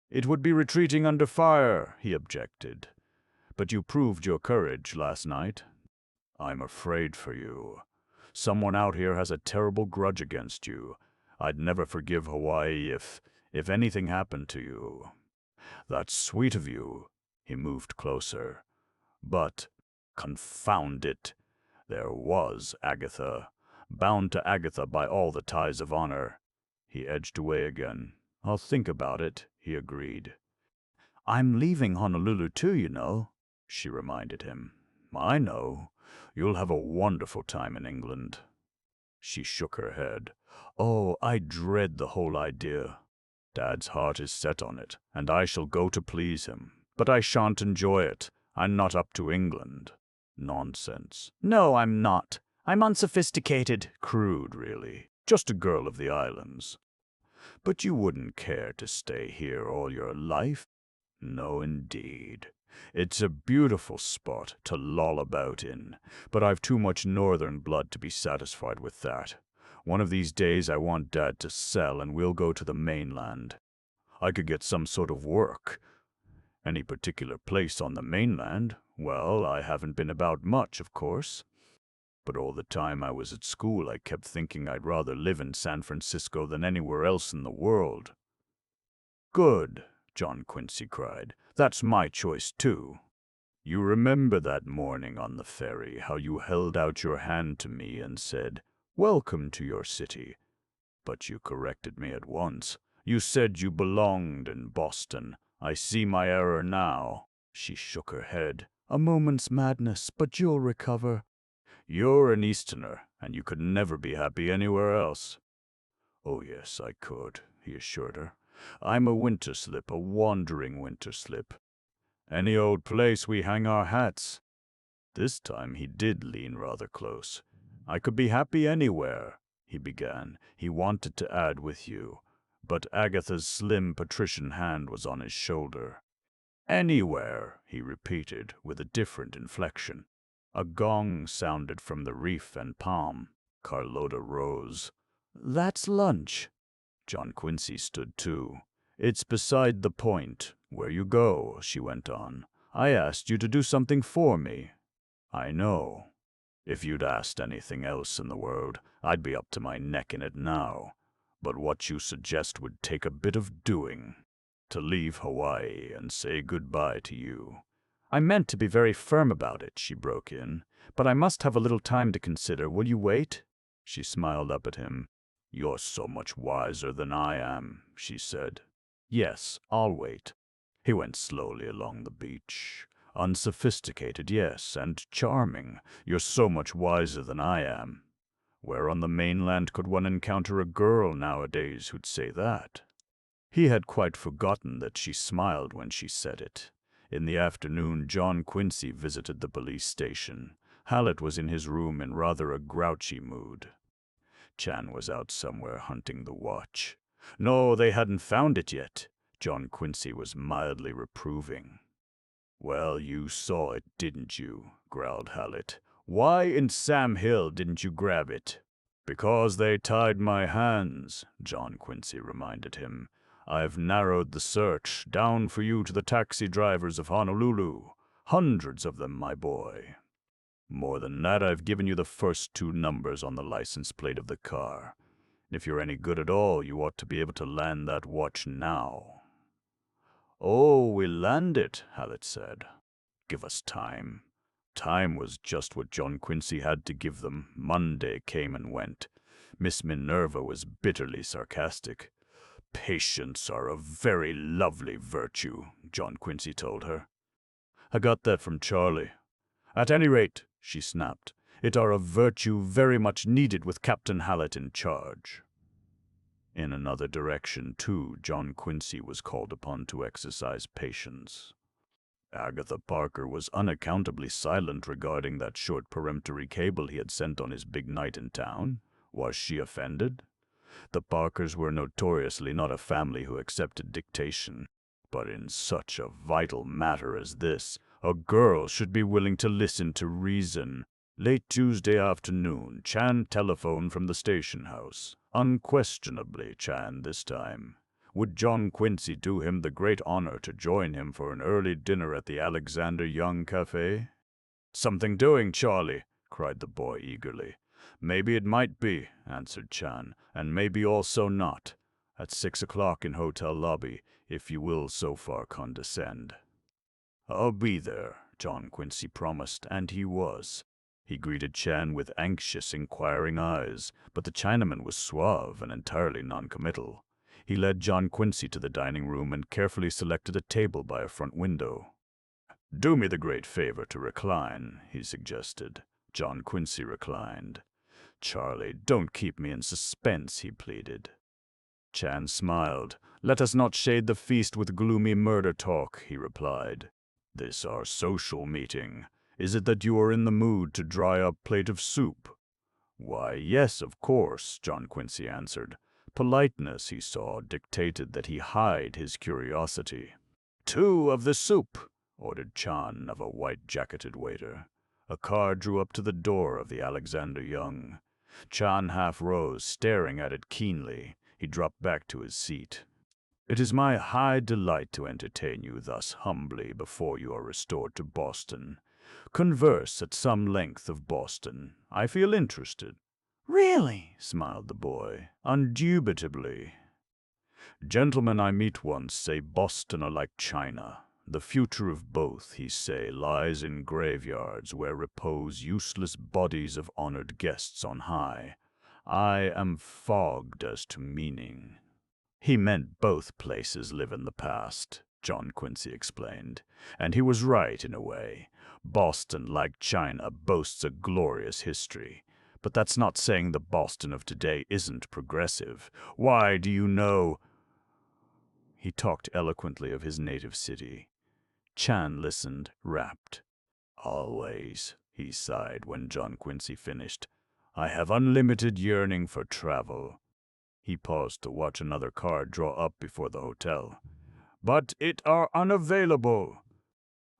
It would be retreating under fire, he objected. But you proved your courage last night. I'm afraid for you. Someone out here has a terrible grudge against you. I'd never forgive Hawaii if anything happened to you. That's sweet of you. He moved closer. But, confound it, there was Agatha, bound to Agatha by all the ties of honor. He edged away again. I'll think about it, he agreed. I'm leaving Honolulu too, you know, she reminded him. I know. You'll have a wonderful time in England. She shook her head. Oh, I dread the whole idea. Dad's heart is set on it, and I shall go to please him. But I shan't enjoy it. I'm not up to England. Nonsense. No, I'm not. I'm unsophisticated. Crude, really. Just a girl of the islands. But you wouldn't care to stay here all your life? No, indeed. It's a beautiful spot to loll about in, but I've too much northern blood to be satisfied with that. One of these days I want Dad to sell and we'll go to the mainland. I could get some sort of work. Any particular place on the mainland? Well, I haven't been about much, of course. But all the time I was at school I kept thinking I'd rather live in San Francisco than anywhere else in the world. Good, John Quincy cried. That's my choice, too. You remember that morning on the ferry, how you held out your hand to me and said, "Welcome to your city." But you corrected me at once. You said you belonged in Boston. I see my error now. She shook her head. A moment's madness, but you'll recover. You're an Easterner, and you could never be happy anywhere else. Oh, yes, I could, he assured her. I'm a winter slip, a wandering winter slip. Any old place we hang our hats. This time he did lean rather close. I could be happy anywhere, he began. He wanted to add with you, but Agatha's slim patrician hand was on his shoulder. Anywhere, he repeated with a different inflection. A gong sounded from the reef and palm. Carlota rose. That's lunch. John Quincy stood too. It's beside the point. Where you go, she went on. I asked you to do something for me. I know. If you'd asked anything else in the world, I'd be up to my neck in it now. But what you suggest would take a bit of doing. To leave Hawaii and say goodbye to you. I meant to be very firm about it, she broke in. But I must have a little time to consider. Will you wait? She smiled up at him. You're so much wiser than I am, she said. Yes, I'll wait. He went slowly along the beach. Unsophisticated, yes, and charming. You're so much wiser than I am. Where on the mainland could one encounter a girl nowadays who'd say that? He had quite forgotten that she smiled when she said it. In the afternoon, John Quincy visited the police station. Hallett was in his room in rather a grouchy mood. Chan was out somewhere hunting the watch. No, they hadn't found it yet. John Quincy was mildly reproving. "Well, you saw it, didn't you?" growled Hallett. "Why in Sam Hill didn't you grab it?" "Because they tied my hands," John Quincy reminded him. "I've narrowed the search down for you to the taxi drivers of Honolulu. Hundreds of them, my boy. More than that, I've given you the first 2 numbers on the license plate of the car. If you're any good at all, you ought to be able to land that watch now." "Oh, we'll land it," Hallett said. "Give us time." Time was just what John Quincy had to give them. Monday came and went. Miss Minerva was bitterly sarcastic. "Patience are a very lovely virtue," John Quincy told her. "I got that from Charlie." "At any rate," she snapped, "it are a virtue very much needed with Captain Hallett in charge." In another direction, too, John Quincy was called upon to exercise patience. Agatha Parker was unaccountably silent regarding that short peremptory cable he had sent on his big night in town. Was she offended? The Parkers were notoriously not a family who accepted dictation. But in such a vital matter as this, a girl should be willing to listen to reason. Late Tuesday afternoon, Chan telephoned from the station house. Unquestionably Chan this time. Would John Quincy do him the great honor to join him for an early dinner at the Alexander Young Cafe? "Something doing, Charlie," cried the boy eagerly. "Maybe it might be," answered Chan, "and maybe also not. At 6 o'clock in hotel lobby, if you will so far condescend." "I'll be there," John Quincy promised, and he was. He greeted Chan with anxious, inquiring eyes, but the Chinaman was suave and entirely noncommittal. He led John Quincy to the dining room and carefully selected a table by a front window. "Do me the great favor to recline," he suggested. John Quincy reclined. "Charlie, don't keep me in suspense," he pleaded. Chan smiled. "Let us not shade the feast with gloomy murder talk," he replied. "This our social meeting. Is it that you are in the mood to dry up a plate of soup?" "Why, yes, of course," John Quincy answered. Politeness, he saw, dictated that he hide his curiosity. "2 of the soup," ordered Chan of a white-jacketed waiter. A car drew up to the door of the Alexander Young. Chan half rose, staring at it keenly. He dropped back to his seat. "It is my high delight to entertain you thus humbly before you are restored to Boston. Converse at some length of Boston. I feel interested." "Really?" smiled the boy. "Undubitably. Gentlemen I meet once say Boston are like China. The future of both, he say, lies in graveyards where repose useless bodies of honored guests on high. I am fogged as to meaning." He meant both places live in the past, John Quincy explained. And he was right in a way. Boston, like China, boasts a glorious history. But that's not saying the Boston of today isn't progressive. Why, do you know? He talked eloquently of his native city. Chan listened, rapt. "Always," he sighed when John Quincy finished. "I have unlimited yearning for travel." He paused to watch another car draw up before the hotel. "But it are unavailable."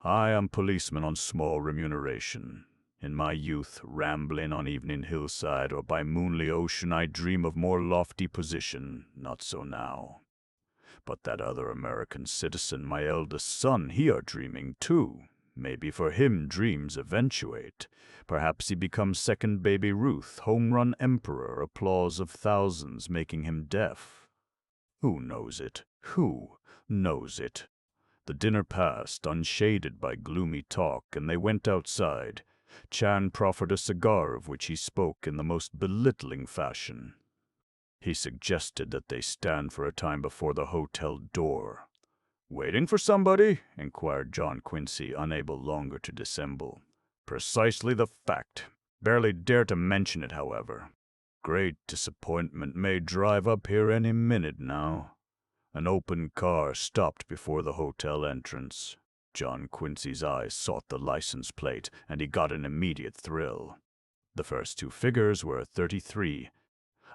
"I am policeman on small remuneration. In my youth, rambling on evening hillside or by moonly ocean, I dream of more lofty position. Not so now. But that other American citizen, my eldest son, he are dreaming too. Maybe for him dreams eventuate. Perhaps he becomes second baby Ruth, home-run emperor, applause of thousands making him deaf. Who knows it? Who knows it?" The dinner passed, unshaded by gloomy talk, and they went outside. Chan proffered a cigar of which he spoke in the most belittling fashion. He suggested that they stand for a time before the hotel door. "Waiting for somebody?" inquired John Quincy, unable longer to dissemble. "Precisely the fact. Barely dare to mention it, however. Great disappointment may drive up here any minute now." An open car stopped before the hotel entrance. John Quincy's eyes sought the license plate, and he got an immediate thrill. The first two figures were 33.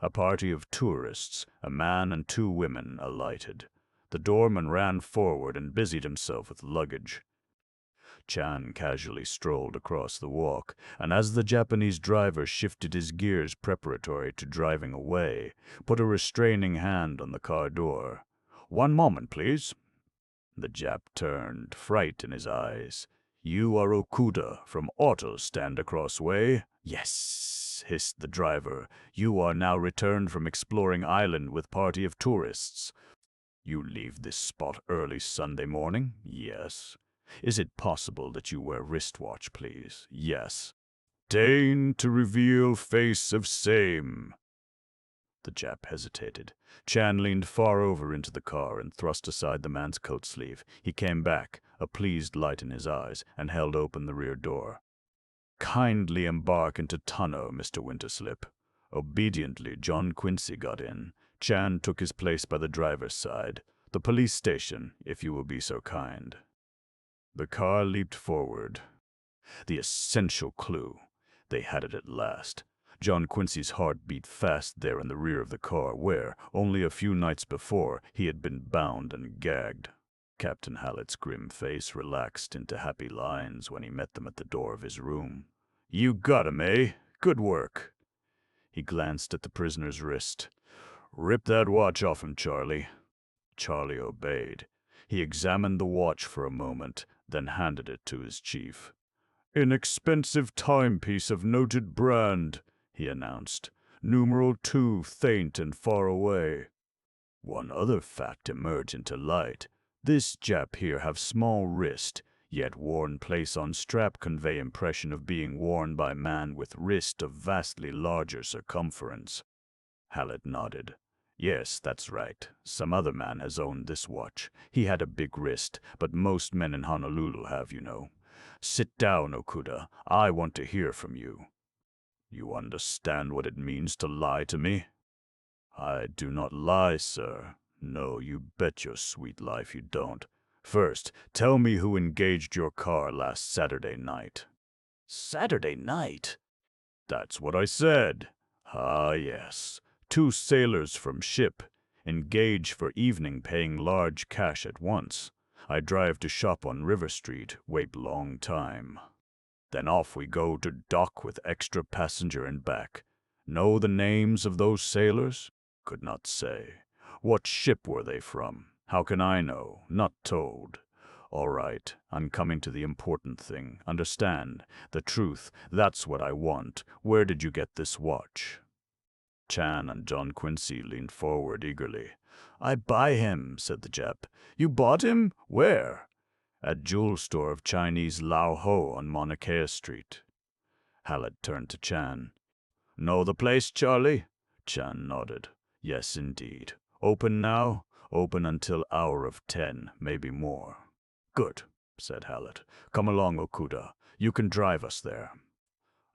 A party of tourists, a man and two women, alighted. The doorman ran forward and busied himself with luggage. Chan casually strolled across the walk, and as the Japanese driver shifted his gears preparatory to driving away, put a restraining hand on the car door. "One moment, please." The Jap turned, fright in his eyes. "You are Okuda from Auto Stand Across Way?" "Yes," hissed the driver. "You are now returned from exploring island with party of tourists." "You leave this spot early Sunday morning?" "Yes." "Is it possible that you wear wristwatch, please?" "Yes." "Deign to reveal face of same." The Jap hesitated. Chan leaned far over into the car and thrust aside the man's coat sleeve. He came back, a pleased light in his eyes, and held open the rear door. "Kindly embark into tonneau, Mr. Winterslip." Obediently, John Quincy got in. Chan took his place by the driver's side. "The police station, if you will be so kind." The car leaped forward. The essential clue. They had it at last. John Quincy's heart beat fast there in the rear of the car where, only a few nights before, he had been bound and gagged. Captain Hallett's grim face relaxed into happy lines when he met them at the door of his room. "You got him, eh? Good work." He glanced at the prisoner's wrist. "Rip that watch off him, Charlie." Charlie obeyed. He examined the watch for a moment, then handed it to his chief. "Inexpensive timepiece of noted brand," he announced. "Numeral 2, faint and far away." One other fact emerged into light. This Jap here have small wrist, yet worn place on strap convey impression of being worn by man with wrist of vastly larger circumference. Hallett nodded. "Yes, that's right. Some other man has owned this watch. He had a big wrist, but most men in Honolulu have, you know. Sit down, Okuda. I want to hear from you." "You understand what it means to lie to me?" "I do not lie, sir." "No, you bet your sweet life you don't. First, tell me who engaged your car last Saturday night." "Saturday night?" "That's what I said." "Ah, yes. 2 sailors from ship. Engage for evening paying large cash at once. I drive to shop on River Street, wait long time. Then off we go to dock with extra passenger and back. Know the names of those sailors?" "Could not say." "What ship were they from?" "How can I know? Not told." "All right, I'm coming to the important thing. Understand? The truth, that's what I want. Where did you get this watch?" Chan and John Quincy leaned forward eagerly. "I buy him," said the Jap. "You bought him? Where?" "At jewel store of Chinese Lao Ho on Mauna Kea Street." Hallett turned to Chan. "Know the place, Charlie?" Chan nodded. "Yes, indeed. Open now?" "Open until hour of 10, maybe more." "Good," said Hallett. "Come along, Okuda. You can drive us there."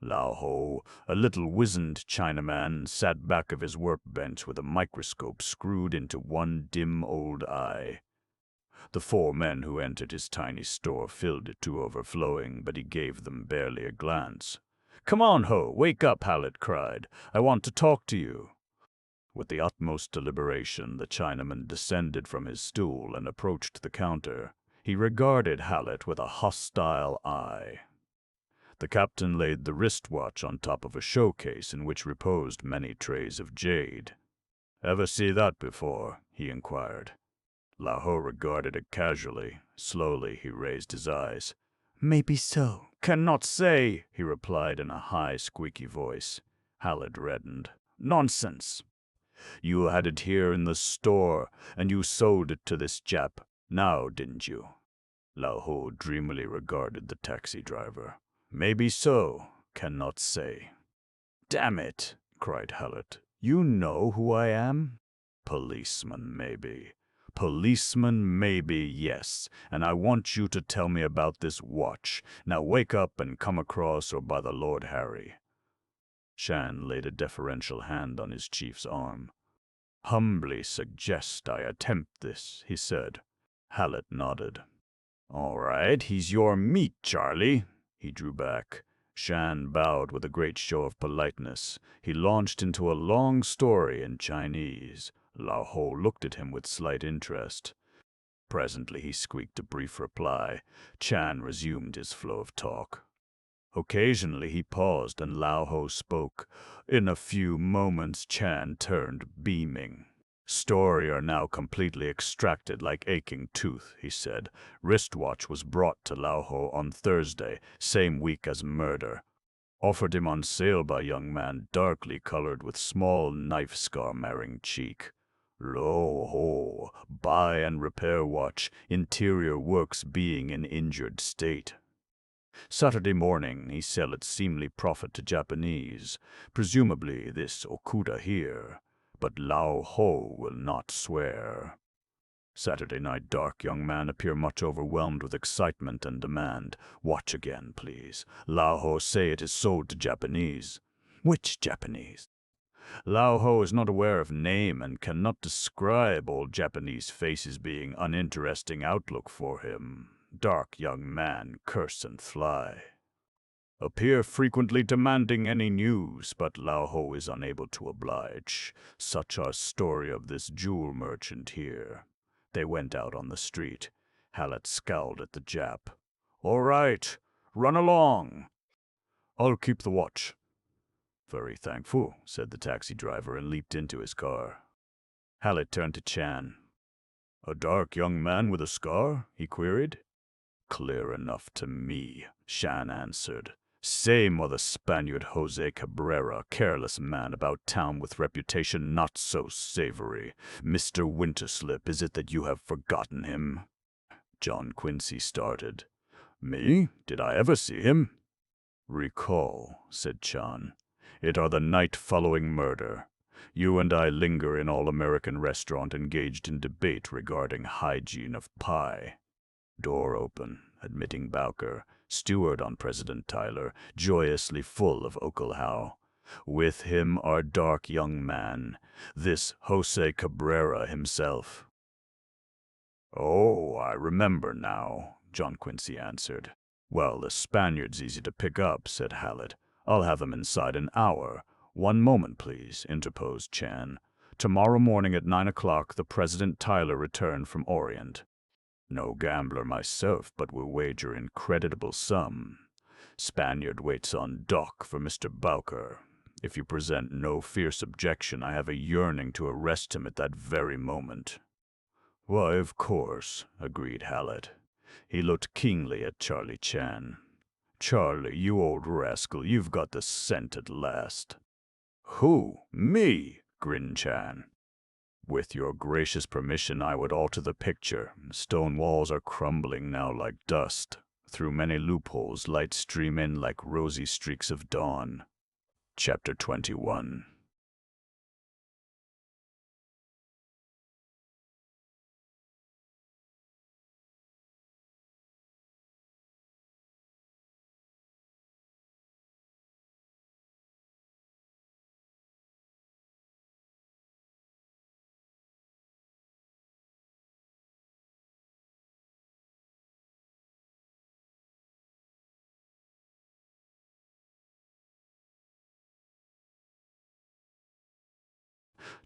Lao Ho, a little wizened Chinaman, sat back of his workbench with a microscope screwed into one dim old eye. The 4 men who entered his tiny store filled it to overflowing, but he gave them barely a glance. "Come on, Ho, wake up," Hallett cried. "I want to talk to you." With the utmost deliberation, the Chinaman descended from his stool and approached the counter. He regarded Hallett with a hostile eye. The captain laid the wristwatch on top of a showcase in which reposed many trays of jade. "Ever see that before?" he inquired. Lao Ho regarded it casually. Slowly he raised his eyes. "Maybe so." "Cannot say," he replied in a high, squeaky voice. Hallett reddened. "Nonsense." "You had it here in the store, and you sold it to this Jap, now didn't you?" Lao Ho dreamily regarded the taxi driver. "Maybe so. Cannot say." "Damn it," cried Hallett. "You know who I am?" "Policeman, maybe." "Policeman, maybe, yes. And I want you to tell me about this watch. Now wake up and come across, or by the Lord Harry." Chan laid a deferential hand on his chief's arm. Humbly suggest I attempt this, he said. Hallett nodded. All right, he's your meat, Charlie. He drew back. Shan bowed with a great show of politeness. He launched into a long story in Chinese. Lao Ho looked at him with slight interest. Presently he squeaked a brief reply. Chan resumed his flow of talk. Occasionally he paused and Lao Ho spoke. In a few moments Chan turned, beaming. Story are now completely extracted like aching tooth, he said. Wristwatch was brought to Lao Ho on Thursday, same week as murder. Offered him on sale by young man darkly colored with small knife scar marring cheek. Lo ho, buy and repair watch, interior works being in injured state. Saturday morning, he sell at seemly profit to Japanese, presumably this Okuda here, but Lao Ho will not swear. Saturday night dark young man appear much overwhelmed with excitement and demand. Watch again, please. Lao Ho say it is sold to Japanese. Which Japanese? Lao Ho is not aware of name and cannot describe old Japanese faces being uninteresting outlook for him. Dark young man, curse and fly. Appear frequently demanding any news, but Lao Ho is unable to oblige. Such our story of this jewel merchant here. They went out on the street. Hallett scowled at the Jap. All right, run along. I'll keep the watch. Very thankful, said the taxi driver and leaped into his car. Hallett turned to Chan. A dark young man with a scar? He queried. Clear enough to me, Shan answered. Same other Spaniard Jose Cabrera, careless man about town with reputation not so savory. Mr. Winterslip, is it that you have forgotten him? John Quincy started. Me? Did I ever see him? Recall, said Chan. It are the night following murder. You and I linger in all-American restaurant engaged in debate regarding hygiene of pie. Door open, admitting Bowker, steward on President Tyler, joyously full of Okalhow. With him our dark young man, this Jose Cabrera himself. Oh, I remember now, John Quincy answered. Well, the Spaniard's easy to pick up, said Hallett. I'll have him inside an hour. One moment, please, interposed Chan. Tomorrow morning at 9 o'clock, the President Tyler returned from Orient. No gambler myself, but will wager incredible sum. Spaniard waits on dock for Mr. Bowker. If you present no fierce objection, I have a yearning to arrest him at that very moment. Why, of course, agreed Hallett. He looked keenly at Charlie Chan. Charlie, you old rascal, you've got the scent at last. Who? Me? Grinned Chan. With your gracious permission, I would alter the picture. Stone walls are crumbling now like dust. Through many loopholes, light stream in like rosy streaks of dawn. Chapter 21.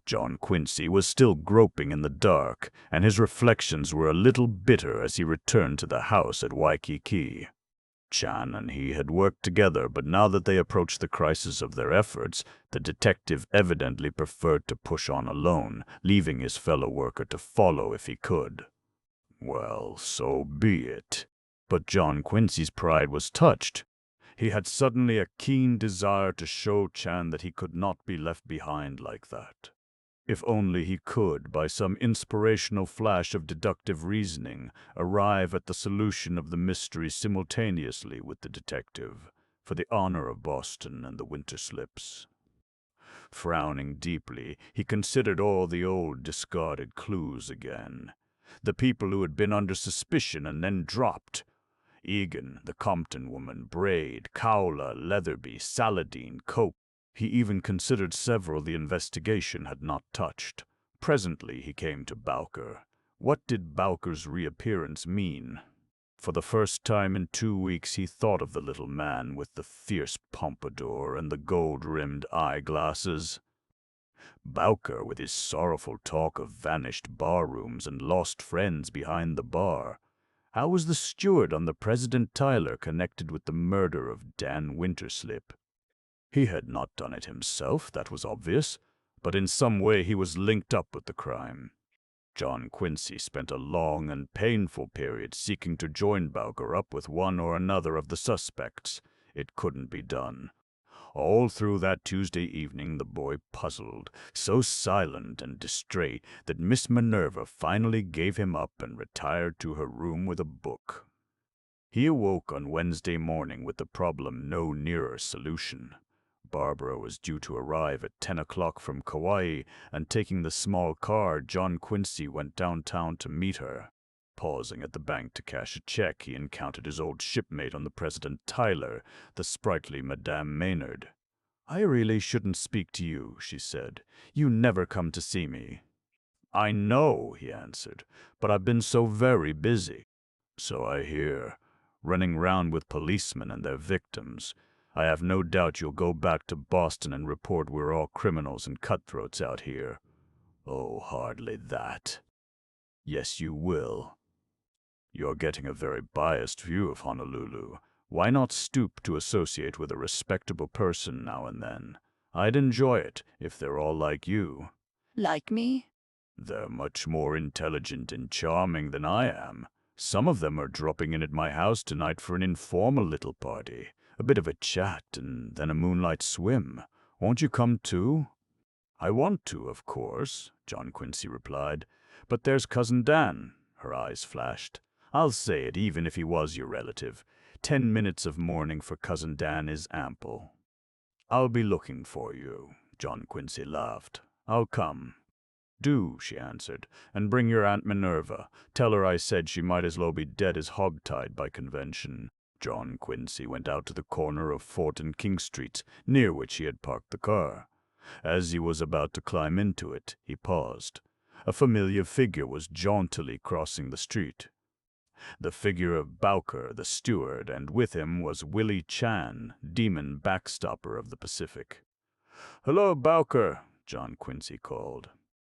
John Quincy was still groping in the dark, and his reflections were a little bitter as he returned to the house at Waikiki. Chan and he had worked together, but now that they approached the crisis of their efforts, the detective evidently preferred to push on alone, leaving his fellow worker to follow if he could. Well, so be it. But John Quincy's pride was touched. He had suddenly a keen desire to show Chan that he could not be left behind like that. If only he could, by some inspirational flash of deductive reasoning, arrive at the solution of the mystery simultaneously with the detective, for the honor of Boston and the Winterslips. Frowning deeply, he considered all the old discarded clues again. The people who had been under suspicion and then dropped. Egan, the Compton woman, Braid, Cowler, Leatherby, Saladine, Cope. He even considered several the investigation had not touched. Presently he came to Bowker. What did Bowker's reappearance mean? For the first time in 2 weeks he thought of the little man with the fierce pompadour and the gold-rimmed eyeglasses. Bowker, with his sorrowful talk of vanished barrooms and lost friends behind the bar. How was the steward on the President Tyler connected with the murder of Dan Winterslip? He had not done it himself, that was obvious, but in some way he was linked up with the crime. John Quincy spent a long and painful period seeking to join Bowker up with one or another of the suspects. It couldn't be done. All through that Tuesday evening the boy puzzled, so silent and distrait that Miss Minerva finally gave him up and retired to her room with a book. He awoke on Wednesday morning with the problem no nearer solution. Barbara was due to arrive at 10 o'clock from Kauai, and taking the small car, John Quincy went downtown to meet her. Pausing at the bank to cash a check, he encountered his old shipmate on the President Tyler, the sprightly Madame Maynard. "I really shouldn't speak to you," she said. "You never come to see me." "I know," he answered, "but I've been so very busy." "So I hear, running round with policemen and their victims. I have no doubt you'll go back to Boston and report we're all criminals and cutthroats out here." "Oh, hardly that." "Yes, you will." "You're getting a very biased view of Honolulu. Why not stoop to associate with a respectable person now and then? I'd enjoy it, if they're all like you." Like me? "They're much more intelligent and charming than I am. Some of them are dropping in at my house tonight for an informal little party. A bit of a chat and then a moonlight swim. Won't you come too?" "I want to, of course," John Quincy replied. "But there's Cousin Dan." Her eyes flashed. "I'll say it, even if he was your relative. 10 minutes of mourning for Cousin Dan is ample." "I'll be looking for you," John Quincy laughed. "I'll come." "Do," she answered, "and bring your Aunt Minerva. Tell her I said she might as well be dead as hog-tied by convention." John Quincy went out to the corner of Fort and King Streets, near which he had parked the car. As he was about to climb into it, he paused. A familiar figure was jauntily crossing the street. The figure of Bowker, the steward, and with him was Willie Chan, demon backstopper of the Pacific. "Hello, Bowker," John Quincy called.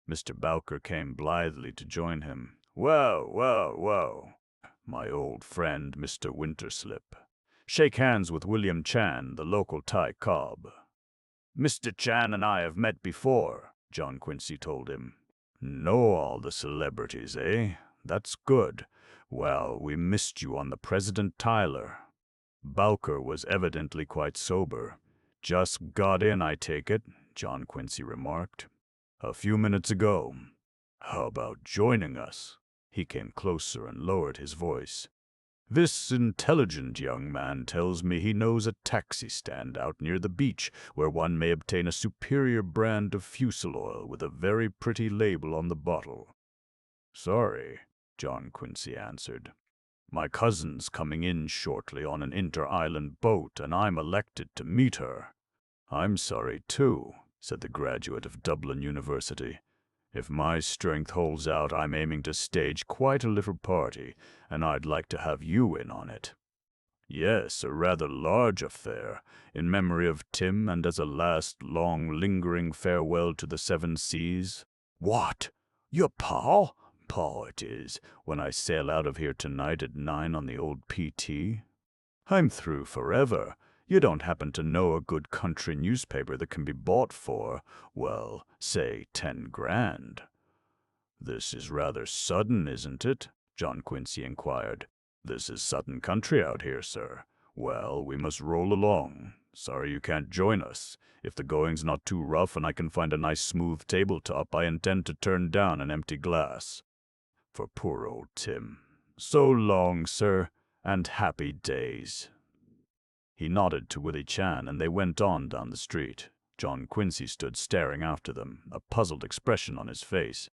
Mr. Bowker came blithely to join him. Well, my old friend, Mr. Winterslip. Shake hands with William Chan, the local Thai cob." "Mr. Chan and I have met before," John Quincy told him. "Know all the celebrities, eh? That's good. Well, we missed you on the President Tyler." Bowker was evidently quite sober. "Just got in, I take it," John Quincy remarked. "A few minutes ago. How about joining us?" He came closer and lowered his voice. "This intelligent young man tells me he knows a taxi stand out near the beach where one may obtain a superior brand of fusel oil with a very pretty label on the bottle." "Sorry," John Quincy answered. "My cousin's coming in shortly on an inter-island boat, and I'm elected to meet her." "I'm sorry, too," said the graduate of Dublin University. "If my strength holds out, I'm aiming to stage quite a little party, and I'd like to have you in on it." "Yes, a rather large affair, in memory of Tim and as a last, long, lingering farewell to the Seven Seas." "What? Your pa?" "Pa it is, when I sail out of here tonight at 9 on the old PT. I'm through forever. You don't happen to know a good country newspaper that can be bought for, well, say 10 grand. "This is rather sudden, isn't it?" John Quincy inquired. "This is sudden country out here, sir. Well, we must roll along. Sorry you can't join us. If the going's not too rough and I can find a nice smooth tabletop, I intend to turn down an empty glass. For poor old Tim. So long, sir, and happy days." He nodded to Willie Chan, and they went on down the street. John Quincy stood staring after them, a puzzled expression on his face.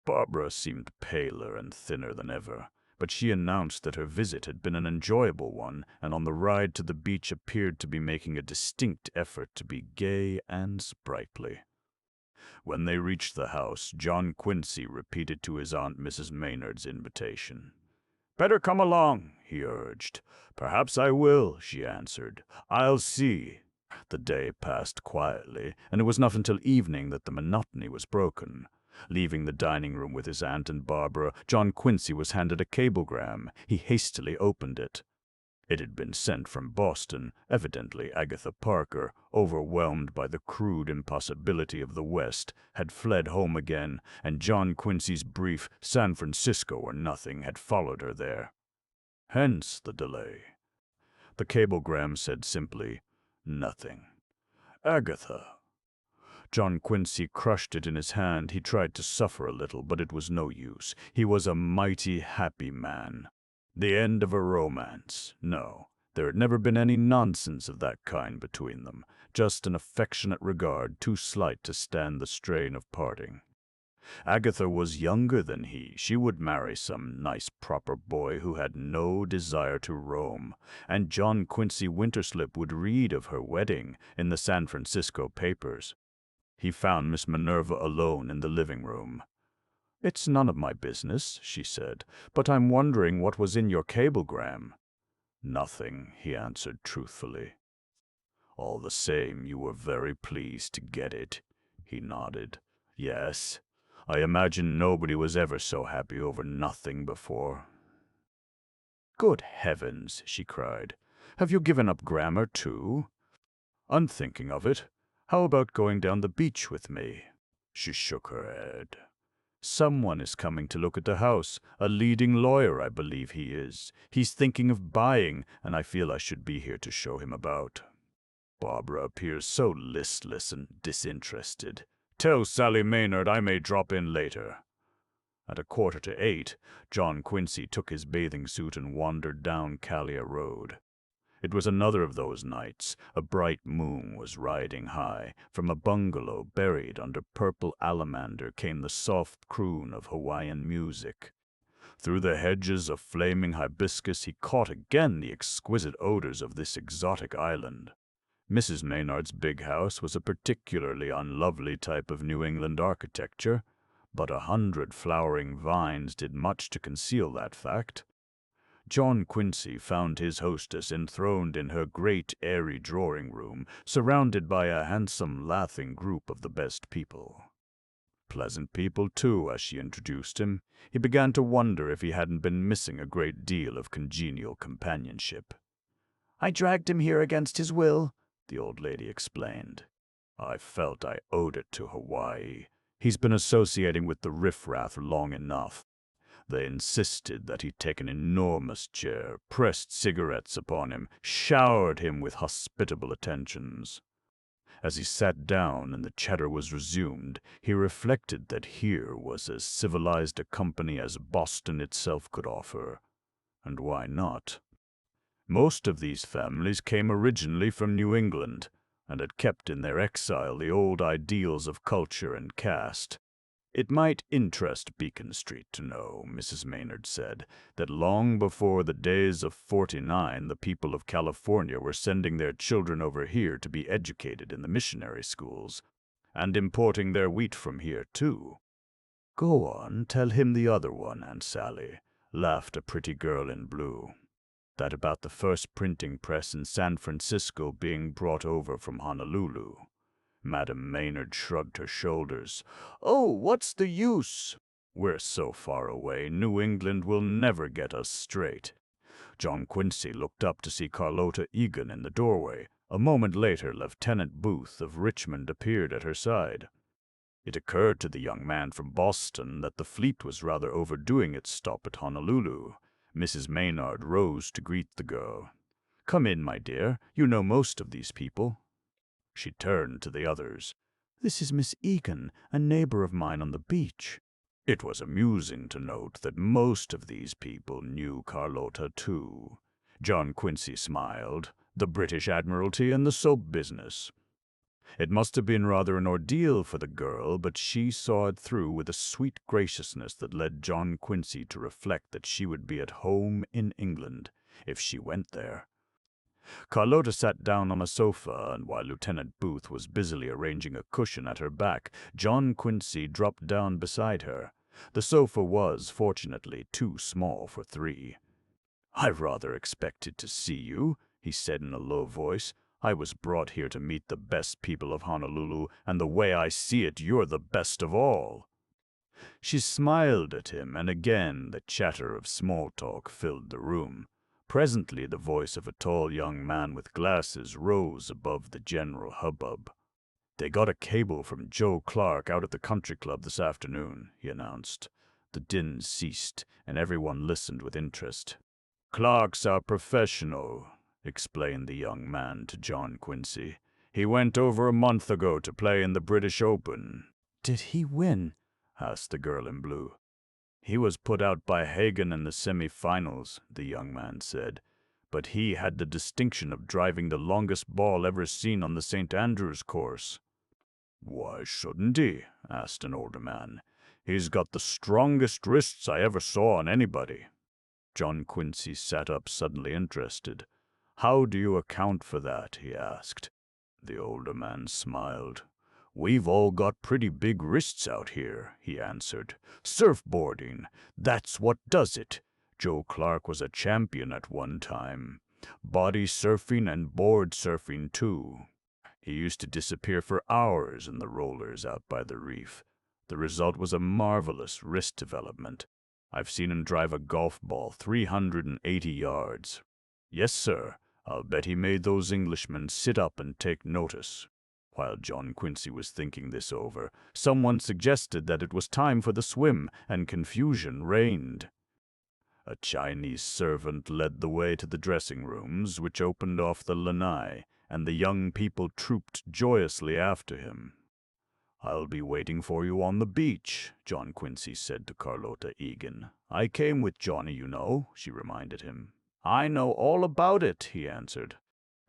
Barbara seemed paler and thinner than ever, but she announced that her visit had been an enjoyable one, and on the ride to the beach appeared to be making a distinct effort to be gay and sprightly. When they reached the house, John Quincy repeated to his Aunt Mrs. Maynard's invitation. "Better come along," he urged. "Perhaps I will," she answered. "I'll see." The day passed quietly, and it was not until evening that the monotony was broken. Leaving the dining room with his aunt and Barbara, John Quincy was handed a cablegram. He hastily opened it. It had been sent from Boston. Evidently Agatha Parker, overwhelmed by the crude impossibility of the West, had fled home again, and John Quincy's brief "San Francisco or nothing" had followed her there. Hence the delay. The cablegram said simply, "Nothing. Agatha." John Quincy crushed it in his hand. He tried to suffer a little, but it was no use. He was a mighty happy man. The end of a romance. No, there had never been any nonsense of that kind between them. Just an affectionate regard too slight to stand the strain of parting. Agatha was younger than he. She would marry some nice proper boy who had no desire to roam, and John Quincy Winterslip would read of her wedding in the San Francisco papers. He found Miss Minerva alone in the living room. "It's none of my business," she said, "but I'm wondering what was in your cablegram." "Nothing," he answered truthfully. "All the same, you were very pleased to get it." He nodded. "Yes. I imagine nobody was ever so happy over nothing before." "Good heavens," she cried. "Have you given up grammar, too?" "I'm thinking of it. How about going down the beach with me?" She shook her head. "Someone is coming to look at the house. A leading lawyer, I believe he is. He's thinking of buying, and I feel I should be here to show him about." "Barbara appears so listless and disinterested. Tell Sally Maynard I may drop in later." At 7:45, John Quincy took his bathing suit and wandered down Callia Road. It was another of those nights. A bright moon was riding high. From a bungalow buried under purple alamander came the soft croon of Hawaiian music. Through the hedges of flaming hibiscus he caught again the exquisite odors of this exotic island. Mrs. Maynard's big house was a particularly unlovely type of New England architecture, but 100 flowering vines did much to conceal that fact. John Quincy found his hostess enthroned in her great airy drawing-room, surrounded by a handsome, laughing group of the best people. Pleasant people, too, as she introduced him. He began to wonder if he hadn't been missing a great deal of congenial companionship. "I dragged him here against his will," the old lady explained. "I felt I owed it to Hawaii. He's been associating with the riffraff long enough. They insisted that he take an enormous chair, pressed cigarettes upon him, showered him with hospitable attentions. As he sat down and the chatter was resumed, he reflected that here was as civilized a company as Boston itself could offer. And why not? Most of these families came originally from New England, and had kept in their exile the old ideals of culture and caste. It might interest Beacon Street to know, Mrs. Maynard said, that long before the days of '49 the people of California were sending their children over here to be educated in the missionary schools, and importing their wheat from here, too. "Go on, tell him the other one, Aunt Sally," laughed a pretty girl in blue. "That about the first printing press in San Francisco being brought over from Honolulu." Madame Maynard shrugged her shoulders. "Oh, what's the use? We're so far away, New England will never get us straight." John Quincy looked up to see Carlota Egan in the doorway. A moment later, Lieutenant Booth of Richmond appeared at her side. It occurred to the young man from Boston that the fleet was rather overdoing its stop at Honolulu. Mrs. Maynard rose to greet the girl. "Come in, my dear. You know most of these people." She turned to the others. "This is Miss Egan, a neighbor of mine on the beach." It was amusing to note that most of these people knew Carlota, too. John Quincy smiled. The British Admiralty and the soap business. It must have been rather an ordeal for the girl, but she saw it through with a sweet graciousness that led John Quincy to reflect that she would be at home in England if she went there. Carlota sat down on a sofa, and while Lieutenant Booth was busily arranging a cushion at her back, John Quincy dropped down beside her. The sofa was, fortunately, too small for three. "I rather expected to see you," he said in a low voice. "I was brought here to meet the best people of Honolulu, and the way I see it, you're the best of all." She smiled at him, and again the chatter of small talk filled the room. Presently the voice of a tall young man with glasses rose above the general hubbub. "They got a cable from Joe Clark out at the country club this afternoon," he announced. The din ceased, and everyone listened with interest. "Clark's our professional," explained the young man to John Quincy. "He went over a month ago to play in the British Open." Did he win? asked the girl in blue. "He was put out by Hagen in the semi-finals," the young man said. "But he had the distinction of driving the longest ball ever seen on the St. Andrews course." "Why shouldn't he?" asked an older man. "He's got the strongest wrists I ever saw on anybody." John Quincy sat up, suddenly interested. "How do you account for that?" he asked. The older man smiled. "We've all got pretty big wrists out here," he answered. "Surfboarding, that's what does it. Joe Clark was a champion at one time. Body surfing and board surfing, too. He used to disappear for hours in the rollers out by the reef. The result was a marvelous wrist development. I've seen him drive a golf ball 380 yards. Yes, sir, I'll bet he made those Englishmen sit up and take notice." While John Quincy was thinking this over, someone suggested that it was time for the swim, and confusion reigned. A Chinese servant led the way to the dressing rooms, which opened off the lanai, and the young people trooped joyously after him. "I'll be waiting for you on the beach," John Quincy said to Carlota Egan. "I came with Johnny, you know," she reminded him. "I know all about it," he answered.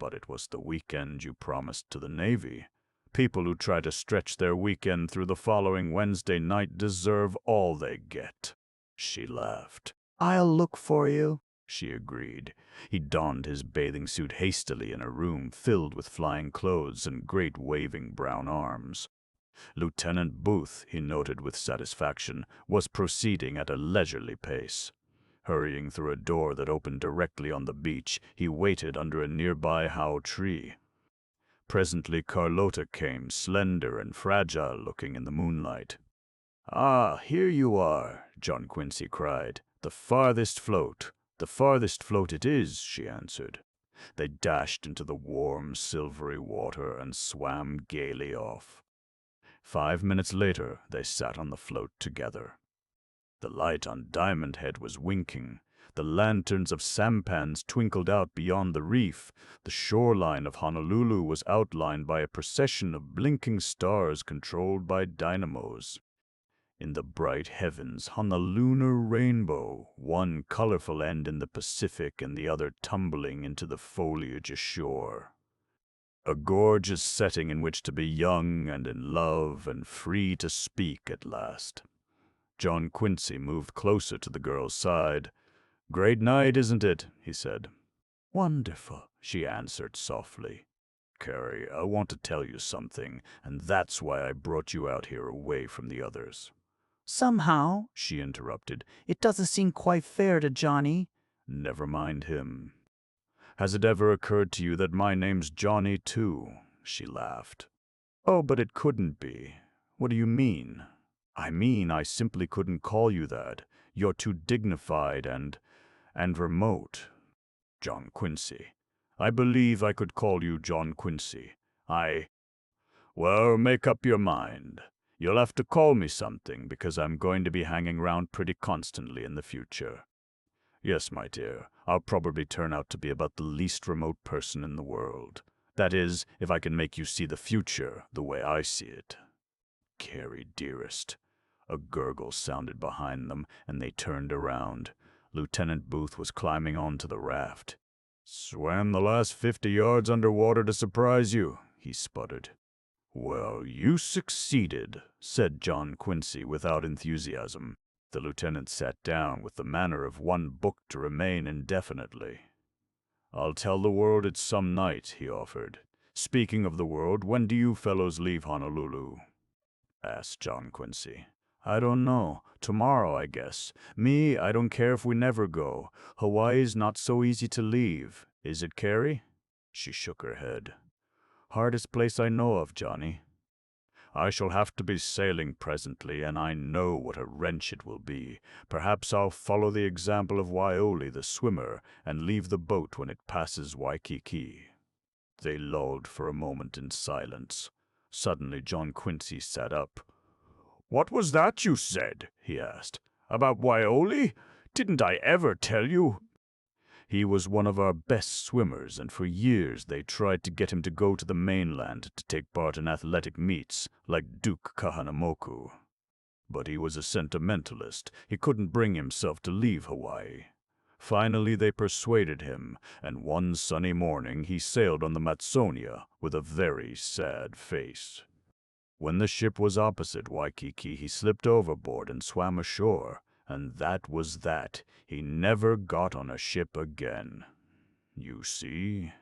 "But it was the weekend you promised to the Navy. People who try to stretch their weekend through the following Wednesday night deserve all they get." She laughed. "I'll look for you," she agreed. He donned his bathing suit hastily in a room filled with flying clothes and great waving brown arms. Lieutenant Booth, he noted with satisfaction, was proceeding at a leisurely pace. Hurrying through a door that opened directly on the beach, he waited under a nearby hau tree. Presently Carlota came, slender and fragile-looking in the moonlight. "Ah, here you are," John Quincy cried. "The farthest float." "The farthest float it is," she answered. They dashed into the warm, silvery water and swam gaily off. 5 minutes later, they sat on the float together. The light on Diamond Head was winking. The lanterns of sampans twinkled out beyond the reef. The shoreline of Honolulu was outlined by a procession of blinking stars controlled by dynamos. In the bright heavens hung a lunar rainbow, one colorful end in the Pacific and the other tumbling into the foliage ashore. A gorgeous setting in which to be young and in love and free to speak at last. John Quincy moved closer to the girl's side. "Great night, isn't it?" he said. "Wonderful," she answered softly. "Carrie, I want to tell you something, and that's why I brought you out here away from the others." "Somehow," she interrupted, "it doesn't seem quite fair to Johnny." "Never mind him. Has it ever occurred to you that my name's Johnny, too?" She laughed. "Oh, but it couldn't be. What do you mean?" "I mean I simply couldn't call you that. You're too dignified and remote." "John Quincy. I believe I could call you John Quincy. Well, make up your mind. You'll have to call me something, because I'm going to be hanging around pretty constantly in the future. Yes, my dear, I'll probably turn out to be about the least remote person in the world. That is, if I can make you see the future the way I see it." "Carrie, dearest." A gurgle sounded behind them, and they turned around. Lieutenant Booth was climbing onto the raft. "Swam the last 50 yards underwater to surprise you," he sputtered. "Well, you succeeded," said John Quincy without enthusiasm. The lieutenant sat down with the manner of one booked to remain indefinitely. I'll tell the world it's some night, he offered. Speaking of the world, when do you fellows leave Honolulu? Asked John Quincy. I don't know. Tomorrow, I guess. Me, I don't care if we never go. Hawaii's not so easy to leave. Is it, Carrie? She shook her head. Hardest place I know of, Johnny. I shall have to be sailing presently, and I know what a wrench it will be. Perhaps I'll follow the example of Waioli the swimmer and leave the boat when it passes Waikiki. They lulled for a moment in silence. Suddenly John Quincy sat up. What was that you said? He asked. About Waioli? Didn't I ever tell you? He was one of our best swimmers, and for years they tried to get him to go to the mainland to take part in athletic meets, like Duke Kahanamoku. But he was a sentimentalist. He couldn't bring himself to leave Hawaii. Finally they persuaded him, and one sunny morning he sailed on the Matsonia with a very sad face. When the ship was opposite Waikiki, he slipped overboard and swam ashore. And that was that. He never got on a ship again. You see?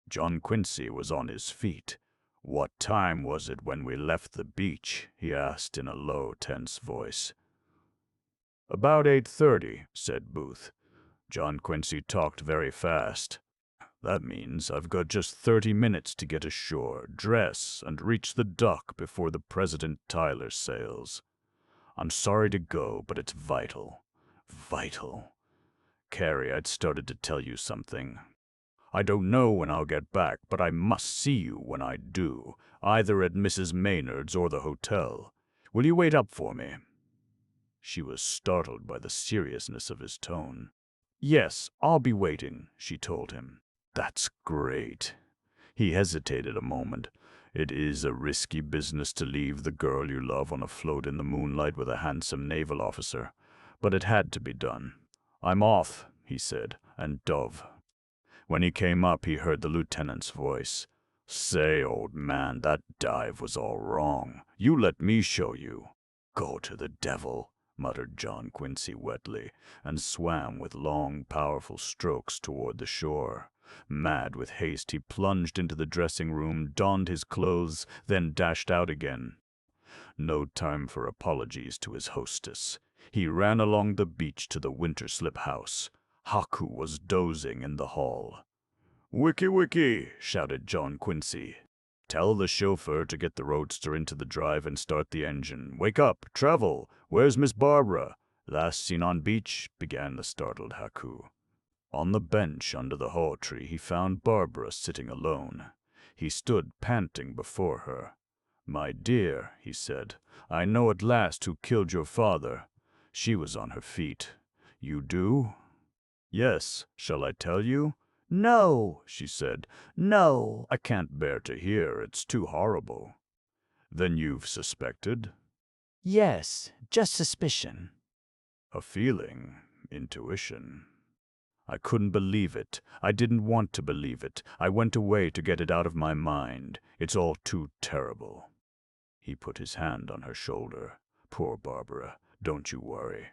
John Quincy was on his feet. What time was it when we left the beach? He asked in a low, tense voice. About 8:30, said Booth. John Quincy talked very fast. That means I've got just 30 minutes to get ashore, dress, and reach the dock before the President Tyler sails. I'm sorry to go, but it's vital. Vital. Carrie, I'd started to tell you something. I don't know when I'll get back, but I must see you when I do, either at Mrs. Maynard's or the hotel. Will you wait up for me? She was startled by the seriousness of his tone. Yes, I'll be waiting, she told him. That's great. He hesitated a moment. It is a risky business to leave the girl you love on a float in the moonlight with a handsome naval officer, but it had to be done. I'm off, he said, and dove. When he came up, he heard the lieutenant's voice. Say, old man, that dive was all wrong. You let me show you. Go to the devil, muttered John Quincy wetly, and swam with long, powerful strokes toward the shore. Mad with haste, he plunged into the dressing room, donned his clothes, then dashed out again. No time for apologies to his hostess. He ran along the beach to the Winterslip house. Haku was dozing in the hall. Wiki wiki, shouted John Quincy. Tell the chauffeur to get the roadster into the drive and start the engine. Wake up, travel. Where's Miss Barbara? Last seen on beach, began the startled Haku. On the bench under the haw tree he found Barbara sitting alone. He stood panting before her. My dear, he said, I know at last who killed your father. She was on her feet. You do? Yes. Shall I tell you? No, she said. No, I can't bear to hear. It's too horrible. Then you've suspected? Yes, just suspicion. A feeling, intuition. I couldn't believe it. I didn't want to believe it. I went away to get it out of my mind. It's all too terrible. He put his hand on her shoulder. Poor Barbara, don't you worry.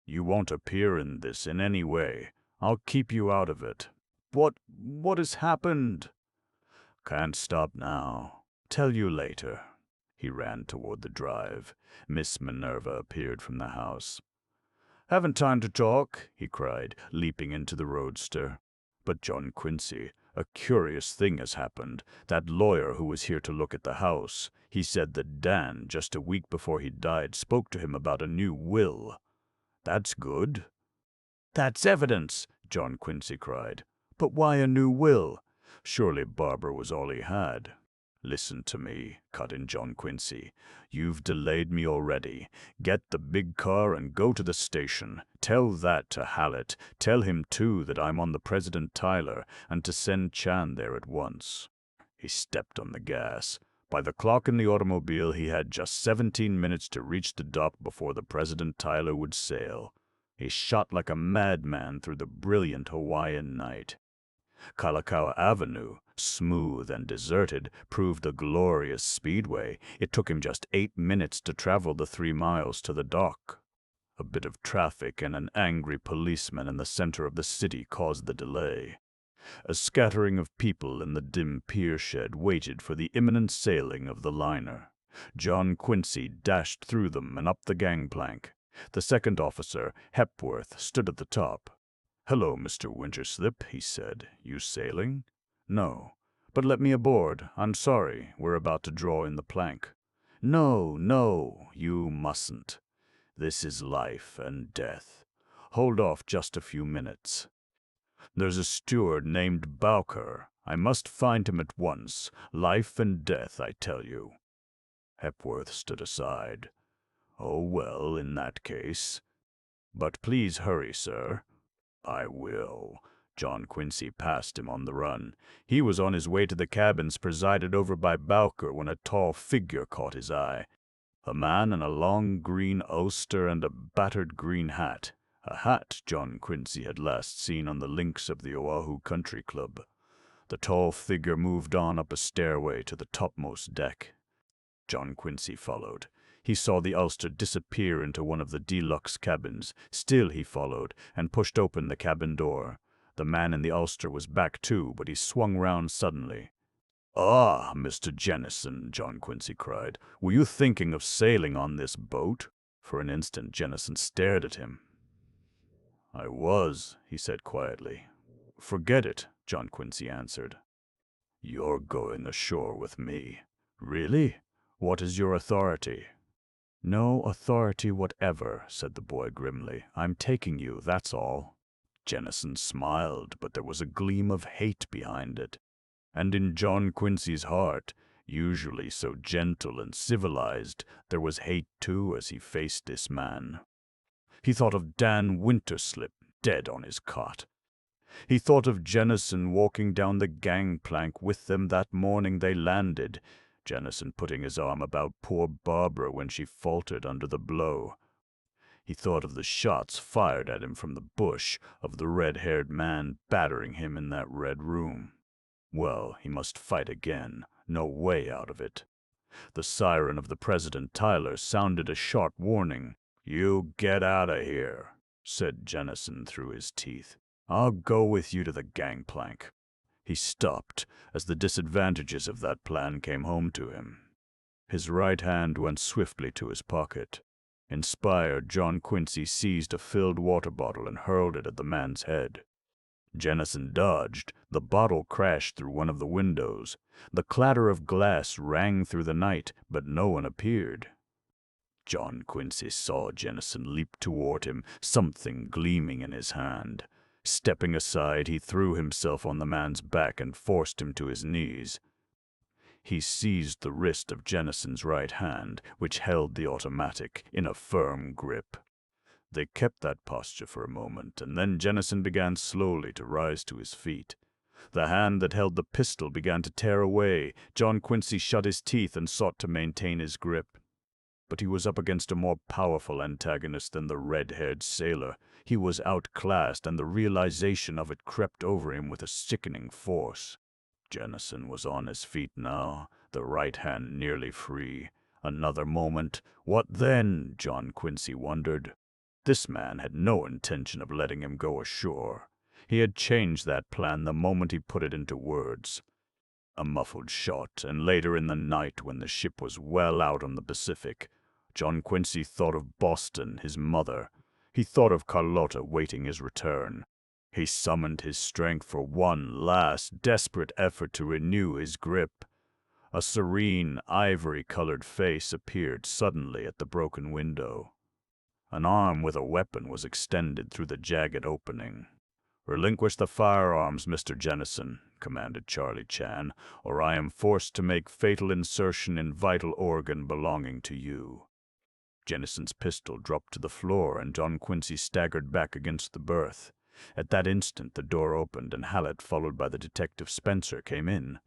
You won't appear in this in any way. I'll keep you out of it. What has happened? Can't stop now. Tell you later. He ran toward the drive. Miss Minerva appeared from the house. Haven't time to talk, he cried, leaping into the roadster. But John Quincy, a curious thing has happened. That lawyer who was here to look at the house, he said that Dan, just a week before he died, spoke to him about a new will. That's good. That's evidence, John Quincy cried. But why a new will? Surely Barbara was all he had. Listen to me, cut in John Quincy. You've delayed me already. Get the big car and go to the station. Tell that to Hallett. Tell him, too, that I'm on the President Tyler, and to send Chan there at once. He stepped on the gas. By the clock in the automobile, he had just 17 minutes to reach the dock before the President Tyler would sail. He shot like a madman through the brilliant Hawaiian night. Kalakaua Avenue, smooth and deserted, proved a glorious speedway. It took him just 8 minutes to travel the 3 miles to the dock. A bit of traffic and an angry policeman in the center of the city caused the delay. A scattering of people in the dim pier shed waited for the imminent sailing of the liner. John Quincy dashed through them and up the gangplank. The second officer, Hepworth, stood at the top. "Hello, Mr. Winterslip," he said. "You sailing?" "No. But let me aboard. I'm sorry. We're about to draw in the plank." "No, no, you mustn't. This is life and death. Hold off just a few minutes. There's a steward named Bowker. I must find him at once. Life and death, I tell you." Hepworth stood aside. "Oh, well, in that case. But please hurry, sir." "I will." John Quincy passed him on the run. He was on his way to the cabins presided over by Bowker when a tall figure caught his eye. A man in a long green ulster and a battered green hat. A hat John Quincy had last seen on the links of the Oahu Country Club. The tall figure moved on up a stairway to the topmost deck. John Quincy followed. He saw the ulster disappear into one of the deluxe cabins. Still he followed, and pushed open the cabin door. The man in the ulster was back too, but he swung round suddenly. "Ah, Mr. Jennison," John Quincy cried. "Were you thinking of sailing on this boat?" For an instant Jennison stared at him. "I was," he said quietly. "Forget it," John Quincy answered. "You're going ashore with me." "Really? What is your authority?" "No authority whatever," said the boy grimly. "I'm taking you, that's all." Jennison smiled, but there was a gleam of hate behind it. And in John Quincy's heart, usually so gentle and civilized, there was hate too as he faced this man. He thought of Dan Winterslip, dead on his cot. He thought of Jennison walking down the gangplank with them that morning they landed, Jennison putting his arm about poor Barbara when she faltered under the blow. He thought of the shots fired at him from the bush, of the red-haired man battering him in that red room. Well, he must fight again. No way out of it. The siren of the President Tyler sounded a sharp warning. "You get out of here," said Jennison through his teeth. "I'll go with you to the gangplank." He stopped as the disadvantages of that plan came home to him. His right hand went swiftly to his pocket. Inspired, John Quincy seized a filled water bottle and hurled it at the man's head. Jennison dodged. The bottle crashed through one of the windows. The clatter of glass rang through the night, but no one appeared. John Quincy saw Jennison leap toward him, something gleaming in his hand. Stepping aside, he threw himself on the man's back and forced him to his knees. He seized the wrist of Jennison's right hand, which held the automatic, in a firm grip. They kept that posture for a moment, and then Jennison began slowly to rise to his feet. The hand that held the pistol began to tear away. John Quincy shut his teeth and sought to maintain his grip. But he was up against a more powerful antagonist than the red-haired sailor. He was outclassed, and the realization of it crept over him with a sickening force. Jennison was on his feet now, the right hand nearly free. Another moment. What then? John Quincy wondered. This man had no intention of letting him go ashore. He had changed that plan the moment he put it into words. A muffled shot, and later in the night when the ship was well out on the Pacific, John Quincy thought of Boston, his mother. He thought of Carlotta waiting his return. He summoned his strength for one last, desperate effort to renew his grip. A serene, ivory-colored face appeared suddenly at the broken window. An arm with a weapon was extended through the jagged opening. "Relinquish the firearms, Mr. Jennison," commanded Charlie Chan, "or I am forced to make fatal insertion in vital organ belonging to you." Jennison's pistol dropped to the floor, and John Quincy staggered back against the berth. At that instant the door opened, and Hallett, followed by the detective Spencer, came in.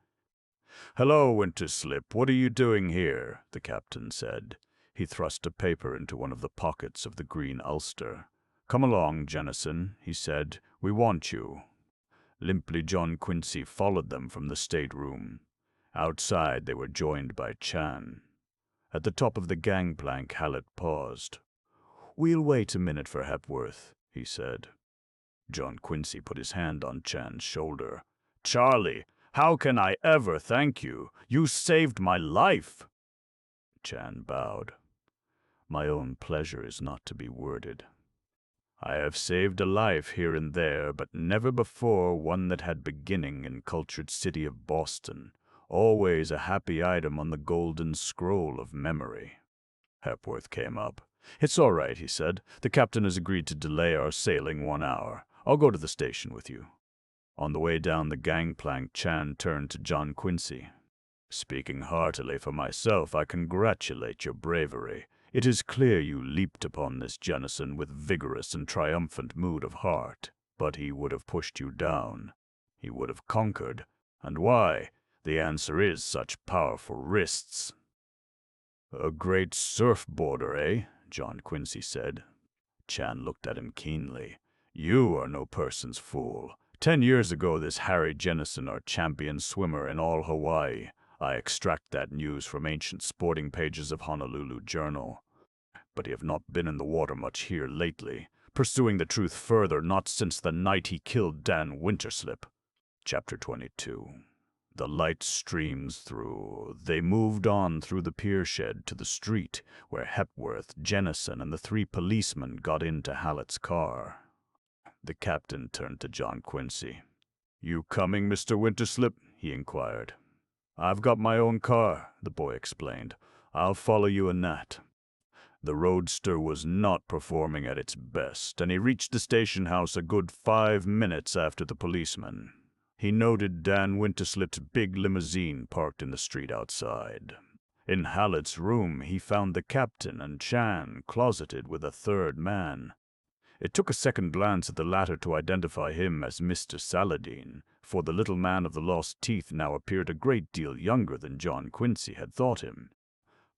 "Hello, Winterslip, what are you doing here?" the captain said. He thrust a paper into one of the pockets of the green ulster. "Come along, Jennison," he said. "We want you." Limply John Quincy followed them from the stateroom. Outside they were joined by Chan. At the top of the gangplank Hallett paused. "We'll wait a minute for Hepworth," he said. John Quincy put his hand on Chan's shoulder. "Charlie, how can I ever thank you? You saved my life." Chan bowed. "My own pleasure is not to be worded. I have saved a life here and there, but never before one that had beginning in cultured city of Boston, always a happy item on the golden scroll of memory." Hepworth came up. "It's all right," he said. "The captain has agreed to delay our sailing 1 hour. I'll go to the station with you." On the way down the gangplank, Chan turned to John Quincy. "Speaking heartily for myself, I congratulate your bravery. It is clear you leaped upon this Jennison with vigorous and triumphant mood of heart. But he would have pushed you down. He would have conquered. And why? The answer is such powerful wrists." "A great surfboarder, eh?" John Quincy said. Chan looked at him keenly. "You are no person's fool. 10 years ago this Harry Jennison, our champion swimmer in all Hawaii. I extract that news from ancient sporting pages of Honolulu Journal. But he have not been in the water much here lately, pursuing the truth further not since the night he killed Dan Winterslip." Chapter 22. The light streams through. They moved on through the pier shed to the street, where Hepworth, Jennison, and the 3 policemen got into Hallett's car. The captain turned to John Quincy. "You coming, Mr. Winterslip?" he inquired. "I've got my own car," the boy explained. "I'll follow you in that." The roadster was not performing at its best, and he reached the station house a good 5 minutes after the policeman. He noted Dan Winterslip's big limousine parked in the street outside. In Hallett's room, he found the captain and Chan closeted with a 3rd man. It took a second glance at the latter to identify him as Mr. Saladin, for the little man of the lost teeth now appeared a great deal younger than John Quincy had thought him.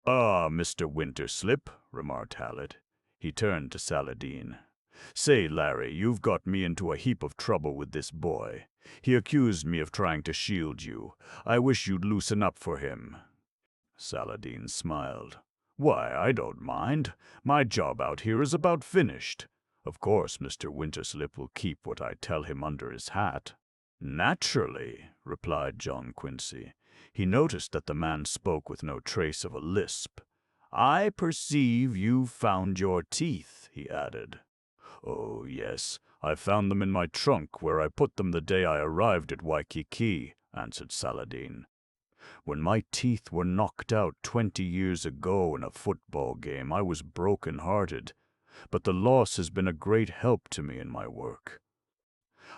"Ah, Mr. Winterslip," remarked Hallett. He turned to Saladin. "Say, Larry, you've got me into a heap of trouble with this boy. He accused me of trying to shield you. I wish you'd loosen up for him." Saladin smiled. "Why, I don't mind. My job out here is about finished. Of course, Mr. Winterslip will keep what I tell him under his hat." "Naturally," replied John Quincy. He noticed that the man spoke with no trace of a lisp. "I perceive you've found your teeth," he added. "Oh, yes, I found them in my trunk where I put them the day I arrived at Waikiki," answered Saladin. "When my teeth were knocked out 20 years ago in a football game, I was broken-hearted, but the loss has been a great help to me in my work.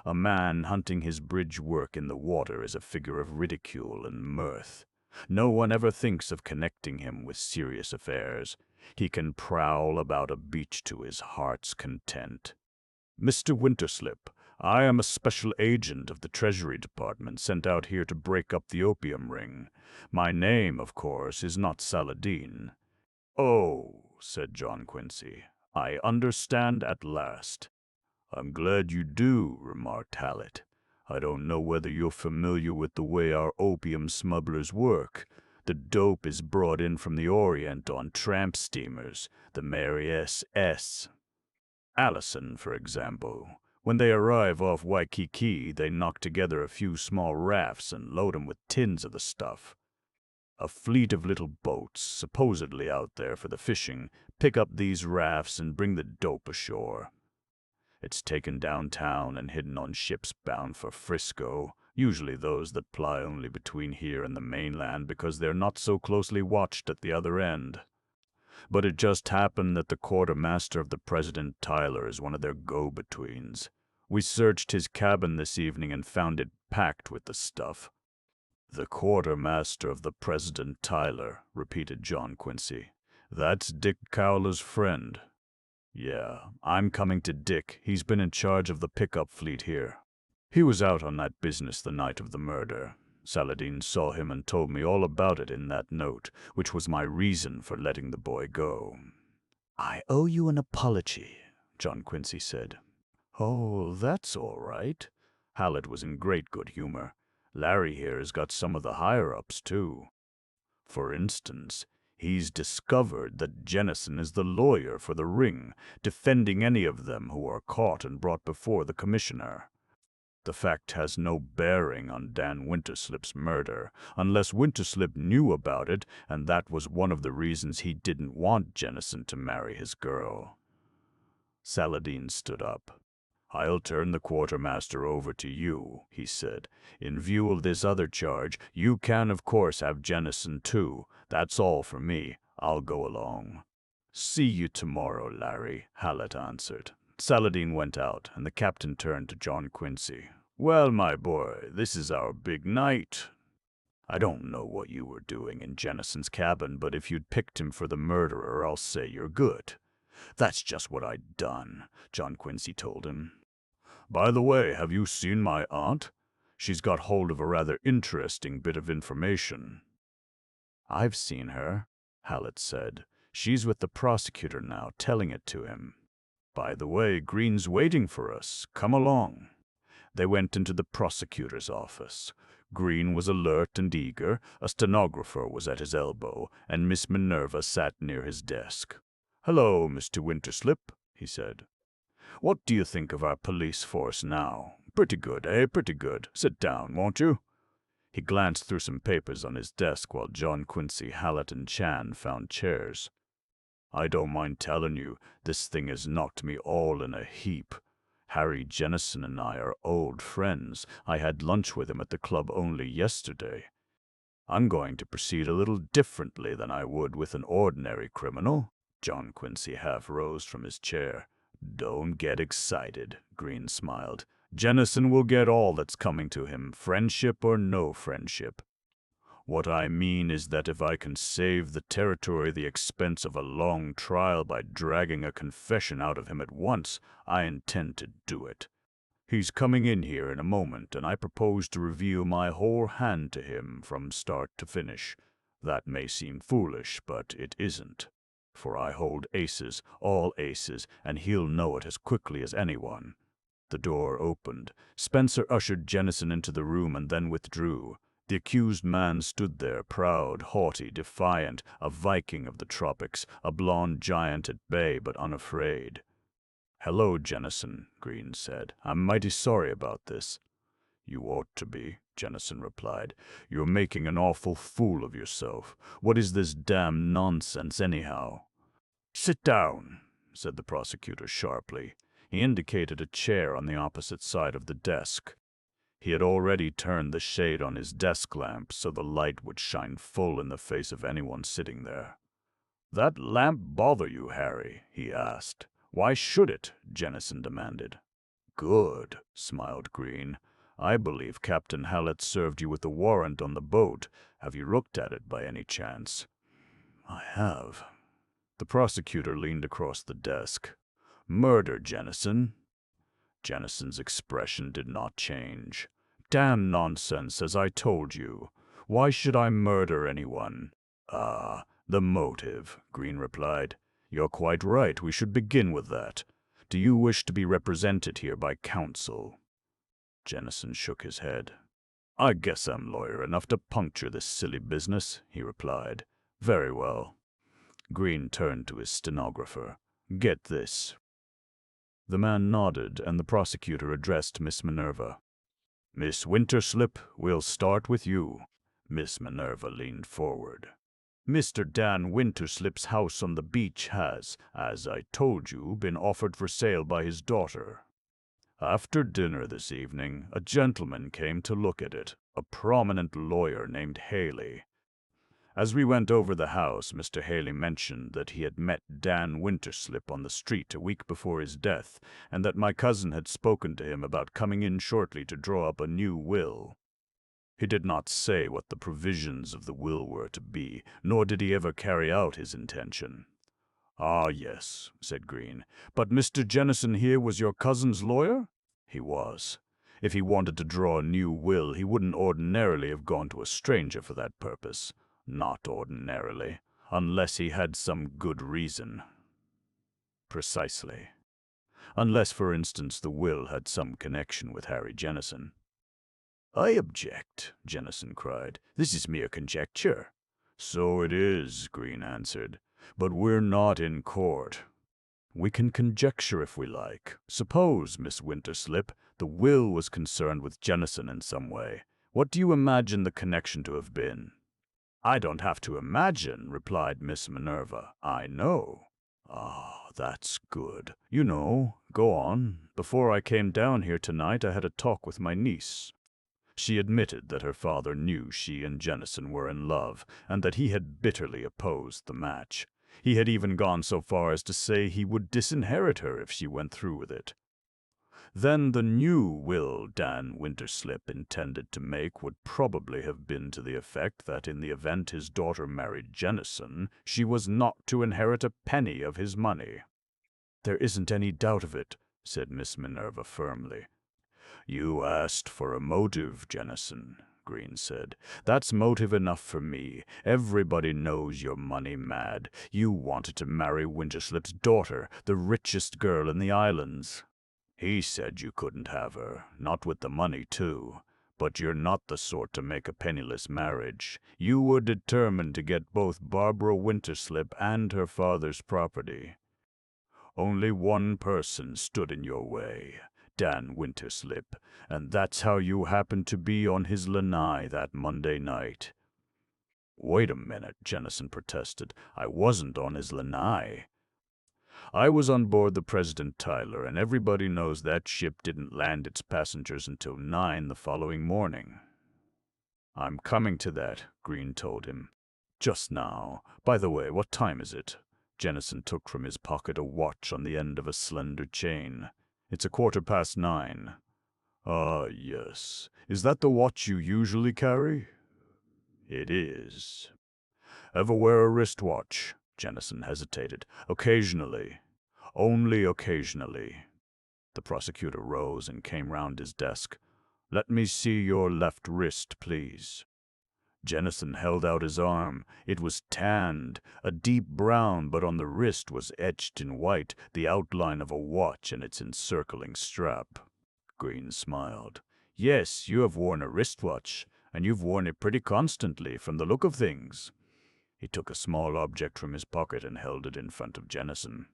A man hunting his bridge work in the water is a figure of ridicule and mirth. No one ever thinks of connecting him with serious affairs. He can prowl about a beach to his heart's content. Mr. Winterslip, I am a special agent of the Treasury Department sent out here to break up the opium ring. My name, of course, is not Saladin." "Oh," said John Quincy, "I understand at last." "I'm glad you do," remarked Hallett. "I don't know whether you're familiar with the way our opium smugglers work. The dope is brought in from the Orient on tramp steamers, the Mary S.S. Allison, for example. When they arrive off Waikiki, they knock together a few small rafts and load 'em with tins of the stuff. A fleet of little boats, supposedly out there for the fishing, pick up these rafts and bring the dope ashore. It's taken downtown and hidden on ships bound for Frisco, usually those that ply only between here and the mainland because they're not so closely watched at the other end. But it just happened that the quartermaster of the President Tyler is one of their go-betweens. We searched his cabin this evening and found it packed with the stuff." "The quartermaster of the President Tyler," repeated John Quincy. "That's Dick Cowler's friend." "Yeah, I'm coming to Dick. He's been in charge of the pickup fleet here. He was out on that business the night of the murder. Saladin saw him and told me all about it in that note, which was my reason for letting the boy go." "I owe you an apology," John Quincy said. "Oh, that's all right." Hallett was in great good humor. "Larry here has got some of the higher-ups, too. For instance, He's discovered that Jennison is the lawyer for the ring, defending any of them who are caught and brought before the commissioner. The fact has no bearing on Dan Winterslip's murder, unless Winterslip knew about it, and that was one of the reasons he didn't want Jennison to marry his girl. Saladin stood up. "I'll turn the quartermaster over to you," he said. "In view of this other charge, you can of course have Jennison too. That's all for me. I'll go along." "See you tomorrow, Larry," Hallett answered. Saladin went out, and the captain turned to John Quincy. "Well, my boy, this is our big night. I don't know what you were doing in Jennison's cabin, but if you'd picked him for the murderer, I'll say you're good." "That's just what I'd done," John Quincy told him. "By the way, have you seen my aunt? She's got hold of a rather interesting bit of information." "I've seen her," Hallett said. "She's with the prosecutor now, telling it to him." "By the way, Green's waiting for us. Come along." They went into the prosecutor's office. Green was alert and eager, a stenographer was at his elbow, and Miss Minerva sat near his desk. "Hello, Mr. Winterslip," he said. "What do you think of our police force now? Pretty good, eh? Pretty good. Sit down, won't you?" He glanced through some papers on his desk while John Quincy, Hallett, and Chan found chairs. "I don't mind telling you, this thing has knocked me all in a heap. Harry Jennison and I are old friends. I had lunch with him at the club only yesterday. I'm going to proceed a little differently than I would with an ordinary criminal." John Quincy half rose from his chair. "Don't get excited," Green smiled. "Jennison will get all that's coming to him, friendship or no friendship. What I mean is that if I can save the territory the expense of a long trial by dragging a confession out of him at once, I intend to do it. He's coming in here in a moment, and I propose to reveal my whole hand to him from start to finish. That may seem foolish, but it isn't. For I hold aces, all aces, and he'll know it as quickly as anyone." The door opened. Spencer ushered Jennison into the room and then withdrew. The accused man stood there, proud, haughty, defiant, a Viking of the tropics, a blond giant at bay but unafraid. "Hello, Jennison," Green said. "I'm mighty sorry about this." "You ought to be," Jennison replied. "You're making an awful fool of yourself. What is this damn nonsense, anyhow?" "Sit down," said the prosecutor sharply. He indicated a chair on the opposite side of the desk. He had already turned the shade on his desk lamp so the light would shine full in the face of anyone sitting there. "That lamp bother you, Harry?" he asked. "Why should it?" Jennison demanded. "Good," smiled Green. "I believe Captain Hallett served you with a warrant on the boat. Have you looked at it by any chance?" "I have." The prosecutor leaned across the desk. "Murder, Jennison?" Jennison's expression did not change. "Damn nonsense, as I told you. Why should I murder anyone?" "Ah, the motive," Green replied. "You're quite right. We should begin with that. Do you wish to be represented here by counsel?" Jennison shook his head. "I guess I'm lawyer enough to puncture this silly business," he replied. "Very well." Green turned to his stenographer. "Get this." The man nodded, and the prosecutor addressed Miss Minerva. "Miss Winterslip, we'll start with you." Miss Minerva leaned forward. "Mr. Dan Winterslip's house on the beach has, as I told you, been offered for sale by his daughter. After dinner this evening, a gentleman came to look at it, a prominent lawyer named Haley. As we went over the house, Mr. Haley mentioned that he had met Dan Winterslip on the street a week before his death, and that my cousin had spoken to him about coming in shortly to draw up a new will. He did not say what the provisions of the will were to be, nor did he ever carry out his intention." "Ah, yes," said Green. "But Mr. Jennison here was your cousin's lawyer?" "He was. If he wanted to draw a new will, he wouldn't ordinarily have gone to a stranger for that purpose. Not ordinarily, unless he had some good reason." "Precisely. Unless, for instance, the will had some connection with Harry Jennison." "I object," Jennison cried. "This is mere conjecture. So it is, Green answered, but we're not in court. We can conjecture if we like. Suppose, Miss Winterslip, the will was concerned with Jennison in some way. What do you imagine the connection to have been? I don't have to imagine, replied Miss Minerva. I know. Ah, that's good. You know, go on. Before I came down here tonight, I had a talk with my niece. She admitted that her father knew she and Jennison were in love, and that he had bitterly opposed the match. He had even gone so far as to say he would disinherit her if she went through with it. Then the new will Dan Winterslip intended to make would probably have been to the effect that in the event his daughter married Jennison, she was not to inherit a penny of his money. There isn't any doubt of it, said Miss Minerva firmly. You asked for a motive, Jennison, Green said. That's motive enough for me. Everybody knows you're money mad. You wanted to marry Winterslip's daughter, the richest girl in the islands. He said you couldn't have her, not with the money, too. But you're not the sort to make a penniless marriage. You were determined to get both Barbara Winterslip and her father's property. Only one person stood in your way, Dan Winterslip, and that's how you happened to be on his lanai that Monday night. Wait a minute, Jennison protested. I wasn't on his lanai. I was on board the President Tyler, and everybody knows that ship didn't land its passengers until 9 the following morning. I'm coming to that, Green told him. Just now. By the way, what time is it? Jennison took from his pocket a watch on the end of a slender chain. It's 9:15. Ah, yes. Is that the watch you usually carry? It is. Ever wear a wristwatch? Jennison hesitated. Occasionally. Only occasionally. The prosecutor rose and came round his desk. Let me see your left wrist, please. Jennison held out his arm. It was tanned, a deep brown, but on the wrist was etched in white the outline of a watch and its encircling strap. Green smiled. Yes, you have worn a wristwatch, and you've worn it pretty constantly from the look of things. He took a small object from his pocket and held it in front of Jennison.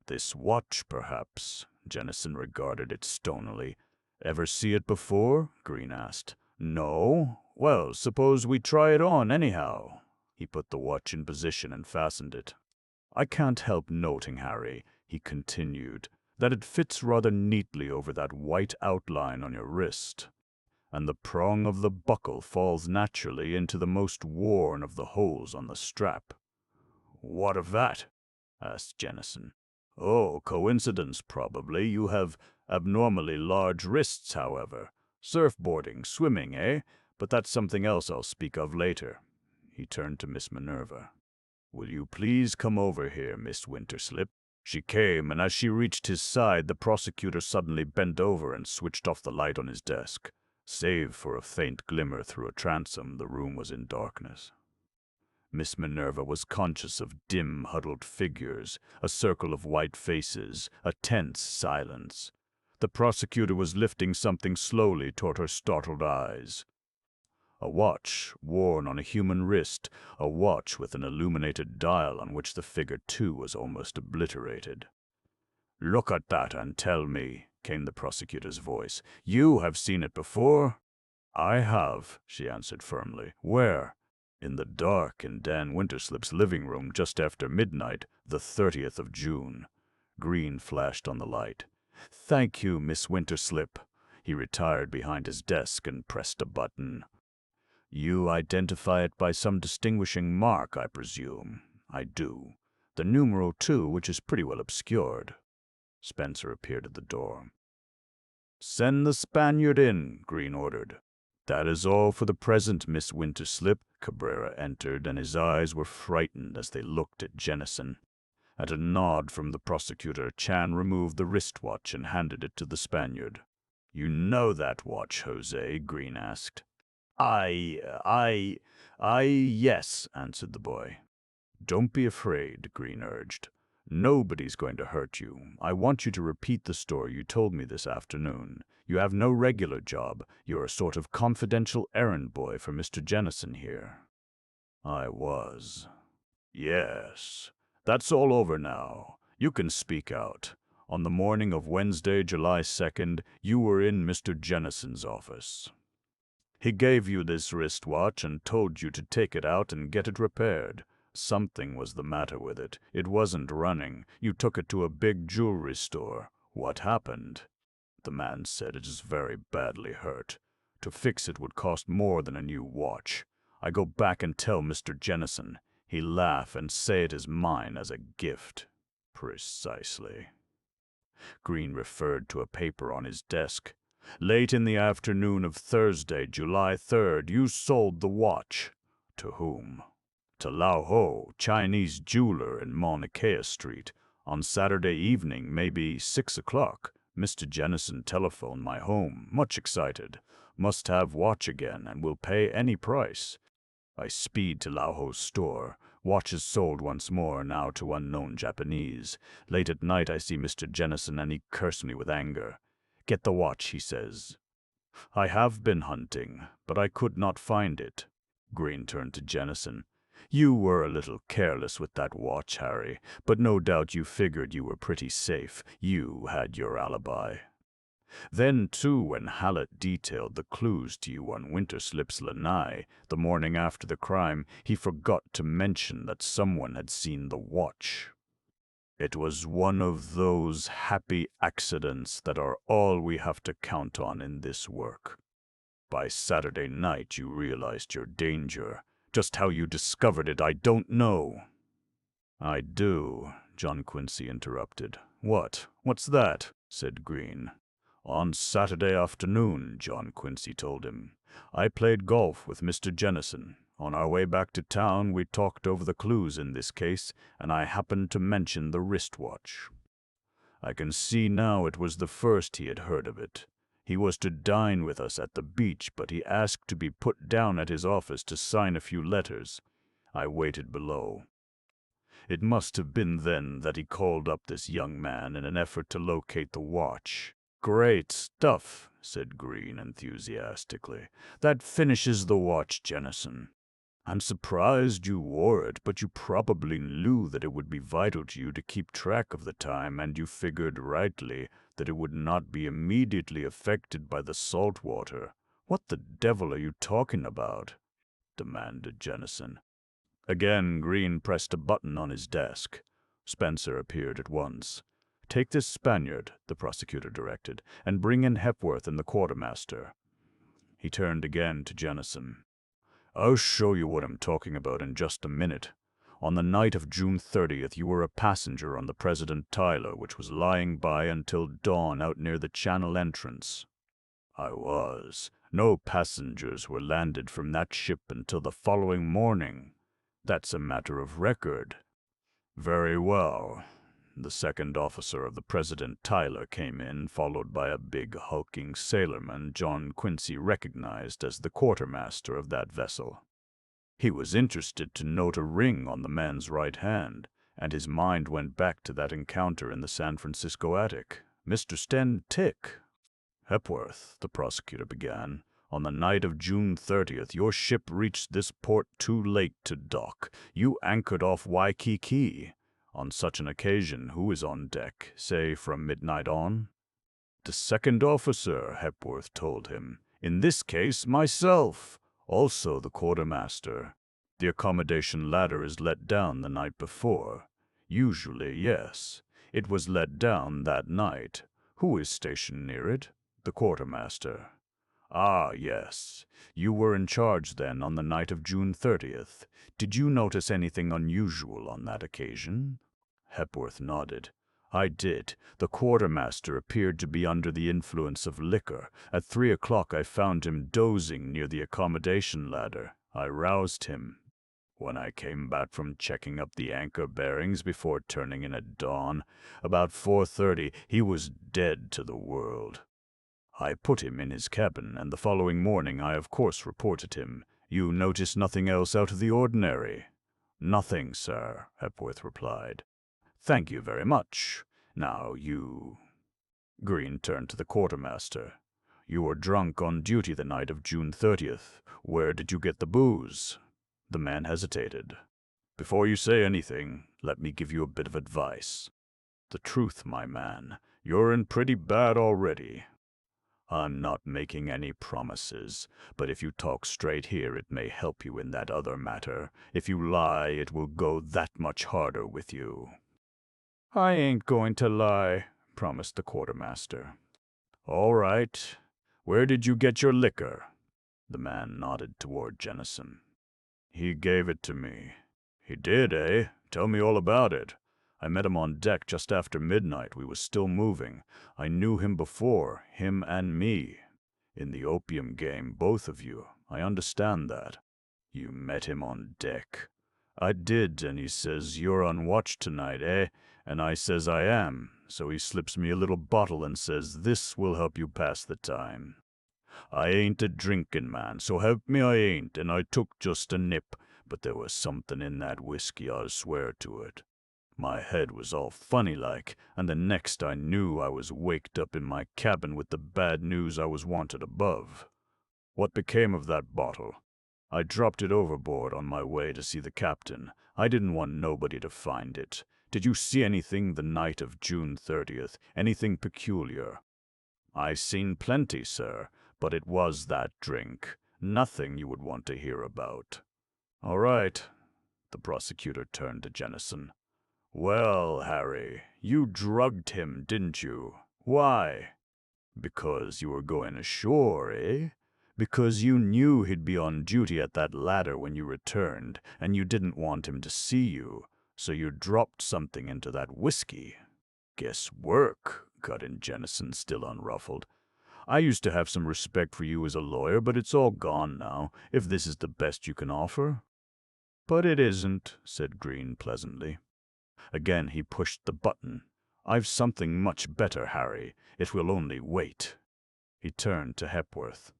This watch, perhaps? Jennison regarded it stonily. Ever see it before? Green asked. No? Well, suppose we try it on anyhow. He put the watch in position and fastened it. I can't help noting, Harry, he continued, that it fits rather neatly over that white outline on your wrist, and the prong of the buckle falls naturally into the most worn of the holes on the strap. What of that? Asked Jennison. Oh, coincidence, probably. You have abnormally large wrists, however. Surfboarding, swimming, eh? But that's something else I'll speak of later. He turned to Miss Minerva. Will you please come over here, Miss Winterslip? She came, and as she reached his side, the prosecutor suddenly bent over and switched off the light on his desk. Save for a faint glimmer through a transom, the room was in darkness. Miss Minerva was conscious of dim, huddled figures, a circle of white faces, a tense silence. The prosecutor was lifting something slowly toward her startled eyes. A watch, worn on a human wrist, a watch with an illuminated dial on which the figure 2 was almost obliterated. Look at that and tell me, came the prosecutor's voice. You have seen it before? I have, she answered firmly. Where? In the dark in Dan Winterslip's living room just after midnight, the 30th of June. Green flashed on the light. Thank you, Miss Winterslip. He retired behind his desk and pressed a button. You identify it by some distinguishing mark, I presume. I do. The numeral 2, which is pretty well obscured. Spencer appeared at the door. Send the Spaniard in, Green ordered. That is all for the present, Miss Winterslip. Cabrera entered, and his eyes were frightened as they looked at Jennison. At a nod from the prosecutor, Chan removed the wristwatch and handed it to the Spaniard. You know that watch, Jose? Green asked. Yes, answered the boy. Don't be afraid, Green urged. Nobody's going to hurt you. I want you to repeat the story you told me this afternoon. You have no regular job. You're a sort of confidential errand boy for Mr. Jennison here. I was. Yes. That's all over now. You can speak out. On the morning of Wednesday, July 2nd, you were in Mr. Jennison's office. He gave you this wristwatch and told you to take it out and get it repaired. Something was the matter with it. It wasn't running. You took it to a big jewelry store. What happened? The man said it is very badly hurt. To fix it would cost more than a new watch. I go back and tell Mr. Jennison. He laugh and say it is mine as a gift. Precisely. Green referred to a paper on his desk. Late in the afternoon of Thursday, July 3rd, you sold the watch. To whom? To Lao Ho, Chinese jeweler in Mauna Kea Street. On Saturday evening, maybe 6 o'clock, Mr. Jennison telephoned my home, much excited. Must have watch again and will pay any price. I speed to Lao Ho's store. Watch is sold once more, now to unknown Japanese. Late at night I see Mr. Jennison and he cursed me with anger. Get the watch, he says. I have been hunting, but I could not find it. Green turned to Jennison. You were a little careless with that watch, Harry, but no doubt you figured you were pretty safe. You had your alibi. Then, too, when Hallett detailed the clues to you on Winterslip's lanai, the morning after the crime, he forgot to mention that someone had seen the watch. It was one of those happy accidents that are all we have to count on in this work. By Saturday night you realized your danger. Just how you discovered it, I don't know. I do, John Quincy interrupted. What's that? Said Green. On Saturday afternoon, John Quincy told him. I played golf with Mr. Jennison. On our way back to town, we talked over the clues in this case, and I happened to mention the wristwatch. I can see now it was the first he had heard of it. He was to dine with us at the beach, but he asked to be put down at his office to sign a few letters. I waited below. It must have been then that he called up this young man in an effort to locate the watch. Great stuff, said Green enthusiastically. That finishes the watch, Jennison. I'm surprised you wore it, but you probably knew that it would be vital to you to keep track of the time, and you figured rightly that it would not be immediately affected by the salt water. What the devil are you talking about? Demanded Jennison. Again, Green pressed a button on his desk. Spencer appeared at once. Take this Spaniard, the prosecutor directed, and bring in Hepworth and the quartermaster. He turned again to Jennison. I'll show you what I'm talking about in just a minute. On the night of June 30th, you were a passenger on the President Tyler, which was lying by until dawn out near the Channel entrance. I was. No passengers were landed from that ship until the following morning. That's a matter of record. Very well. The second officer of the President Tyler came in, followed by a big hulking sailorman John Quincy recognized as the quartermaster of that vessel. He was interested to note a ring on the man's right hand, and his mind went back to that encounter in the San Francisco attic. Mr. Sten Tick. Hepworth, the prosecutor began. On the night of June 30th, your ship reached this port too late to dock. You anchored off Waikiki. On such an occasion, who is on deck, say from midnight on? The second officer, Hepworth told him. In this case, myself. Also the quartermaster. The accommodation ladder is let down the night before. Usually, yes. It was let down that night. Who is stationed near it? The quartermaster. Ah, yes. You were in charge then on the night of June 30th. Did you notice anything unusual on that occasion? Hepworth nodded. I did. The quartermaster appeared to be under the influence of liquor. At 3 o'clock I found him dozing near the accommodation ladder. I roused him. When I came back from checking up the anchor bearings before turning in at dawn, about 4:30, he was dead to the world. I put him in his cabin, and the following morning I of course reported him. You noticed nothing else out of the ordinary? Nothing, sir, Hepworth replied. Thank you very much. Now you... Green turned to the quartermaster. You were drunk on duty the night of June 30th. Where did you get the booze? The man hesitated. Before you say anything, let me give you a bit of advice. The truth, my man, you're in pretty bad already. I'm not making any promises, but if you talk straight here, it may help you in that other matter. If you lie, it will go that much harder with you. I ain't going to lie, promised the quartermaster. All right. Where did you get your liquor? The man nodded toward Jennison. He gave it to me. He did, eh? Tell me all about it. I met him on deck just after midnight. We was still moving. I knew him before, him and me. In the opium game, both of you. I understand that. You met him on deck. I did, and he says, "You're on watch tonight, eh?" And I says, "I am." So he slips me a little bottle and says, "This will help you pass the time." I ain't a drinking man, so help me I ain't, and I took just a nip, but there was something in that whiskey, I'll swear to it. My head was all funny like, and the next I knew I was waked up in my cabin with the bad news I was wanted above. What became of that bottle? I dropped it overboard on my way to see the captain. I didn't want nobody to find it. Did you see anything the night of June 30th? Anything peculiar? I seen plenty, sir, but it was that drink. Nothing you would want to hear about. All right. The prosecutor turned to Jennison. Well, Harry, you drugged him, didn't you? Why? Because you were going ashore, eh? Because you knew he'd be on duty at that ladder when you returned, and you didn't want him to see you, so you dropped something into that whiskey. Guess work, cut in Jennison, still unruffled. I used to have some respect for you as a lawyer, but it's all gone now, if this is the best you can offer. But it isn't, said Green pleasantly. Again he pushed the button. I've something much better, Harry. It will only wait. He turned to Hepworth.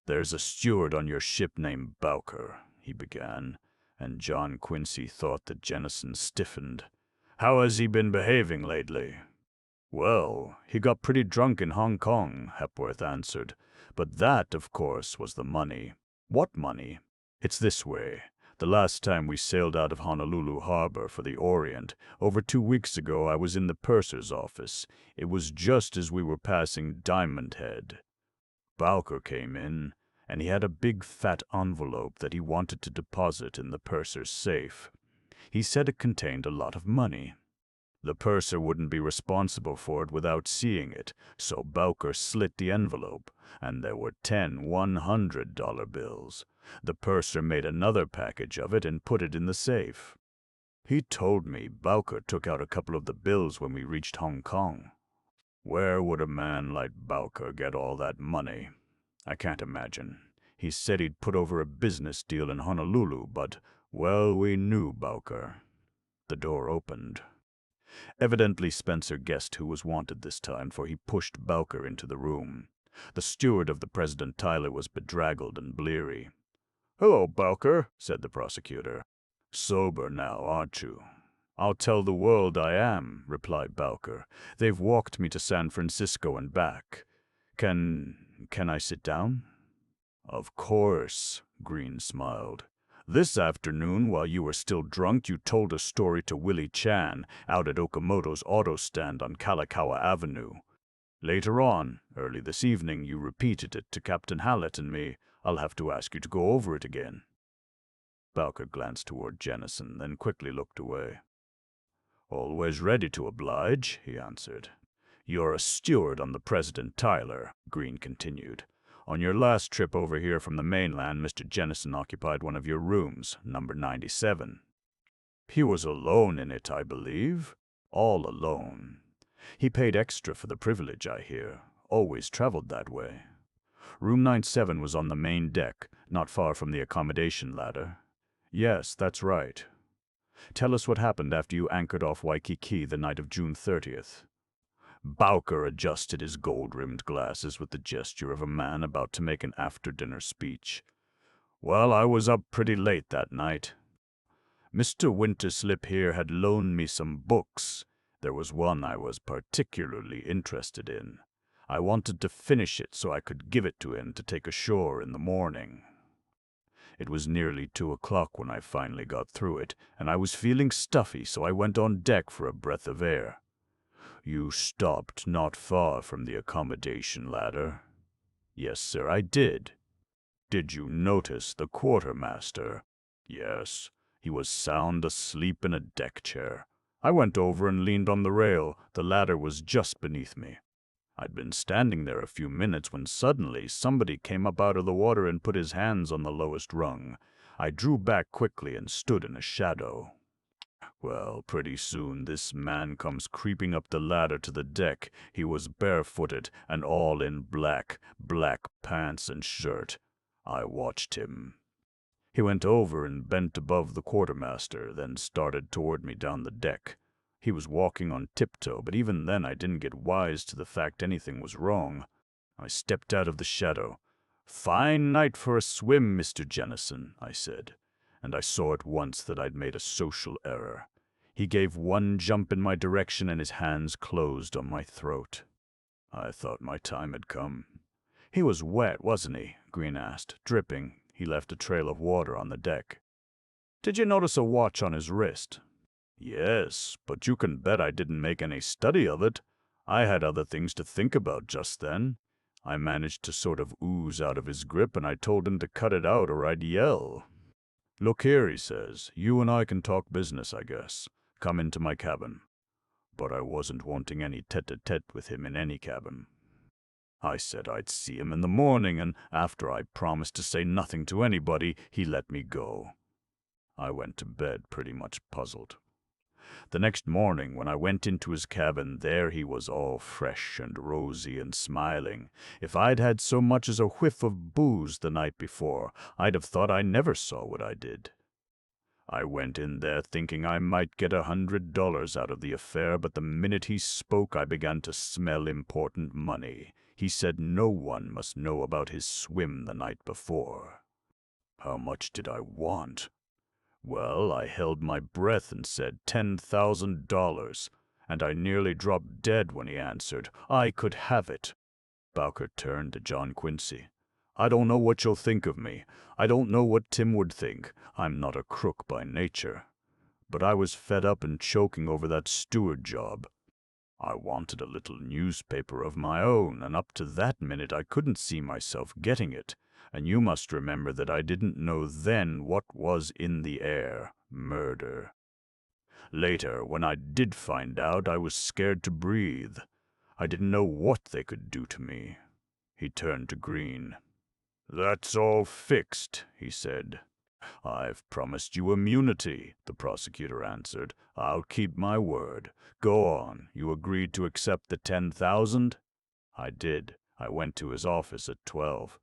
There's a steward on your ship named Bowker, he began, and John Quincy thought that Jennison stiffened. How has he been behaving lately? Well, he got pretty drunk in Hong Kong, Hepworth answered. But that, of course, was the money. What money? It's this way. The last time we sailed out of Honolulu harbor for the Orient, over 2 weeks ago, I was in the purser's office. It was just as we were passing Diamond Head. Bowker came in, and he had a big fat envelope that he wanted to deposit in the purser's safe. He said it contained a lot of money. The purser wouldn't be responsible for it without seeing it, so Bowker slit the envelope, and there were 10 $100 bills. The purser made another package of it and put it in the safe. He told me Bowker took out a couple of the bills when we reached Hong Kong. Where would a man like Bowker get all that money? I can't imagine. He said he'd put over a business deal in Honolulu, but, well, we knew Bowker. The door opened. Evidently Spencer guessed who was wanted this time, for he pushed Bowker into the room. The steward of the President Tyler was bedraggled and bleary. "Hello, Bowker," said the prosecutor. "Sober now, aren't you?" "I'll tell the world I am," replied Bowker. "They've walked me to San Francisco and back. Can I sit down?" "Of course," Green smiled. "This afternoon, while you were still drunk, you told a story to Willie Chan out at Okamoto's auto stand on Kalakaua Avenue. Later on, early this evening, you repeated it to Captain Hallett and me. I'll have to ask you to go over it again." Bowker glanced toward Jennison, then quickly looked away. "Always ready to oblige," he answered. "You're a steward on the President Tyler," Green continued. "On your last trip over here from the mainland, Mr. Jennison occupied one of your rooms, number 97. He was alone in it, I believe. All alone. He paid extra for the privilege, I hear. Always traveled that way. Room 97 was on the main deck, not far from the accommodation ladder." "Yes, that's right. Tell us what happened after you anchored off Waikiki the night of June 30th. Bowker adjusted his gold-rimmed glasses with the gesture of a man about to make an after-dinner speech. "Well, I was up pretty late that night. Mr. Winterslip here had loaned me some books. There was one I was particularly interested in. I wanted to finish it so I could give it to him to take ashore in the morning. It was nearly 2 o'clock when I finally got through it, and I was feeling stuffy, so I went on deck for a breath of air. You stopped not far from the accommodation ladder. Yes, sir, I did. Did you notice the quartermaster? Yes, he was sound asleep in a deck chair. I went over and leaned on the rail. The ladder was just beneath me. I'd been standing there a few minutes when suddenly somebody came up out of the water and put his hands on the lowest rung. I drew back quickly and stood in a shadow. Well, pretty soon this man comes creeping up the ladder to the deck. He was barefooted and all in black pants and shirt. I watched him. He went over and bent above the quartermaster, then started toward me down the deck. He was walking on tiptoe, but even then I didn't get wise to the fact anything was wrong. I stepped out of the shadow. "Fine night for a swim, Mr. Jennison," I said, and I saw at once that I'd made a social error. He gave one jump in my direction and his hands closed on my throat. I thought my time had come. "He was wet, wasn't he?" Green asked, dripping. He left a trail of water on the deck. "Did you notice a watch on his wrist?" "Yes, but you can bet I didn't make any study of it. I had other things to think about just then. I managed to sort of ooze out of his grip, and I told him to cut it out or I'd yell. 'Look here,' he says, 'you and I can talk business, I guess. Come into my cabin.' But I wasn't wanting any tete-a-tete with him in any cabin. I said I'd see him in the morning, and after I promised to say nothing to anybody, he let me go. I went to bed pretty much puzzled. The next morning, when I went into his cabin, there he was all fresh and rosy and smiling. If I'd had so much as a whiff of booze the night before, I'd have thought I never saw what I did. I went in there thinking I might get $100 out of the affair, but the minute he spoke, I began to smell important money. He said no one must know about his swim the night before. How much did I want? Well, I held my breath and said $10,000, and I nearly dropped dead when he answered, "I could have it." Bowker turned to John Quincy. "I don't know what you'll think of me. I don't know what Tim would think. I'm not a crook by nature. But I was fed up and choking over that steward job. I wanted a little newspaper of my own, and up to that minute I couldn't see myself getting it. And you must remember that I didn't know then what was in the air: murder. Later, when I did find out, I was scared to breathe. I didn't know what they could do to me." He turned to Green. "That's all fixed," he said. "I've promised you immunity," the prosecutor answered. "I'll keep my word. Go on. You agreed to accept the $10,000? "I did. I went to his office at 12.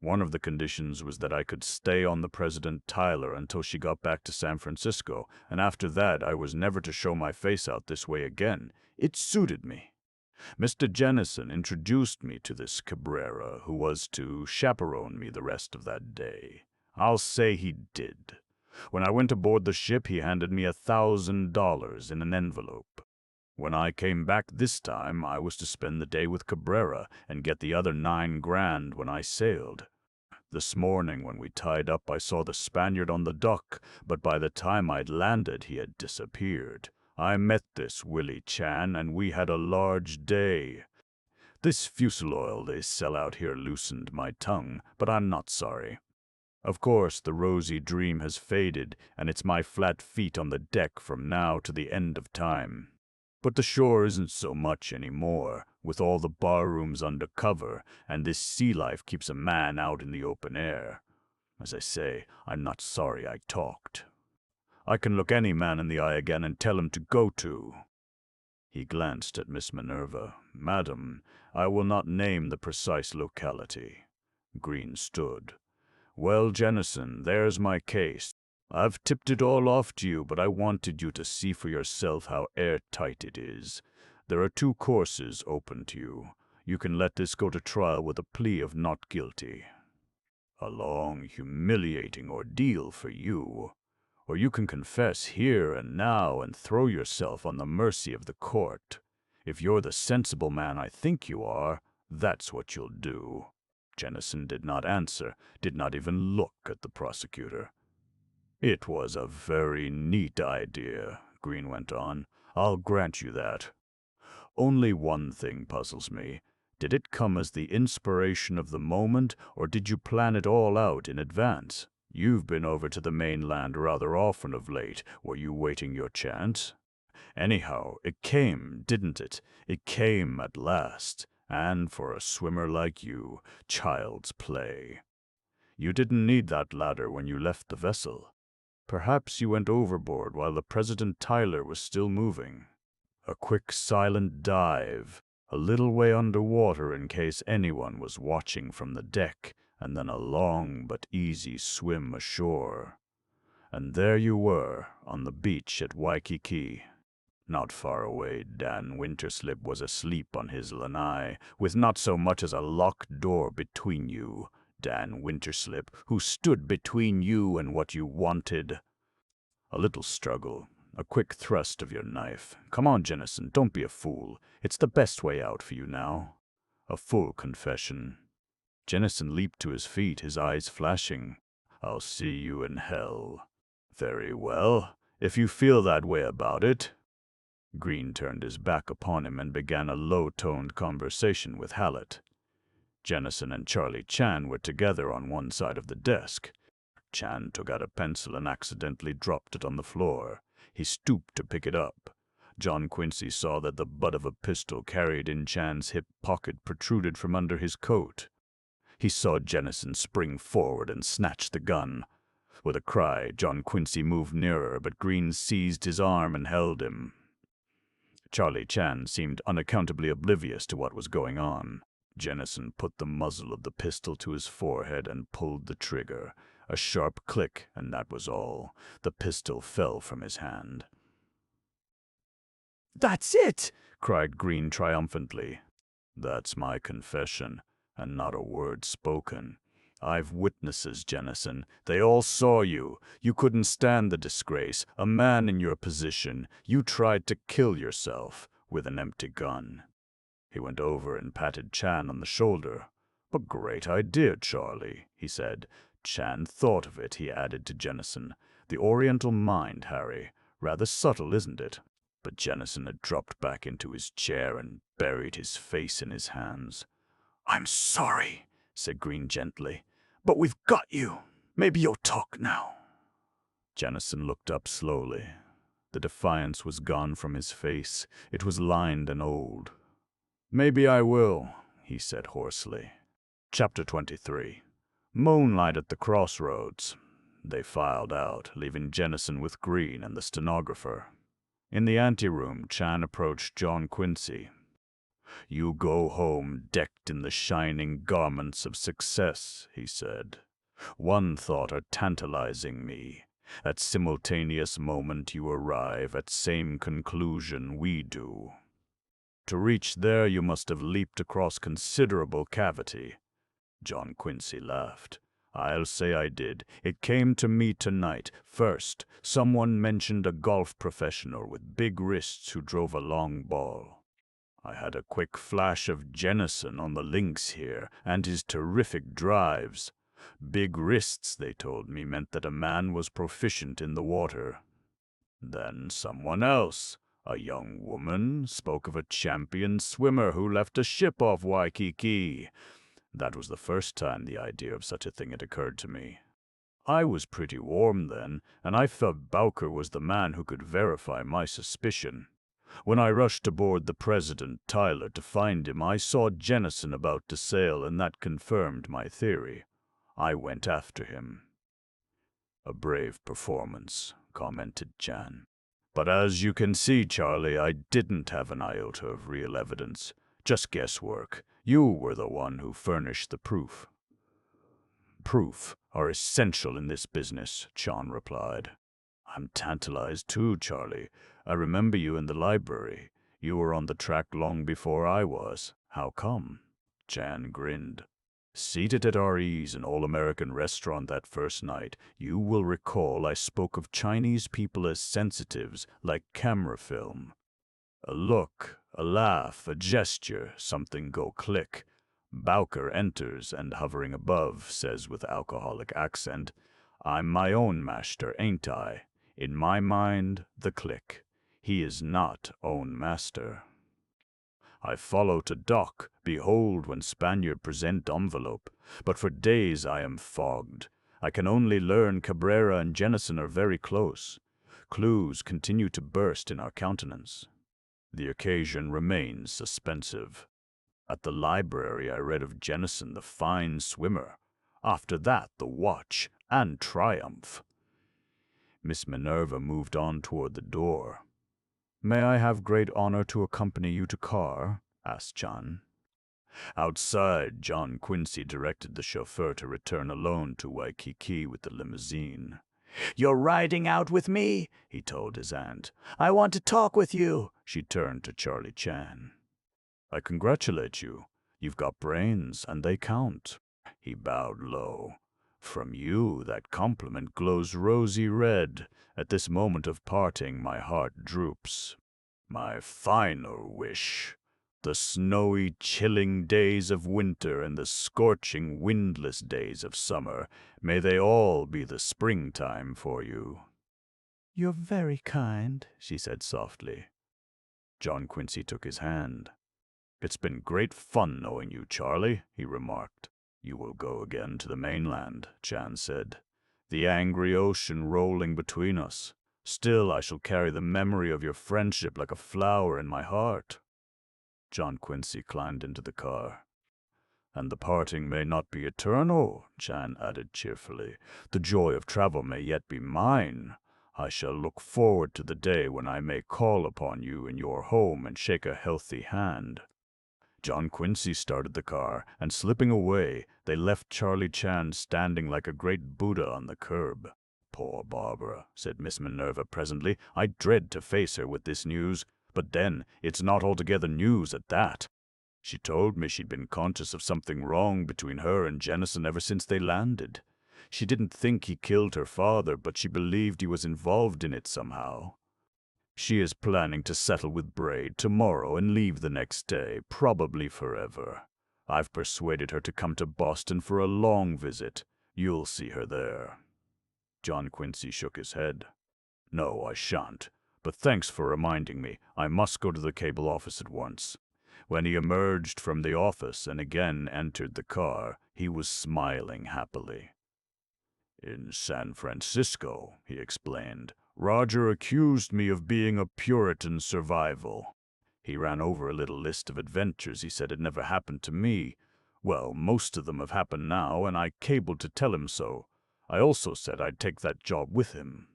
One of the conditions was that I could stay on the President Tyler until she got back to San Francisco, and after that I was never to show my face out this way again. It suited me. Mr. Jennison introduced me to this Cabrera, who was to chaperone me the rest of that day. I'll say he did. When I went aboard the ship, he handed me $1,000 in an envelope. When I came back this time, I was to spend the day with Cabrera and get the other $9,000 when I sailed. This morning, when we tied up, I saw the Spaniard on the dock, but by the time I'd landed, he had disappeared. I met this Willie Chan, and we had a large day. This fusel oil they sell out here loosened my tongue, but I'm not sorry. Of course, the rosy dream has faded, and it's my flat feet on the deck from now to the end of time. But the shore isn't so much anymore, with all the barrooms under cover, and this sea life keeps a man out in the open air. As I say, I'm not sorry I talked. I can look any man in the eye again and tell him to go to." He glanced at Miss Minerva. "Madam, I will not name the precise locality." Green stood. "Well, Jennison, there's my case. I've tipped it all off to you, but I wanted you to see for yourself how airtight it is. There are 2 courses open to you. You can let this go to trial with a plea of not guilty. A long, humiliating ordeal for you. Or you can confess here and now and throw yourself on the mercy of the court. If you're the sensible man I think you are, that's what you'll do." Jennison did not answer, did not even look at the prosecutor. It was a very neat idea, Green went on. I'll grant you that. Only one thing puzzles me. Did it come as the inspiration of the moment, or did you plan it all out in advance? You've been over to the mainland rather often of late. Were you waiting your chance? Anyhow, it came, didn't it? It came at last. And for a swimmer like you, child's play. You didn't need that ladder when you left the vessel. Perhaps you went overboard while the President Tyler was still moving. A quick, silent dive, a little way underwater in case anyone was watching from the deck, and then a long but easy swim ashore. And there you were, on the beach at Waikiki. Not far away, Dan Winterslip was asleep on his lanai, with not so much as a locked door between you. Dan Winterslip, who stood between you and what you wanted. A little struggle, a quick thrust of your knife. Come on, Jennison, don't be a fool. It's the best way out for you now. A full confession. Jennison leaped to his feet, his eyes flashing. I'll see you in hell. Very well, if you feel that way about it. Green turned his back upon him and began a low-toned conversation with Hallett. Jennison and Charlie Chan were together on one side of the desk. Chan took out a pencil and accidentally dropped it on the floor. He stooped to pick it up. John Quincy saw that the butt of a pistol carried in Chan's hip pocket protruded from under his coat. He saw Jennison spring forward and snatch the gun. With a cry, John Quincy moved nearer, but Green seized his arm and held him. Charlie Chan seemed unaccountably oblivious to what was going on. Jennison put the muzzle of the pistol to his forehead and pulled the trigger. A sharp click, and that was all. The pistol fell from his hand. "That's it!" cried Green triumphantly. That's my confession, and not a word spoken. I've witnesses, Jennison. They all saw you. You couldn't stand the disgrace. A man in your position. You tried to kill yourself with an empty gun. He went over and patted Chan on the shoulder. A great idea, Charlie, he said. Chan thought of it, he added to Jennison. The Oriental mind, Harry. Rather subtle, isn't it? But Jennison had dropped back into his chair and buried his face in his hands. I'm sorry, said Green gently, but we've got you. Maybe you'll talk now. Jennison looked up slowly. The defiance was gone from his face. It was lined and old. Maybe I will, he said hoarsely. Chapter 23. Moonlight at the crossroads. They filed out, leaving Jennison with Green and the stenographer. In the anteroom, Chan approached John Quincy. You go home decked in the shining garments of success, he said. One thought are tantalizing me. At simultaneous moment you arrive at same conclusion we do. To reach there you must have leaped across considerable cavity. John Quincy laughed. I'll say I did. It came to me tonight. First, someone mentioned a golf professional with big wrists who drove a long ball. I had a quick flash of Jennison on the links here, and his terrific drives. Big wrists, they told me, meant that a man was proficient in the water. Then someone else, a young woman, spoke of a champion swimmer who left a ship off Waikiki. That was the first time the idea of such a thing had occurred to me. I was pretty warm then, and I felt Bowker was the man who could verify my suspicion. When I rushed aboard the President Tyler to find him, I saw Jennison about to sail, and that confirmed my theory. I went after him. A brave performance, commented Chan. But as you can see, Charlie, I didn't have an iota of real evidence. Just guesswork. You were the one who furnished the proof. Proof are essential in this business, Chan replied. I'm tantalized too, Charlie. I remember you in the library. You were on the track long before I was. How come? Chan grinned. Seated at our ease in All-American restaurant that first night, you will recall I spoke of Chinese people as sensitives, like camera film. A look, a laugh, a gesture, something go click. Bowker enters and, hovering above, says with alcoholic accent, "I'm my own master, ain't I? In my mind, the click. He is not own master." I follow to dock, behold when Spaniard present envelope, but for days I am fogged. I can only learn Cabrera and Jennison are very close. Clues continue to burst in our countenance. The occasion remains suspensive. At the library I read of Jennison the fine swimmer. After that the watch and triumph. Miss Minerva moved on toward the door. "May I have great honor to accompany you to car?" asked John. Outside, John Quincy directed the chauffeur to return alone to Waikiki with the limousine. "You're riding out with me," he told his aunt. "I want to talk with you." She turned to Charlie Chan. "I congratulate you. You've got brains, and they count." He bowed low. "From you that compliment glows rosy red. At this moment of parting my heart droops. My final wish. The snowy, chilling days of winter and the scorching, windless days of summer, may they all be the springtime for you." "You're very kind," she said softly. John Quincy took his hand. "It's been great fun knowing you, Charlie," he remarked. "You will go again to the mainland," Chan said. "The angry ocean rolling between us. Still I shall carry the memory of your friendship like a flower in my heart." John Quincy climbed into the car. "And the parting may not be eternal," Chan added cheerfully. "The joy of travel may yet be mine. I shall look forward to the day when I may call upon you in your home and shake a healthy hand." John Quincy started the car, and slipping away, they left Charlie Chan standing like a great Buddha on the curb. "Poor Barbara," said Miss Minerva presently. "I dread to face her with this news. But then, it's not altogether news at that. She told me she'd been conscious of something wrong between her and Jennison ever since they landed. She didn't think he killed her father, but she believed he was involved in it somehow. She is planning to settle with Braid tomorrow and leave the next day, probably forever. I've persuaded her to come to Boston for a long visit. You'll see her there." John Quincy shook his head. "No, I shan't. But thanks for reminding me. I must go to the cable office at once." When he emerged from the office and again entered the car, he was smiling happily. "In San Francisco," he explained, "Roger accused me of being a Puritan survival. He ran over a little list of adventures he said had never happened to me. Well, most of them have happened now, and I cabled to tell him so. I also said I'd take that job with him."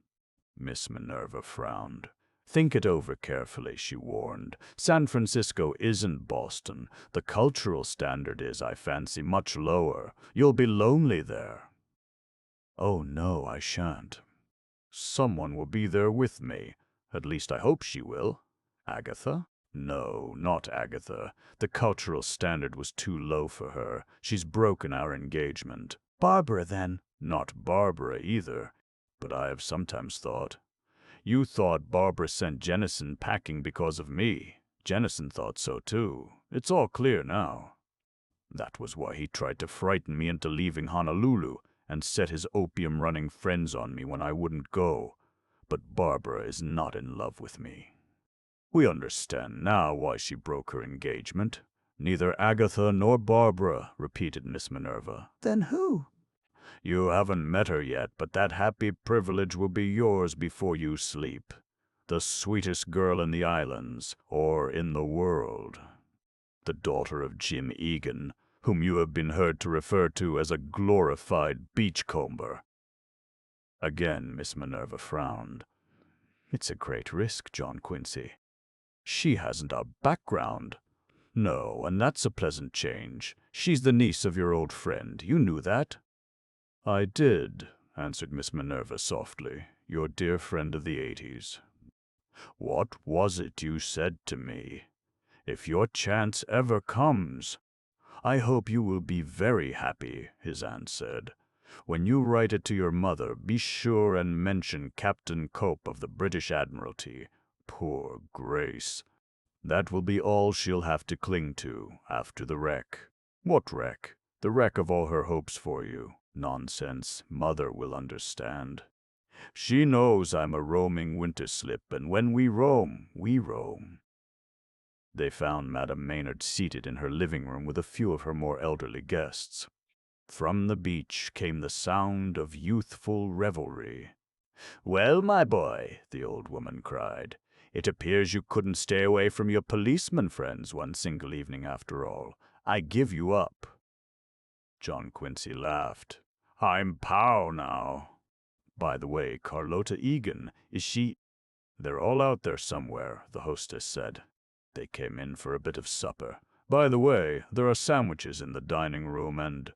Miss Minerva frowned. "Think it over carefully," she warned. "San Francisco isn't Boston. The cultural standard is, I fancy, much lower. You'll be lonely there." "Oh, no, I shan't. Someone will be there with me. At least I hope she will." "Agatha?" "No, not Agatha. The cultural standard was too low for her. She's broken our engagement." "Barbara, then?" "Not Barbara, either. But I have sometimes thought. You thought Barbara sent Jennison packing because of me. Jennison thought so, too. It's all clear now. That was why he tried to frighten me into leaving Honolulu and set his opium-running friends on me when I wouldn't go. But Barbara is not in love with me. We understand now why she broke her engagement. Neither Agatha nor Barbara," repeated Miss Minerva. "Then who?" "You haven't met her yet, but that happy privilege will be yours before you sleep. The sweetest girl in the islands, or in the world. The daughter of Jim Egan, whom you have been heard to refer to as a glorified beachcomber." Again Miss Minerva frowned. "It's a great risk, John Quincy. She hasn't a background." "No, and that's a pleasant change. She's the niece of your old friend. You knew that?" "I did," answered Miss Minerva softly. "Your dear friend of the 80s. What was it you said to me? If your chance ever comes—" "I hope you will be very happy," his aunt said. "When you write it to your mother, be sure and mention Captain Cope of the British Admiralty. Poor Grace. That will be all she'll have to cling to after the wreck." What wreck? The wreck of all her hopes for you. Nonsense. Mother will understand. She knows I'm a roaming winter slip, and when we roam, we roam. They found Madame Maynard seated in her living room with a few of her more elderly guests. From the beach came the sound of youthful revelry. "Well, my boy," the old woman cried, "it appears you couldn't stay away from your policeman friends one single evening after all. I give you up." John Quincy laughed. "I'm pal now. By the way, Carlota Egan, is she—" "They're all out there somewhere," the hostess said. "They came in for a bit of supper. By the way, there are sandwiches in the dining room and—"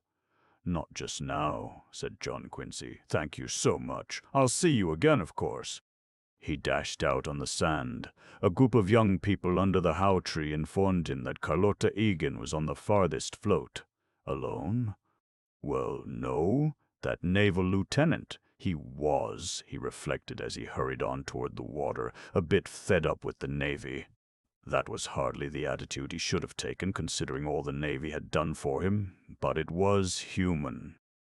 "Not just now," said John Quincy. "Thank you so much. I'll see you again, of course." He dashed out on the sand. A group of young people under the howe tree informed him that Carlota Egan was on the farthest float. Alone? Well, no. That naval lieutenant. He reflected as he hurried on toward the water, a bit fed up with the Navy. That was hardly the attitude he should have taken, considering all the Navy had done for him, but it was human.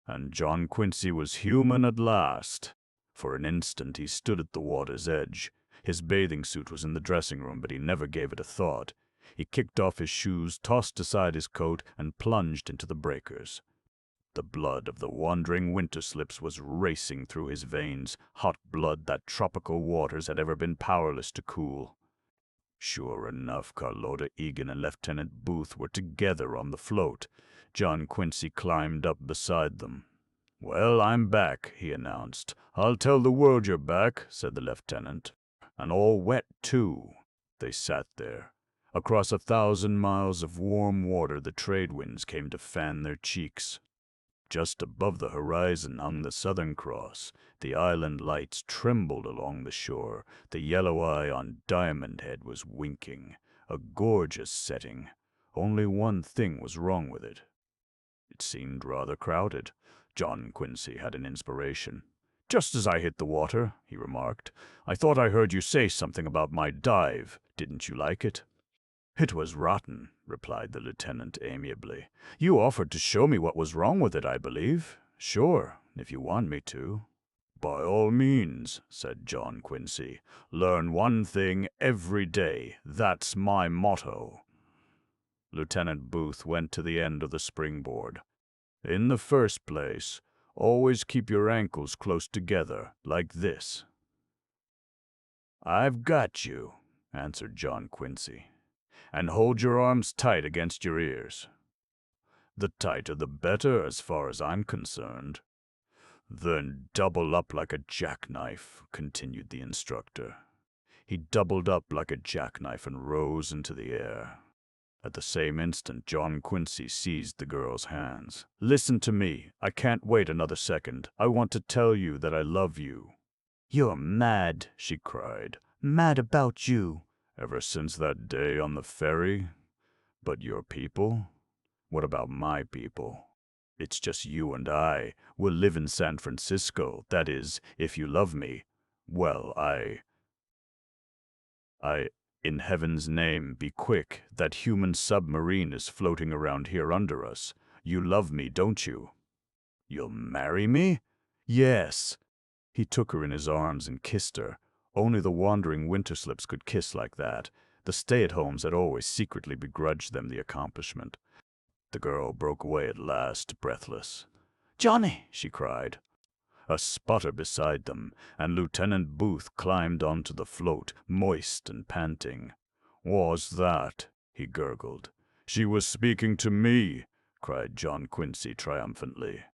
And John Quincy was human at last. For an instant he stood at the water's edge. His bathing suit was in the dressing room, but he never gave it a thought. He kicked off his shoes, tossed aside his coat, and plunged into the breakers. The blood of the wandering winter slips was racing through his veins, hot blood that tropical waters had ever been powerless to cool. Sure enough, Carlota Egan and Lieutenant Booth were together on the float. John Quincy climbed up beside them. "Well, I'm back," he announced. "I'll tell the world you're back," said the lieutenant. "And all wet, too." They sat there. Across 1,000 miles of warm water, the trade winds came to fan their cheeks. Just above the horizon hung the Southern Cross. The island lights trembled along the shore. The yellow eye on Diamond Head was winking. A gorgeous setting. Only one thing was wrong with it. It seemed rather crowded. John Quincy had an inspiration. "Just as I hit the water," he remarked, "I thought I heard you say something about my dive. Didn't you like it?" "It was rotten," replied the lieutenant amiably. "You offered to show me what was wrong with it, I believe." "Sure, if you want me to." "By all means," said John Quincy. "Learn one thing every day. That's my motto." Lieutenant Booth went to the end of the springboard. "In the first place, always keep your ankles close together, like this." "I've got you," answered John Quincy. "And hold your arms tight against your ears." "The tighter the better, as far as I'm concerned." "Then double up like a jackknife," continued the instructor. He doubled up like a jackknife and rose into the air. At the same instant, John Quincy seized the girl's hands. "Listen to me. I can't wait another second. I want to tell you that I love you." "You're mad," she cried. "Mad about you." "Ever since that day on the ferry? But your people? What about my people? It's just you and I. We'll live in San Francisco. That is, if you love me. Well, in heaven's name, be quick. That human submarine is floating around here under us. You love me, don't you?" "You'll marry me?" "Yes." He took her in his arms and kissed her. Only the wandering winter slips could kiss like that. The stay-at-homes had always secretly begrudged them the accomplishment. The girl broke away at last, breathless. "Johnny!" she cried. A sputter beside them, and Lieutenant Booth climbed onto the float, moist and panting. "Was that?" he gurgled. "She was speaking to me," cried John Quincy triumphantly.